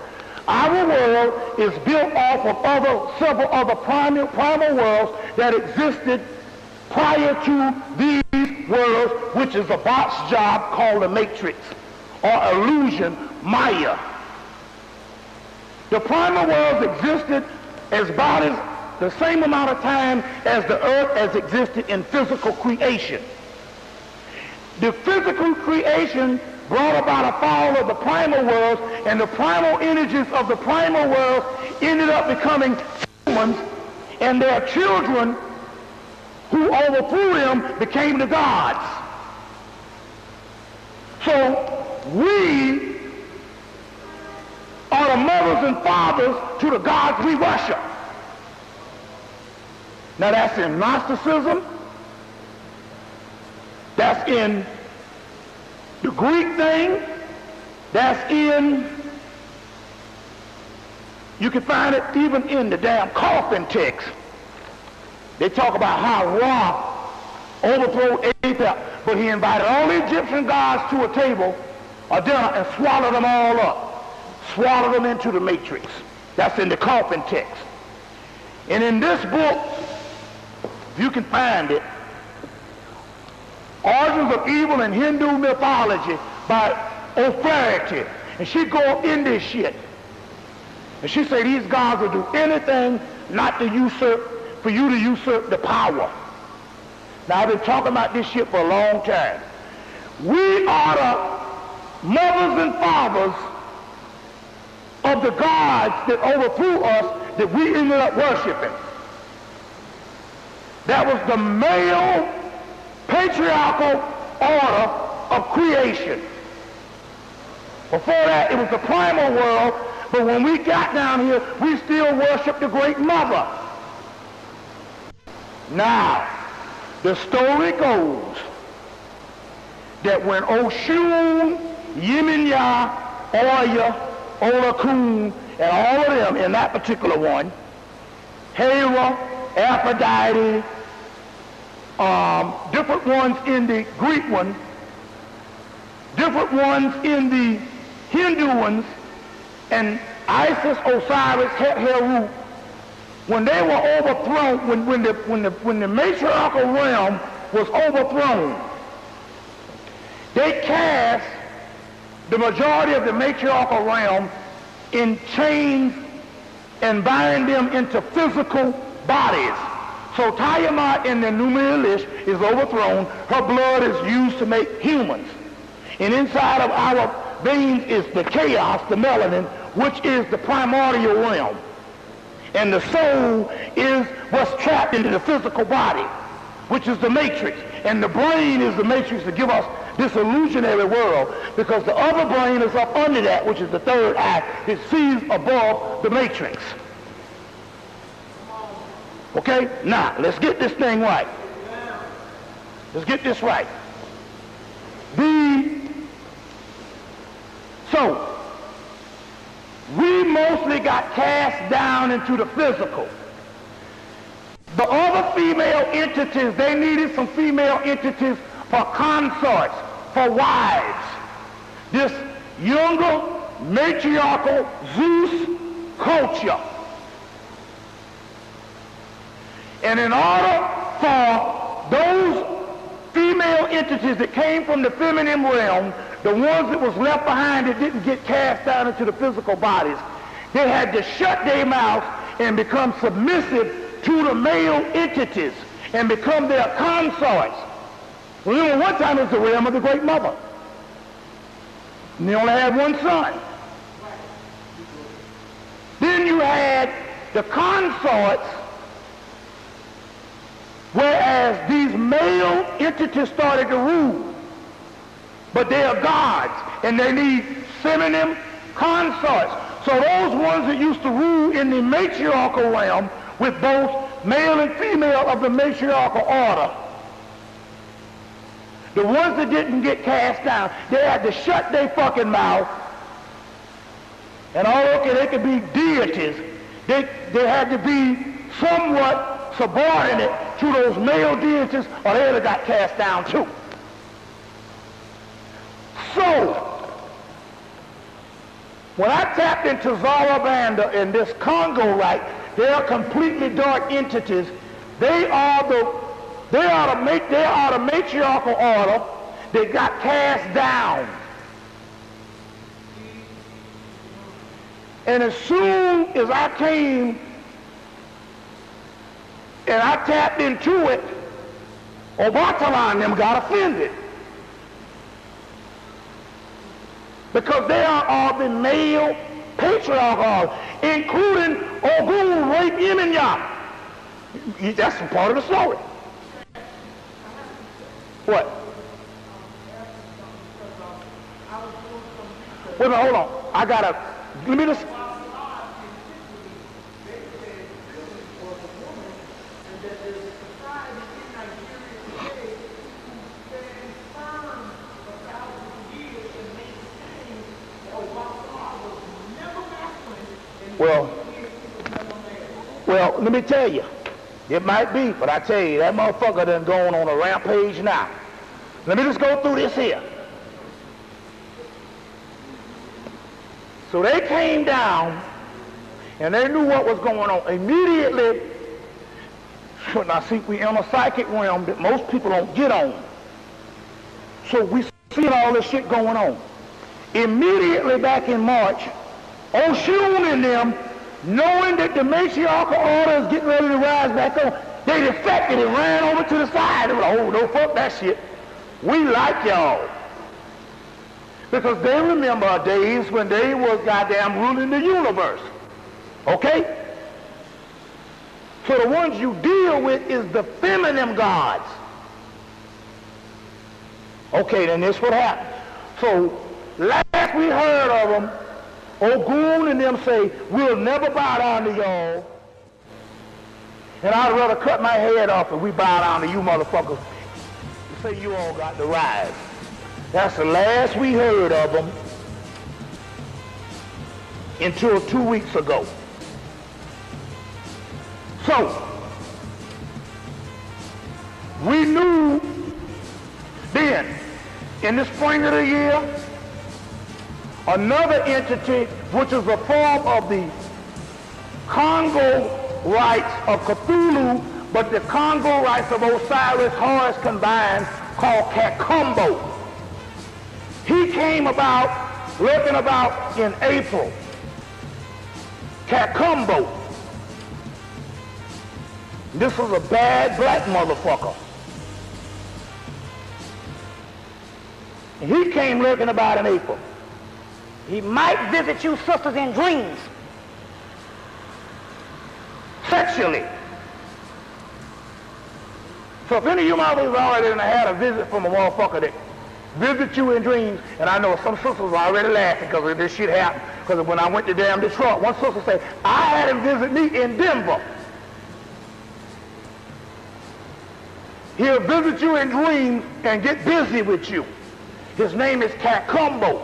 Our world is built off of several other primal worlds that existed prior to these worlds, which is a botched job called the Matrix, or illusion, Maya. The primal worlds existed as about the same amount of time as the earth has existed in physical creation. The physical creation brought about a fall of the primal worlds, and the primal energies of the primal worlds ended up becoming humans, and their children who overthrew them became the gods. So we are the mothers and fathers to the gods we worship. Now that's in Gnosticism, that's in the Greek thing, that's in, you can find it even in the damn coffin text. They talk about how Ra overthrew Apep, but he invited all the Egyptian gods to a table, a dinner and swallow them all up. Swallow them into the matrix. That's in the coffin text. And in this book, if you can find it, Origins of Evil in Hindu Mythology by O'Flaherty. And she go in this shit. And she say these gods will do anything not to usurp, for you to usurp the power. Now I've been talking about this shit for a long time. We are the mothers and fathers of the gods that overthrew us that we ended up worshiping. That was the male patriarchal order of creation. Before that, it was the primal world, but when we got down here, we still worship the Great Mother. Now, the story goes that when Oshun, Yeminya, Oya, Olakun, and all of them in that particular one, Hera, Aphrodite, different ones in the Greek one, different ones in the Hindu ones, and Isis, Osiris, Heru, when they were overthrown, when the matriarchal realm was overthrown, they cast the majority of the matriarchal realm in chains and bind them into physical bodies. So Tiamat in the Numeral list is overthrown. Her blood is used to make humans. And inside of our veins is the chaos, the melanin, which is the primordial realm. And the soul is what's trapped into the physical body, which is the matrix. And the brain is the matrix to give us this illusionary world, because the other brain is up under that, which is the third eye, that sees above the matrix. Okay? Now, let's get this thing right. Let's get this right. So, we mostly got cast down into the physical. The other female entities, they needed some female entities for consorts, for wives. This younger matriarchal Zeus culture. And in order for those female entities that came from the feminine realm, the ones that was left behind that didn't get cast down into the physical bodies, they had to shut their mouths and become submissive to the male entities and become their consorts. Remember, one time it was the realm of the Great Mother. And they only had one son. Then you had the consorts, whereas these male entities started to rule. But they are gods, and they need feminine consorts. So those ones that used to rule in the matriarchal realm with both male and female of the matriarchal order, the ones that didn't get cast down, they had to shut their fucking mouth. And although they could be deities, they had to be somewhat subordinate to those male deities, or they would have got cast down too. So, when I tapped into Zarabanda in this Congo right, they are completely dark entities. They are the matriarchal order that got cast down. And as soon as I came and I tapped into it, Obatala and them got offended. Because they are all the male patriarchal, including Ogun, Rape, Yeminya. That's a part of the story. What? Wait a minute, hold on. Let me just. Well, let me tell you, it might be, but I tell you, that motherfucker done going on a rampage now. Let me just go through this here. So they came down, and they knew what was going on. Immediately, now see, we in a psychic realm that most people don't get on. So we see all this shit going on. Immediately back in March, Oshun and them, knowing that the matriarchal order is getting ready to rise back on, they defected and ran over to the side. They were like, oh, no, fuck that shit. We like y'all. Because they remember days when they was goddamn ruling the universe. Okay? So the ones you deal with is the feminine gods. Okay, then this what happened. So last we heard of them, Ogun and them say, we'll never bow down to y'all. And I'd rather cut my head off if we bow down to you motherfuckers. Say you all got the rise. That's the last we heard of them until 2 weeks ago. So, we knew then, in the spring of the year, another entity, which is a form of the Congo rites of Cthulhu, but the Congo rites of Osiris, Horus combined, called Kakumbo. He came about, lurking about in April. Kakumbo. This was a bad black motherfucker. And he came lurking about in April. He might visit you sisters in dreams. Sexually. So if any of you mothers already had a visit from a motherfucker that visit you in dreams, and I know some sisters are already laughing because this shit happened, because when I went to damn Detroit, one sister said, I had him visit me in Denver. He'll visit you in dreams and get busy with you. His name is Kakumbo.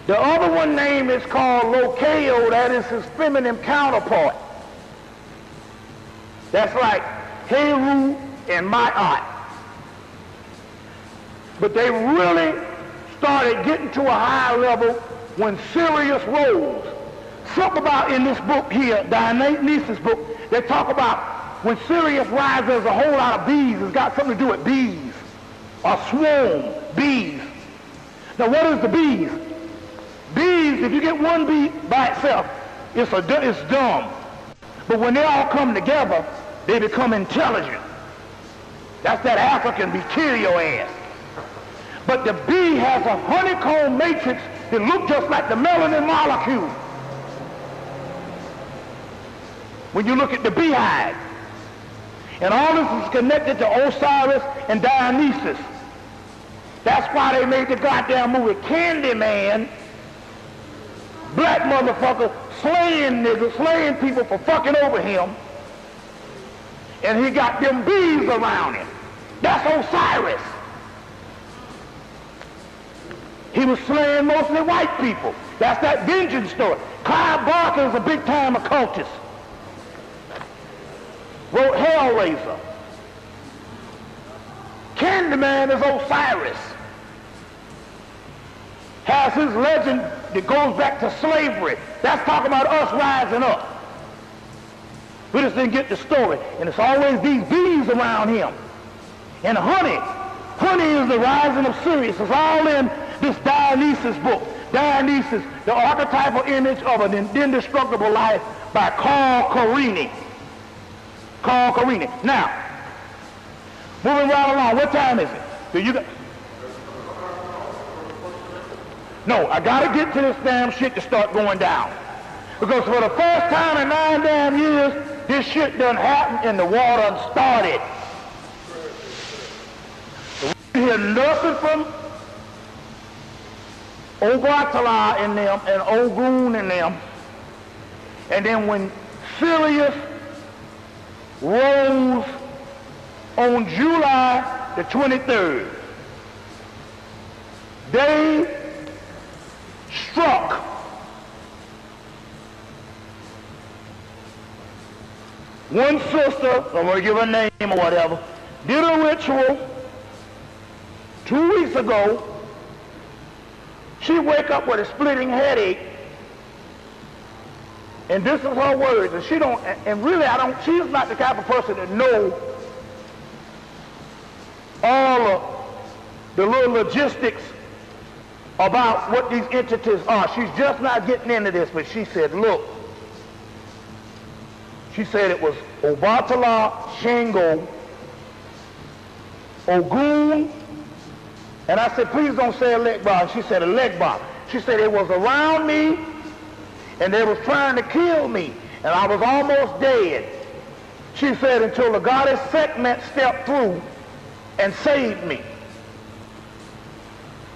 The other one name is called Lokeo, that is his feminine counterpart. That's like Heru and Ma'at. But they really started getting to a high level when Sirius rose. Something about in this book here, Dionysus' book, they talk about when Sirius rises, there's a whole lot of bees. It's got something to do with bees. A swarm, bees. Now what is the bees? Bees, if you get one bee by itself, it's dumb. But when they all come together, they become intelligent. That's that African bee, kill your ass. But the bee has a honeycomb matrix that looks just like the melanin molecule. When you look at the beehive. And all this is connected to Osiris and Dionysus. That's why they made the goddamn movie Candyman. Black motherfucker slaying niggas, slaying people for fucking over him. And he got them bees around him. That's Osiris. He was slaying mostly white people. That's that vengeance story. Clive Barker is a big-time occultist. Wrote Hellraiser. Candyman is Osiris. Has his legend that goes back to slavery. That's talking about us rising up. We just didn't get the story. And it's always these bees around him. And honey. Honey is the rising of Sirius. It's all in this Dionysus book. Dionysus, the archetypal image of an indestructible life by Carl Carini. Carl Carini. Now, moving right along, what time is it? Do you got... No, I gotta get to this damn shit to start going down. Because for the first time in 9 damn years, this shit done happened and the water done started. We hear nothing from Obatala and them and Ogun and them. And then when Sirius rose on July the 23rd, they struck one sister, I'm going to give her name or whatever, did a ritual 2 weeks ago She wake up with a splitting headache, and this is her words, and she don't, and really she's not the type of person that know all of the little logistics about what these entities are. She's just not getting into this, but she said, look, she said it was Obatala, Shango, Ogun, and I said, please don't say Elegba. And she said, Elegba. She said, it was around me, and they was trying to kill me, and I was almost dead. She said, until the goddess Sekhmet stepped through and saved me.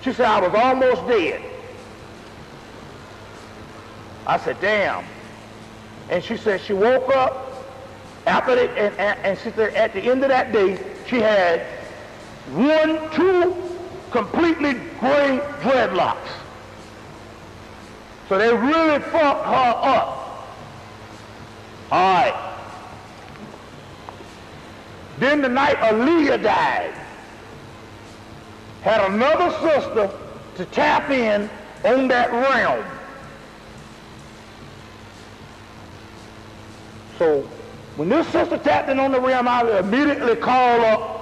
She said, I was almost dead. I said, damn. And she said she woke up after it, and she said at the end of that day, she had two completely gray dreadlocks. So they really fucked her up. All right. Then the night Aaliyah died, had another sister to tap in on that realm. So when this sister tapped in on the realm, I immediately called up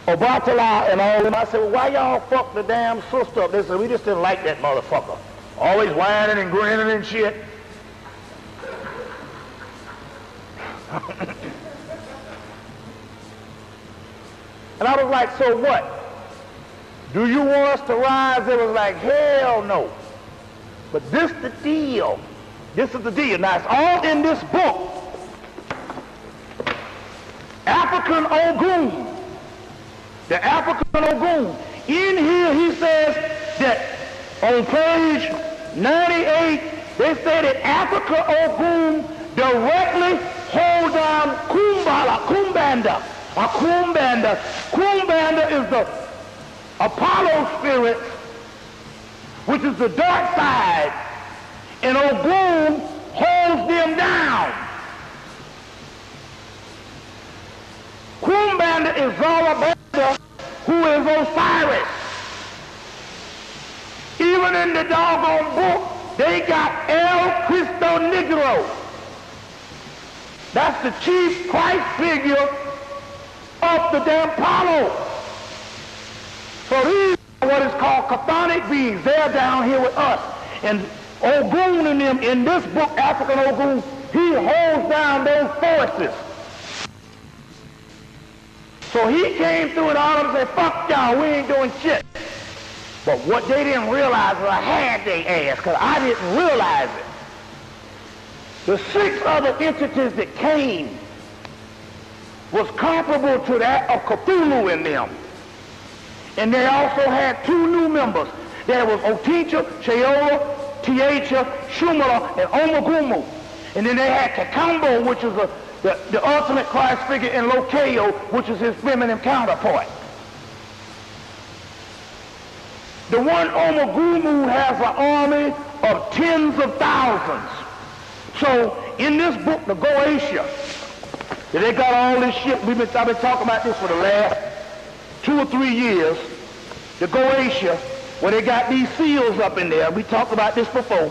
Obatala and all of them. I said, well, why y'all fuck the damn sister up? They said, we just didn't like that motherfucker. Always whining and grinning and shit. And I was like, so what? Do you want us to rise? It was like, hell no. But this the deal. This is the deal. Now, it's all in this book. African Ogun. The African Ogun. In here, he says that on page 98, they say that Africa Ogun directly hold down Kumbanda. Kumbanda is the Apollo spirit, which is the dark side, and Ogun holds them down. Kumbanda is Zopeh, who is Osiris. Even in the doggone book, they got El Cristo Negro. That's the chief Christ figure of the damn Apollo. So these are what is called chthonic beings. They're down here with us. And Ogun in them, in this book, African Ogun, he holds down those forces. So he came through and all of them said, fuck y'all, we ain't doing shit. But what they didn't realize was I had their ass, because I didn't realize it. The 6 other entities that came was comparable to that of Cthulhu in them. And they also had 2 new members. There was Otincha, Sheola, Tiacha, Shumala, and Omagumu. And then they had Kakambo, which is the ultimate Christ figure, and Lokeo, which is his feminine counterpart. The one Omagumu has an army of tens of thousands. So in this book, the Goetia, they got all this shit. I've been talking about this for the last 2 or 3 years. The Goetia, where they got these seals up in there. We talked about this before.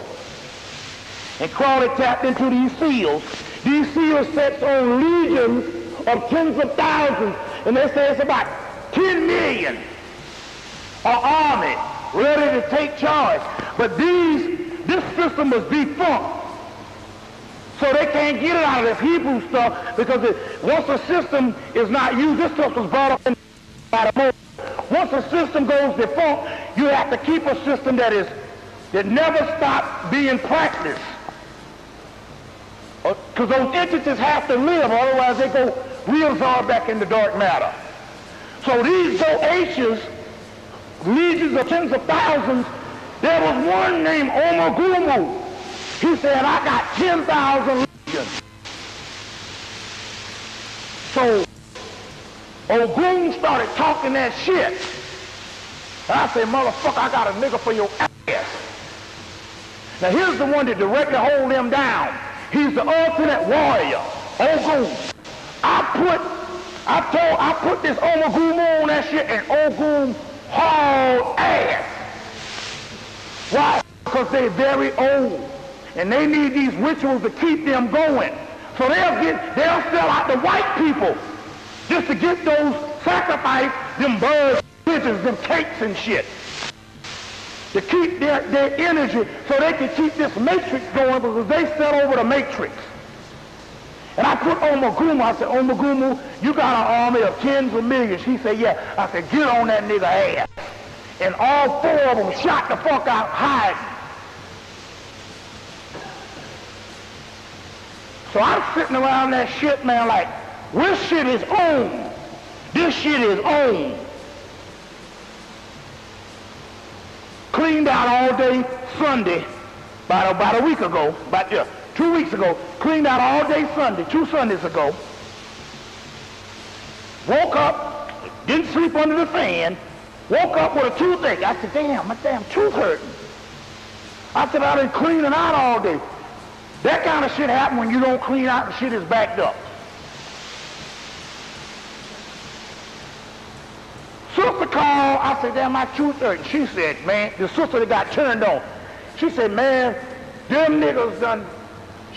And Crawley tapped into these seals. These seals sets on legions of tens of thousands. And they say it's about 10 million. An army ready to take charge. But this system was defunct. So they can't get it out of this Hebrew stuff, because once the system is not used, this stuff was brought up in by the Most. Once the system goes defunct, you have to keep a system that never stops being practiced. Because those entities have to live, otherwise they go reabsorb back into dark matter. So these Goetians, legions of tens of thousands, there was one named Omagumu. He said, I got 10,000 legions. So Ogun started talking that shit. And I said, motherfucker, I got a nigga for your ass. Now here's the one that directly hold them down. He's the ultimate warrior, Ogun. I put this Omagumu on that shit, and Ogun hauled ass. Why? Because they're very old. And they need these rituals to keep them going. So they'll sell out the white people just to get those sacrifice, them birds, pigeons, them cakes and shit. To keep their energy so they can keep this matrix going because they sell over the matrix. And I put Omagumu, I said, Omagumu, you got an army of tens of millions. He said, yeah. I said, get on that nigga ass. And all four of them shot the fuck out hiding. So I'm sitting around that shit, man, like, this shit is on. This shit is on. Cleaned out all day Sunday, about a week ago, 2 weeks ago. Cleaned out all day Sunday, 2 Sundays ago. Woke up, didn't sleep under the fan. Woke up with a toothache. I said, damn, my damn tooth hurting. I said, I've been cleaning out all day. That kind of shit happens when you don't clean out and shit is backed up. Sister called, I said, damn, my tooth hurting. She said, man, the sister that got turned on. She said, man, them niggas done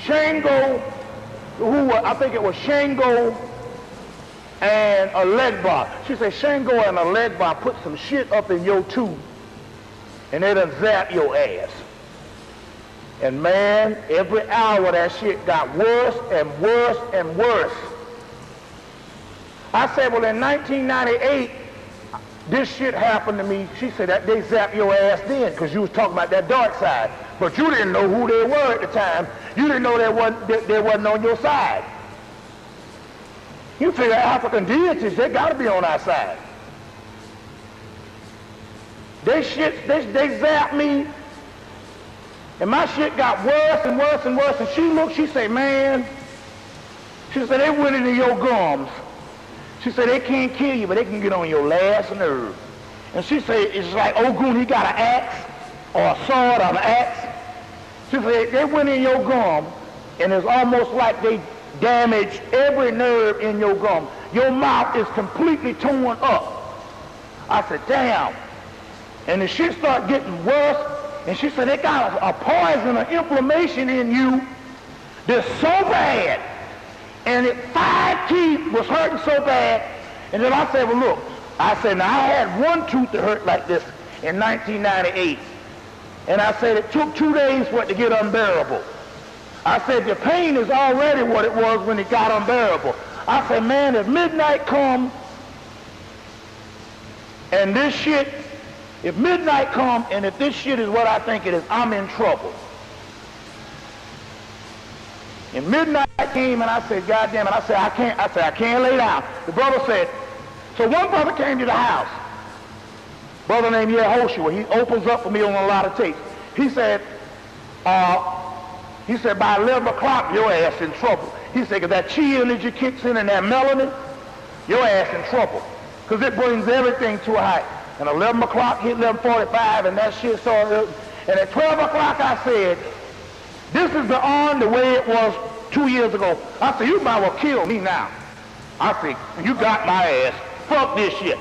Shango, I think it was Shango and a leg bar. She said, Shango and a leg bar put some shit up in your tooth and they done zap your ass. And man, every hour that shit got worse and worse and worse. I said, well, in 1998, this shit happened to me. She said that they zapped your ass then because you was talking about that dark side. But you didn't know who they were at the time. You didn't know they wasn't on your side. You figure African deities, they got to be on our side. They zapped me. And my shit got worse and worse and worse. And she looked, she said, man, she said, they went into your gums. She said, they can't kill you, but they can get on your last nerve. And she said, it's like Ogun, he got an axe or a sword or an axe. She said, they went in your gum, and it's almost like they damaged every nerve in your gum. Your mouth is completely torn up. I said, damn. And the shit started getting worse. And she said, they got a poison or inflammation in you that's so bad. And 5 teeth was hurting so bad. And then I said, well, look. I said, now I had one tooth that hurt like this in 1998. And I said, it took 2 days for it to get unbearable. I said, the pain is already what it was when it got unbearable. I said, man, if midnight comes and this shit, if midnight comes and if this shit is what I think it is, I'm in trouble. And midnight came and I said, God damn it, I said, I can't lay down. The brother said, so one brother came to the house, brother named Yehoshua. He opens up for me on a lot of tapes. He said, by 11 o'clock, your ass in trouble. He said, because that chi energy kicks in and that melanin, your ass in trouble. Because it brings everything to a height. And 11 o'clock hit 11:45 and that shit started. And at 12 o'clock I said, this is the way it was 2 years ago. I said, you might well kill me now. I said, you got my ass. Fuck this shit.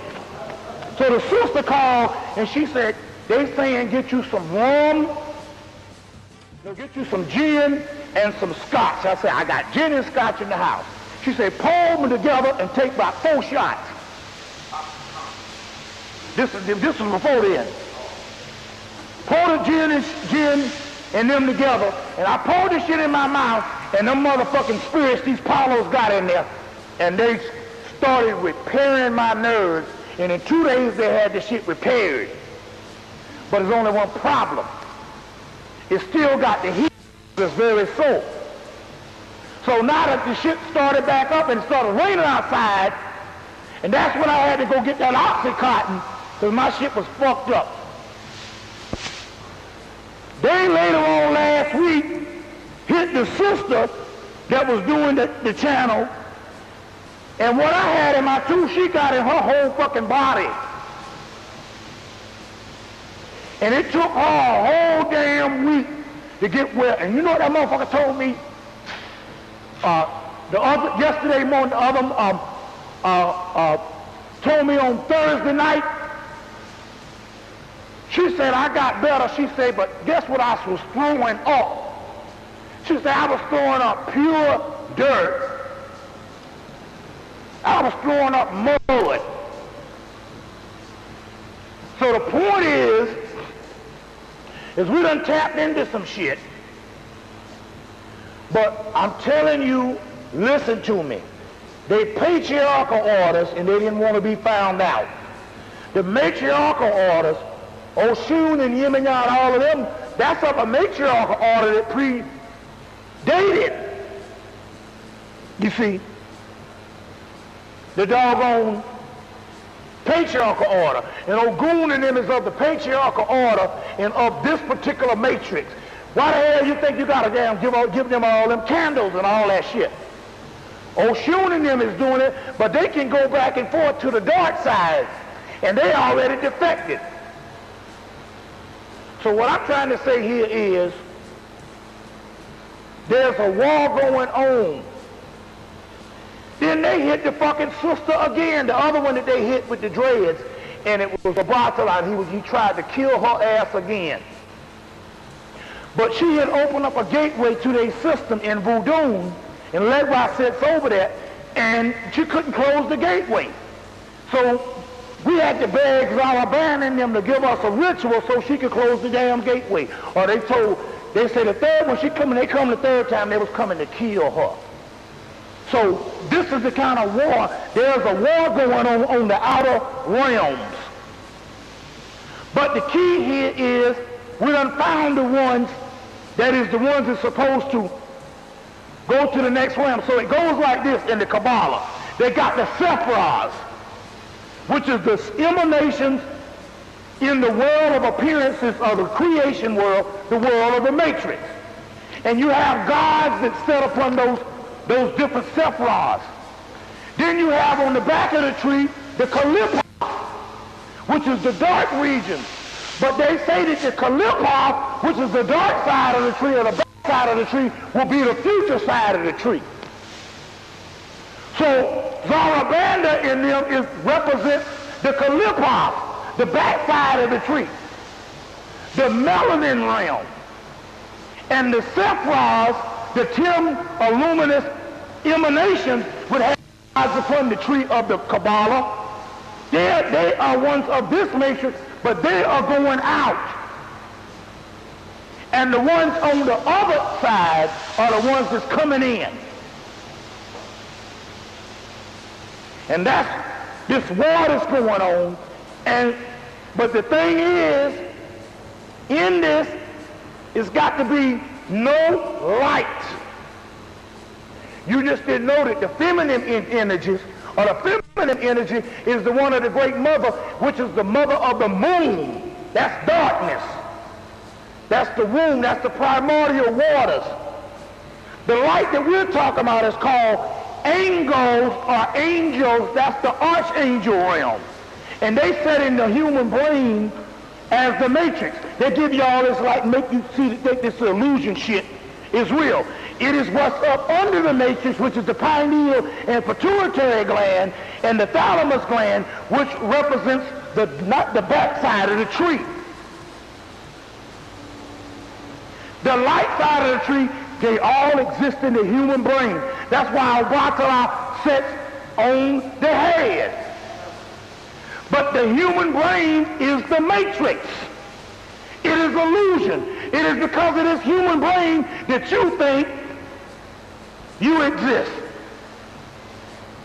So the sister called and she said, they saying get you some rum, get you some gin and some scotch. I said, I got gin and scotch in the house. She said, pull them together and take about 4 shots. This was before then. Pour the gin and them together, and I poured this shit in my mouth, and them motherfucking spirits, these Paulos got in there, and they started repairing my nerves, and in 2 days they had the shit repaired. But there's only one problem. It still got the heat that's very sore. So now that the shit started back up and it started raining outside, and that's when I had to go get that Oxycontin, because my shit was fucked up. They later on last week hit the sister that was doing the channel, and what I had in my tooth, she got in her whole fucking body. And it took her a whole damn week to get well. And you know what that motherfucker told me? Yesterday morning, told me on Thursday night, she She said, I got better. She said, but guess what I was throwing up? She said, I was throwing up pure dirt. I was throwing up mud. So the point is we done tapped into some shit. But I'm telling you, listen to me. They patriarchal orders, and they didn't want to be found out. The matriarchal orders, Oshun and Yemenyan, all of them, that's up a matriarchal order that predated, you see, the doggone patriarchal order. And Ogun and them is of the patriarchal order and of this particular matrix. Why the hell you think you got to damn give them all them candles and all that shit? Oshun and them is doing it, but they can go back and forth to the dark side, and they already defected. So what I'm trying to say here is there's a war going on. Then they hit the fucking sister again, the other one that they hit with the dreads, and it was a Bartolon. He tried to kill her ass again. But she had opened up a gateway to their system in Voodoo, and Legba sits over there, and she couldn't close the gateway. So we had to beg Zalaban and them to give us a ritual so she could close the damn gateway. Or they said the third one, they come the third time, they was coming to kill her. So this is the kind of war. There's a war going on the outer realms. But the key here is we done found the ones that's supposed to go to the next realm. So it goes like this in the Kabbalah. They got the Sephiras, which is the emanations in the world of appearances of the creation world, the world of the matrix. And you have gods that set upon those different Sephiras. Then you have on the back of the tree the Kalipah, which is the dark region. But they say that the Kalipah, which is the dark side of the tree or the back side of the tree, will be the future side of the tree. So Zarabanda in them represents the Kalipah, the back side of the tree, the melanin realm. And the Sephiras, the 10 luminous emanations, would have eyes upon the tree of the Kabbalah. They are ones of this matrix, but they are going out. And the ones on the other side are the ones that's coming in. And that's this war that's going on. But the thing is, in this, it's got to be no light. You just didn't know that the feminine energies, or the feminine energy is the one of the great mother, which is the mother of the moon. That's darkness. That's the womb. That's the primordial waters. The light that we're talking about is called angels or angels. That's the archangel realm. And they set in the human brain as the matrix. They give you all this light, make you see that this illusion shit is real. It is what's up under the matrix, which is the pineal and pituitary gland and the thalamus gland, which represents the back side of the tree. The light side of the tree, they all exist in the human brain. That's why Watala sits on the head. But the human brain is the matrix. It is illusion. It is because of this human brain that you think you exist.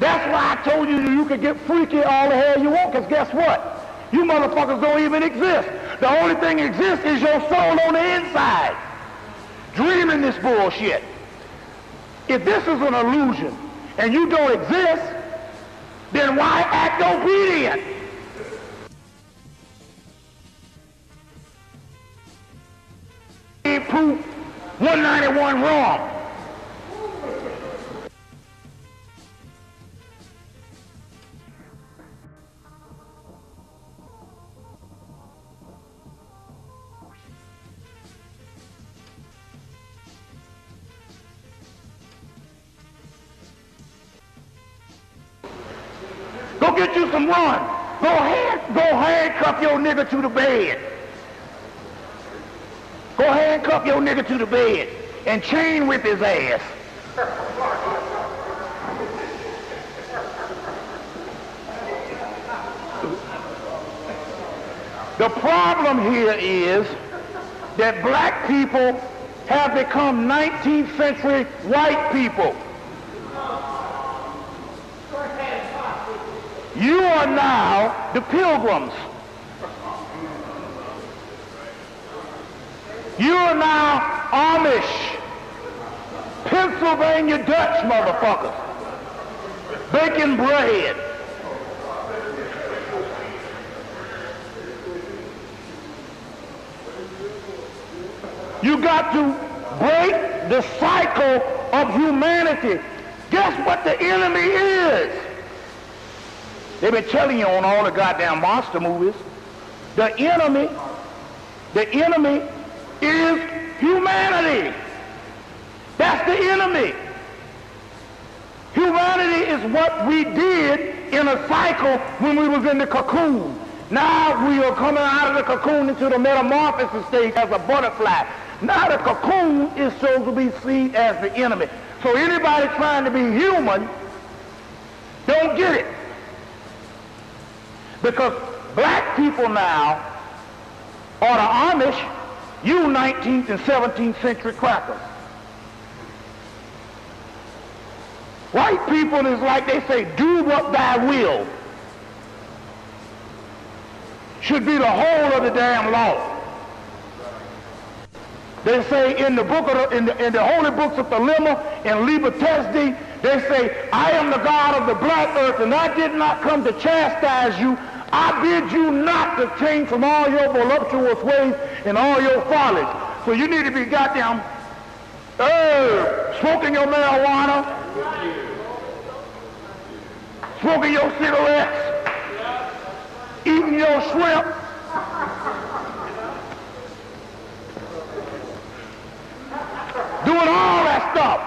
That's why I told you you could get freaky all the hell you want, because guess what? You motherfuckers don't even exist. The only thing that exists is your soul on the inside, dreaming this bullshit. If this is an illusion and you don't exist, then why act obedient? Proof 191 wrong. Go get you some run. Go handcuff your nigga to the bed. handcuff your nigga to the bed and chain whip his ass. The problem here is that black people have become 19th century white people. You are now the Pilgrims. You are now Amish, Pennsylvania Dutch motherfuckers, baking bread. You got to break the cycle of humanity. Guess what the enemy is? They've been telling you on all the goddamn monster movies. The enemy is humanity. That's the enemy. Humanity is what we did in a cycle when we was in the cocoon. Now we are coming out of the cocoon into the metamorphosis stage as a butterfly. Now the cocoon is supposed to be seen as the enemy. So anybody trying to be human don't get it. Because black people now are the Amish, you 19th and 17th century crackers. White people is like they say, do what thy will. Should be the whole of the damn law. They say in the book of in the holy books of Thelema and Liber Tesdi, they say, I am the God of the black earth, and I did not come to chastise you. I bid you not to change from all your voluptuous ways and all your follies. So you need to be goddamn smoking your marijuana, smoking your cigarettes, eating your shrimp, doing all that stuff.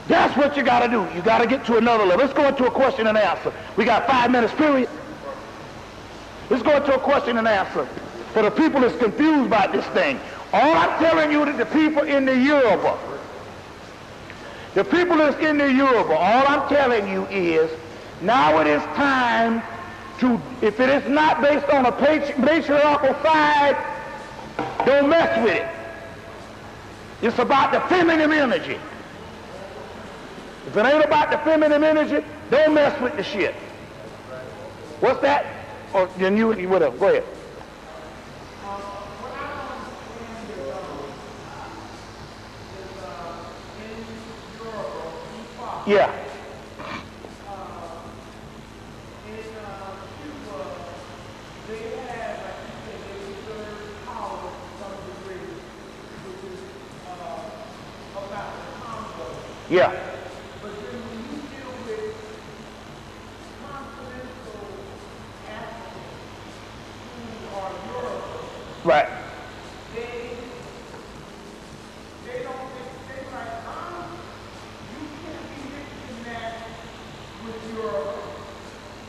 That's what you got to do. You got to get to another level. Let's go into a question and answer. We got 5 minutes, period. Let's go into a question and answer. For the people that's confused about this thing, all I'm telling you that the people in the Yoruba, all I'm telling you is, now it is time to, if it is not based on a patriarchal side, don't mess with it. It's about the feminine energy. If it ain't about the feminine energy, don't mess with the shit. What's that? Or then you, whatever. Go ahead. Yeah. Yeah. Right.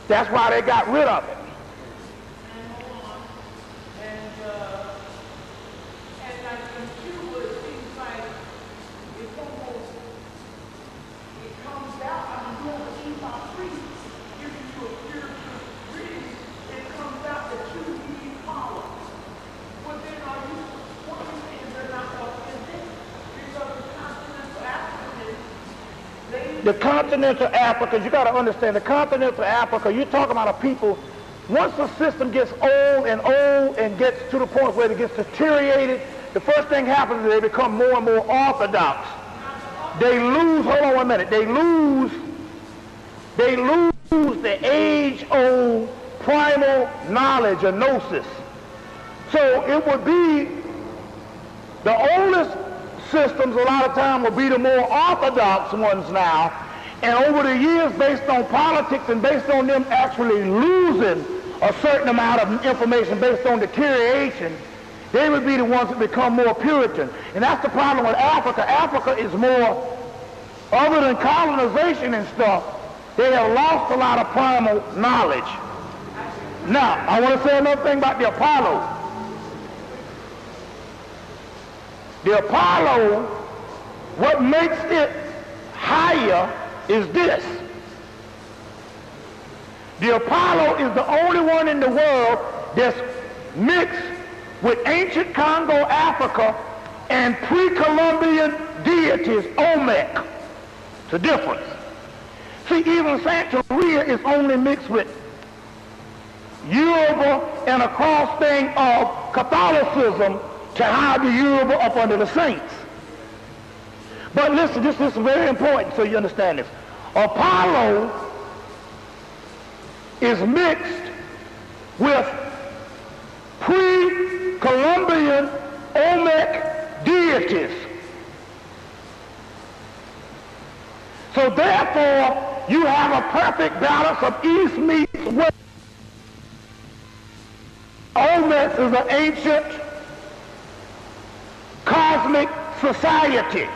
That's why they got rid of it. The continent of Africa, you got to understand, the continent of Africa, you're talking about a people, once the system gets old and gets to the point where it gets deteriorated, the first thing happens is they become more and more orthodox. They lose, hold on 1 minute, they lose the age-old primal knowledge or gnosis. So it would be the oldest systems a lot of time will be the more orthodox ones now, and over the years, based on politics and based on them actually losing a certain amount of information based on deterioration, they would be the ones that become more Puritan. And that's the problem with Africa. Africa is more, other than colonization and stuff, they have lost a lot of primal knowledge. Now, I want to say another thing about the Apollo. The Apollo, what makes it higher is this. The Apollo is the only one in the world that's mixed with ancient Congo, Africa, and pre-Columbian deities, Olmec. It's a difference. See, even Santeria is only mixed with Yoruba and a cross thing of Catholicism to hide the Yoruba up under the saints. But listen, this is very important so you understand this. Apollo is mixed with pre-Columbian Olmec deities. So therefore, you have a perfect balance of East meets West. Olmec is an ancient cosmic society.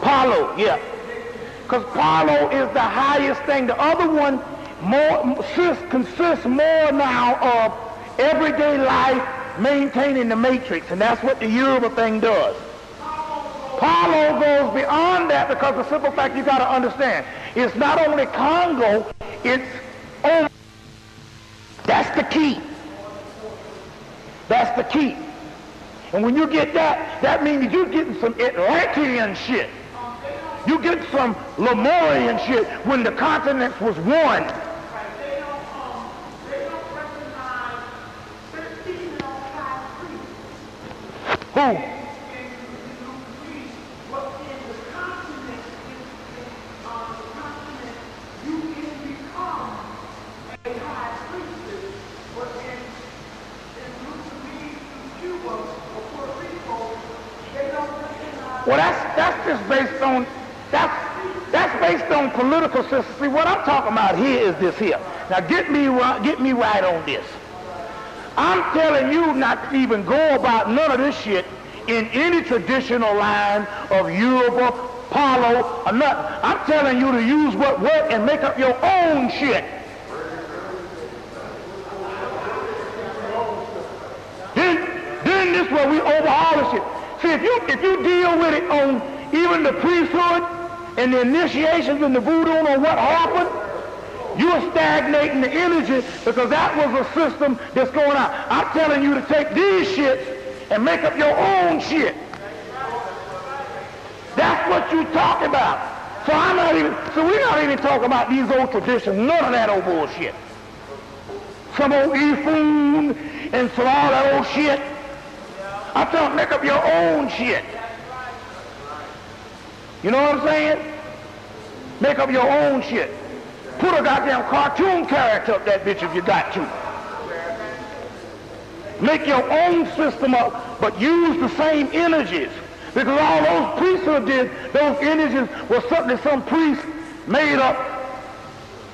Palo, yeah. Because Palo is the highest thing. The other one consists more now of everyday life maintaining the matrix, and that's what the Yoruba thing does. Palo goes beyond that because the simple fact you got to understand, it's not only Congo, it's Olmec. That's the key. That's the key. And when you get that, that means you're getting some Atlantean shit. You get some Lemurian shit when the continents was one. Who? Well, that's just based on that's based on political system. See, what I'm talking about here is this here. Now, get me right on this. I'm telling you not to even go about none of this shit in any traditional line of Yoruba, Palo, or nothing. I'm telling you to use what work and make up your own shit. Then this where we overhaul this shit. See, if you deal with it on even the priesthood and the initiations and the voodoo on what happened, you're stagnating the energy because that was a system that's going on. I'm telling you to take these shits and make up your own shit. That's what you're talking about. So we're not even talking about these old traditions, none of that old bullshit. Some old Ifun and some all that old shit. I'm telling you, make up your own shit. You know what I'm saying? Make up your own shit. Put a goddamn cartoon character up that bitch if you got to. Make your own system up, but use the same energies. Because all those priesthood did, those energies were something some priest made up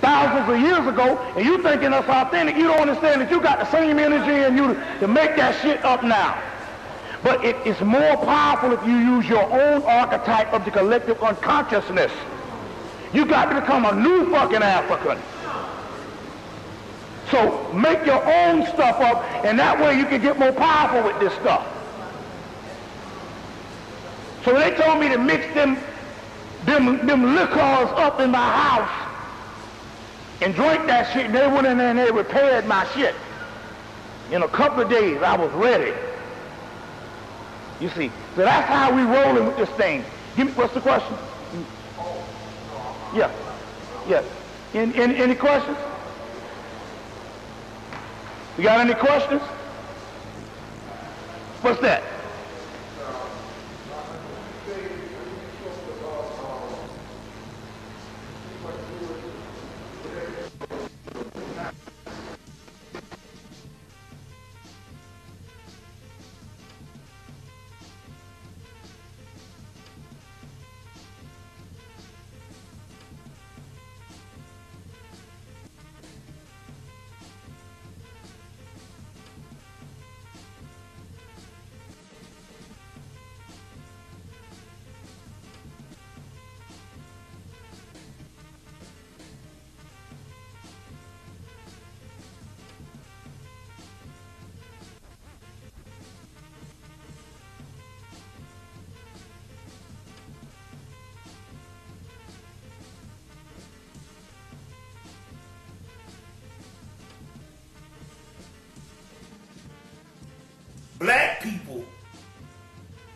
thousands of years ago, and you thinking that's authentic. You don't understand that you got the same energy in you to make that shit up now. But it's more powerful if you use your own archetype of the collective unconsciousness. You got to become a new fucking African. So make your own stuff up, and that way you can get more powerful with this stuff. So they told me to mix them liquors up in my house and drink that shit, and they went in there and they repaired my shit. In a couple of days, I was ready. You see, so that's how we rolling with this thing. Give me, what's the question? Yeah. Any questions? You got any questions? What's that?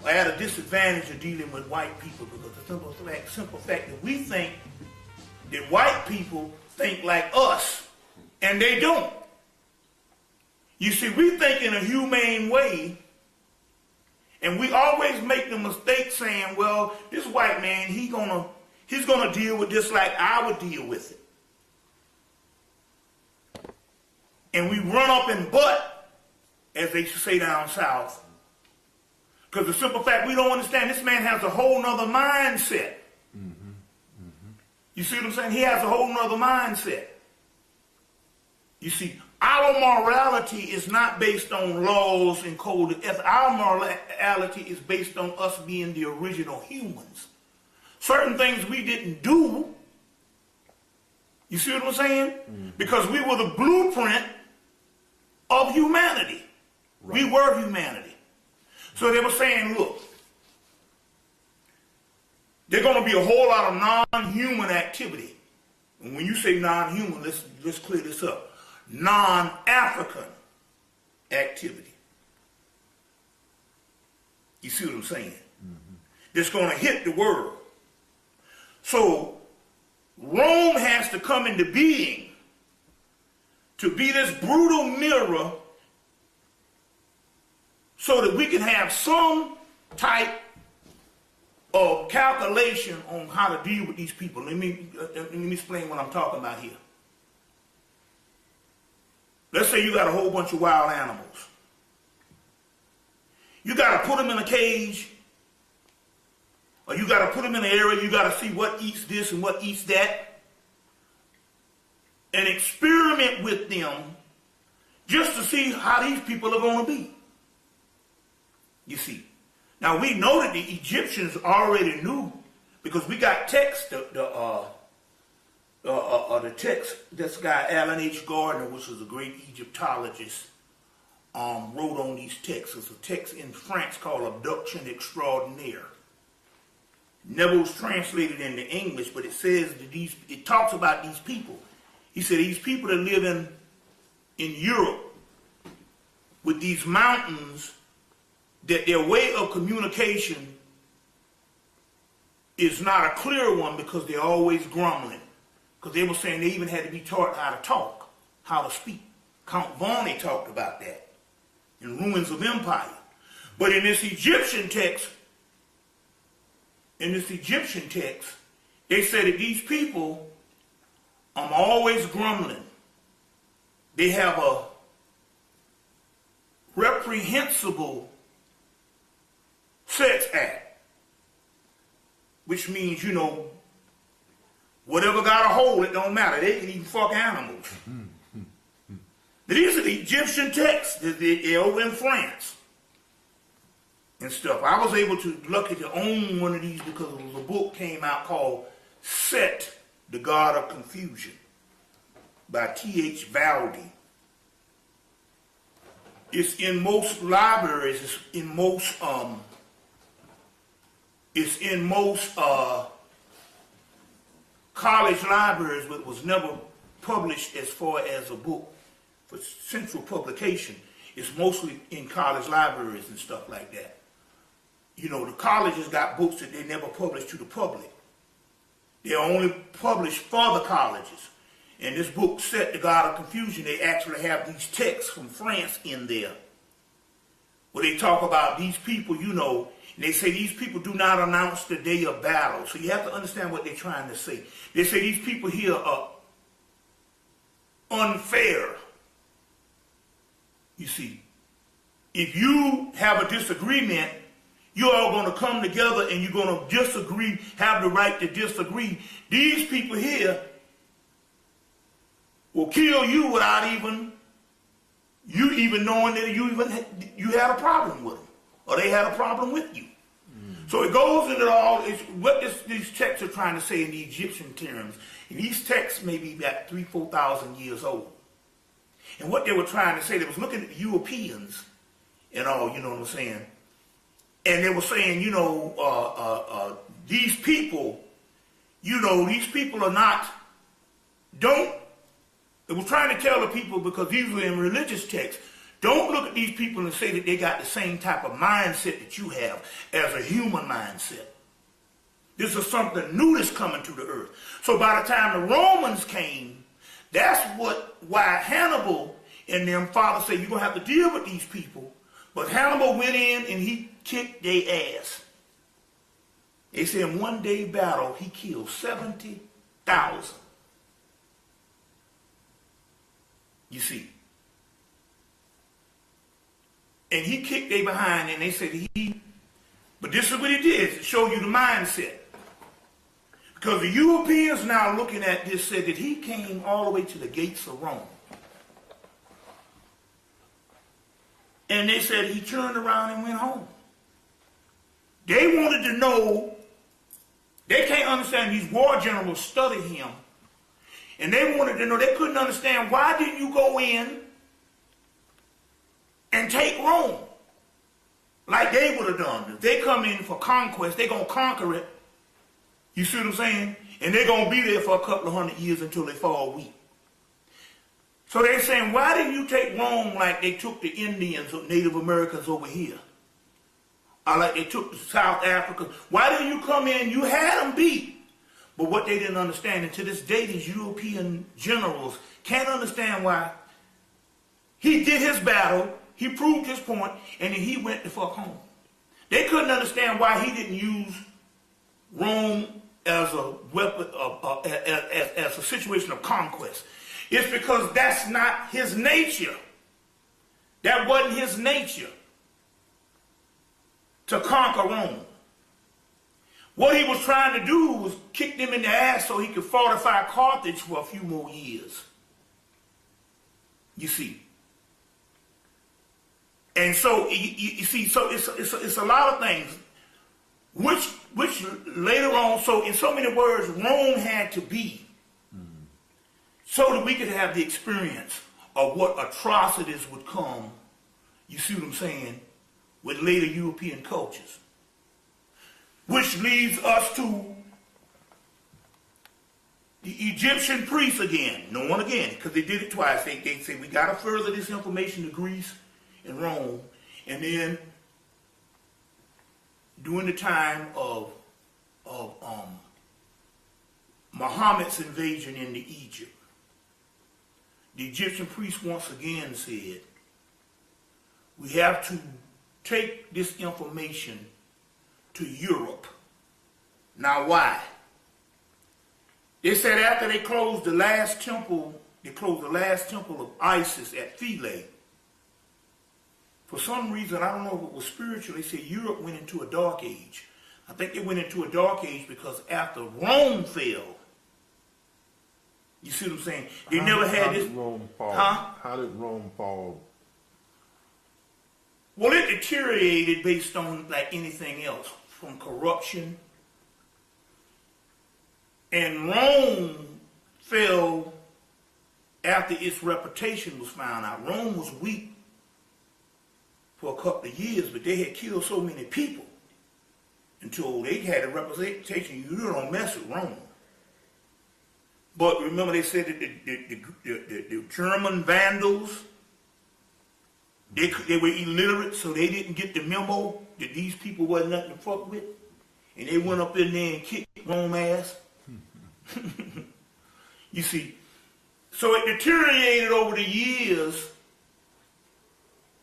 are at a disadvantage of dealing with white people because the simple fact that we think that white people think like us, and they don't. You see, we think in a humane way, and we always make the mistake saying, well, this white man, he's gonna deal with this like I would deal with it. And we run up and butt, as they say down south, because the simple fact we don't understand this man has a whole nother mindset. You see what I'm saying? He has a whole nother mindset. You see, our morality is not based on laws and code of ethics. Our morality is based on us being the original humans. Certain things we didn't do, you see what I'm saying? Because we were the blueprint of humanity. Right. We were humanity. So they were saying, look, there's going to be a whole lot of non-human activity. And when you say non-human, let's clear this up. Non-African activity. You see what I'm saying? That's going to hit the world. So Rome has to come into being to be this brutal mirror so that we can have some type of calculation on how to deal with these people. Let me explain what I'm talking about here. Let's say you got a whole bunch of wild animals. You got to put them in a cage, or you got to put them in an area, you got to see what eats this and what eats that, and experiment with them just to see how these people are going to be. You see. Now we know that the Egyptians already knew because we got text, the text this guy Alan H. Gardner, which was a great Egyptologist, wrote on these texts. It's a text in France called Abduction Extraordinaire. Never was translated into English, but it says that it talks about these people. He said these people that live in Europe with these mountains, that their way of communication is not a clear one because they're always grumbling. Because they were saying they even had to be taught how to talk, how to speak. Count Varney talked about that in Ruins of Empire. But in this Egyptian text, they said that these people are always grumbling. They have a reprehensible sex act, which means, whatever got a hold, it don't matter. They can even fuck animals. These are the Egyptian texts that they're over in France and stuff. I was lucky to own one of these because it was a book came out called Set, the God of Confusion by T.H. Valdi. It's in most libraries, it's in most college libraries, but was never published as far as a book for central publication. It's mostly in college libraries and stuff like that. The colleges got books that they never published to the public. They're only published for the colleges. And this book, Set, the God of Confusion, they actually have these texts from France in there, where they talk about these people, and they say these people do not announce the day of battle. So you have to understand what they're trying to say. They say these people here are unfair. You see, if you have a disagreement, you're all going to come together and you're going to disagree, have the right to disagree. These people here will kill you without you even knowing that you had a problem with them, or they had a problem with you. So it goes into what these texts are trying to say in the Egyptian terms. And these texts may be about 3,000-4,000 years old. And what they were trying to say, they was looking at the Europeans and all, you know what I'm saying? And they were saying, these people are not, they were trying to tell the people, because these were in religious texts, Don't look at these people and say that they got the same type of mindset that you have as a human mindset. This is something new that's coming to the earth. So by the time the Romans came, that's why Hannibal and them fathers say you're going to have to deal with these people. But Hannibal went in and he kicked their ass. They say in one day battle, he killed 70,000. You see. And he kicked they behind and they said but this is what he did to show you the mindset. Because the Europeans now looking at this said that he came all the way to the gates of Rome. And they said he turned around and went home. They wanted to know, they can't understand, these war generals studied him. And they wanted to know, they couldn't understand, why didn't you go in and take Rome? Like they would have done. If they come in for conquest, they're going to conquer it. You see what I'm saying? And they're going to be there for a couple of 100 years until they fall weak. So they're saying, why didn't you take Rome like they took the Indians or Native Americans over here? Or like they took the South Africa. Why didn't you come in? You had them beat. But what they didn't understand, and to this day, these European generals can't understand why he did his battle, he proved his point, and then he went the fuck home. They couldn't understand why he didn't use Rome as a weapon, as a situation of conquest. It's because that's not his nature. That wasn't his nature to conquer Rome. What he was trying to do was kick them in the ass so he could fortify Carthage for a few more years. You see. And so, you see, so it's a lot of things, which later on, so in so many words, Rome had to be, so that we could have the experience of what atrocities would come, you see what I'm saying, with later European cultures. Which leads us to the Egyptian priests again. No one again, because they did it twice. They say, we got to further this information to Greece and Rome. And then, during the time of Muhammad's invasion into Egypt, the Egyptian priests once again said, we have to take this information to Europe. Now why? They said after they closed the last temple, of Isis at Philae. For some reason, I don't know if it was spiritual, they said Europe went into a dark age. I think they went into a dark age because after Rome fell, you see what I'm saying? They never had this. How did Rome fall? Huh? How did Rome fall? Well, it deteriorated based on like anything else, from corruption. And Rome fell after its reputation was found out. Rome was weak for a couple of years, but they had killed so many people until they had a reputation. You don't mess with Rome. But remember, they said that the German Vandals, they were illiterate, so they didn't get the memo that these people wasn't nothing to fuck with. And they went up in there and kicked Rome ass. You see, so it deteriorated over the years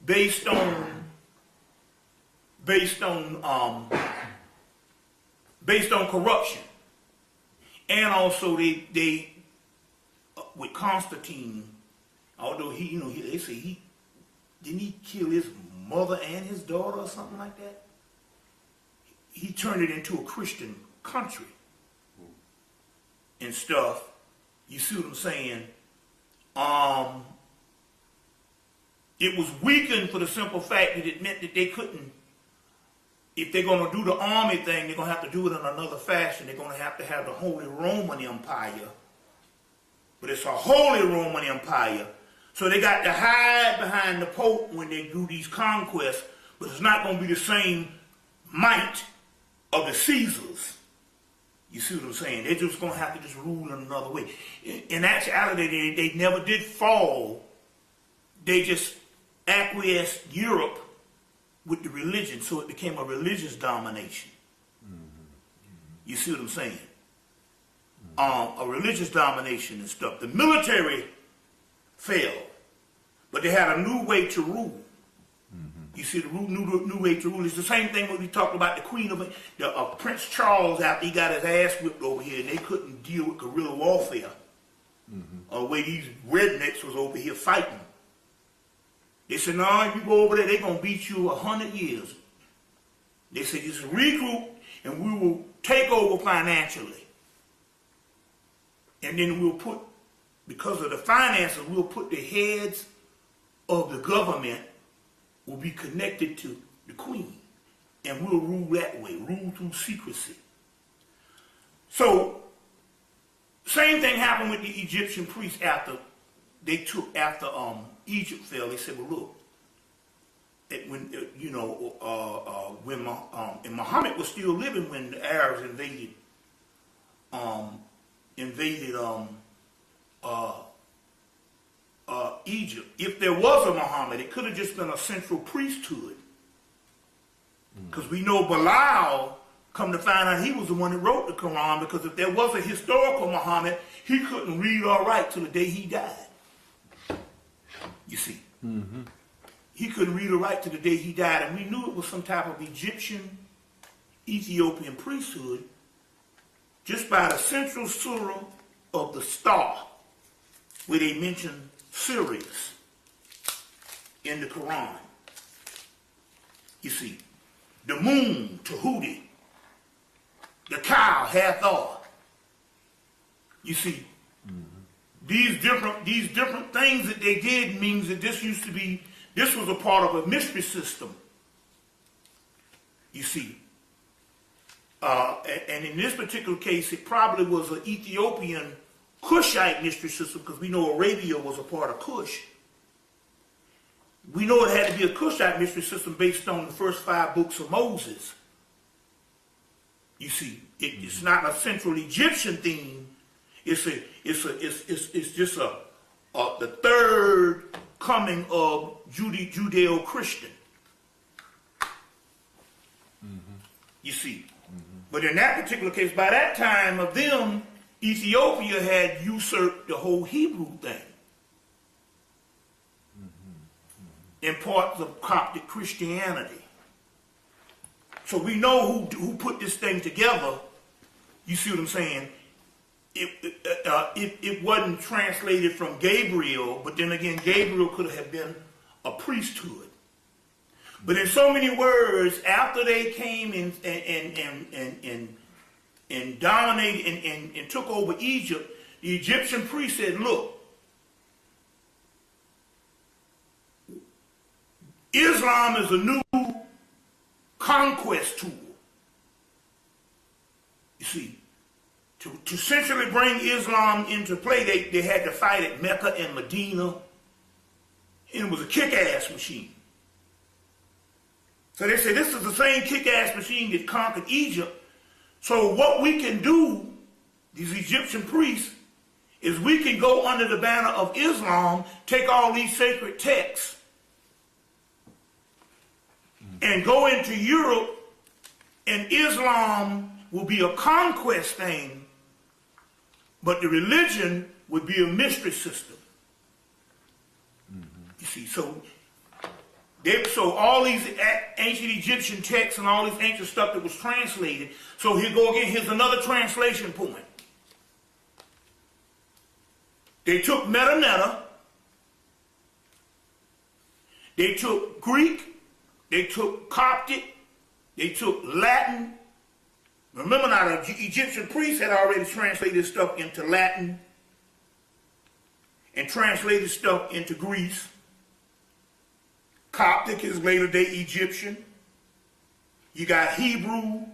based on corruption. And also they with Constantine, although they say didn't he kill his mother and his daughter or something like that? He turned it into a Christian country and stuff. You see what I'm saying? It was weakened for the simple fact that it meant that they couldn't, if they're going to do the army thing, they're going to have to do it in another fashion. They're going to have the Holy Roman Empire. But it's a Holy Roman Empire. So they got to hide behind the Pope when they do these conquests, but it's not going to be the same might of the Caesars. You see what I'm saying? They're just going to have to just rule in another way. In actuality, they never did fall. They just acquiesced Europe with the religion, so it became a religious domination. You see what I'm saying? A religious domination and stuff. The military fell, but they had a new way to rule. You see, the new way to rule is the same thing when we talked about the Queen of Prince Charles after he got his ass whipped over here, and they couldn't deal with guerrilla warfare. The way these rednecks was over here fighting. They said, no, if you go over there, they're going to beat you 100 years. They said, just regroup, and we will take over financially. And then we'll put, because of the finances, we'll put the heads of the government will be connected to the queen. And we'll rule that way, rule through secrecy. So, same thing happened with the Egyptian priests after Egypt fell. They said, well, look, when and Muhammad was still living when the Arabs invaded Egypt. If there was a Muhammad, it could have just been a central priesthood. Because we know Bilal, come to find out, he was the one that wrote the Quran, because if there was a historical Muhammad, he couldn't read or write till the day he died. You see. He couldn't read or write till the day he died, and we knew it was some type of Egyptian, Ethiopian priesthood just by the central surah of the star, where they mention Sirius in the Quran. You see, the moon, Tahuti, the cow, Hathor. You see, these different things that they did means that this was a part of a mystery system. You see, and in this particular case, it probably was an Ethiopian Cushite mystery system, because we know Arabia was a part of Cush. We know it had to be a Cushite mystery system based on the first 5 books of Moses. You see, it's not a Central Egyptian theme. It's just the third coming of Judeo-Christian. You see, but in that particular case, by that time of them, Ethiopia had usurped the whole Hebrew thing. In parts of Coptic Christianity. So we know who put this thing together. You see what I'm saying? It wasn't translated from Gabriel, but then again, Gabriel could have been a priesthood. But in so many words, after they came and dominated and took over Egypt, the Egyptian priest said, look, Islam is a new conquest tool. You see, to essentially bring Islam into play, they had to fight at Mecca and Medina, and it was a kick-ass machine. So they said, this is the same kick-ass machine that conquered Egypt. So what we can do, these Egyptian priests, is we can go under the banner of Islam, take all these sacred texts, and go into Europe, and Islam will be a conquest thing, but the religion would be a mystery system. You see, so all these ancient Egyptian texts and all this ancient stuff that was translated, so here go again, here's another translation point. They took Meta, they took Greek, they took Coptic, they took Latin. Remember now, the Egyptian priests had already translated stuff into Latin and translated stuff into Greece. Coptic is later day Egyptian. You got Hebrew.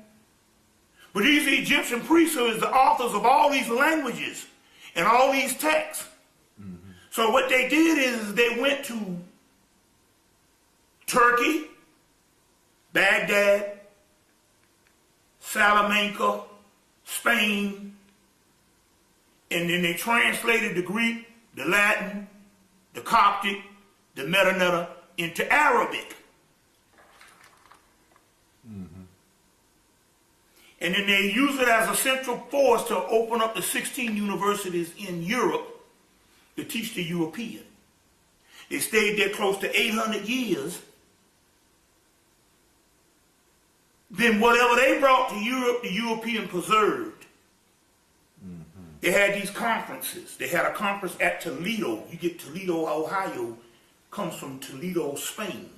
But these Egyptian priests are the authors of all these languages and all these texts. So what they did is they went to Turkey, Baghdad, Salamanca, Spain, and then they translated the Greek, the Latin, the Coptic, the Meta into Arabic. And then they use it as a central force to open up the 16 universities in Europe to teach the European. They stayed there close to 800 years. Then whatever they brought to Europe, the European preserved. They had these conferences. They had a conference at Toledo. You get Toledo, Ohio, comes from Toledo, Spain.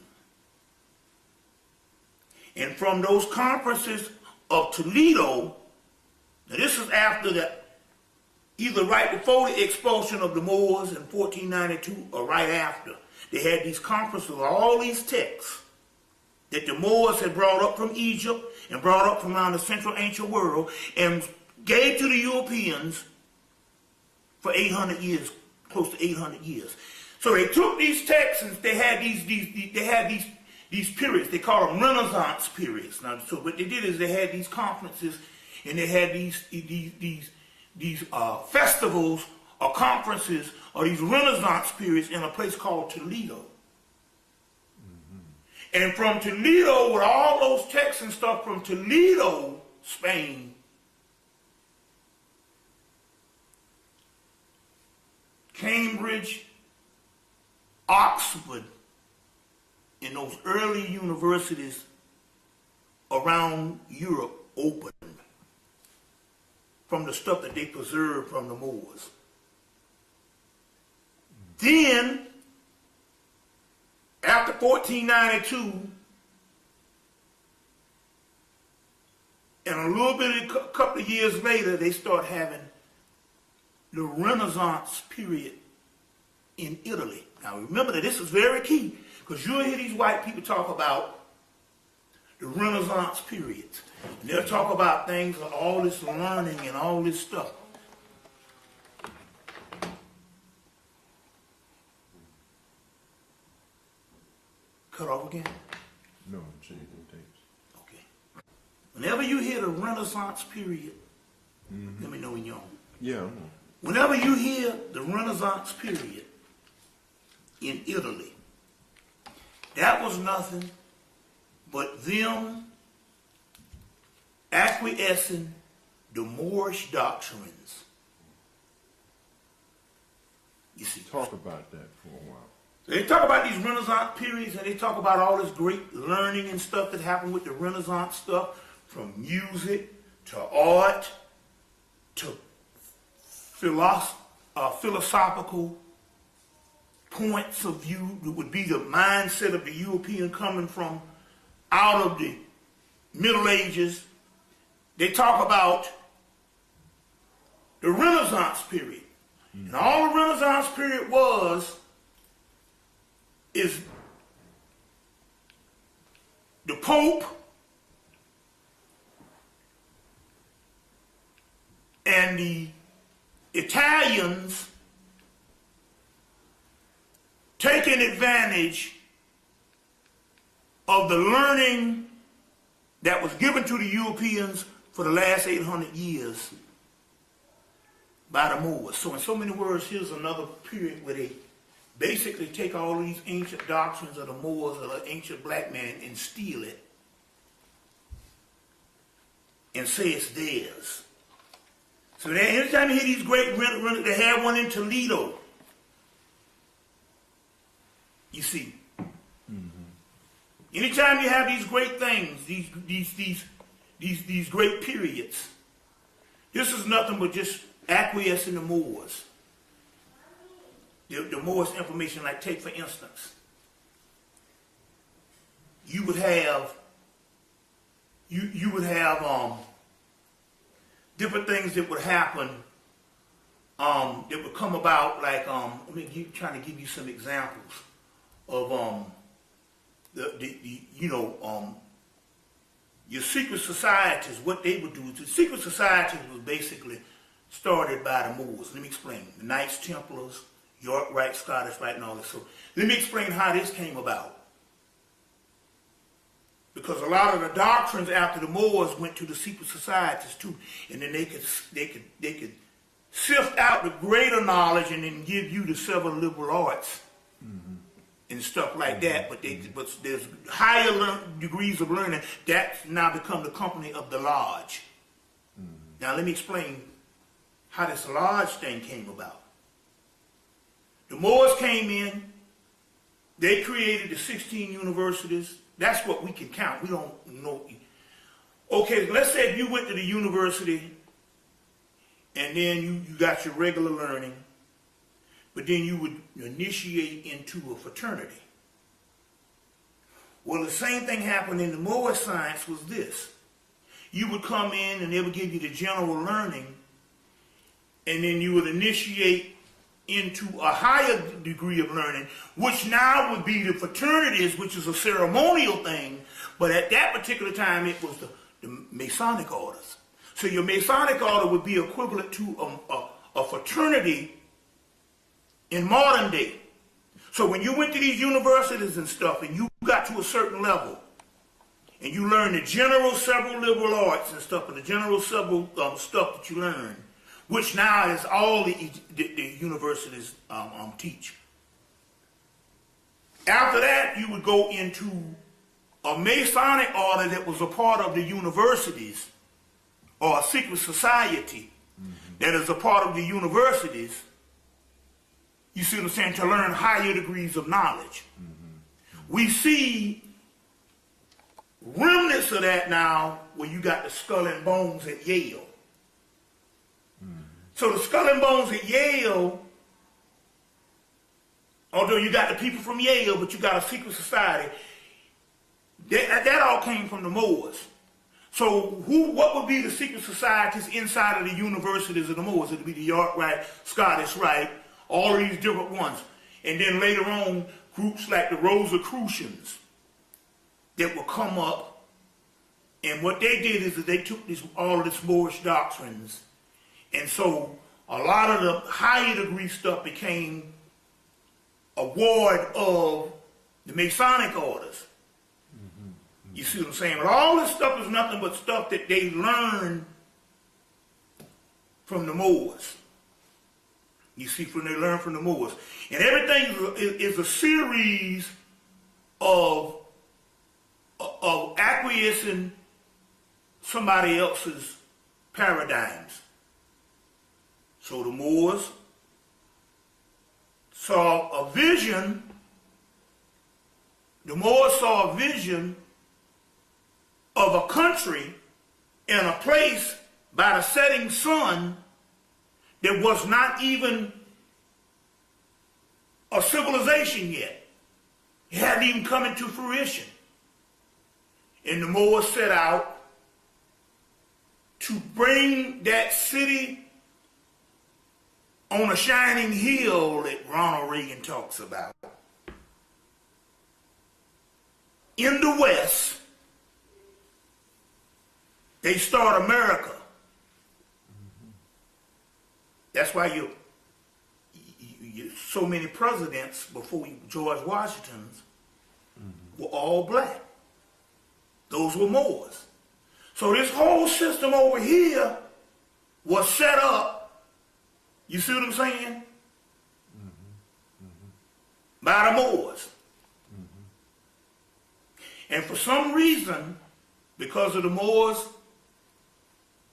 And from those conferences of Toledo, now this is after either right before the expulsion of the Moors in 1492 or right after. They had these conferences with all these texts that the Moors had brought up from Egypt and brought up from around the central ancient world and gave to the Europeans for 800 years, close to 800 years. So they took these texts and they had these periods. They call them Renaissance periods. Now, so what they did is they had these conferences and they had these festivals or conferences or these Renaissance periods in a place called Toledo. And from Toledo, with all those texts and stuff from Toledo, Spain, Cambridge, Oxford, and those early universities around Europe opened from the stuff that they preserved from the Moors. Then, after 1492, and a little bit, a couple of years later, they start having the Renaissance period in Italy. Now remember that this is very key, because you'll hear these white people talk about the Renaissance periods. And they'll talk about things like all this learning and all this stuff. Cut off again? No, I'm changing tapes. Okay. Whenever you hear the Renaissance period, let me know when you're on. Yeah, I'm on. Whenever you hear the Renaissance period in Italy, that was nothing but them acquiescing the Moorish doctrines. You see. Talk about that for a while. So they talk about these Renaissance periods and they talk about all this great learning and stuff that happened with the Renaissance stuff, from music to art to philosophical points of view that would be the mindset of the European coming from out of the Middle Ages. They talk about the Renaissance period. And all the Renaissance period is the Pope and the Italians taking advantage of the learning that was given to the Europeans for the last 800 years by the Moors. So in so many words, here's another period where they basically take all of these ancient doctrines of the Moors or the ancient black man and steal it and say it's theirs. So that anytime you hear these great they had one in Toledo. You see. Anytime you have these great things, these great periods, this is nothing but just acquiescing the Moors. The Moors information, like take for instance, you would have different things that would happen that would come about, like trying to give you some examples of your secret societies. What they would do, the secret societies was basically started by the Moors. Let me explain. The Knights Templars, York Rite, Scottish Rite, and all this. So let me explain how this came about. Because a lot of the doctrines after the Moors went to the secret societies too, and then they could sift out the greater knowledge and then give you the seven liberal arts and stuff like that, but there's higher degrees of learning. That's now become the company of the lodge. Now let me explain how this lodge thing came about. The Moors came in, they created the 16 universities. That's what we can count. We don't know. Okay, let's say if you went to the university and then you got your regular learning, but then you would initiate into a fraternity. Well, the same thing happened in the Moor science was this. You would come in and they would give you the general learning, and then you would initiate into a higher degree of learning, which now would be the fraternities, which is a ceremonial thing, but at that particular time it was the Masonic orders. So your Masonic order would be equivalent to a fraternity in modern day. So when you went to these universities and stuff and you got to a certain level and you learned the general several liberal arts and stuff and the general several stuff that you learned, which now is all the universities teach. After that, you would go into a Masonic order that was a part of the universities, or a secret society that is a part of the universities, you see what I'm saying, to learn higher degrees of knowledge. We see remnants of that now where you got the Skull and Bones at Yale. So the Skull and Bones at Yale, although you got the people from Yale, but you got a secret society, that all came from the Moors. So what would be the secret societies inside of the universities of the Moors? It would be the York Rite, Scottish Rite, all of these different ones. And then later on, groups like the Rosicrucians that would come up. And what they did is that they took all of this Moorish doctrines. And so a lot of the higher degree stuff became a ward of the Masonic orders. You see what I'm saying? But all this stuff is nothing but stuff that they learned from the Moors. You see, they learned from the Moors. And everything is a series of acquiescing somebody else's paradigms. So the Moors saw a vision. The Moors saw a vision of a country and a place by the setting sun that was not even a civilization yet. It hadn't even come into fruition. And the Moors set out to bring that city on a shining hill that Ronald Reagan talks about in the West. They start America. That's why you so many presidents before George Washington's were all black. Those were Moors. So this whole system over here was set up, you see what I'm saying? By the Moors. And for some reason, because of the Moors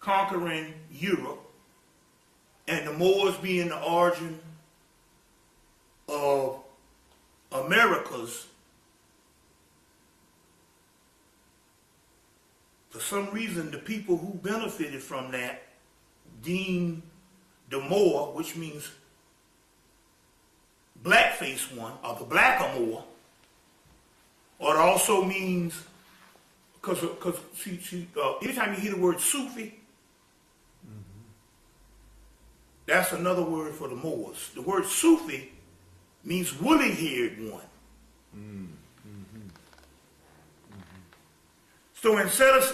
conquering Europe and the Moors being the origin of Americas, for some reason the people who benefited from that deemed the Moor, which means blackface one, or the blacker Moor, or it also means, because anytime you hear the word Sufi, that's another word for the Moors. The word Sufi means woolly-haired one. So instead of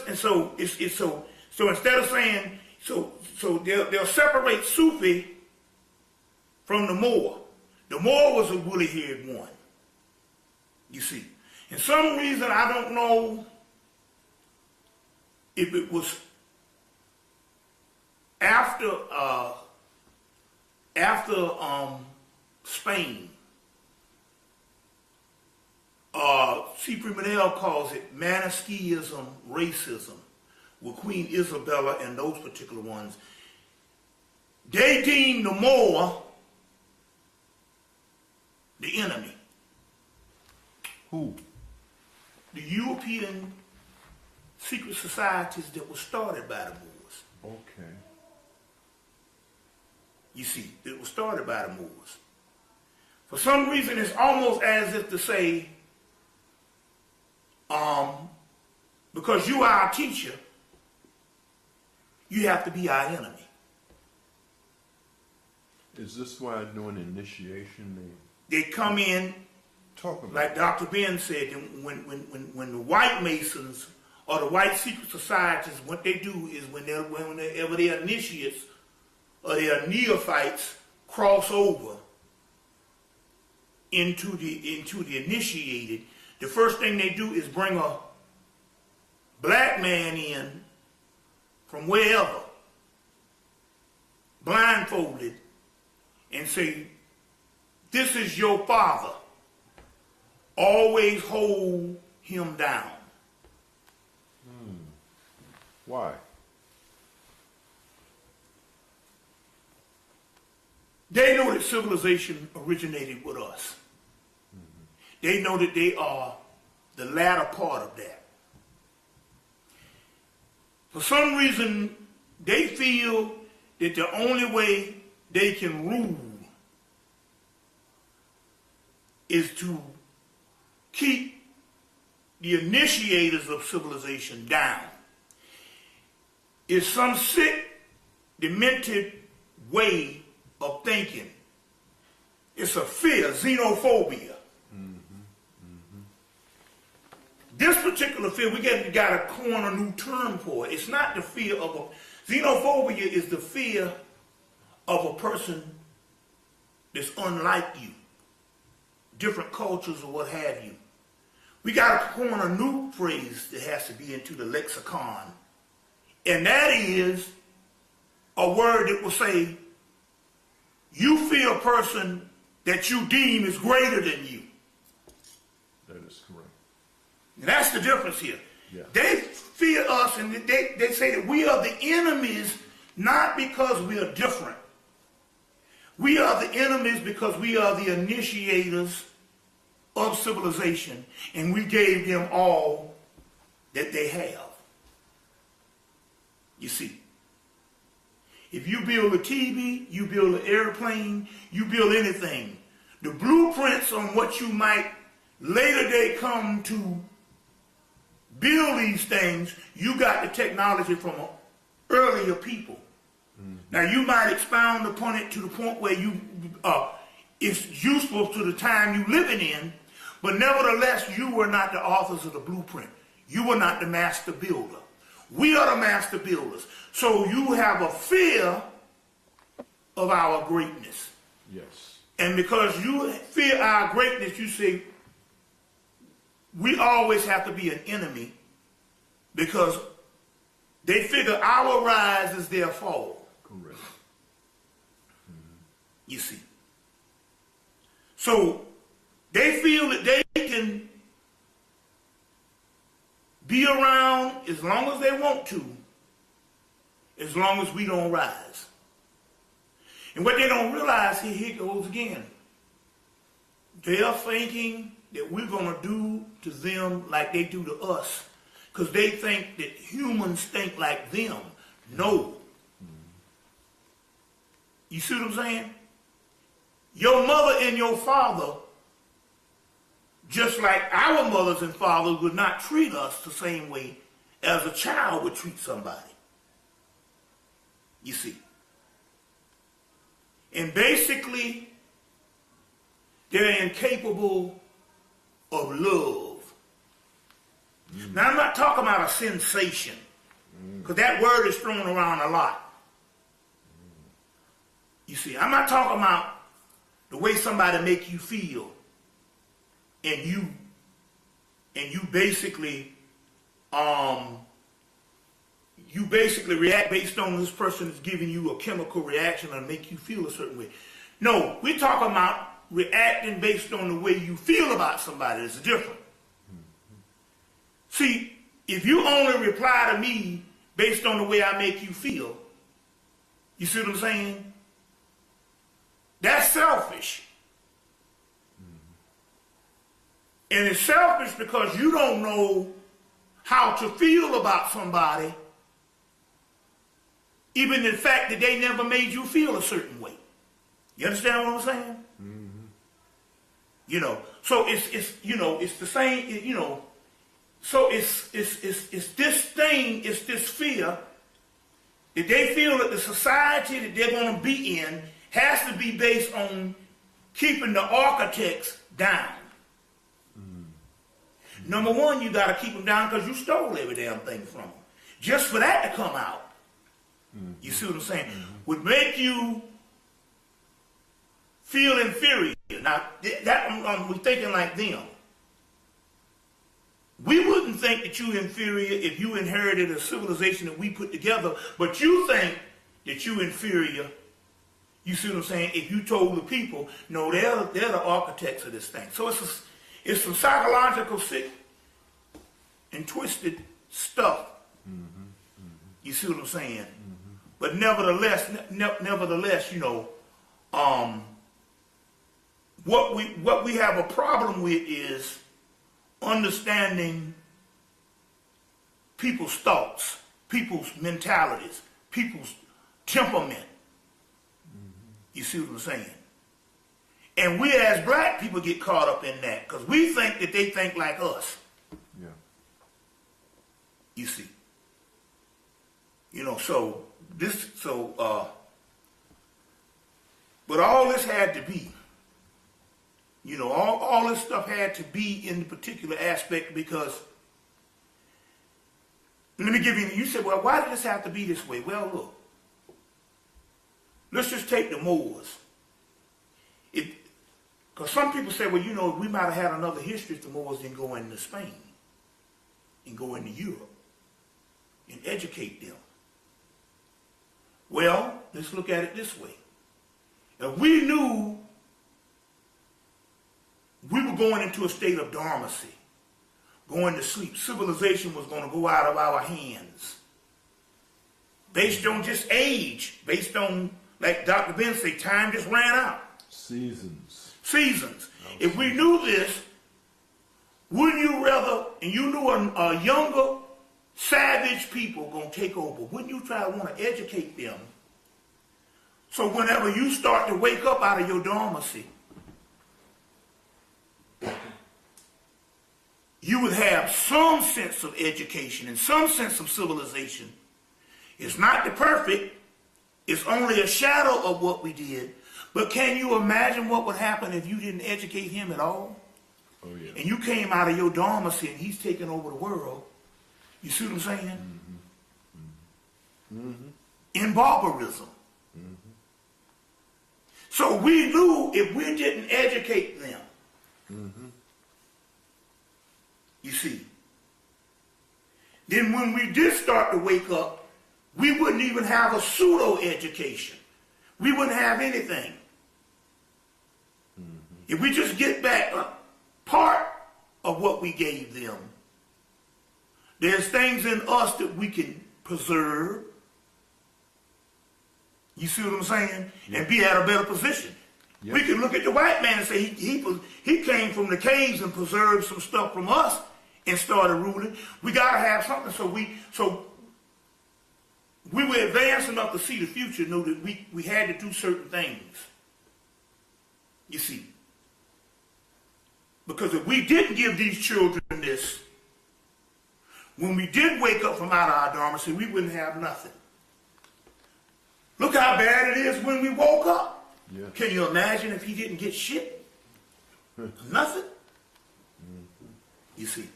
saying they'll separate Sufi from the Moor. The Moor was a woolly-haired one. You see, and some reason I don't know if it was after Spain C. Primadel calls it Manichaeism, racism, with Queen Isabella and those particular ones. They deem the Moor the enemy. Who? The European secret societies that were started by the Moors. Okay. You see, it was started by the Moors. For some reason, it's almost as if to say, because you are our teacher, you have to be our enemy. Is this why during initiation They come in, talk about like Dr. Ben said, when the white Masons or the white secret societies, what they do is whenever their initiates or their neophytes cross over into the initiated, the first thing they do is bring a black man in from wherever, blindfolded, and say, this is your father. Always hold him down. Why? They know that civilization originated with us. They know that they are the latter part of that. For some reason, they feel that the only way they can rule is to keep the initiators of civilization down. It's some sick, demented way of thinking. It's a fear, xenophobia. This particular fear, we got to coin a new term for it. It's not the fear of a... Xenophobia is the fear of a person that's unlike you. Different cultures or what have you. We got to coin a new phrase that has to be into the lexicon. And that is a word that will say, you fear a person that you deem is greater than you. That is correct. And that's the difference here. Yeah. They fear us and they say that we are the enemies not because we are different. We are the enemies because we are the initiators of civilization and we gave them all that they have. You see, if you build a TV, you build an airplane, you build anything, the blueprints on what you might later day come to build these things, you got the technology from earlier people. Now you might expound upon it to the point where it's useful to the time you living in, but nevertheless you were not the authors of the blueprint. You were not the master builder. We are the master builders. So you have a fear of our greatness. Yes. And because you fear our greatness, you say, we always have to be an enemy because they figure our rise is their fall. Correct. You see. So they feel that they can be around as long as they want to, as long as we don't rise. And what they don't realize, here goes again. They are thinking that we're going to do to them like they do to us because they think that humans think like them. No. You see what I'm saying? Your mother and your father, just like our mothers and fathers, would not treat us the same way as a child would treat somebody. You see. And basically, they're incapable of love. Now, I'm not talking about a sensation, because that word is thrown around a lot. You see, I'm not talking about the way somebody make you feel, and you basically react based on this person is giving you a chemical reaction and make you feel a certain way. No, we're talking about reacting based on the way you feel about somebody. It's different. See, if you only reply to me based on the way I make you feel, you see what I'm saying? That's selfish. And it's selfish because you don't know how to feel about somebody, even the fact that they never made you feel a certain way. You understand what I'm saying? Mm-hmm. You know, so it's you know, it's the same, you know, so it's this thing, it's this fear that they feel that the society that they're going to be in has to be based on keeping the architects down. Mm-hmm. Number one, you got to keep them down because you stole every damn thing from them. Just for that to come out, you see what I'm saying, would make you feel inferior. Now, that we're thinking like them. We wouldn't think that you're inferior if you inherited a civilization that we put together, but you think that you're inferior, you see what I'm saying, if you told the people, no, they're the architects of this thing. So it's some psychological sick and twisted stuff. You see what I'm saying? But nevertheless, you know, what we have a problem with is understanding people's thoughts, people's mentalities, people's temperament. You see what I'm saying? And we as black people get caught up in that because we think that they think like us. Yeah. You see. You know, but all this had to be, you know, all this stuff had to be in the particular aspect because, let me give you, you said, well, why did this have to be this way? Well, look, let's just take the Moors. Because some people say, well, you know, we might have had another history if the Moors didn't go into Spain and go into Europe and educate them. Well, let's look at it this way. If we knew we were going into a state of dormancy, going to sleep, civilization was going to go out of our hands, based on just age, based on, like Dr. Ben said, time just ran out. Seasons. If we knew this, wouldn't you rather, and you knew a younger, savage people going to take over, wouldn't you try to want to educate them? So whenever you start to wake up out of your dormancy, you would have some sense of education and some sense of civilization. It's not the perfect, it's only a shadow of what we did. But can you imagine what would happen if you didn't educate him at all? Oh, yeah. And you came out of your dormancy and he's taking over the world. You see what I'm saying? Mm-hmm. Mm-hmm. In barbarism. Mm-hmm. So we knew if we didn't educate them, you see, then when we did start to wake up, we wouldn't even have a pseudo-education. We wouldn't have anything. If we just get back part of what we gave them, there's things in us that we can preserve. You see what I'm saying? Yeah. And be at a better position. Yep. We can look at the white man and say he came from the caves and preserved some stuff from us and started ruling. We got to have something so we were advanced enough to see the future, know that we had to do certain things. You see. Because if we didn't give these children this, when we did wake up from out of our dormancy, we wouldn't have nothing. Look how bad it is when we woke up. Yeah. Can you imagine if he didn't get shit? Nothing? Mm-hmm. You see.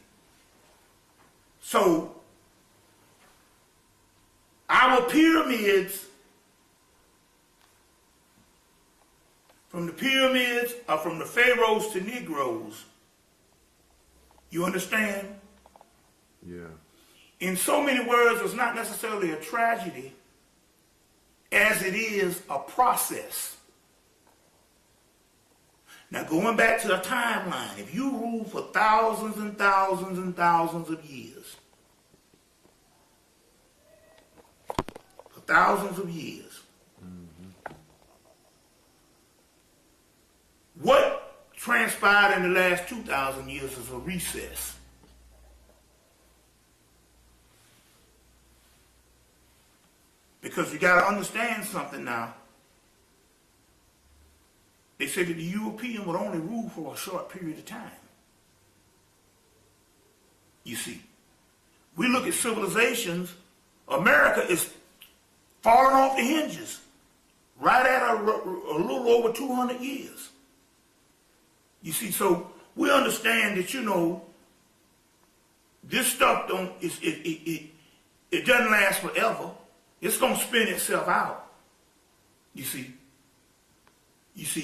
So, our pyramids, from the pyramids or from the pharaohs to Negroes, you understand? Yeah. In so many words, it's not necessarily a tragedy as it is a process. Now going back to the timeline, if you rule for thousands and thousands and thousands of years, what transpired in the last 2,000 years is a recess. Because you got to understand something now. They said that the European would only rule for a short period of time. You see, we look at civilizations, America is falling off the hinges right at a little over 200 years. You see, so we understand that, you know, this stuff it doesn't last forever. It's going to spin itself out. You see,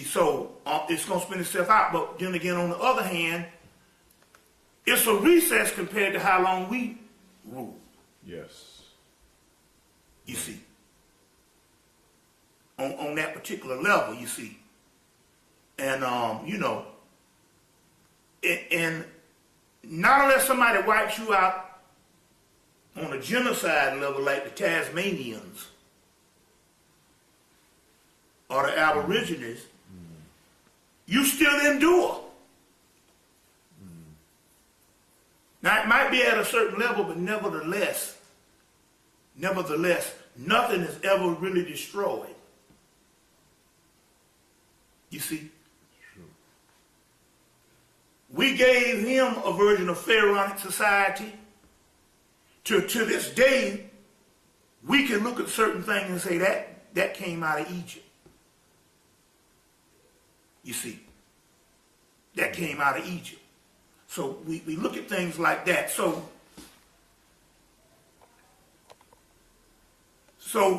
so it's going to spin itself out. But then again, on the other hand, it's a recess compared to how long we rule. Yes. You see, on that particular level, you see. And, you know, and not unless somebody wipes you out on a genocide level like the Tasmanians or the Aborigines, you still endure. Now, it might be at a certain level, but nevertheless, nothing is ever really destroyed. You see? We gave him a version of pharaonic society. To this day, we can look at certain things and say that came out of Egypt. You see, that came out of Egypt. So we look at things like that. So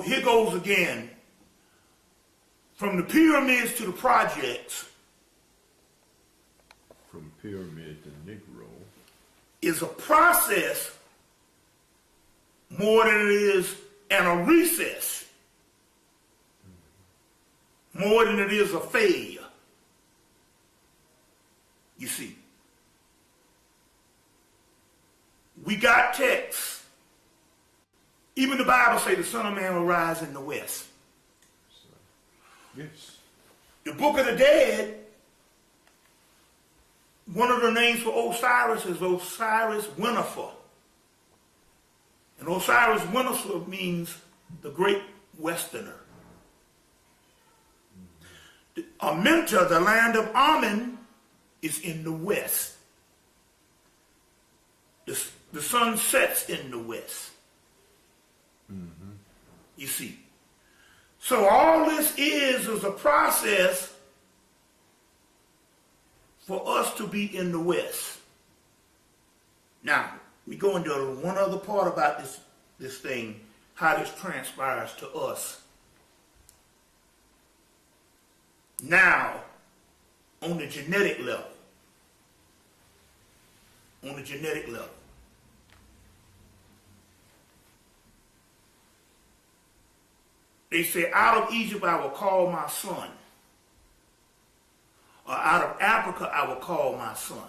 here goes again. From the pyramids to the projects. From pyramid to Negro. Is a process more than it is and a recess. More than it is a failure. You see. We got texts. Even the Bible say the Son of Man will rise in the west. Yes. The Book of the Dead, one of the names for Osiris is Osiris Winnefer. And Osiris Winnefer means the great westerner. Amenta, the land of Amen, is in the west. The sun sets in the west. You see. So all this is a process for us to be in the west. Now, we go into one other part about this thing, how this transpires to us. Now, on the genetic level. They say, out of Egypt I will call my son. Or out of Africa I will call my son.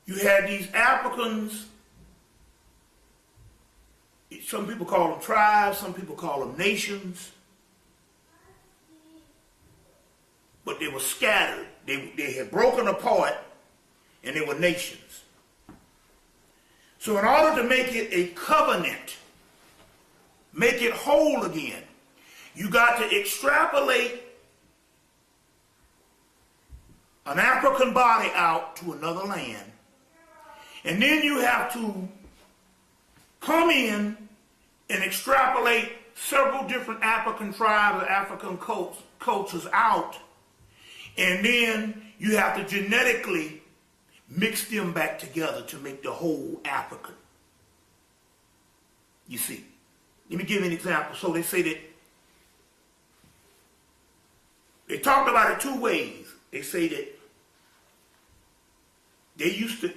You had these Africans, some people call them tribes, some people call them nations. But they were scattered. They had broken apart and they were nations. So in order to make it a covenant, make it whole again, you got to extrapolate an African body out to another land. And then you have to come in and extrapolate several different African tribes or African cultures out. And then you have to genetically mix them back together to make the whole African. You see. Let me give you an example. So they say that they talked about it two ways. They say that they used to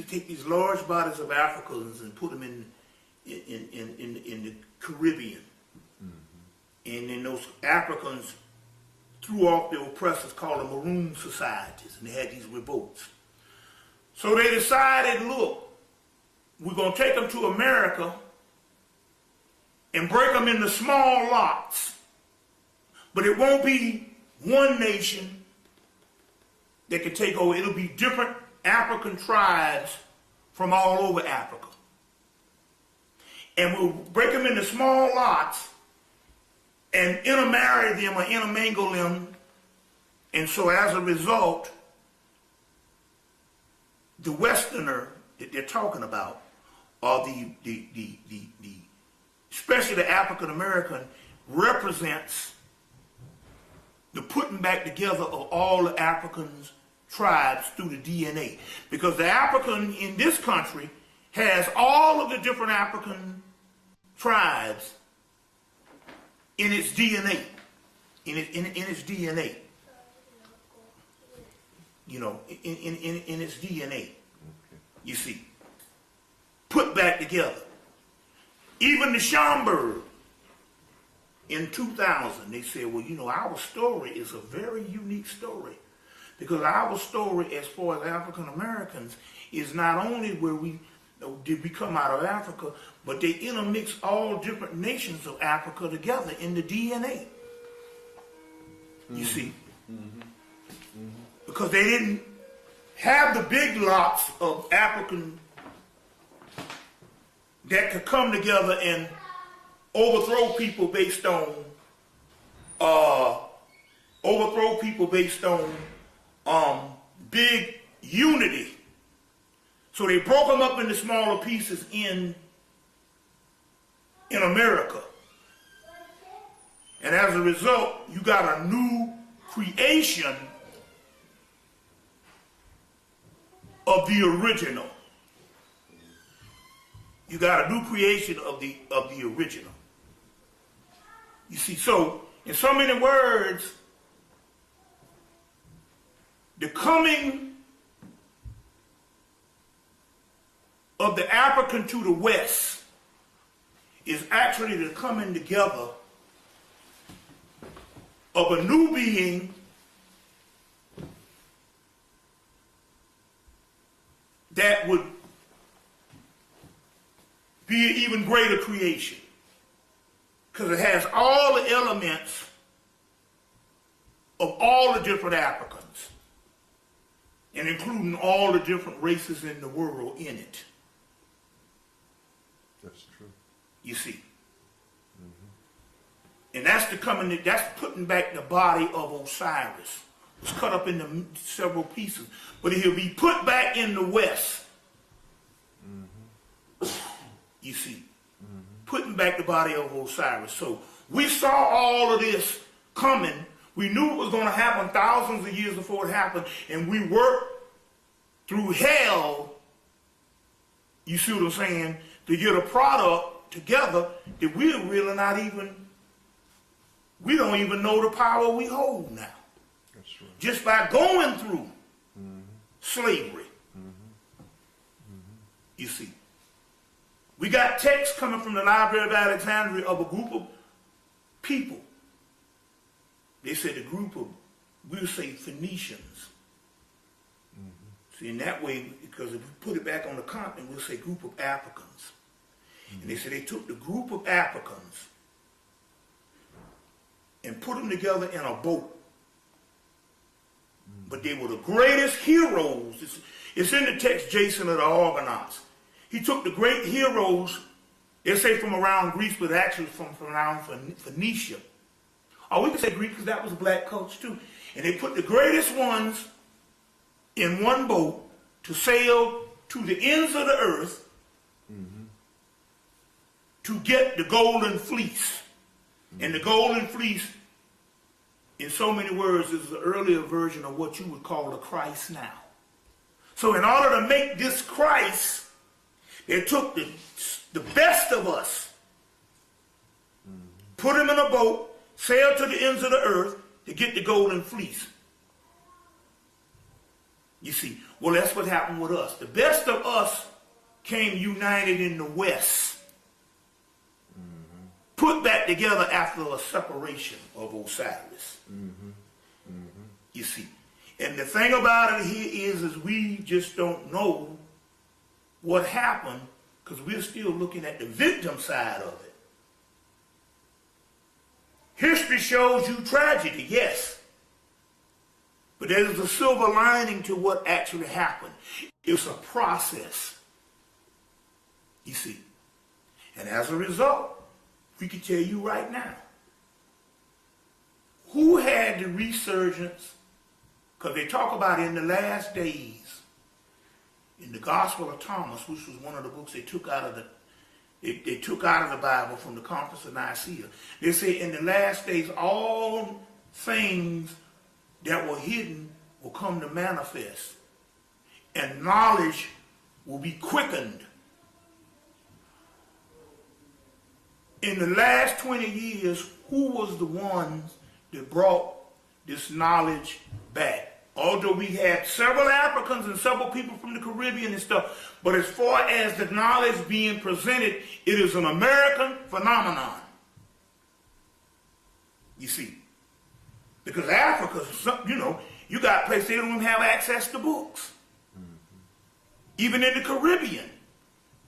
take these large bodies of Africans and put them in the Caribbean. And then those Africans threw off the oppressors called the Maroon Societies, and they had these revolts. So they decided, look, we're going to take them to America and break them into small lots. But it won't be one nation that can take over. It'll be different African tribes from all over Africa. And we'll break them into small lots and intermarry them or intermingle them. And so as a result, the Westerner that they're talking about, or especially the African American, represents the putting back together of all the Africans' tribes through the DNA. Because the African in this country has all of the different African tribes in its DNA. In its DNA. You know, in its DNA. You see. Put back together. Even the Schomburg in 2000, they said, well, you know, our story is a very unique story. Because our story as far as African Americans is not only where did we come out of Africa, but they intermix all different nations of Africa together in the DNA. You see? Because they didn't have the big lots of African that could come together and overthrow people based on big unity. So they broke them up into smaller pieces in America. And as a result, you got a new creation of the original. You got a new creation of the original. You see, so in so many words, the coming of the African to the West is actually the coming together of a new being that would be an even greater creation. Because it has all the elements of all the different Africans, and including all the different races in the world in it. That's true. You see. And that's putting back the body of Osiris. It's cut up into several pieces. But he'll be put back in the West. You see. Putting back the body of Osiris. So we saw all of this coming. We knew it was going to happen thousands of years before it happened. And we worked through hell, you see what I'm saying, to get a product together that we're really not even, we don't even know the power we hold now. That's right. Just by going through slavery. You see. We got texts coming from the Library of Alexandria of a group of people. They said a group of, we'll say Phoenicians. See, in that way, because if we put it back on the continent, we'll say group of Africans. And they said they took the group of Africans and put them together in a boat. But they were the greatest heroes. It's in the text, Jason, of the Argonauts. He took the great heroes, they say from around Greece, but actually from around Phoenicia. Or we can say Greek because that was a black culture too. And they put the greatest ones in one boat to sail to the ends of the earth to get the golden fleece. And the golden fleece, in so many words, is the earlier version of what you would call the Christ now. So in order to make this Christ, they took the best of us, put him in a boat, sailed to the ends of the earth to get the golden fleece. You see, well, that's what happened with us. The best of us came united in the West. put back together after a separation of Osiris. You see. And the thing about it here is we just don't know what happened because we're still looking at the victim side of it. History shows you tragedy, yes. But there's a silver lining to what actually happened. It's a process. You see. And as a result, we can tell you right now, who had the resurgence? Because they talk about in the last days, in the Gospel of Thomas, which was one of the books they took out of the Bible from the Conference of Nicaea. They say in the last days, all things that were hidden will come to manifest, and knowledge will be quickened. In the last 20 years, who was the ones that brought this knowledge back? Although we had several Africans and several people from the Caribbean and stuff, but as far as the knowledge being presented, it is an American phenomenon. You see. Because Africa, you got places they don't even have access to books. Even in the Caribbean,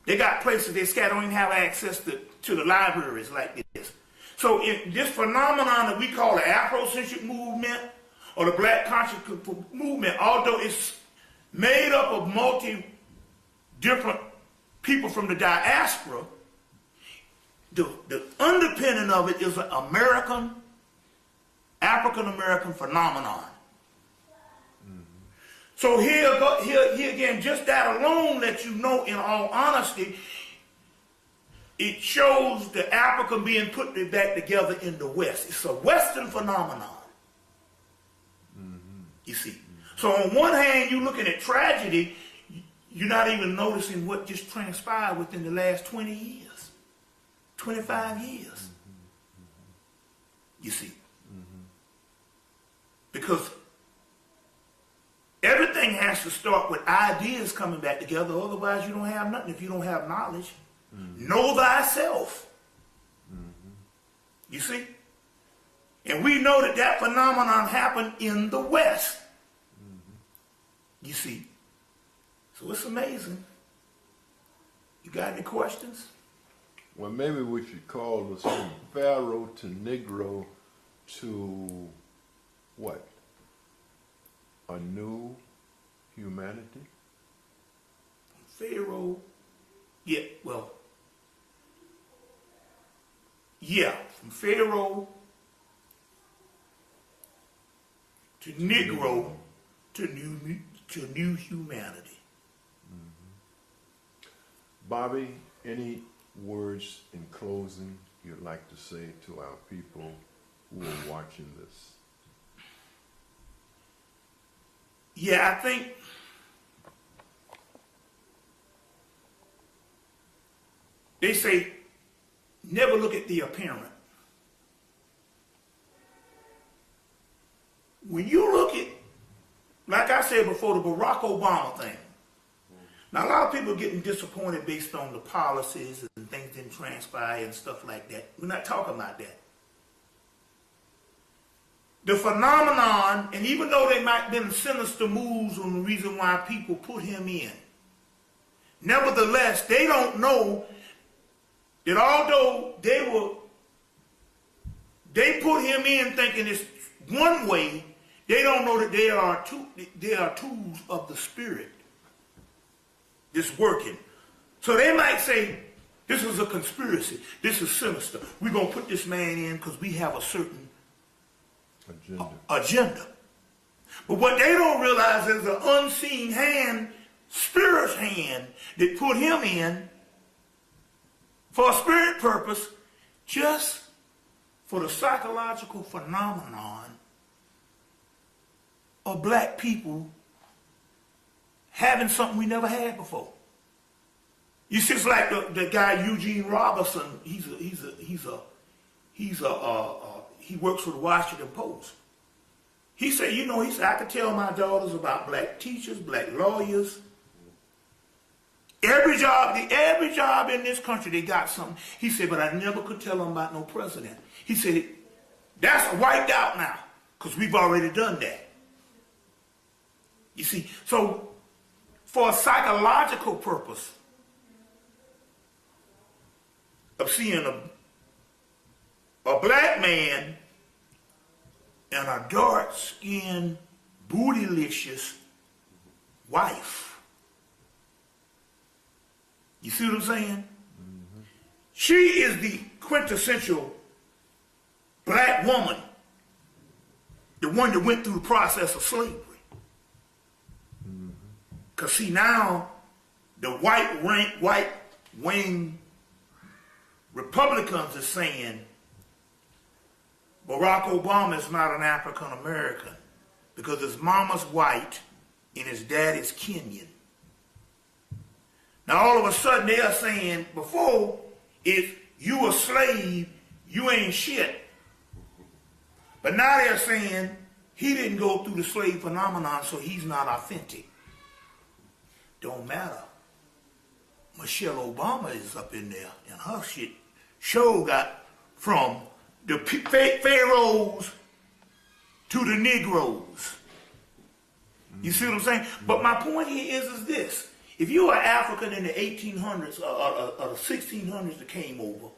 they got places they don't even have access to the libraries like this. So this phenomenon that we call the Afrocentric movement or the Black Conscious movement, although it's made up of different people from the diaspora, the underpinning of it is an African-American phenomenon. So here again, just that alone lets you know, in all honesty, it shows the African being put back together in the West. It's a Western phenomenon. You see. So on one hand, you're looking at tragedy, you're not even noticing what just transpired within the last 20 years, 25 years. You see. Because everything has to start with ideas coming back together, otherwise you don't have nothing if you don't have knowledge. Know thyself. You see? And we know that phenomenon happened in the West. You see? So it's amazing. You got any questions? Well, maybe we should call this from Pharaoh to Negro to what? A new humanity? Pharaoh, from Pharaoh to Negro to new humanity. Bobby, any words in closing you'd like to say to our people who are watching this? Yeah, I think they say never look at the apparent. When you look at, like I said before, the Barack Obama thing. Now, a lot of people are getting disappointed based on the policies and things didn't transpire and stuff like that. We're not talking about that. The phenomenon, and even though they might have been sinister moves on the reason why people put him in, nevertheless, they don't know that although they put him in thinking it's one way, they don't know that they are tools of the spirit that's working. So they might say, this is a conspiracy, this is sinister. We're going to put this man in because we have a certain agenda. But what they don't realize is the unseen hand, spirit's hand, that put him in for a spirit purpose, just for the psychological phenomenon of black people having something we never had before. You see, it's like the guy Eugene Robinson. He works for the Washington Post. He said, I could tell my daughters about black teachers, black lawyers, Every job in this country, they got something. He said, but I never could tell them about no president. He said, that's wiped out now, because we've already done that. You see, so for a psychological purpose of seeing a black man and a dark-skinned, bootylicious wife. You see what I'm saying? Mm-hmm. She is the quintessential black woman, the one that went through the process of slavery. Because see, now the white wing Republicans are saying Barack Obama is not an African American because his mama's white and his daddy's Kenyan. Now all of a sudden they are saying, before, if you a slave, you ain't shit. But now they're saying he didn't go through the slave phenomenon, so he's not authentic. Don't matter. Michelle Obama is up in there, and her shit show got from the pharaohs to the Negroes. You see what I'm saying? But my point here is this. If you are African in the 1800s or the 1600s that came over,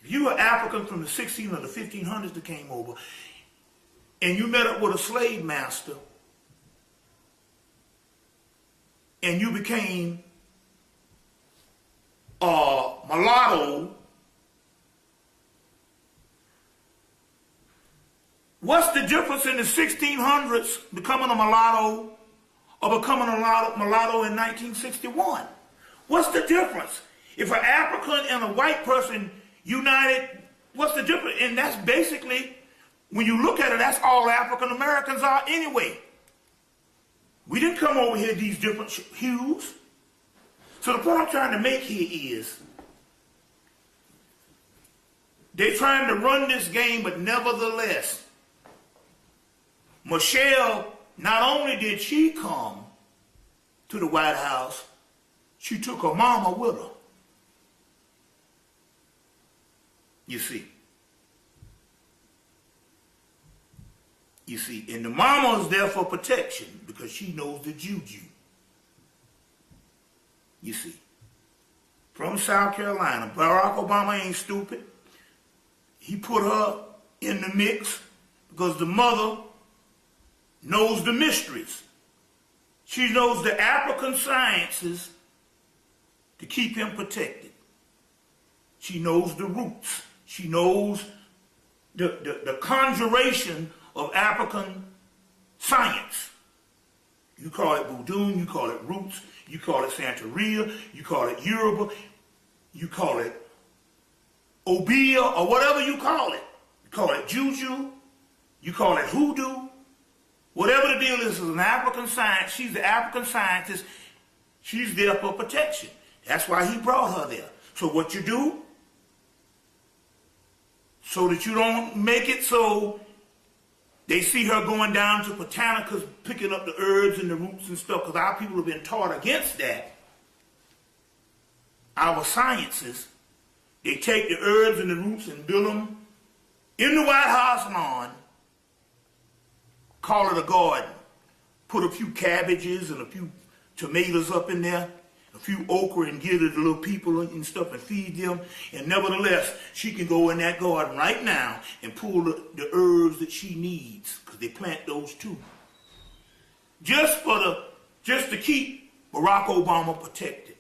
if you are African from the 1600s or the 1500s that came over, and you met up with a slave master, and you became a mulatto, what's the difference in the 1600s becoming a mulatto or becoming a mulatto in 1961? What's the difference? If an African and a white person united, what's the difference? And that's basically, when you look at it, that's all African Americans are anyway. We didn't come over here these different hues. So the point I'm trying to make here is, they're trying to run this game, but nevertheless, Michelle, not only did she come to the White House, she took her mama with her. You see. You see, and the mama is there for protection because she knows the juju. You see. From South Carolina, Barack Obama ain't stupid. He put her in the mix because the mother knows the mysteries. She knows the African sciences to keep him protected. She knows the roots. She knows the conjuration of African science. You call it voodoo, you call it roots, you call it Santeria, you call it Yoruba, you call it Obeah, or whatever you call it. You call it juju, you call it hoodoo. Whatever the deal is an African science. She's the African scientist. She's there for protection. That's why he brought her there. So what you do, so that you don't make it so they see her going down to botanicas, picking up the herbs and the roots and stuff, because our people have been taught against that. Our sciences, they take the herbs and the roots and build them in the White House lawn, call it a garden, put a few cabbages and a few tomatoes up in there, a few okra, and give it to the little people and stuff and feed them. And nevertheless, she can go in that garden right now and pull the herbs that she needs, because they plant those too. Just to keep Barack Obama protected.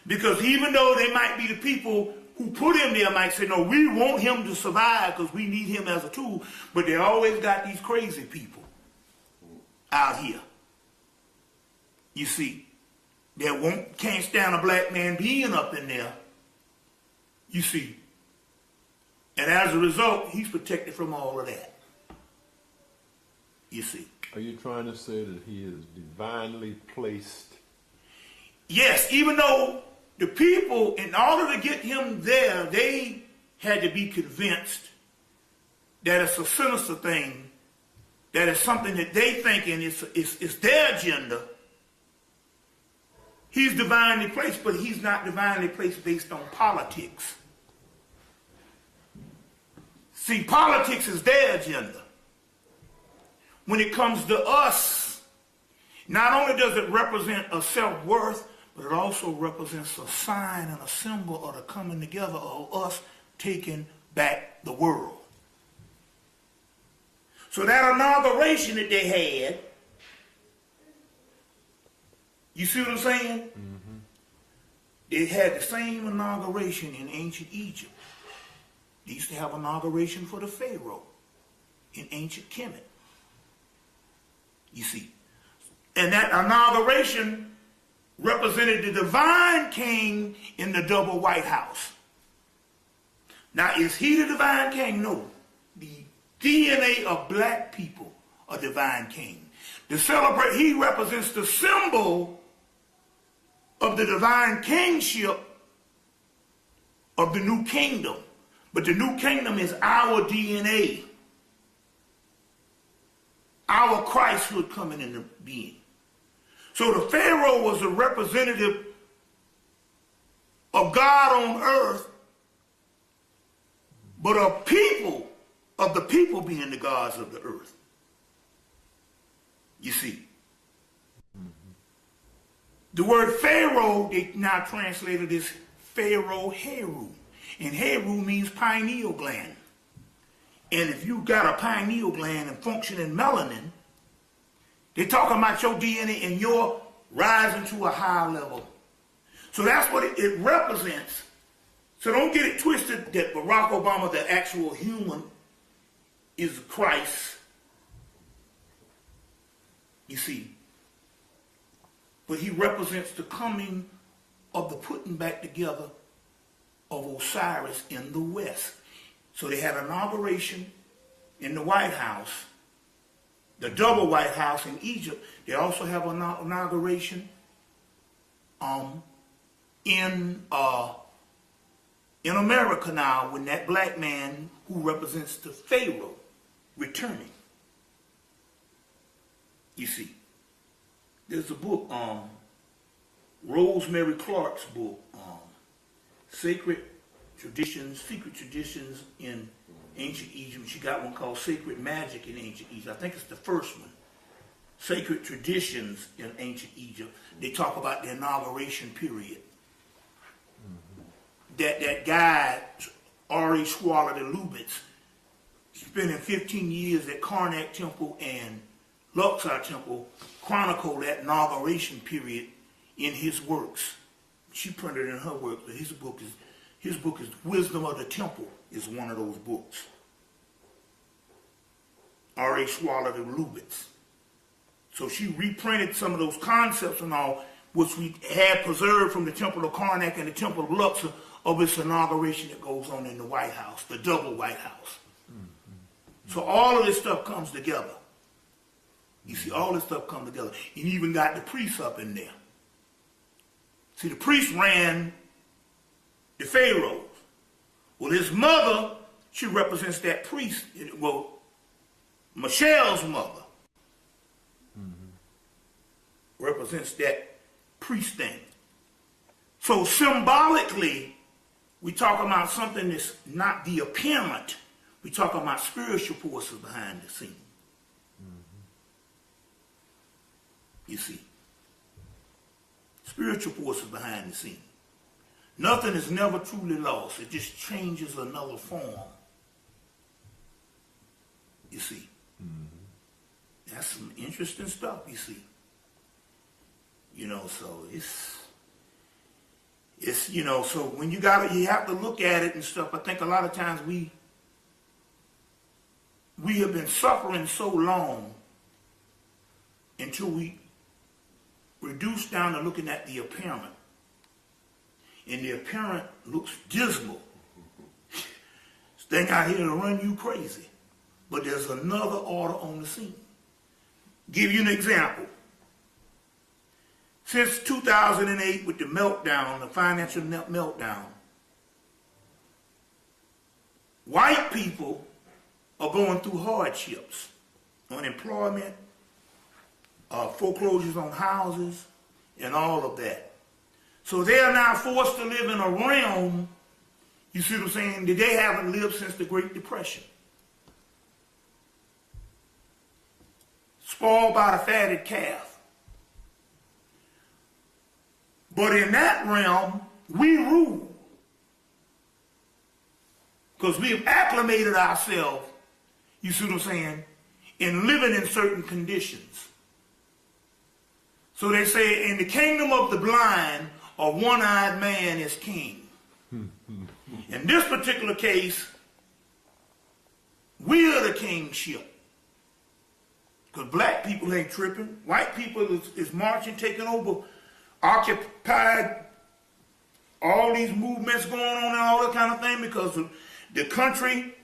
Because even though they might be the people who put him there might say, no, we want him to survive because we need him as a tool, but they always got these crazy people out here. You see, that can't stand a black man being up in there. You see. And as a result, he's protected from all of that. You see. Are you trying to say that he is divinely placed? Yes, even though the people, in order to get him there, they had to be convinced that it's a sinister thing that is something that they thinking is their agenda, he's divinely placed, but he's not divinely placed based on politics. See, politics is their agenda. When it comes to us, not only does it represent a self-worth, but it also represents a sign and a symbol of the coming together of us taking back the world. So that inauguration that they had, you see what I'm saying? Mm-hmm. They had the same inauguration in ancient Egypt. They used to have inauguration for the Pharaoh in ancient Hemmitt. You see. And that inauguration represented the divine king in the double White House. Now, is he the divine king? No. The DNA of black people are divine king. To celebrate, he represents the symbol of the divine kingship of the new kingdom. But the new kingdom is our DNA. Our Christhood coming into being. So the Pharaoh was a representative of God on earth, but of the people being the gods of the earth. You see. The word Pharaoh, they now translated as Pharaoh Heru. And Heru means pineal gland. And if you got a pineal gland and functioning melanin, they're talking about your DNA and your rising to a higher level. So that's what it represents. So don't get it twisted that Barack Obama, the actual human, is Christ. You see. But he represents the coming of the putting back together of Osiris in the West. So they had an inauguration in the White House, the double White House in Egypt. They also have an inauguration in America now, when that black man who represents the Pharaoh returning. You see, there's a book, Rosemary Clark's book, Secret Traditions in Ancient Egypt. She got one called Sacred Magic in Ancient Egypt. I think it's the first one. Sacred Traditions in Ancient Egypt. They talk about the inauguration period. That guy, R.A. Schwaller de Lubitz, spending 15 years at Karnak Temple and Luxor Temple, chronicle that inauguration period in his works. She printed it in her work, but his book is Wisdom of the Temple is one of those books. R.A. Schwaller de Lubitz. So she reprinted some of those concepts and all, which we had preserved from the Temple of Karnak and the Temple of Luxor of its inauguration that goes on in the White House, the double White House. Mm-hmm. So all of this stuff comes together. You see, all this stuff comes together. You even got the priests up in there. See, the priest ran the pharaohs. Well, his mother, she represents that priest. Well, Michelle's mother represents that priest thing. So symbolically, we talk about something that's not the apparent. We talk about spiritual forces behind the scene. You see. Spiritual forces behind the scene. Nothing is never truly lost. It just changes another form. You see. Mm-hmm. That's some interesting stuff, you see. You know, so it's you know, so when you have to look at it and stuff. I think a lot of times we have been suffering so long until we reduce down to looking at the apparent. And the apparent looks dismal. This thing out here to run you crazy. But there's another order on the scene. Give you an example. Since 2008 with the meltdown, the financial meltdown, white people are going through hardships. unemployment, foreclosures on houses, and all of that. So they are now forced to live in a realm, you see what I'm saying, that they haven't lived since the Great Depression. Spoiled by the fatted calf. But in that realm, we rule. Because we have acclimated ourselves, you see what I'm saying, in living in certain conditions. So they say, in the kingdom of the blind, a one-eyed man is king. In this particular case, we are the kingship. Because black people ain't tripping. White people is marching, taking over, occupied, all these movements going on and all that kind of thing, because the country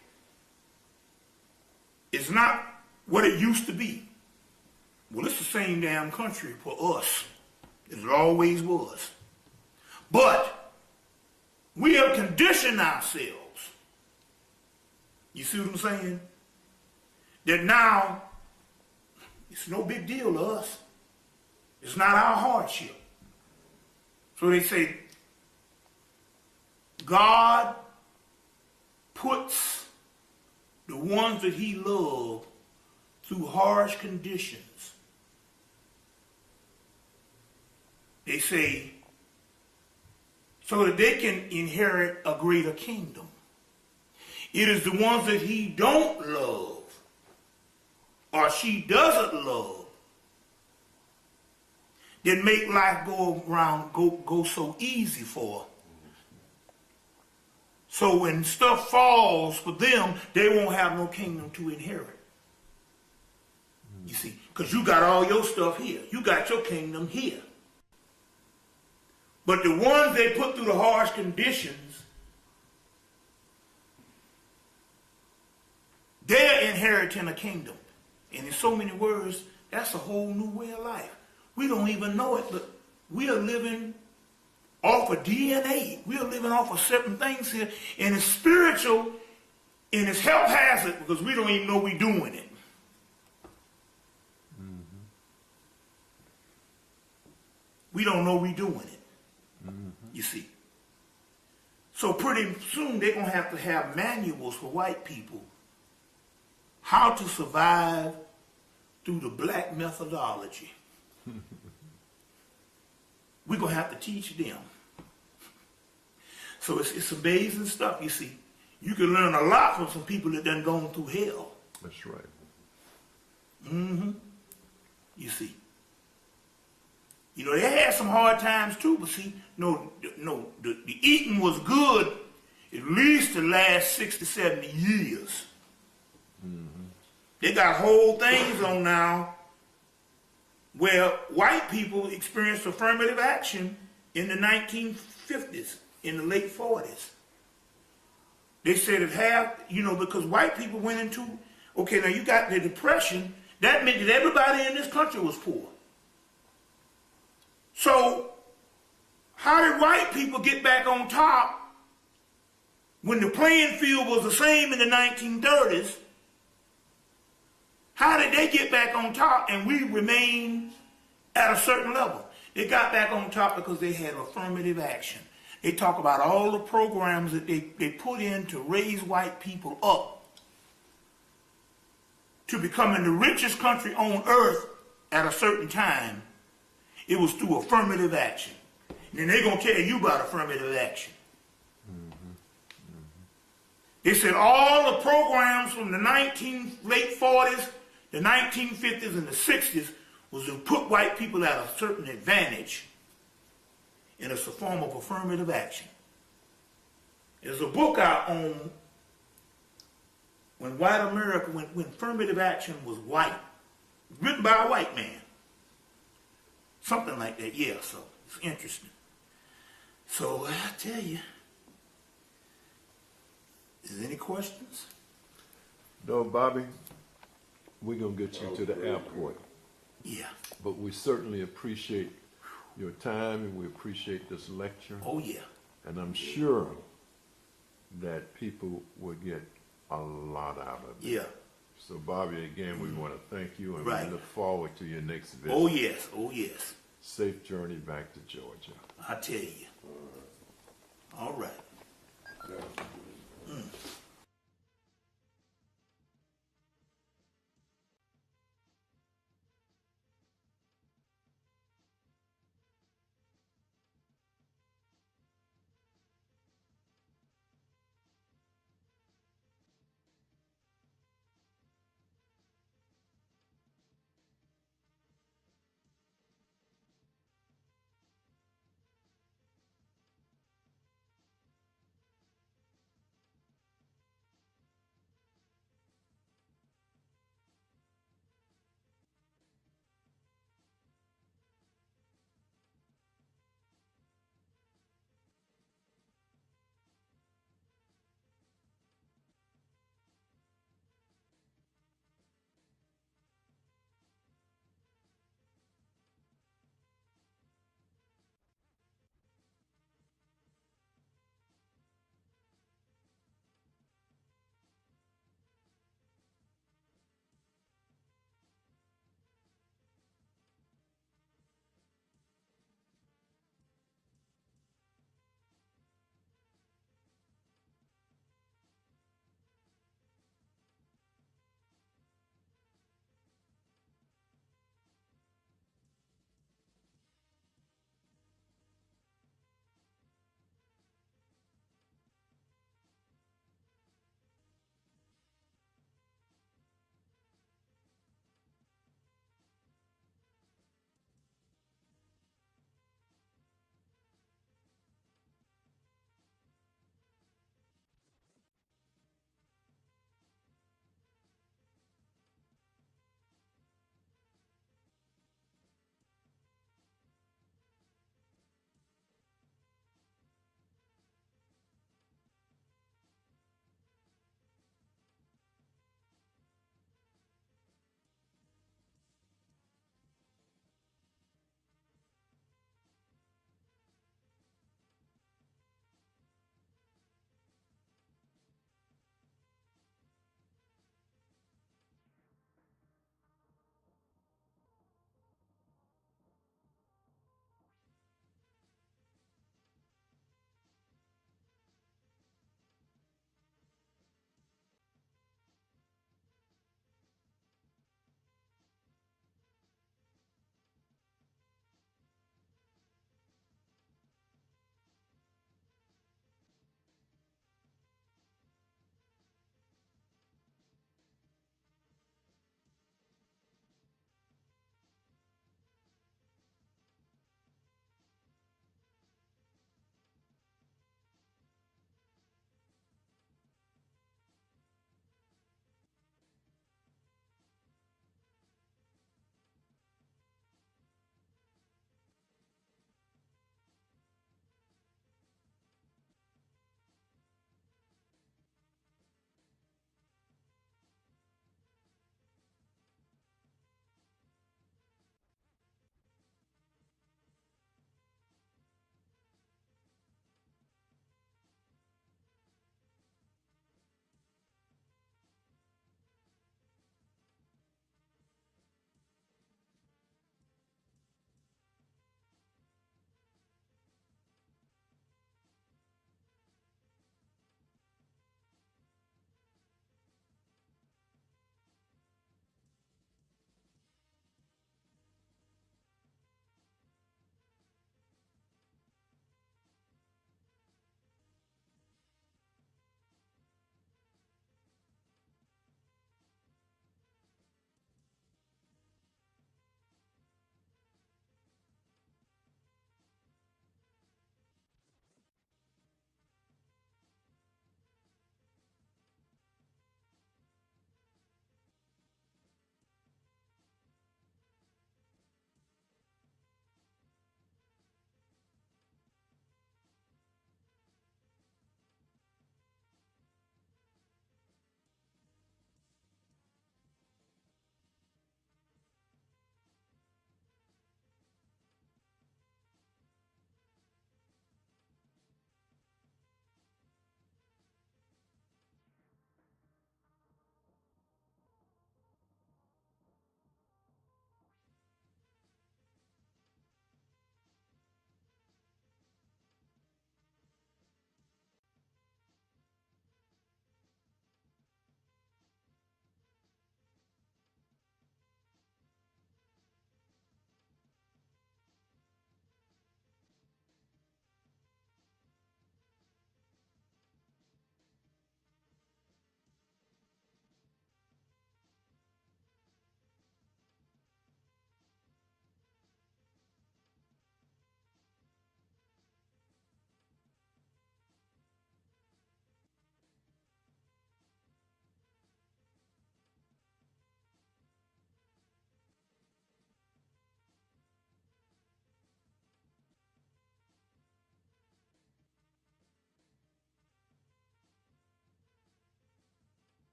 is not what it used to be. Well, it's the same damn country for us as it always was. But we have conditioned ourselves, you see what I'm saying, that now it's no big deal to us. It's not our hardship. So they say, God puts the ones that he loves through harsh conditions. They say, so that they can inherit a greater kingdom. It is the ones that he don't love or she doesn't love that make life go so easy for her. So when stuff falls for them, they won't have no kingdom to inherit. You see, because you got all your stuff here. You got your kingdom here. But the ones they put through the harsh conditions, they're inheriting a kingdom. And in so many words, that's a whole new way of life. We don't even know it, but we are living off of DNA. We are living off of certain things here. And it's spiritual and it's health hazard because we don't even know we're doing it. Mm-hmm. We don't know we're doing it. Mm-hmm. You see. So pretty soon they're going to have manuals for white people how to survive through the black methodology. We're going to have to teach them. So it's amazing stuff, you see. You can learn a lot from some people that done gone through hell. That's right. Mm-hmm. You see. You know, they had some hard times too, but see, the eating was good at least the last 60, 70 years. Mm-hmm. They got whole things on now where white people experienced affirmative action in the 1950s, in the late 40s. They said it because white people went into, okay, now you got the Depression, that meant that everybody in this country was poor. So, how did white people get back on top when the playing field was the same in the 1930s? How did they get back on top and we remain at a certain level? They got back on top because they had affirmative action. They talk about all the programs that they put in to raise white people up to becoming the richest country on earth at a certain time. It was through affirmative action. And then they're going to tell you about affirmative action. Mm-hmm. Mm-hmm. They said all the programs from the late 40s, the 1950s, and the 60s was to put white people at a certain advantage. And it's a form of affirmative action. There's a book out on when white America, when affirmative action was white, written by a white man. Something like that, yeah, so it's interesting. So I tell you, is there any questions? No, Bobby, we're going to get you to the airport. Yeah. But we certainly appreciate your time and we appreciate this lecture. Oh, yeah. And I'm sure that people will get a lot out of it. Yeah. So, Bobby, again, we want to thank you, and Right. we look forward to your next visit. Oh, yes. Oh, yes. Safe journey back to Georgia. I tell you. All right.